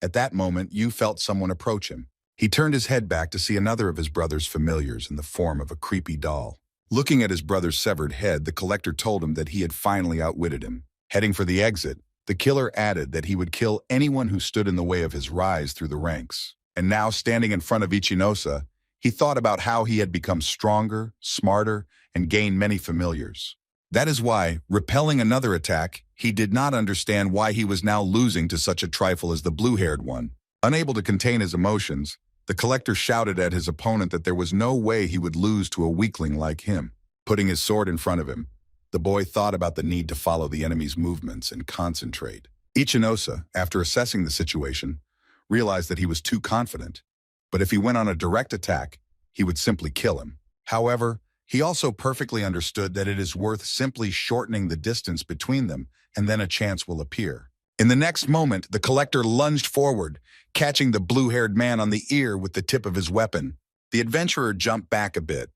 Speaker 1: At that moment, Yu felt someone approach him. He turned his head back to see another of his brother's familiars in the form of a creepy doll. Looking at his brother's severed head, the Collector told him that he had finally outwitted him. Heading for the exit, the killer added that he would kill anyone who stood in the way of his rise through the ranks. And now, standing in front of Ichinosa, he thought about how he had become stronger, smarter, and gained many familiars. That is why, repelling another attack, he did not understand why he was now losing to such a trifle as the blue-haired one. Unable to contain his emotions, the collector shouted at his opponent that there was no way he would lose to a weakling like him. Putting his sword in front of him, the boy thought about the need to follow the enemy's movements and concentrate. Ichinosa, after assessing the situation, realized that he was too confident, but if he went on a direct attack, he would simply kill him. However, he also perfectly understood that it is worth simply shortening the distance between them, and then a chance will appear. In the next moment, the collector lunged forward, catching the blue-haired man on the ear with the tip of his weapon. The adventurer jumped back a bit,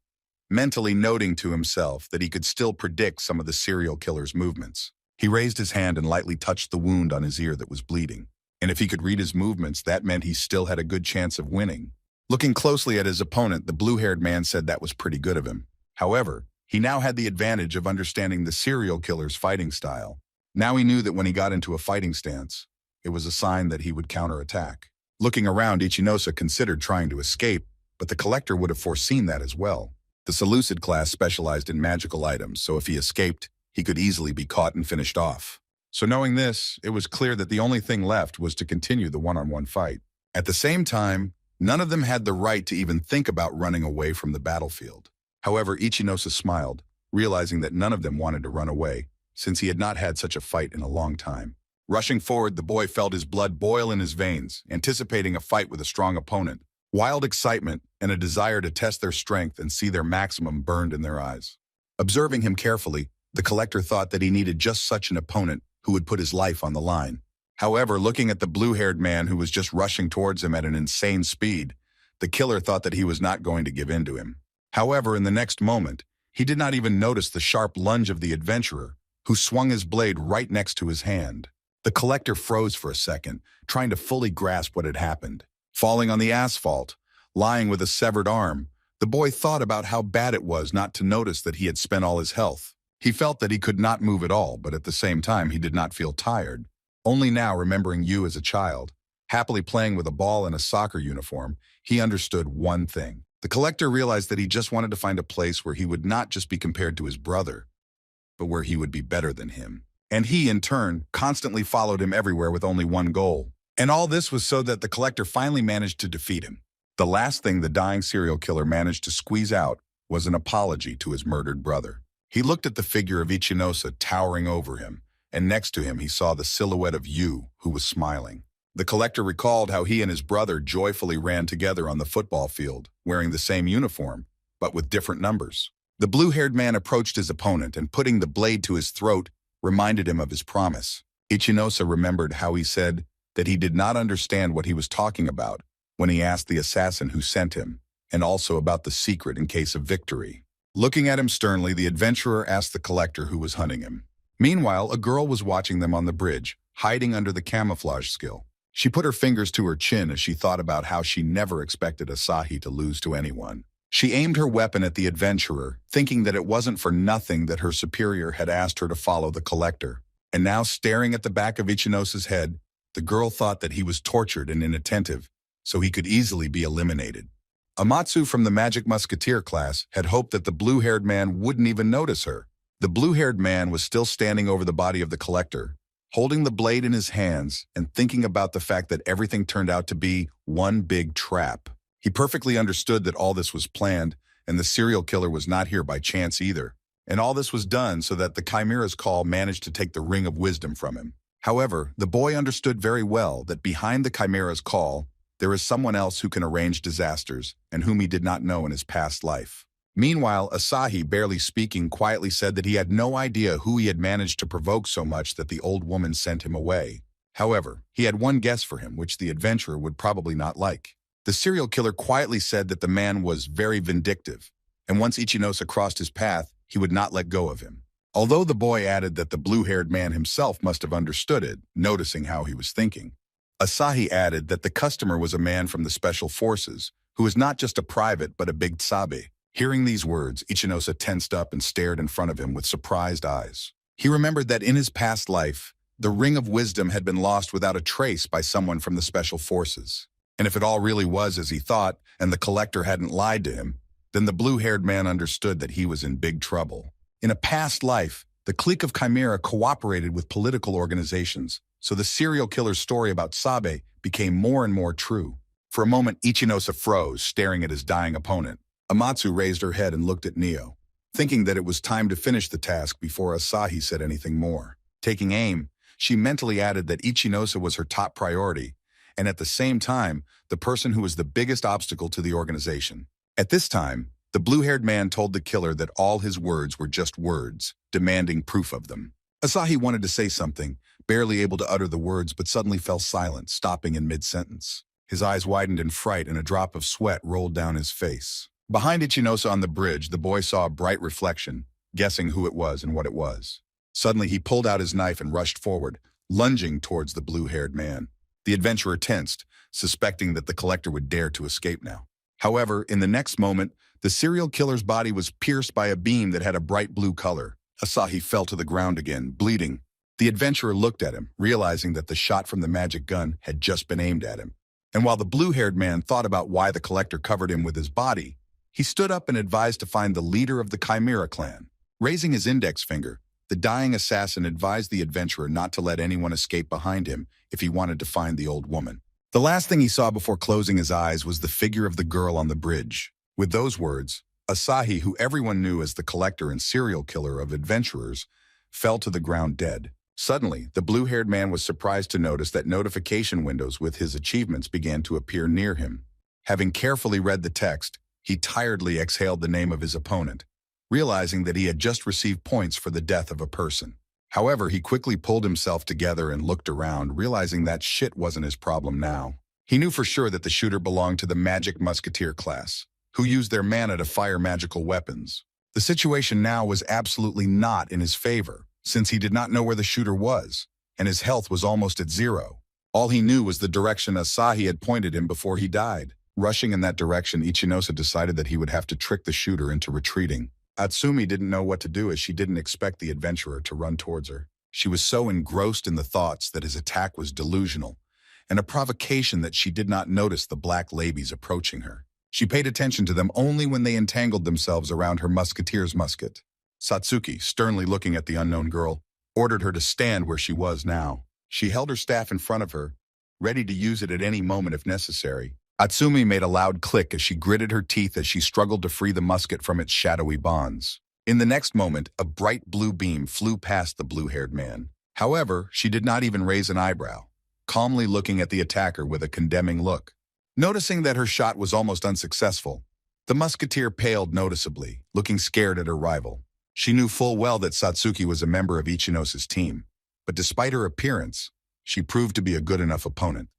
Speaker 1: mentally noting to himself that he could still predict some of the serial killer's movements. He raised his hand and lightly touched the wound on his ear that was bleeding. And if he could read his movements, that meant he still had a good chance of winning. Looking closely at his opponent, the blue-haired man said that was pretty good of him. However, he now had the advantage of understanding the serial killer's fighting style. Now he knew that when he got into a fighting stance, it was a sign that he would counterattack. Looking around, Ichinosa considered trying to escape, but the collector would have foreseen that as well. The Seleucid class specialized in magical items, so if he escaped, he could easily be caught and finished off. So knowing this, it was clear that the only thing left was to continue the one-on-one fight. At the same time, none of them had the right to even think about running away from the battlefield. However, Ichinosa smiled, realizing that none of them wanted to run away, since he had not had such a fight in a long time. Rushing forward, the boy felt his blood boil in his veins, anticipating a fight with a strong opponent. Wild excitement and a desire to test their strength and see their maximum burned in their eyes. Observing him carefully, the collector thought that he needed just such an opponent who would put his life on the line. However, looking at the blue-haired man who was just rushing towards him at an insane speed, the killer thought that he was not going to give in to him. However, in the next moment, he did not even notice the sharp lunge of the adventurer, who swung his blade right next to his hand. The collector froze for a second, trying to fully grasp what had happened. Falling on the asphalt, lying with a severed arm, the boy thought about how bad it was not to notice that he had spent all his health. He felt that he could not move at all, but at the same time he did not feel tired. Only now, remembering you as a child, happily playing with a ball in a soccer uniform, he understood one thing. The collector realized that he just wanted to find a place where he would not just be compared to his brother, but where he would be better than him. And he, in turn, constantly followed him everywhere with only one goal. And all this was so that the collector finally managed to defeat him. The last thing the dying serial killer managed to squeeze out was an apology to his murdered brother. He looked at the figure of Ichinosa towering over him, and next to him he saw the silhouette of Yu, who was smiling. The collector recalled how he and his brother joyfully ran together on the football field, wearing the same uniform, but with different numbers. The blue-haired man approached his opponent and putting the blade to his throat reminded him of his promise. Ichinosa remembered how he said that he did not understand what he was talking about when he asked the assassin who sent him, and also about the secret in case of victory. Looking at him sternly, the adventurer asked the collector who was hunting him. Meanwhile, a girl was watching them on the bridge, hiding under the camouflage skill. She put her fingers to her chin as she thought about how she never expected Asahi to lose to anyone. She aimed her weapon at the adventurer, thinking that it wasn't for nothing that her superior had asked her to follow the collector. And now, staring at the back of Ichinosa's head, the girl thought that he was tortured and inattentive, so he could easily be eliminated. Amatsu from the Magic Musketeer class had hoped that the blue-haired man wouldn't even notice her. The blue-haired man was still standing over the body of the collector, holding the blade in his hands and thinking about the fact that everything turned out to be one big trap. He perfectly understood that all this was planned, and the serial killer was not here by chance either. And all this was done so that the Chimera's call managed to take the Ring of Wisdom from him. However, the boy understood very well that behind the Chimera's call, there is someone else who can arrange disasters and whom he did not know in his past life. Meanwhile, Asahi, barely speaking, quietly said that he had no idea who he had managed to provoke so much that the old woman sent him away. However, he had one guess for him, which the adventurer would probably not like. The serial killer quietly said that the man was very vindictive, and once Ichinosa crossed his path, he would not let go of him. Although the boy added that the blue-haired man himself must have understood it, noticing how he was thinking. Asahi added that the customer was a man from the Special Forces, who was not just a private but a big tsabe. Hearing these words, Ichinosa tensed up and stared in front of him with surprised eyes. He remembered that in his past life, the Ring of Wisdom had been lost without a trace by someone from the Special Forces. And if it all really was as he thought, and the collector hadn't lied to him, then the blue-haired man understood that he was in big trouble. In a past life, the clique of Chimera cooperated with political organizations, so the serial killer's story about Sabe became more and more true. For a moment, Ichinosa froze, staring at his dying opponent. Amatsu raised her head and looked at Neo, thinking that it was time to finish the task before Asahi said anything more. Taking aim, she mentally added that Ichinosa was her top priority, and at the same time, the person who was the biggest obstacle to the organization. At this time, the blue-haired man told the killer that all his words were just words, demanding proof of them. Asahi wanted to say something, barely able to utter the words, but suddenly fell silent, stopping in mid-sentence. His eyes widened in fright and a drop of sweat rolled down his face. Behind Ichinosa on the bridge, the boy saw a bright reflection, guessing who it was and what it was. Suddenly, he pulled out his knife and rushed forward, lunging towards the blue-haired man. The adventurer tensed, suspecting that the collector would dare to escape now. However, in the next moment, the serial killer's body was pierced by a beam that had a bright blue color. Asahi fell to the ground again, bleeding. The adventurer looked at him, realizing that the shot from the magic gun had just been aimed at him. And while the blue-haired man thought about why the collector covered him with his body, he stood up and advised to find the leader of the Chimera clan. Raising his index finger, the dying assassin advised the adventurer not to let anyone escape behind him if he wanted to find the old woman. The last thing he saw before closing his eyes was the figure of the girl on the bridge. With those words, Asahi, who everyone knew as the collector and serial killer of adventurers, fell to the ground dead. Suddenly, the blue-haired man was surprised to notice that notification windows with his achievements began to appear near him. Having carefully read the text, he tiredly exhaled the name of his opponent, realizing that he had just received points for the death of a person. However, he quickly pulled himself together and looked around, realizing that shit wasn't his problem now. He knew for sure that the shooter belonged to the Magic Musketeer class, who used their mana to fire magical weapons. The situation now was absolutely not in his favor, since he did not know where the shooter was, and his health was almost at zero. All he knew was the direction Asahi had pointed him before he died. Rushing in that direction, Ichinosa decided that he would have to trick the shooter into retreating. Atsumi didn't know what to do as she didn't expect the adventurer to run towards her. She was so engrossed in the thoughts that his attack was delusional, and a provocation that she did not notice the black labies approaching her. She paid attention to them only when they entangled themselves around her musketeer's musket. Satsuki, sternly looking at the unknown girl, ordered her to stand where she was now. She held her staff in front of her, ready to use it at any moment if necessary. Atsumi made a loud click as she gritted her teeth as she struggled to free the musket from its shadowy bonds. In the next moment, a bright blue beam flew past the blue-haired man. However, she did not even raise an eyebrow, calmly looking at the attacker with a condemning look. Noticing that her shot was almost unsuccessful, the musketeer paled noticeably, looking scared at her rival. She knew full well that Satsuki was a member of Ichinosa's team, but despite her appearance, she proved to be a good enough opponent.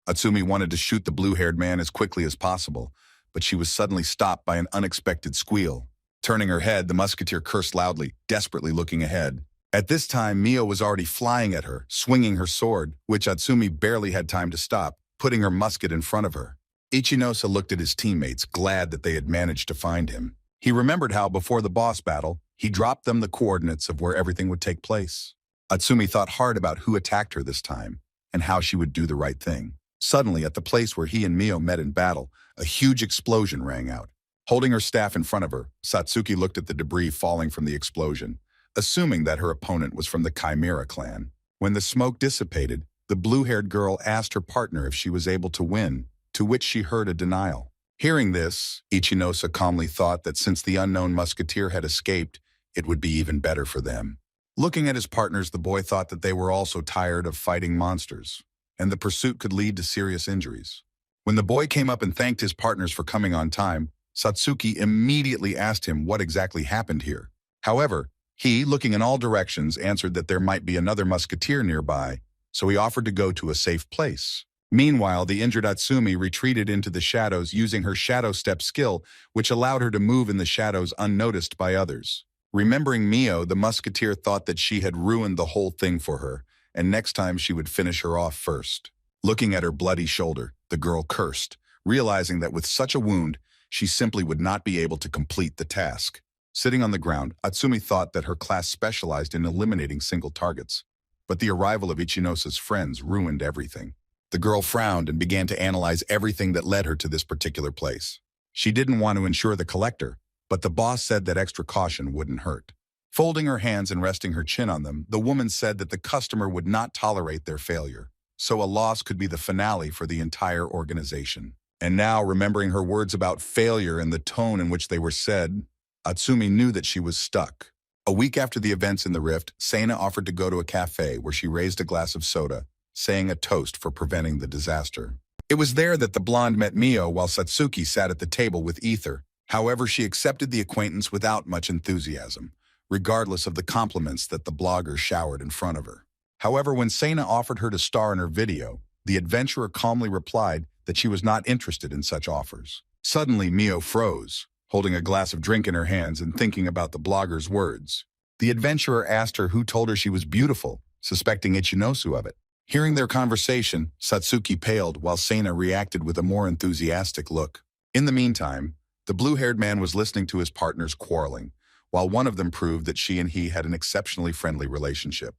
Speaker 1: Atsumi wanted to shoot the blue-haired man as quickly as possible, but she was suddenly stopped by an unexpected squeal. Turning her head, the musketeer cursed loudly, desperately looking ahead. At this time, Mio was already flying at her, swinging her sword, which Atsumi barely had time to stop, putting her musket in front of her. Ichinosa looked at his teammates, glad that they had managed to find him. He remembered how, before the boss battle, he dropped them the coordinates of where everything would take place. Atsumi thought hard about who attacked her this time, and how she would do the right thing. Suddenly, at the place where he and Mio met in battle, a huge explosion rang out. Holding her staff in front of her, Satsuki looked at the debris falling from the explosion, assuming that her opponent was from the Chimera clan. When the smoke dissipated, the blue-haired girl asked her partner if she was able to win, to which she heard a denial. Hearing this, Ichinosa calmly thought that since the unknown musketeer had escaped, it would be even better for them. Looking at his partners, the boy thought that they were also tired of fighting monsters, and the pursuit could lead to serious injuries. When the boy came up and thanked his partners for coming on time, Satsuki immediately asked him what exactly happened here. However, he, looking in all directions, answered that there might be another musketeer nearby, so he offered to go to a safe place. Meanwhile, the injured Atsumi retreated into the shadows using her shadow step skill, which allowed her to move in the shadows unnoticed by others. Remembering Mio, the musketeer thought that she had ruined the whole thing for her, and next time she would finish her off first. Looking at her bloody shoulder, the girl cursed, realizing that with such a wound, she simply would not be able to complete the task. Sitting on the ground, Atsumi thought that her class specialized in eliminating single targets, but the arrival of Ichinosa's friends ruined everything. The girl frowned and began to analyze everything that led her to this particular place. She didn't want to insure the collector, but the boss said that extra caution wouldn't hurt. Folding her hands and resting her chin on them, the woman said that the customer would not tolerate their failure, so a loss could be the finale for the entire organization. And now, remembering her words about failure and the tone in which they were said, Atsumi knew that she was stuck. A week after the events in the rift, Seina offered to go to a cafe where she raised a glass of soda, saying a toast for preventing the disaster. It was there that the blonde met Mio while Satsuki sat at the table with Ether. However, she accepted the acquaintance without much enthusiasm, regardless of the compliments that the blogger showered in front of her. However, when Seina offered her to star in her video, the adventurer calmly replied that she was not interested in such offers. Suddenly, Mio froze, holding a glass of drink in her hands and thinking about the blogger's words. The adventurer asked her who told her she was beautiful, suspecting Ichinosu of it. Hearing their conversation, Satsuki paled while Seina reacted with a more enthusiastic look. In the meantime, the blue-haired man was listening to his partners quarreling, while one of them proved that she and he had an exceptionally friendly relationship.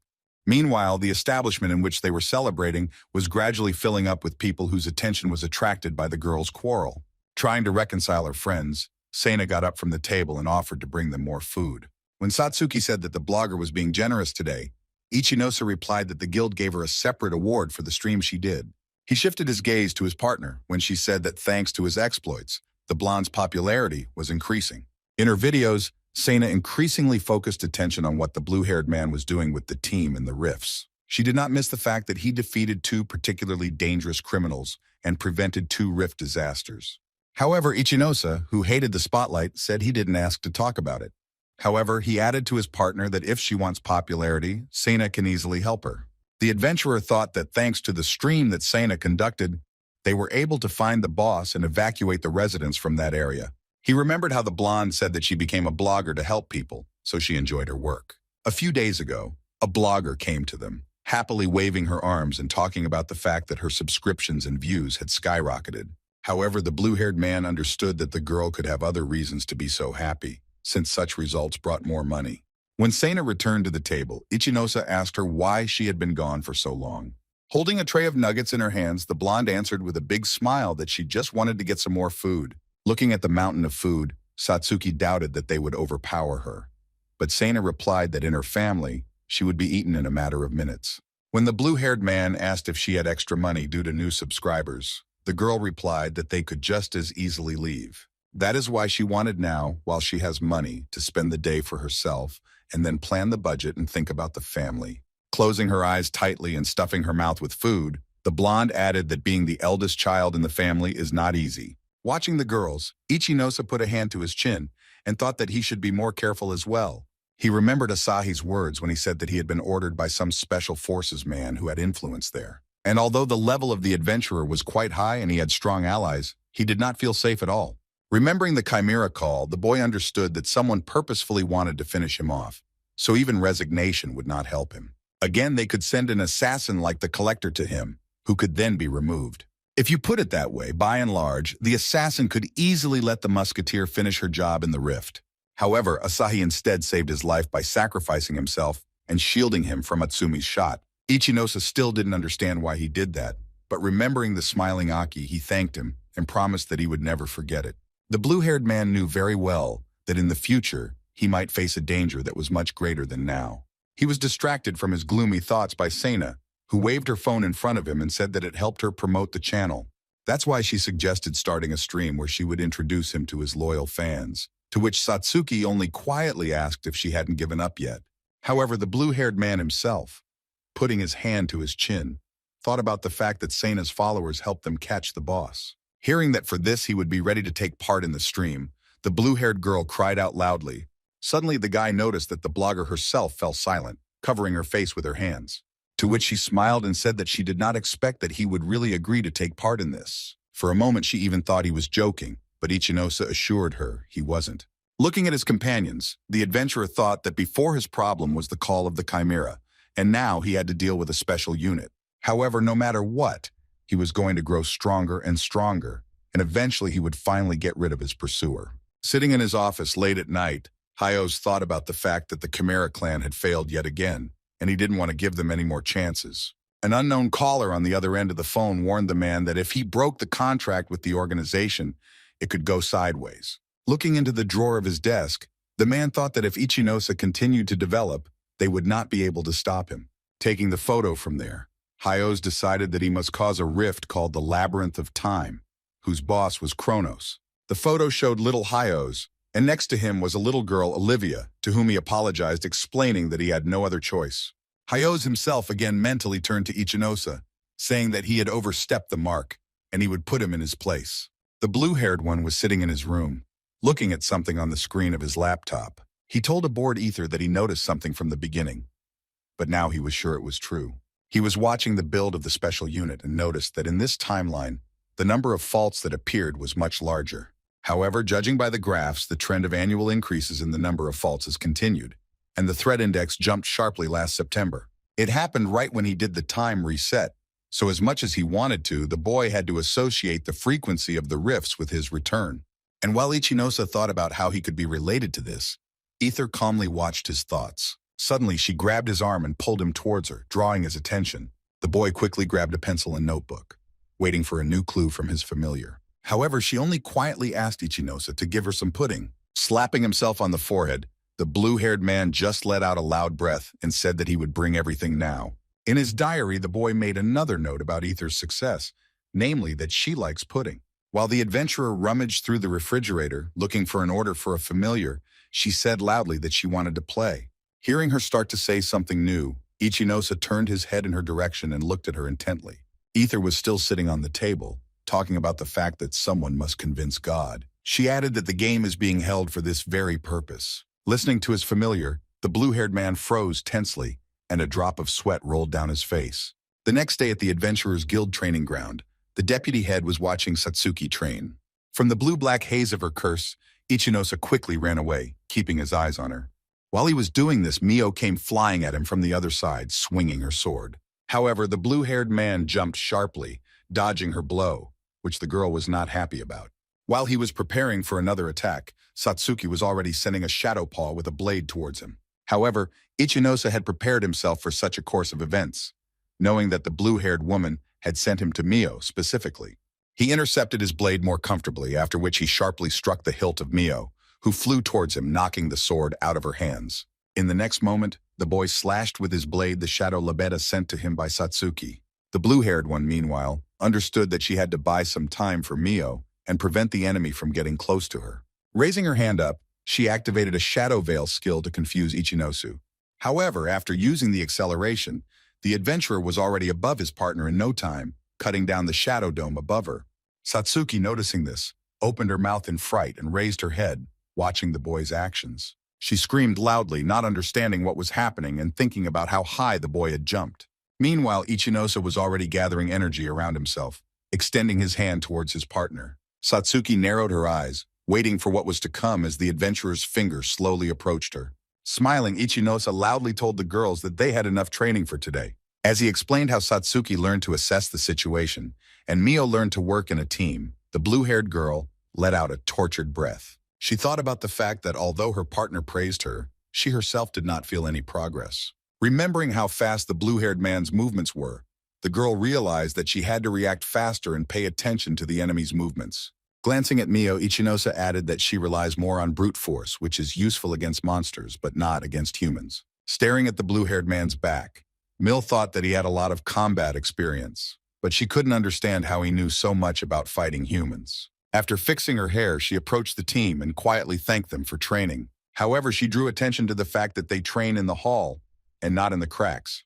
Speaker 1: Meanwhile, the establishment in which they were celebrating was gradually filling up with people whose attention was attracted by the girl's quarrel. Trying to reconcile her friends, Seina got up from the table and offered to bring them more food. When Satsuki said that the blogger was being generous today, Ichinosa replied that the guild gave her a separate award for the stream she did. He shifted his gaze to his partner when she said that thanks to his exploits, the blonde's popularity was increasing. In her videos, Seina increasingly focused attention on what the blue-haired man was doing with the team in the rifts. She did not miss the fact that he defeated 2 particularly dangerous criminals and prevented 2 rift disasters. However, Ichinosa, who hated the spotlight, said he didn't ask to talk about it. However, he added to his partner that if she wants popularity, Seina can easily help her. The adventurer thought that thanks to the stream that Seina conducted, they were able to find the boss and evacuate the residents from that area. He remembered how the blonde said that she became a blogger to help people, so she enjoyed her work. A few days ago, a blogger came to them, happily waving her arms and talking about the fact that her subscriptions and views had skyrocketed. However, the blue-haired man understood that the girl could have other reasons to be so happy, since such results brought more money. When Seina returned to the table, Ichinosa asked her why she had been gone for so long. Holding a tray of nuggets in her hands, the blonde answered with a big smile that she just wanted to get some more food. Looking at the mountain of food, Satsuki doubted that they would overpower her. But Seina replied that in her family, she would be eaten in a matter of minutes. When the blue-haired man asked if she had extra money due to new subscribers, the girl replied that they could just as easily leave. That is why she wanted now, while she has money, to spend the day for herself and then plan the budget and think about the family. Closing her eyes tightly and stuffing her mouth with food, the blonde added that being the eldest child in the family is not easy. Watching the girls, Ichinosa put a hand to his chin and thought that he should be more careful as well. He remembered Asahi's words when he said that he had been ordered by some special forces man who had influence there. And although the level of the adventurer was quite high and he had strong allies, he did not feel safe at all. Remembering the Chimera call, the boy understood that someone purposefully wanted to finish him off, so even resignation would not help him. Again, they could send an assassin like the collector to him, who could then be removed. If you put it that way, by and large, the assassin could easily let the musketeer finish her job in the rift. However, Asahi instead saved his life by sacrificing himself and shielding him from Atsumi's shot. Ichinosa still didn't understand why he did that, but remembering the smiling Aki, he thanked him and promised that he would never forget it. The blue-haired man knew very well that in the future, he might face a danger that was much greater than now. He was distracted from his gloomy thoughts by Seina, who waved her phone in front of him and said that it helped her promote the channel. That's why she suggested starting a stream where she would introduce him to his loyal fans, to which Satsuki only quietly asked if she hadn't given up yet. However, the blue-haired man himself, putting his hand to his chin, thought about the fact that Seina's followers helped them catch the boss. Hearing that for this he would be ready to take part in the stream, the blue-haired girl cried out loudly. Suddenly the guy noticed that the blogger herself fell silent, covering her face with her hands. To which she smiled and said that she did not expect that he would really agree to take part in this. For a moment she even thought he was joking, but Ichinosa assured her he wasn't. Looking at his companions, the adventurer thought that before his problem was the call of the Chimera, and now he had to deal with a special unit. However, no matter what, he was going to grow stronger and stronger, and eventually he would finally get rid of his pursuer. Sitting in his office late at night, Hayos thought about the fact that the Chimera clan had failed yet again, and he didn't want to give them any more chances. An unknown caller on the other end of the phone warned the man that if he broke the contract with the organization, it could go sideways. Looking into the drawer of his desk, the man thought that if Ichinosa continued to develop, they would not be able to stop him. Taking the photo from there, Iosa decided that he must cause a rift called the Labyrinth of Time, whose boss was Kronos. The photo showed little Iosa, and next to him was a little girl, Olivia, to whom he apologized, explaining that he had no other choice. Iosa himself again mentally turned to Ichinosa, saying that he had overstepped the mark, and he would put him in his place. The blue-haired one was sitting in his room, looking at something on the screen of his laptop. He told a bored ether that he noticed something from the beginning, but now he was sure it was true. He was watching the build of the special unit and noticed that in this timeline, the number of faults that appeared was much larger. However, judging by the graphs, the trend of annual increases in the number of faults has continued, and the threat index jumped sharply last September. It happened right when he did the time reset, so as much as he wanted to, the boy had to associate the frequency of the rifts with his return. And while Ichinosa thought about how he could be related to this, Ether calmly watched his thoughts. Suddenly, she grabbed his arm and pulled him towards her, drawing his attention. The boy quickly grabbed a pencil and notebook, waiting for a new clue from his familiar. However, she only quietly asked Ichinosa to give her some pudding. Slapping himself on the forehead, the blue-haired man just let out a loud breath and said that he would bring everything now. In his diary, the boy made another note about Ether's success, namely that she likes pudding. While the adventurer rummaged through the refrigerator, looking for an order for a familiar, she said loudly that she wanted to play. Hearing her start to say something new, Ichinosa turned his head in her direction and looked at her intently. Ether was still sitting on the table, talking about the fact that someone must convince God. She added that the game is being held for this very purpose. Listening to his familiar, the blue-haired man froze tensely, and a drop of sweat rolled down his face. The next day at the Adventurers Guild training ground, the deputy head was watching Satsuki train. From the blue-black haze of her curse, Ichinosa quickly ran away, keeping his eyes on her. While he was doing this, Mio came flying at him from the other side, swinging her sword. However, the blue-haired man jumped sharply, dodging her blow, which the girl was not happy about. While he was preparing for another attack, Satsuki was already sending a shadow paw with a blade towards him. However, Ichinosa had prepared himself for such a course of events, knowing that the blue-haired woman had sent him to Mio specifically. He intercepted his blade more comfortably, after which he sharply struck the hilt of Mio, who flew towards him, knocking the sword out of her hands. In the next moment, the boy slashed with his blade the shadow labetta sent to him by Satsuki. The blue-haired one, meanwhile, understood that she had to buy some time for Mio and prevent the enemy from getting close to her. Raising her hand up, she activated a shadow veil skill to confuse Ichinosu. However, after using the acceleration, the adventurer was already above his partner in no time, cutting down the shadow dome above her. Satsuki, noticing this, opened her mouth in fright and raised her head, watching the boy's actions. She screamed loudly, not understanding what was happening and thinking about how high the boy had jumped. Meanwhile, Ichinosa was already gathering energy around himself, extending his hand towards his partner. Satsuki narrowed her eyes, waiting for what was to come as the adventurer's finger slowly approached her. Smiling, Ichinosa loudly told the girls that they had enough training for today. As he explained how Satsuki learned to assess the situation, and Mio learned to work in a team, the blue-haired girl let out a tortured breath. She thought about the fact that although her partner praised her, she herself did not feel any progress. Remembering how fast the blue-haired man's movements were, the girl realized that she had to react faster and pay attention to the enemy's movements. Glancing at Mio, Ichinosa added that she relies more on brute force, which is useful against monsters, but not against humans. Staring at the blue-haired man's back, Mil thought that he had a lot of combat experience, but she couldn't understand how he knew so much about fighting humans. After fixing her hair, she approached the team and quietly thanked them for training. However, she drew attention to the fact that they train in the hall and not in the cracks.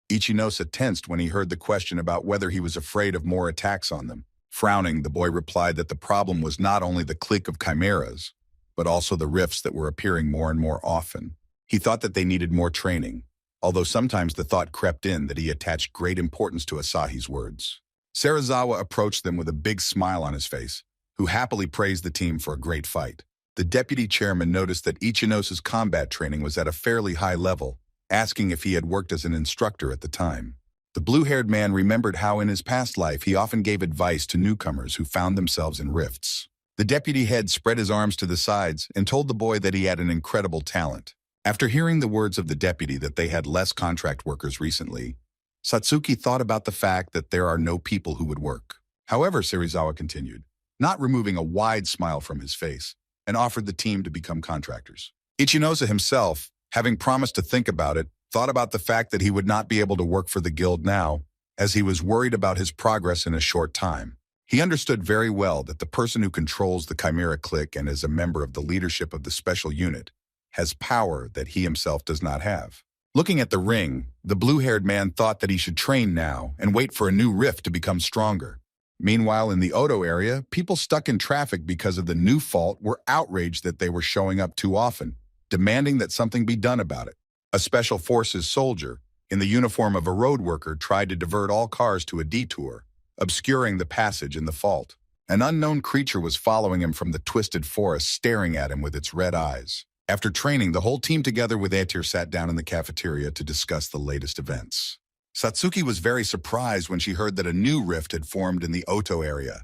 Speaker 1: Ichinosa tensed when he heard the question about whether he was afraid of more attacks on them. Frowning, the boy replied that the problem was not only the clique of chimeras, but also the rifts that were appearing more and more often. He thought that they needed more training, although sometimes the thought crept in that he attached great importance to Asahi's words. Serizawa approached them with a big smile on his face, who happily praised the team for a great fight. The deputy chairman noticed that Ichinosa's combat training was at a fairly high level, asking if he had worked as an instructor at the time. The blue-haired man remembered how in his past life he often gave advice to newcomers who found themselves in rifts. The deputy head spread his arms to the sides and told the boy that he had an incredible talent. After hearing the words of the deputy that they had less contract workers recently, Satsuki thought about the fact that there are no people who would work. However, Serizawa continued, not removing a wide smile from his face, and offered the team to become contractors. Ichinose himself, having promised to think about it, thought about the fact that he would not be able to work for the guild now, as he was worried about his progress in a short time. He understood very well that the person who controls the Chimera clique and is a member of the leadership of the special unit has power that he himself does not have. Looking at the ring, the blue-haired man thought that he should train now and wait for a new rift to become stronger. Meanwhile, in the Odo area, people stuck in traffic because of the new fault were outraged that they were showing up too often, demanding that something be done about it. A special forces soldier, in the uniform of a road worker, tried to divert all cars to a detour, obscuring the passage in the fault. An unknown creature was following him from the twisted forest, staring at him with its red eyes. After training, the whole team together with Aetir sat down in the cafeteria to discuss the latest events. Satsuki was very surprised when she heard that a new rift had formed in the Oto area.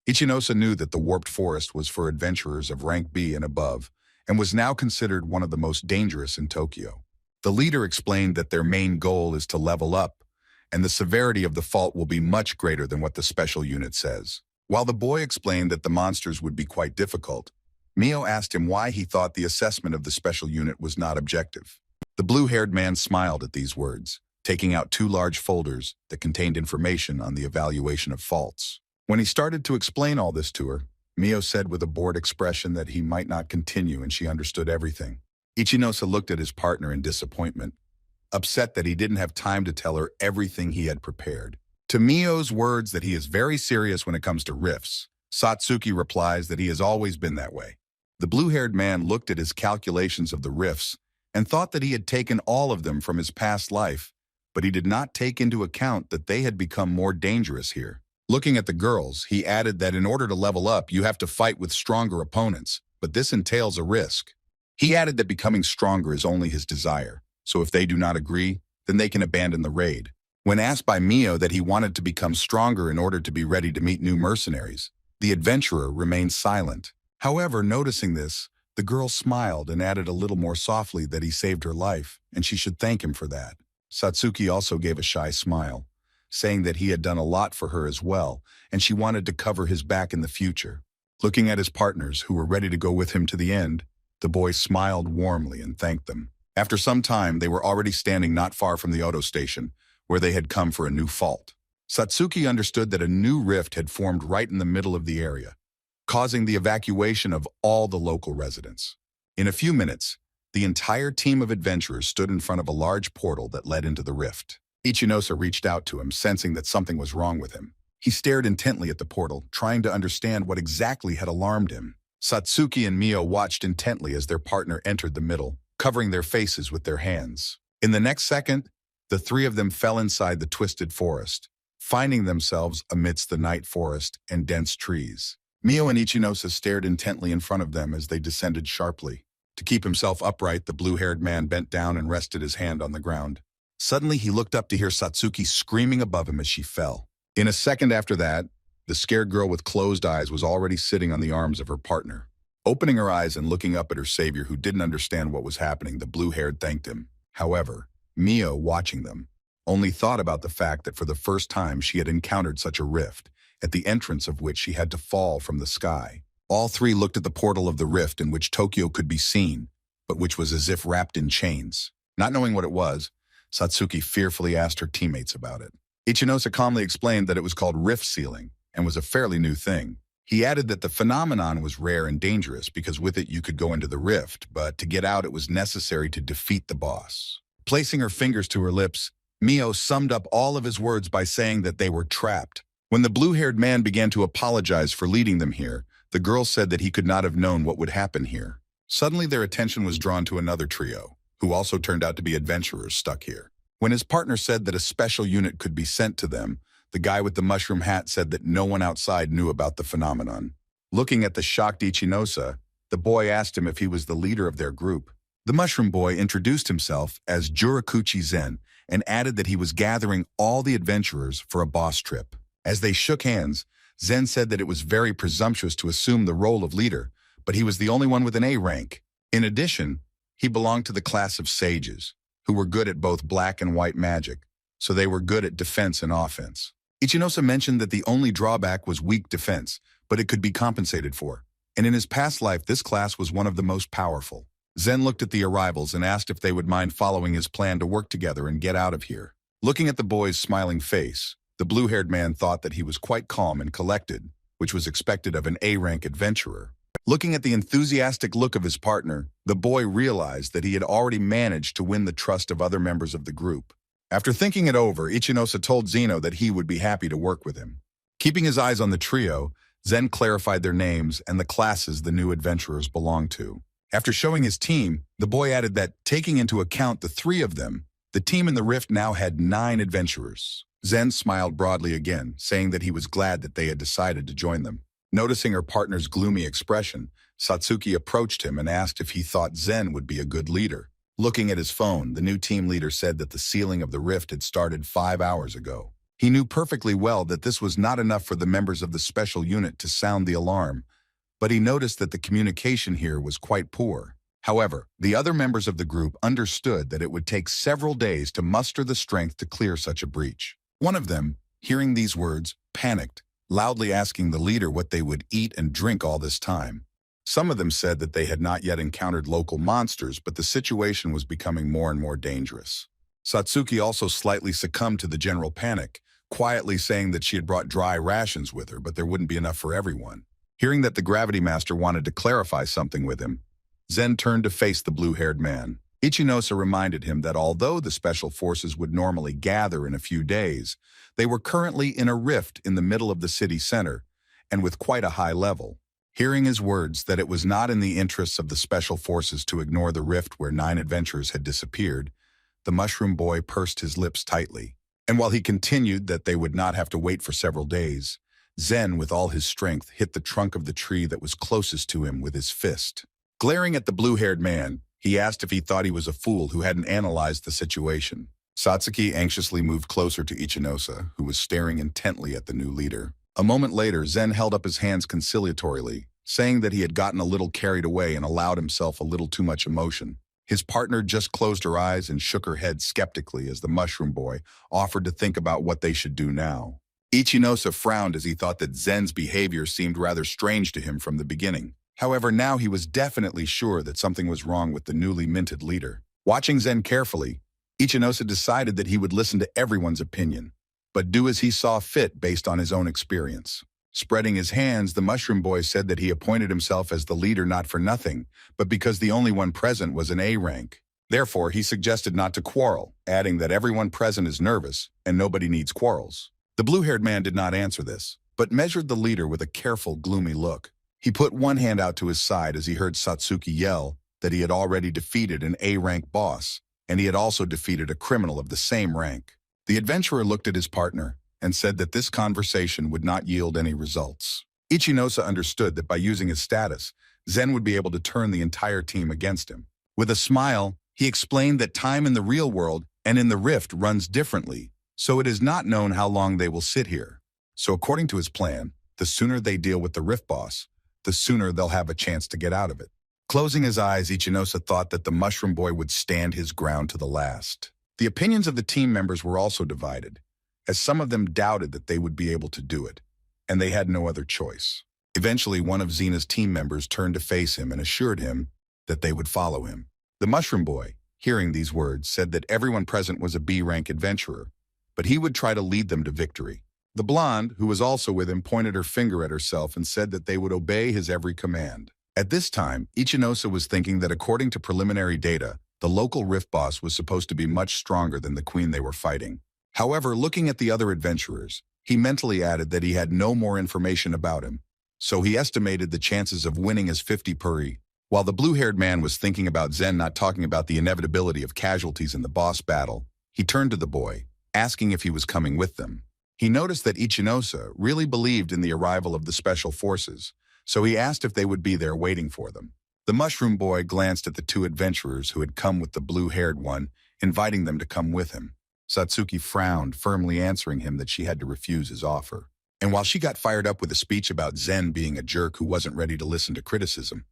Speaker 1: Ichinose knew that the warped forest was for adventurers of rank B and above, and was now considered one of the most dangerous in Tokyo. The leader explained that their main goal is to level up, and the severity of the fault will be much greater than what the special unit says. While the boy explained that the monsters would be quite difficult, Mio asked him why he thought the assessment of the special unit was not objective. The blue-haired man smiled at these words, taking out 2 large folders that contained information on the evaluation of faults. When he started to explain all this to her, Mio said with a bored expression that he might not continue and she understood everything. Ichinose looked at his partner in disappointment, upset that he didn't have time to tell her everything he had prepared. To Mio's words that he is very serious when it comes to rifts, Satsuki replies that he has always been that way. The blue-haired man looked at his calculations of the rifts and thought that he had taken all of them from his past life, but he did not take into account that they had become more dangerous here. Looking at the girls, he added that in order to level up, you have to fight with stronger opponents, but this entails a risk. He added that becoming stronger is only his desire, so if they do not agree, then they can abandon the raid. When asked by Mio that he wanted to become stronger in order to be ready to meet new mercenaries, the adventurer remained silent. However, noticing this, the girl smiled and added a little more softly that he saved her life, and she should thank him for that. Satsuki also gave a shy smile, saying that he had done a lot for her as well, and she wanted to cover his back in the future. Looking at his partners, who were ready to go with him to the end, the boy smiled warmly and thanked them. After some time, they were already standing not far from the Odo station, where they had come for a new fault. Satsuki understood that a new rift had formed right in the middle of the area, causing the evacuation of all the local residents. In a few minutes, the entire team of adventurers stood in front of a large portal that led into the rift. Ichinose reached out to him, sensing that something was wrong with him. He stared intently at the portal, trying to understand what exactly had alarmed him. Satsuki and Mio watched intently as their partner entered the middle, covering their faces with their hands. In the next second, the 3 of them fell inside the twisted forest, finding themselves amidst the night forest and dense trees. Mio and Ichinose stared intently in front of them as they descended sharply. To keep himself upright, the blue-haired man bent down and rested his hand on the ground. Suddenly, he looked up to hear Satsuki screaming above him as she fell. In a second after that, the scared girl with closed eyes was already sitting on the arms of her partner. Opening her eyes and looking up at her savior, who didn't understand what was happening, the blue-haired thanked him. However, Mio, watching them, only thought about the fact that for the first time she had encountered such a rift, at the entrance of which she had to fall from the sky. All 3 looked at the portal of the rift in which Tokyo could be seen, but which was as if wrapped in chains. Not knowing what it was, Satsuki fearfully asked her teammates about it. Ichinose calmly explained that it was called rift sealing and was a fairly new thing. He added that the phenomenon was rare and dangerous because with it you could go into the rift, but to get out it was necessary to defeat the boss. Placing her fingers to her lips, Mio summed up all of his words by saying that they were trapped. When the blue-haired man began to apologize for leading them here, the girl said that he could not have known what would happen here. Suddenly their attention was drawn to another trio, who also turned out to be adventurers stuck here. When his partner said that a special unit could be sent to them, the guy with the mushroom hat said that no one outside knew about the phenomenon. Looking at the shocked Ichinose, the boy asked him if he was the leader of their group. The mushroom boy introduced himself as Jurakuchi Zen and added that he was gathering all the adventurers for a boss trip. As they shook hands, Zen said that it was very presumptuous to assume the role of leader, but he was the only one with an A rank. In addition, he belonged to the class of sages, who were good at both black and white magic, so they were good at defense and offense. Ichinosa mentioned that the only drawback was weak defense, but it could be compensated for. And in his past life, this class was one of the most powerful. Zen looked at the arrivals and asked if they would mind following his plan to work together and get out of here. Looking at the boy's smiling face, the blue-haired man thought that he was quite calm and collected, which was expected of an A-rank adventurer. Looking at the enthusiastic look of his partner, the boy realized that he had already managed to win the trust of other members of the group. After thinking it over, Ichinosa told Zeno that he would be happy to work with him. Keeping his eyes on the trio, Zen clarified their names and the classes the new adventurers belonged to. After showing his team, the boy added that, taking into account the three of them, the team in the rift now had 9 adventurers. Zen smiled broadly again, saying that he was glad that they had decided to join them. Noticing her partner's gloomy expression, Satsuki approached him and asked if he thought Zen would be a good leader. Looking at his phone, the new team leader said that the sealing of the rift had started 5 hours ago. He knew perfectly well that this was not enough for the members of the special unit to sound the alarm, but he noticed that the communication here was quite poor. However, the other members of the group understood that it would take several days to muster the strength to clear such a breach. One of them, hearing these words, panicked, loudly asking the leader what they would eat and drink all this time. Some of them said that they had not yet encountered local monsters, but the situation was becoming more and more dangerous. Satsuki also slightly succumbed to the general panic, quietly saying that she had brought dry rations with her, but there wouldn't be enough for everyone. Hearing that the Gravity Master wanted to clarify something with him, Zen turned to face the blue-haired man. Ichinosa reminded him that although the special forces would normally gather in a few days, they were currently in a rift in the middle of the city center, and with quite a high level. Hearing his words that it was not in the interests of the special forces to ignore the rift where 9 adventurers had disappeared, the mushroom boy pursed his lips tightly. And while he continued that they would not have to wait for several days, Zen, with all his strength, hit the trunk of the tree that was closest to him with his fist. Glaring at the blue-haired man, he asked if he thought he was a fool who hadn't analyzed the situation. Satsuki anxiously moved closer to Ichinosa, who was staring intently at the new leader. A moment later, Zen held up his hands conciliatorily, saying that he had gotten a little carried away and allowed himself a little too much emotion. His partner just closed her eyes and shook her head skeptically as the mushroom boy offered to think about what they should do now. Ichinosa frowned as he thought that Zen's behavior seemed rather strange to him from the beginning. However, now he was definitely sure that something was wrong with the newly minted leader. Watching Zen carefully, Ichinosa decided that he would listen to everyone's opinion, but do as he saw fit based on his own experience. Spreading his hands, the mushroom boy said that he appointed himself as the leader not for nothing, but because the only one present was an A rank. Therefore, he suggested not to quarrel, adding that everyone present is nervous and nobody needs quarrels. The blue-haired man did not answer this, but measured the leader with a careful, gloomy look. He put one hand out to his side as he heard Satsuki yell that he had already defeated an A-rank boss, and he had also defeated a criminal of the same rank. The adventurer looked at his partner and said that this conversation would not yield any results. Ichinosa understood that by using his status, Zen would be able to turn the entire team against him. With a smile, he explained that time in the real world and in the rift runs differently, so it is not known how long they will sit here. So according to his plan, the sooner they deal with the rift boss, the sooner they'll have a chance to get out of it. Closing his eyes, Ichinosa thought that the mushroom boy would stand his ground to the last. The opinions of the team members were also divided, as some of them doubted that they would be able to do it, and they had no other choice. Eventually, one of Zena's team members turned to face him and assured him that they would follow him. The mushroom boy, hearing these words, said that everyone present was a B-rank adventurer, but he would try to lead them to victory. The blonde, who was also with him, pointed her finger at herself and said that they would obey his every command. At this time, Ichinosa was thinking that according to preliminary data, the local rift boss was supposed to be much stronger than the queen they were fighting. However, looking at the other adventurers, he mentally added that he had no more information about him, so he estimated the chances of winning as 50 per. While the blue-haired man was thinking about Zen not talking about the inevitability of casualties in the boss battle, he turned to the boy, asking if he was coming with them. He noticed that Ichinosa really believed in the arrival of the special forces, so he asked if they would be there waiting for them. The mushroom boy glanced at the 2 adventurers who had come with the blue-haired one, inviting them to come with him. Satsuki frowned, firmly answering him that she had to refuse his offer. And while she got fired up with a speech about Zen being a jerk who wasn't ready to listen to criticism,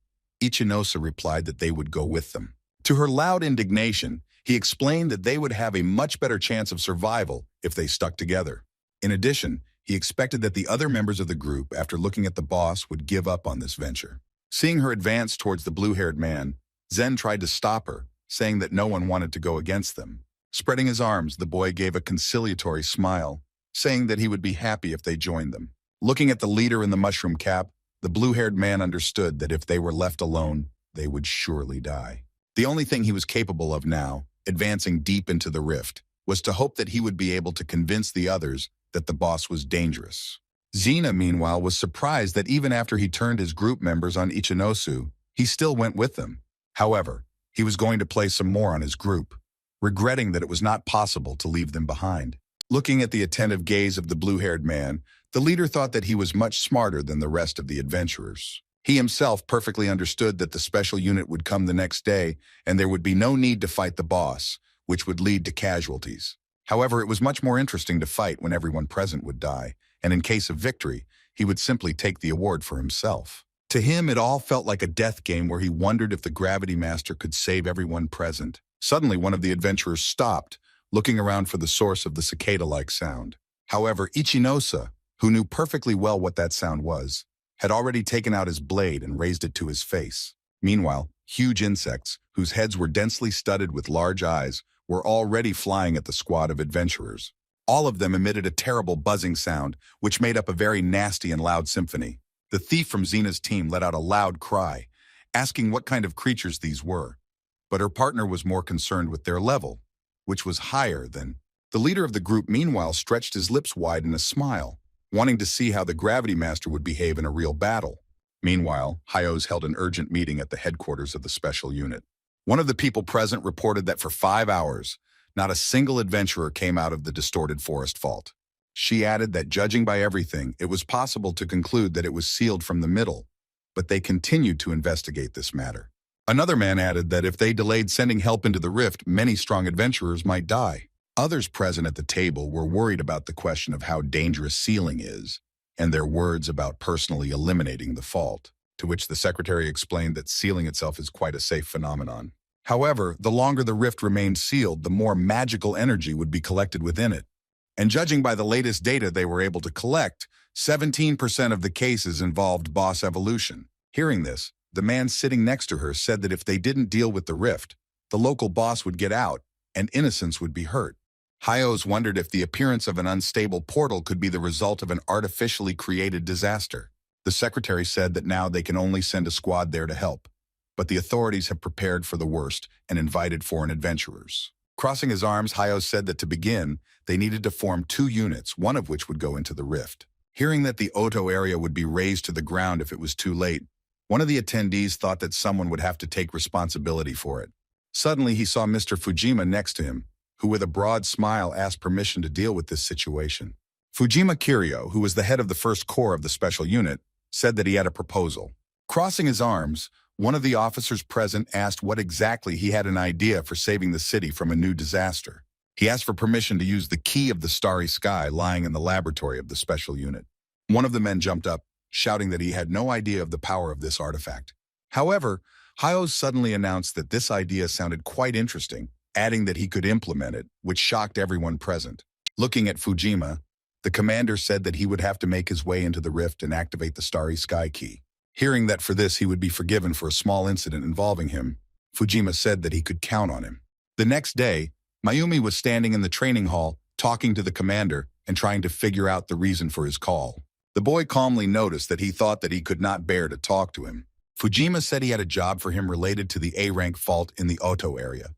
Speaker 1: Ichinosa replied that they would go with them. To her loud indignation, He explained that they would have a much better chance of survival if they stuck together. In addition, he expected that the other members of the group, after looking at the boss, would give up on this venture. Seeing her advance towards the blue-haired man, Zen tried to stop her, saying that no one wanted to go against them. Spreading his arms, the boy gave a conciliatory smile, saying that he would be happy if they joined them. Looking at the leader in the mushroom cap, the blue-haired man understood that if they were left alone, they would surely die. The only thing he was capable of now, advancing deep into the rift, was to hope that he would be able to convince the others that the boss was dangerous. Xena, meanwhile, was surprised that even after he turned his group members on Ichinosu, he still went with them. However, he was going to play some more on his group, regretting that it was not possible to leave them behind. Looking at the attentive gaze of the blue-haired man, the leader thought that he was much smarter than the rest of the adventurers. He himself perfectly understood that the special unit would come the next day and there would be no need to fight the boss, which would lead to casualties. However, it was much more interesting to fight when everyone present would die, and in case of victory, he would simply take the award for himself. To him, it all felt like a death game where he wondered if the Gravity Master could save everyone present. Suddenly, one of the adventurers stopped, looking around for the source of the cicada-like sound. However, Ichinosa, who knew perfectly well what that sound was, had already taken out his blade and raised it to his face. Meanwhile, huge insects, whose heads were densely studded with large eyes, were already flying at the squad of adventurers. All of them emitted a terrible buzzing sound, which made up a very nasty and loud symphony. The thief from Xena's team let out a loud cry, asking what kind of creatures these were. But her partner was more concerned with their level, which was higher than... The leader of the group, meanwhile, stretched his lips wide in a smile, wanting to see how the Gravity Master would behave in a real battle. Meanwhile, Hyos held an urgent meeting at the headquarters of the special unit. One of the people present reported that for 5 hours, not a single adventurer came out of the distorted forest vault. She added that judging by everything, it was possible to conclude that it was sealed from the middle, but they continued to investigate this matter. Another man added that if they delayed sending help into the rift, many strong adventurers might die. Others present at the table were worried about the question of how dangerous sealing is, and their words about personally eliminating the fault, to which the secretary explained that sealing itself is quite a safe phenomenon. However, the longer the rift remained sealed, the more magical energy would be collected within it. And judging by the latest data they were able to collect, 17% of the cases involved boss evolution. Hearing this, the man sitting next to her said that if they didn't deal with the rift, the local boss would get out, and innocents would be hurt. Hyos wondered if the appearance of an unstable portal could be the result of an artificially created disaster. The secretary said that now they can only send a squad there to help, but the authorities have prepared for the worst and invited foreign adventurers. Crossing his arms, Hyos said that to begin, they needed to form 2 units, one of which would go into the rift. Hearing that the Oto area would be razed to the ground if it was too late, one of the attendees thought that someone would have to take responsibility for it. Suddenly, he saw Mr. Fujima next to him, who with a broad smile asked permission to deal with this situation. Fujima Kiryu, who was the head of the first corps of the special unit, said that he had a proposal. Crossing his arms, one of the officers present asked what exactly he had an idea for saving the city from a new disaster. He asked for permission to use the key of the starry sky lying in the laboratory of the special unit. One of the men jumped up, shouting that he had no idea of the power of this artifact. However, Hyos suddenly announced that this idea sounded quite interesting, adding that he could implement it, which shocked everyone present. Looking at Fujima, the commander said that he would have to make his way into the rift and activate the starry sky key. Hearing that for this he would be forgiven for a small incident involving him, Fujima said that he could count on him. The next day, Mayumi was standing in the training hall, talking to the commander and trying to figure out the reason for his call. The boy calmly noticed that he thought that he could not bear to talk to him. Fujima said he had a job for him related to the A-rank fault in the Oto area.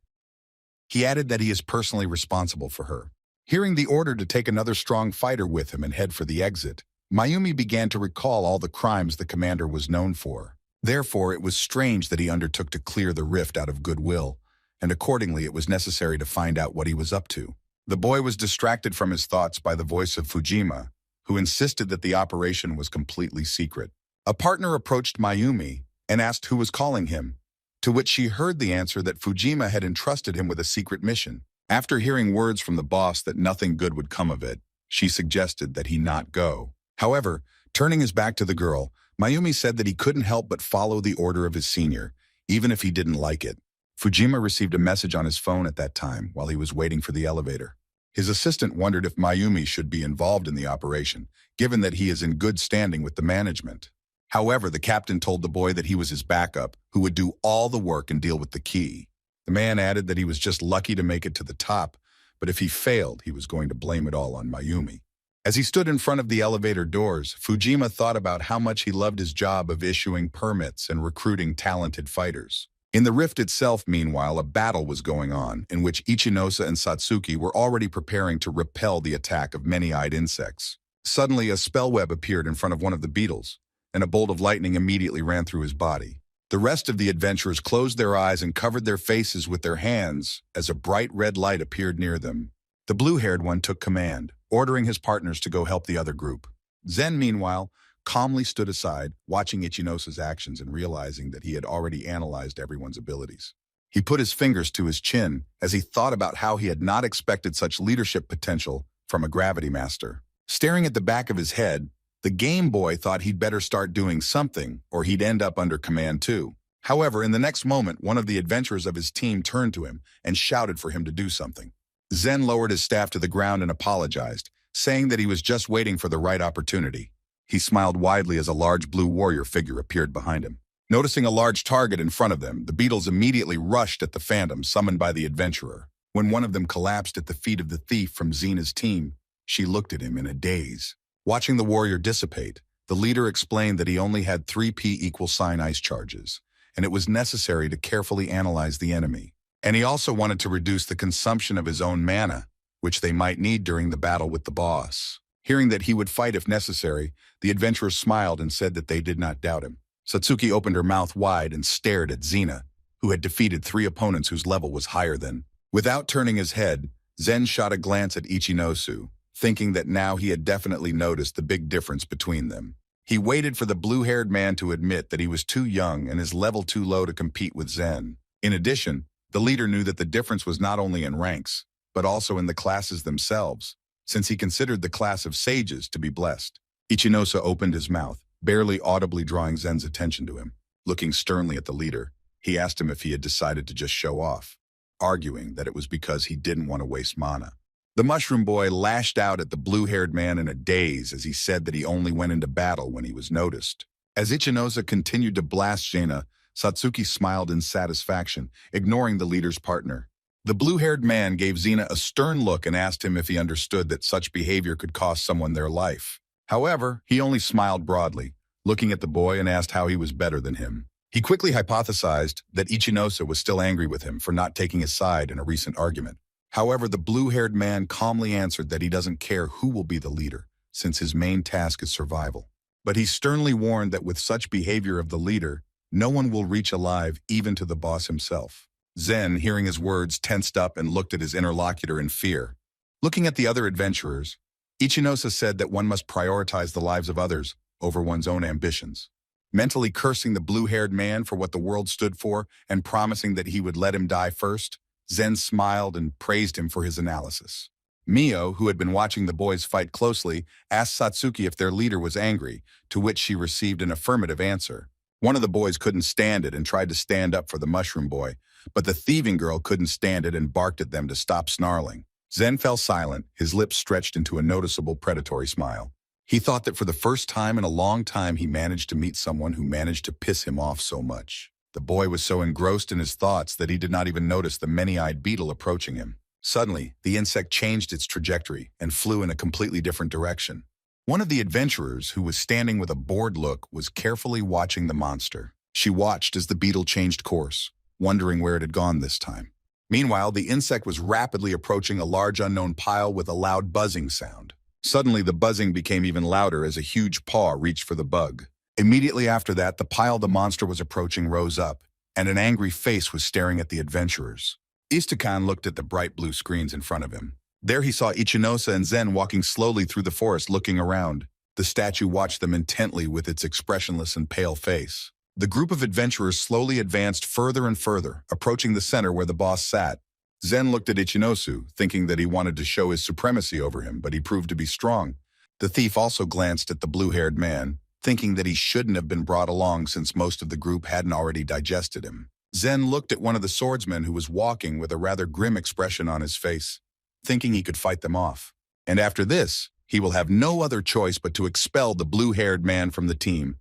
Speaker 1: He added that he is personally responsible for her. Hearing the order to take another strong fighter with him and head for the exit, Mayumi began to recall all the crimes the commander was known for. Therefore, it was strange that he undertook to clear the rift out of goodwill, and accordingly it was necessary to find out what he was up to. The boy was distracted from his thoughts by the voice of Fujima, who insisted that the operation was completely secret. A partner approached Mayumi and asked who was calling him, to which she heard the answer that Fujima had entrusted him with a secret mission. After hearing words from the boss that nothing good would come of it, she suggested that he not go. However, turning his back to the girl, Mayumi said that he couldn't help but follow the order of his senior, even if he didn't like it. Fujima received a message on his phone at that time while he was waiting for the elevator. His assistant wondered if Mayumi should be involved in the operation, given that he is in good standing with the management. However, the captain told the boy that he was his backup, who would do all the work and deal with the key. The man added that he was just lucky to make it to the top, but if he failed, he was going to blame it all on Mayumi. As he stood in front of the elevator doors, Fujima thought about how much he loved his job of issuing permits and recruiting talented fighters. In the rift itself, meanwhile, a battle was going on, in which Iosa and Satsuki were already preparing to repel the attack of many-eyed insects. Suddenly, a spell web appeared in front of one of the beetles, and a bolt of lightning immediately ran through his body. The rest of the adventurers closed their eyes and covered their faces with their hands as a bright red light appeared near them. The blue-haired one took command, ordering his partners to go help the other group. Zen, meanwhile, calmly stood aside, watching Ichinosa's actions and realizing that he had already analyzed everyone's abilities. He put his fingers to his chin as he thought about how he had not expected such leadership potential from a gravity master. Staring at the back of his head, the Game Boy thought he'd better start doing something or he'd end up under command too. However, in the next moment, one of the adventurers of his team turned to him and shouted for him to do something. Zen lowered his staff to the ground and apologized, saying that he was just waiting for the right opportunity. He smiled widely as a large blue warrior figure appeared behind him. Noticing a large target in front of them, the beetles immediately rushed at the phantom summoned by the adventurer. When one of them collapsed at the feet of the thief from Zena's team, she looked at him in a daze. Watching the warrior dissipate, the leader explained that he only had 3p=sign ice charges, and it was necessary to carefully analyze the enemy. And he also wanted to reduce the consumption of his own mana, which they might need during the battle with the boss. Hearing that he would fight if necessary, the adventurers smiled and said that they did not doubt him. Satsuki opened her mouth wide and stared at Zena, who had defeated 3 opponents whose level was higher than. Without turning his head, Zen shot a glance at Ichinosu, thinking that now he had definitely noticed the big difference between them. He waited for the blue-haired man to admit that he was too young and his level too low to compete with Zen. In addition, the leader knew that the difference was not only in ranks, but also in the classes themselves, since he considered the class of sages to be blessed. Ichinosa opened his mouth, barely audibly drawing Zen's attention to him. Looking sternly at the leader, he asked him if he had decided to just show off, arguing that it was because he didn't want to waste mana. The mushroom boy lashed out at the blue-haired man in a daze as he said that he only went into battle when he was noticed. As Ichinosa continued to blast Jaina, Satsuki smiled in satisfaction, ignoring the leader's partner. The blue-haired man gave Zena a stern look and asked him if he understood that such behavior could cost someone their life. However, he only smiled broadly, looking at the boy and asked how he was better than him. He quickly hypothesized that Ichinosa was still angry with him for not taking his side in a recent argument. However, the blue-haired man calmly answered that he doesn't care who will be the leader, since his main task is survival. But he sternly warned that with such behavior of the leader, no one will reach alive even to the boss himself. Zen, hearing his words, tensed up and looked at his interlocutor in fear. Looking at the other adventurers, Ichinosa said that one must prioritize the lives of others over one's own ambitions. Mentally cursing the blue-haired man for what the world stood for and promising that he would let him die first, Zen smiled and praised him for his analysis. Mio, who had been watching the boys fight closely, asked Satsuki if their leader was angry, to which she received an affirmative answer. One of the boys couldn't stand it and tried to stand up for the mushroom boy, but the thieving girl couldn't stand it and barked at them to stop snarling. Zen fell silent, his lips stretched into a noticeable predatory smile. He thought that for the first time in a long time he managed to meet someone who managed to piss him off so much. The boy was so engrossed in his thoughts that he did not even notice the many-eyed beetle approaching him. Suddenly, the insect changed its trajectory and flew in a completely different direction. One of the adventurers, who was standing with a bored look, was carefully watching the monster. She watched as the beetle changed course, wondering where it had gone this time. Meanwhile, the insect was rapidly approaching a large unknown pile with a loud buzzing sound. Suddenly, the buzzing became even louder as a huge paw reached for the bug. Immediately after that, the pile the monster was approaching rose up, and an angry face was staring at the adventurers. Istakan looked at the bright blue screens in front of him. There he saw Ichinosa and Zen walking slowly through the forest looking around. The statue watched them intently with its expressionless and pale face. The group of adventurers slowly advanced further and further, approaching the center where the boss sat. Zen looked at Ichinosu, thinking that he wanted to show his supremacy over him, but he proved to be strong. The thief also glanced at the blue-haired man, thinking that he shouldn't have been brought along since most of the group hadn't already digested him. Zen looked at one of the swordsmen who was walking with a rather grim expression on his face, thinking he could fight them off. And after this, he will have no other choice but to expel the blue-haired man from the team,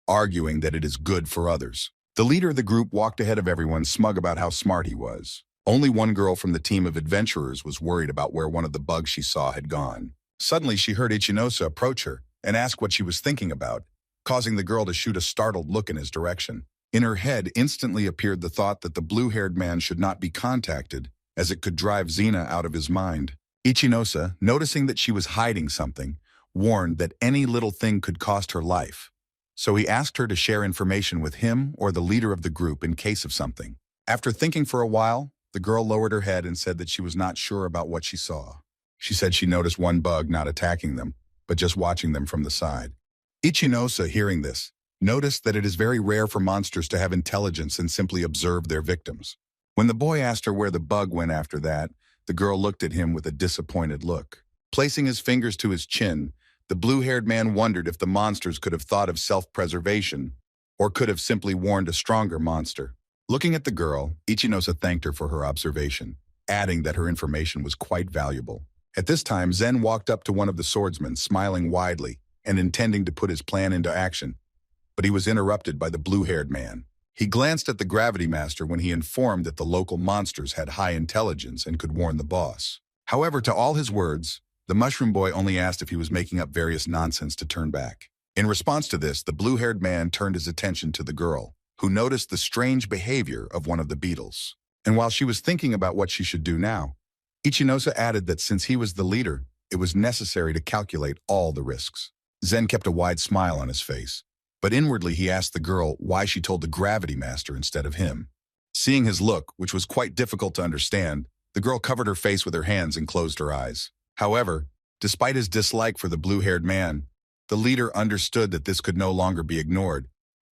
Speaker 1: arguing that it is good for others. The leader of the group walked ahead of everyone, smug about how smart he was. Only one girl from the team of adventurers was worried about where one of the bugs she saw had gone. Suddenly, she heard Iosa approach her and ask what she was thinking about, causing the girl to shoot a startled look in his direction. In her head instantly appeared the thought that the blue-haired man should not be contacted, as it could drive Xena out of his mind. Iosa, noticing that she was hiding something, warned that any little thing could cost her life. So he asked her to share information with him or the leader of the group in case of something. After thinking for a while, the girl lowered her head and said that she was not sure about what she saw. She said she noticed one bug not attacking them, but just watching them from the side. Iosa, hearing this, noticed that it is very rare for monsters to have intelligence and simply observe their victims. When the boy asked her where the bug went after that, the girl looked at him with a disappointed look. Placing his fingers to his chin, the blue-haired man wondered if the monsters could have thought of self-preservation or could have simply warned a stronger monster. Looking at the girl, Iosa thanked her for her observation, adding that her information was quite valuable. At this time, Zen walked up to one of the swordsmen, smiling widely and intending to put his plan into action, but he was interrupted by the blue-haired man. He glanced at the Gravity Master when he informed that the local monsters had high intelligence and could warn the boss. However, to all his words, the Mushroom Boy only asked if he was making up various nonsense to turn back. In response to this, the blue-haired man turned his attention to the girl, who noticed the strange behavior of one of the beetles. And while she was thinking about what she should do now, Iosa added that since he was the leader, it was necessary to calculate all the risks. Zen kept a wide smile on his face, but inwardly he asked the girl why she told the Gravity Master instead of him. Seeing his look, which was quite difficult to understand, the girl covered her face with her hands and closed her eyes. However, despite his dislike for the blue-haired man, the leader understood that this could no longer be ignored,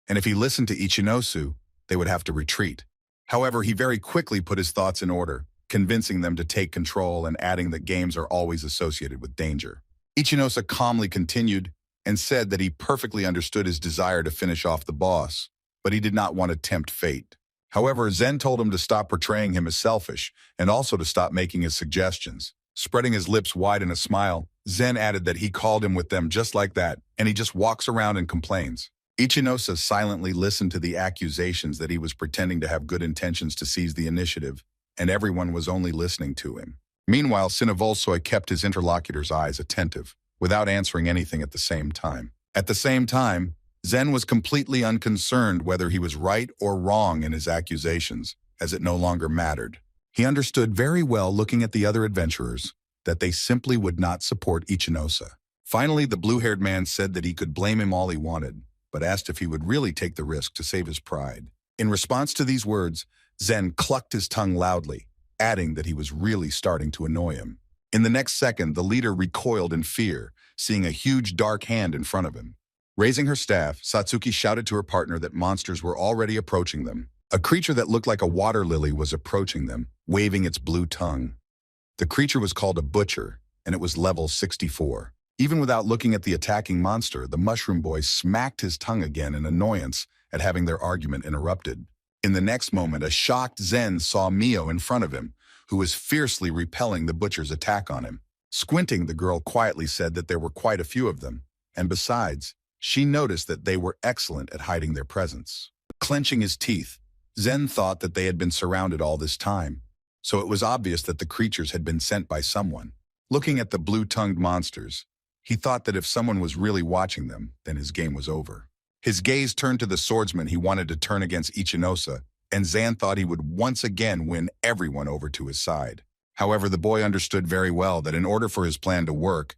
Speaker 1: and if he listened to Iosa, they would have to retreat. However, he very quickly put his thoughts in order, convincing them to take control and adding that games are always associated with danger. Iosa calmly continued and said that he perfectly understood his desire to finish off the boss, but he did not want to tempt fate. However, Zen told him to stop portraying him as selfish and also to stop making his suggestions. Spreading his lips wide in a smile, Zen added that he called him with them just like that, and he just walks around and complains. Iosa silently listened to the accusations that he was pretending to have good intentions to seize the initiative, and everyone was only listening to him. Meanwhile, Cinevolsoy kept his interlocutor's eyes attentive, without answering anything at the same time. At the same time, Zen was completely unconcerned whether he was right or wrong in his accusations, as it no longer mattered. He understood very well, looking at the other adventurers, that they simply would not support Iosa. Finally, the blue-haired man said that he could blame him all he wanted, but asked if he would really take the risk to save his pride. In response to these words, Zen clucked his tongue loudly, adding that he was really starting to annoy him. In the next second, the leader recoiled in fear, seeing a huge dark hand in front of him. Raising her staff, Satsuki shouted to her partner that monsters were already approaching them. A creature that looked like a water lily was approaching them, waving its blue tongue. The creature was called a butcher, and it was level 64. Even without looking at the attacking monster, the Mushroom Boy smacked his tongue again in annoyance at having their argument interrupted. In the next moment, a shocked Zen saw Mio in front of him, who was fiercely repelling the butcher's attack on him. Squinting, the girl quietly said that there were quite a few of them, and besides, she noticed that they were excellent at hiding their presence. Clenching his teeth, Zen thought that they had been surrounded all this time, so it was obvious that the creatures had been sent by someone. Looking at the blue-tongued monsters, he thought that if someone was really watching them, then his game was over. His gaze turned to the swordsman he wanted to turn against Iosa, and Zen thought he would once again win everyone over to his side. However, the boy understood very well that in order for his plan to work,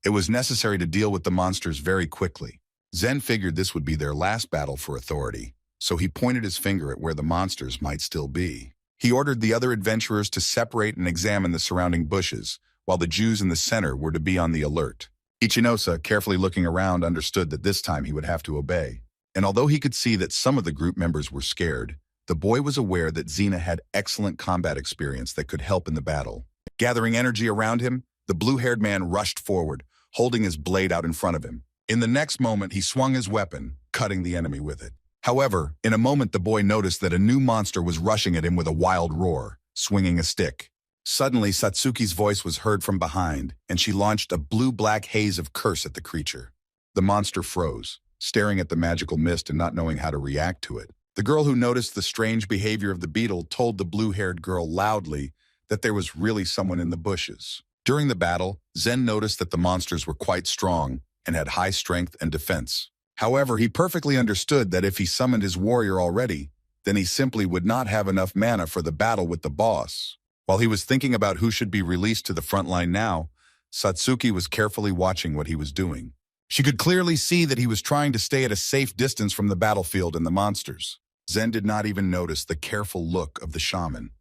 Speaker 1: it was necessary to deal with the monsters very quickly. Zen figured this would be their last battle for authority, so he pointed his finger at where the monsters might still be. He ordered the other adventurers to separate and examine the surrounding bushes, while the Jews in the center were to be on the alert. Iosa, carefully looking around, understood that this time he would have to obey. And although he could see that some of the group members were scared, the boy was aware that Xena had excellent combat experience that could help in the battle. Gathering energy around him, the blue-haired man rushed forward, holding his blade out in front of him. In the next moment, he swung his weapon, cutting the enemy with it. However, in a moment the boy noticed that a new monster was rushing at him with a wild roar, swinging a stick. Suddenly, Satsuki's voice was heard from behind, and she launched a blue-black haze of curse at the creature. The monster froze, staring at the magical mist and not knowing how to react to it. The girl who noticed the strange behavior of the beetle told the blue-haired girl loudly that there was really someone in the bushes. During the battle, Zen noticed that the monsters were quite strong and had high strength and defense. However, he perfectly understood that if he summoned his warrior already, then he simply would not have enough mana for the battle with the boss. While he was thinking about who should be released to the front line now, Satsuki was carefully watching what he was doing. She could clearly see that he was trying to stay at a safe distance from the battlefield and the monsters. Zen did not even notice the careful look of the shaman,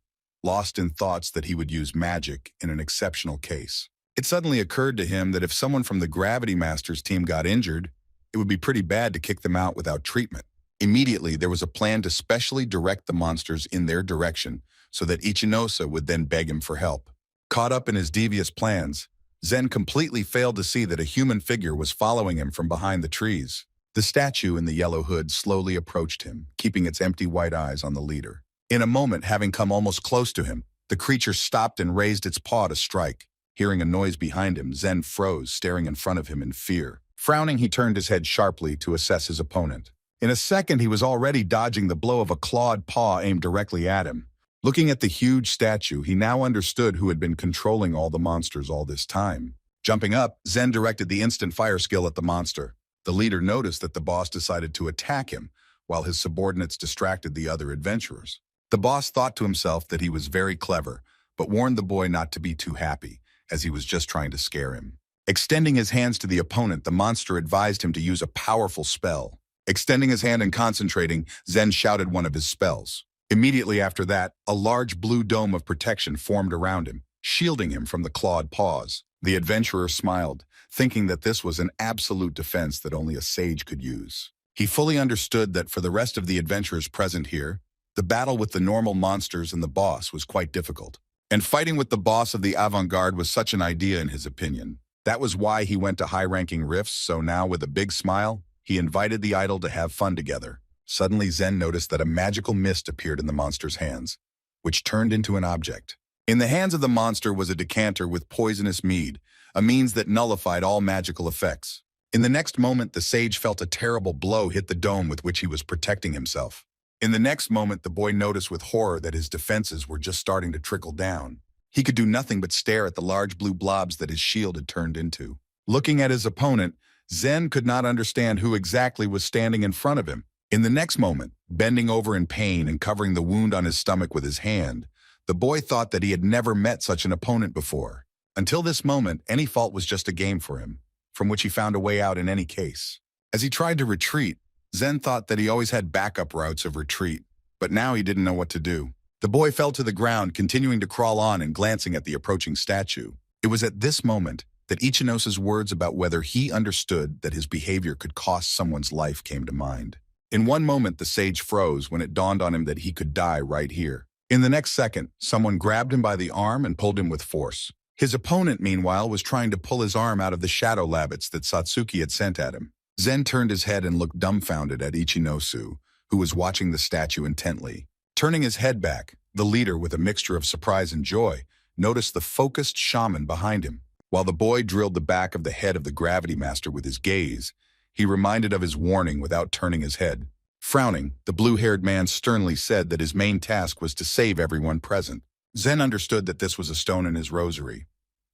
Speaker 1: lost in thoughts that he would use magic in an exceptional case. It suddenly occurred to him that if someone from the Gravity Masters team got injured, it would be pretty bad to kick them out without treatment. Immediately, there was a plan to specially direct the monsters in their direction so that Iosa would then beg him for help. Caught up in his devious plans, Zen completely failed to see that a human figure was following him from behind the trees. The statue in the yellow hood slowly approached him, keeping its empty white eyes on the leader. In a moment, having come almost close to him, the creature stopped and raised its paw to strike. Hearing a noise behind him, Zen froze, staring in front of him in fear. Frowning, he turned his head sharply to assess his opponent. In a second, he was already dodging the blow of a clawed paw aimed directly at him. Looking at the huge statue, he now understood who had been controlling all the monsters all this time. Jumping up, Zen directed the instant fire skill at the monster. The leader noticed that the boss decided to attack him, while his subordinates distracted the other adventurers. The boss thought to himself that he was very clever, but warned the boy not to be too happy, as he was just trying to scare him. Extending his hands to the opponent, the monster advised him to use a powerful spell. Extending his hand and concentrating, Zen shouted one of his spells. Immediately after that, a large blue dome of protection formed around him, shielding him from the clawed paws. The adventurer smiled, thinking that this was an absolute defense that only a sage could use. He fully understood that for the rest of the adventurers present here, the battle with the normal monsters and the boss was quite difficult. And fighting with the boss of the avant-garde was such an idea in his opinion. That was why he went to high-ranking rifts, so now with a big smile, he invited the idol to have fun together. Suddenly Zen noticed that a magical mist appeared in the monster's hands, which turned into an object. In the hands of the monster was a decanter with poisonous mead, a means that nullified all magical effects. In the next moment, the sage felt a terrible blow hit the dome with which he was protecting himself. In the next moment, the boy noticed with horror that his defenses were just starting to trickle down. He could do nothing but stare at the large blue blobs that his shield had turned into. Looking at his opponent, Zen could not understand who exactly was standing in front of him. In the next moment, bending over in pain and covering the wound on his stomach with his hand, the boy thought that he had never met such an opponent before. Until this moment, any fault was just a game for him, from which he found a way out in any case. As he tried to retreat, Zen thought that he always had backup routes of retreat, but now he didn't know what to do. The boy fell to the ground, continuing to crawl on and glancing at the approaching statue. It was at this moment that Iosa's words about whether he understood that his behavior could cost someone's life came to mind. In one moment, the sage froze when it dawned on him that he could die right here. In the next second, someone grabbed him by the arm and pulled him with force. His opponent, meanwhile, was trying to pull his arm out of the shadow labbits that Satsuki had sent at him. Zen turned his head and looked dumbfounded at Iosa, who was watching the statue intently. Turning his head back, the leader, with a mixture of surprise and joy, noticed the focused shaman behind him. While the boy drilled the back of the head of the Gravity Master with his gaze, he reminded of his warning without turning his head. Frowning, the blue-haired man sternly said that his main task was to save everyone present. Zen understood that this was a stone in his rosary,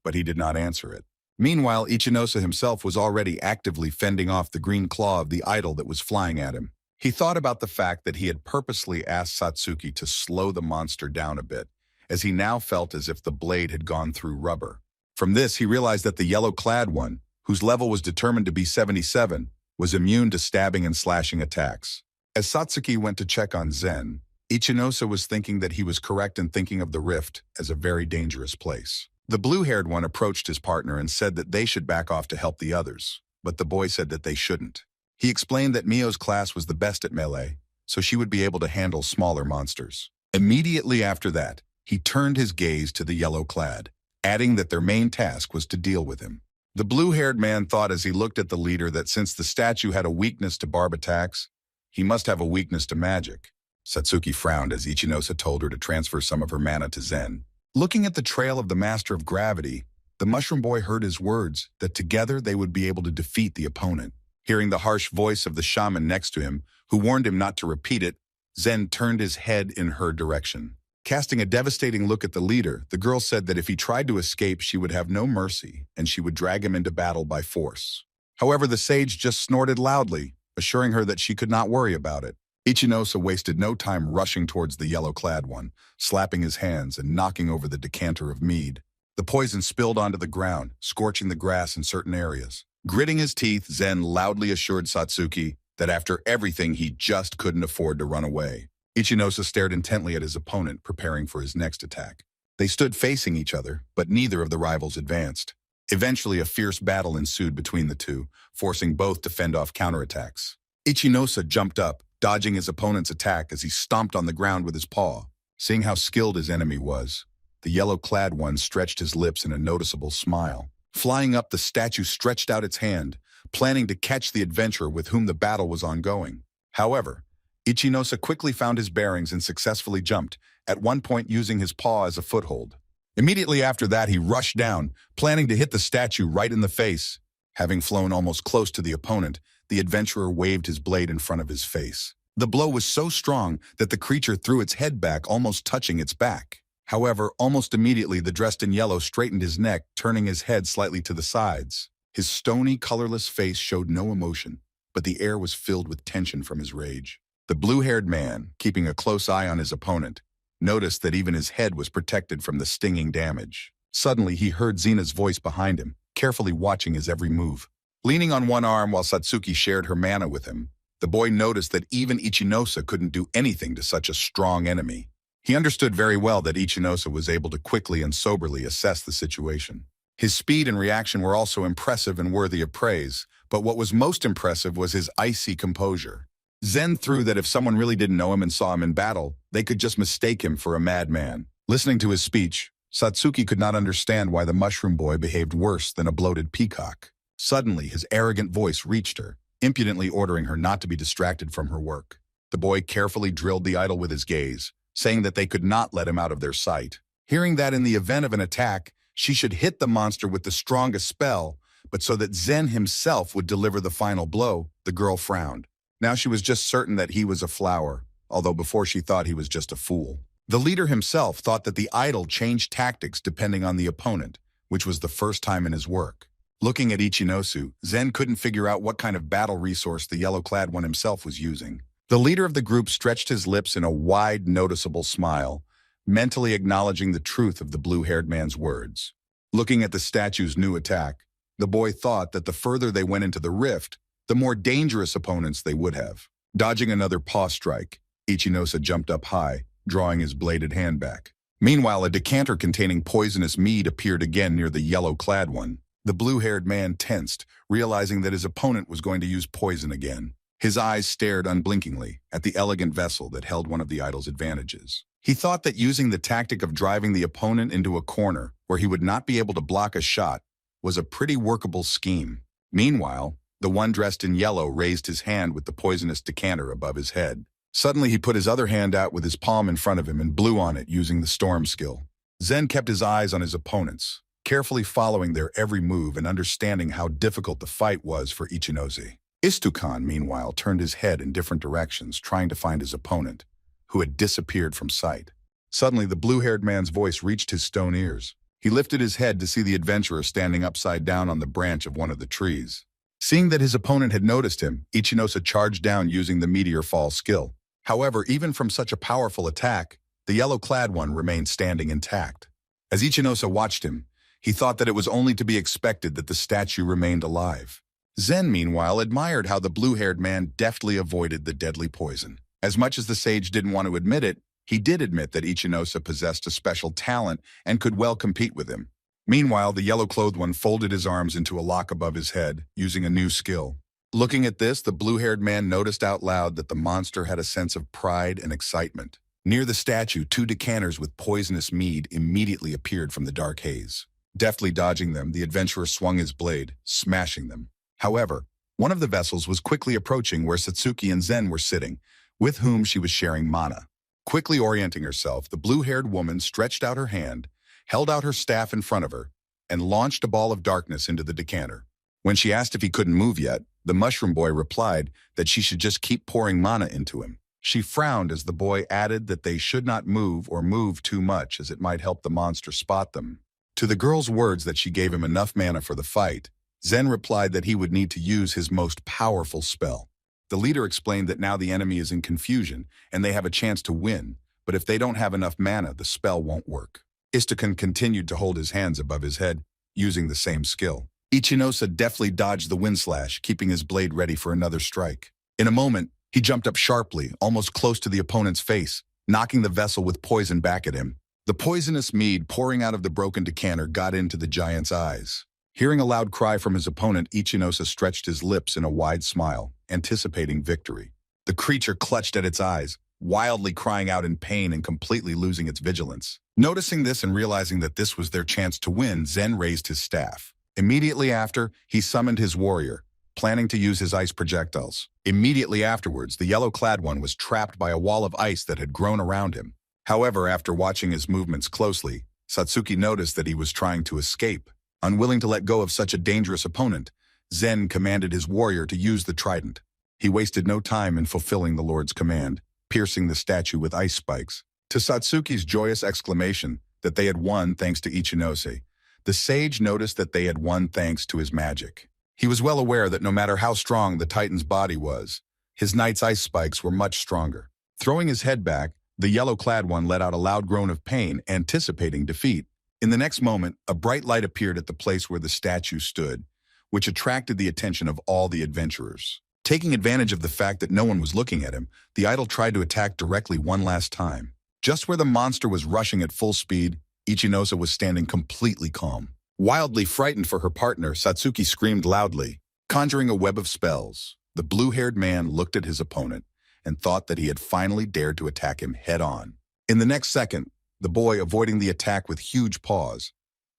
Speaker 1: but he did not answer it. Meanwhile, Iosa himself was already actively fending off the green claw of the idol that was flying at him. He thought about the fact that he had purposely asked Satsuki to slow the monster down a bit, as he now felt as if the blade had gone through rubber. From this, he realized that the yellow-clad one, whose level was determined to be 77, was immune to stabbing and slashing attacks. As Satsuki went to check on Zen, Iosa was thinking that he was correct in thinking of the rift as a very dangerous place. The blue-haired one approached his partner and said that they should back off to help the others, but the boy said that they shouldn't. He explained that Mio's class was the best at melee, so she would be able to handle smaller monsters. Immediately after that, he turned his gaze to the yellow-clad, adding that their main task was to deal with him. The blue-haired man thought as he looked at the leader that since the statue had a weakness to barb attacks, He must have a weakness to magic. Satsuki frowned as Ichinose told her to transfer some of her mana to Zen. Looking at the trail of the Master of Gravity, the Mushroom Boy heard his words that together they would be able to defeat the opponent. Hearing the harsh voice of the shaman next to him, who warned him not to repeat it, Zen turned his head in her direction. Casting a devastating look at the leader, the girl said that if he tried to escape, she would have no mercy, and she would drag him into battle by force. However, the sage just snorted loudly, assuring her that she could not worry about it. Ichinose wasted no time rushing towards the yellow-clad one, slapping his hands and knocking over the decanter of mead. The poison spilled onto the ground, scorching the grass in certain areas. Gritting his teeth, Zen loudly assured Satsuki that after everything he just couldn't afford to run away. Ichinose stared intently at his opponent, preparing for his next attack. They stood facing each other, but neither of the rivals advanced. Eventually, a fierce battle ensued between the two, forcing both to fend off counterattacks. Ichinose jumped up, dodging his opponent's attack as he stomped on the ground with his paw. Seeing how skilled his enemy was, the yellow-clad one stretched his lips in a noticeable smile. Flying up, the statue stretched out its hand, planning to catch the adventurer with whom the battle was ongoing. However, Ichinose quickly found his bearings and successfully jumped, at one point using his paw as a foothold. Immediately after that, he rushed down, planning to hit the statue right in the face. Having flown almost close to the opponent, the adventurer waved his blade in front of his face. The blow was so strong that the creature threw its head back, almost touching its back. However, almost immediately, the dressed in yellow straightened his neck, turning his head slightly to the sides. His stony, colorless face showed no emotion, but the air was filled with tension from his rage. The blue-haired man, keeping a close eye on his opponent, noticed that even his head was protected from the stinging damage. Suddenly, he heard Zena's voice behind him, carefully watching his every move. Leaning on one arm while Satsuki shared her mana with him, the boy noticed that even Ichinose couldn't do anything to such a strong enemy. He understood very well that Ichinose was able to quickly and soberly assess the situation. His speed and reaction were also impressive and worthy of praise, but what was most impressive was his icy composure. Zen threw that if someone really didn't know him and saw him in battle, they could just mistake him for a madman. Listening to his speech, Satsuki could not understand why the Mushroom Boy behaved worse than a bloated peacock. Suddenly, his arrogant voice reached her, impudently ordering her not to be distracted from her work. The boy carefully drilled the idol with his gaze, saying that they could not let him out of their sight. Hearing that in the event of an attack, she should hit the monster with the strongest spell, but so that Zen himself would deliver the final blow, the girl frowned. Now she was just certain that he was a flower, although before she thought he was just a fool. The leader himself thought that the idol changed tactics depending on the opponent, which was the first time in his work. Looking at Ichinose, Zen couldn't figure out what kind of battle resource the yellow-clad one himself was using. The leader of the group stretched his lips in a wide, noticeable smile, mentally acknowledging the truth of the blue-haired man's words. Looking at the statue's new attack, the boy thought that the further they went into the rift, the more dangerous opponents they would have. Dodging another paw strike, Ichinose jumped up high, drawing his bladed hand back. Meanwhile, a decanter containing poisonous mead appeared again near the yellow-clad one. The blue-haired man tensed, realizing that his opponent was going to use poison again. His eyes stared unblinkingly at the elegant vessel that held one of the idol's advantages. He thought that using the tactic of driving the opponent into a corner where he would not be able to block a shot was a pretty workable scheme. Meanwhile, the one dressed in yellow raised his hand with the poisonous decanter above his head. Suddenly, he put his other hand out with his palm in front of him and blew on it using the storm skill. Zen kept his eyes on his opponents, carefully following their every move and understanding how difficult the fight was for Ichinose. Istukan, meanwhile, turned his head in different directions, trying to find his opponent, who had disappeared from sight. Suddenly, the blue-haired man's voice reached his stone ears. He lifted his head to see the adventurer standing upside down on the branch of one of the trees. Seeing that his opponent had noticed him, Ichinose charged down using the meteor fall skill. However, even from such a powerful attack, the yellow-clad one remained standing intact. As Ichinose watched him, he thought that it was only to be expected that the statue remained alive. Zen, meanwhile, admired how the blue-haired man deftly avoided the deadly poison. As much as the sage didn't want to admit it, he did admit that Ichinose possessed a special talent and could well compete with him. Meanwhile, the yellow-clothed one folded his arms into a lock above his head, using a new skill. Looking at this, the blue-haired man noticed out loud that the monster had a sense of pride and excitement. Near the statue, 2 decanters with poisonous mead immediately appeared from the dark haze. Deftly dodging them, the adventurer swung his blade, smashing them. However, One of the vessels was quickly approaching where Satsuki and Zen were sitting, with whom she was sharing mana. Quickly orienting herself, the blue-haired woman stretched out her hand, held out her staff in front of her, and launched a ball of darkness into the decanter. When she asked if he couldn't move yet, the mushroom boy replied that she should just keep pouring mana into him. She frowned as the boy added that they should not move or move too much as it might help the monster spot them. To the girl's words that she gave him enough mana for the fight, Zen replied that he would need to use his most powerful spell. The leader explained that now the enemy is in confusion and they have a chance to win, but if they don't have enough mana, the spell won't work. Istokan continued to hold his hands above his head, using the same skill. Iosa deftly dodged the wind slash, keeping his blade ready for another strike. In a moment, he jumped up sharply, almost close to the opponent's face, knocking the vessel with poison back at him. The poisonous mead pouring out of the broken decanter got into the giant's eyes. Hearing a loud cry from his opponent, Iosa stretched his lips in a wide smile, anticipating victory. The creature clutched at its eyes, wildly crying out in pain and completely losing its vigilance. Noticing this and realizing that this was their chance to win, Zen raised his staff. Immediately after, he summoned his warrior, planning to use his ice projectiles. Immediately afterwards, the yellow-clad one was trapped by a wall of ice that had grown around him. However, after watching his movements closely, Satsuki noticed that he was trying to escape. Unwilling to let go of such a dangerous opponent, Zen commanded his warrior to use the trident. He wasted no time in fulfilling the Lord's command, piercing the statue with ice spikes. To Satsuki's joyous exclamation that they had won thanks to Ichinose, the sage noticed that they had won thanks to his magic. He was well aware that no matter how strong the Titan's body was, his knight's ice spikes were much stronger. Throwing his head back, the yellow-clad one let out a loud groan of pain, anticipating defeat. In the next moment, a bright light appeared at the place where the statue stood, which attracted the attention of all the adventurers. Taking advantage of the fact that no one was looking at him, the idol tried to attack directly one last time. Just where the monster was rushing at full speed, Ichinose was standing completely calm. Wildly frightened for her partner, Satsuki screamed loudly, conjuring a web of spells. The blue-haired man looked at his opponent and thought that he had finally dared to attack him head-on. In the next second, the boy, avoiding the attack with huge paws,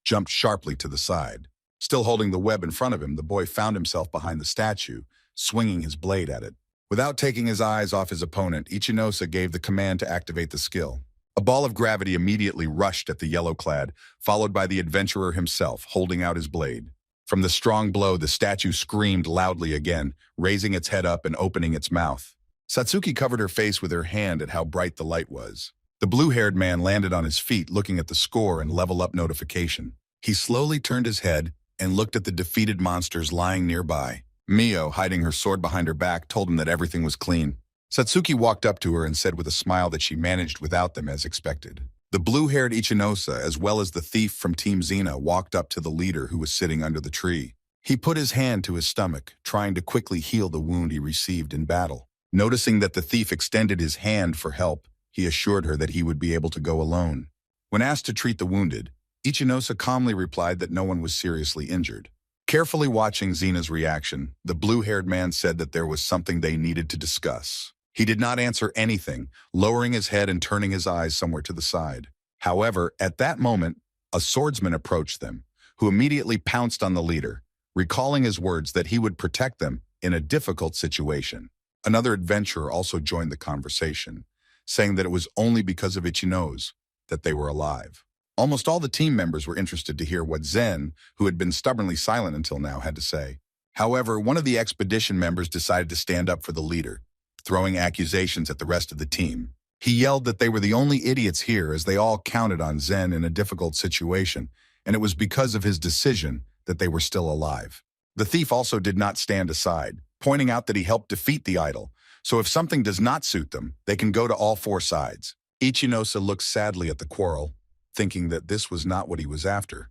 Speaker 1: jumped sharply to the side. Still holding the web in front of him, the boy found himself behind the statue, swinging his blade at it. Without taking his eyes off his opponent, Ichinose gave the command to activate the skill. A ball of gravity immediately rushed at the yellow-clad, followed by the adventurer himself, holding out his blade. From the strong blow, the statue screamed loudly again, raising its head up and opening its mouth. Satsuki covered her face with her hand at how bright the light was. The blue-haired man landed on his feet, looking at the score and level-up notification. He slowly turned his head and looked at the defeated monsters lying nearby. Mio, hiding her sword behind her back, told him that everything was clean. Satsuki walked up to her and said with a smile that she managed without them as expected. The blue-haired Ichinose, as well as the thief from Team Xena, walked up to the leader who was sitting under the tree. He put his hand to his stomach, trying to quickly heal the wound he received in battle. Noticing that the thief extended his hand for help, he assured her that he would be able to go alone. When asked to treat the wounded, Ichinose calmly replied that no one was seriously injured. Carefully watching Xena's reaction, the blue-haired man said that there was something they needed to discuss. He did not answer anything, lowering his head and turning his eyes somewhere to the side. However, at that moment, a swordsman approached them, who immediately pounced on the leader, recalling his words that he would protect them in a difficult situation. Another adventurer also joined the conversation, saying that it was only because of Ichinose that they were alive. Almost all the team members were interested to hear what Zen, who had been stubbornly silent until now, had to say. However, one of the expedition members decided to stand up for the leader, throwing accusations at the rest of the team. He yelled that they were the only idiots here as they all counted on Zen in a difficult situation, and it was because of his decision that they were still alive. The thief also did not stand aside, pointing out that he helped defeat the idol, so if something does not suit them, they can go to all four sides. Ichinose looked sadly at the quarrel, thinking that this was not what he was after,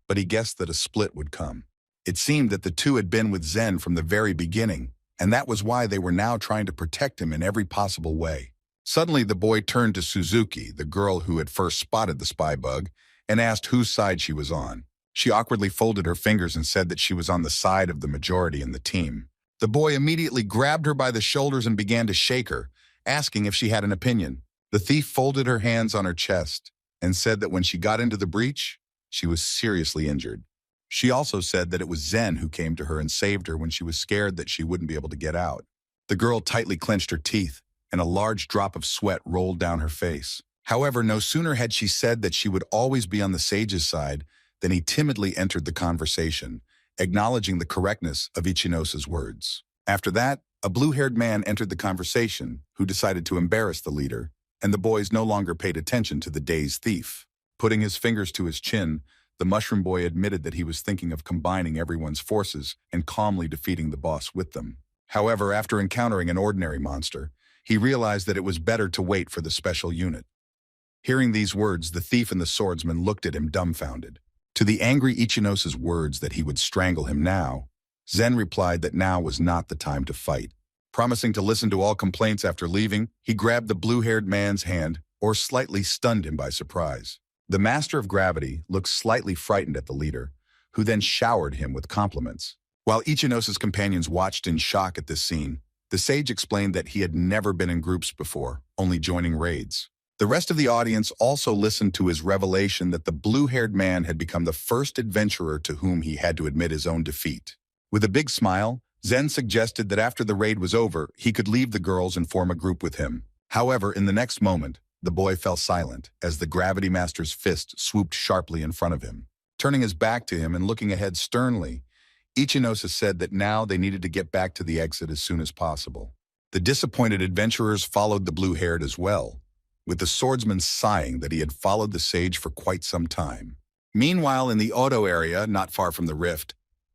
Speaker 1: but he guessed that a split would come. It seemed that the two had been with Zen from the very beginning, and that was why they were now trying to protect him in every possible way. Suddenly, the boy turned to Suzuki, the girl who had first spotted the spy bug, and asked whose side she was on. She awkwardly folded her fingers and said that she was on the side of the majority in the team. The boy immediately grabbed her by the shoulders and began to shake her, asking if she had an opinion. The thief folded her hands on her chest and said that when she got into the breach, she was seriously injured. She also said that it was Zen who came to her and saved her when she was scared that she wouldn't be able to get out. The girl tightly clenched her teeth, and a large drop of sweat rolled down her face. However, no sooner had she said that she would always be on the sage's side than he timidly entered the conversation, acknowledging the correctness of Ichinosa's words. After that, a blue-haired man entered the conversation who decided to embarrass the leader, and the boys no longer paid attention to the dazed thief. Putting his fingers to his chin, the mushroom boy admitted that he was thinking of combining everyone's forces and calmly defeating the boss with them. However, after encountering an ordinary monster, he realized that it was better to wait for the special unit. Hearing these words, the thief and the swordsman looked at him dumbfounded. To the angry Ichinosa's words that he would strangle him now, Zen replied that now was not the time to fight. Promising to listen to all complaints after leaving, he grabbed the blue-haired man's hand, or slightly stunned him by surprise. The master of gravity looked slightly frightened at the leader, who then showered him with compliments. While Ichinosa's companions watched in shock at this scene, the sage explained that he had never been in groups before, only joining raids. The rest of the audience also listened to his revelation that the blue-haired man had become the first adventurer to whom he had to admit his own defeat. With a big smile, Zen suggested that after the raid was over, he could leave the girls and form a group with him. However, in the next moment, the boy fell silent as the Gravity Master's fist swooped sharply in front of him. Turning his back to him and looking ahead sternly, Ichinosa said that now they needed to get back to the exit as soon as possible. The disappointed adventurers followed the blue-haired as well, with the swordsman sighing that he had followed the sage for quite some time. Meanwhile, in the Odo area, not far from the rift,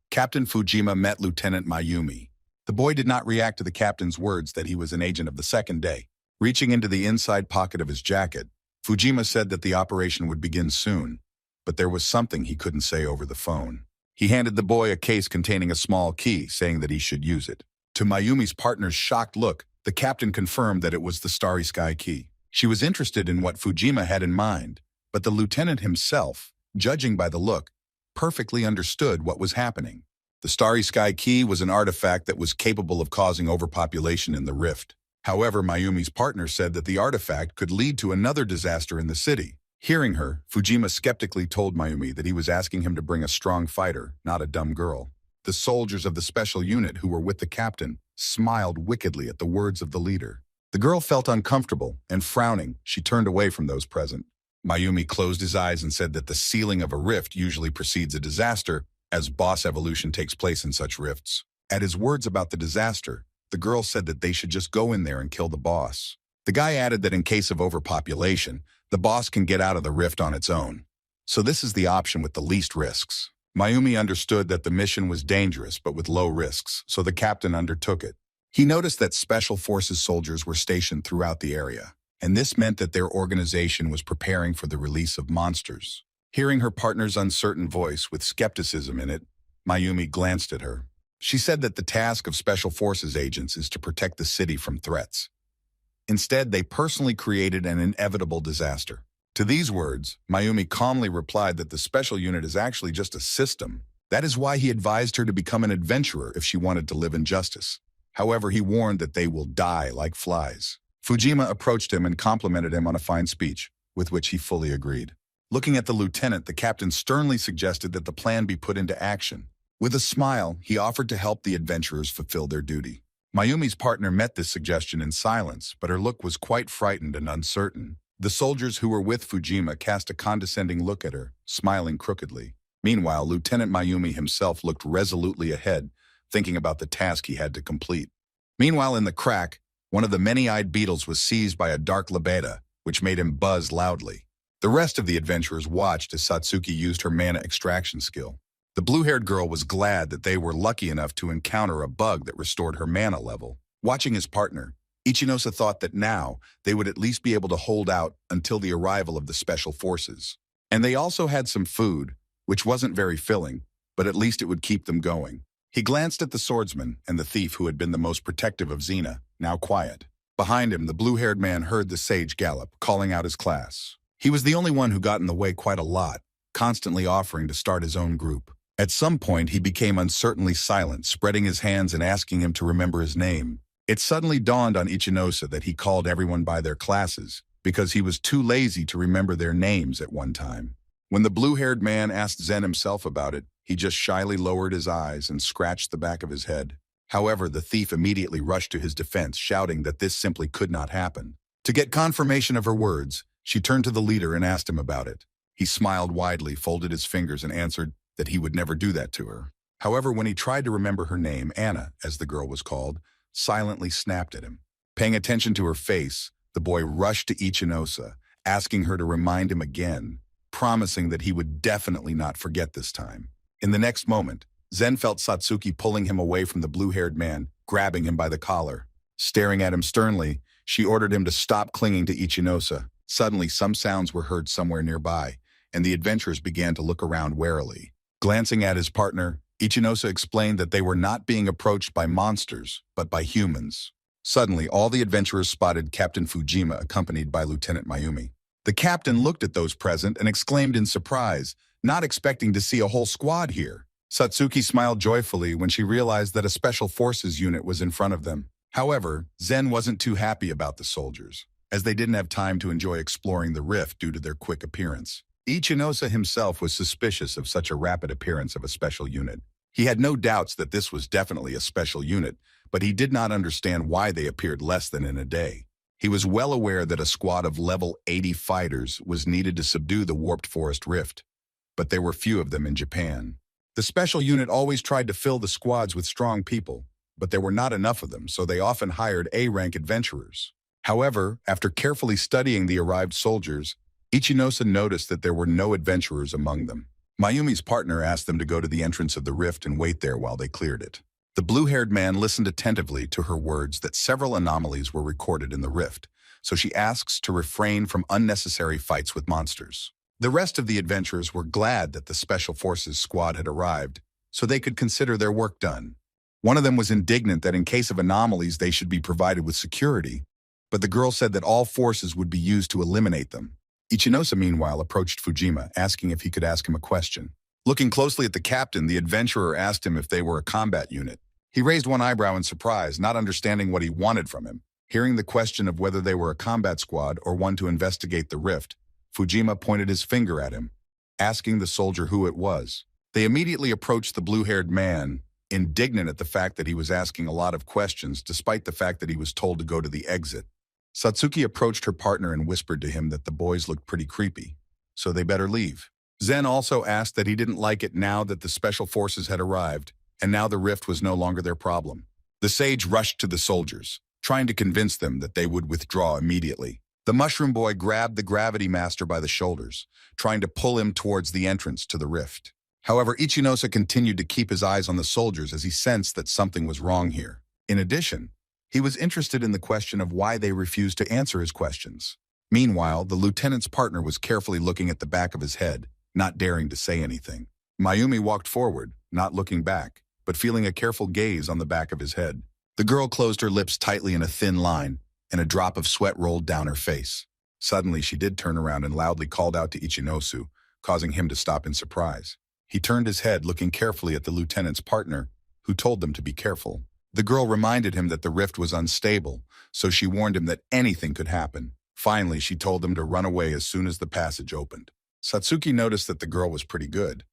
Speaker 1: Captain Fujima met Lieutenant Mayumi. The boy did not react to the captain's words that he was an agent of the second day. Reaching into the inside pocket of his jacket, Fujima said that the operation would begin soon, but there was something he couldn't say over the phone. He handed the boy a case containing a small key, saying that he should use it. To Mayumi's partner's shocked look, the captain confirmed that it was the Starry Sky key. She was interested in what Fujima had in mind, but the lieutenant himself, judging by the look, perfectly understood what was happening. The Starry Sky key was an artifact that was capable of causing overpopulation in the rift. However, Mayumi's partner said that the artifact could lead to another disaster in the city. Hearing her, Fujima skeptically told Mayumi that he was asking him to bring a strong fighter, not a dumb girl. The soldiers of the special unit who were with the captain smiled wickedly at the words of the leader. The girl felt uncomfortable, and frowning, she turned away from those present. Mayumi closed his eyes and said that the sealing of a rift usually precedes a disaster, as boss evolution takes place in such rifts. At his words about the disaster, the girl said that they should just go in there and kill the boss. The guy added that in case of overpopulation, the boss can get out of the rift on its own. So this is the option with the least risks. Mayumi understood that the mission was dangerous but with low risks, so the captain undertook it. He noticed that Special Forces soldiers were stationed throughout the area, and this meant that their organization was preparing for the release of monsters. Hearing her partner's uncertain voice with skepticism in it, Mayumi glanced at her. She said that the task of Special Forces agents is to protect the city from threats. Instead, they personally created an inevitable disaster. To these words, Mayumi calmly replied that the special unit is actually just a system. That is why he advised her to become an adventurer if she wanted to live in justice. However, he warned that they will die like flies. Fujima approached him and complimented him on a fine speech, with which he fully agreed. Looking at the lieutenant, the captain sternly suggested that the plan be put into action. With a smile, he offered to help the adventurers fulfill their duty. Mayumi's partner met this suggestion in silence, but her look was quite frightened and uncertain. The soldiers who were with Fujima cast a condescending look at her, smiling crookedly. Meanwhile, Lieutenant Mayumi himself looked resolutely ahead, thinking about the task he had to complete. Meanwhile, in the crack, one of the many-eyed beetles was seized by a dark labeta, which made him buzz loudly. The rest of the adventurers watched as Satsuki used her mana extraction skill. The blue-haired girl was glad that they were lucky enough to encounter a bug that restored her mana level. Watching his partner, Ichinosa thought that now they would at least be able to hold out until the arrival of the special forces. And they also had some food, which wasn't very filling, but at least it would keep them going. He glanced at the swordsman and the thief who had been the most protective of Xena, now quiet. Behind him, the blue-haired man heard the sage gallop, calling out his class. He was the only one who got in the way quite a lot, constantly offering to start his own group. At some point, he became uncertainly silent, spreading his hands and asking him to remember his name. It suddenly dawned on Ichinosa that he called everyone by their classes, because he was too lazy to remember their names at one time. When the blue-haired man asked Zen himself about it, He just shyly lowered his eyes and scratched the back of his head. However, the thief immediately rushed to his defense, shouting that this simply could not happen. To get confirmation of her words, she turned to the leader and asked him about it. He smiled widely, folded his fingers, and answered that he would never do that to her. However, when he tried to remember her name, Anna, as the girl was called, silently snapped at him. Paying attention to her face, the boy rushed to Iosa, asking her to remind him again, promising that he would definitely not forget this time. In the next moment, Zen felt Satsuki pulling him away from the blue-haired man, grabbing him by the collar. Staring at him sternly, she ordered him to stop clinging to Iosa. Suddenly, some sounds were heard somewhere nearby, and the adventurers began to look around warily. Glancing at his partner, Iosa explained that they were not being approached by monsters, but by humans. Suddenly, all the adventurers spotted Captain Fujima accompanied by Lieutenant Mayumi. The captain looked at those present and exclaimed in surprise, not expecting to see a whole squad here. Satsuki smiled joyfully when she realized that a special forces unit was in front of them. However, Zen wasn't too happy about the soldiers, as they didn't have time to enjoy exploring the rift due to their quick appearance. Iosa himself was suspicious of such a rapid appearance of a special unit. He had no doubts that this was definitely a special unit, but he did not understand why they appeared less than in a day. He was well aware that a squad of level 80 fighters was needed to subdue the Warped Forest Rift, but there were few of them in Japan. The special unit always tried to fill the squads with strong people, but there were not enough of them, so they often hired A-rank adventurers. However, after carefully studying the arrived soldiers, Iosa noticed that there were no adventurers among them. Mayumi's partner asked them to go to the entrance of the rift and wait there while they cleared it. The blue-haired man listened attentively to her words that several anomalies were recorded in the rift, so she asks to refrain from unnecessary fights with monsters. The rest of the adventurers were glad that the Special Forces squad had arrived, so they could consider their work done. One of them was indignant that in case of anomalies they should be provided with security, but the girl said that all forces would be used to eliminate them. Iosa, meanwhile, approached Fujima, asking if he could ask him a question. Looking closely at the captain, the adventurer asked him if they were a combat unit. He raised one eyebrow in surprise, not understanding what he wanted from him. Hearing the question of whether they were a combat squad or one to investigate the rift, Fujima pointed his finger at him, asking the soldier who it was. They immediately approached the blue-haired man, indignant at the fact that he was asking a lot of questions despite the fact that he was told to go to the exit. Satsuki approached her partner and whispered to him that the boys looked pretty creepy, so they better leave. Zen also asked that he didn't like it now that the special forces had arrived, and now the rift was no longer their problem. The sage rushed to the soldiers, trying to convince them that they would withdraw immediately. The mushroom boy grabbed the gravity master by the shoulders, trying to pull him towards the entrance to the rift. However, Iosa continued to keep his eyes on the soldiers as he sensed that something was wrong here. In addition, he was interested in the question of why they refused to answer his questions. Meanwhile, the lieutenant's partner was carefully looking at the back of his head, not daring to say anything. Mayumi walked forward, not looking back, but feeling a careful gaze on the back of his head. The girl closed her lips tightly in a thin line, and a drop of sweat rolled down her face. Suddenly, she did turn around and loudly called out to Iosa, causing him to stop in surprise. He turned his head, looking carefully at the lieutenant's partner, who told them to be careful. The girl reminded him that the rift was unstable, so she warned him that anything could happen. Finally, she told them to run away as soon as the passage opened. Satsuki noticed that the girl was pretty good,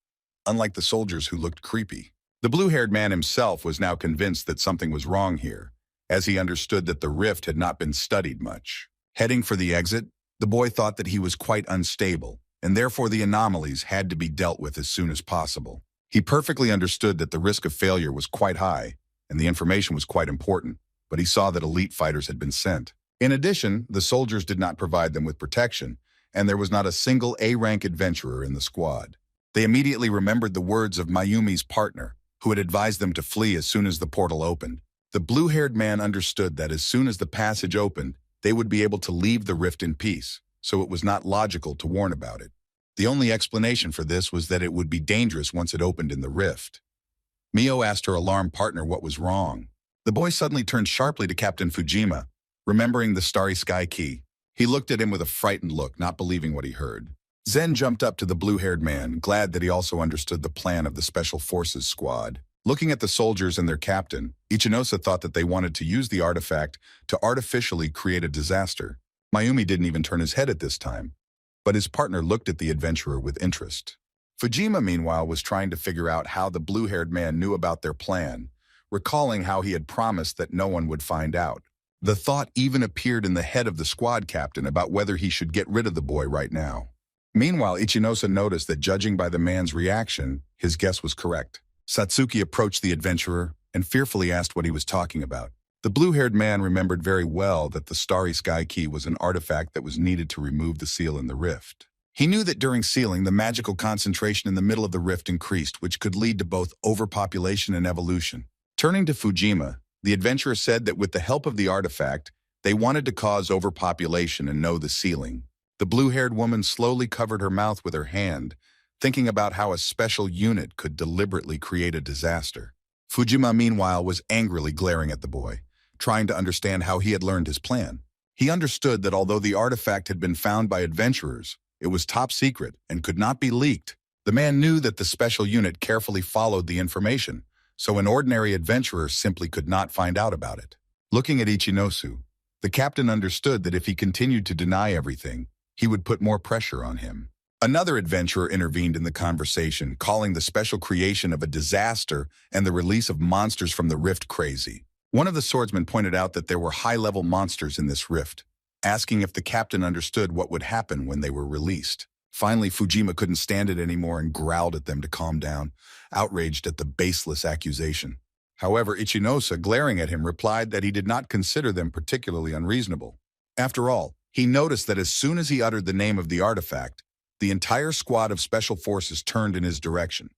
Speaker 1: unlike the soldiers who looked creepy. The blue-haired man himself was now convinced that something was wrong here, as he understood that the rift had not been studied much. Heading for the exit, the boy thought that he was quite unstable, and therefore the anomalies had to be dealt with as soon as possible. He perfectly understood that the risk of failure was quite high, and the information was quite important, but he saw that elite fighters had been sent. In addition, the soldiers did not provide them with protection, and there was not a single A-rank adventurer in the squad. They immediately remembered the words of Mayumi's partner, who had advised them to flee as soon as the portal opened. The blue-haired man understood that as soon as the passage opened, they would be able to leave the rift in peace, so it was not logical to warn about it. The only explanation for this was that it would be dangerous once it opened in the rift. Mio asked her alarmed partner what was wrong. The boy suddenly turned sharply to Captain Fujima, remembering the Starry Sky key. He looked at him with a frightened look, not believing what he heard. Zen jumped up to the blue-haired man, glad that he also understood the plan of the Special Forces squad. Looking at the soldiers and their captain, Iosa thought that they wanted to use the artifact to artificially create a disaster. Mayumi didn't even turn his head at this time, but his partner looked at the adventurer with interest. Fujima, meanwhile, was trying to figure out how the blue-haired man knew about their plan, recalling how he had promised that no one would find out. The thought even appeared in the head of the squad captain about whether he should get rid of the boy right now. Meanwhile, Ichinosa noticed that judging by the man's reaction, his guess was correct. Satsuki approached the adventurer and fearfully asked what he was talking about. The blue-haired man remembered very well that the Starry Sky Key was an artifact that was needed to remove the seal in the rift. He knew that during sealing, the magical concentration in the middle of the rift increased, which could lead to both overpopulation and evolution. Turning to Fujima, the adventurer said that with the help of the artifact, they wanted to cause overpopulation and know the sealing. The blue-haired woman slowly covered her mouth with her hand, thinking about how a special unit could deliberately create a disaster. Fujima, meanwhile, was angrily glaring at the boy, trying to understand how he had learned his plan. He understood that although the artifact had been found by adventurers, it was top secret and could not be leaked. The man knew that the special unit carefully followed the information, so an ordinary adventurer simply could not find out about it. Looking at Ichinosu, the captain understood that if he continued to deny everything, he would put more pressure on him. Another adventurer intervened in the conversation, calling the special creation of a disaster and the release of monsters from the rift crazy. One of the swordsmen pointed out that there were high-level monsters in this rift, asking if the captain understood what would happen when they were released. Finally, Fujima couldn't stand it anymore and growled at them to calm down, outraged at the baseless accusation. However, Ichinosa, glaring at him, replied that he did not consider them particularly unreasonable. After all, he noticed that as soon as he uttered the name of the artifact, the entire squad of special forces turned in his direction.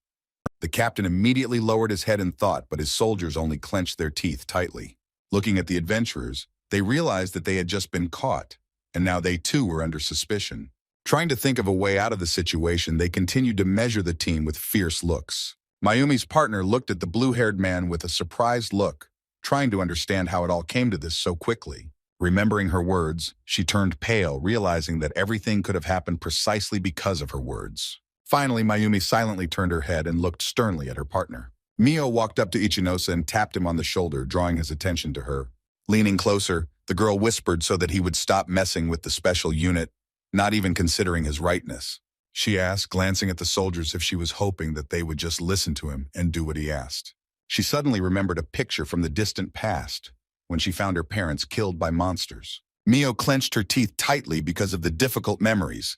Speaker 1: The captain immediately lowered his head in thought, but his soldiers only clenched their teeth tightly. Looking at the adventurers, they realized that they had just been caught, and now they too were under suspicion. Trying to think of a way out of the situation, they continued to measure the team with fierce looks. Mayumi's partner looked at the blue-haired man with a surprised look, trying to understand how it all came to this so quickly. Remembering her words, she turned pale, realizing that everything could have happened precisely because of her words. Finally, Mayumi silently turned her head and looked sternly at her partner. Mio walked up to Ichinosa and tapped him on the shoulder, drawing his attention to her. Leaning closer, the girl whispered so that he would stop messing with the special unit, not even considering his rightness. She asked, glancing at the soldiers if she was hoping that they would just listen to him and do what he asked. She suddenly remembered a picture from the distant past, when she found her parents killed by monsters. Mio clenched her teeth tightly because of the difficult memories,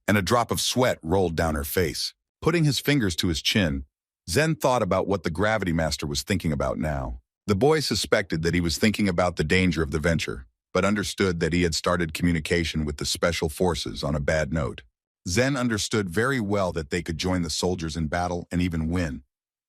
Speaker 1: and a drop of sweat rolled down her face. Putting his fingers to his chin, Zen thought about what the Gravity Master was thinking about now. The boy suspected that he was thinking about the danger of the venture, but understood that he had started communication with the special forces on a bad note. Zen understood very well that they could join the soldiers in battle and even win,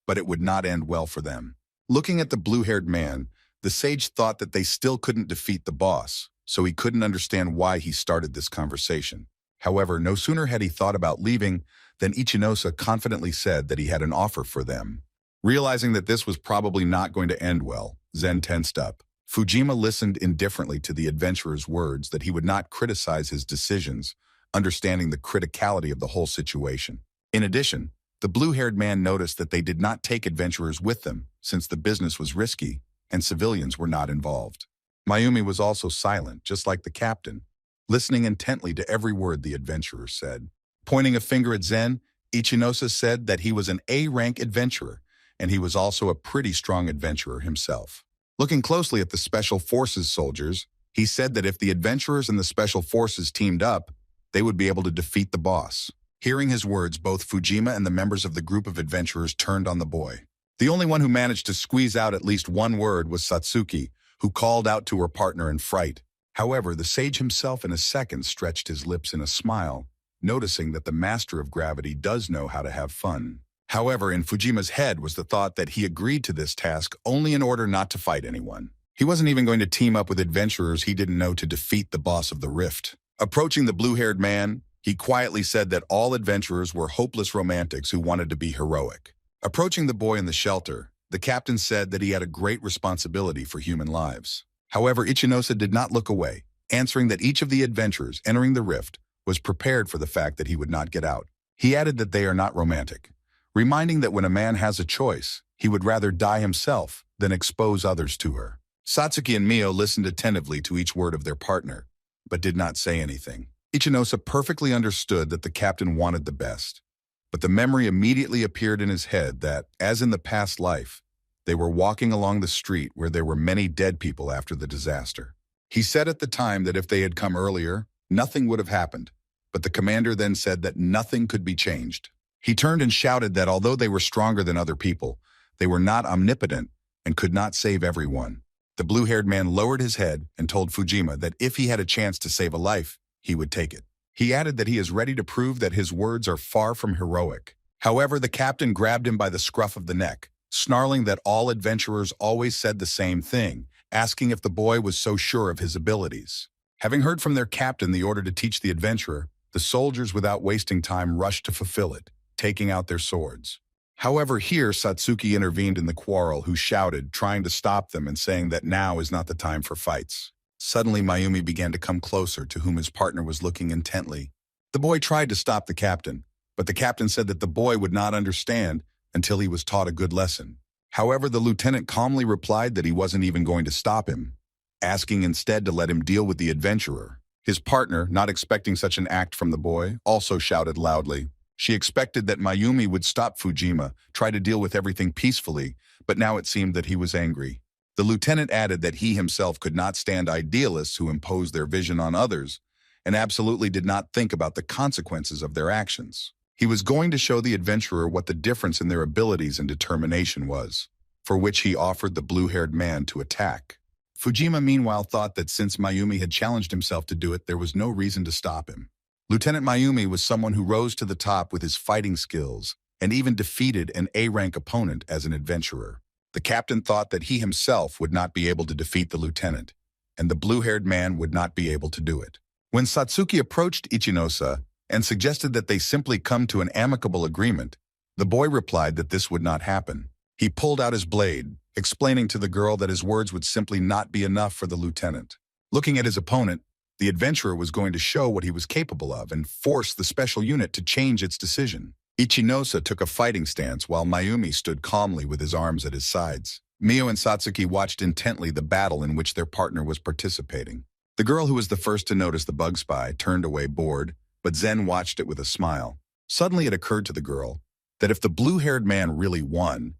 Speaker 1: but it would not end well for them. Looking at the blue-haired man, the sage thought that they still couldn't defeat the boss, so he couldn't understand why he started this conversation. However, no sooner had he thought about leaving than Ichinosa confidently said that he had an offer for them. Realizing that this was probably not going to end well, Zen tensed up. Fujima listened indifferently to the adventurer's words that he would not criticize his decisions, understanding the criticality of the whole situation. In addition, the blue-haired man noticed that they did not take adventurers with them, since the business was risky and civilians were not involved. Mayumi was also silent, just like the captain, listening intently to every word the adventurer said. Pointing a finger at Zen, Ichinosa said that he was an A-rank adventurer, and he was also a pretty strong adventurer himself. Looking closely at the Special Forces soldiers, he said that if the adventurers and the Special Forces teamed up, they would be able to defeat the boss. Hearing his words, both Fujima and the members of the group of adventurers turned on the boy. The only one who managed to squeeze out at least one word was Satsuki, who called out to her partner in fright. However, the sage himself in a second stretched his lips in a smile, noticing that the master of gravity does know how to have fun. However, in Fujima's head was the thought that he agreed to this task only in order not to fight anyone. He wasn't even going to team up with adventurers he didn't know to defeat the boss of the rift. Approaching the blue-haired man, he quietly said that all adventurers were hopeless romantics who wanted to be heroic. Approaching the boy in the shelter, the captain said that he had a great responsibility for human lives. However, Ichinosa did not look away, answering that each of the adventurers entering the rift was prepared for the fact that he would not get out. He added that they are not romantic, reminding that when a man has a choice, he would rather die himself than expose others to her. Satsuki and Mio listened attentively to each word of their partner, but did not say anything. Ichinosa perfectly understood that the captain wanted the best, But the memory immediately appeared in his head that, as in the past life, they were walking along the street where there were many dead people after the disaster. He said at the time that if they had come earlier, nothing would have happened, but the commander then said that nothing could be changed. He turned and shouted that although they were stronger than other people, they were not omnipotent and could not save everyone. The blue-haired man lowered his head and told Fujima that if he had a chance to save a life, he would take it. He added that he is ready to prove that his words are far from heroic. However, the captain grabbed him by the scruff of the neck, snarling that all adventurers always said the same thing, asking if the boy was so sure of his abilities. Having heard from their captain the order to teach the adventurer, the soldiers without wasting time rushed to fulfill it, taking out their swords. However, here Satsuki intervened in the quarrel, who shouted, trying to stop them and saying that now is not the time for fights. Suddenly, Mayumi began to come closer, to whom his partner was looking intently. The boy tried to stop the captain, but the captain said that the boy would not understand until he was taught a good lesson. However, the lieutenant calmly replied that he wasn't even going to stop him, asking instead to let him deal with the adventurer. His partner, not expecting such an act from the boy, also shouted loudly. She expected that Mayumi would stop Fujima, try to deal with everything peacefully, but now it seemed that he was angry. The lieutenant added that he himself could not stand idealists who impose their vision on others, and absolutely did not think about the consequences of their actions. He was going to show the adventurer what the difference in their abilities and determination was, for which he offered the blue-haired man to attack. Fujima meanwhile thought that since Mayumi had challenged himself to do it, there was no reason to stop him. Lieutenant Mayumi was someone who rose to the top with his fighting skills and even defeated an A-rank opponent as an adventurer. The captain thought that he himself would not be able to defeat the lieutenant, and the blue-haired man would not be able to do it. When Satsuki approached Iosa and suggested that they simply come to an amicable agreement, the boy replied that this would not happen. He pulled out his blade, explaining to the girl that his words would simply not be enough for the lieutenant. Looking at his opponent, the adventurer was going to show what he was capable of and force the special unit to change its decision. Iosa took a fighting stance while Mayumi stood calmly with his arms at his sides. Mio and Satsuki watched intently the battle in which their partner was participating. The girl who was the first to notice the bug spy turned away bored, but Zen watched it with a smile. Suddenly it occurred to the girl that if the blue-haired man really won,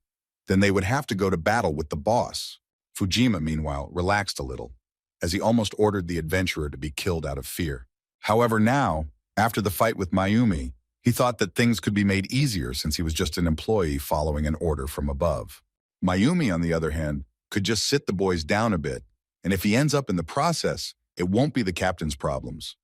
Speaker 1: then they would have to go to battle with the boss. Fujima, meanwhile, relaxed a little, as he almost ordered the adventurer to be killed out of fear. However, now, after the fight with Mayumi, he thought that things could be made easier since he was just an employee following an order from above. Mayumi, on the other hand, could just sit the boys down a bit, and if he ends up in the process, it won't be the captain's problems.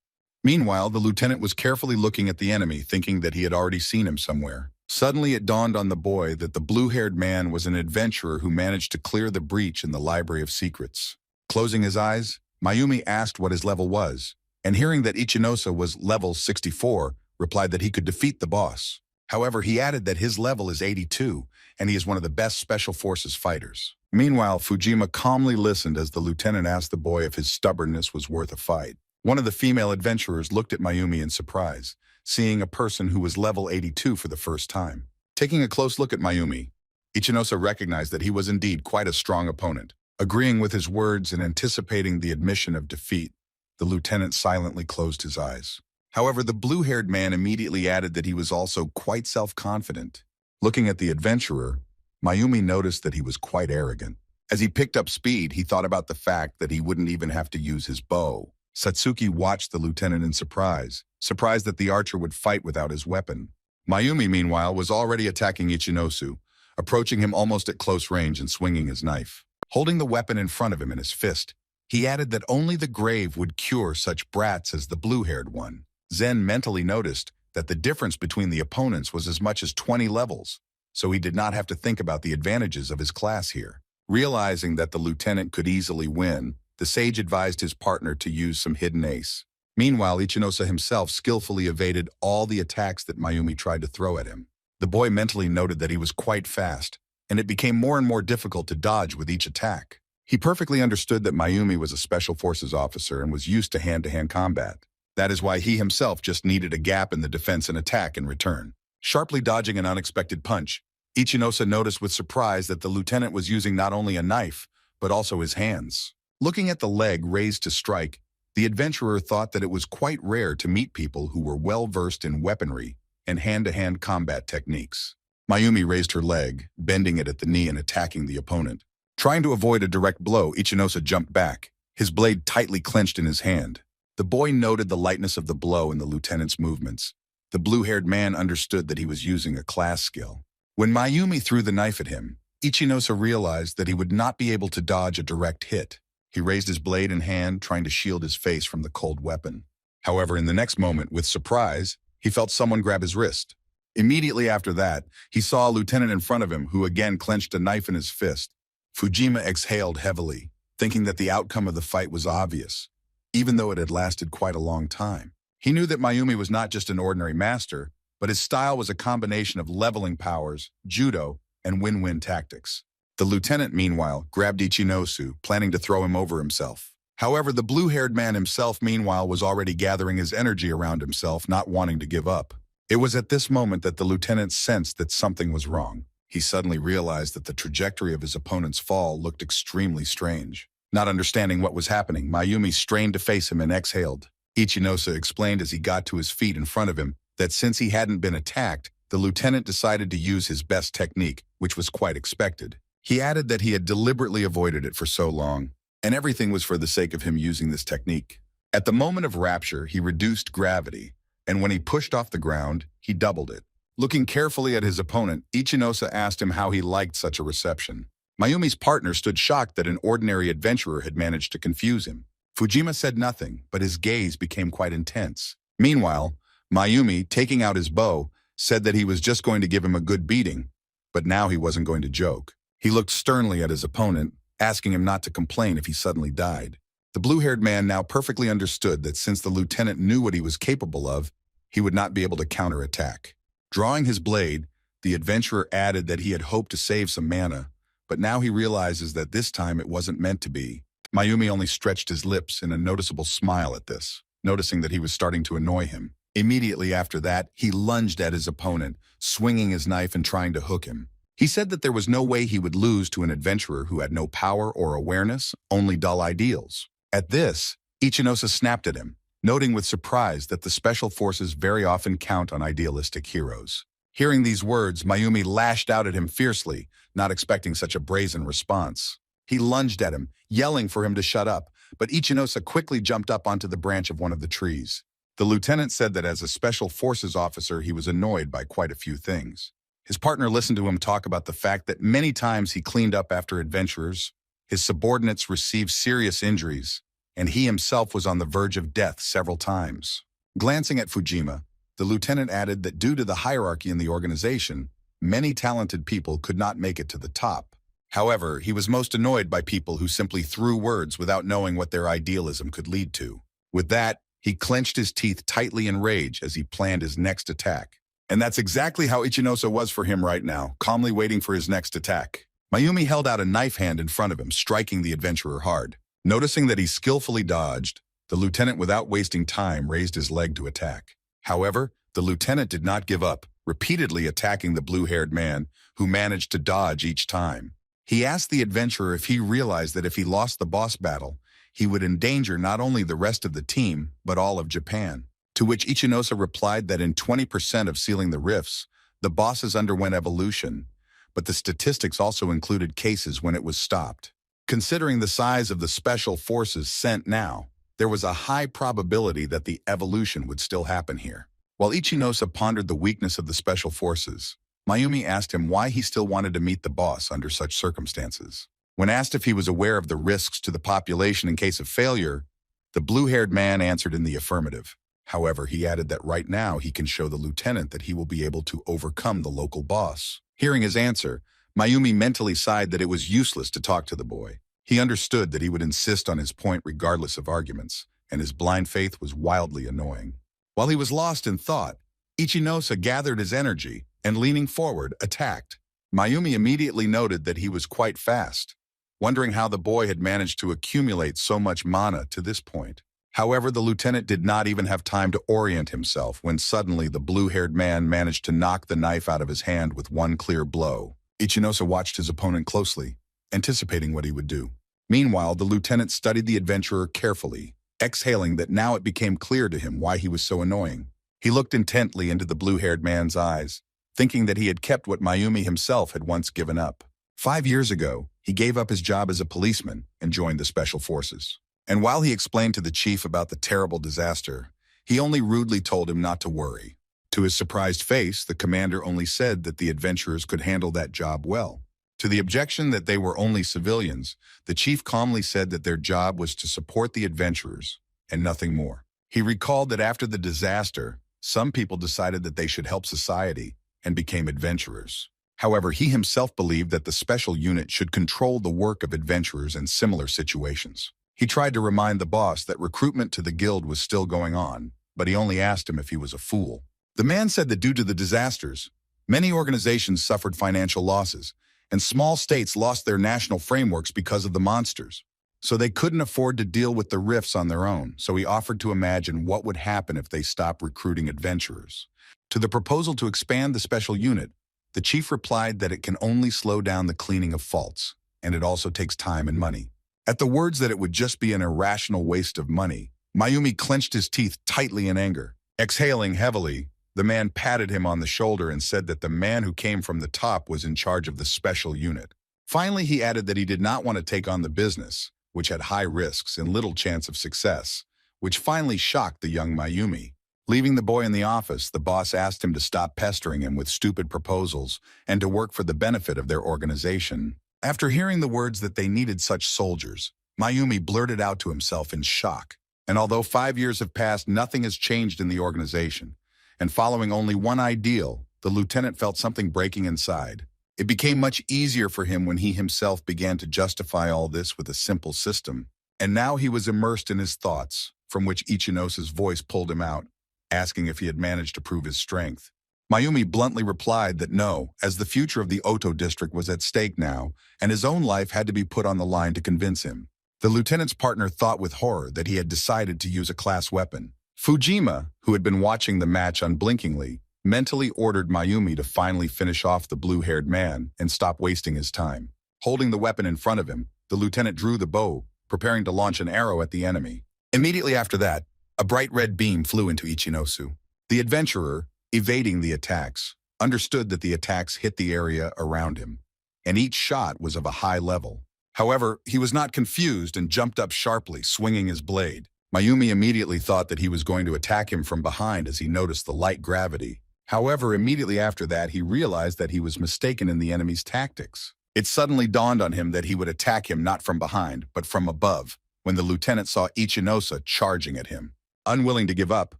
Speaker 1: Meanwhile, the lieutenant was carefully looking at the enemy, thinking that he had already seen him somewhere. Suddenly it dawned on the boy that the blue-haired man was an adventurer who managed to clear the breach in the Library of Secrets. Closing his eyes, Mayumi asked what his level was, and hearing that Iosa was level 64, replied that he could defeat the boss. However, he added that his level is 82, and he is one of the best special forces fighters. Meanwhile, Fujima calmly listened as the lieutenant asked the boy if his stubbornness was worth a fight. One of the female adventurers looked at Mayumi in surprise, seeing a person who was level 82 for the first time. Taking a close look at Mayumi, Iosa recognized that he was indeed quite a strong opponent. Agreeing with his words and anticipating the admission of defeat, the lieutenant silently closed his eyes. However, the blue-haired man immediately added that he was also quite self-confident. Looking at the adventurer, Mayumi noticed that he was quite arrogant. As he picked up speed, he thought about the fact that he wouldn't even have to use his bow. Satsuki watched the lieutenant in surprise, surprised that the archer would fight without his weapon. Mayumi, meanwhile, was already attacking Ichinosu, approaching him almost at close range and swinging his knife. Holding the weapon in front of him in his fist, he added that only the grave would cure such brats as the blue-haired one. Zen mentally noticed that the difference between the opponents was as much as 20 levels, so he did not have to think about the advantages of his class here. Realizing that the lieutenant could easily win, the sage advised his partner to use some hidden ace. Meanwhile, Iosa himself skillfully evaded all the attacks that Mayumi tried to throw at him. The boy mentally noted that he was quite fast, and it became more and more difficult to dodge with each attack. He perfectly understood that Mayumi was a special forces officer and was used to hand-to-hand combat. That is why he himself just needed a gap in the defense and attack in return. Sharply dodging an unexpected punch, Iosa noticed with surprise that the lieutenant was using not only a knife, but also his hands. Looking at the leg raised to strike, the adventurer thought that it was quite rare to meet people who were well-versed in weaponry, and hand-to-hand combat techniques. Mayumi raised her leg, bending it at the knee and attacking the opponent. Trying to avoid a direct blow, Ichinosa jumped back, his blade tightly clenched in his hand. The boy noted the lightness of the blow in the lieutenant's movements. The blue-haired man understood that he was using a class skill. When Mayumi threw the knife at him, Ichinosa realized that he would not be able to dodge a direct hit. He raised his blade in hand, trying to shield his face from the cold weapon. However, in the next moment, with surprise, he felt someone grab his wrist. Immediately after that, he saw a lieutenant in front of him who again clenched a knife in his fist. Fujima exhaled heavily, thinking that the outcome of the fight was obvious, even though it had lasted quite a long time. He knew that Mayumi was not just an ordinary master, but his style was a combination of leveling powers, judo, and win-win tactics. The lieutenant, meanwhile, grabbed Ichinosu, planning to throw him over himself. However, the blue-haired man himself, meanwhile, was already gathering his energy around himself, not wanting to give up. It was at this moment that the lieutenant sensed that something was wrong. He suddenly realized that the trajectory of his opponent's fall looked extremely strange. Not understanding what was happening, Mayumi strained to face him and exhaled. Ichinosa explained as he got to his feet in front of him that since he hadn't been attacked, the lieutenant decided to use his best technique, which was quite expected. He added that he had deliberately avoided it for so long, and everything was for the sake of him using this technique. At the moment of rapture, he reduced gravity, and when he pushed off the ground, he doubled it. Looking carefully at his opponent, Ichinosa asked him how he liked such a reception. Mayumi's partner stood shocked that an ordinary adventurer had managed to confuse him. Fujima said nothing, but his gaze became quite intense. Meanwhile, Mayumi, taking out his bow, said that he was just going to give him a good beating, but now he wasn't going to joke. He looked sternly at his opponent, asking him not to complain if he suddenly died. The blue-haired man now perfectly understood that since the lieutenant knew what he was capable of, he would not be able to counterattack. Drawing his blade, the adventurer added that he had hoped to save some mana, but now he realizes that this time it wasn't meant to be. Mayumi only stretched his lips in a noticeable smile at this, noticing that he was starting to annoy him. Immediately after that, he lunged at his opponent, swinging his knife and trying to hook him. He said that there was no way he would lose to an adventurer who had no power or awareness, only dull ideals. At this, Ichinosa snapped at him, noting with surprise that the special forces very often count on idealistic heroes. Hearing these words, Mayumi lashed out at him fiercely, not expecting such a brazen response. He lunged at him, yelling for him to shut up, but Ichinosa quickly jumped up onto the branch of one of the trees. The lieutenant said that as a special forces officer, he was annoyed by quite a few things. His partner listened to him talk about the fact that many times he cleaned up after adventurers, his subordinates received serious injuries, and he himself was on the verge of death several times. Glancing at Fujima, the lieutenant added that due to the hierarchy in the organization, many talented people could not make it to the top. However, he was most annoyed by people who simply threw words without knowing what their idealism could lead to. With that, he clenched his teeth tightly in rage as he planned his next attack. And that's exactly how Ichinosa was for him right now, calmly waiting for his next attack. Mayumi held out a knife hand in front of him, striking the adventurer hard. Noticing that he skillfully dodged, the lieutenant, without wasting time, raised his leg to attack. However, the lieutenant did not give up, repeatedly attacking the blue-haired man, who managed to dodge each time. He asked the adventurer if he realized that if he lost the boss battle, he would endanger not only the rest of the team, but all of Japan. To which Ichinosa replied that in 20% of sealing the rifts, the bosses underwent evolution, but the statistics also included cases when it was stopped. Considering the size of the special forces sent now, there was a high probability that the evolution would still happen here. While Ichinosa pondered the weakness of the special forces, Mayumi asked him why he still wanted to meet the boss under such circumstances. When asked if he was aware of the risks to the population in case of failure, the blue-haired man answered in the affirmative. However, he added that right now he can show the lieutenant that he will be able to overcome the local boss. Hearing his answer, Mayumi mentally sighed that it was useless to talk to the boy. He understood that he would insist on his point regardless of arguments, and his blind faith was wildly annoying. While he was lost in thought, Ichinosa gathered his energy and, leaning forward, attacked. Mayumi immediately noted that he was quite fast, wondering how the boy had managed to accumulate so much mana to this point. However, the lieutenant did not even have time to orient himself when suddenly the blue-haired man managed to knock the knife out of his hand with one clear blow. Ichinosa watched his opponent closely, anticipating what he would do. Meanwhile, the lieutenant studied the adventurer carefully, exhaling that now it became clear to him why he was so annoying. He looked intently into the blue-haired man's eyes, thinking that he had kept what Mayumi himself had once given up. 5 years ago, he gave up his job as a policeman and joined the Special Forces. And while he explained to the chief about the terrible disaster, he only rudely told him not to worry. To his surprised face, the commander only said that the adventurers could handle that job well. To the objection that they were only civilians, the chief calmly said that their job was to support the adventurers and nothing more. He recalled that after the disaster, some people decided that they should help society and became adventurers. However, he himself believed that the special unit should control the work of adventurers in similar situations. He tried to remind the boss that recruitment to the guild was still going on, but he only asked him if he was a fool. The man said that due to the disasters, many organizations suffered financial losses, and small states lost their national frameworks because of the monsters. So they couldn't afford to deal with the rifts on their own, so he offered to imagine what would happen if they stopped recruiting adventurers. To the proposal to expand the special unit, the chief replied that it can only slow down the cleaning of faults, and it also takes time and money. At the words that it would just be an irrational waste of money, Mayumi clenched his teeth tightly in anger. Exhaling heavily, the man patted him on the shoulder and said that the man who came from the top was in charge of the special unit. Finally, he added that he did not want to take on the business, which had high risks and little chance of success, which finally shocked the young Mayumi. Leaving the boy in the office, the boss asked him to stop pestering him with stupid proposals and to work for the benefit of their organization. After hearing the words that they needed such soldiers, Mayumi blurted out to himself in shock. And although 5 years have passed, nothing has changed in the organization. And following only one ideal, the lieutenant felt something breaking inside. It became much easier for him when he himself began to justify all this with a simple system. And now he was immersed in his thoughts, from which Ichinosa's voice pulled him out, asking if he had managed to prove his strength. Mayumi bluntly replied that no, as the future of the Oto district was at stake now, and his own life had to be put on the line to convince him. The lieutenant's partner thought with horror that he had decided to use a class weapon. Fujima, who had been watching the match unblinkingly, mentally ordered Mayumi to finally finish off the blue-haired man and stop wasting his time. Holding the weapon in front of him, the lieutenant drew the bow, preparing to launch an arrow at the enemy. Immediately after that, a bright red beam flew into Ichinosu. The adventurer, evading the attacks, understood that the attacks hit the area around him, and each shot was of a high level. However, he was not confused and jumped up sharply, swinging his blade. Mayumi immediately thought that he was going to attack him from behind as he noticed the light gravity. However, immediately after that, he realized that he was mistaken in the enemy's tactics. It suddenly dawned on him that he would attack him not from behind, but from above, when the lieutenant saw Ichinosa charging at him. Unwilling to give up,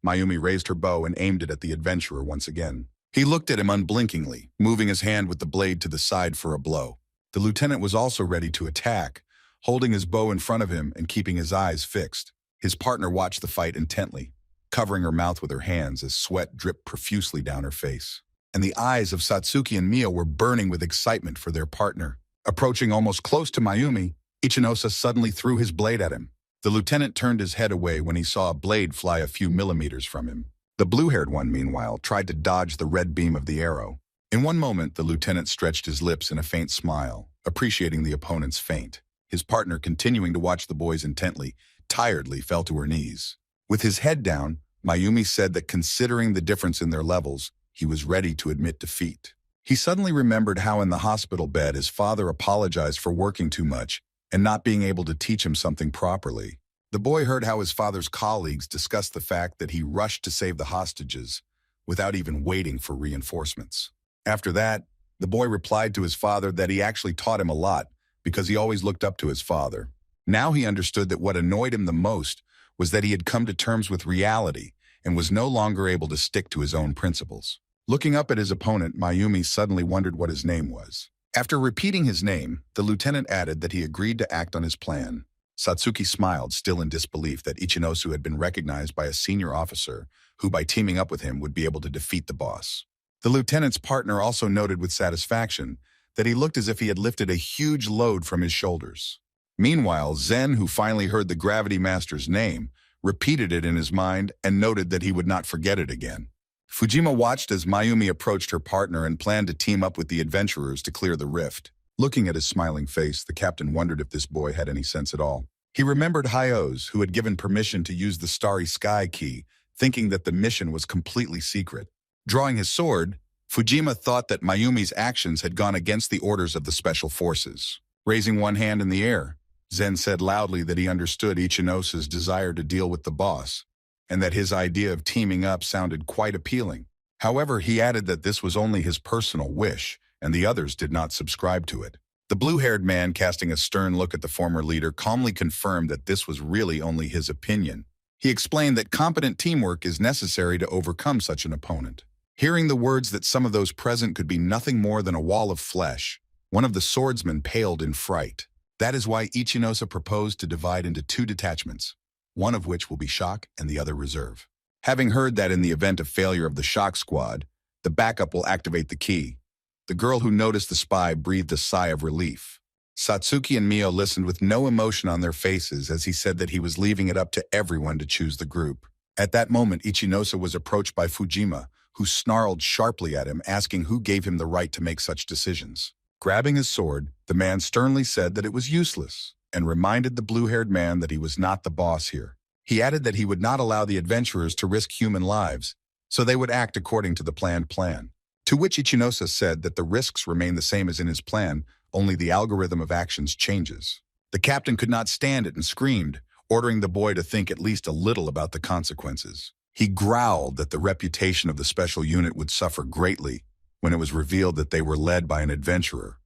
Speaker 1: Mayumi raised her bow and aimed it at the adventurer once again. He looked at him unblinkingly, moving his hand with the blade to the side for a blow. The lieutenant was also ready to attack, holding his bow in front of him and keeping his eyes fixed. His partner watched the fight intently, covering her mouth with her hands as sweat dripped profusely down her face. And the eyes of Satsuki and Mio were burning with excitement for their partner. Approaching almost close to Mayumi, Ichinosa suddenly threw his blade at him. The lieutenant turned his head away when he saw a blade fly a few millimeters from him. The blue-haired one, meanwhile, tried to dodge the red beam of the arrow. In one moment, the lieutenant stretched his lips in a faint smile, appreciating the opponent's feint. His partner, continuing to watch the boys intently, tiredly fell to her knees. With his head down, Mayumi said that considering the difference in their levels, he was ready to admit defeat. He suddenly remembered how in the hospital bed his father apologized for working too much and not being able to teach him something properly. The boy heard how his father's colleagues discussed the fact that he rushed to save the hostages without even waiting for reinforcements. After that, the boy replied to his father that he actually taught him a lot because he always looked up to his father. Now he understood that what annoyed him the most was that he had come to terms with reality and was no longer able to stick to his own principles. Looking up at his opponent, Mayumi suddenly wondered what his name was. After repeating his name, the lieutenant added that he agreed to act on his plan. Satsuki smiled, still in disbelief that Ichinosu had been recognized by a senior officer who, by teaming up with him, would be able to defeat the boss. The lieutenant's partner also noted with satisfaction that he looked as if he had lifted a huge load from his shoulders. Meanwhile, Zen, who finally heard the Gravity Master's name, repeated it in his mind and noted that he would not forget it again. Fujima watched as Mayumi approached her partner and planned to team up with the adventurers to clear the rift. Looking at his smiling face, the captain wondered if this boy had any sense at all. He remembered Hyo's, who had given permission to use the Starry Sky key thinking that the mission was completely secret. Drawing his sword, Fujima thought that Mayumi's actions had gone against the orders of the special forces. Raising one hand in the air, Zen said loudly that he understood Ichinosa's desire to deal with the boss, and that his idea of teaming up sounded quite appealing. However, he added that this was only his personal wish, and the others did not subscribe to it. The blue-haired man, casting a stern look at the former leader, calmly confirmed that this was really only his opinion. He explained that competent teamwork is necessary to overcome such an opponent. Hearing the words that some of those present could be nothing more than a wall of flesh, one of the swordsmen paled in fright. That is why Ichinosa proposed to divide into 2 detachments, one of which will be shock and the other reserve. Having heard that in the event of failure of the shock squad, the backup will activate the key, the girl who noticed the spy breathed a sigh of relief. Satsuki and Mio listened with no emotion on their faces as he said that he was leaving it up to everyone to choose the group. At that moment, Ichinosa was approached by Fujima, who snarled sharply at him, asking who gave him the right to make such decisions. Grabbing his sword, the man sternly said that it was useless, and reminded the blue-haired man that he was not the boss here. He added that he would not allow the adventurers to risk human lives, so they would act according to the planned plan. To which Ichinosa said that the risks remain the same as in his plan, only the algorithm of actions changes. The captain could not stand it and screamed, ordering the boy to think at least a little about the consequences. He growled that the reputation of the special unit would suffer greatly when it was revealed that they were led by an adventurer.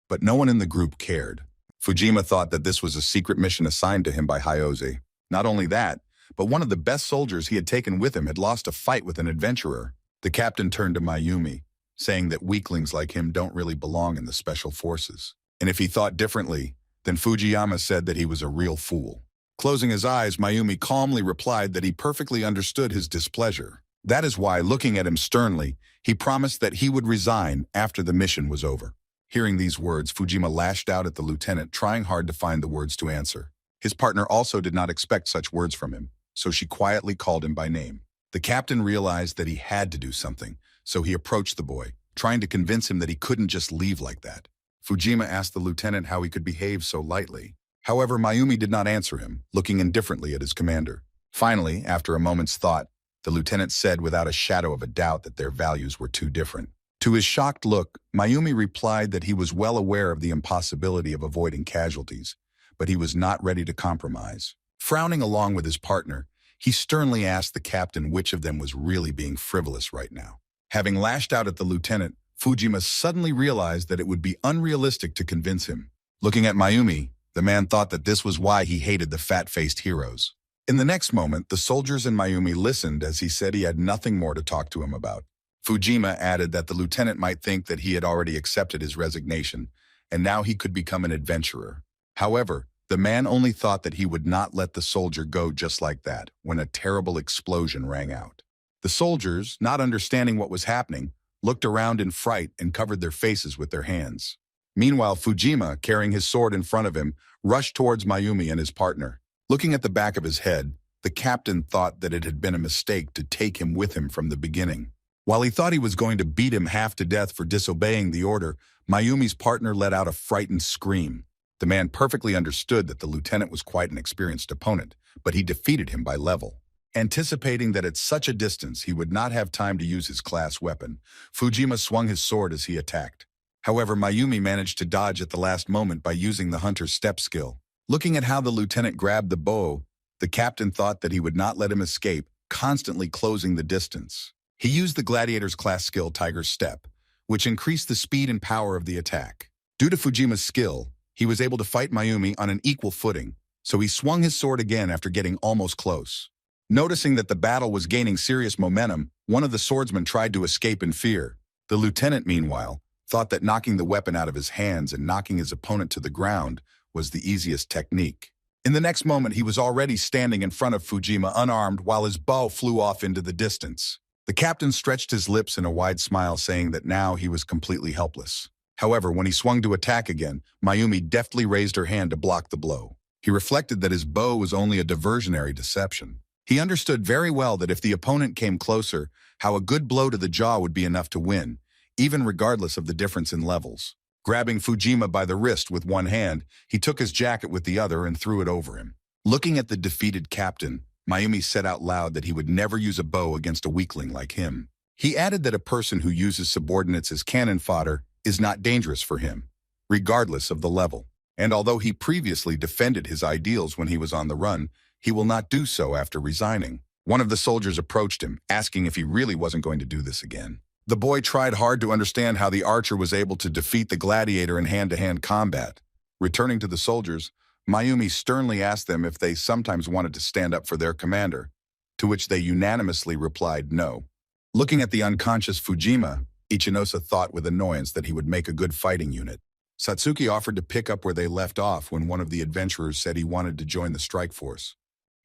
Speaker 1: But no one in the group cared. Fujima thought that this was a secret mission assigned to him by Iosa. Not only that, but one of the best soldiers he had taken with him had lost a fight with an adventurer. The captain turned to Mayumi, saying that weaklings like him don't really belong in the special forces. And if he thought differently, then Fujiyama said that he was a real fool. Closing his eyes, Mayumi calmly replied that he perfectly understood his displeasure. That is why, looking at him sternly, he promised that he would resign after the mission was over. Hearing these words, Fujima lashed out at the lieutenant, trying hard to find the words to answer. His partner also did not expect such words from him, so she quietly called him by name. The captain realized that he had to do something, so he approached the boy, trying to convince him that he couldn't just leave like that. Fujima asked the lieutenant how he could behave so lightly. However, Mayumi did not answer him, looking indifferently at his commander. Finally, after a moment's thought, the lieutenant said without a shadow of a doubt that their values were too different. To his shocked look, Mayumi replied that he was well aware of the impossibility of avoiding casualties, but he was not ready to compromise. Frowning along with his partner, he sternly asked the captain which of them was really being frivolous right now. Having lashed out at the lieutenant, Fujima suddenly realized that it would be unrealistic to convince him. Looking at Mayumi, the man thought that this was why he hated the fat-faced heroes. In the next moment, the soldiers and Mayumi listened as he said he had nothing more to talk to him about. Fujima added that the lieutenant might think that he had already accepted his resignation, and now he could become an adventurer. However, the man only thought that he would not let the soldier go just like that when a terrible explosion rang out. The soldiers, not understanding what was happening, looked around in fright and covered their faces with their hands. Meanwhile, Fujima, carrying his sword in front of him, rushed towards Mayumi and his partner. Looking at the back of his head, the captain thought that it had been a mistake to take him with him from the beginning. While he thought he was going to beat him half to death for disobeying the order, Mayumi's partner let out a frightened scream. The man perfectly understood that the lieutenant was quite an experienced opponent, but he defeated him by level. Anticipating that at such a distance he would not have time to use his class weapon, Fujima swung his sword as he attacked. However, Mayumi managed to dodge at the last moment by using the hunter's step skill. Looking at how the lieutenant grabbed the bow, the captain thought that he would not let him escape, constantly closing the distance. He used the gladiator's class skill Tiger's Step, which increased the speed and power of the attack. Due to Fujima's skill, he was able to fight Mayumi on an equal footing, so he swung his sword again after getting almost close. Noticing that the battle was gaining serious momentum, one of the swordsmen tried to escape in fear. The lieutenant, meanwhile, thought that knocking the weapon out of his hands and knocking his opponent to the ground was the easiest technique. In the next moment, he was already standing in front of Fujima unarmed while his bow flew off into the distance. The captain stretched his lips in a wide smile, saying that now he was completely helpless. However, when he swung to attack again, Mayumi deftly raised her hand to block the blow. He reflected that his bow was only a diversionary deception. He understood very well that if the opponent came closer, how a good blow to the jaw would be enough to win, even regardless of the difference in levels. Grabbing Fujima by the wrist with one hand, he took his jacket with the other and threw it over him. Looking at the defeated captain, Mayumi said out loud that he would never use a bow against a weakling like him. He added that a person who uses subordinates as cannon fodder is not dangerous for him, regardless of the level. And although he previously defended his ideals when he was on the run, he will not do so after resigning. One of the soldiers approached him, asking if he really wasn't going to do this again. The boy tried hard to understand how the archer was able to defeat the gladiator in hand-to-hand combat. Returning to the soldiers, Mayumi sternly asked them if they sometimes wanted to stand up for their commander, to which they unanimously replied no. Looking at the unconscious Fujima, Iosa thought with annoyance that he would make a good fighting unit. Satsuki offered to pick up where they left off when one of the adventurers said he wanted to join the strike force.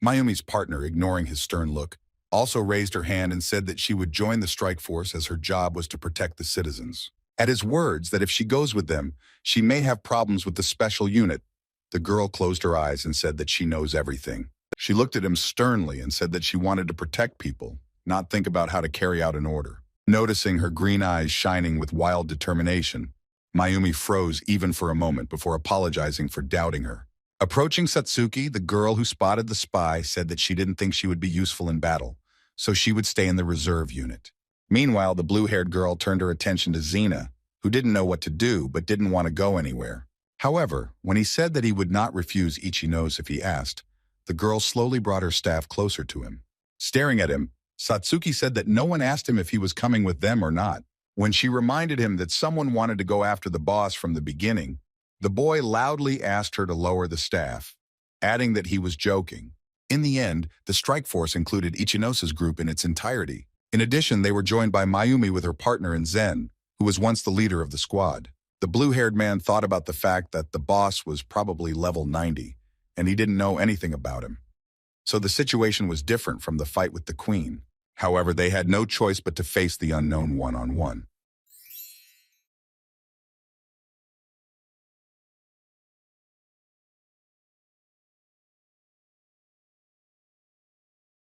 Speaker 1: Mayumi's partner, ignoring his stern look, also raised her hand and said that she would join the strike force as her job was to protect the citizens. At his words that if she goes with them, she may have problems with the special unit, the girl closed her eyes and said that she knows everything. She looked at him sternly and said that she wanted to protect people, not think about how to carry out an order. Noticing her green eyes shining with wild determination, Mayumi froze even for a moment before apologizing for doubting her. Approaching Satsuki, the girl who spotted the spy said that she didn't think she would be useful in battle, so she would stay in the reserve unit. Meanwhile, the blue-haired girl turned her attention to Xena, who didn't know what to do but didn't want to go anywhere. However, when he said that he would not refuse Ichinose if he asked, the girl slowly brought her staff closer to him. Staring at him, Satsuki said that no one asked him if he was coming with them or not. When she reminded him that someone wanted to go after the boss from the beginning, the boy loudly asked her to lower the staff, adding that he was joking. In the end, the strike force included Ichinose's group in its entirety. In addition, they were joined by Mayumi with her partner in Zen, who was once the leader of the squad. The blue-haired man thought about the fact that the boss was probably level 90, and he didn't know anything about him. So the situation was different from the fight with the queen. However, they had no choice but to face the unknown one-on-one.